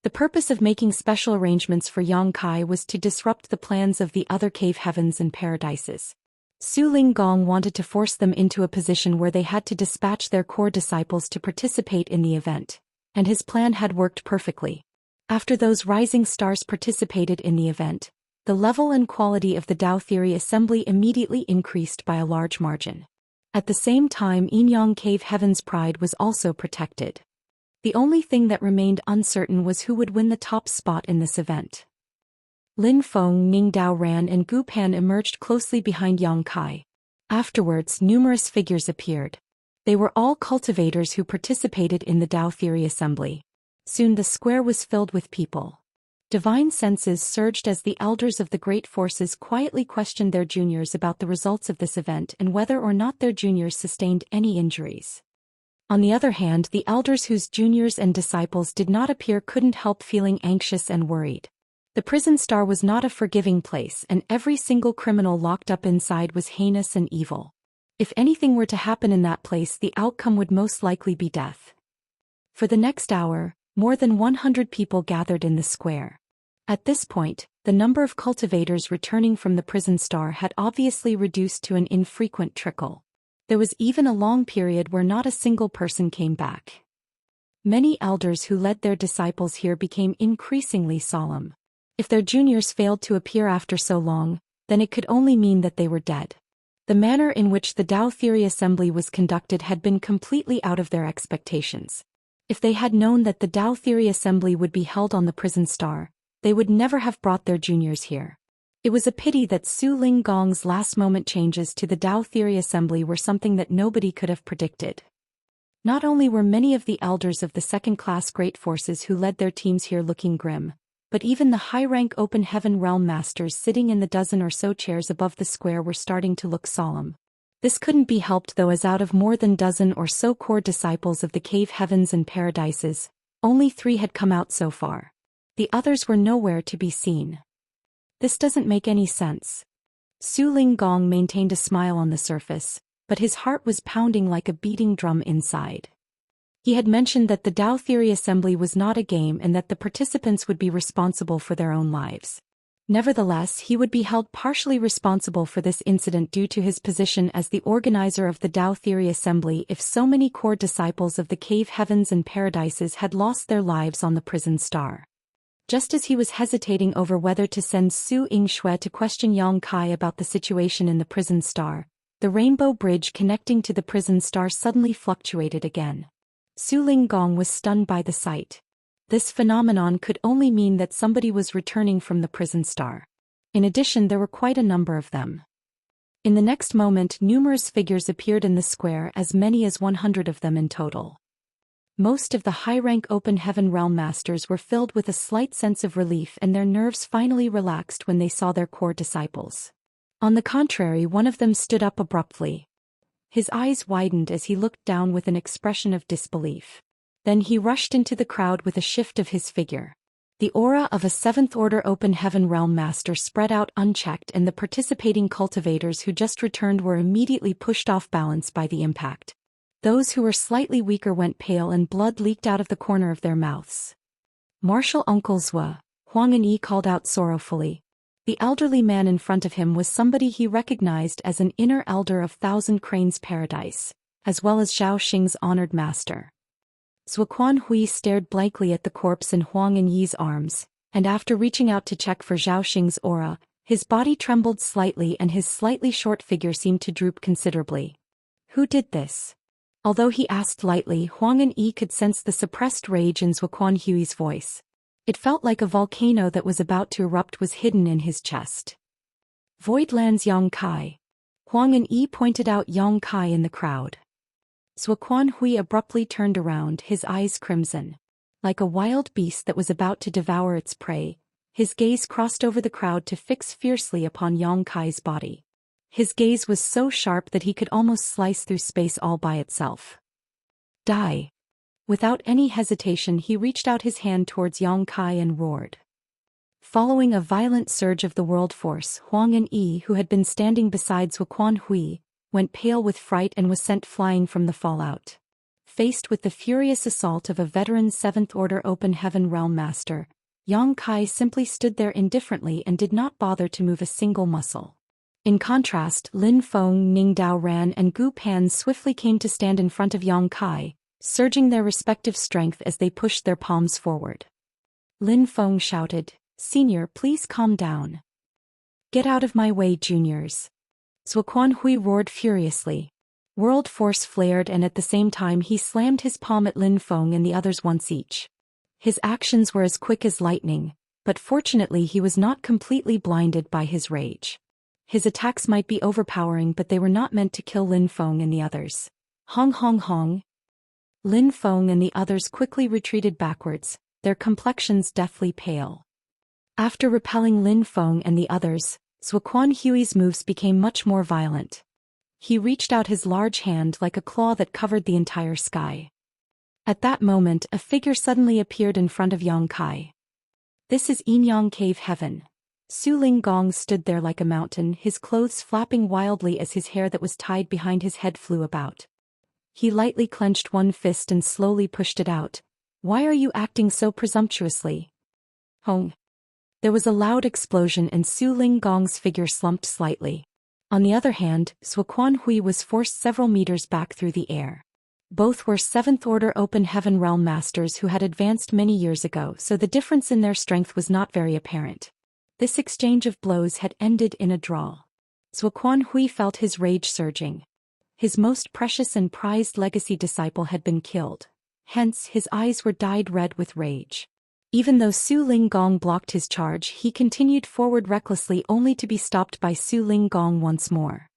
The purpose of making special arrangements for Yang Kai was to disrupt the plans of the other cave heavens and paradises. Su Linggong wanted to force them into a position where they had to dispatch their core disciples to participate in the event, and his plan had worked perfectly. After those rising stars participated in the event, the level and quality of the Tao Theory Assembly immediately increased by a large margin. At the same time, Yinyang Cave Heaven's pride was also protected. The only thing that remained uncertain was who would win the top spot in this event. Lin Feng, Ning Dao Ran and Gu Pan emerged closely behind Yang Kai. Afterwards, numerous figures appeared. They were all cultivators who participated in the Tao Theory Assembly. Soon the square was filled with people. Divine senses surged as the elders of the great forces quietly questioned their juniors about the results of this event and whether or not their juniors sustained any injuries. On the other hand, the elders whose juniors and disciples did not appear couldn't help feeling anxious and worried. The prison star was not a forgiving place, and every single criminal locked up inside was heinous and evil. If anything were to happen in that place, the outcome would most likely be death. For the next hour, more than 100 people gathered in the square. At this point, the number of cultivators returning from the prison star had obviously reduced to an infrequent trickle. There was even a long period where not a single person came back. Many elders who led their disciples here became increasingly solemn. If their juniors failed to appear after so long, then it could only mean that they were dead. The manner in which the Tao Theory Assembly was conducted had been completely out of their expectations. If they had known that the Tao Theory Assembly would be held on the prison star, they would never have brought their juniors here. It was a pity that Su Ling Gong's last-moment changes to the Tao Theory Assembly were something that nobody could have predicted. Not only were many of the elders of the second-class great forces who led their teams here looking grim, but even the high-rank Open Heaven Realm Masters sitting in the dozen or so chairs above the square were starting to look solemn. This couldn't be helped though, as out of more than dozen or so core disciples of the Cave Heavens and Paradises, only 3 had come out so far. The others were nowhere to be seen. This doesn't make any sense. Su Ling Gong maintained a smile on the surface, but his heart was pounding like a beating drum inside. He had mentioned that the Tao Theory Assembly was not a game and that the participants would be responsible for their own lives. Nevertheless, he would be held partially responsible for this incident due to his position as the organizer of the Tao Theory Assembly if so many core disciples of the Cave Heavens and Paradises had lost their lives on the prison star. Just as he was hesitating over whether to send Su Yingxue to question Yang Kai about the situation in the prison star, the rainbow bridge connecting to the prison star suddenly fluctuated again. Su Ling Gong was stunned by the sight. This phenomenon could only mean that somebody was returning from the prison star. In addition, there were quite a number of them. In the next moment, numerous figures appeared in the square, as many as 100 of them in total. Most of the high-rank Open Heaven Realm Masters were filled with a slight sense of relief, and their nerves finally relaxed when they saw their core disciples. On the contrary, one of them stood up abruptly. His eyes widened as he looked down with an expression of disbelief. Then he rushed into the crowd with a shift of his figure. The aura of a 7th Order Open Heaven Realm Master spread out unchecked, and the participating cultivators who just returned were immediately pushed off balance by the impact. Those who were slightly weaker went pale and blood leaked out of the corner of their mouths. Martial Uncle Zhou, Huang and Yi called out sorrowfully. The elderly man in front of him was somebody he recognized as an inner elder of Thousand Cranes Paradise, as well as Zhao Xing's honored master. Zuoquan Hui stared blankly at the corpse in Huang and Yi's arms, and after reaching out to check for Zhao Xing's aura, his body trembled slightly and his slightly short figure seemed to droop considerably. Who did this? Although he asked lightly, Huang and Yi could sense the suppressed rage in Zuoquan Hui's voice. It felt like a volcano that was about to erupt was hidden in his chest. Voidland's Yang Kai. Huang and Yi pointed out Yang Kai in the crowd. Zuoquan Hui abruptly turned around, his eyes crimson. Like a wild beast that was about to devour its prey, his gaze crossed over the crowd to fix fiercely upon Yang Kai's body. His gaze was so sharp that he could almost slice through space all by itself. Die! Without any hesitation, he reached out his hand towards Yang Kai and roared. Following a violent surge of the world force, Huang and Yi, who had been standing beside Zuoquan Hui, went pale with fright and was sent flying from the fallout. Faced with the furious assault of a veteran 7th Order Open Heaven Realm Master, Yang Kai simply stood there indifferently and did not bother to move a single muscle. In contrast, Lin Feng, Ning Dao Ran and Gu Pan swiftly came to stand in front of Yang Kai, surging their respective strength as they pushed their palms forward. Lin Feng shouted, "Senior, please calm down. Get out of my way, juniors." Zhuo Hui roared furiously. World force flared, and at the same time he slammed his palm at Lin Feng and the others once each. His actions were as quick as lightning, but fortunately he was not completely blinded by his rage. His attacks might be overpowering, but they were not meant to kill Lin Feng and the others. Hong hong hong. Lin Feng and the others quickly retreated backwards, their complexions deathly pale. After repelling Lin Feng and the others, Zhuo Hui's moves became much more violent. He reached out his large hand like a claw that covered the entire sky. At that moment, a figure suddenly appeared in front of Yang Kai. "This is Yin Cave Heaven." Su Linggong stood there like a mountain, his clothes flapping wildly as his hair that was tied behind his head flew about. He lightly clenched one fist and slowly pushed it out. "Why are you acting so presumptuously?" Hong. There was a loud explosion and Su Linggong's figure slumped slightly. On the other hand, Zhuo Hui was forced several meters back through the air. Both were 7th Order Open Heaven Realm Masters who had advanced many years ago, so the difference in their strength was not very apparent. This exchange of blows had ended in a draw. Zhuo Hui felt his rage surging. His most precious and prized legacy disciple had been killed. Hence, his eyes were dyed red with rage. Even though Su Linggong blocked his charge, he continued forward recklessly, only to be stopped by Su Linggong once more.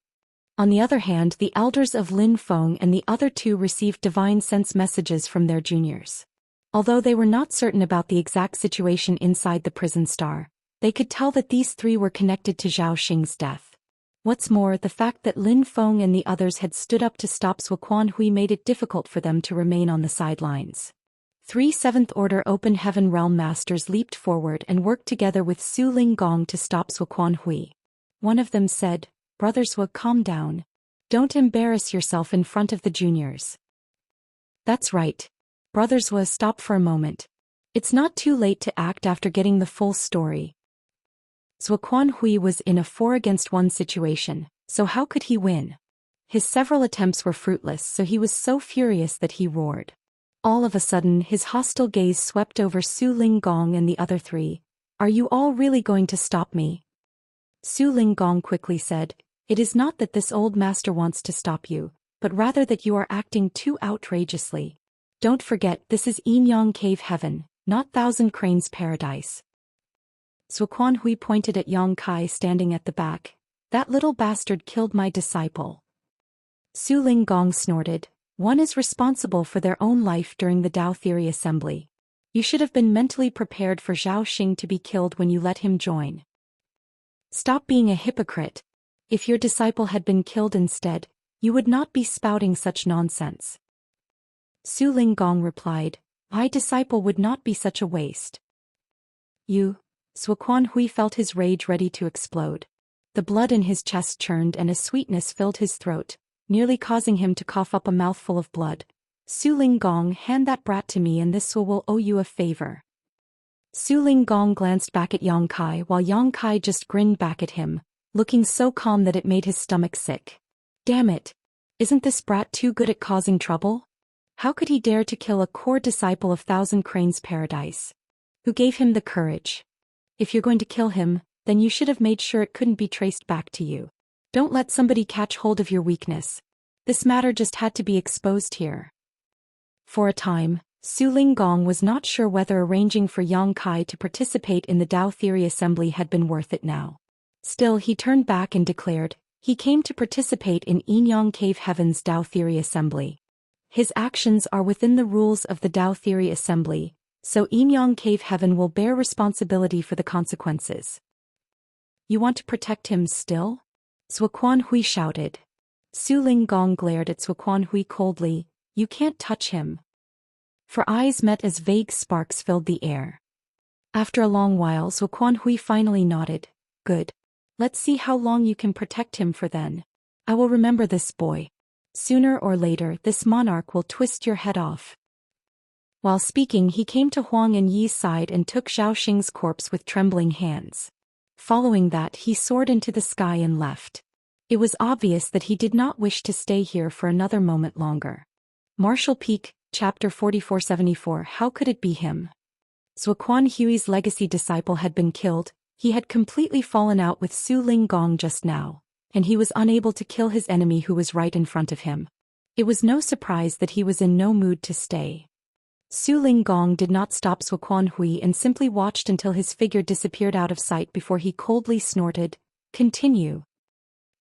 On the other hand, the elders of Lin Feng and the other two received divine sense messages from their juniors. Although they were not certain about the exact situation inside the prison star, they could tell that these three were connected to Zhao Xing's death. What's more, the fact that Lin Feng and the others had stood up to stop Zhuo Hui made it difficult for them to remain on the sidelines. 3 7th Order Open Heaven Realm Masters leaped forward and worked together with Su Linggong to stop Zhuo Hui. One of them said, "Brother Zhuo, calm down. Don't embarrass yourself in front of the juniors." "That's right. Brother Zhuo, stop for a moment. It's not too late to act after getting the full story." Zhuo Hui was in a 4-against-1 situation, so how could he win? His several attempts were fruitless, so he was so furious that he roared. All of a sudden, his hostile gaze swept over Su Linggong and the other three. "Are you all really going to stop me?" Su Linggong quickly said, "It is not that this old master wants to stop you, but rather that you are acting too outrageously. Don't forget, this is Yin Cave Heaven, not Thousand Cranes Paradise." Zhuo Hui pointed at Yang Kai standing at the back. "That little bastard killed my disciple." Su Linggong snorted. "One is responsible for their own life during the Dao Theory Assembly. You should have been mentally prepared for Zhao Xing to be killed when you let him join. Stop being a hypocrite. If your disciple had been killed instead, you would not be spouting such nonsense." Su Linggong replied, "My disciple would not be such a waste." "You..." Zhuo Hui felt his rage ready to explode. The blood in his chest churned and a sweetness filled his throat, nearly causing him to cough up a mouthful of blood. "Su Linggong, hand that brat to me and this will owe you a favor." Su Linggong glanced back at Yang Kai while Yang Kai just grinned back at him, looking so calm that it made his stomach sick. Damn it! Isn't this brat too good at causing trouble? How could he dare to kill a core disciple of Thousand Cranes Paradise? Who gave him the courage? If you're going to kill him, then you should have made sure it couldn't be traced back to you. Don't let somebody catch hold of your weakness. This matter just had to be exposed here. For a time, Su Linggong was not sure whether arranging for Yang Kai to participate in the Dao Theory Assembly had been worth it now. Still, he turned back and declared, he came to participate in Yin Cave Heaven's Dao Theory Assembly. His actions are within the rules of the Dao Theory Assembly, so Yin Cave Heaven will bear responsibility for the consequences. You want to protect him still? Zhuo Hui shouted. Su Linggong glared at Zhuo Hui coldly. You can't touch him. For eyes met as vague sparks filled the air. After a long while, Zhuo Hui finally nodded. Good. Let's see how long you can protect him for then. I will remember this boy. Sooner or later, this monarch will twist your head off. While speaking, he came to Huang and Yi's side and took Zhao Xing's corpse with trembling hands. Following that, he soared into the sky and left. It was obvious that he did not wish to stay here for another moment longer. Martial Peak, Chapter 4474. How could it be him? Zuoquan Hui's legacy disciple had been killed. He had completely fallen out with Su Linggong just now, and he was unable to kill his enemy who was right in front of him. It was no surprise that he was in no mood to stay. Su Linggong did not stop Zuoquan Hui and simply watched until his figure disappeared out of sight before he coldly snorted, "Continue."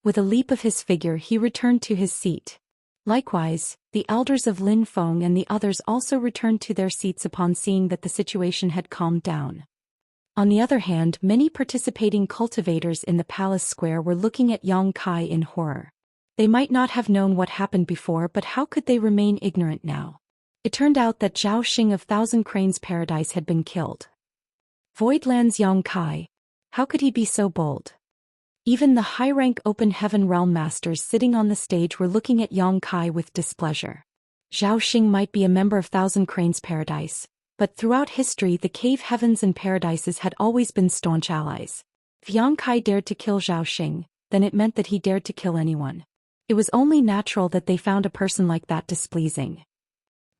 With a leap of his figure he returned to his seat. Likewise, the elders of Lin Feng and the others also returned to their seats upon seeing that the situation had calmed down. On the other hand, many participating cultivators in the palace square were looking at Yang Kai in horror. They might not have known what happened before, but how could they remain ignorant now? It turned out that Zhao Xing of Thousand Cranes Paradise had been killed. Voidland's Yang Kai. How could he be so bold? Even the high-rank Open Heaven Realm Masters sitting on the stage were looking at Yang Kai with displeasure. Zhao Xing might be a member of Thousand Cranes Paradise, but throughout history the Cave Heavens and Paradises had always been staunch allies. If Yang Kai dared to kill Zhao Xing, then it meant that he dared to kill anyone. It was only natural that they found a person like that displeasing.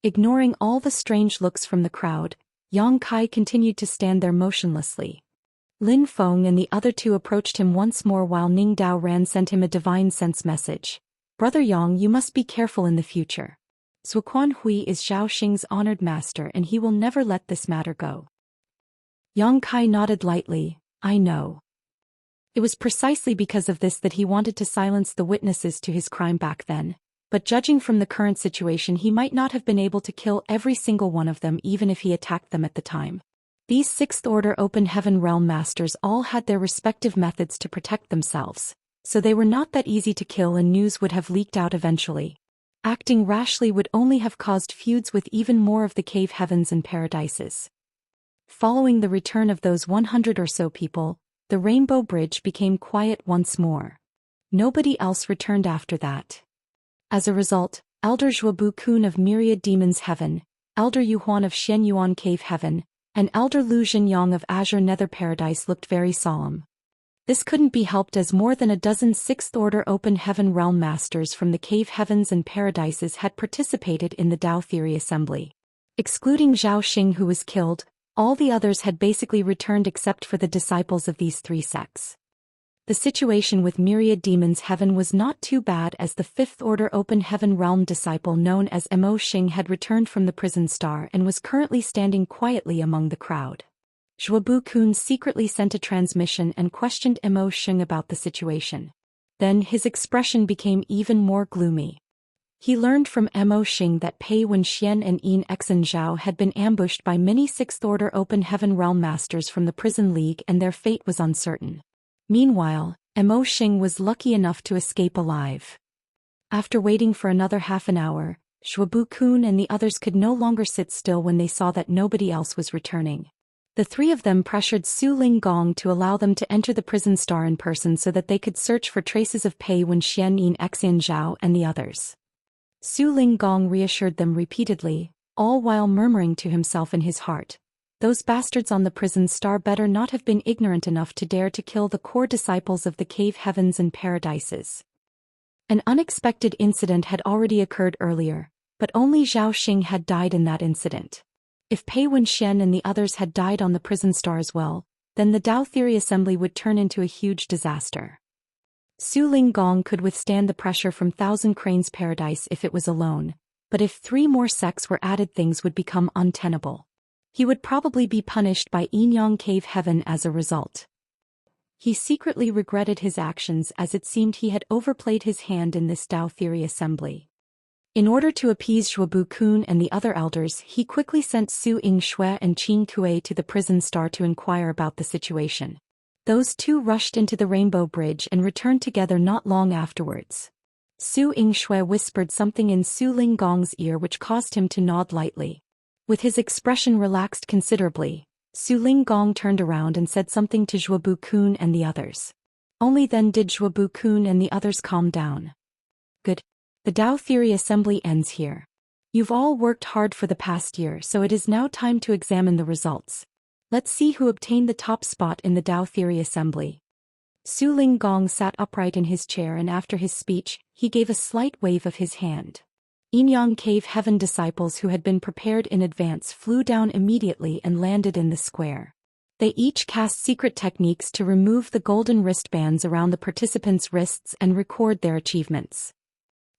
Ignoring all the strange looks from the crowd, Yang Kai continued to stand there motionlessly. Lin Feng and the other two approached him once more while Ning Dao Ran sent him a divine sense message. "Brother Yang, you must be careful in the future. Zuoquan Hui is Zhao Xing's honored master and he will never let this matter go." Yang Kai nodded lightly, "I know." It was precisely because of this that he wanted to silence the witnesses to his crime back then, but judging from the current situation he might not have been able to kill every single one of them even if he attacked them at the time. These Sixth Order Open Heaven Realm Masters all had their respective methods to protect themselves, so they were not that easy to kill and news would have leaked out eventually. Acting rashly would only have caused feuds with even more of the Cave Heavens and Paradises. Following the return of those 100 or so people, the Rainbow Bridge became quiet once more. Nobody else returned after that. As a result, Elder Zhuobu Kun of Myriad Demons Heaven, Elder Yuhuan of Xianyuan Cave Heaven, and Elder Lu Zhenyang of Azure Nether Paradise looked very solemn. This couldn't be helped as more than a dozen Sixth Order Open Heaven Realm Masters from the Cave Heavens and Paradises had participated in the Dao Theory Assembly. Excluding Zhao Xing who was killed, all the others had basically returned except for the disciples of these three sects. The situation with Myriad Demons Heaven was not too bad as the Fifth Order Open Heaven Realm disciple known as Mo Xing had returned from the prison star and was currently standing quietly among the crowd. Zhuobu Kun secretly sent a transmission and questioned Mo Xing about the situation. Then his expression became even more gloomy. He learned from Mo Xing that Pei Wenxian and Yin Exen Zhao had been ambushed by many Sixth Order Open Heaven Realm Masters from the Prison League and their fate was uncertain. Meanwhile, Mo Xing was lucky enough to escape alive. After waiting for another half an hour, Zhuobu Kun and the others could no longer sit still when they saw that nobody else was returning. The three of them pressured Su Linggong to allow them to enter the prison star in person so that they could search for traces of Pei Wenxian, Yin Exen Zhao and the others. Su Linggong reassured them repeatedly, all while murmuring to himself in his heart, "Those bastards on the prison star better not have been ignorant enough to dare to kill the core disciples of the Cave Heavens and Paradises." An unexpected incident had already occurred earlier, but only Zhao Xing had died in that incident. If Pei Wenxian and the others had died on the prison star as well, then the Dao Theory Assembly would turn into a huge disaster. Su Linggong could withstand the pressure from Thousand Cranes Paradise if it was alone, but if 3 more sects were added things would become untenable. He would probably be punished by Yinyang Cave Heaven as a result. He secretly regretted his actions as it seemed he had overplayed his hand in this Dao Theory Assembly. In order to appease Zhuobu Kun and the other elders, he quickly sent Su Yingxue and Qin Kuei to the prison star to inquire about the situation. Those two rushed into the Rainbow Bridge and returned together not long afterwards. Su Yingxue whispered something in Su Linggong's ear which caused him to nod lightly. With his expression relaxed considerably, Su Linggong turned around and said something to Zhuobu Kun and the others. Only then did Zhuobu Kun and the others calm down. "Good. The Dao Theory Assembly ends here. You've all worked hard for the past year, so it is now time to examine the results. Let's see who obtained the top spot in the Dao Theory Assembly." Su Linggong sat upright in his chair and after his speech, he gave a slight wave of his hand. Inyang Cave Heaven disciples who had been prepared in advance flew down immediately and landed in the square. They each cast secret techniques to remove the golden wristbands around the participants' wrists and record their achievements.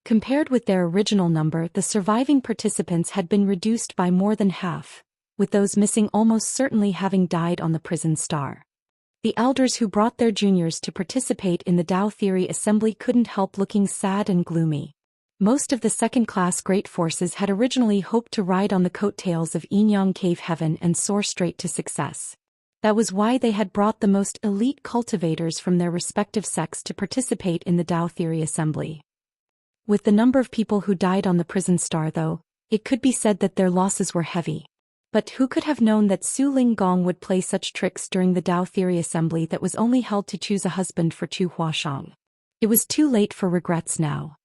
Compared with their original number, the surviving participants had been reduced by more than half, with those missing almost certainly having died on the prison star. The elders who brought their juniors to participate in the Dao Theory Assembly couldn't help looking sad and gloomy. Most of the second-class great forces had originally hoped to ride on the coattails of Inyang Cave Heaven and soar straight to success. That was why they had brought the most elite cultivators from their respective sects to participate in the Dao Theory Assembly. With the number of people who died on the prison star though, it could be said that their losses were heavy. But who could have known that Su Linggong would play such tricks during the Dao Theory Assembly that was only held to choose a husband for Chu Huashang? It was too late for regrets now.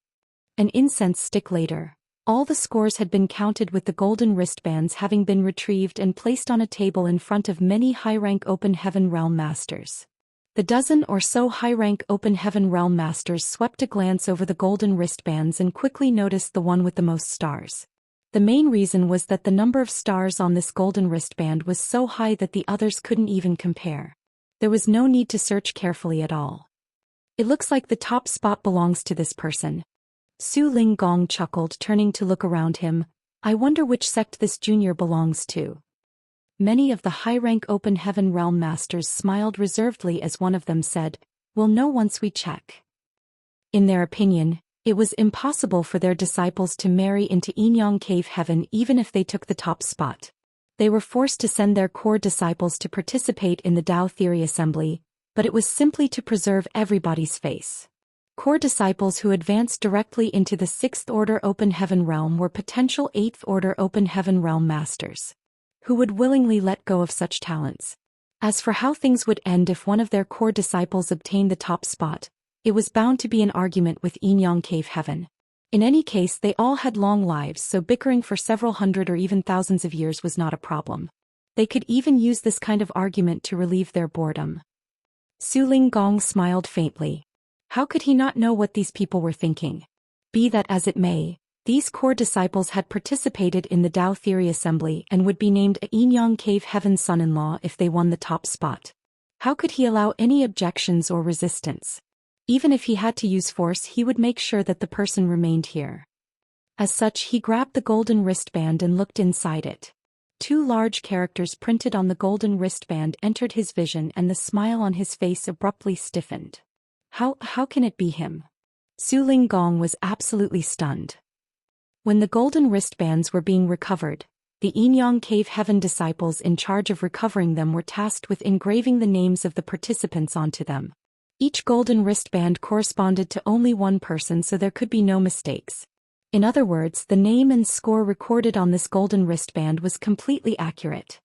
An incense stick later, all the scores had been counted with the golden wristbands having been retrieved and placed on a table in front of many high-rank Open Heaven Realm Masters. The dozen or so high-rank Open Heaven Realm Masters swept a glance over the golden wristbands and quickly noticed the one with the most stars. The main reason was that the number of stars on this golden wristband was so high that the others couldn't even compare. There was no need to search carefully at all. It looks like the top spot belongs to this person. Su Linggong chuckled, turning to look around him. I wonder which sect this junior belongs to. Many of the high-rank Open Heaven Realm Masters smiled reservedly as one of them said, "We'll know once we check." In their opinion, it was impossible for their disciples to marry into Inyang Cave Heaven even if they took the top spot. They were forced to send their core disciples to participate in the Dao Theory Assembly, but it was simply to preserve everybody's face. Core disciples who advanced directly into the 6th Order Open Heaven Realm were potential 8th Order Open Heaven Realm Masters, who would willingly let go of such talents. As for how things would end if one of their core disciples obtained the top spot, it was bound to be an argument with Inyang Cave Heaven. In any case, they all had long lives, so bickering for several hundred or even thousands of years was not a problem. They could even use this kind of argument to relieve their boredom. Su Linggong smiled faintly. How could he not know what these people were thinking? Be that as it may, these core disciples had participated in the Dao Theory Assembly and would be named a Inyang Cave Heaven son-in-law if they won the top spot. How could he allow any objections or resistance? Even if he had to use force, he would make sure that the person remained here. As such, he grabbed the golden wristband and looked inside it. 2 large characters printed on the golden wristband entered his vision, and the smile on his face abruptly stiffened. How can it be him? Su Linggong was absolutely stunned. When the golden wristbands were being recovered, the Inyang Cave Heaven disciples in charge of recovering them were tasked with engraving the names of the participants onto them. Each golden wristband corresponded to only one person, so there could be no mistakes. In other words, the name and score recorded on this golden wristband was completely accurate.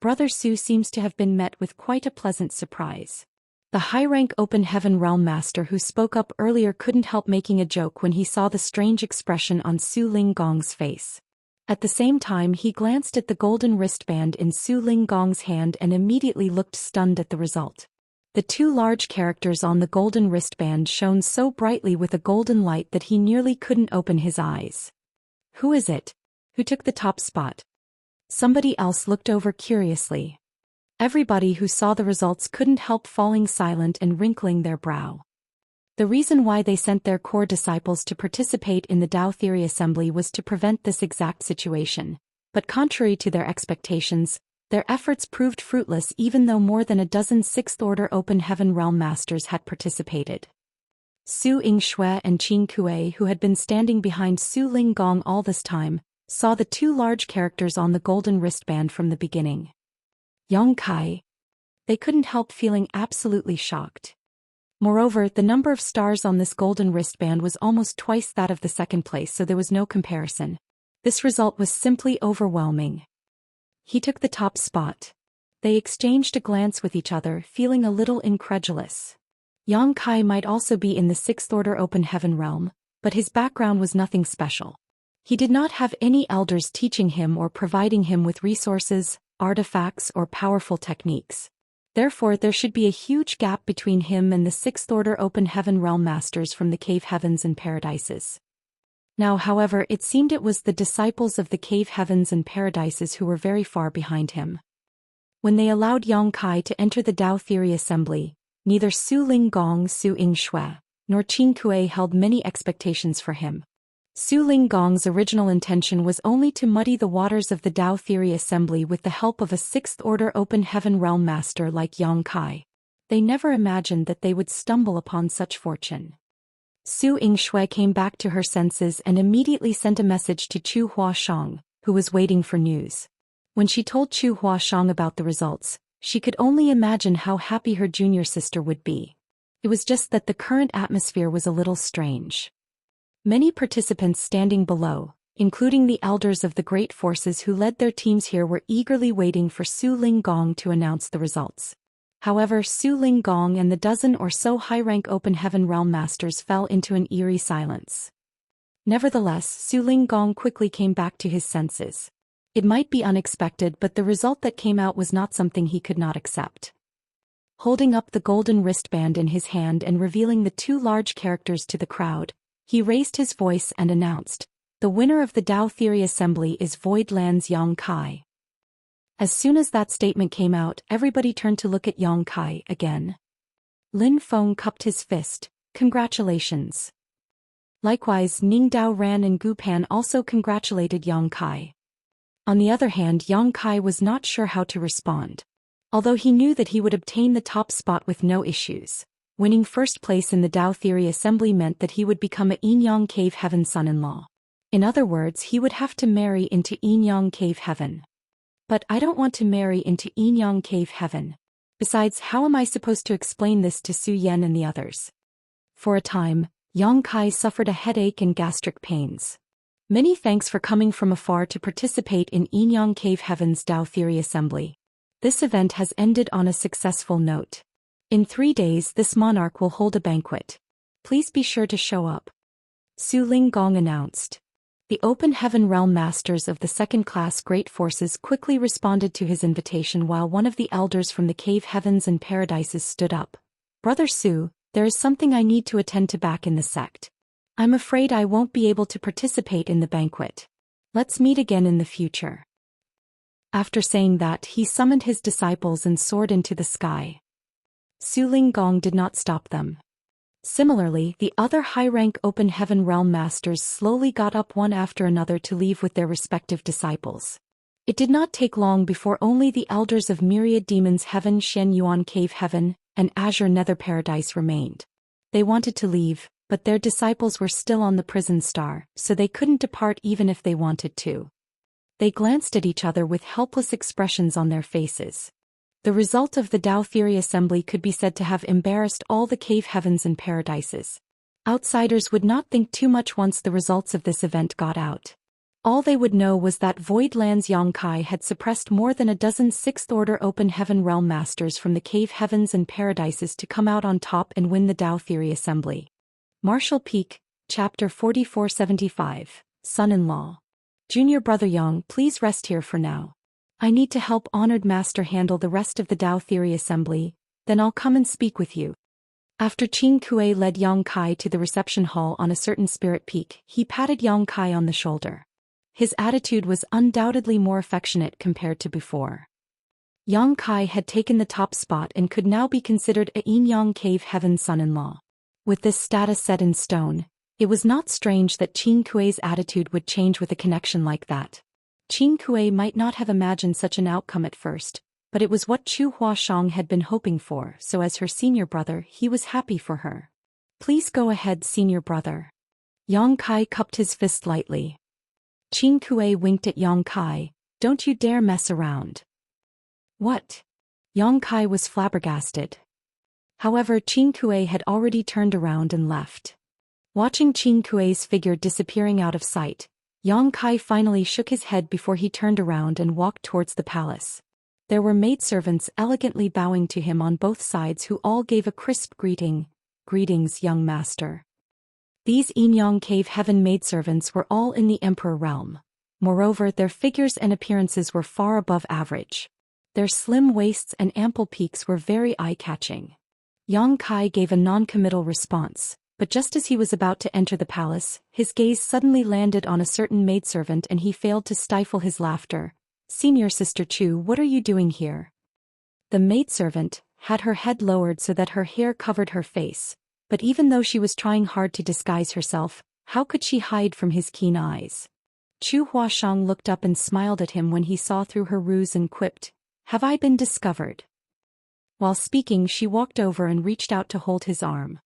Brother Su seems to have been met with quite a pleasant surprise. The high-rank Open Heaven Realm Master who spoke up earlier couldn't help making a joke when he saw the strange expression on Su Linggong's face. At the same time, he glanced at the golden wristband in Su Linggong's hand and immediately looked stunned at the result. The 2 large characters on the golden wristband shone so brightly with a golden light that he nearly couldn't open his eyes. Who is it? Who took the top spot? Somebody else looked over curiously. Everybody who saw the results couldn't help falling silent and wrinkling their brow. The reason why they sent their core disciples to participate in the Dao Theory Assembly was to prevent this exact situation, but contrary to their expectations, their efforts proved fruitless even though more than a dozen 6th Order Open Heaven Realm Masters had participated. Su Yingxue and Qin Kuei, who had been standing behind Su Linggong all this time, saw the 2 large characters on the golden wristband from the beginning. Yang Kai. They couldn't help feeling absolutely shocked. Moreover, the number of stars on this golden wristband was almost twice that of the second place, so there was no comparison. This result was simply overwhelming. He took the top spot. They exchanged a glance with each other, feeling a little incredulous. Yang Kai might also be in the 6th Order Open Heaven realm, but his background was nothing special. He did not have any elders teaching him or providing him with resources, artifacts, or powerful techniques. Therefore, there should be a huge gap between him and the 6th Order Open Heaven Realm Masters from the Cave Heavens and Paradises. Now however it seemed it was the disciples of the cave heavens and paradises who were very far behind him. When they allowed Yang Kai to enter the Dao Theory Assembly, neither Su Linggong, Su Yingxue, nor Qin Kuei held many expectations for him. Su Linggong's original intention was only to muddy the waters of the Dao Theory Assembly with the help of a sixth-order open heaven realm master like Yang Kai. They never imagined that they would stumble upon such fortune. Su Yingxue came back to her senses and immediately sent a message to Chu Huashang, who was waiting for news. When she told Chu Huashang about the results, she could only imagine how happy her junior sister would be. It was just that the current atmosphere was a little strange. Many participants standing below, including the elders of the great forces who led their teams here, were eagerly waiting for Su Linggong to announce the results. However, Su Linggong and the dozen or so high-rank open heaven realm masters fell into an eerie silence. Nevertheless, Su Linggong quickly came back to his senses. It might be unexpected, but the result that came out was not something he could not accept. Holding up the golden wristband in his hand and revealing the two large characters to the crowd, he raised his voice and announced, "The winner of the Dao Theory Assembly is Voidland's Yang Kai." As soon as that statement came out, everybody turned to look at Yang Kai again. Lin Feng cupped his fist. "Congratulations." Likewise, Ning Dao Ran and Gu Pan also congratulated Yang Kai. On the other hand, Yang Kai was not sure how to respond. Although he knew that he would obtain the top spot with no issues, winning first place in the Dao Theory Assembly meant that he would become a Yinyang Cave Heaven son-in-law. In other words, he would have to marry into Yinyang Cave Heaven. But I don't want to marry into Yinyang Cave Heaven. Besides, how am I supposed to explain this to Su Yan and the others? For a time, Yang Kai suffered a headache and gastric pains. Many thanks for coming from afar to participate in Yinyang Cave Heaven's Dao Theory Assembly. This event has ended on a successful note. In 3 days this monarch will hold a banquet. Please be sure to show up. Su Linggong announced. The Open Heaven Realm Masters of the second-class Great Forces quickly responded to his invitation, while one of the elders from the Cave Heavens and Paradises stood up. "Brother Su, there is something I need to attend to back in the sect. I'm afraid I won't be able to participate in the banquet. Let's meet again in the future." After saying that, he summoned his disciples and soared into the sky. Su Linggong did not stop them. Similarly, the other high-rank Open Heaven Realm Masters slowly got up one after another to leave with their respective disciples. It did not take long before only the elders of Myriad Demons Heaven, Shen Yuan Cave Heaven, and Azure Nether Paradise remained. They wanted to leave, but their disciples were still on the prison star, so they couldn't depart even if they wanted to. They glanced at each other with helpless expressions on their faces. The result of the Dao Theory Assembly could be said to have embarrassed all the cave heavens and paradises. Outsiders would not think too much once the results of this event got out. All they would know was that Voidland's Yang Kai had suppressed more than a dozen sixth-order Open Heaven Realm Masters from the cave heavens and paradises to come out on top and win the Dao Theory Assembly. Martial Peak, Chapter 4475, Son-in-Law. Junior Brother Yang, please rest here for now. I need to help Honored Master handle the rest of the Dao Theory Assembly, then I'll come and speak with you. After Qin Kuei led Yang Kai to the reception hall on a certain spirit peak, he patted Yang Kai on the shoulder. His attitude was undoubtedly more affectionate compared to before. Yang Kai had taken the top spot and could now be considered a Yinyang Cave Heaven son-in-law. With this status set in stone, it was not strange that Qin Kuei's attitude would change with a connection like that. Qin Kuei might not have imagined such an outcome at first, but it was what Chu Huashang had been hoping for, so as her senior brother, he was happy for her. Please go ahead, senior brother. Yang Kai cupped his fist lightly. Qin Kuei winked at Yang Kai. Don't you dare mess around. What? Yang Kai was flabbergasted. However, Qin Kuei had already turned around and left. Watching Qin Kuei's figure disappearing out of sight, Yang Kai finally shook his head before he turned around and walked towards the palace. There were maidservants elegantly bowing to him on both sides, who all gave a crisp greeting. Greetings, young master. These Yinyang Cave Heaven maidservants were all in the Emperor realm. Moreover, their figures and appearances were far above average. Their slim waists and ample peaks were very eye-catching. Yang Kai gave a non-committal response. But just as he was about to enter the palace, his gaze suddenly landed on a certain maidservant and he failed to stifle his laughter. "Senior Sister Chu, what are you doing here?" The maidservant had her head lowered so that her hair covered her face, but even though she was trying hard to disguise herself, how could she hide from his keen eyes? Chu Huashang looked up and smiled at him when he saw through her ruse and quipped, "Have I been discovered?" While speaking, she walked over and reached out to hold his arm.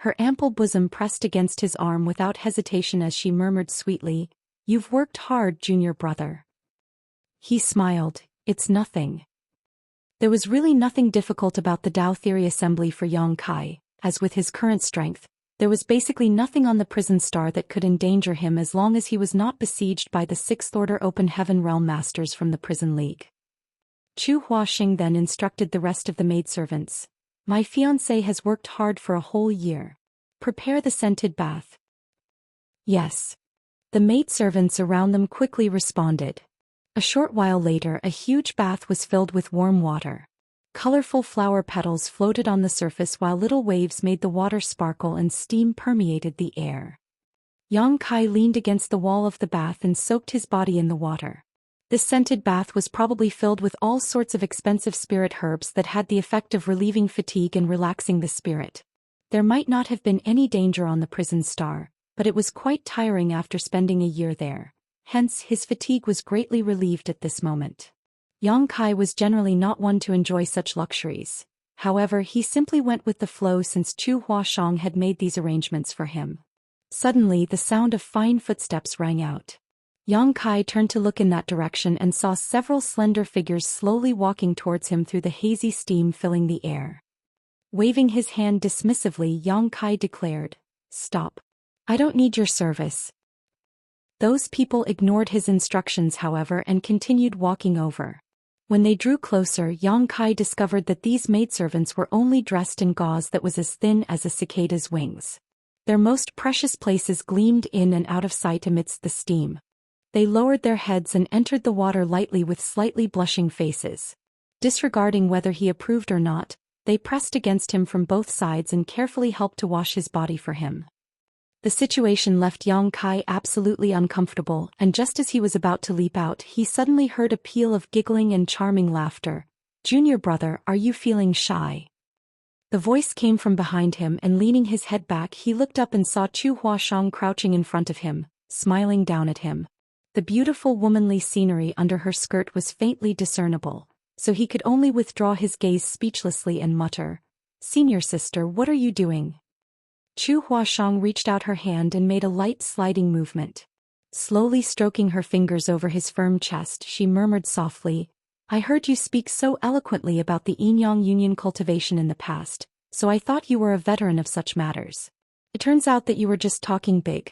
Her ample bosom pressed against his arm without hesitation as she murmured sweetly, "You've worked hard, junior brother." He smiled, "It's nothing." There was really nothing difficult about the Dao Theory Assembly for Yang Kai, as with his current strength, there was basically nothing on the prison star that could endanger him as long as he was not besieged by the Sixth Order Open Heaven Realm Masters from the Prison League. Chu Huaxing then instructed the rest of the maidservants, "My fiancé has worked hard for a whole year. Prepare the scented bath." "Yes." The maidservants around them quickly responded. A short while later, a huge bath was filled with warm water. Colorful flower petals floated on the surface while little waves made the water sparkle and steam permeated the air. Yang Kai leaned against the wall of the bath and soaked his body in the water. This scented bath was probably filled with all sorts of expensive spirit herbs that had the effect of relieving fatigue and relaxing the spirit. There might not have been any danger on the prison star, but it was quite tiring after spending a year there. Hence, his fatigue was greatly relieved at this moment. Yang Kai was generally not one to enjoy such luxuries. However, he simply went with the flow since Chu Huashang had made these arrangements for him. Suddenly, the sound of fine footsteps rang out. Yang Kai turned to look in that direction and saw several slender figures slowly walking towards him through the hazy steam filling the air. Waving his hand dismissively, Yang Kai declared, "Stop. I don't need your service." Those people ignored his instructions, however, and continued walking over. When they drew closer, Yang Kai discovered that these maidservants were only dressed in gauze that was as thin as a cicada's wings. Their most precious places gleamed in and out of sight amidst the steam. They lowered their heads and entered the water lightly with slightly blushing faces. Disregarding whether he approved or not, they pressed against him from both sides and carefully helped to wash his body for him. The situation left Yang Kai absolutely uncomfortable, and just as he was about to leap out, he suddenly heard a peal of giggling and charming laughter. "Junior brother, are you feeling shy?" The voice came from behind him, and leaning his head back, he looked up and saw Chu Huashang crouching in front of him, smiling down at him. The beautiful womanly scenery under her skirt was faintly discernible, so he could only withdraw his gaze speechlessly and mutter, "Senior sister, what are you doing?" Chu Huashang reached out her hand and made a light sliding movement. Slowly stroking her fingers over his firm chest, she murmured softly, "I heard you speak so eloquently about the yin-yang union cultivation in the past, so I thought you were a veteran of such matters. It turns out that you were just talking big.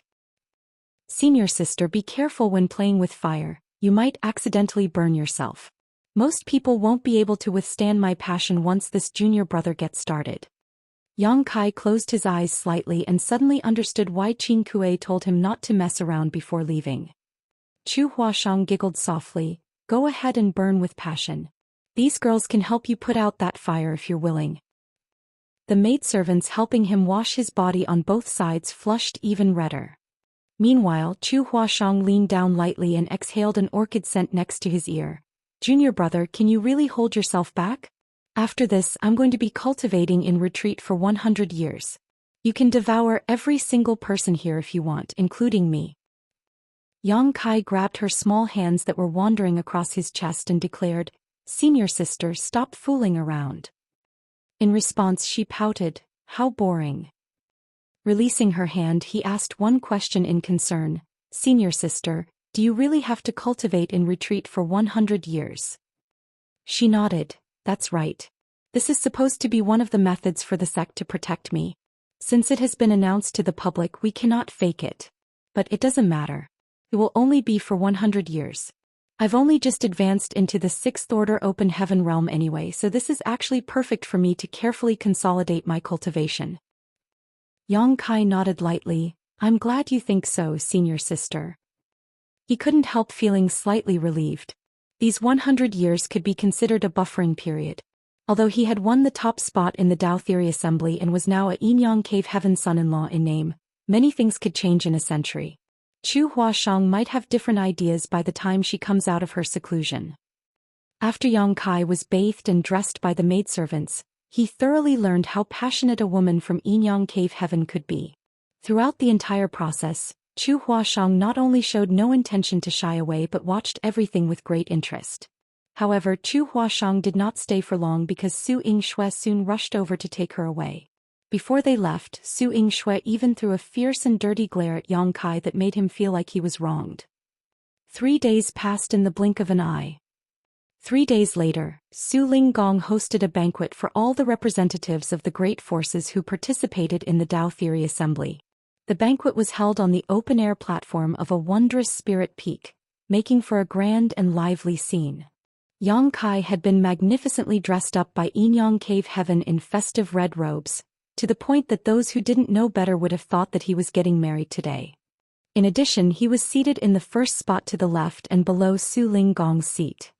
Senior sister, be careful when playing with fire, you might accidentally burn yourself. Most people won't be able to withstand my passion once this junior brother gets started." Yang Kai closed his eyes slightly and suddenly understood why Qin Kuei told him not to mess around before leaving. Chu Huashang giggled softly, "Go ahead and burn with passion. These girls can help you put out that fire if you're willing." The maidservants helping him wash his body on both sides flushed even redder. Meanwhile, Chu Huashang leaned down lightly and exhaled an orchid scent next to his ear. "Junior brother, can you really hold yourself back? After this, I'm going to be cultivating in retreat for 100 years. You can devour every single person here if you want, including me." Yang Kai grabbed her small hands that were wandering across his chest and declared, "Senior sister, stop fooling around." In response, she pouted, "How boring." Releasing her hand, he asked one question in concern, "Senior sister, do you really have to cultivate in retreat for 100 years? She nodded, "That's right. This is supposed to be one of the methods for the sect to protect me. Since it has been announced to the public, we cannot fake it. But it doesn't matter. It will only be for 100 years. I've only just advanced into the Sixth Order Open Heaven realm anyway, so this is actually perfect for me to carefully consolidate my cultivation." Yang Kai nodded lightly, "I'm glad you think so, senior sister." He couldn't help feeling slightly relieved. These 100 years could be considered a buffering period. Although he had won the top spot in the Dao Theory Assembly and was now a Yinyang Cave Heaven son-in-law in name, many things could change in a century. Chu Huashang might have different ideas by the time she comes out of her seclusion. After Yang Kai was bathed and dressed by the maidservants, he thoroughly learned how passionate a woman from Yinyang Cave Heaven could be. Throughout the entire process, Chu Huashang not only showed no intention to shy away but watched everything with great interest. However, Chu Huashang did not stay for long because Su Yingxue soon rushed over to take her away. Before they left, Su Yingxue even threw a fierce and dirty glare at Yang Kai that made him feel like he was wronged. 3 days passed in the blink of an eye. 3 days later, Su Linggong hosted a banquet for all the representatives of the great forces who participated in the Dao Theory Assembly. The banquet was held on the open-air platform of a wondrous spirit peak, making for a grand and lively scene. Yang Kai had been magnificently dressed up by Yinyang Cave Heaven in festive red robes, to the point that those who didn't know better would have thought that he was getting married today. In addition, he was seated in the first spot to the left and below Su Linggong's seat.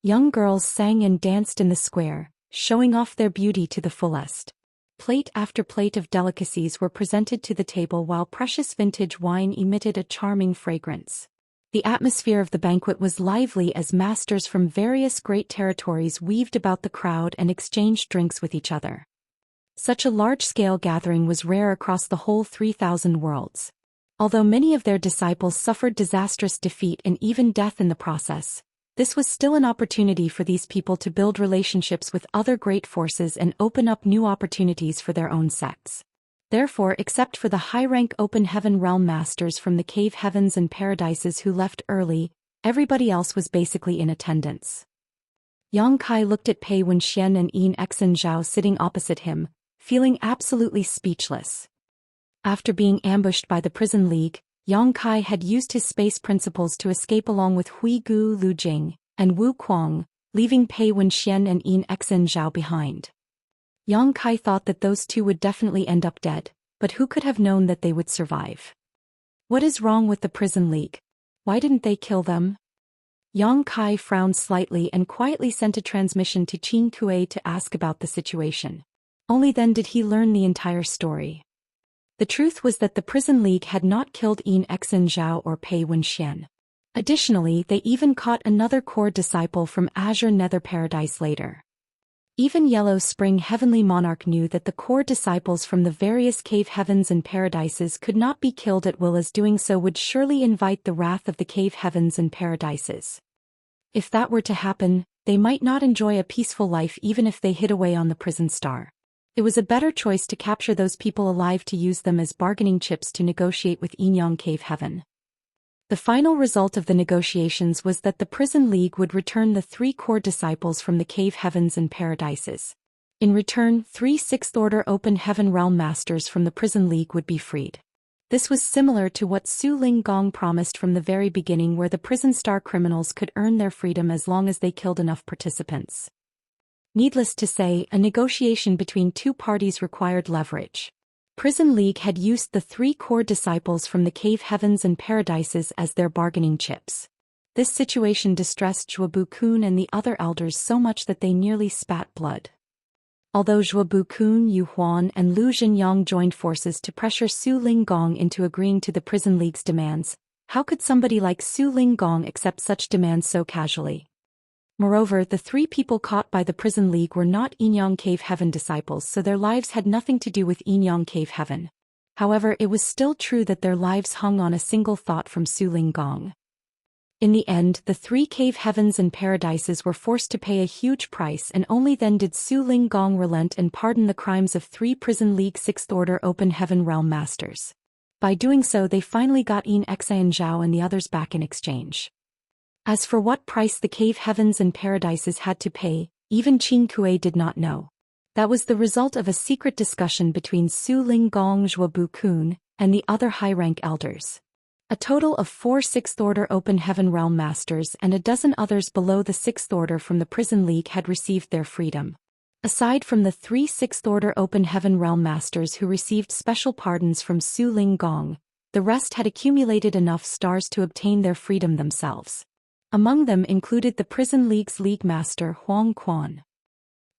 Young girls sang and danced in the square, showing off their beauty to the fullest. Plate after plate of delicacies were presented to the table while precious vintage wine emitted a charming fragrance. The atmosphere of the banquet was lively as masters from various great territories weaved about the crowd and exchanged drinks with each other. Such a large-scale gathering was rare across the whole 3,000 worlds. Although many of their disciples suffered disastrous defeat and even death in the process, this was still an opportunity for these people to build relationships with other great forces and open up new opportunities for their own sects. Therefore, except for the high-rank Open Heaven Realm Masters from the Cave Heavens and Paradises who left early, everybody else was basically in attendance. Yang Kai looked at Pei Wenxian and Yin Exen Zhao sitting opposite him, feeling absolutely speechless. After being ambushed by the Prison League, Yang Kai had used his space principles to escape along with Hui Gu Lu Jing and Wu Kuang, leaving Pei Wenxian and Yin Exen Zhao behind. Yang Kai thought that those two would definitely end up dead, but who could have known that they would survive? What is wrong with the Prison League? Why didn't they kill them? Yang Kai frowned slightly and quietly sent a transmission to Qin Kuei to ask about the situation. Only then did he learn the entire story. The truth was that the Prison League had not killed Yin Exen Zhao or Pei Wenxian. Additionally, they even caught another core disciple from Azure Nether Paradise later. Even Yellow Spring Heavenly Monarch knew that the core disciples from the various cave heavens and paradises could not be killed at will, as doing so would surely invite the wrath of the cave heavens and paradises. If that were to happen, they might not enjoy a peaceful life even if they hid away on the prison star. It was a better choice to capture those people alive to use them as bargaining chips to negotiate with Yinyang Cave Heaven. The final result of the negotiations was that the Prison League would return the 3 core disciples from the Cave Heavens and Paradises. In return, 3 Sixth-Order Open Heaven Realm Masters from the Prison League would be freed. This was similar to what Su Linggong promised from the very beginning, where the Prison Star criminals could earn their freedom as long as they killed enough participants. Needless to say, a negotiation between 2 parties required leverage. Prison League had used the 3 core disciples from the Cave Heavens and Paradises as their bargaining chips. This situation distressed Zhuobu Kun and the other elders so much that they nearly spat blood. Although Zhuobu Kun, Yu Huan, and Lu Zhenyang joined forces to pressure Su Linggong into agreeing to the Prison League's demands, how could somebody like Su Linggong accept such demands so casually? Moreover, the 3 people caught by the Prison League were not Yinyang Cave Heaven disciples, so their lives had nothing to do with Yinyang Cave Heaven. However, it was still true that their lives hung on a single thought from Su Linggong. In the end, the 3 Cave Heavens and Paradises were forced to pay a huge price, and only then did Su Linggong relent and pardon the crimes of 3 Prison League 6th Order Open Heaven Realm Masters. By doing so, they finally got Yin Exen Zhao and the others back in exchange. As for what price the Cave Heavens and Paradises had to pay, even Qin Kuei did not know. That was the result of a secret discussion between Su Linggong, Zhuobu Kun, and the other high-rank elders. A total of 4 Sixth-Order Open Heaven Realm Masters and a dozen others below the 6th Order from the Prison League had received their freedom. Aside from the 3 Sixth-Order Open Heaven Realm Masters who received special pardons from Su Linggong, the rest had accumulated enough stars to obtain their freedom themselves. Among them included the Prison League's League Master Huang Quan.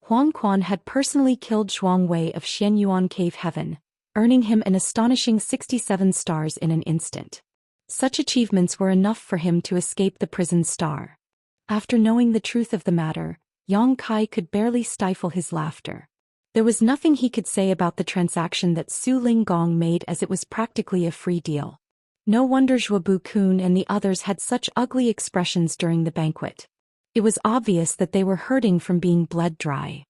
Huang Quan had personally killed Zhuang Wei of Xianyuan Cave Heaven, earning him an astonishing 67 stars in an instant. Such achievements were enough for him to escape the prison star. After knowing the truth of the matter, Yang Kai could barely stifle his laughter. There was nothing he could say about the transaction that Su Linggong made, as it was practically a free deal. No wonder Zhuobu Kun and the others had such ugly expressions during the banquet. It was obvious that they were hurting from being bled dry.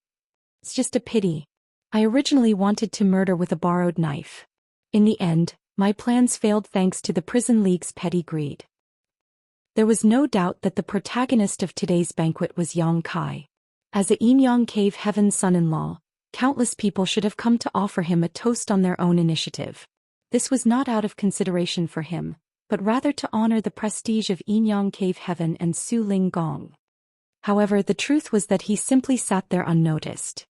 It's just a pity. I originally wanted to murder with a borrowed knife. In the end, my plans failed thanks to the prison league's petty greed. There was no doubt that the protagonist of today's banquet was Yang Kai. As a Inyang Cave Heaven's son-in-law, countless people should have come to offer him a toast on their own initiative. This was not out of consideration for him, but rather to honor the prestige of Inyang Cave Heaven and Su Linggong. However, the truth was that he simply sat there unnoticed.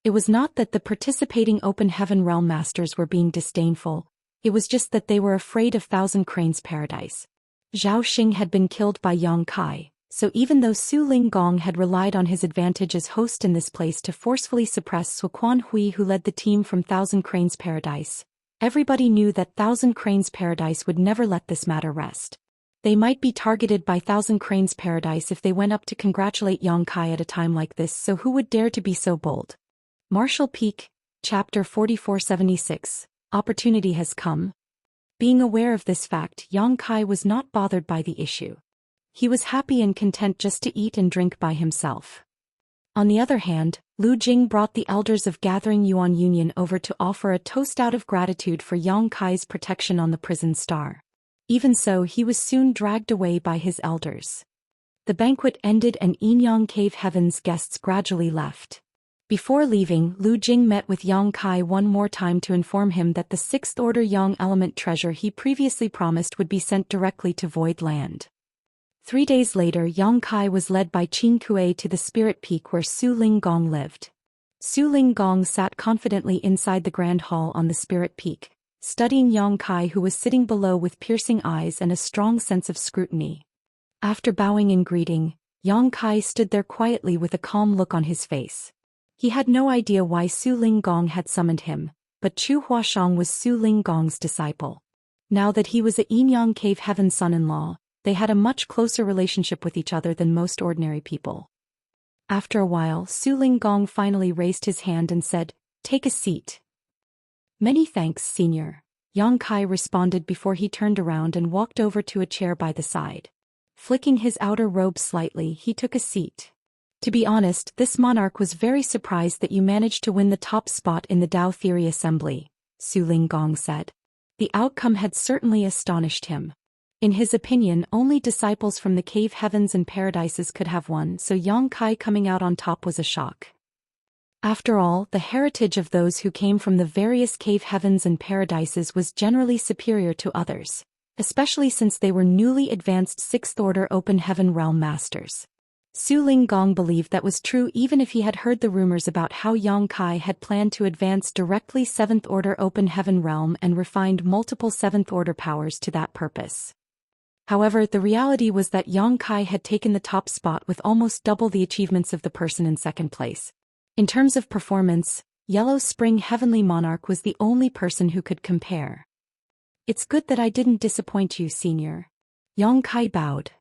It was not that the participating Open Heaven Realm Masters were being disdainful, it was just that they were afraid of Thousand Cranes Paradise. Zhou Xian had been killed by Yang Kai, so even though Su Linggong had relied on his advantage as host in this place to forcefully suppress Suquan Hui, who led the team from Thousand Cranes Paradise, everybody knew that Thousand Cranes Paradise would never let this matter rest. They might be targeted by Thousand Cranes Paradise if they went up to congratulate Yang Kai at a time like this, so who would dare to be so bold? Martial Peak, Chapter 4476, Opportunity has come. Being aware of this fact, Yang Kai was not bothered by the issue. He was happy and content just to eat and drink by himself. On the other hand, Lu Jing brought the elders of Gathering Yuan Union over to offer a toast out of gratitude for Yang Kai's protection on the prison star. Even so, he was soon dragged away by his elders. The banquet ended and Inyang Cave Heaven's guests gradually left. Before leaving, Lu Jing met with Yang Kai one more time to inform him that the 6th Order Yang Element treasure he previously promised would be sent directly to Void Land. 3 days later, Yang Kai was led by Qin Kuei to the Spirit Peak where Su Linggong lived. Su Linggong sat confidently inside the Grand Hall on the Spirit Peak, studying Yang Kai, who was sitting below with piercing eyes and a strong sense of scrutiny. After bowing in greeting, Yang Kai stood there quietly with a calm look on his face. He had no idea why Su Linggong had summoned him, but Chu Huashang was Su Linggong's disciple. Now that he was a Inyang Cave Heaven's son-in-law, they had a much closer relationship with each other than most ordinary people. After a while, Su Linggong finally raised his hand and said, "Take a seat." "Many thanks, Senior," Yang Kai responded before he turned around and walked over to a chair by the side. Flicking his outer robe slightly, he took a seat. "To be honest, this monarch was very surprised that you managed to win the top spot in the Dao Theory Assembly," Su Linggong said. The outcome had certainly astonished him. In his opinion, only disciples from the Cave Heavens and Paradises could have won, so Yang Kai coming out on top was a shock. After all, the heritage of those who came from the various Cave Heavens and Paradises was generally superior to others, especially since they were newly advanced 6th Order Open Heaven Realm Masters. Su Linggong believed that was true even if he had heard the rumors about how Yang Kai had planned to advance directly 7th Order Open Heaven Realm and refined multiple 7th Order powers to that purpose. However, the reality was that Yang Kai had taken the top spot with almost double the achievements of the person in second place. In terms of performance, Yellow Spring Heavenly Monarch was the only person who could compare. "It's good that I didn't disappoint you, Senior." Yang Kai bowed.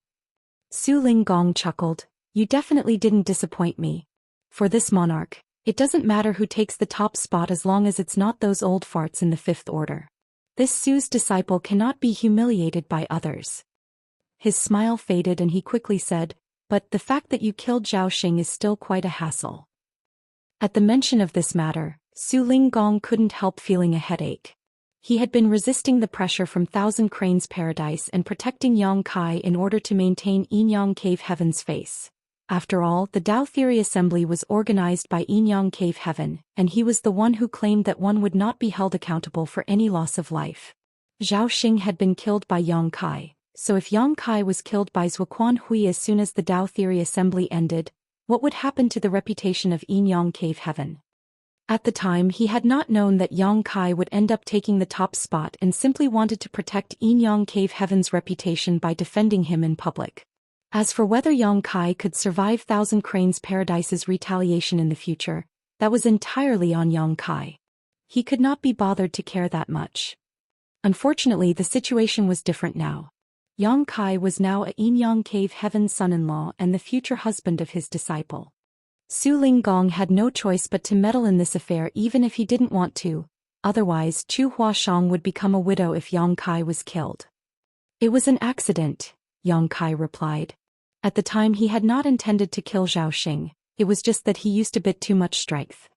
Su Linggong chuckled, "You definitely didn't disappoint me. For this monarch, it doesn't matter who takes the top spot as long as it's not those old farts in the 5th Order. This Su's disciple cannot be humiliated by others." His smile faded and he quickly said, "But the fact that you killed Zhao Xing is still quite a hassle." At the mention of this matter, Su Linggong couldn't help feeling a headache. He had been resisting the pressure from Thousand Cranes Paradise and protecting Yang Kai in order to maintain Inyang Cave Heaven's face. After all, the Dao Theory Assembly was organized by Inyang Cave Heaven, and he was the one who claimed that one would not be held accountable for any loss of life. Zhao Xing had been killed by Yang Kai, so if Yang Kai was killed by Zuoquan Hui as soon as the Dao Theory Assembly ended, what would happen to the reputation of Inyang Cave Heaven? At the time, he had not known that Yang Kai would end up taking the top spot and simply wanted to protect Inyang Cave Heaven's reputation by defending him in public. As for whether Yang Kai could survive Thousand Cranes Paradise's retaliation in the future, that was entirely on Yang Kai. He could not be bothered to care that much. Unfortunately, the situation was different now. Yang Kai was now a Yin Cave Heaven's son-in-law and the future husband of his disciple. Su Linggong had no choice but to meddle in this affair even if he didn't want to, otherwise Chu Huashang would become a widow if Yang Kai was killed. It was an accident, Yang Kai replied. At the time he had not intended to kill Zhou Xian, it was just that he used a bit too much strength.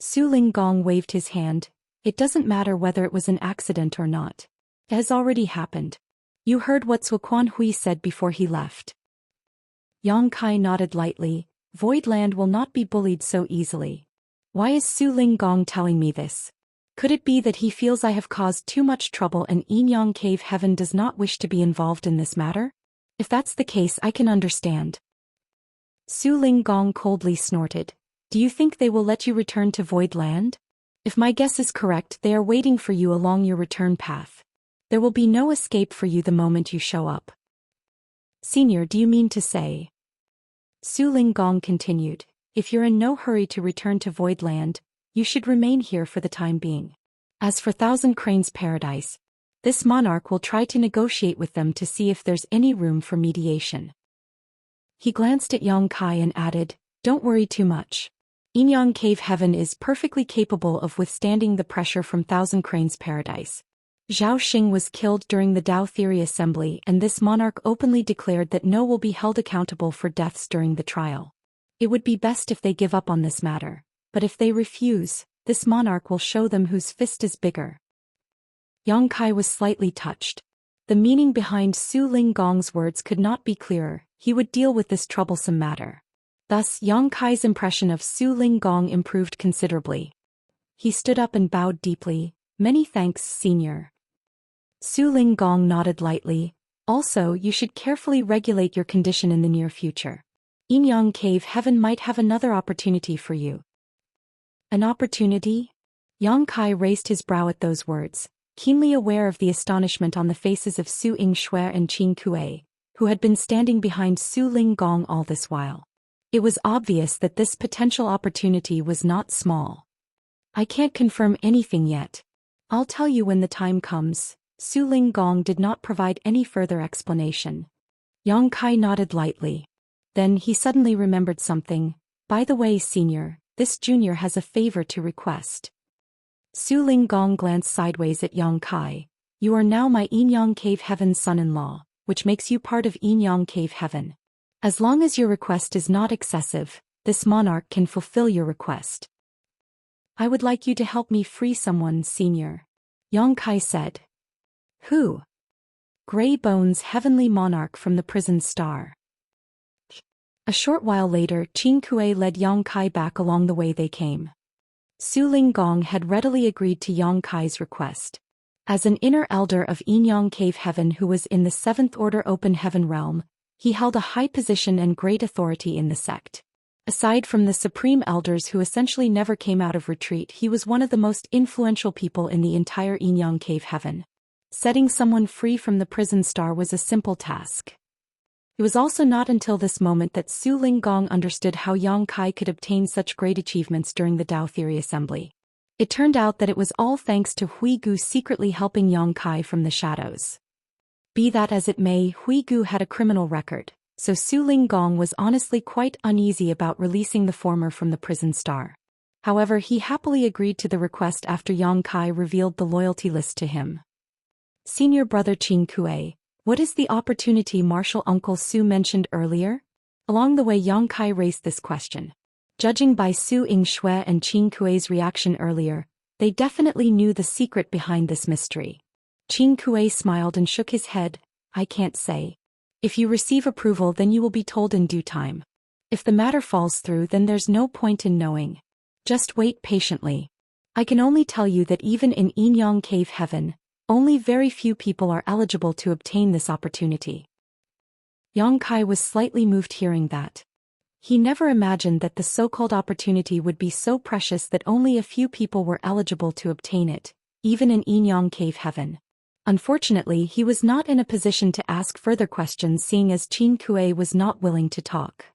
Su Linggong waved his hand. It doesn't matter whether it was an accident or not. It has already happened. You heard what Su Quanhui said before he left. Yang Kai nodded lightly. Voidland will not be bullied so easily. Why is Su Linggong telling me this? Could it be that he feels I have caused too much trouble and Yin Cave Heaven does not wish to be involved in this matter? If that's the case, I can understand. Su Linggong coldly snorted. Do you think they will let you return to Voidland? If my guess is correct, they are waiting for you along your return path. There will be no escape for you the moment you show up. Senior, do you mean to say? Su Linggong continued. If you're in no hurry to return to Voidland, you should remain here for the time being. As for Thousand Cranes Paradise, this monarch will try to negotiate with them to see if there's any room for mediation. He glanced at Yang Kai and added, don't worry too much. Yin Cave Heaven is perfectly capable of withstanding the pressure from Thousand Cranes Paradise. Zhao Xing was killed during the Dao Theory Assembly and this monarch openly declared that no will be held accountable for deaths during the trial. It would be best if they give up on this matter, but if they refuse, this monarch will show them whose fist is bigger. Yang Kai was slightly touched. The meaning behind Su Linggong's words could not be clearer. He would deal with this troublesome matter. Thus, Yang Kai's impression of Su Linggong improved considerably. He stood up and bowed deeply. Many thanks, Senior. Su Linggong nodded lightly. Also, you should carefully regulate your condition in the near future. Yin Cave Heaven might have another opportunity for you. An opportunity? Yang Kai raised his brow at those words, keenly aware of the astonishment on the faces of Su Yingxue and Qin Kuei, who had been standing behind Su Linggong all this while. It was obvious that this potential opportunity was not small. I can't confirm anything yet. I'll tell you when the time comes. Su Linggong did not provide any further explanation. Yang Kai nodded lightly. Then he suddenly remembered something. By the way, Senior, this junior has a favor to request. Su Linggong glanced sideways at Yang Kai. You are now my Yin Cave Heaven's son-in-law, which makes you part of Yin Cave Heaven. As long as your request is not excessive, this monarch can fulfill your request. I would like you to help me free someone, Senior. Yang Kai said. Who? Grey Bones, heavenly monarch from the prison star. A short while later, Qin Kuei led Yang Kai back along the way they came. Su Linggong had readily agreed to Yang Kai's request. As an inner elder of Yin Cave Heaven who was in the 7th Order Open Heaven realm, he held a high position and great authority in the sect. Aside from the supreme elders who essentially never came out of retreat, he was one of the most influential people in the entire Yin Cave Heaven. Setting someone free from the prison star was a simple task. It was also not until this moment that Su Linggong understood how Yang Kai could obtain such great achievements during the Dao Theory Assembly. It turned out that it was all thanks to Hui Gu secretly helping Yang Kai from the shadows. Be that as it may, Hui Gu had a criminal record, so Su Linggong was honestly quite uneasy about releasing the former from the prison star. However, he happily agreed to the request after Yang Kai revealed the loyalty list to him. Senior brother Qin Kuei, what is the opportunity Martial Uncle Su mentioned earlier? Along the way Yang Kai raised this question. Judging by Su Yingxue and Qin Kuei's reaction earlier, they definitely knew the secret behind this mystery. Qin Kuei smiled and shook his head. I can't say. If you receive approval, then you will be told in due time. If the matter falls through, then there's no point in knowing. Just wait patiently. I can only tell you that even in Yin Cave Heaven, only very few people are eligible to obtain this opportunity. Yang Kai was slightly moved hearing that. He never imagined that the so-called opportunity would be so precious that only a few people were eligible to obtain it, even in Yin Cave Heaven. Unfortunately, he was not in a position to ask further questions seeing as Qin Kuei was not willing to talk.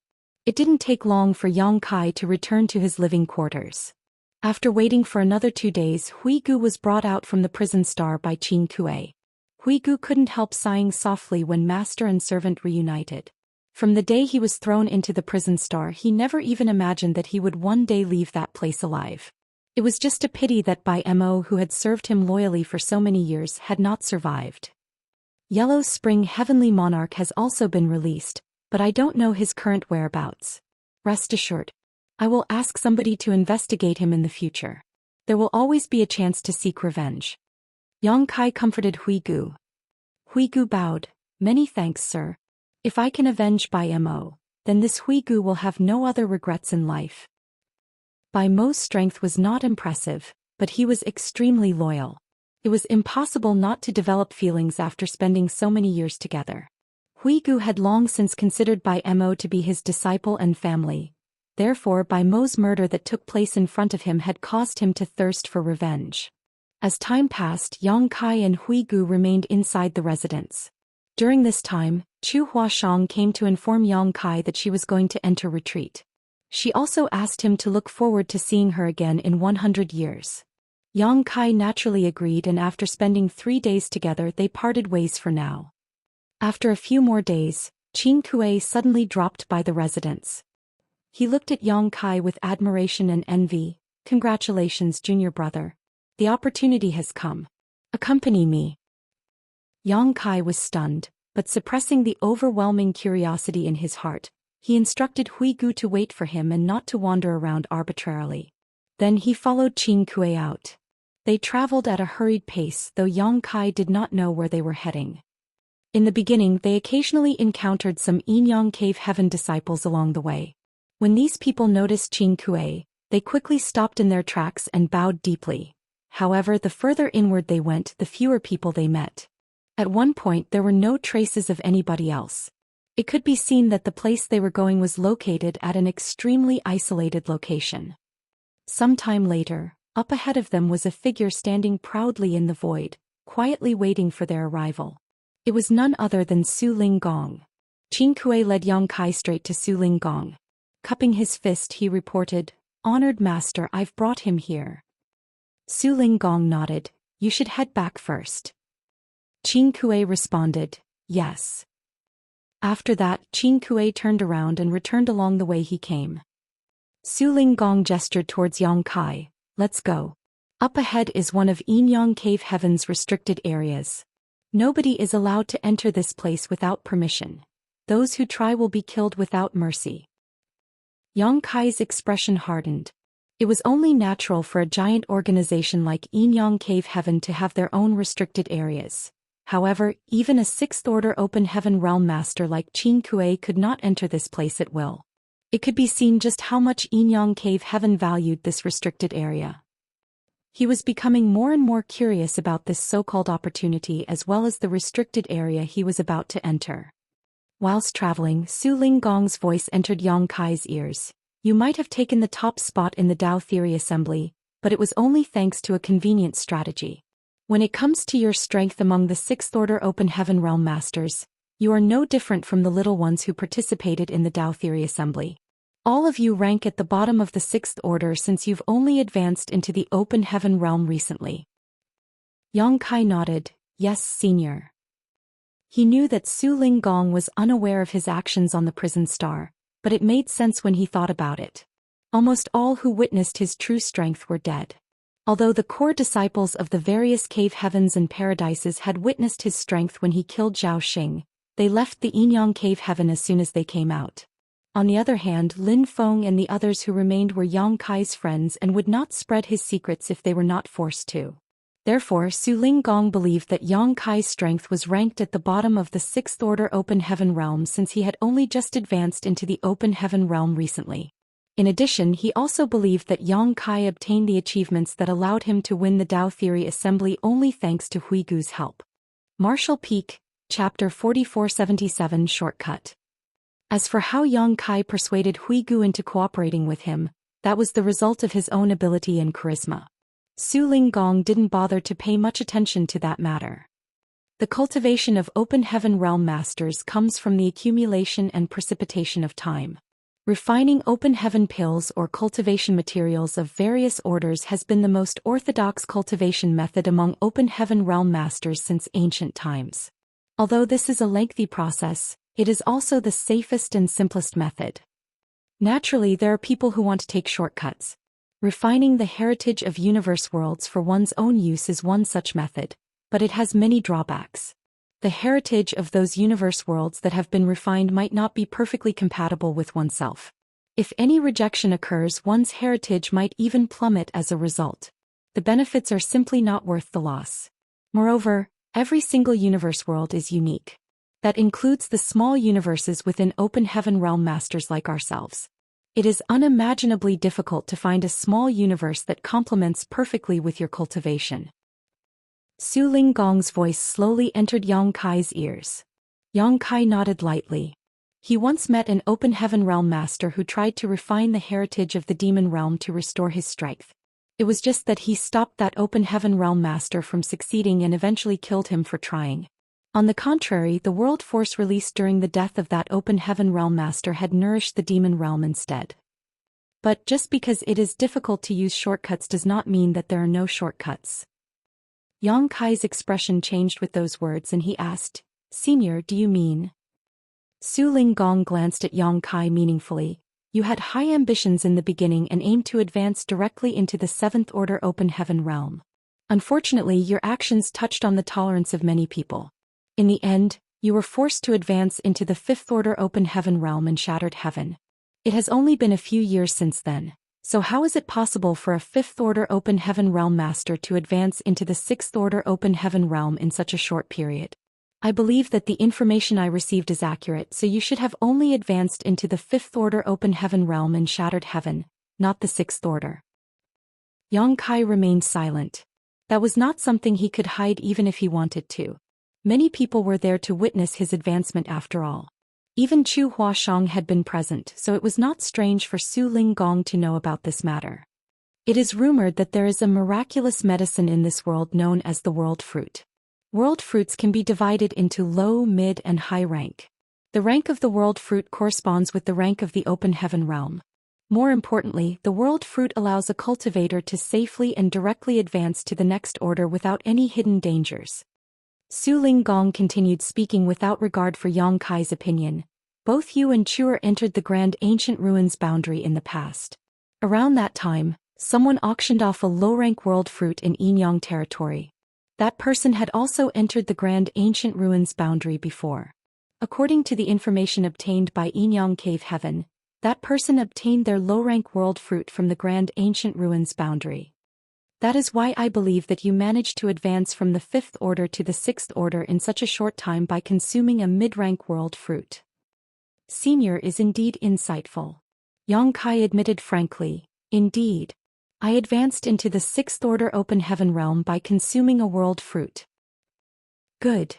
It didn't take long for Yang Kai to return to his living quarters. After waiting for another 2 days, Hui Gu was brought out from the prison star by Qin Kuei. Hui Gu couldn't help sighing softly when master and servant reunited. From the day he was thrown into the prison star, he never even imagined that he would one day leave that place alive. It was just a pity that Bai Mo, who had served him loyally for so many years, had not survived. Yellow Spring Heavenly Monarch has also been released, but I don't know his current whereabouts. Rest assured, I will ask somebody to investigate him in the future. There will always be a chance to seek revenge. Yang Kai comforted Hui Gu. Hui Gu bowed. Many thanks, sir. If I can avenge Bai Mo, then this Hui Gu will have no other regrets in life. Bai Mo's strength was not impressive, but he was extremely loyal. It was impossible not to develop feelings after spending so many years together. Hui Gu had long since considered Bai Mo to be his disciple and family. Therefore, Bai Mo's murder that took place in front of him had caused him to thirst for revenge. As time passed, Yang Kai and Hui Gu remained inside the residence. During this time, Chu Huashang came to inform Yang Kai that she was going to enter retreat. She also asked him to look forward to seeing her again in 100 years. Yang Kai naturally agreed, and after spending 3 days together they parted ways for now. After a few more days, Qin Kuei suddenly dropped by the residence. He looked at Yang Kai with admiration and envy. Congratulations, junior brother. The opportunity has come. Accompany me. Yang Kai was stunned, but suppressing the overwhelming curiosity in his heart, he instructed Hui Gu to wait for him and not to wander around arbitrarily. Then he followed Qin Kuei out. They traveled at a hurried pace, though Yang Kai did not know where they were heading. In the beginning, they occasionally encountered some Yin-Yang Cave Heaven disciples along the way. When these people noticed Qin Kuei, they quickly stopped in their tracks and bowed deeply. However, the further inward they went, the fewer people they met. At one point, there were no traces of anybody else. It could be seen that the place they were going was located at an extremely isolated location. Some time later, up ahead of them was a figure standing proudly in the void, quietly waiting for their arrival. It was none other than Su Ling Gong. Qin Kuei led Yang Kai straight to Su Ling Gong. Cupping his fist, he reported, "Honored master, I've brought him here." Su Ling Gong nodded. "You should head back first." Qin Kuei responded, "Yes." After that, Qin Kuei turned around and returned along the way he came. Su Ling Gong gestured towards Yang Kai. "Let's go. Up ahead is one of Yin-Yang Cave Heaven's restricted areas. Nobody is allowed to enter this place without permission. Those who try will be killed without mercy." Yang Kai's expression hardened. It was only natural for a giant organization like Yin-Yang Cave Heaven to have their own restricted areas. However, even a sixth-order open heaven realm master like Qin Kuei could not enter this place at will. It could be seen just how much Yin-Yang Cave Heaven valued this restricted area. He was becoming more and more curious about this so-called opportunity as well as the restricted area he was about to enter. Whilst traveling, Su Ling Gong's voice entered Yang Kai's ears. "You might have taken the top spot in the Dao Theory Assembly, but it was only thanks to a convenient strategy. When it comes to your strength among the sixth-order open heaven realm masters, you are no different from the little ones who participated in the Dao Theory Assembly. All of you rank at the bottom of the sixth order since you've only advanced into the open heaven realm recently." Yang Kai nodded. "Yes, senior." He knew that Su Ling Gong was unaware of his actions on the prison star, but it made sense when he thought about it. Almost all who witnessed his true strength were dead. Although the core disciples of the various cave heavens and paradises had witnessed his strength when he killed Zhou Xian, they left the Yin-Yang Cave Heaven as soon as they came out. On the other hand, Lin Feng and the others who remained were Yang Kai's friends and would not spread his secrets if they were not forced to. Therefore, Su Ling Gong believed that Yang Kai's strength was ranked at the bottom of the sixth-order open heaven realm since he had only just advanced into the open heaven realm recently. In addition, he also believed that Yang Kai obtained the achievements that allowed him to win the Dao Theory Assembly only thanks to Hui Gu's help. Martial Peak, Chapter 4477 Shortcut. As for how Yang Kai persuaded Hui Gu into cooperating with him, that was the result of his own ability and charisma. Su Ling Gong didn't bother to pay much attention to that matter. The cultivation of open heaven realm masters comes from the accumulation and precipitation of time. Refining open heaven pills or cultivation materials of various orders has been the most orthodox cultivation method among open heaven realm masters since ancient times. Although this is a lengthy process, it is also the safest and simplest method. Naturally, there are people who want to take shortcuts. Refining the heritage of universe worlds for one's own use is one such method, but it has many drawbacks. The heritage of those universe worlds that have been refined might not be perfectly compatible with oneself. If any rejection occurs, one's heritage might even plummet as a result. The benefits are simply not worth the loss. Moreover, every single universe world is unique. That includes the small universes within open heaven realm masters like ourselves. It is unimaginably difficult to find a small universe that complements perfectly with your cultivation. Su Linggong's voice slowly entered Yang Kai's ears. Yang Kai nodded lightly. He once met an open heaven realm master who tried to refine the heritage of the demon realm to restore his strength. It was just that he stopped that open heaven realm master from succeeding and eventually killed him for trying. On the contrary, the world force released during the death of that open heaven realm master had nourished the demon realm instead. But just because it is difficult to use shortcuts does not mean that there are no shortcuts. Yang Kai's expression changed with those words and he asked, "Senior, do you mean?" Su Linggong glanced at Yang Kai meaningfully. "You had high ambitions in the beginning and aimed to advance directly into the 7th Order Open Heaven realm. Unfortunately, your actions touched on the tolerance of many people. In the end, you were forced to advance into the 5th Order Open Heaven realm and Shattered Heaven. It has only been a few years since then. So how is it possible for a 5th Order Open Heaven realm master to advance into the 6th Order Open Heaven realm in such a short period? I believe that the information I received is accurate, so you should have only advanced into the 5th Order Open Heaven realm and Shattered Heaven, not the 6th Order." Yang Kai remained silent. That was not something he could hide even if he wanted to. Many people were there to witness his advancement after all. Even Chu Huashang had been present, so it was not strange for Su Linggong to know about this matter. It is rumored that there is a miraculous medicine in this world known as the world fruit. World fruits can be divided into low, mid, and high rank. The rank of the world fruit corresponds with the rank of the open heaven realm. More importantly, the world fruit allows a cultivator to safely and directly advance to the next order without any hidden dangers. Su Linggong continued speaking without regard for Yang Kai's opinion. Both you and Chuer entered the Grand Ancient Ruins boundary in the past. Around that time, someone auctioned off a low-rank world fruit in Yinyang territory. That person had also entered the Grand Ancient Ruins boundary before. According to the information obtained by Yinyang Cave Heaven, that person obtained their low-rank world fruit from the Grand Ancient Ruins boundary. That is why I believe that you managed to advance from the 5th Order to the 6th Order in such a short time by consuming a mid-rank world fruit. Senior is indeed insightful. Yang Kai admitted frankly, "Indeed. I advanced into the 6th Order Open Heaven realm by consuming a world fruit." "Good."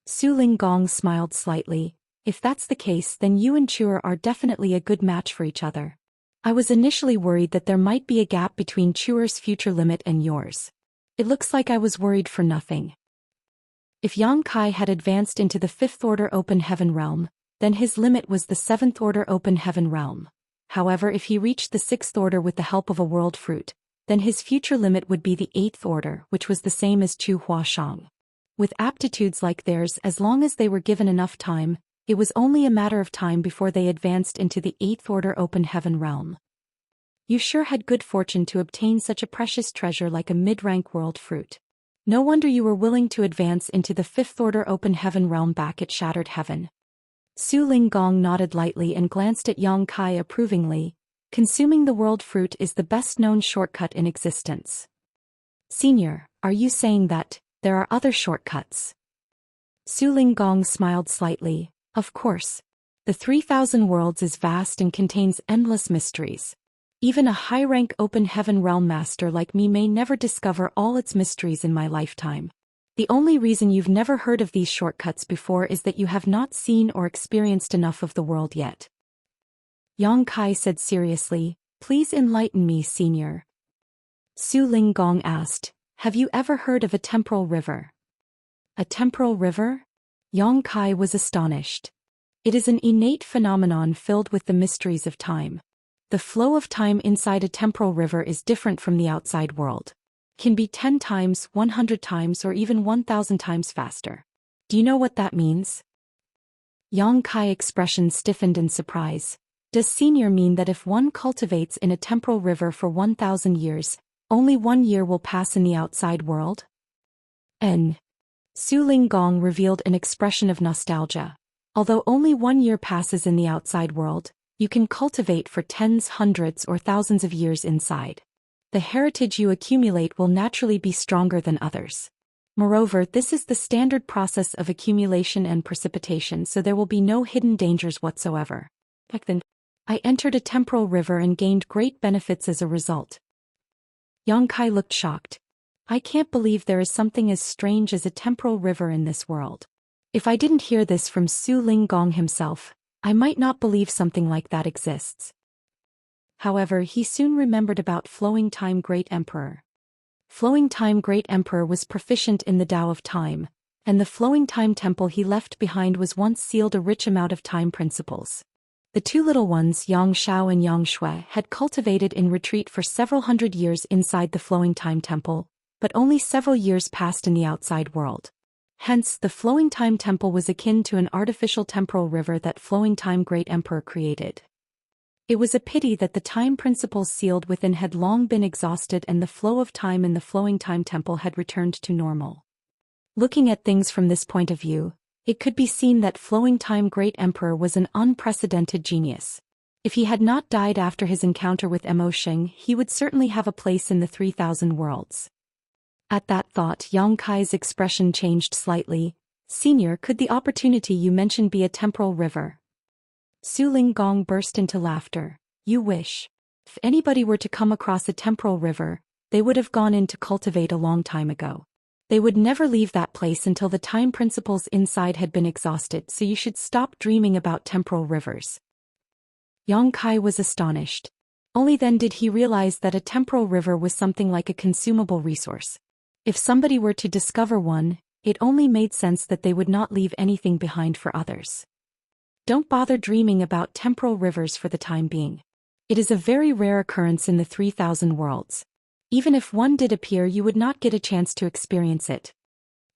Su Linggong smiled slightly. "If that's the case, then you and Chuer are definitely a good match for each other. I was initially worried that there might be a gap between Chuer's future limit and yours. It looks like I was worried for nothing." If Yang Kai had advanced into the 5th Order Open Heaven realm, then his limit was the 7th Order Open Heaven realm. However, if he reached the 6th Order with the help of a world fruit, then his future limit would be the 8th Order, which was the same as Chu Huashang. With aptitudes like theirs, as long as they were given enough time, it was only a matter of time before they advanced into the 8th Order Open Heaven realm. You sure had good fortune to obtain such a precious treasure like a mid-rank world fruit. No wonder you were willing to advance into the 5th Order Open Heaven realm back at Shattered Heaven. Su Linggong nodded lightly and glanced at Yang Kai approvingly. Consuming the world fruit is the best-known shortcut in existence. Senior, are you saying that there are other shortcuts? Su Linggong smiled slightly. Of course. The 3,000 worlds is vast and contains endless mysteries. Even a high-rank open heaven realm master like me may never discover all its mysteries in my lifetime. The only reason you've never heard of these shortcuts before is that you have not seen or experienced enough of the world yet. Yang Kai said seriously, "Please enlighten me, senior." Su Linggong asked, "Have you ever heard of a temporal river?" A temporal river? Yang Kai was astonished. It is an innate phenomenon filled with the mysteries of time. The flow of time inside a temporal river is different from the outside world. Can be 10 times, 100 times, or even 1,000 times faster. Do you know what that means? Yang Kai expression stiffened in surprise. Does senior mean that if one cultivates in a temporal river for 1,000 years, only 1 year will pass in the outside world? Su Linggong revealed an expression of nostalgia. Although only 1 year passes in the outside world, you can cultivate for tens, hundreds, or thousands of years inside. The heritage you accumulate will naturally be stronger than others. Moreover, this is the standard process of accumulation and precipitation, so there will be no hidden dangers whatsoever. Back then, I entered a temporal river and gained great benefits as a result. Yang Kai looked shocked. I can't believe there is something as strange as a temporal river in this world. If I didn't hear this from Su Linggong himself, I might not believe something like that exists. However, he soon remembered about Flowing Time Great Emperor. Flowing Time Great Emperor was proficient in the Tao of Time, and the Flowing Time Temple he left behind was once sealed a rich amount of time principles. The two little ones, Yang Shao and Yang Shui, had cultivated in retreat for several hundred years inside the Flowing Time Temple, but only several years passed in the outside world. Hence, the Flowing Time Temple was akin to an artificial temporal river that Flowing Time Great Emperor created. It was a pity that the time principles sealed within had long been exhausted and the flow of time in the Flowing Time Temple had returned to normal. Looking at things from this point of view, it could be seen that Flowing Time Great Emperor was an unprecedented genius. If he had not died after his encounter with Mo Sheng, he would certainly have a place in the 3,000 worlds. At that thought, Yang Kai's expression changed slightly. Senior, could the opportunity you mentioned be a temporal river? Su Linggong burst into laughter. You wish. If anybody were to come across a temporal river, they would have gone in to cultivate a long time ago. They would never leave that place until the time principles inside had been exhausted, so you should stop dreaming about temporal rivers. Yang Kai was astonished. Only then did he realize that a temporal river was something like a consumable resource. If somebody were to discover one, it only made sense that they would not leave anything behind for others. Don't bother dreaming about temporal rivers for the time being. It is a very rare occurrence in the 3,000 worlds. Even if one did appear, you would not get a chance to experience it.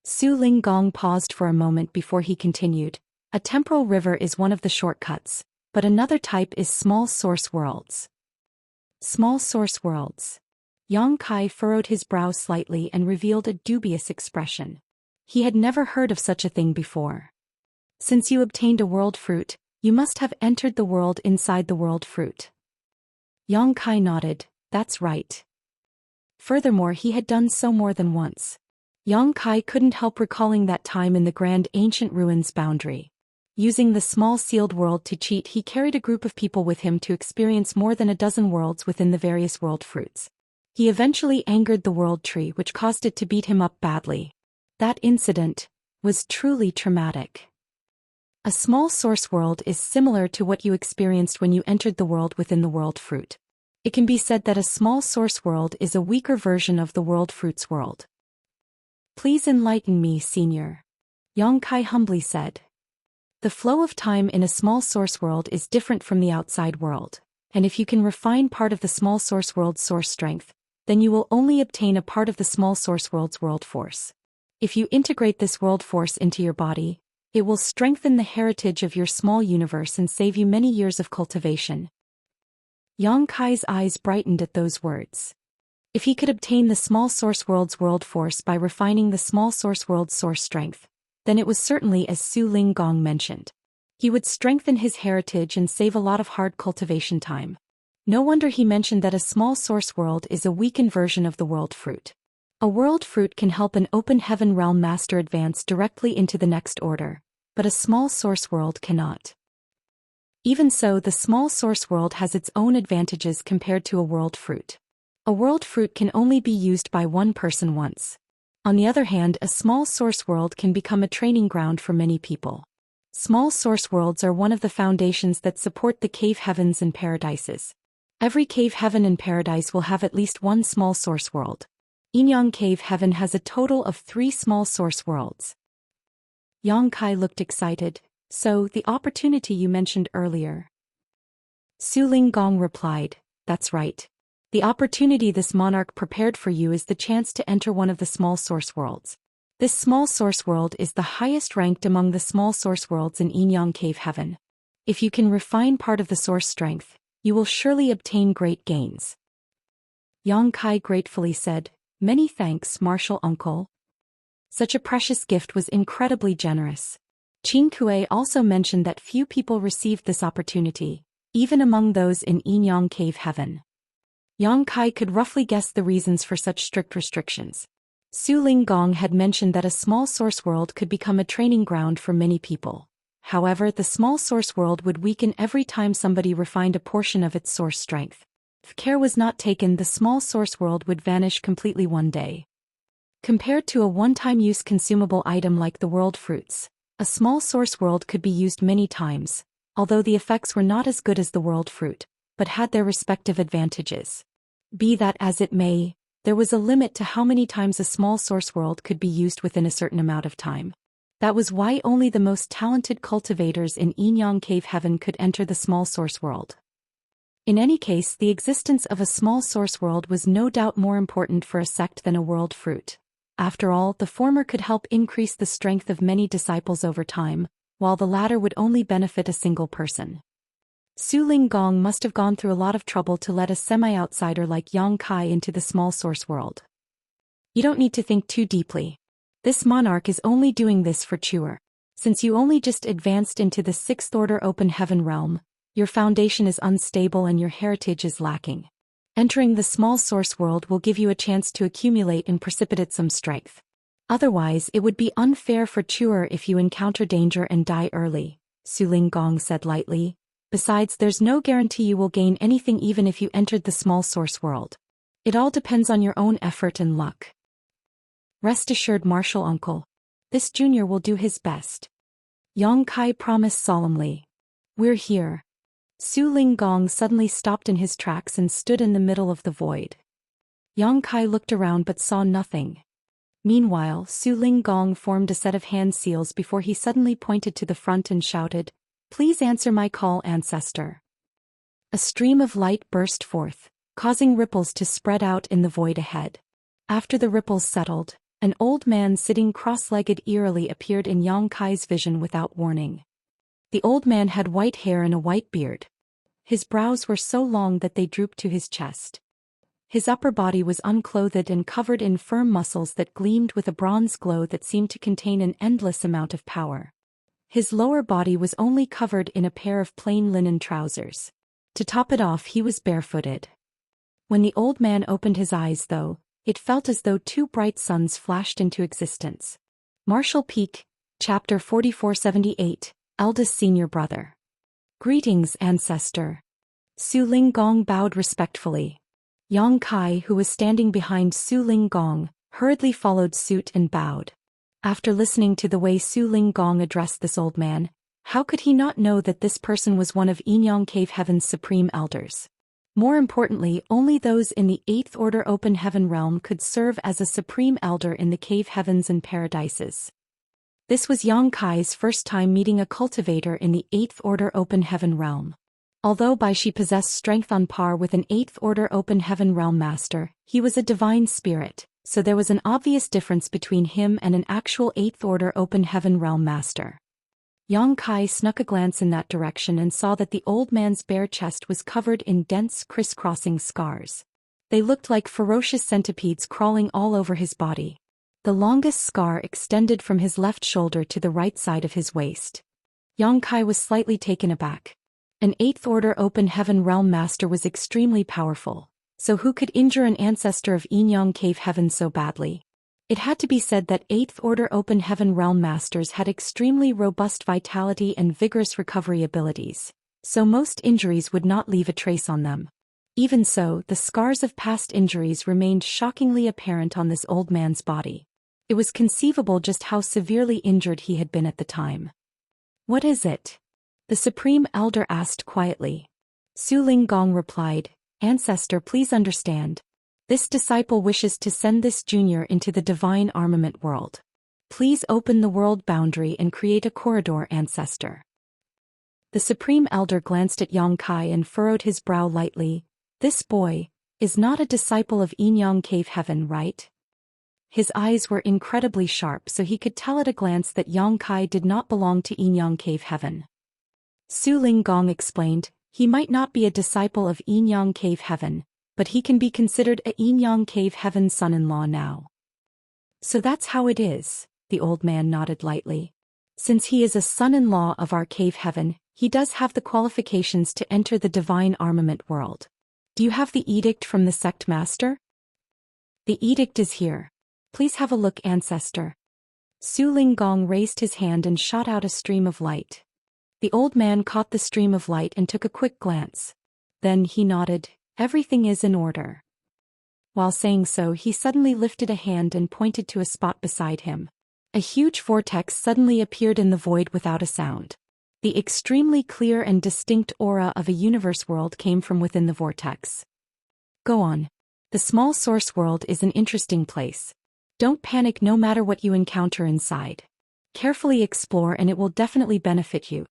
Su Linggong paused for a moment before he continued. A temporal river is one of the shortcuts, but another type is small source worlds. Small source worlds. Yang Kai furrowed his brow slightly and revealed a dubious expression. He had never heard of such a thing before. Since you obtained a world fruit, you must have entered the world inside the world fruit. Yang Kai nodded. That's right. Furthermore, he had done so more than once. Yang Kai couldn't help recalling that time in the grand ancient ruins boundary. Using the small sealed world to cheat, he carried a group of people with him to experience more than a dozen worlds within the various world fruits. He eventually angered the world tree, which caused it to beat him up badly. That incident was truly traumatic. A small source world is similar to what you experienced when you entered the world within the world fruit. It can be said that a small source world is a weaker version of the world fruits world. Please enlighten me, Senior. Yang Kai humbly said. The flow of time in a small source world is different from the outside world, and if you can refine part of the small source world's source strength, then you will only obtain a part of the small source world's world force. If you integrate this world force into your body, it will strengthen the heritage of your small universe and save you many years of cultivation. Yang Kai's eyes brightened at those words. If he could obtain the small source world's world force by refining the small source world's source strength, then it was certainly as Su Linggong mentioned. He would strengthen his heritage and save a lot of hard cultivation time. No wonder he mentioned that a small source world is a weakened version of the world fruit. A world fruit can help an open heaven realm master advance directly into the next order, but a small source world cannot. Even so, the small source world has its own advantages compared to a world fruit. A world fruit can only be used by one person once. On the other hand, a small source world can become a training ground for many people. Small source worlds are one of the foundations that support the cave heavens and paradises. Every cave heaven and paradise will have at least one small source world. Inyang Cave Heaven has a total of 3 small source worlds. Yang Kai looked excited. So, the opportunity you mentioned earlier. Su Linggong replied, that's right. The opportunity this monarch prepared for you is the chance to enter one of the small source worlds. This small source world is the highest ranked among the small source worlds in Yinyang Cave Heaven. If you can refine part of the source strength, you will surely obtain great gains. Yang Kai gratefully said, many thanks, martial uncle. Such a precious gift was incredibly generous. Qin Kuei also mentioned that few people received this opportunity, even among those in Yinyang Cave Heaven. Yang Kai could roughly guess the reasons for such strict restrictions. Su Linggong had mentioned that a small source world could become a training ground for many people. However, the small source world would weaken every time somebody refined a portion of its source strength. If care was not taken, the small source world would vanish completely one day. Compared to a one-time use consumable item like the world fruits, a small source world could be used many times, although the effects were not as good as the world fruit, but had their respective advantages. Be that as it may, there was a limit to how many times a small source world could be used within a certain amount of time. That was why only the most talented cultivators in Yinyang Cave Heaven could enter the small source world. In any case, the existence of a small source world was no doubt more important for a sect than a world fruit. After all, the former could help increase the strength of many disciples over time, while the latter would only benefit a single person. Su Linggong must have gone through a lot of trouble to let a semi-outsider like Yang Kai into the small source world. You don't need to think too deeply. This monarch is only doing this for Chuer. Since you only just advanced into the 6th order open heaven realm, your foundation is unstable and your heritage is lacking. Entering the small source world will give you a chance to accumulate and precipitate some strength. Otherwise, it would be unfair for Chuer if you encounter danger and die early, Su Linggong said lightly. Besides, there's no guarantee you will gain anything even if you entered the small source world. It all depends on your own effort and luck. Rest assured, martial uncle. This junior will do his best. Yang Kai promised solemnly. We're here. Su Linggong suddenly stopped in his tracks and stood in the middle of the void. Yang Kai looked around but saw nothing. Meanwhile, Su Linggong formed a set of hand seals before he suddenly pointed to the front and shouted, "Please answer my call, ancestor." A stream of light burst forth, causing ripples to spread out in the void ahead. After the ripples settled, an old man sitting cross-legged eerily appeared in Yang Kai's vision without warning. The old man had white hair and a white beard. His brows were so long that they drooped to his chest. His upper body was unclothed and covered in firm muscles that gleamed with a bronze glow that seemed to contain an endless amount of power. His lower body was only covered in a pair of plain linen trousers. To top it off, he was barefooted. When the old man opened his eyes, though, it felt as though two bright suns flashed into existence. Martial Peak, Chapter 4478, Eldest Senior Brother. Greetings, ancestor. Su Linggong bowed respectfully. Yang Kai, who was standing behind Su Linggong, hurriedly followed suit and bowed. After listening to the way Su Linggong addressed this old man, how could he not know that this person was one of Yinyang Cave Heaven's supreme elders? More importantly, only those in the 8th Order Open Heaven realm could serve as a supreme elder in the Cave Heavens and Paradises. This was Yang Kai's first time meeting a cultivator in the 8th Order Open Heaven realm. Although she possessed strength on par with an 8th Order Open Heaven realm master, he was a divine spirit, so there was an obvious difference between him and an actual 8th Order Open Heaven realm master. Yang Kai snuck a glance in that direction and saw that the old man's bare chest was covered in dense, crisscrossing scars. They looked like ferocious centipedes crawling all over his body. The longest scar extended from his left shoulder to the right side of his waist. Yang Kai was slightly taken aback. An 8th Order Open Heaven realm master was extremely powerful, so who could injure an ancestor of Yinyang Cave Heaven so badly? It had to be said that 8th Order Open Heaven realm masters had extremely robust vitality and vigorous recovery abilities, so most injuries would not leave a trace on them. Even so, the scars of past injuries remained shockingly apparent on this old man's body. It was conceivable just how severely injured he had been at the time. "What is it?" the Supreme Elder asked quietly. Su Linggong replied, "Ancestor, please understand. This disciple wishes to send this junior into the divine armament world. Please open the world boundary and create a corridor, ancestor. The Supreme Elder glanced at Yang Kai and furrowed his brow lightly. This boy is not a disciple of Yin Cave Heaven, right? His eyes were incredibly sharp, so he could tell at a glance that Yang Kai did not belong to Yin Cave Heaven. Su Linggong explained, he might not be a disciple of Yin Cave Heaven, but he can be considered a Yin Cave Heaven son-in-law now. So that's how it is, the old man nodded lightly. Since he is a son-in-law of our cave heaven, he does have the qualifications to enter the divine armament world. Do you have the edict from the sect master? The edict is here. Please have a look, ancestor. Su Linggong raised his hand and shot out a stream of light. The old man caught the stream of light and took a quick glance. Then he nodded, everything is in order. While saying so, he suddenly lifted a hand and pointed to a spot beside him. A huge vortex suddenly appeared in the void without a sound. The extremely clear and distinct aura of a universe world came from within the vortex. Go on. The small source world is an interesting place. Don't panic no matter what you encounter inside. Carefully explore and it will definitely benefit you.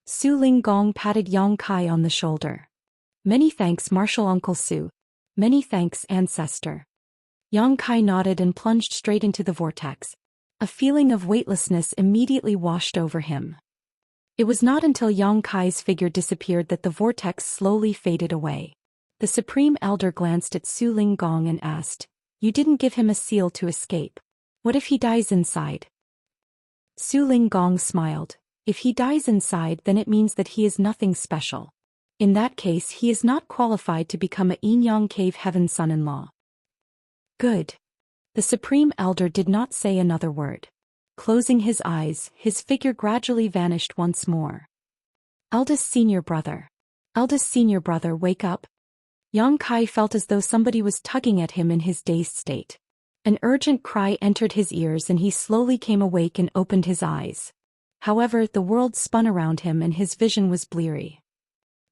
Su Linggong patted Yang Kai on the shoulder. Many thanks, Martial Uncle Su. Many thanks, ancestor. Yang Kai nodded and plunged straight into the vortex. A feeling of weightlessness immediately washed over him. It was not until Yang Kai's figure disappeared that the vortex slowly faded away. The Supreme Elder glanced at Su Linggong and asked, you didn't give him a seal to escape. What if he dies inside? Su Linggong smiled. If he dies inside, then it means that he is nothing special. In that case, he is not qualified to become a Yin Cave Heaven son-in-law. Good. The Supreme Elder did not say another word. Closing his eyes, his figure gradually vanished once more. Eldest senior brother. Eldest senior brother, wake up. Yang Kai felt as though somebody was tugging at him in his dazed state. An urgent cry entered his ears and he slowly came awake and opened his eyes. However, the world spun around him and his vision was bleary.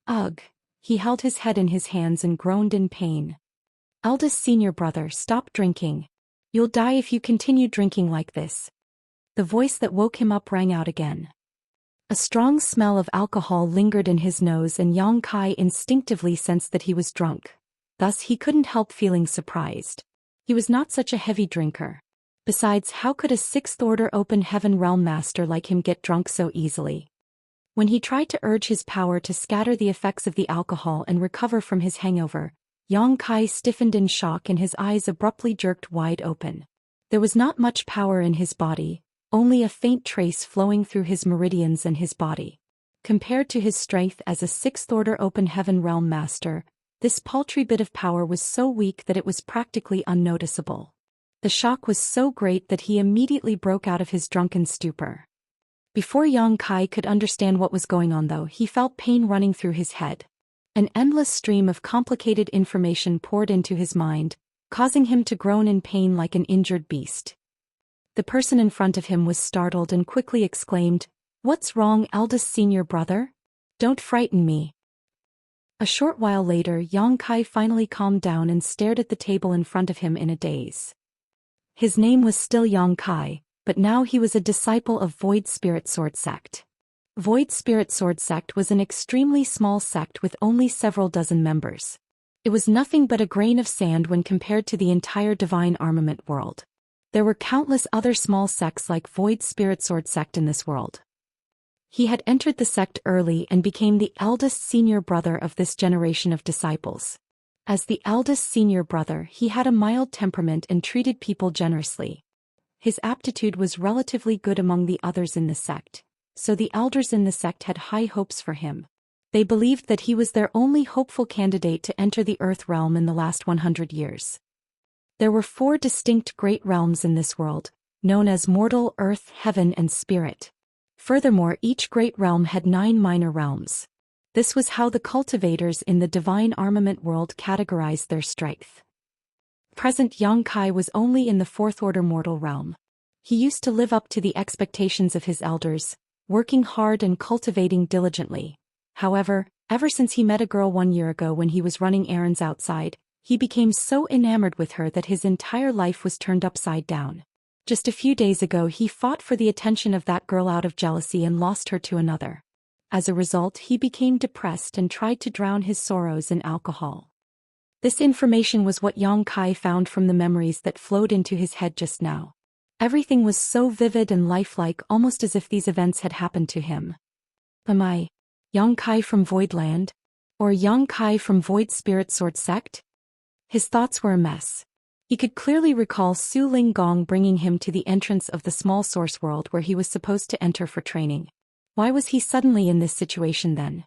Ugh! He held his head in his hands and groaned in pain. Eldest senior brother, stop drinking. You'll die if you continue drinking like this. The voice that woke him up rang out again. A strong smell of alcohol lingered in his nose and Yang Kai instinctively sensed that he was drunk. Thus he couldn't help feeling surprised. He was not such a heavy drinker. Besides, how could a sixth-order open heaven realm master like him get drunk so easily? When he tried to urge his power to scatter the effects of the alcohol and recover from his hangover, Yang Kai stiffened in shock and his eyes abruptly jerked wide open. There was not much power in his body, only a faint trace flowing through his meridians and his body. Compared to his strength as a sixth-order open heaven realm master, this paltry bit of power was so weak that it was practically unnoticeable. The shock was so great that he immediately broke out of his drunken stupor. Before Yang Kai could understand what was going on though, he felt pain running through his head. An endless stream of complicated information poured into his mind, causing him to groan in pain like an injured beast. The person in front of him was startled and quickly exclaimed, "What's wrong, eldest senior brother? Don't frighten me." A short while later, Yang Kai finally calmed down and stared at the table in front of him in a daze. His name was still Yang Kai, but now he was a disciple of Void Spirit Sword Sect. Void Spirit Sword Sect was an extremely small sect with only several dozen members. It was nothing but a grain of sand when compared to the entire divine armament world. There were countless other small sects like Void Spirit Sword Sect in this world. He had entered the sect early and became the eldest senior brother of this generation of disciples. As the eldest senior brother, he had a mild temperament and treated people generously. His aptitude was relatively good among the others in the sect, so the elders in the sect had high hopes for him. They believed that he was their only hopeful candidate to enter the Earth realm in the last 100 years. There were 4 distinct great realms in this world, known as Mortal, Earth, Heaven, and Spirit. Furthermore, each great realm had 9 minor realms. This was how the cultivators in the divine armament world categorized their strength. Present Yang Kai was only in the 4th order mortal realm. He used to live up to the expectations of his elders, working hard and cultivating diligently. However, ever since he met a girl 1 year ago when he was running errands outside, he became so enamored with her that his entire life was turned upside down. Just a few days ago he fought for the attention of that girl out of jealousy and lost her to another. As a result, he became depressed and tried to drown his sorrows in alcohol. This information was what Yang Kai found from the memories that flowed into his head just now. Everything was so vivid and lifelike, almost as if these events had happened to him. Am I Yang Kai from Voidland? Or Yang Kai from Void Spirit Sword Sect? His thoughts were a mess. He could clearly recall Su Linggong bringing him to the entrance of the small source world where he was supposed to enter for training. Why was he suddenly in this situation then?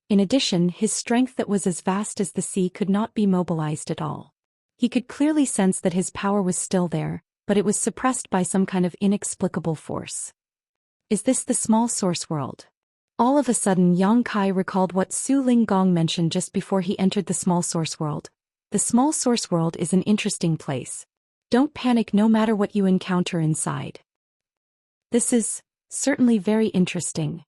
In addition, his strength that was as vast as the sea could not be mobilized at all. He could clearly sense that his power was still there, but it was suppressed by some kind of inexplicable force. Is this the small source world? All of a sudden Yang Kai recalled what Su Linggong mentioned just before he entered the small source world. The small source world is an interesting place. Don't panic no matter what you encounter inside. This is certainly very interesting.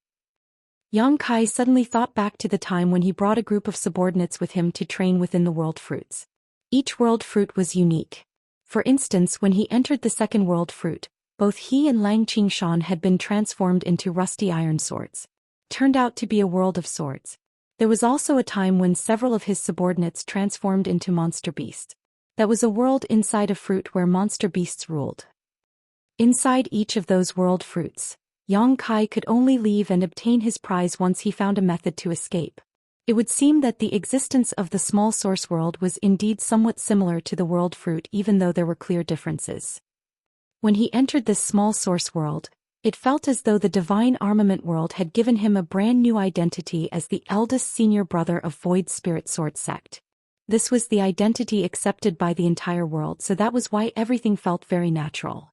Yang Kai suddenly thought back to the time when he brought a group of subordinates with him to train within the world fruits. Each world fruit was unique. For instance, when he entered the second world fruit, both he and Lang Qingshan had been transformed into rusty iron swords. Turned out to be a world of swords. There was also a time when several of his subordinates transformed into monster beasts. That was a world inside a fruit where monster beasts ruled. Inside each of those world fruits, Yang Kai could only leave and obtain his prize once he found a method to escape. It would seem that the existence of the small source world was indeed somewhat similar to the world fruit, even though there were clear differences. When he entered this small source world, it felt as though the divine armament world had given him a brand new identity as the eldest senior brother of Void Spirit Sword Sect. This was the identity accepted by the entire world, so that was why everything felt very natural.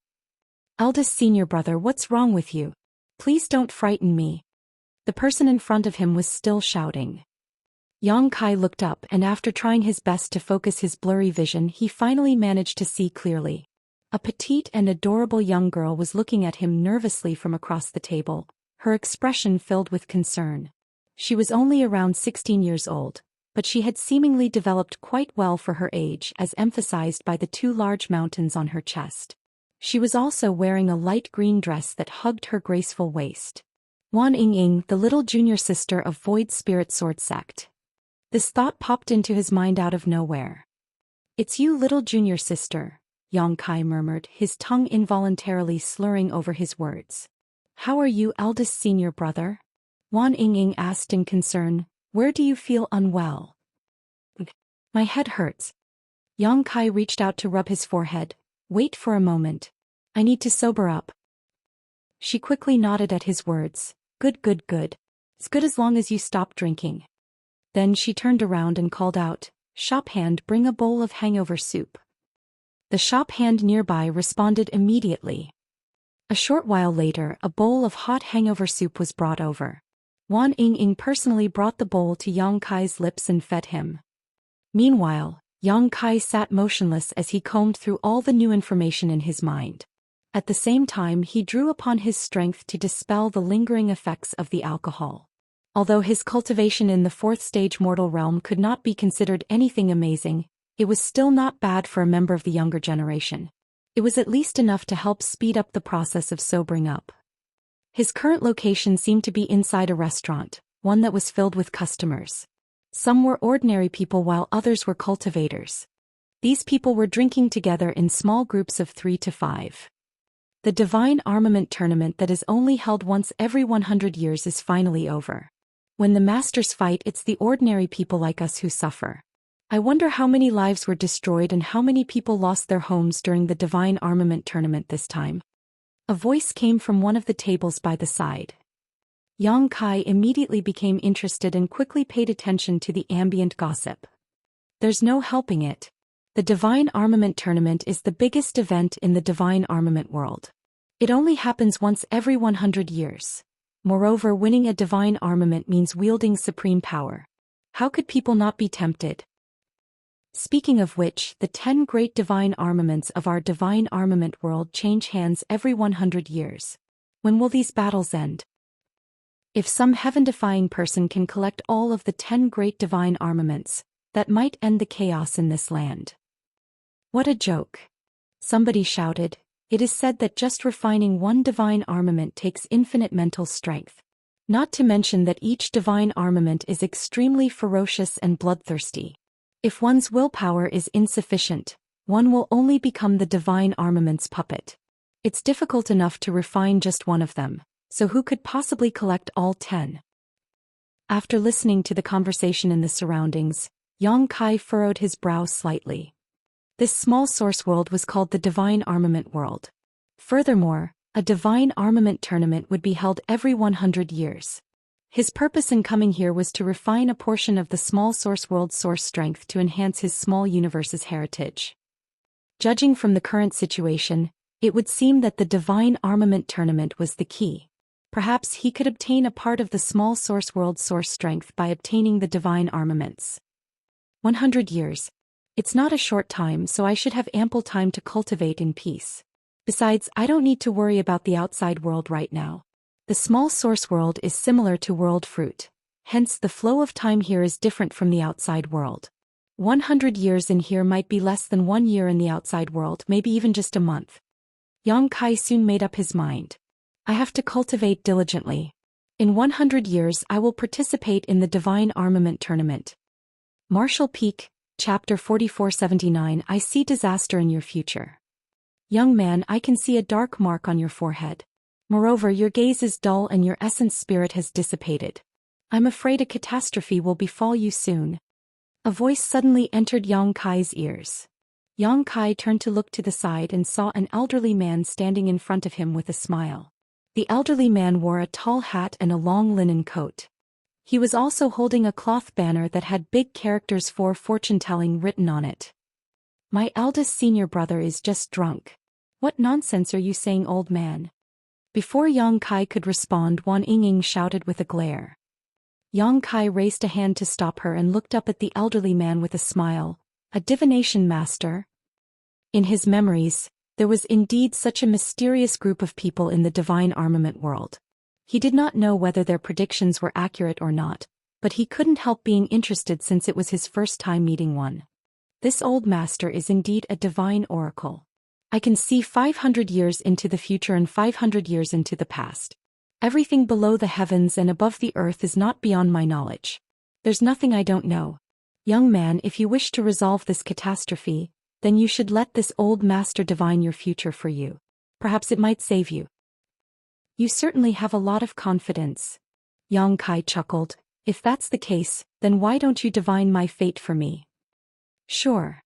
Eldest senior brother, what's wrong with you? Please don't frighten me. The person in front of him was still shouting. Yang Kai looked up, and after trying his best to focus his blurry vision, he finally managed to see clearly. A petite and adorable young girl was looking at him nervously from across the table, her expression filled with concern. She was only around 16 years old, but she had seemingly developed quite well for her age, as emphasized by the two large mountains on her chest. She was also wearing a light green dress that hugged her graceful waist. Wan Ying, the little junior sister of Void Spirit Sword Sect. This thought popped into his mind out of nowhere. It's you, little junior sister, Yang Kai murmured, his tongue involuntarily slurring over his words. How are you, eldest senior brother? Wan Ying asked in concern. Where do you feel unwell? My head hurts. Yang Kai reached out to rub his forehead. Wait for a moment. I need to sober up. She quickly nodded at his words. Good, good, good. It's good as long as you stop drinking. Then she turned around and called out, Shop hand, bring a bowl of hangover soup. The shop hand nearby responded immediately. A short while later, a bowl of hot hangover soup was brought over. Wan Ying personally brought the bowl to Yang Kai's lips and fed him. Meanwhile, Yang Kai sat motionless as he combed through all the new information in his mind. At the same time, he drew upon his strength to dispel the lingering effects of the alcohol. Although his cultivation in the fourth stage mortal realm could not be considered anything amazing, it was still not bad for a member of the younger generation. It was at least enough to help speed up the process of sobering up. His current location seemed to be inside a restaurant, one that was filled with customers. Some were ordinary people while others were cultivators. These people were drinking together in small groups of 3 to 5. The Divine Armament Tournament that is only held once every 100 years is finally over. When the masters fight, it's the ordinary people like us who suffer. I wonder how many lives were destroyed and how many people lost their homes during the Divine Armament Tournament this time. A voice came from one of the tables by the side. Yang Kai immediately became interested and quickly paid attention to the ambient gossip. There's no helping it. The Divine Armament Tournament is the biggest event in the Divine Armament world. It only happens once every 100 years. Moreover, winning a divine armament means wielding supreme power. How could people not be tempted? Speaking of which, the 10 great divine armaments of our divine armament world change hands every 100 years. When will these battles end? If some heaven-defying person can collect all of the 10 great divine armaments, that might end the chaos in this land. What a joke. Somebody shouted. It is said that just refining one divine armament takes infinite mental strength. Not to mention that each divine armament is extremely ferocious and bloodthirsty. If one's willpower is insufficient, one will only become the divine armament's puppet. It's difficult enough to refine just one of them, so who could possibly collect all 10? After listening to the conversation in the surroundings, Yang Kai furrowed his brow slightly. This small source world was called the Divine Armament World. Furthermore, a Divine Armament tournament would be held every 100 years. His purpose in coming here was to refine a portion of the small source world's source strength to enhance his small universe's heritage. Judging from the current situation, it would seem that the Divine Armament tournament was the key. Perhaps he could obtain a part of the small source world's source strength by obtaining the divine armaments. 100 years. It's not a short time, so I should have ample time to cultivate in peace. Besides, I don't need to worry about the outside world right now. The small source world is similar to world fruit. Hence the flow of time here is different from the outside world. 100 years in here might be less than 1 year in the outside world, maybe even just a month. Yang Kai soon made up his mind. I have to cultivate diligently. In 100 years I will participate in the Divine Armament Tournament. Martial Peak, Chapter 4479. I see disaster in your future. Young man, I can see a dark mark on your forehead. Moreover, your gaze is dull and your essence spirit has dissipated. I'm afraid a catastrophe will befall you soon. A voice suddenly entered Yang Kai's ears. Yang Kai turned to look to the side and saw an elderly man standing in front of him with a smile. The elderly man wore a tall hat and a long linen coat. He was also holding a cloth banner that had big characters for fortune-telling written on it. My eldest senior brother is just drunk. What nonsense are you saying, old man? Before Yang Kai could respond, Wan Ying shouted with a glare. Yang Kai raised a hand to stop her and looked up at the elderly man with a smile. A divination master? In his memories, there was indeed such a mysterious group of people in the divine armament world. He did not know whether their predictions were accurate or not, but he couldn't help being interested since it was his first time meeting one. This old master is indeed a divine oracle. I can see 500 years into the future and 500 years into the past. Everything below the heavens and above the earth is not beyond my knowledge. There's nothing I don't know. Young man, if you wish to resolve this catastrophe, then you should let this old master divine your future for you. Perhaps it might save you. You certainly have a lot of confidence. Yang Kai chuckled. If that's the case, then why don't you divine my fate for me? Sure.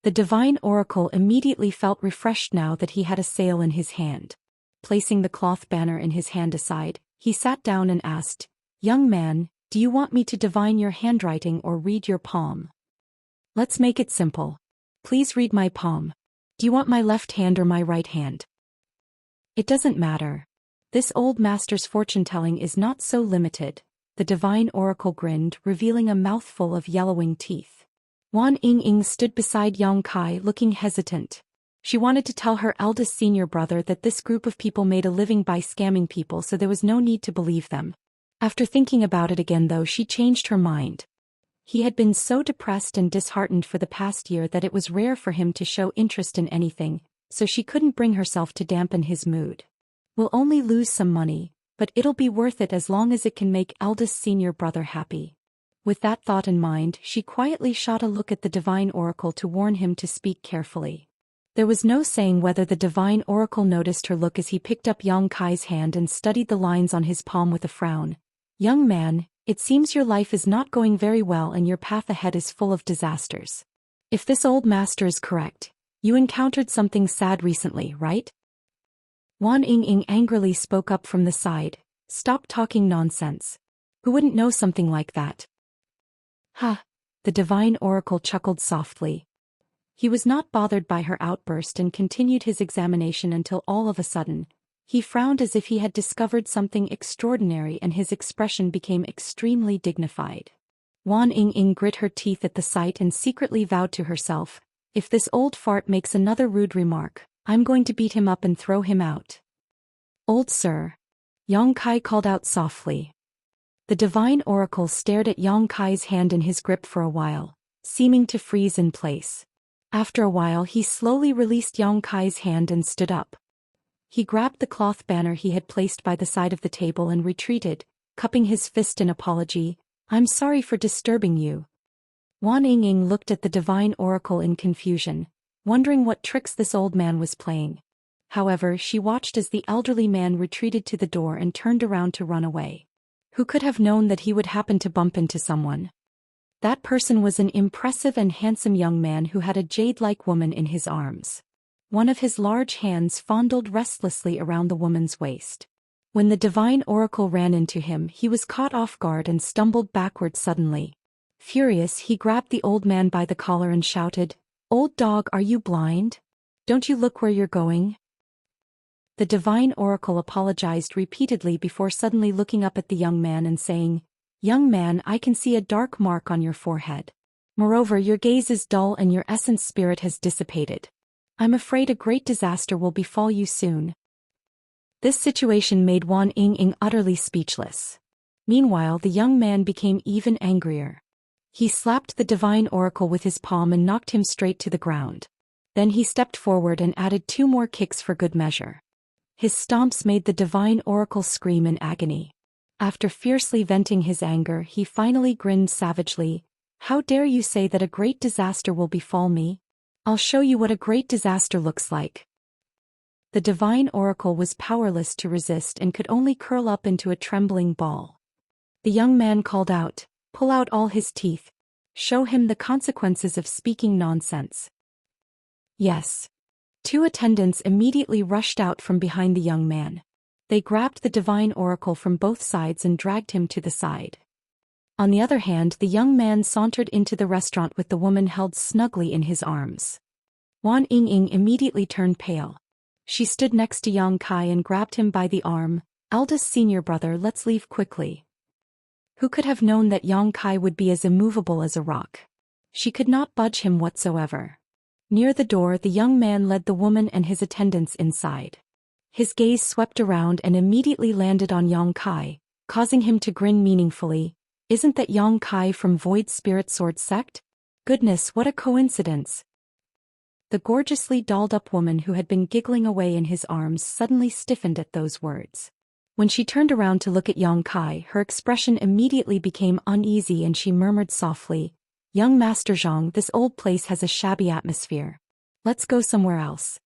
The divine oracle immediately felt refreshed now that he had a sail in his hand. Placing the cloth banner in his hand aside, he sat down and asked, Young man, do you want me to divine your handwriting or read your palm? Let's make it simple. Please read my palm. Do you want my left hand or my right hand? It doesn't matter. This old master's fortune-telling is not so limited. The divine oracle grinned, revealing a mouthful of yellowing teeth. Wan Ying stood beside Yang Kai looking hesitant. She wanted to tell her eldest senior brother that this group of people made a living by scamming people, so there was no need to believe them. After thinking about it again though, she changed her mind. He had been so depressed and disheartened for the past year that it was rare for him to show interest in anything, so she couldn't bring herself to dampen his mood. We'll only lose some money, but it'll be worth it as long as it can make eldest senior brother happy. With that thought in mind, she quietly shot a look at the divine oracle to warn him to speak carefully. There was no saying whether the divine oracle noticed her look as he picked up Yang Kai's hand and studied the lines on his palm with a frown. Young man, it seems your life is not going very well and your path ahead is full of disasters. If this old master is correct, you encountered something sad recently, right? Wan Ying angrily spoke up from the side. Stop talking nonsense. Who wouldn't know something like that? Ha! The divine oracle chuckled softly. He was not bothered by her outburst and continued his examination until all of a sudden, he frowned as if he had discovered something extraordinary and his expression became extremely dignified. Wan Ying grit her teeth at the sight and secretly vowed to herself, if this old fart makes another rude remark, I'm going to beat him up and throw him out. Old sir. Yang Kai called out softly. The divine oracle stared at Yang Kai's hand in his grip for a while, seeming to freeze in place. After a while he slowly released Yang Kai's hand and stood up. He grabbed the cloth banner he had placed by the side of the table and retreated, cupping his fist in apology. "I'm sorry for disturbing you." Wan Yingying looked at the divine oracle in confusion, wondering what tricks this old man was playing. However, she watched as the elderly man retreated to the door and turned around to run away. Who could have known that he would happen to bump into someone? That person was an impressive and handsome young man who had a jade-like woman in his arms. One of his large hands fondled restlessly around the woman's waist. When the divine oracle ran into him, he was caught off guard and stumbled backward suddenly. Furious, he grabbed the old man by the collar and shouted, "Old dog, are you blind? Don't you look where you're going?" The divine oracle apologized repeatedly before suddenly looking up at the young man and saying, "Young man, I can see a dark mark on your forehead. Moreover, your gaze is dull and your essence spirit has dissipated. I'm afraid a great disaster will befall you soon." This situation made Wan Yingying utterly speechless. Meanwhile, the young man became even angrier. He slapped the divine oracle with his palm and knocked him straight to the ground. Then he stepped forward and added 2 more kicks for good measure. His stomps made the divine oracle scream in agony. After fiercely venting his anger, he finally grinned savagely. "How dare you say that a great disaster will befall me? I'll show you what a great disaster looks like." The divine oracle was powerless to resist and could only curl up into a trembling ball. The young man called out, "Pull out all his teeth. Show him the consequences of speaking nonsense." "Yes." 2 attendants immediately rushed out from behind the young man. They grabbed the divine oracle from both sides and dragged him to the side. On the other hand, the young man sauntered into the restaurant with the woman held snugly in his arms. Wan Yingying immediately turned pale. She stood next to Yang Kai and grabbed him by the arm. "Eldest senior brother, let's leave quickly." Who could have known that Yang Kai would be as immovable as a rock? She could not budge him whatsoever. Near the door, the young man led the woman and his attendants inside. His gaze swept around and immediately landed on Yang Kai, causing him to grin meaningfully. "Isn't that Yang Kai from Void Spirit Sword Sect? Goodness, what a coincidence." The gorgeously dolled-up woman who had been giggling away in his arms suddenly stiffened at those words. When she turned around to look at Yang Kai, her expression immediately became uneasy and she murmured softly, "Young Master Zhang, this old place has a shabby atmosphere. Let's go somewhere else."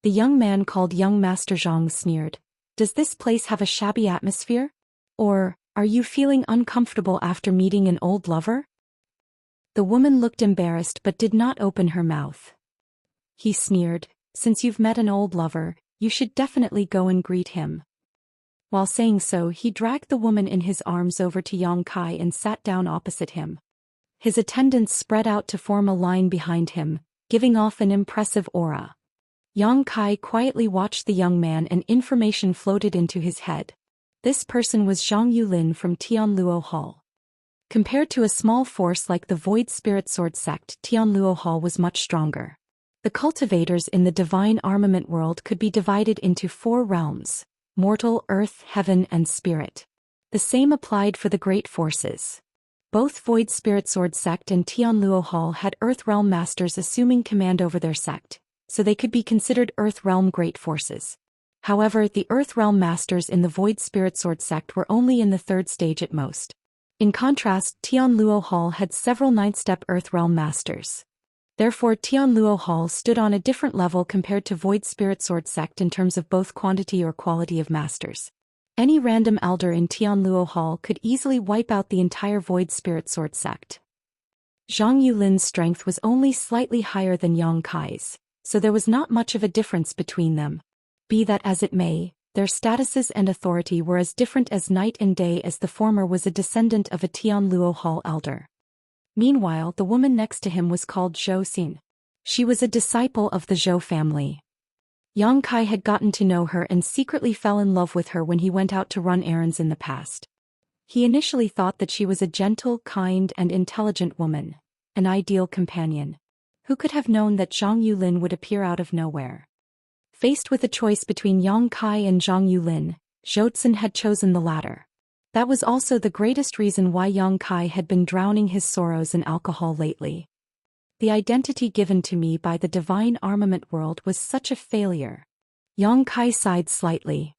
The young man called young Master Zhang sneered, "Does this place have a shabby atmosphere? Or, are you feeling uncomfortable after meeting an old lover?" The woman looked embarrassed but did not open her mouth. He sneered, "Since you've met an old lover, you should definitely go and greet him." While saying so, he dragged the woman in his arms over to Yang Kai and sat down opposite him. His attendants spread out to form a line behind him, giving off an impressive aura. Yang Kai quietly watched the young man and information floated into his head. This person was Zhang Yulin from Tianluo Hall. Compared to a small force like the Void Spirit Sword Sect, Tianluo Hall was much stronger. The cultivators in the divine armament world could be divided into 4 realms: mortal, earth, heaven, and spirit. The same applied for the great forces. Both Void Spirit Sword Sect and Tianluo Hall had Earth Realm Masters assuming command over their sect, so they could be considered Earth Realm Great Forces. However, the Earth Realm Masters in the Void Spirit Sword Sect were only in the 3rd stage at most. In contrast, Tianluo Hall had several 9th-step Earth Realm Masters. Therefore, Tianluo Hall stood on a different level compared to Void Spirit Sword Sect in terms of both quantity or quality of masters. Any random elder in Tianluo Hall could easily wipe out the entire Void Spirit Sword Sect. Zhang Yulin's strength was only slightly higher than Yang Kai's, so there was not much of a difference between them. Be that as it may, their statuses and authority were as different as night and day, as the former was a descendant of a Tianluo Hall elder. Meanwhile, the woman next to him was called Zhou Xian. She was a disciple of the Zhou family. Yang Kai had gotten to know her and secretly fell in love with her when he went out to run errands in the past. He initially thought that she was a gentle, kind, and intelligent woman, an ideal companion. Who could have known that Zhang Yulin would appear out of nowhere? Faced with a choice between Yang Kai and Zhang Yulin, Zhou Xian had chosen the latter. That was also the greatest reason why Yang Kai had been drowning his sorrows in alcohol lately. The identity given to me by the divine armament world was such a failure. Yang Kai sighed slightly.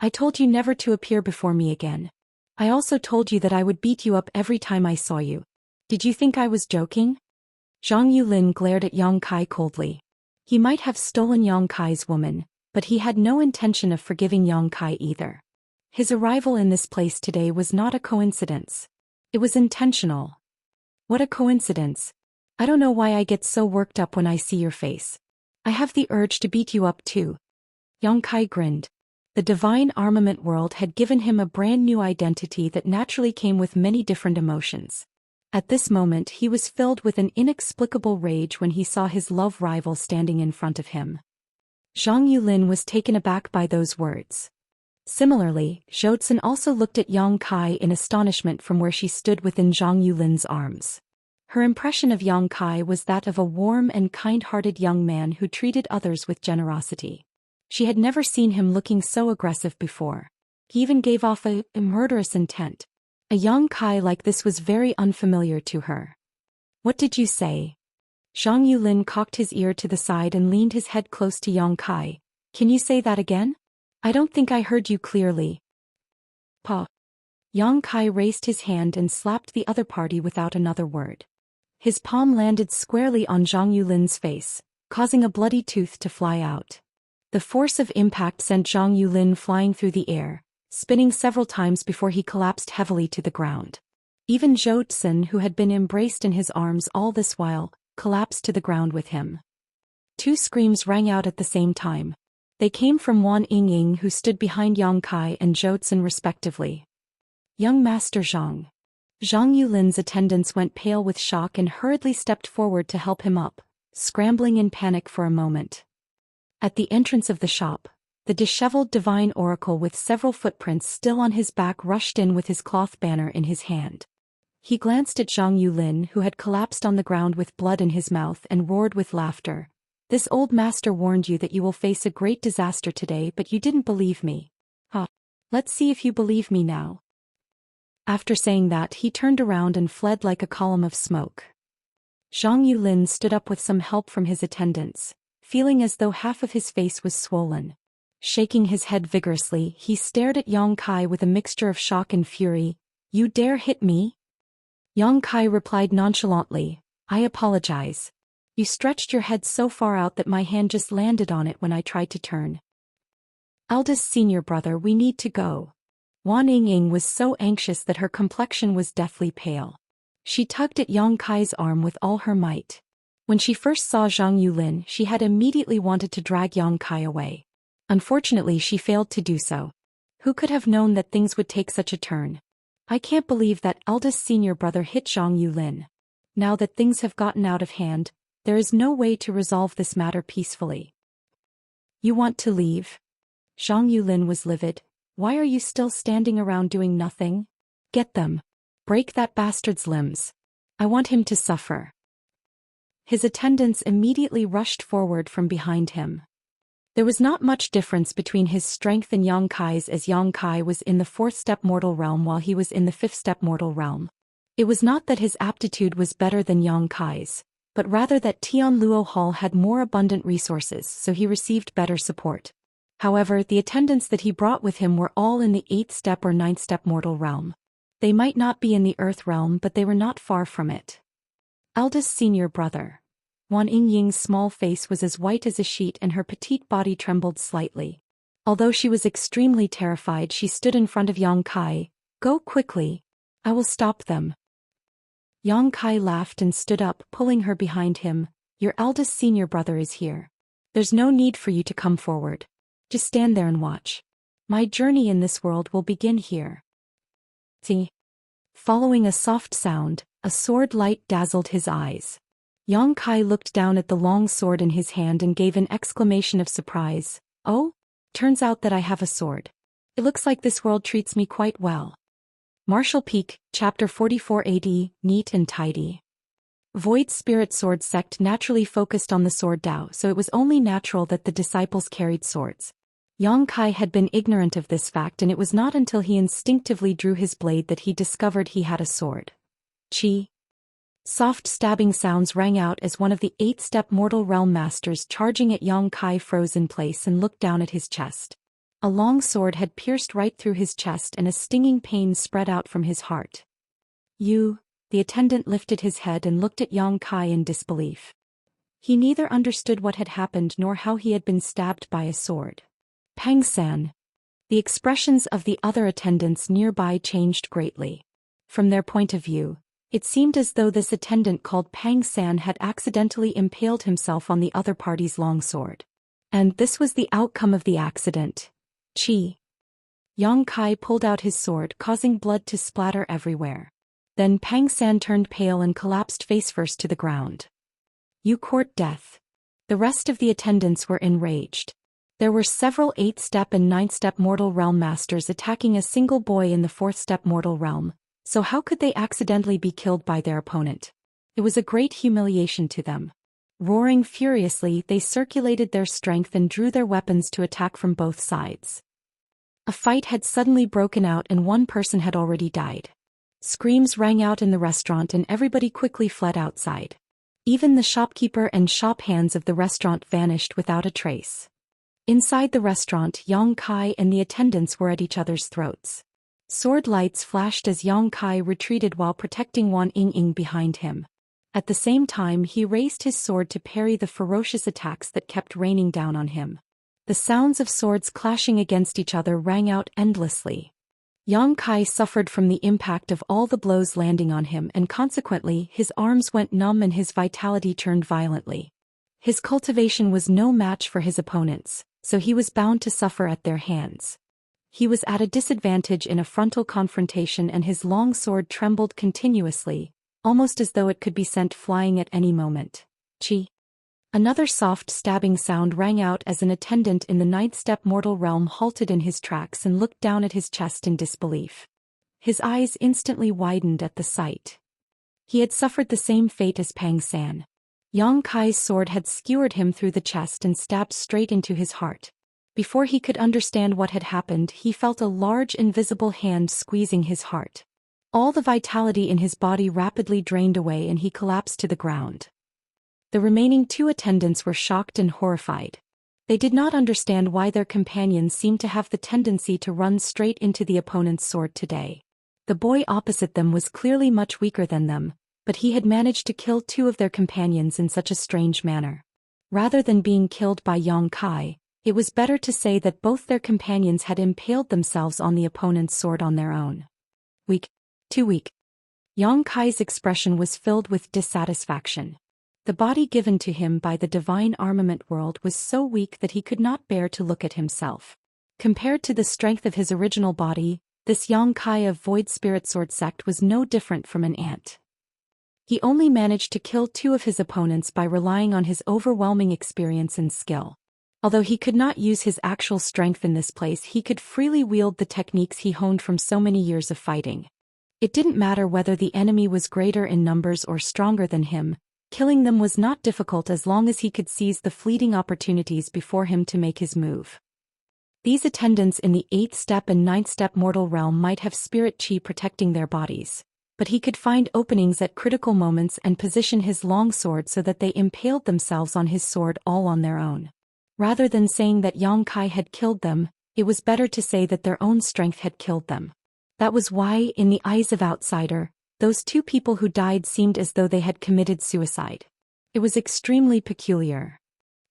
I told you never to appear before me again. I also told you that I would beat you up every time I saw you. Did you think I was joking? Zhang Yulin glared at Yang Kai coldly. He might have stolen Yang Kai's woman, but he had no intention of forgiving Yang Kai either. His arrival in this place today was not a coincidence. It was intentional. What a coincidence. I don't know why I get so worked up when I see your face. I have the urge to beat you up too. Yang Kai grinned. The divine armament world had given him a brand new identity that naturally came with many different emotions. At this moment he was filled with an inexplicable rage when he saw his love rival standing in front of him. Zhang Yulin was taken aback by those words. Similarly, Zhou Xian also looked at Yang Kai in astonishment from where she stood within Zhang Yulin's arms. Her impression of Yang Kai was that of a warm and kind-hearted young man who treated others with generosity. She had never seen him looking so aggressive before. He even gave off a murderous intent. A Yang Kai like this was very unfamiliar to her. What did you say? Zhang Yulin cocked his ear to the side and leaned his head close to Yang Kai. Can you say that again? I don't think I heard you clearly. Pa. Yang Kai raised his hand and slapped the other party without another word. His palm landed squarely on Zhang Yulin's face, causing a bloody tooth to fly out. The force of impact sent Zhang Yulin flying through the air, spinning several times before he collapsed heavily to the ground. Even Zhou Xian, who had been embraced in his arms all this while, collapsed to the ground with him. Two screams rang out at the same time. They came from Wan Yingying, who stood behind Yang Kai and Zhou Xian respectively. Young Master Zhang. Zhang Yulin's attendants went pale with shock and hurriedly stepped forward to help him up, scrambling in panic for a moment. At the entrance of the shop, the disheveled divine oracle with several footprints still on his back rushed in with his cloth banner in his hand. He glanced at Zhang Yulin, who had collapsed on the ground with blood in his mouth, and roared with laughter. This old master warned you that you will face a great disaster today, but you didn't believe me. Let's see if you believe me now. After saying that, he turned around and fled like a column of smoke. Zhang Yulin stood up with some help from his attendants, feeling as though half of his face was swollen. Shaking his head vigorously, he stared at Yang Kai with a mixture of shock and fury. You dare hit me? Yang Kai replied nonchalantly, I apologize. You stretched your head so far out that my hand just landed on it when I tried to turn. Eldest senior brother, we need to go. Wan Yingying was so anxious that her complexion was deathly pale. She tugged at Yang Kai's arm with all her might. When she first saw Zhang Yulin, she had immediately wanted to drag Yang Kai away. Unfortunately, she failed to do so. Who could have known that things would take such a turn? I can't believe that eldest senior brother hit Zhang Yulin. Now that things have gotten out of hand, there is no way to resolve this matter peacefully. You want to leave? Zhang Yulin was livid. Why are you still standing around doing nothing? Get them. Break that bastard's limbs. I want him to suffer. His attendants immediately rushed forward from behind him. There was not much difference between his strength and Yang Kai's, as Yang Kai was in the 4th step mortal realm while he was in the 5th step mortal realm. It was not that his aptitude was better than Yang Kai's, but rather that Tianluo Hall had more abundant resources, so he received better support. However, the attendants that he brought with him were all in the 8th step or 9th step mortal realm. They might not be in the earth realm, but they were not far from it. Eldest senior brother. Wan Yingying's small face was as white as a sheet and her petite body trembled slightly. Although she was extremely terrified, she stood in front of Yang Kai. Go quickly. I will stop them. Yang Kai laughed and stood up, pulling her behind him. Your eldest senior brother is here. There's no need for you to come forward. Just stand there and watch. My journey in this world will begin here. See? Following a soft sound, a sword light dazzled his eyes. Yang Kai looked down at the long sword in his hand and gave an exclamation of surprise. Oh? Turns out that I have a sword. It looks like this world treats me quite well. Martial Peak, Chapter 44 AD, Neat and Tidy. Void Spirit Sword Sect naturally focused on the sword Dao, so it was only natural that the disciples carried swords. Yang Kai had been ignorant of this fact, and it was not until he instinctively drew his blade that he discovered he had a sword. Chi. Soft stabbing sounds rang out as one of the 8-step mortal realm masters charging at Yang Kai froze in place and looked down at his chest. A long sword had pierced right through his chest and a stinging pain spread out from his heart. "You," the attendant lifted his head and looked at Yang Kai in disbelief. He neither understood what had happened nor how he had been stabbed by a sword. "Pang-san." The expressions of the other attendants nearby changed greatly. From their point of view, it seemed as though this attendant called Pang-san had accidentally impaled himself on the other party's longsword. And this was the outcome of the accident. Chi. Yang Kai pulled out his sword, causing blood to splatter everywhere. Then Pang-san turned pale and collapsed face-first to the ground. "You court death." The rest of the attendants were enraged. There were several 8-step and 9-step mortal realm masters attacking a single boy in the 4th-step mortal realm, so how could they accidentally be killed by their opponent? It was a great humiliation to them. Roaring furiously, they circulated their strength and drew their weapons to attack from both sides. A fight had suddenly broken out and one person had already died. Screams rang out in the restaurant and everybody quickly fled outside. Even the shopkeeper and shop hands of the restaurant vanished without a trace. Inside the restaurant, Yang Kai and the attendants were at each other's throats. Sword lights flashed as Yang Kai retreated while protecting Wan Ying behind him. At the same time, he raised his sword to parry the ferocious attacks that kept raining down on him. The sounds of swords clashing against each other rang out endlessly. Yang Kai suffered from the impact of all the blows landing on him, and consequently his arms went numb and his vitality turned violently. His cultivation was no match for his opponents, so he was bound to suffer at their hands. He was at a disadvantage in a frontal confrontation and his long sword trembled continuously, almost as though it could be sent flying at any moment. Chi. Another soft stabbing sound rang out as an attendant in the 9th-step mortal realm halted in his tracks and looked down at his chest in disbelief. His eyes instantly widened at the sight. He had suffered the same fate as Pang-san. Yang Kai's sword had skewered him through the chest and stabbed straight into his heart. Before he could understand what had happened, he felt a large invisible hand squeezing his heart. All the vitality in his body rapidly drained away and he collapsed to the ground. The remaining 2 attendants were shocked and horrified. They did not understand why their companions seemed to have the tendency to run straight into the opponent's sword today. The boy opposite them was clearly much weaker than them, but he had managed to kill 2 of their companions in such a strange manner. Rather than being killed by Yang Kai, it was better to say that both their companions had impaled themselves on the opponent's sword on their own. Weak. Too weak. Yang Kai's expression was filled with dissatisfaction. The body given to him by the divine armament world was so weak that he could not bear to look at himself. Compared to the strength of his original body, this Yang Kai of Void Spirit Sword Sect was no different from an ant. He only managed to kill 2 of his opponents by relying on his overwhelming experience and skill. Although he could not use his actual strength in this place, he could freely wield the techniques he honed from so many years of fighting. It didn't matter whether the enemy was greater in numbers or stronger than him, killing them was not difficult as long as he could seize the fleeting opportunities before him to make his move. These attendants in the 8th-step and 9th-step mortal realm might have spirit chi protecting their bodies, but he could find openings at critical moments and position his long sword so that they impaled themselves on his sword all on their own. Rather than saying that Yang Kai had killed them, it was better to say that their own strength had killed them. That was why, in the eyes of outsider, those 2 people who died seemed as though they had committed suicide. It was extremely peculiar.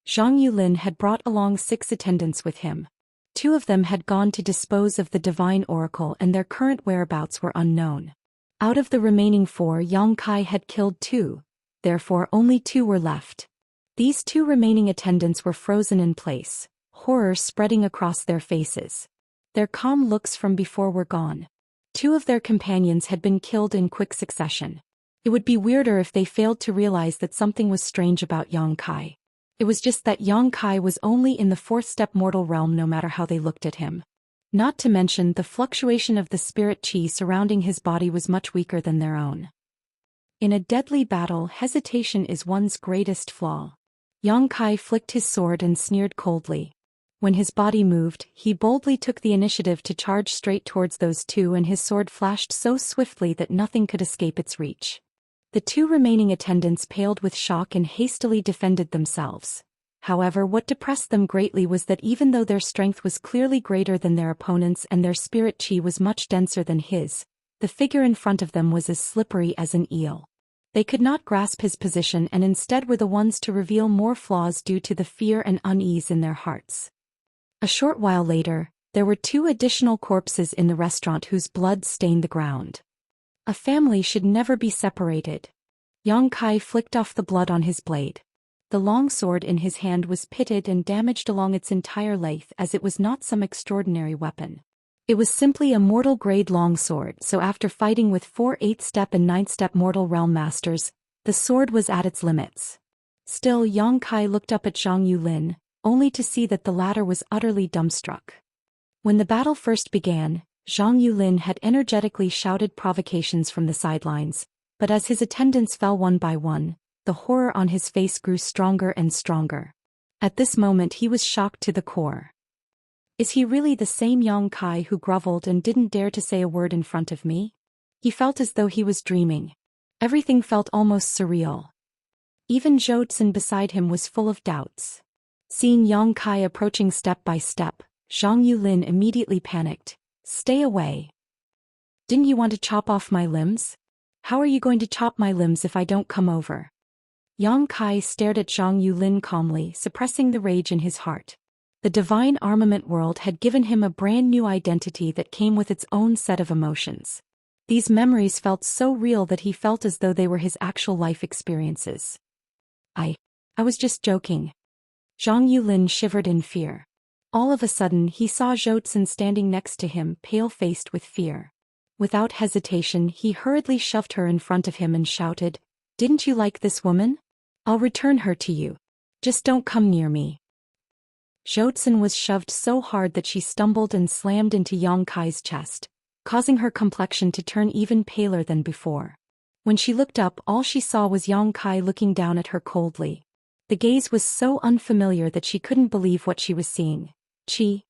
Zhang Yulin had brought along 6 attendants with him. 2 of them had gone to dispose of the divine oracle and their current whereabouts were unknown. Out of the remaining 4, Yang Kai had killed 2, therefore only 2 were left. These 2 remaining attendants were frozen in place, horror spreading across their faces. Their calm looks from before were gone. 2 of their companions had been killed in quick succession. It would be weirder if they failed to realize that something was strange about Yang Kai. It was just that Yang Kai was only in the 4th-step mortal realm no matter how they looked at him. Not to mention the fluctuation of the spirit chi surrounding his body was much weaker than their own. In a deadly battle, hesitation is one's greatest flaw. Yang Kai flicked his sword and sneered coldly. When his body moved, he boldly took the initiative to charge straight towards those 2 and his sword flashed so swiftly that nothing could escape its reach. The two remaining attendants paled with shock and hastily defended themselves. However, what depressed them greatly was that even though their strength was clearly greater than their opponents and their spirit chi was much denser than his, the figure in front of them was as slippery as an eel. They could not grasp his position and instead were the ones to reveal more flaws due to the fear and unease in their hearts. A short while later, there were 2 additional corpses in the restaurant whose blood stained the ground. A family should never be separated. Yang Kai flicked off the blood on his blade. The long sword in his hand was pitted and damaged along its entire length as it was not some extraordinary weapon. It was simply a mortal-grade longsword, so after fighting with 4 8th-step and 9th-step mortal realm masters, the sword was at its limits. Still, Yang Kai looked up at Zhang Yulin, only to see that the latter was utterly dumbstruck. When the battle first began, Zhang Yulin had energetically shouted provocations from the sidelines, but as his attendants fell one by one, the horror on his face grew stronger and stronger. At this moment he was shocked to the core. Is he really the same Yang Kai who groveled and didn't dare to say a word in front of me? He felt as though he was dreaming. Everything felt almost surreal. Even Zhou Xian beside him was full of doubts. Seeing Yang Kai approaching step by step, Zhang Yulin immediately panicked. Stay away. Didn't you want to chop off my limbs? How are you going to chop my limbs if I don't come over? Yang Kai stared at Zhang Yulin calmly, suppressing the rage in his heart. The divine armament world had given him a brand new identity that came with its own set of emotions. These memories felt so real that he felt as though they were his actual life experiences. I was just joking. Zhang Yulin shivered in fear. All of a sudden he saw Zhou Xian standing next to him, pale-faced with fear. Without hesitation he hurriedly shoved her in front of him and shouted, "Didn't you like this woman? I'll return her to you. Just don't come near me." Zhou Xian was shoved so hard that she stumbled and slammed into Yang Kai's chest, causing her complexion to turn even paler than before. When she looked up, all she saw was Yang Kai looking down at her coldly. The gaze was so unfamiliar that she couldn't believe what she was seeing. Chi.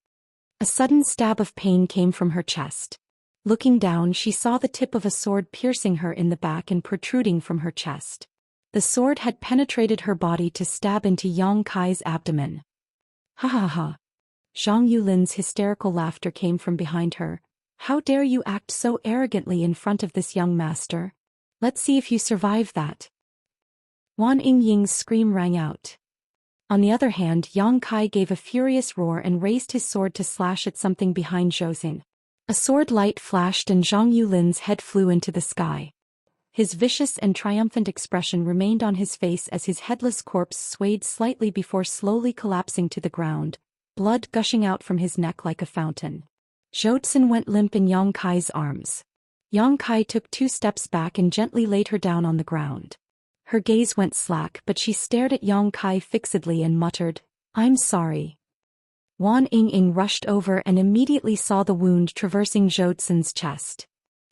A sudden stab of pain came from her chest. Looking down, she saw the tip of a sword piercing her in the back and protruding from her chest. The sword had penetrated her body to stab into Yang Kai's abdomen. Ha ha ha. Zhang Yulin's hysterical laughter came from behind her. How dare you act so arrogantly in front of this young master? Let's see if you survive that. Wan Yingying's scream rang out. On the other hand, Yang Kai gave a furious roar and raised his sword to slash at something behind Zhou Xian. A sword light flashed and Zhang Yulin's head flew into the sky. His vicious and triumphant expression remained on his face as his headless corpse swayed slightly before slowly collapsing to the ground, blood gushing out from his neck like a fountain. Zhou Xian went limp in Yang Kai's arms. Yang Kai took 2 steps back and gently laid her down on the ground. Her gaze went slack, but she stared at Yang Kai fixedly and muttered, "I'm sorry." Wan Yingying rushed over and immediately saw the wound traversing Zhou Xian's chest.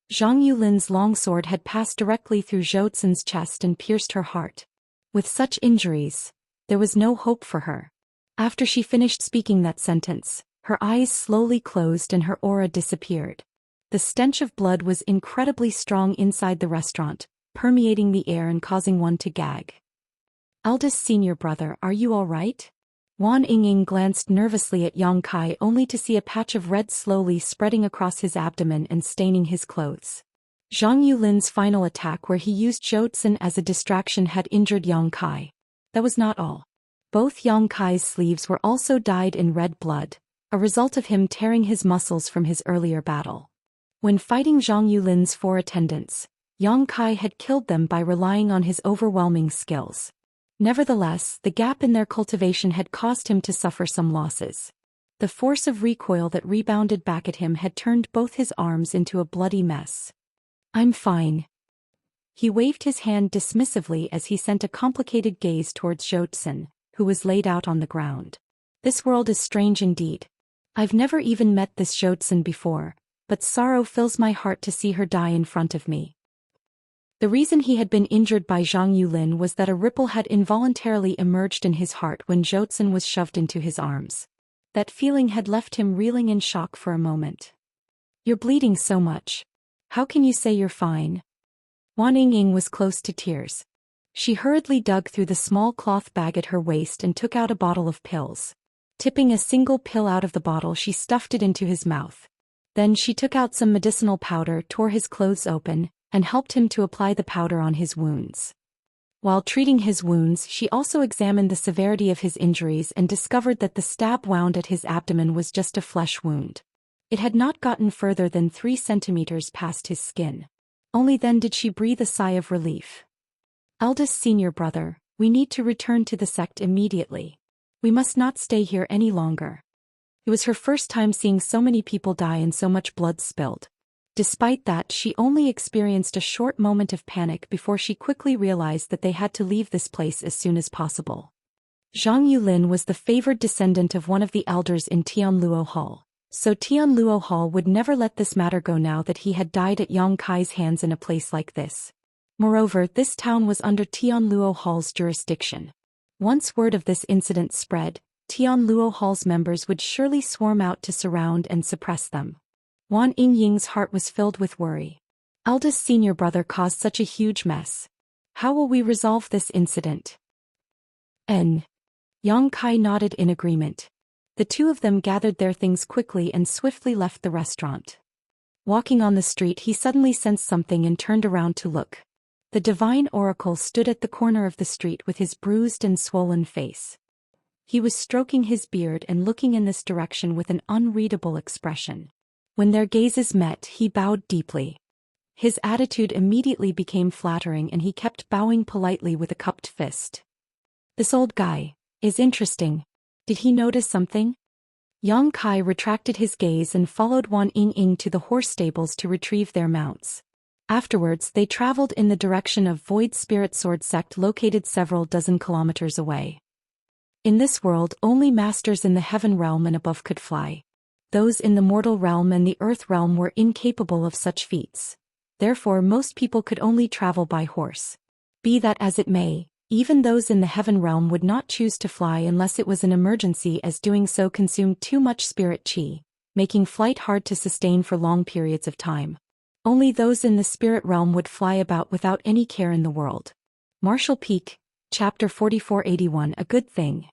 Zhang Yulin's longsword had passed directly through Zhou Xian's chest and pierced her heart. With such injuries, there was no hope for her. After she finished speaking that sentence, her eyes slowly closed and her aura disappeared. The stench of blood was incredibly strong inside the restaurant, permeating the air and causing one to gag. "Eldest senior brother, are you all right?" Wan Yingying glanced nervously at Yang Kai only to see a patch of red slowly spreading across his abdomen and staining his clothes. Zhang Yulin's final attack where he used Zhou Xian as a distraction had injured Yang Kai. That was not all. Both Yang Kai's sleeves were also dyed in red blood, a result of him tearing his muscles from his earlier battle. When fighting Zhang Yulin's 4 attendants, Yang Kai had killed them by relying on his overwhelming skills. Nevertheless, the gap in their cultivation had caused him to suffer some losses. The force of recoil that rebounded back at him had turned both his arms into a bloody mess. "I'm fine." He waved his hand dismissively as he sent a complicated gaze towards Zhou Xian, who was laid out on the ground. "This world is strange indeed. I've never even met this Zhou Xian before, but sorrow fills my heart to see her die in front of me." The reason he had been injured by Zhang Yulin was that a ripple had involuntarily emerged in his heart when Zhou Xian was shoved into his arms. That feeling had left him reeling in shock for a moment. "You're bleeding so much. How can you say you're fine?" Wan Ying was close to tears. She hurriedly dug through the small cloth bag at her waist and took out a bottle of pills. Tipping a single pill out of the bottle, she stuffed it into his mouth. Then she took out some medicinal powder, tore his clothes open, and helped him to apply the powder on his wounds. While treating his wounds, she also examined the severity of his injuries and discovered that the stab wound at his abdomen was just a flesh wound. It had not gotten further than 3 centimeters past his skin. Only then did she breathe a sigh of relief. Eldest senior brother, we need to return to the sect immediately. We must not stay here any longer. It was her first time seeing so many people die and so much blood spilled. Despite that, she only experienced a short moment of panic before she quickly realized that they had to leave this place as soon as possible. Zhang Yulin was the favored descendant of one of the elders in Tianluo Hall, so Tianluo Hall would never let this matter go now that he had died at Yang Kai's hands in a place like this. Moreover, this town was under Tianluo Hall's jurisdiction. Once word of this incident spread, Tianluo Hall's members would surely swarm out to surround and suppress them. Wan Ying's heart was filled with worry. Eldest senior brother caused such a huge mess. How will we resolve this incident? Yang Kai nodded in agreement. The two of them gathered their things quickly and swiftly left the restaurant. Walking on the street, he suddenly sensed something and turned around to look. The divine oracle stood at the corner of the street with his bruised and swollen face. He was stroking his beard and looking in this direction with an unreadable expression. When their gazes met, he bowed deeply. His attitude immediately became flattering and he kept bowing politely with a cupped fist. This old guy is interesting. Did he notice something? Yang Kai retracted his gaze and followed Wan Ying to the horse stables to retrieve their mounts. Afterwards, they traveled in the direction of Void Spirit Sword Sect located several dozen kilometers away. In this world, only masters in the heaven realm and above could fly. Those in the mortal realm and the earth realm were incapable of such feats. Therefore, most people could only travel by horse. Be that as it may, even those in the heaven realm would not choose to fly unless it was an emergency, as doing so consumed too much spirit chi, making flight hard to sustain for long periods of time. Only those in the spirit realm would fly about without any care in the world. Martial Peak, Chapter 4481. A good thing.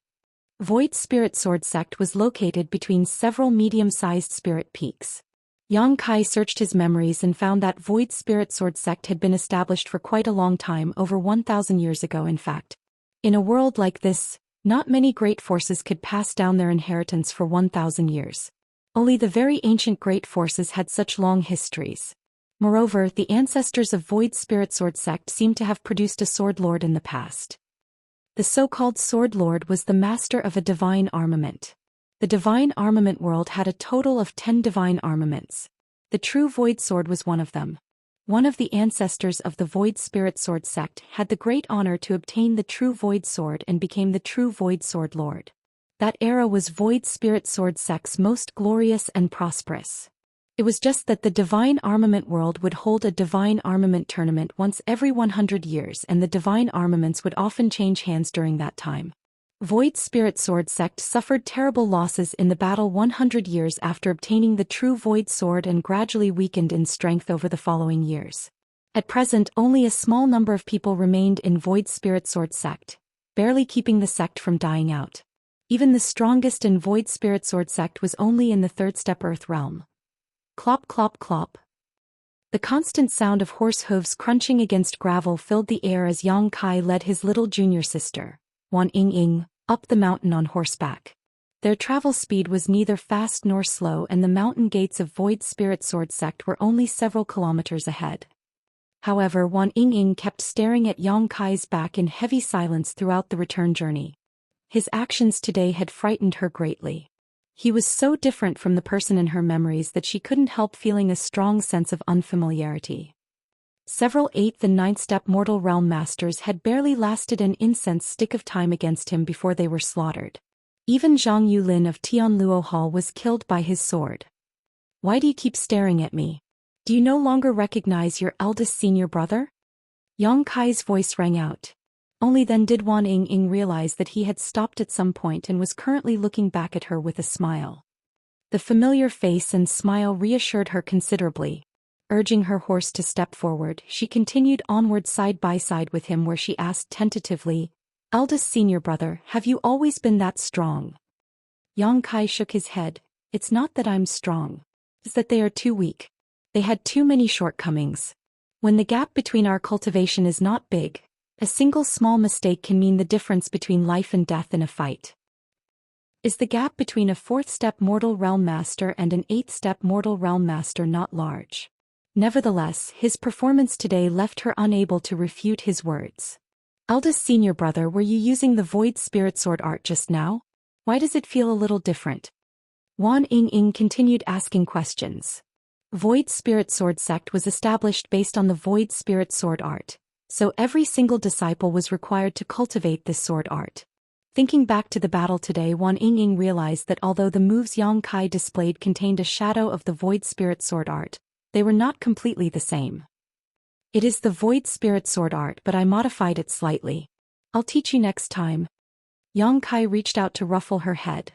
Void Spirit Sword Sect was located between several medium-sized spirit peaks. Yang Kai searched his memories and found that Void Spirit Sword Sect had been established for quite a long time, over 1,000 years ago in fact. In a world like this, not many great forces could pass down their inheritance for 1,000 years. Only the very ancient great forces had such long histories. Moreover, the ancestors of Void Spirit Sword Sect seem to have produced a Sword Lord in the past. The so-called Sword Lord was the master of a divine armament. The divine armament world had a total of 10 divine armaments. The true Void Sword was one of them. One of the ancestors of the Void Spirit Sword Sect had the great honor to obtain the true Void Sword and became the true Void Sword Lord. That era was Void Spirit Sword Sect's most glorious and prosperous. It was just that the divine armament world would hold a divine armament tournament once every 100 years, and the divine armaments would often change hands during that time. Void Spirit Sword Sect suffered terrible losses in the battle 100 years after obtaining the true Void Sword and gradually weakened in strength over the following years. At present, only a small number of people remained in Void Spirit Sword Sect, barely keeping the sect from dying out. Even the strongest in Void Spirit Sword Sect was only in the third step Earth realm. Clop clop clop. The constant sound of horse hooves crunching against gravel filled the air as Yang Kai led his little junior sister, Wan Ying, up the mountain on horseback. Their travel speed was neither fast nor slow, and the mountain gates of Void Spirit Sword Sect were only several kilometers ahead. However, Wan Ying kept staring at Yang Kai's back in heavy silence throughout the return journey. His actions today had frightened her greatly. He was so different from the person in her memories that she couldn't help feeling a strong sense of unfamiliarity. Several 8th and 9th step mortal realm masters had barely lasted an incense stick of time against him before they were slaughtered. Even Zhang Yulin of Tianluo Hall was killed by his sword. Why do you keep staring at me? Do you no longer recognize your eldest senior brother? Yang Kai's voice rang out. Only then did Wan Ying realize that he had stopped at some point and was currently looking back at her with a smile. The familiar face and smile reassured her considerably. Urging her horse to step forward, she continued onward side by side with him where she asked tentatively, "Eldest senior brother, have you always been that strong?" Yang Kai shook his head. "It's not that I'm strong. It's that they are too weak. They had too many shortcomings. When the gap between our cultivation is not big, a single small mistake can mean the difference between life and death in a fight. Is the gap between a 4th-step mortal realm master and an 8th-step mortal realm master not large?" Nevertheless, his performance today left her unable to refute his words. "Eldest senior brother, were you using the Void Spirit Sword art just now? Why does it feel a little different?" Wan Ying continued asking questions. Void Spirit Sword sect was established based on the Void Spirit Sword art, so every single disciple was required to cultivate this sword art. Thinking back to the battle today, Wan Ying realized that although the moves Yang Kai displayed contained a shadow of the Void Spirit Sword art, they were not completely the same. "It is the Void Spirit Sword art, but I modified it slightly. I'll teach you next time." Yang Kai reached out to ruffle her head.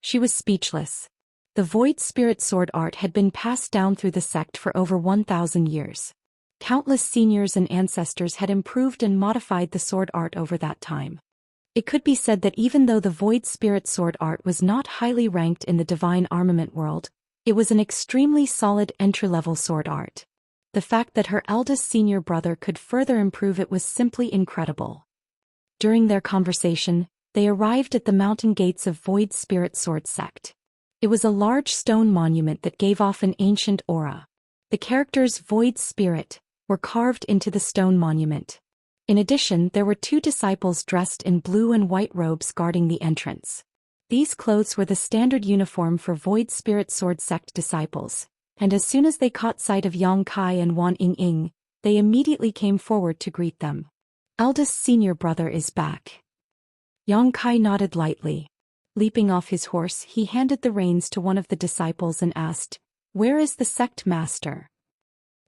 She was speechless. The Void Spirit Sword art had been passed down through the sect for over 1,000 years. Countless seniors and ancestors had improved and modified the sword art over that time. It could be said that even though the Void Spirit Sword art was not highly ranked in the divine armament world, it was an extremely solid entry-level sword art. The fact that her eldest senior brother could further improve it was simply incredible. During their conversation, they arrived at the mountain gates of Void Spirit Sword sect. It was a large stone monument that gave off an ancient aura. The characters Void Spirit were carved into the stone monument. In addition, there were 2 disciples dressed in blue and white robes guarding the entrance. These clothes were the standard uniform for Void Spirit Sword sect disciples, and as soon as they caught sight of Yang Kai and Wan Ying, they immediately came forward to greet them. "Eldest senior brother is back." Yang Kai nodded lightly. Leaping off his horse, he handed the reins to one of the disciples and asked, "Where is the sect master?"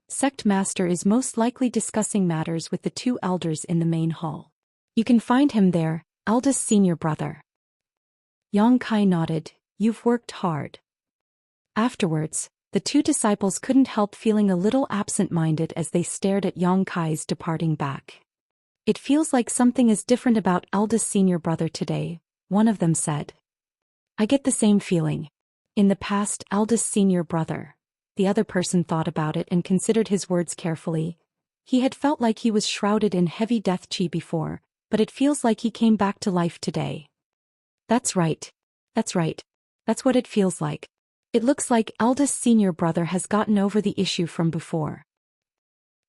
Sect master is most likely discussing matters with the 2 elders in the main hall. "You can find him there, eldest senior brother." Yang Kai nodded. "You've worked hard." Afterwards, the 2 disciples couldn't help feeling a little absent-minded as they stared at Yang Kai's departing back. "It feels like something is different about eldest senior brother today," one of them said. "I get the same feeling. In the past, eldest senior brother." The other person thought about it and considered his words carefully. He had felt like he was shrouded in heavy death chi before, but it feels like he came back to life today. That's right. That's right. That's what it feels like. It looks like eldest senior brother has gotten over the issue from before."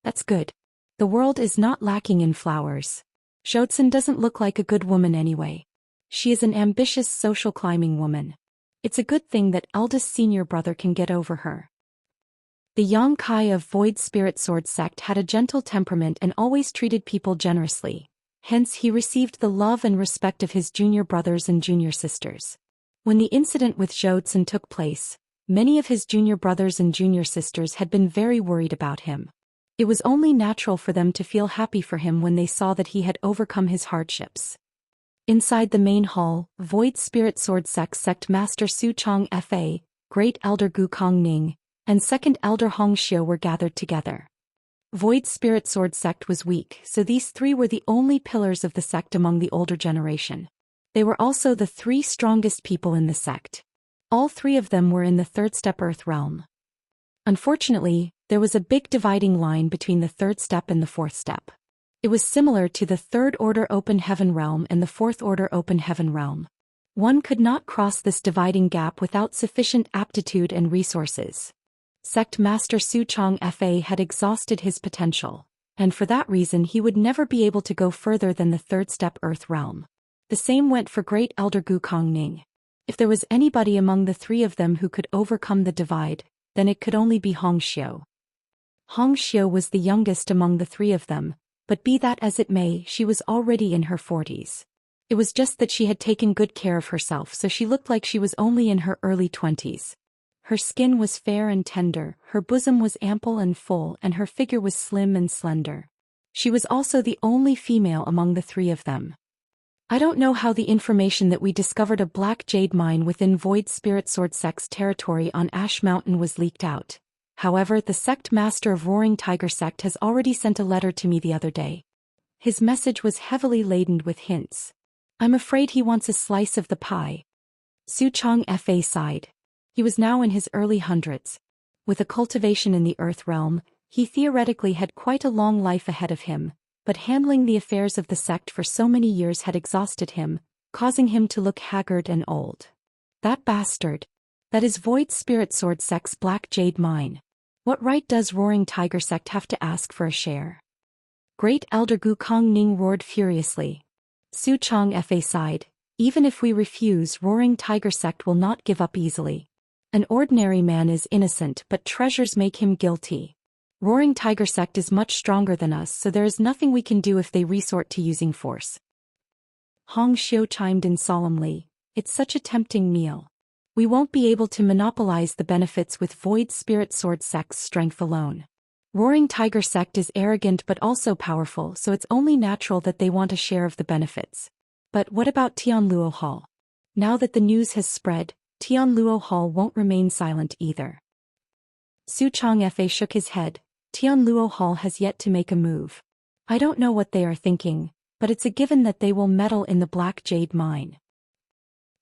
"That's good. The world is not lacking in flowers. Zhou Xian doesn't look like a good woman anyway. She is an ambitious social climbing woman. It's a good thing that eldest senior brother can get over her." The Yang Kai of Void Spirit Sword sect had a gentle temperament and always treated people generously. Hence he received the love and respect of his junior brothers and junior sisters. When the incident with Zhou Xian took place, many of his junior brothers and junior sisters had been very worried about him. It was only natural for them to feel happy for him when they saw that he had overcome his hardships. Inside the main hall, Void Spirit Sword sect Master Su Chong Fa, Great Elder Gu Kong Ning, and Second Elder Hong Xiu were gathered together. Void Spirit Sword sect was weak, so these 3 were the only pillars of the sect among the older generation. They were also the 3 strongest people in the sect. All 3 of them were in the 3rd step Earth realm. Unfortunately, there was a big dividing line between the 3rd step and the 4th step. It was similar to the 3rd order Open Heaven realm and the 4th order Open Heaven realm. One could not cross this dividing gap without sufficient aptitude and resources. Sect Master Su Chong Fa had exhausted his potential, and for that reason he would never be able to go further than the 3rd step Earth realm. The same went for Great Elder Gu Kong Ning. If there was anybody among the 3 of them who could overcome the divide, then it could only be Hong Xiu. Hong Xiu was the youngest among the 3 of them, but be that as it may, she was already in her 40s. It was just that she had taken good care of herself, so she looked like she was only in her early 20s. Her skin was fair and tender, her bosom was ample and full, and her figure was slim and slender. She was also the only female among the 3 of them. I don't know how the information that we discovered a black jade mine within Void Spirit Sword sect's territory on Ash Mountain was leaked out. However, the sect master of Roaring Tiger Sect has already sent a letter to me the other day. His message was heavily laden with hints. I'm afraid he wants a slice of the pie. Su Changfa sighed. He was now in his early hundreds. With a cultivation in the Earth realm, he theoretically had quite a long life ahead of him, but handling the affairs of the sect for so many years had exhausted him, causing him to look haggard and old. That bastard. That is Void Spirit Sword Sect's Black Jade mine. What right does Roaring Tiger Sect have to ask for a share? Great Elder Gu Kongning roared furiously. Su Changfa sighed. Even if we refuse, Roaring Tiger Sect will not give up easily. An ordinary man is innocent, but treasures make him guilty. Roaring Tiger Sect is much stronger than us, so there is nothing we can do if they resort to using force. Hong Xiu chimed in solemnly. It's such a tempting meal. We won't be able to monopolize the benefits with Void Spirit Sword Sect's strength alone. Roaring Tiger Sect is arrogant but also powerful, so it's only natural that they want a share of the benefits. But what about Tianluo Hall? Now that the news has spread, Tianluo Hall won't remain silent either. Su Changfa shook his head. Tianluo Hall has yet to make a move. I don't know what they are thinking, but it's a given that they will meddle in the Black Jade mine.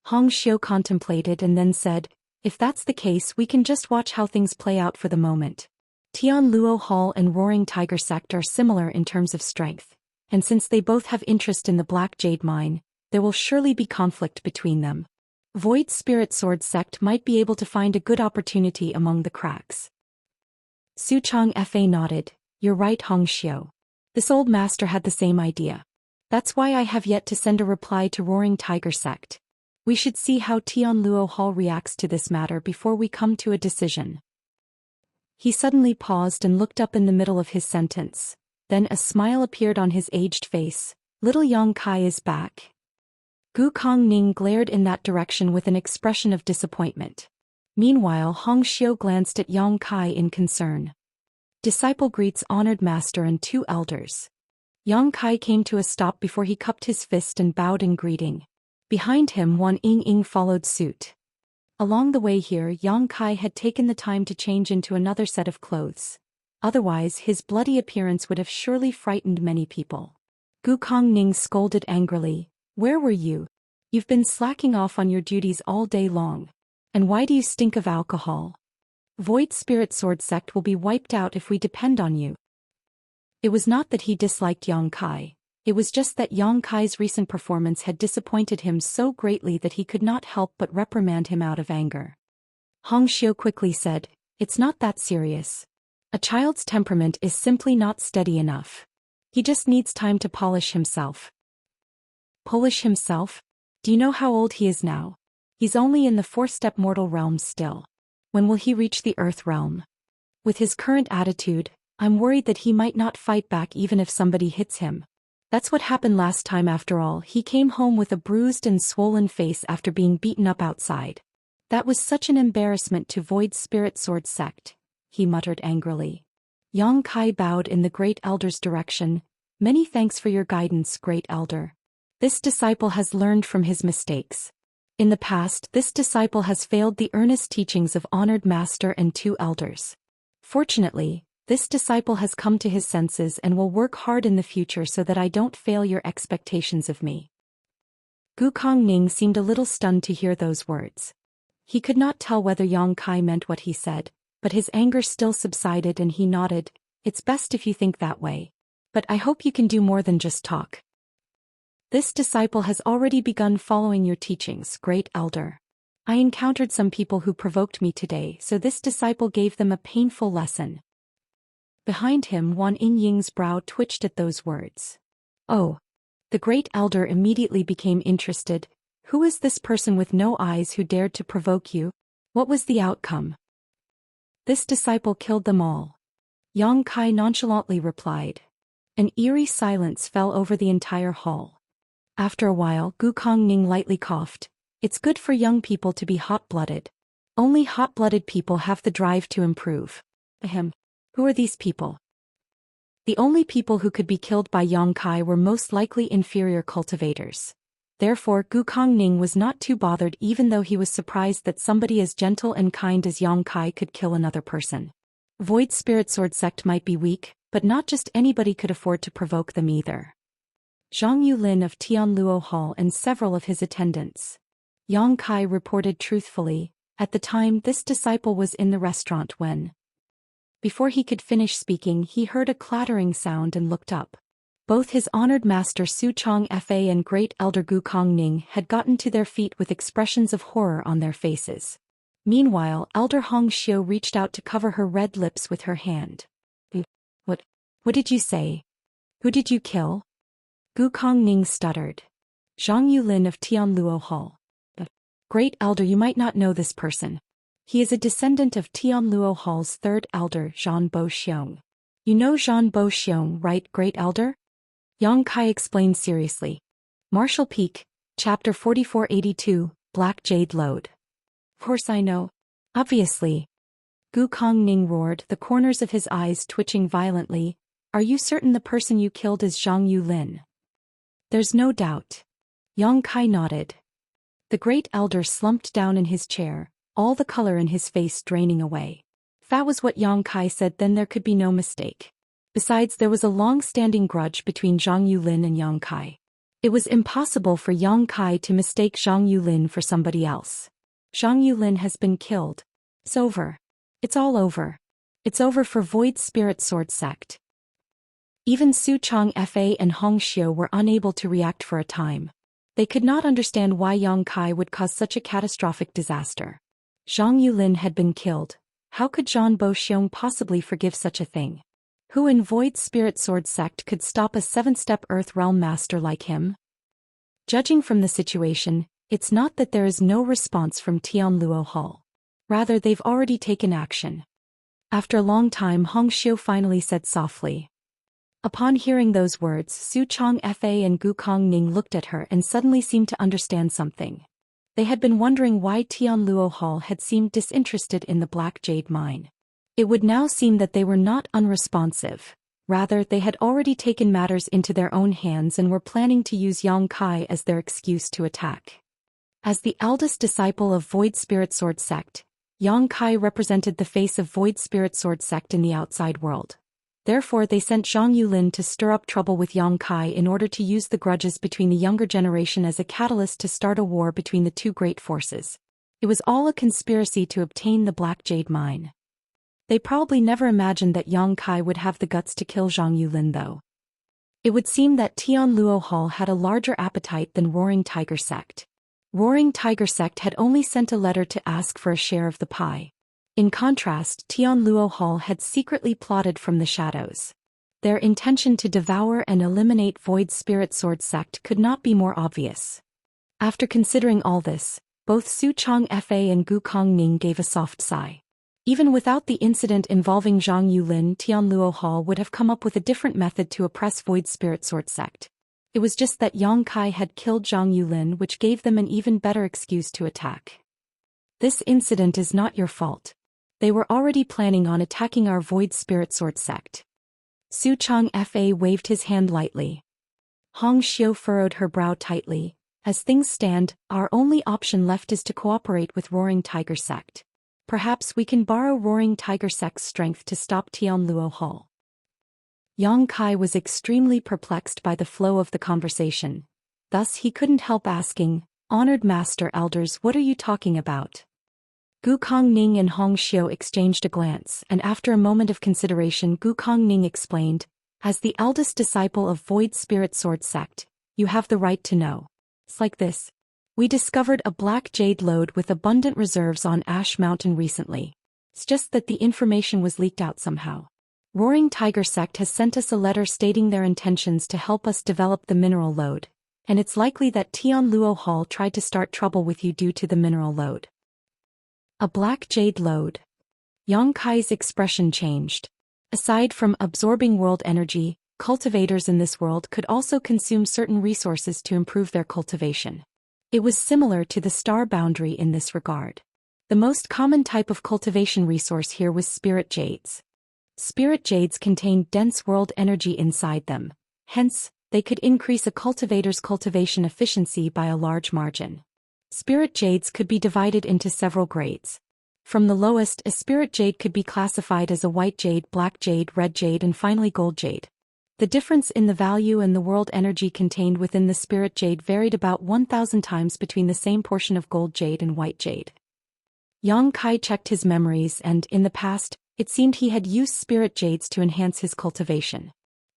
Hong Xiu contemplated and then said, if that's the case, we can just watch how things play out for the moment. Tianluo Hall and Roaring Tiger Sect are similar in terms of strength, and since they both have interest in the Black Jade mine, there will surely be conflict between them. Void Spirit Sword Sect might be able to find a good opportunity among the cracks. Su Changfa nodded. You're right, Hong Xiu. This old master had the same idea. That's why I have yet to send a reply to Roaring Tiger Sect. We should see how Tianluo Hall reacts to this matter before we come to a decision. He suddenly paused and looked up in the middle of his sentence. Then a smile appeared on his aged face. Little Yang Kai is back. Gu Kongning glared in that direction with an expression of disappointment. Meanwhile, Hong Xiu glanced at Yang Kai in concern. Disciple greets honored master and two elders. Yang Kai came to a stop before he cupped his fist and bowed in greeting. Behind him, Wan Ying followed suit. Along the way here, Yang Kai had taken the time to change into another set of clothes. Otherwise, his bloody appearance would have surely frightened many people. Gu Kongning scolded angrily. Where were you? You've been slacking off on your duties all day long. And why do you stink of alcohol? Void Spirit Sword Sect will be wiped out if we depend on you. It was not that he disliked Yang Kai. It was just that Yang Kai's recent performance had disappointed him so greatly that he could not help but reprimand him out of anger. Hong Xiu quickly said, it's not that serious. A child's temperament is simply not steady enough. He just needs time to polish himself. Polish himself? Do you know how old he is now? He's only in the four-step mortal realm still. When will he reach the earth realm? With his current attitude, I'm worried that he might not fight back even if somebody hits him. That's what happened last time after all. He came home with a bruised and swollen face after being beaten up outside. That was such an embarrassment to Void Spirit Sword Sect, he muttered angrily. Yang Kai bowed in the Great Elder's direction. Many thanks for your guidance, Great Elder. This disciple has learned from his mistakes. In the past, this disciple has failed the earnest teachings of honored master and two elders. Fortunately, this disciple has come to his senses and will work hard in the future so that I don't fail your expectations of me. Gu Kongning seemed a little stunned to hear those words. He could not tell whether Yang Kai meant what he said, but his anger still subsided and he nodded. It's best if you think that way. But I hope you can do more than just talk. This disciple has already begun following your teachings, Great Elder. I encountered some people who provoked me today, so this disciple gave them a painful lesson. Behind him, Wan Ying's brow twitched at those words. Oh. The Great Elder immediately became interested. Who is this person with no eyes who dared to provoke you? What was the outcome? This disciple killed them all. Yang Kai nonchalantly replied. An eerie silence fell over the entire hall. After a while, Gu Kongning lightly coughed. It's good for young people to be hot-blooded. Only hot-blooded people have the drive to improve. Ahem. Who are these people? The only people who could be killed by Yang Kai were most likely inferior cultivators. Therefore, Gu Kongning was not too bothered even though he was surprised that somebody as gentle and kind as Yang Kai could kill another person. Void Spirit Sword Sect might be weak, but not just anybody could afford to provoke them either. Zhang Yulin of Tianluo Hall and several of his attendants. Yang Kai reported truthfully, at the time this disciple was in the restaurant when. Before he could finish speaking, he heard a clattering sound and looked up. Both his honored master Su Chong Fa and great elder Gu Kongning had gotten to their feet with expressions of horror on their faces. Meanwhile, Elder Hong Xiu reached out to cover her red lips with her hand. What did you say? Who did you kill? Gu Kongning stuttered. Zhang Yulin of Tianluo Hall. Great elder, you might not know this person. He is a descendant of Tianluo Hall's third elder, Zhan Bo Xiong. You know Zhan Bo Xiong, right, great elder? Yang Kai explained seriously. Martial Peak, Chapter 4482, Black Jade Lode. Of course I know. Obviously. Gu Kongning roared, the corners of his eyes twitching violently. Are you certain the person you killed is Zhang Yulin? There's no doubt. Yang Kai nodded. The great elder slumped down in his chair, all the color in his face draining away. If that was what Yang Kai said, then there could be no mistake. Besides, there was a long-standing grudge between Zhang Yulin and Yang Kai. It was impossible for Yang Kai to mistake Zhang Yulin for somebody else. Zhang Yulin has been killed. It's over. It's all over. It's over for Void Spirit Sword Sect. Even Su Chong Fa and Hong Xiu were unable to react for a time. They could not understand why Yang Kai would cause such a catastrophic disaster. Zhang Yulin had been killed. How could Zhan Bo Xiong possibly forgive such a thing? Who in Void Spirit Sword Sect could stop a 7-step Earth Realm master like him? Judging from the situation, it's not that there is no response from Tianluo Hall. Rather, they've already taken action. After a long time, Hong Xiu finally said softly. Upon hearing those words, Su Chong Fa and Gu Kongning looked at her and suddenly seemed to understand something. They had been wondering why Tianluo Hall had seemed disinterested in the Black Jade Mine. It would now seem that they were not unresponsive. Rather, they had already taken matters into their own hands and were planning to use Yang Kai as their excuse to attack. As the eldest disciple of Void Spirit Sword Sect, Yang Kai represented the face of Void Spirit Sword Sect in the outside world. Therefore, they sent Zhang Yulin to stir up trouble with Yang Kai in order to use the grudges between the younger generation as a catalyst to start a war between the two great forces. It was all a conspiracy to obtain the Black Jade Mine. They probably never imagined that Yang Kai would have the guts to kill Zhang Yulin though. It would seem that Tianluo Hall had a larger appetite than Roaring Tiger Sect. Roaring Tiger Sect had only sent a letter to ask for a share of the pie. In contrast, Tianluo Hall had secretly plotted from the shadows. Their intention to devour and eliminate Void Spirit Sword Sect could not be more obvious. After considering all this, both Su Chong Fa and Gu Kongning gave a soft sigh. Even without the incident involving Zhang Yulin, Tianluo Hall would have come up with a different method to oppress Void Spirit Sword Sect. It was just that Yang Kai had killed Zhang Yulin, which gave them an even better excuse to attack. This incident is not your fault. They were already planning on attacking our Void Spirit Sword Sect. Su Chong Fa waved his hand lightly. Hong Xiu furrowed her brow tightly. As things stand, our only option left is to cooperate with Roaring Tiger Sect. Perhaps we can borrow Roaring Tiger Sect's strength to stop Tianluo Hall. Yang Kai was extremely perplexed by the flow of the conversation. Thus he couldn't help asking, "Honored Master Elders, what are you talking about?" Gu Kongning and Hong Xiu exchanged a glance, and after a moment of consideration, Gu Kongning explained, "As the eldest disciple of Void Spirit Sword Sect, you have the right to know. It's like this. We discovered a black jade lode with abundant reserves on Ash Mountain recently. It's just that the information was leaked out somehow. Roaring Tiger Sect has sent us a letter stating their intentions to help us develop the mineral lode, and it's likely that Tianluo Hall tried to start trouble with you due to the mineral lode." A black jade lode. Yang Kai's expression changed. Aside from absorbing world energy, cultivators in this world could also consume certain resources to improve their cultivation. It was similar to the star boundary in this regard. The most common type of cultivation resource here was spirit jades. Spirit jades contained dense world energy inside them. Hence, they could increase a cultivator's cultivation efficiency by a large margin. Spirit jades could be divided into several grades. From the lowest, a spirit jade could be classified as a white jade, black jade, red jade, and finally gold jade. The difference in the value and the world energy contained within the spirit jade varied about 1,000 times between the same portion of gold jade and white jade. Yang Kai checked his memories and, in the past, it seemed he had used spirit jades to enhance his cultivation.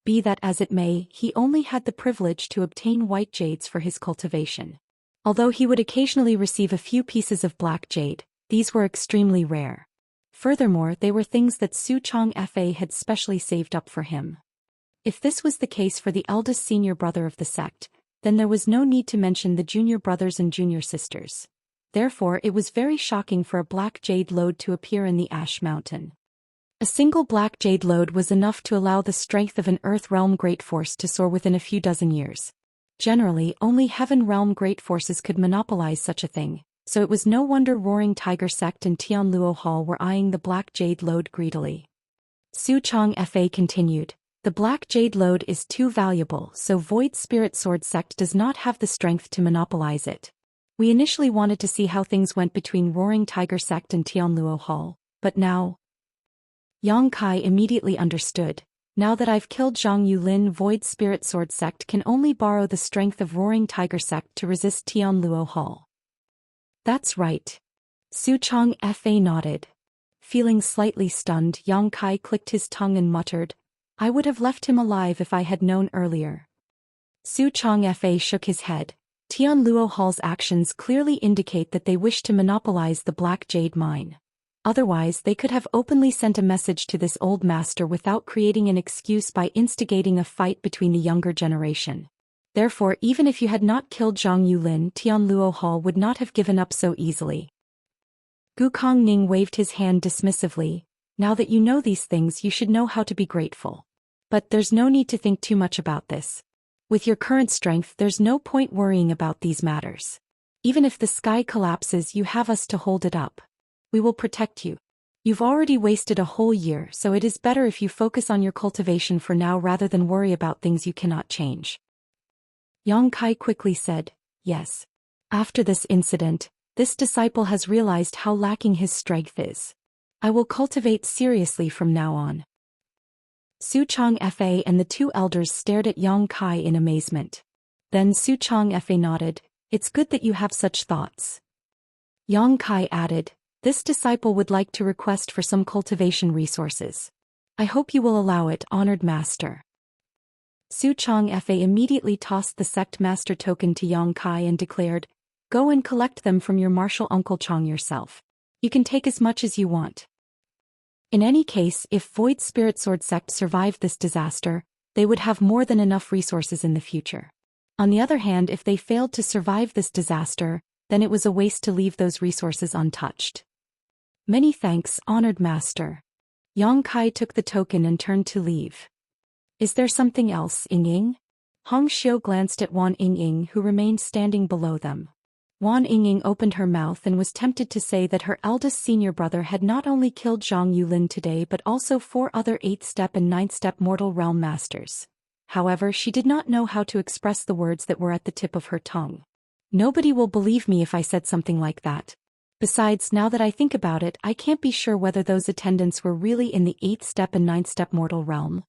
Be that as it may, he only had the privilege to obtain white jades for his cultivation. Although he would occasionally receive a few pieces of black jade, these were extremely rare. Furthermore, they were things that Su Changfa had specially saved up for him. If this was the case for the eldest senior brother of the sect, then there was no need to mention the junior brothers and junior sisters. Therefore, it was very shocking for a black jade lode to appear in the Ash Mountain. A single black jade lode was enough to allow the strength of an Earth Realm Great Force to soar within a few dozen years. Generally, only Heaven Realm Great Forces could monopolize such a thing, so it was no wonder Roaring Tiger Sect and Tianluo Hall were eyeing the black jade lode greedily. Su Changfa continued, "The black jade lode is too valuable, so Void Spirit Sword Sect does not have the strength to monopolize it. We initially wanted to see how things went between Roaring Tiger Sect and Tianluo Hall, but now..." Yang Kai immediately understood. "Now that I've killed Zhang Yulin, Void Spirit Sword Sect can only borrow the strength of Roaring Tiger Sect to resist Tianluo Hall." "That's right." Su Changfa nodded. Feeling slightly stunned, Yang Kai clicked his tongue and muttered, "I would have left him alive if I had known earlier." Su Changfa shook his head. Tianluo Hall's actions clearly indicate that they wish to monopolize the Black Jade Mine. Otherwise, they could have openly sent a message to this old master without creating an excuse by instigating a fight between the younger generation. Therefore, even if you had not killed Zhang Yulin, Tianluo Hall would not have given up so easily. Gukong Ning waved his hand dismissively. "Now that you know these things, you should know how to be grateful. But there's no need to think too much about this. With your current strength, there's no point worrying about these matters. Even if the sky collapses, you have us to hold it up. We will protect you. You've already wasted a whole year, so it is better if you focus on your cultivation for now rather than worry about things you cannot change." Yang Kai quickly said, "Yes. After this incident, this disciple has realized how lacking his strength is. I will cultivate seriously from now on." Su Changfa and the two elders stared at Yang Kai in amazement. Then Su Changfa nodded, "It's good that you have such thoughts." Yang Kai added, "This disciple would like to request for some cultivation resources. I hope you will allow it, honored master." Su Changfa immediately tossed the sect master token to Yang Kai and declared, "Go and collect them from your martial uncle Chong yourself. You can take as much as you want." In any case, if Void Spirit Sword Sect survived this disaster, they would have more than enough resources in the future. On the other hand, if they failed to survive this disaster, then it was a waste to leave those resources untouched. "Many thanks, honored master." Yang Kai took the token and turned to leave. "Is there something else, Ying? Hong Xiu glanced at Wan Ying, who remained standing below them. Wan Ying opened her mouth and was tempted to say that her eldest senior brother had not only killed Zhang Yulin today but also 4 other 8th-step and 9th-step mortal realm masters. However, she did not know how to express the words that were at the tip of her tongue. "Nobody will believe me if I said something like that. Besides, now that I think about it, I can't be sure whether those attendants were really in the 8th-step and 9th-step mortal realm."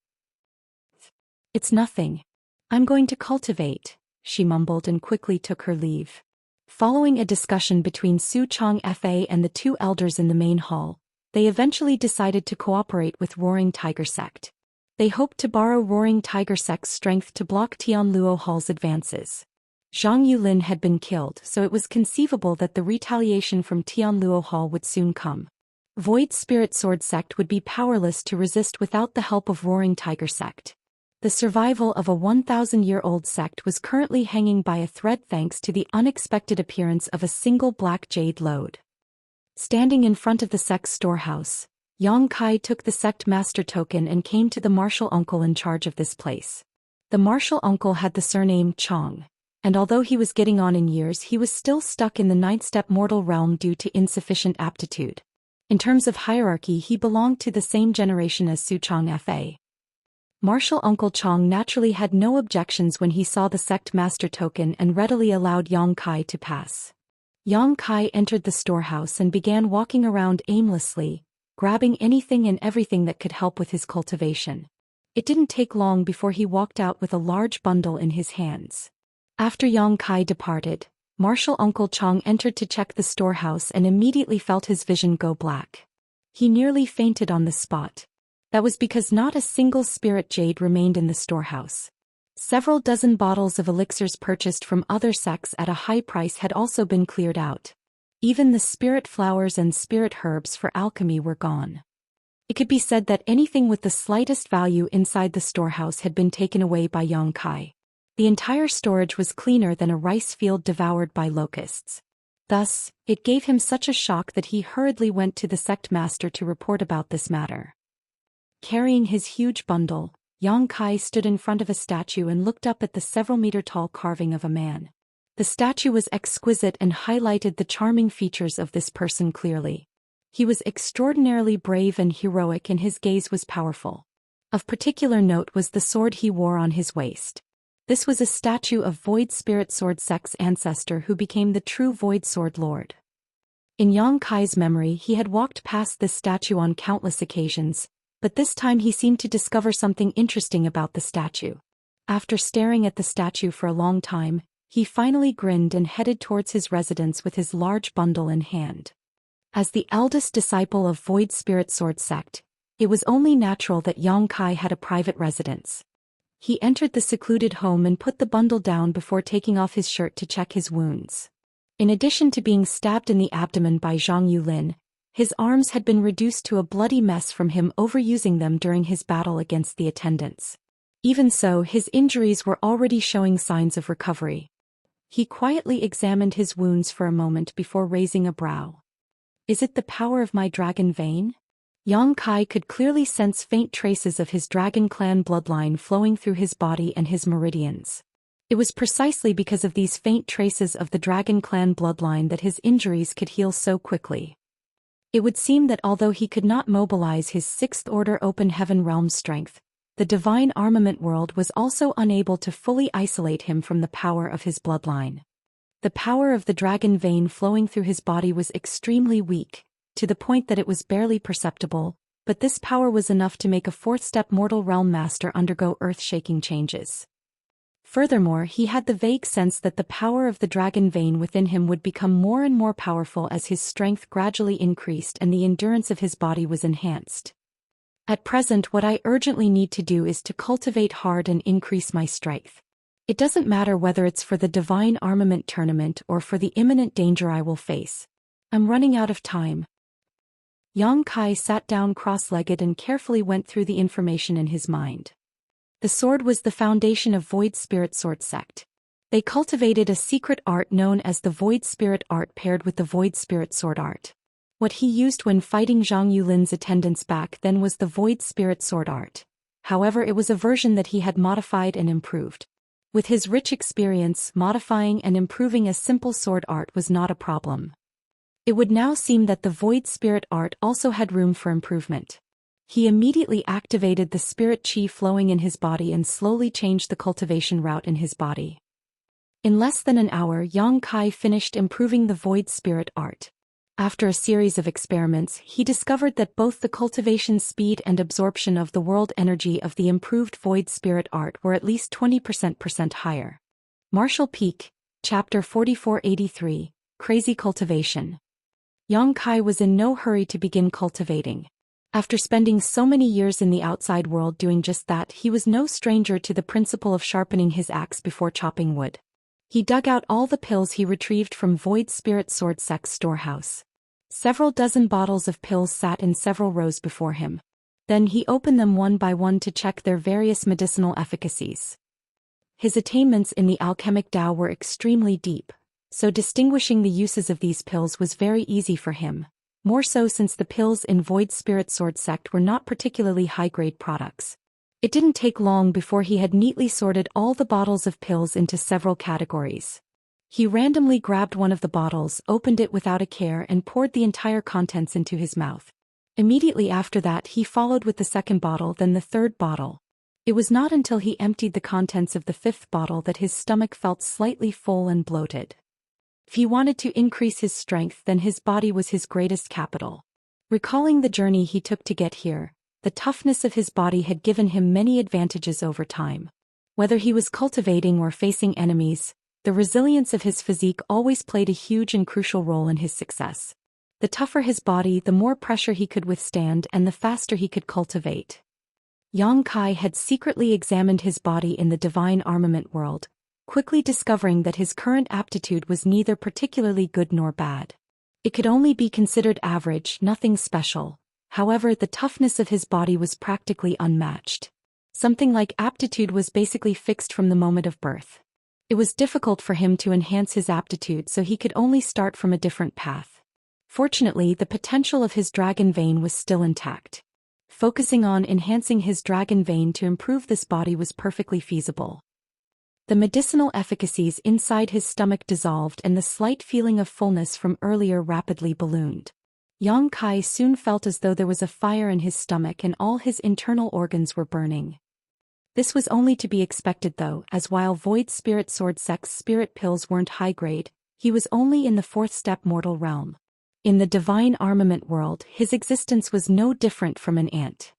"It's nothing. I'm going to cultivate," she mumbled and quickly took her leave. Following a discussion between Su Changfa and the two elders in the main hall, they eventually decided to cooperate with Roaring Tiger Sect. They hoped to borrow Roaring Tiger Sect's strength to block Tianluo Hall's advances. Zhang Yulin had been killed, so it was conceivable that the retaliation from Tianluo Hall would soon come. Void Spirit Sword Sect would be powerless to resist without the help of Roaring Tiger Sect. The survival of a 1,000-year-old sect was currently hanging by a thread thanks to the unexpected appearance of a single black jade lode. Standing in front of the sect's storehouse, Yang Kai took the sect master token and came to the martial uncle in charge of this place. The martial uncle had the surname Chong, and although he was getting on in years, he was still stuck in the 9th-step mortal realm due to insufficient aptitude. In terms of hierarchy, he belonged to the same generation as Su Changfa. Martial Uncle Chong naturally had no objections when he saw the sect master token and readily allowed Yang Kai to pass. Yang Kai entered the storehouse and began walking around aimlessly, grabbing anything and everything that could help with his cultivation. It didn't take long before he walked out with a large bundle in his hands. After Yang Kai departed, Martial Uncle Chong entered to check the storehouse and immediately felt his vision go black. He nearly fainted on the spot. That was because not a single spirit jade remained in the storehouse. Several dozen bottles of elixirs purchased from other sects at a high price had also been cleared out. Even the spirit flowers and spirit herbs for alchemy were gone. It could be said that anything with the slightest value inside the storehouse had been taken away by Yang Kai. The entire storage was cleaner than a rice field devoured by locusts. Thus, it gave him such a shock that he hurriedly went to the sect master to report about this matter. Carrying his huge bundle, Yang Kai stood in front of a statue and looked up at the several-meter-tall carving of a man. The statue was exquisite and highlighted the charming features of this person clearly. He was extraordinarily brave and heroic, and his gaze was powerful. Of particular note was the sword he wore on his waist. This was a statue of Void Spirit Sword Sect's ancestor who became the true Void Sword Lord. In Yang Kai's memory, he had walked past this statue on countless occasions, but this time he seemed to discover something interesting about the statue. After staring at the statue for a long time, he finally grinned and headed towards his residence with his large bundle in hand. As the eldest disciple of Void Spirit Sword Sect, it was only natural that Yang Kai had a private residence. He entered the secluded home and put the bundle down before taking off his shirt to check his wounds. In addition to being stabbed in the abdomen by Zhang Yulin, his arms had been reduced to a bloody mess from him overusing them during his battle against the attendants. Even so, his injuries were already showing signs of recovery. He quietly examined his wounds for a moment before raising a brow. Is it the power of my dragon vein? Yang Kai could clearly sense faint traces of his dragon clan bloodline flowing through his body and his meridians. It was precisely because of these faint traces of the dragon clan bloodline that his injuries could heal so quickly. It would seem that although he could not mobilize his Sixth Order Open Heaven realm strength, the divine armament world was also unable to fully isolate him from the power of his bloodline. The power of the dragon vein flowing through his body was extremely weak, to the point that it was barely perceptible, but this power was enough to make a fourth-step mortal realm master undergo earth-shaking changes. Furthermore, he had the vague sense that the power of the dragon vein within him would become more and more powerful as his strength gradually increased and the endurance of his body was enhanced. At present, what I urgently need to do is to cultivate hard and increase my strength. It doesn't matter whether it's for the divine armament tournament or for the imminent danger I will face. I'm running out of time. Yang Kai sat down cross-legged and carefully went through the information in his mind. The sword was the foundation of Void Spirit Sword Sect. They cultivated a secret art known as the Void Spirit Art paired with the Void Spirit Sword Art. What he used when fighting Zhang Yulin's attendants back then was the Void Spirit Sword Art. However, it was a version that he had modified and improved. With his rich experience, modifying and improving a simple sword art was not a problem. It would now seem that the Void Spirit Art also had room for improvement. He immediately activated the spirit chi flowing in his body and slowly changed the cultivation route in his body. In less than an hour, Yang Kai finished improving the Void Spirit Art. After a series of experiments, he discovered that both the cultivation speed and absorption of the world energy of the improved Void Spirit Art were at least 20% higher. Martial Peak, Chapter 4483, Crazy Cultivation. Yang Kai was in no hurry to begin cultivating. After spending so many years in the outside world doing just that, he was no stranger to the principle of sharpening his axe before chopping wood. He dug out all the pills he retrieved from Void Spirit Sword Sect's storehouse. Several dozen bottles of pills sat in several rows before him. Then he opened them one by one to check their various medicinal efficacies. His attainments in the alchemic Tao were extremely deep, so distinguishing the uses of these pills was very easy for him, more so since the pills in Void Spirit Sword Sect were not particularly high-grade products. It didn't take long before he had neatly sorted all the bottles of pills into several categories. He randomly grabbed one of the bottles, opened it without a care and poured the entire contents into his mouth. Immediately after that he followed with the second bottle, then the third bottle. It was not until he emptied the contents of the fifth bottle that his stomach felt slightly full and bloated. If he wanted to increase his strength, then his body was his greatest capital. Recalling the journey he took to get here, the toughness of his body had given him many advantages over time. Whether he was cultivating or facing enemies, the resilience of his physique always played a huge and crucial role in his success. The tougher his body, the more pressure he could withstand and the faster he could cultivate. Yang Kai had secretly examined his body in the divine armament world, quickly discovering that his current aptitude was neither particularly good nor bad. It could only be considered average, nothing special. However, the toughness of his body was practically unmatched. Something like aptitude was basically fixed from the moment of birth. It was difficult for him to enhance his aptitude, so he could only start from a different path. Fortunately, the potential of his dragon vein was still intact. Focusing on enhancing his dragon vein to improve this body was perfectly feasible. The medicinal efficacies inside his stomach dissolved and the slight feeling of fullness from earlier rapidly ballooned. Yang Kai soon felt as though there was a fire in his stomach and all his internal organs were burning. This was only to be expected though, as while Void Spirit Sword Sect's spirit pills weren't high grade, he was only in the 4th step mortal realm. In the divine armament world, his existence was no different from an ant.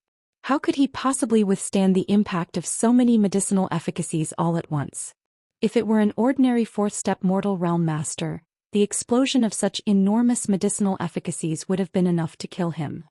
How could he possibly withstand the impact of so many medicinal efficacies all at once? If it were an ordinary 4th step mortal realm master, the explosion of such enormous medicinal efficacies would have been enough to kill him.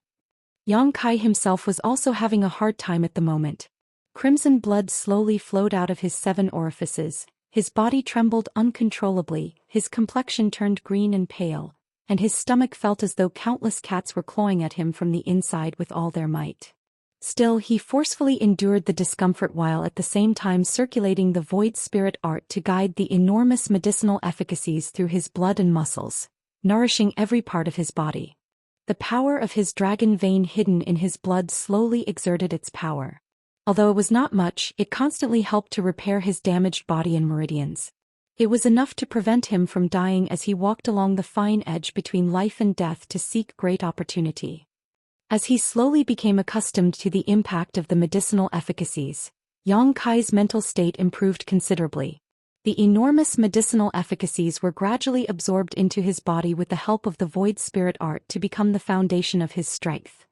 Yang Kai himself was also having a hard time at the moment. Crimson blood slowly flowed out of his 7 orifices, his body trembled uncontrollably, his complexion turned green and pale, and his stomach felt as though countless cats were clawing at him from the inside with all their might. Still, he forcefully endured the discomfort while at the same time circulating the void spirit art to guide the enormous medicinal efficacies through his blood and muscles, nourishing every part of his body. The power of his dragon vein hidden in his blood slowly exerted its power. Although it was not much, it constantly helped to repair his damaged body and meridians. It was enough to prevent him from dying as he walked along the fine edge between life and death to seek great opportunity. As he slowly became accustomed to the impact of the medicinal efficacies, Yang Kai's mental state improved considerably. The enormous medicinal efficacies were gradually absorbed into his body with the help of the void spirit art to become the foundation of his strength.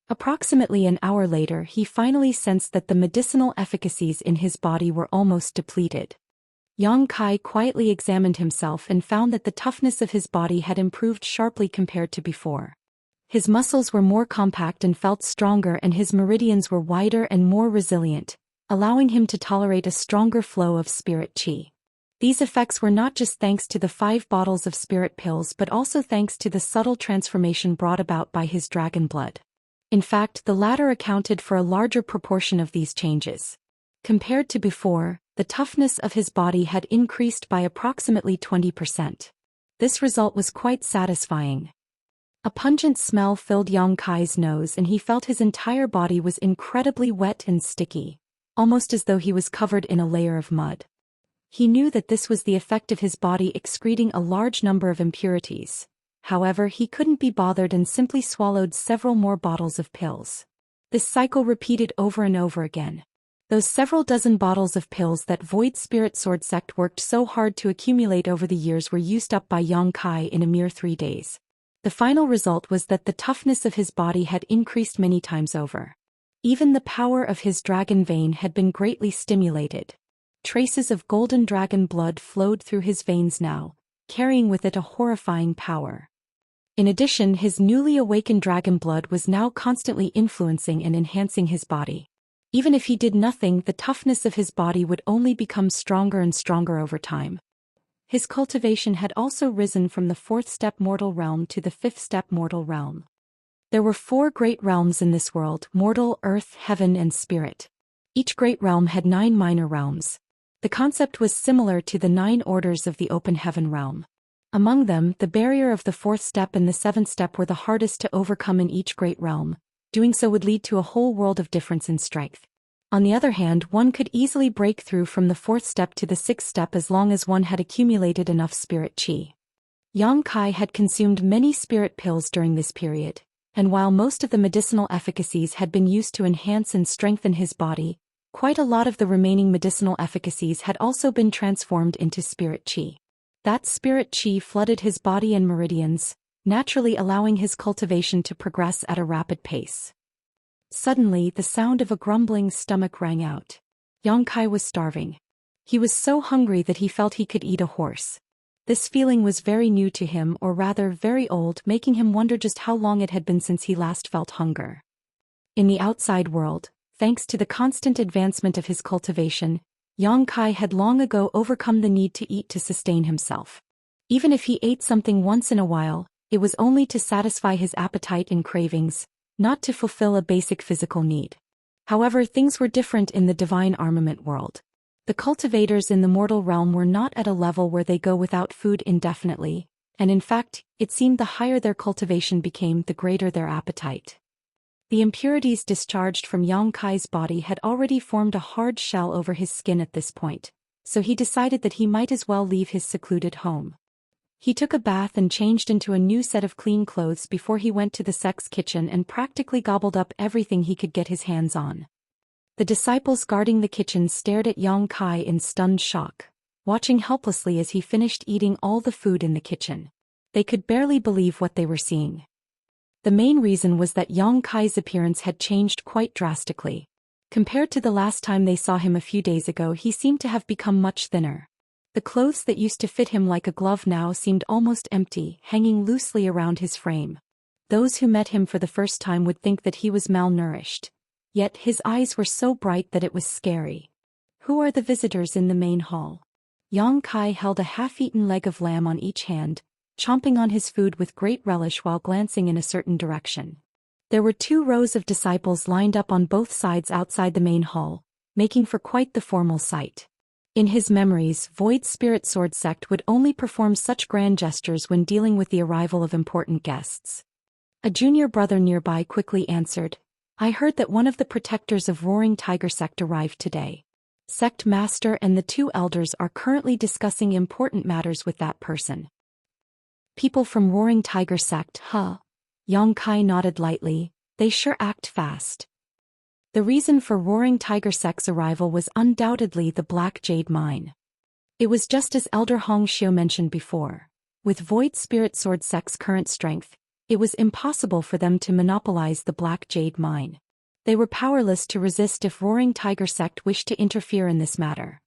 Approximately an hour later, he finally sensed that the medicinal efficacies in his body were almost depleted. Yang Kai quietly examined himself and found that the toughness of his body had improved sharply compared to before. His muscles were more compact and felt stronger, and his meridians were wider and more resilient, allowing him to tolerate a stronger flow of spirit qi. These effects were not just thanks to the 5 bottles of spirit pills but also thanks to the subtle transformation brought about by his dragon blood. In fact, the latter accounted for a larger proportion of these changes. Compared to before, the toughness of his body had increased by approximately 20%. This result was quite satisfying. A pungent smell filled Yang Kai's nose and he felt his entire body was incredibly wet and sticky, almost as though he was covered in a layer of mud. He knew that this was the effect of his body excreting a large number of impurities. However, he couldn't be bothered and simply swallowed several more bottles of pills. This cycle repeated over and over again. Those several dozen bottles of pills that Void Spirit Sword Sect worked so hard to accumulate over the years were used up by Yang Kai in a mere 3 days. The final result was that the toughness of his body had increased many times over. Even the power of his dragon vein had been greatly stimulated. Traces of golden dragon blood flowed through his veins now, carrying with it a horrifying power. In addition, his newly awakened dragon blood was now constantly influencing and enhancing his body. Even if he did nothing, the toughness of his body would only become stronger and stronger over time. His cultivation had also risen from the 4th step mortal realm to the 5th step mortal realm. There were 4 great realms in this world: mortal, earth, heaven, and spirit. Each great realm had 9 minor realms. The concept was similar to the 9 orders of the open heaven realm. Among them, the barrier of the 4th step and the 7th step were the hardest to overcome in each great realm. Doing so would lead to a whole world of difference in strength. On the other hand, one could easily break through from the 4th step to the 6th step as long as one had accumulated enough spirit qi. Yang Kai had consumed many spirit pills during this period, and while most of the medicinal efficacies had been used to enhance and strengthen his body, quite a lot of the remaining medicinal efficacies had also been transformed into spirit qi. That spirit qi flooded his body and meridians, naturally allowing his cultivation to progress at a rapid pace. Suddenly, the sound of a grumbling stomach rang out. Yang Kai was starving. He was so hungry that he felt he could eat a horse. This feeling was very new to him, or rather very old, making him wonder just how long it had been since he last felt hunger. In the outside world, thanks to the constant advancement of his cultivation, Yang Kai had long ago overcome the need to eat to sustain himself. Even if he ate something once in a while, it was only to satisfy his appetite and cravings, not to fulfill a basic physical need. However, things were different in the divine armament world. The cultivators in the mortal realm were not at a level where they go without food indefinitely, and in fact, it seemed the higher their cultivation became, the greater their appetite. The impurities discharged from Yang Kai's body had already formed a hard shell over his skin at this point, so he decided that he might as well leave his secluded home. He took a bath and changed into a new set of clean clothes before he went to the sect's kitchen and practically gobbled up everything he could get his hands on. The disciples guarding the kitchen stared at Yang Kai in stunned shock, watching helplessly as he finished eating all the food in the kitchen. They could barely believe what they were seeing. The main reason was that Yang Kai's appearance had changed quite drastically. Compared to the last time they saw him a few days ago, he seemed to have become much thinner. The clothes that used to fit him like a glove now seemed almost empty, hanging loosely around his frame. Those who met him for the first time would think that he was malnourished. Yet his eyes were so bright that it was scary. "Who are the visitors in the main hall?" Yang Kai held a half-eaten leg of lamb on each hand, chomping on his food with great relish while glancing in a certain direction. There were 2 rows of disciples lined up on both sides outside the main hall, making for quite the formal sight. In his memories, Void Spirit Sword Sect would only perform such grand gestures when dealing with the arrival of important guests. A junior brother nearby quickly answered, "I heard that one of the protectors of Roaring Tiger Sect arrived today. Sect Master and the 2 elders are currently discussing important matters with that person." "People from Roaring Tiger Sect, huh?" Yang Kai nodded lightly. "They sure act fast." The reason for Roaring Tiger Sect's arrival was undoubtedly the Black Jade Mine. It was just as Elder Hong Xiu mentioned before. With Void Spirit Sword Sect's current strength, it was impossible for them to monopolize the Black Jade Mine. They were powerless to resist if Roaring Tiger Sect wished to interfere in this matter.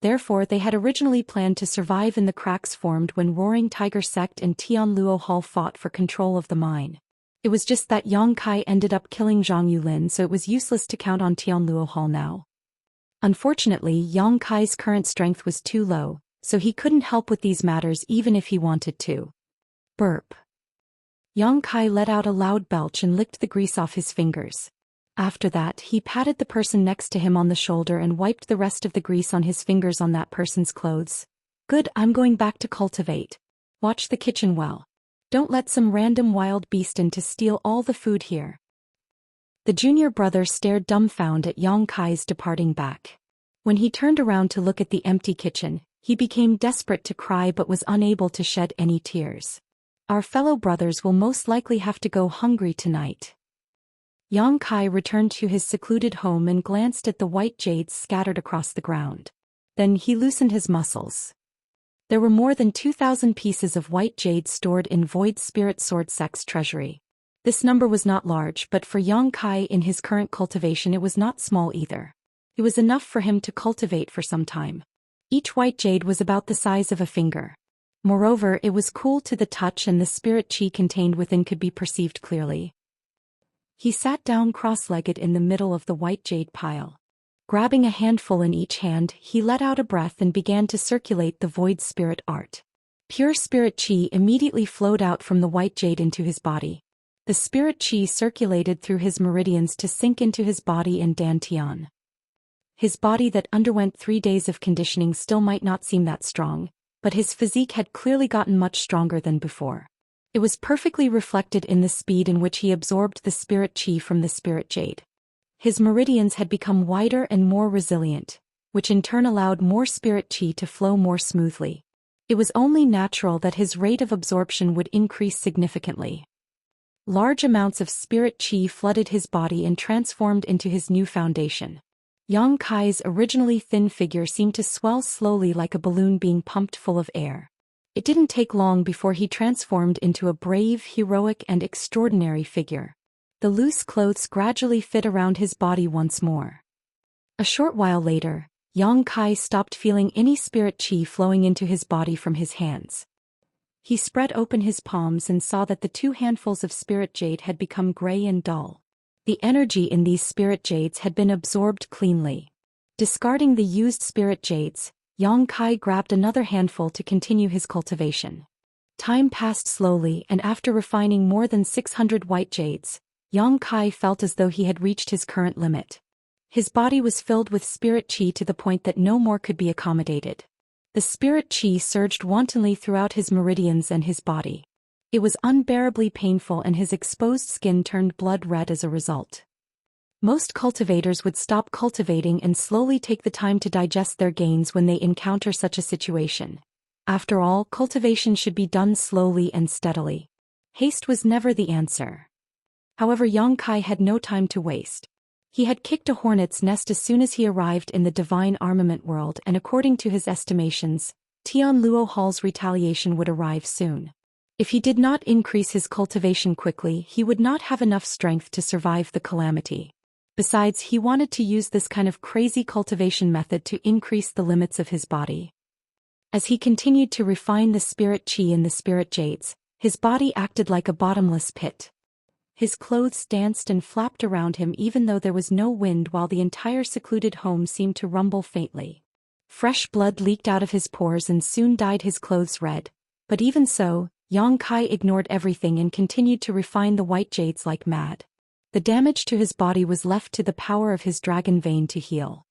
Therefore, they had originally planned to survive in the cracks formed when Roaring Tiger Sect and Tianluo Hall fought for control of the mine. It was just that Yang Kai ended up killing Zhang Yulin, so it was useless to count on Tianluo Hall now. Unfortunately, Yang Kai's current strength was too low, so he couldn't help with these matters even if he wanted to. Burp. Yang Kai let out a loud belch and licked the grease off his fingers. After that, he patted the person next to him on the shoulder and wiped the rest of the grease on his fingers on that person's clothes. "Good, I'm going back to cultivate. Watch the kitchen well. Don't let some random wild beast in to steal all the food here." The junior brother stared dumbfounded at Yang Kai's departing back. When he turned around to look at the empty kitchen, he became desperate to cry but was unable to shed any tears. "Our fellow brothers will most likely have to go hungry tonight." Yang Kai returned to his secluded home and glanced at the white jades scattered across the ground. Then he loosened his muscles. There were more than 2,000 pieces of white jade stored in Void Spirit Sword Sect's treasury. This number was not large, but for Yang Kai in his current cultivation it was not small either. It was enough for him to cultivate for some time. Each white jade was about the size of a finger. Moreover, it was cool to the touch and the spirit chi contained within could be perceived clearly. He sat down cross-legged in the middle of the white jade pile. Grabbing a handful in each hand, he let out a breath and began to circulate the void spirit art. Pure spirit chi immediately flowed out from the white jade into his body. The spirit chi circulated through his meridians to sink into his body and dantian. His body that underwent 3 days of conditioning still might not seem that strong, but his physique had clearly gotten much stronger than before. It was perfectly reflected in the speed in which he absorbed the spirit chi from the spirit jade. His meridians had become wider and more resilient, which in turn allowed more spirit chi to flow more smoothly. It was only natural that his rate of absorption would increase significantly. Large amounts of spirit chi flooded his body and transformed into his new foundation. Yang Kai's originally thin figure seemed to swell slowly like a balloon being pumped full of air. It didn't take long before he transformed into a brave, heroic, and extraordinary figure. The loose clothes gradually fit around his body once more. A short while later, Yang Kai stopped feeling any spirit qi flowing into his body from his hands. He spread open his palms and saw that the 2 handfuls of spirit jade had become gray and dull. The energy in these spirit jades had been absorbed cleanly. Discarding the used spirit jades, Yang Kai grabbed another handful to continue his cultivation. Time passed slowly, and after refining more than 600 white jades, Yang Kai felt as though he had reached his current limit. His body was filled with spirit qi to the point that no more could be accommodated. The spirit qi surged wantonly throughout his meridians and his body. It was unbearably painful, and his exposed skin turned blood red as a result. Most cultivators would stop cultivating and slowly take the time to digest their gains when they encounter such a situation. After all, cultivation should be done slowly and steadily. Haste was never the answer. However, Yang Kai had no time to waste. He had kicked a hornet's nest as soon as he arrived in the divine armament world, and according to his estimations, Tian Luo Hall's retaliation would arrive soon. If he did not increase his cultivation quickly, he would not have enough strength to survive the calamity. Besides, he wanted to use this kind of crazy cultivation method to increase the limits of his body. As he continued to refine the spirit qi in the spirit jades, his body acted like a bottomless pit. His clothes danced and flapped around him even though there was no wind, while the entire secluded home seemed to rumble faintly. Fresh blood leaked out of his pores and soon dyed his clothes red, but even so, Yang Kai ignored everything and continued to refine the white jades like mad. The damage to his body was left to the power of his dragon vein to heal.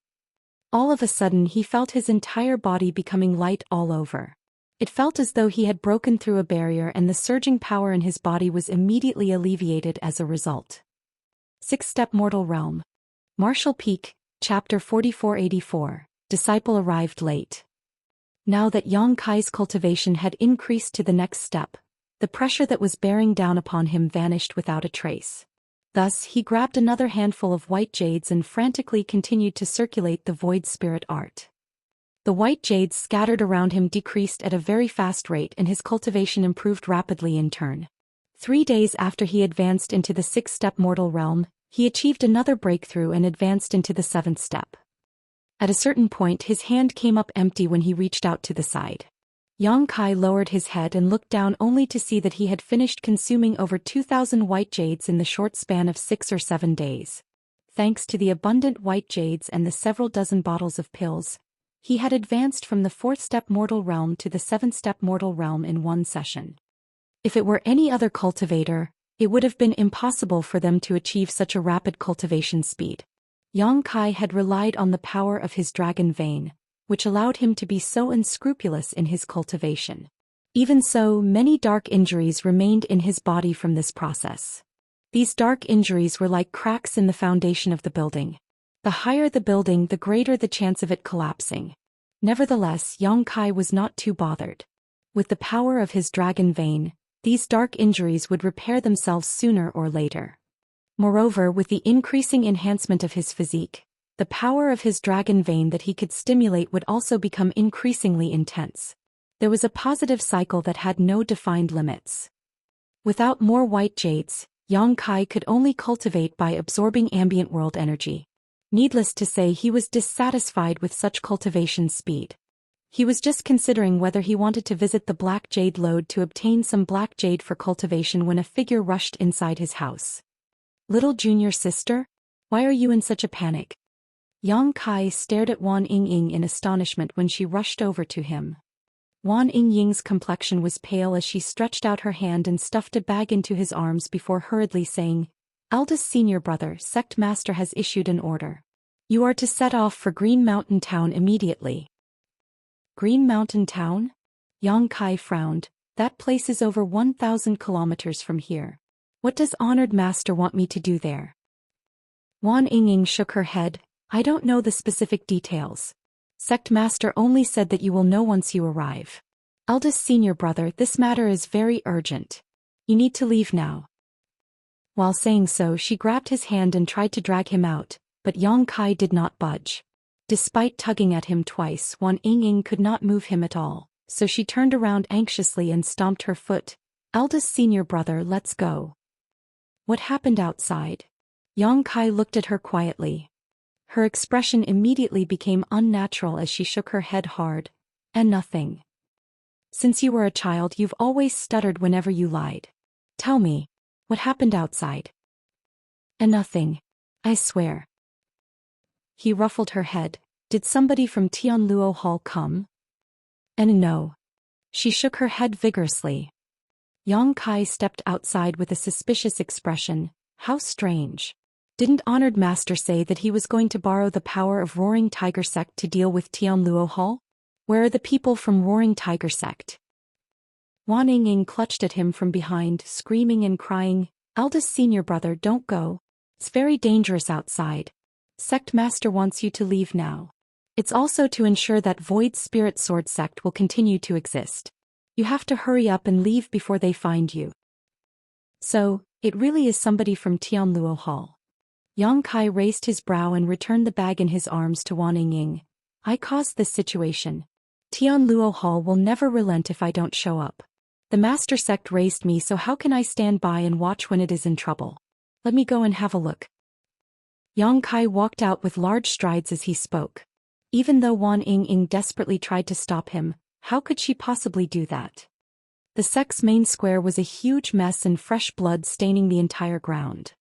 All of a sudden he felt his entire body becoming light all over. It felt as though he had broken through a barrier, and the surging power in his body was immediately alleviated as a result. 6-Step Mortal Realm. Martial Peak, Chapter 4484, Disciple arrived late. Now that Yang Kai's cultivation had increased to the next step, the pressure that was bearing down upon him vanished without a trace. Thus, he grabbed another handful of white jades and frantically continued to circulate the void spirit art. The white jades scattered around him decreased at a very fast rate, and his cultivation improved rapidly in turn. 3 days after he advanced into the 6-step mortal realm, he achieved another breakthrough and advanced into the 7th step. At a certain point, his hand came up empty when he reached out to the side. Yang Kai lowered his head and looked down only to see that he had finished consuming over 2,000 white jades in the short span of 6 or 7 days. Thanks to the abundant white jades and the several dozen bottles of pills, he had advanced from the 4th-step mortal realm to the 7th-step mortal realm in one session. If it were any other cultivator, it would have been impossible for them to achieve such a rapid cultivation speed. Yang Kai had relied on the power of his dragon vein, which allowed him to be so unscrupulous in his cultivation. Even so, many dark injuries remained in his body from this process. These dark injuries were like cracks in the foundation of the building. The higher the building, the greater the chance of it collapsing. Nevertheless, Yang Kai was not too bothered. With the power of his dragon vein, these dark injuries would repair themselves sooner or later. Moreover, with the increasing enhancement of his physique, the power of his dragon vein that he could stimulate would also become increasingly intense. There was a positive cycle that had no defined limits. Without more white jades, Yang Kai could only cultivate by absorbing ambient world energy. Needless to say, he was dissatisfied with such cultivation speed. He was just considering whether he wanted to visit the Black Jade Lode to obtain some black jade for cultivation when a figure rushed inside his house. "Little junior sister? Why are you in such a panic?" Yang Kai stared at Wan Yingying in astonishment when she rushed over to him. Wan Yingying's complexion was pale as she stretched out her hand and stuffed a bag into his arms before hurriedly saying, "Eldest senior brother, Sect Master has issued an order. You are to set off for Green Mountain Town immediately." Green Mountain Town? Yang Kai frowned. That place is over 1,000 kilometers from here. What does Honored Master want me to do there? Wan Yingying shook her head. "I don't know the specific details. Sect Master only said that you will know once you arrive. Eldest senior brother, this matter is very urgent. You need to leave now." While saying so, she grabbed his hand and tried to drag him out, but Yang Kai did not budge. Despite tugging at him twice, Wan Yingying could not move him at all. so she turned around anxiously and stomped her foot. Eldest senior brother, let's go. What happened outside? Yang Kai looked at her quietly. Her expression immediately became unnatural as she shook her head hard. And nothing. Since you were a child, you've always stuttered whenever you lied. Tell me, what happened outside? And nothing. I swear. He ruffled her head. Did somebody from Tianluo Hall come? And no. She shook her head vigorously. Yang Kai stepped outside with a suspicious expression. How strange. Didn't Honored Master say that he was going to borrow the power of Roaring Tiger Sect to deal with Tianluo Hall? Where are the people from Roaring Tiger Sect? Wan Ying clutched at him from behind, screaming and crying, Eldest senior brother, don't go. It's very dangerous outside. Sect Master wants you to leave now. It's also to ensure that Void Spirit Sword Sect will continue to exist. You have to hurry up and leave before they find you. So, it really is somebody from Tianluo Hall. Yang Kai raised his brow and returned the bag in his arms to Wan Ying. I caused this situation. Tianluo Hall will never relent if I don't show up. The Master Sect raised me, so how can I stand by and watch when it is in trouble? Let me go and have a look. Yang Kai walked out with large strides as he spoke. Even though Wan Ying desperately tried to stop him, how could she possibly do that? The sect's main square was a huge mess and fresh blood staining the entire ground.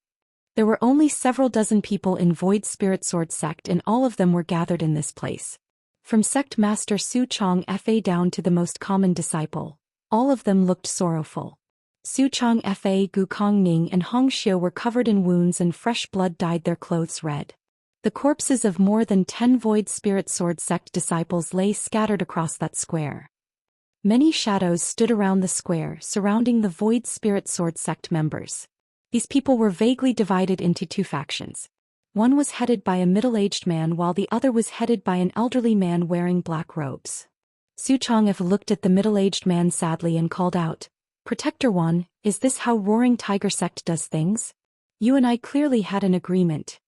There were only several dozen people in Void Spirit Sword Sect, and all of them were gathered in this place. From Sect Master Su Chong Fa down to the most common disciple, all of them looked sorrowful. Su Chong Fa, Gu Kong Ning and Hong Xiu were covered in wounds and fresh blood dyed their clothes red. The corpses of more than 10 Void Spirit Sword Sect disciples lay scattered across that square. Many shadows stood around the square, surrounding the Void Spirit Sword Sect members. These people were vaguely divided into two factions. One was headed by a middle-aged man while the other was headed by an elderly man wearing black robes. Su Chong'ef looked at the middle-aged man sadly and called out, Protector One, is this how Roaring Tiger Sect does things? You and I clearly had an agreement.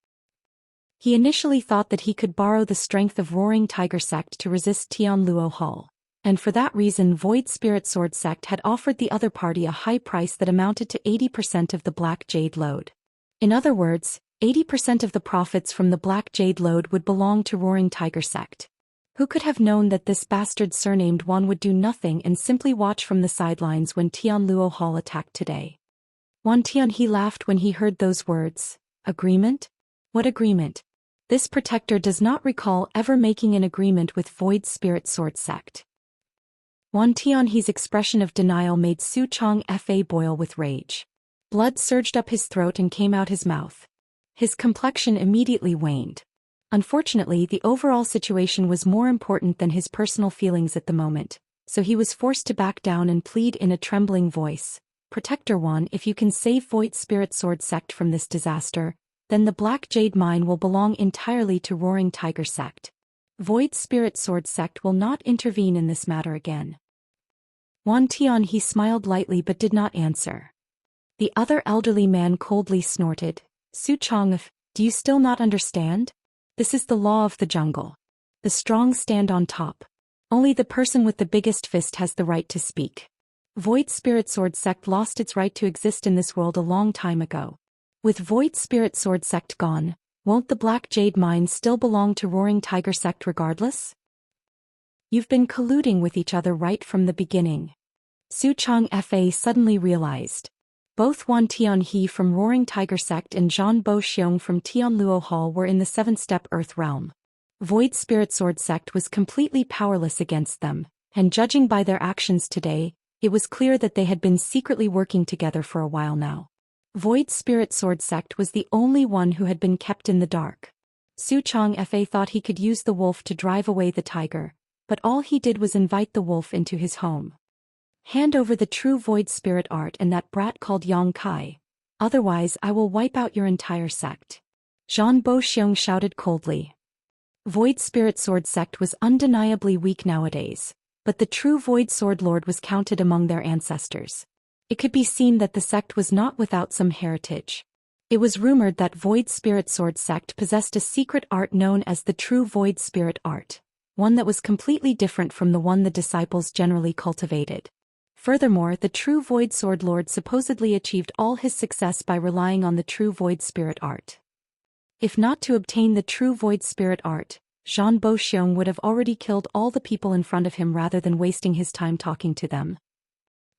He initially thought that he could borrow the strength of Roaring Tiger Sect to resist Tianluo Hall. And for that reason Void Spirit Sword Sect had offered the other party a high price that amounted to 80% of the Black Jade Lode. In other words, 80% of the profits from the Black Jade Lode would belong to Roaring Tiger Sect. Who could have known that this bastard surnamed Wan would do nothing and simply watch from the sidelines when Tianluo Hall attacked today? Wan Tianhe laughed when he heard those words. Agreement? What agreement? This protector does not recall ever making an agreement with Void Spirit Sword Sect. Wan Tianhe's expression of denial made Su Chong Fa boil with rage. Blood surged up his throat and came out his mouth. His complexion immediately waned. Unfortunately, the overall situation was more important than his personal feelings at the moment, so he was forced to back down and plead in a trembling voice. Protector One, if you can save Void Spirit Sword Sect from this disaster, then the Black Jade Mine will belong entirely to Roaring Tiger Sect. Void Spirit Sword Sect will not intervene in this matter again. Wan Tianhe smiled lightly but did not answer. The other elderly man coldly snorted. Su Chong'ef, do you still not understand? This is the law of the jungle. The strong stand on top. Only the person with the biggest fist has the right to speak. Void Spirit Sword Sect lost its right to exist in this world a long time ago. With Void Spirit Sword Sect gone, won't the Black Jade Mine still belong to Roaring Tiger Sect regardless? You've been colluding with each other right from the beginning. Su Chong Fa suddenly realized. Both Wan Tianhe from Roaring Tiger Sect and Zhan Bo Xiong from Tianluo Hall were in the 7-step Earth realm. Void Spirit Sword Sect was completely powerless against them, and judging by their actions today, it was clear that they had been secretly working together for a while now. Void Spirit Sword Sect was the only one who had been kept in the dark. Su Chong Fa thought he could use the wolf to drive away the tiger, but all he did was invite the wolf into his home. Hand over the true Void Spirit art and that brat called Yang Kai. Otherwise I will wipe out your entire sect. Zhan Bo Xiong shouted coldly. Void Spirit Sword Sect was undeniably weak nowadays, but the true Void Sword Lord was counted among their ancestors. It could be seen that the sect was not without some heritage. It was rumored that Void Spirit Sword Sect possessed a secret art known as the true Void Spirit art. one that was completely different from the one the disciples generally cultivated. Furthermore, the true Void Sword Lord supposedly achieved all his success by relying on the true Void Spirit art. If not to obtain the true Void Spirit art, Zhou Xian would have already killed all the people in front of him rather than wasting his time talking to them.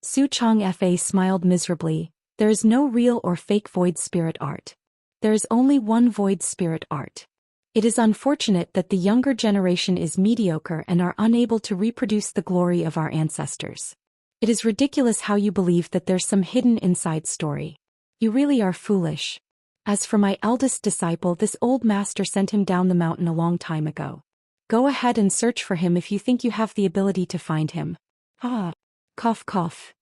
Su Changfa smiled miserably. There is no real or fake Void Spirit art. There is only one Void Spirit art. It is unfortunate that the younger generation is mediocre and are unable to reproduce the glory of our ancestors. It is ridiculous how you believe that there's some hidden inside story. You really are foolish. As for my eldest disciple, this old master sent him down the mountain a long time ago. Go ahead and search for him if you think you have the ability to find him. Ah. Cough cough.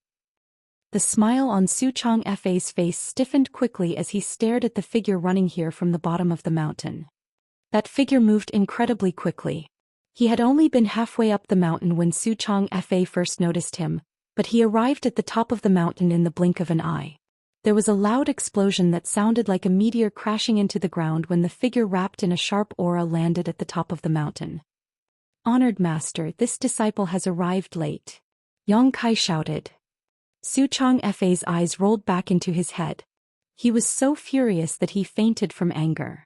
The smile on Su Changfa's face stiffened quickly as he stared at the figure running here from the bottom of the mountain. That figure moved incredibly quickly. He had only been halfway up the mountain when Su Changfa first noticed him, but he arrived at the top of the mountain in the blink of an eye. There was a loud explosion that sounded like a meteor crashing into the ground when the figure wrapped in a sharp aura landed at the top of the mountain. Honored Master, this disciple has arrived late. Yang Kai shouted. Su Changfa's eyes rolled back into his head. He was so furious that he fainted from anger.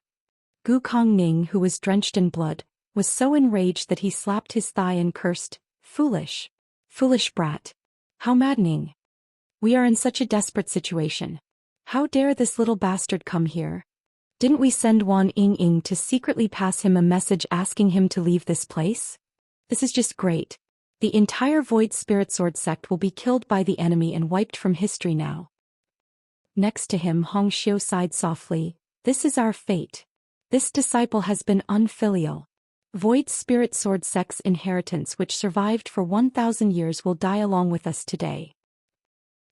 Gu Kongning, who was drenched in blood, was so enraged that he slapped his thigh and cursed, "Foolish! Foolish brat! How maddening! We are in such a desperate situation. How dare this little bastard come here? Didn't we send Wan Ying to secretly pass him a message asking him to leave this place? This is just great. The entire Void Spirit Sword sect will be killed by the enemy and wiped from history now." Next to him, Hong Xiu sighed softly. This is our fate. This disciple has been unfilial. Void Spirit Sword sect's inheritance which survived for 1,000 years will die along with us today.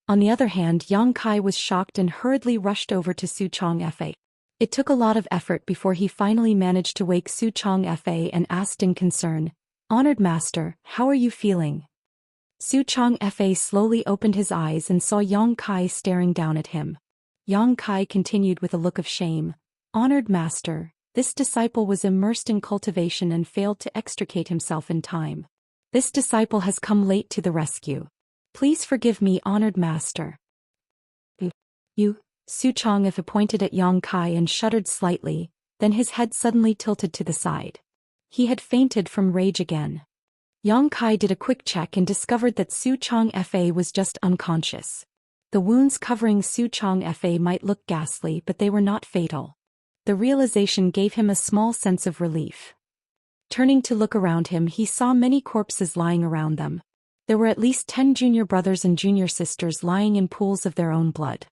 On the other hand, Yang Kai was shocked and hurriedly rushed over to Su Changfa. It took a lot of effort before he finally managed to wake Su Changfa and asked in concern, "Honored Master, how are you feeling?" Su Changfa slowly opened his eyes and saw Yang Kai staring down at him. Yang Kai continued with a look of shame. "Honored Master, this disciple was immersed in cultivation and failed to extricate himself in time. This disciple has come late to the rescue. Please forgive me, Honored Master." You, Su Changfa pointed at Yang Kai and shuddered slightly, then his head suddenly tilted to the side. He had fainted from rage again. Yang Kai did a quick check and discovered that Su Changfa was just unconscious. The wounds covering Su Changfa might look ghastly, but they were not fatal. The realization gave him a small sense of relief. Turning to look around him, he saw many corpses lying around them. There were at least 10 junior brothers and junior sisters lying in pools of their own blood.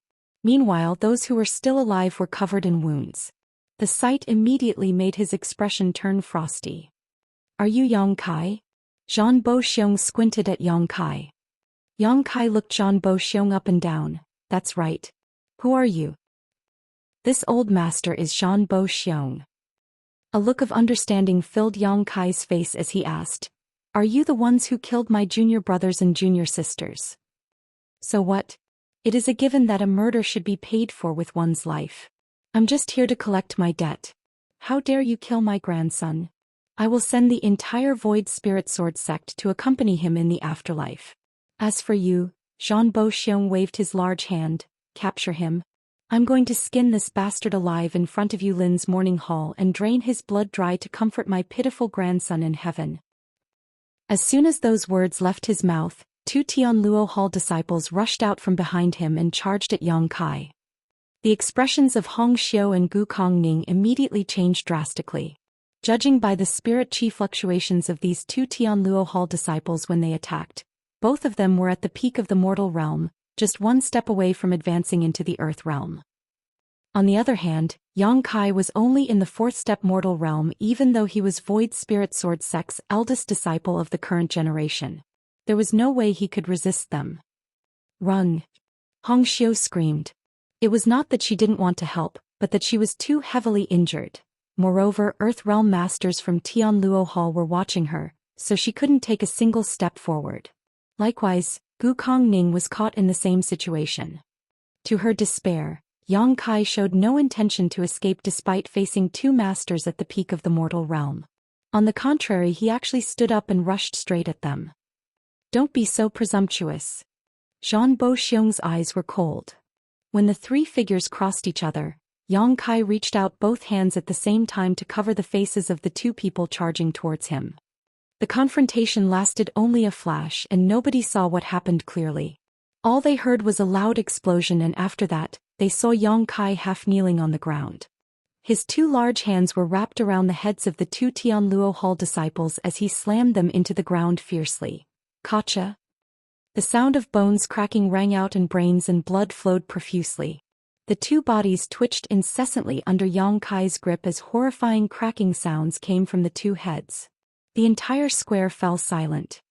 Meanwhile, those who were still alive were covered in wounds. The sight immediately made his expression turn frosty. "Are you Yang Kai?" Zhou Xian squinted at Yang Kai. Yang Kai looked Zhou Xian up and down. "That's right. Who are you?" "This old master is Zhou Xian." A look of understanding filled Yang Kai's face as he asked, "Are you the ones who killed my junior brothers and junior sisters?" "So what? It is a given that a murder should be paid for with one's life. I'm just here to collect my debt. How dare you kill my grandson? I will send the entire Void Spirit Sword sect to accompany him in the afterlife. As for you," Zhou Xian waved his large hand, "capture him. I'm going to skin this bastard alive in front of Yulin's mourning hall and drain his blood dry to comfort my pitiful grandson in heaven." As soon as those words left his mouth, 2 Tianluo Hall disciples rushed out from behind him and charged at Yang Kai. The expressions of Hong Xiu and Gu Kongning immediately changed drastically. Judging by the spirit chi fluctuations of these 2 Tianluo Hall disciples when they attacked, both of them were at the peak of the mortal realm, just one step away from advancing into the earth realm. On the other hand, Yang Kai was only in the 4th step mortal realm even though he was Void Spirit Sword sect's eldest disciple of the current generation. There was no way he could resist them. "Run!" Hong Xiu screamed. It was not that she didn't want to help, but that she was too heavily injured. Moreover, Earth Realm Masters from Tianluo Hall were watching her, so she couldn't take a single step forward. Likewise, Gu Kongning was caught in the same situation. To her despair, Yang Kai showed no intention to escape despite facing 2 masters at the peak of the mortal realm. On the contrary, he actually stood up and rushed straight at them. "Don't be so presumptuous." Zhang Boxiong's eyes were cold. When the three figures crossed each other, Yang Kai reached out both hands at the same time to cover the faces of the two people charging towards him. The confrontation lasted only a flash and nobody saw what happened clearly. All they heard was a loud explosion, and after that, they saw Yang Kai half kneeling on the ground. His two large hands were wrapped around the heads of the two Tianluo Hall disciples as he slammed them into the ground fiercely. "Gotcha!" The sound of bones cracking rang out and brains and blood flowed profusely. The two bodies twitched incessantly under Yang Kai's grip as horrifying cracking sounds came from the two heads. The entire square fell silent.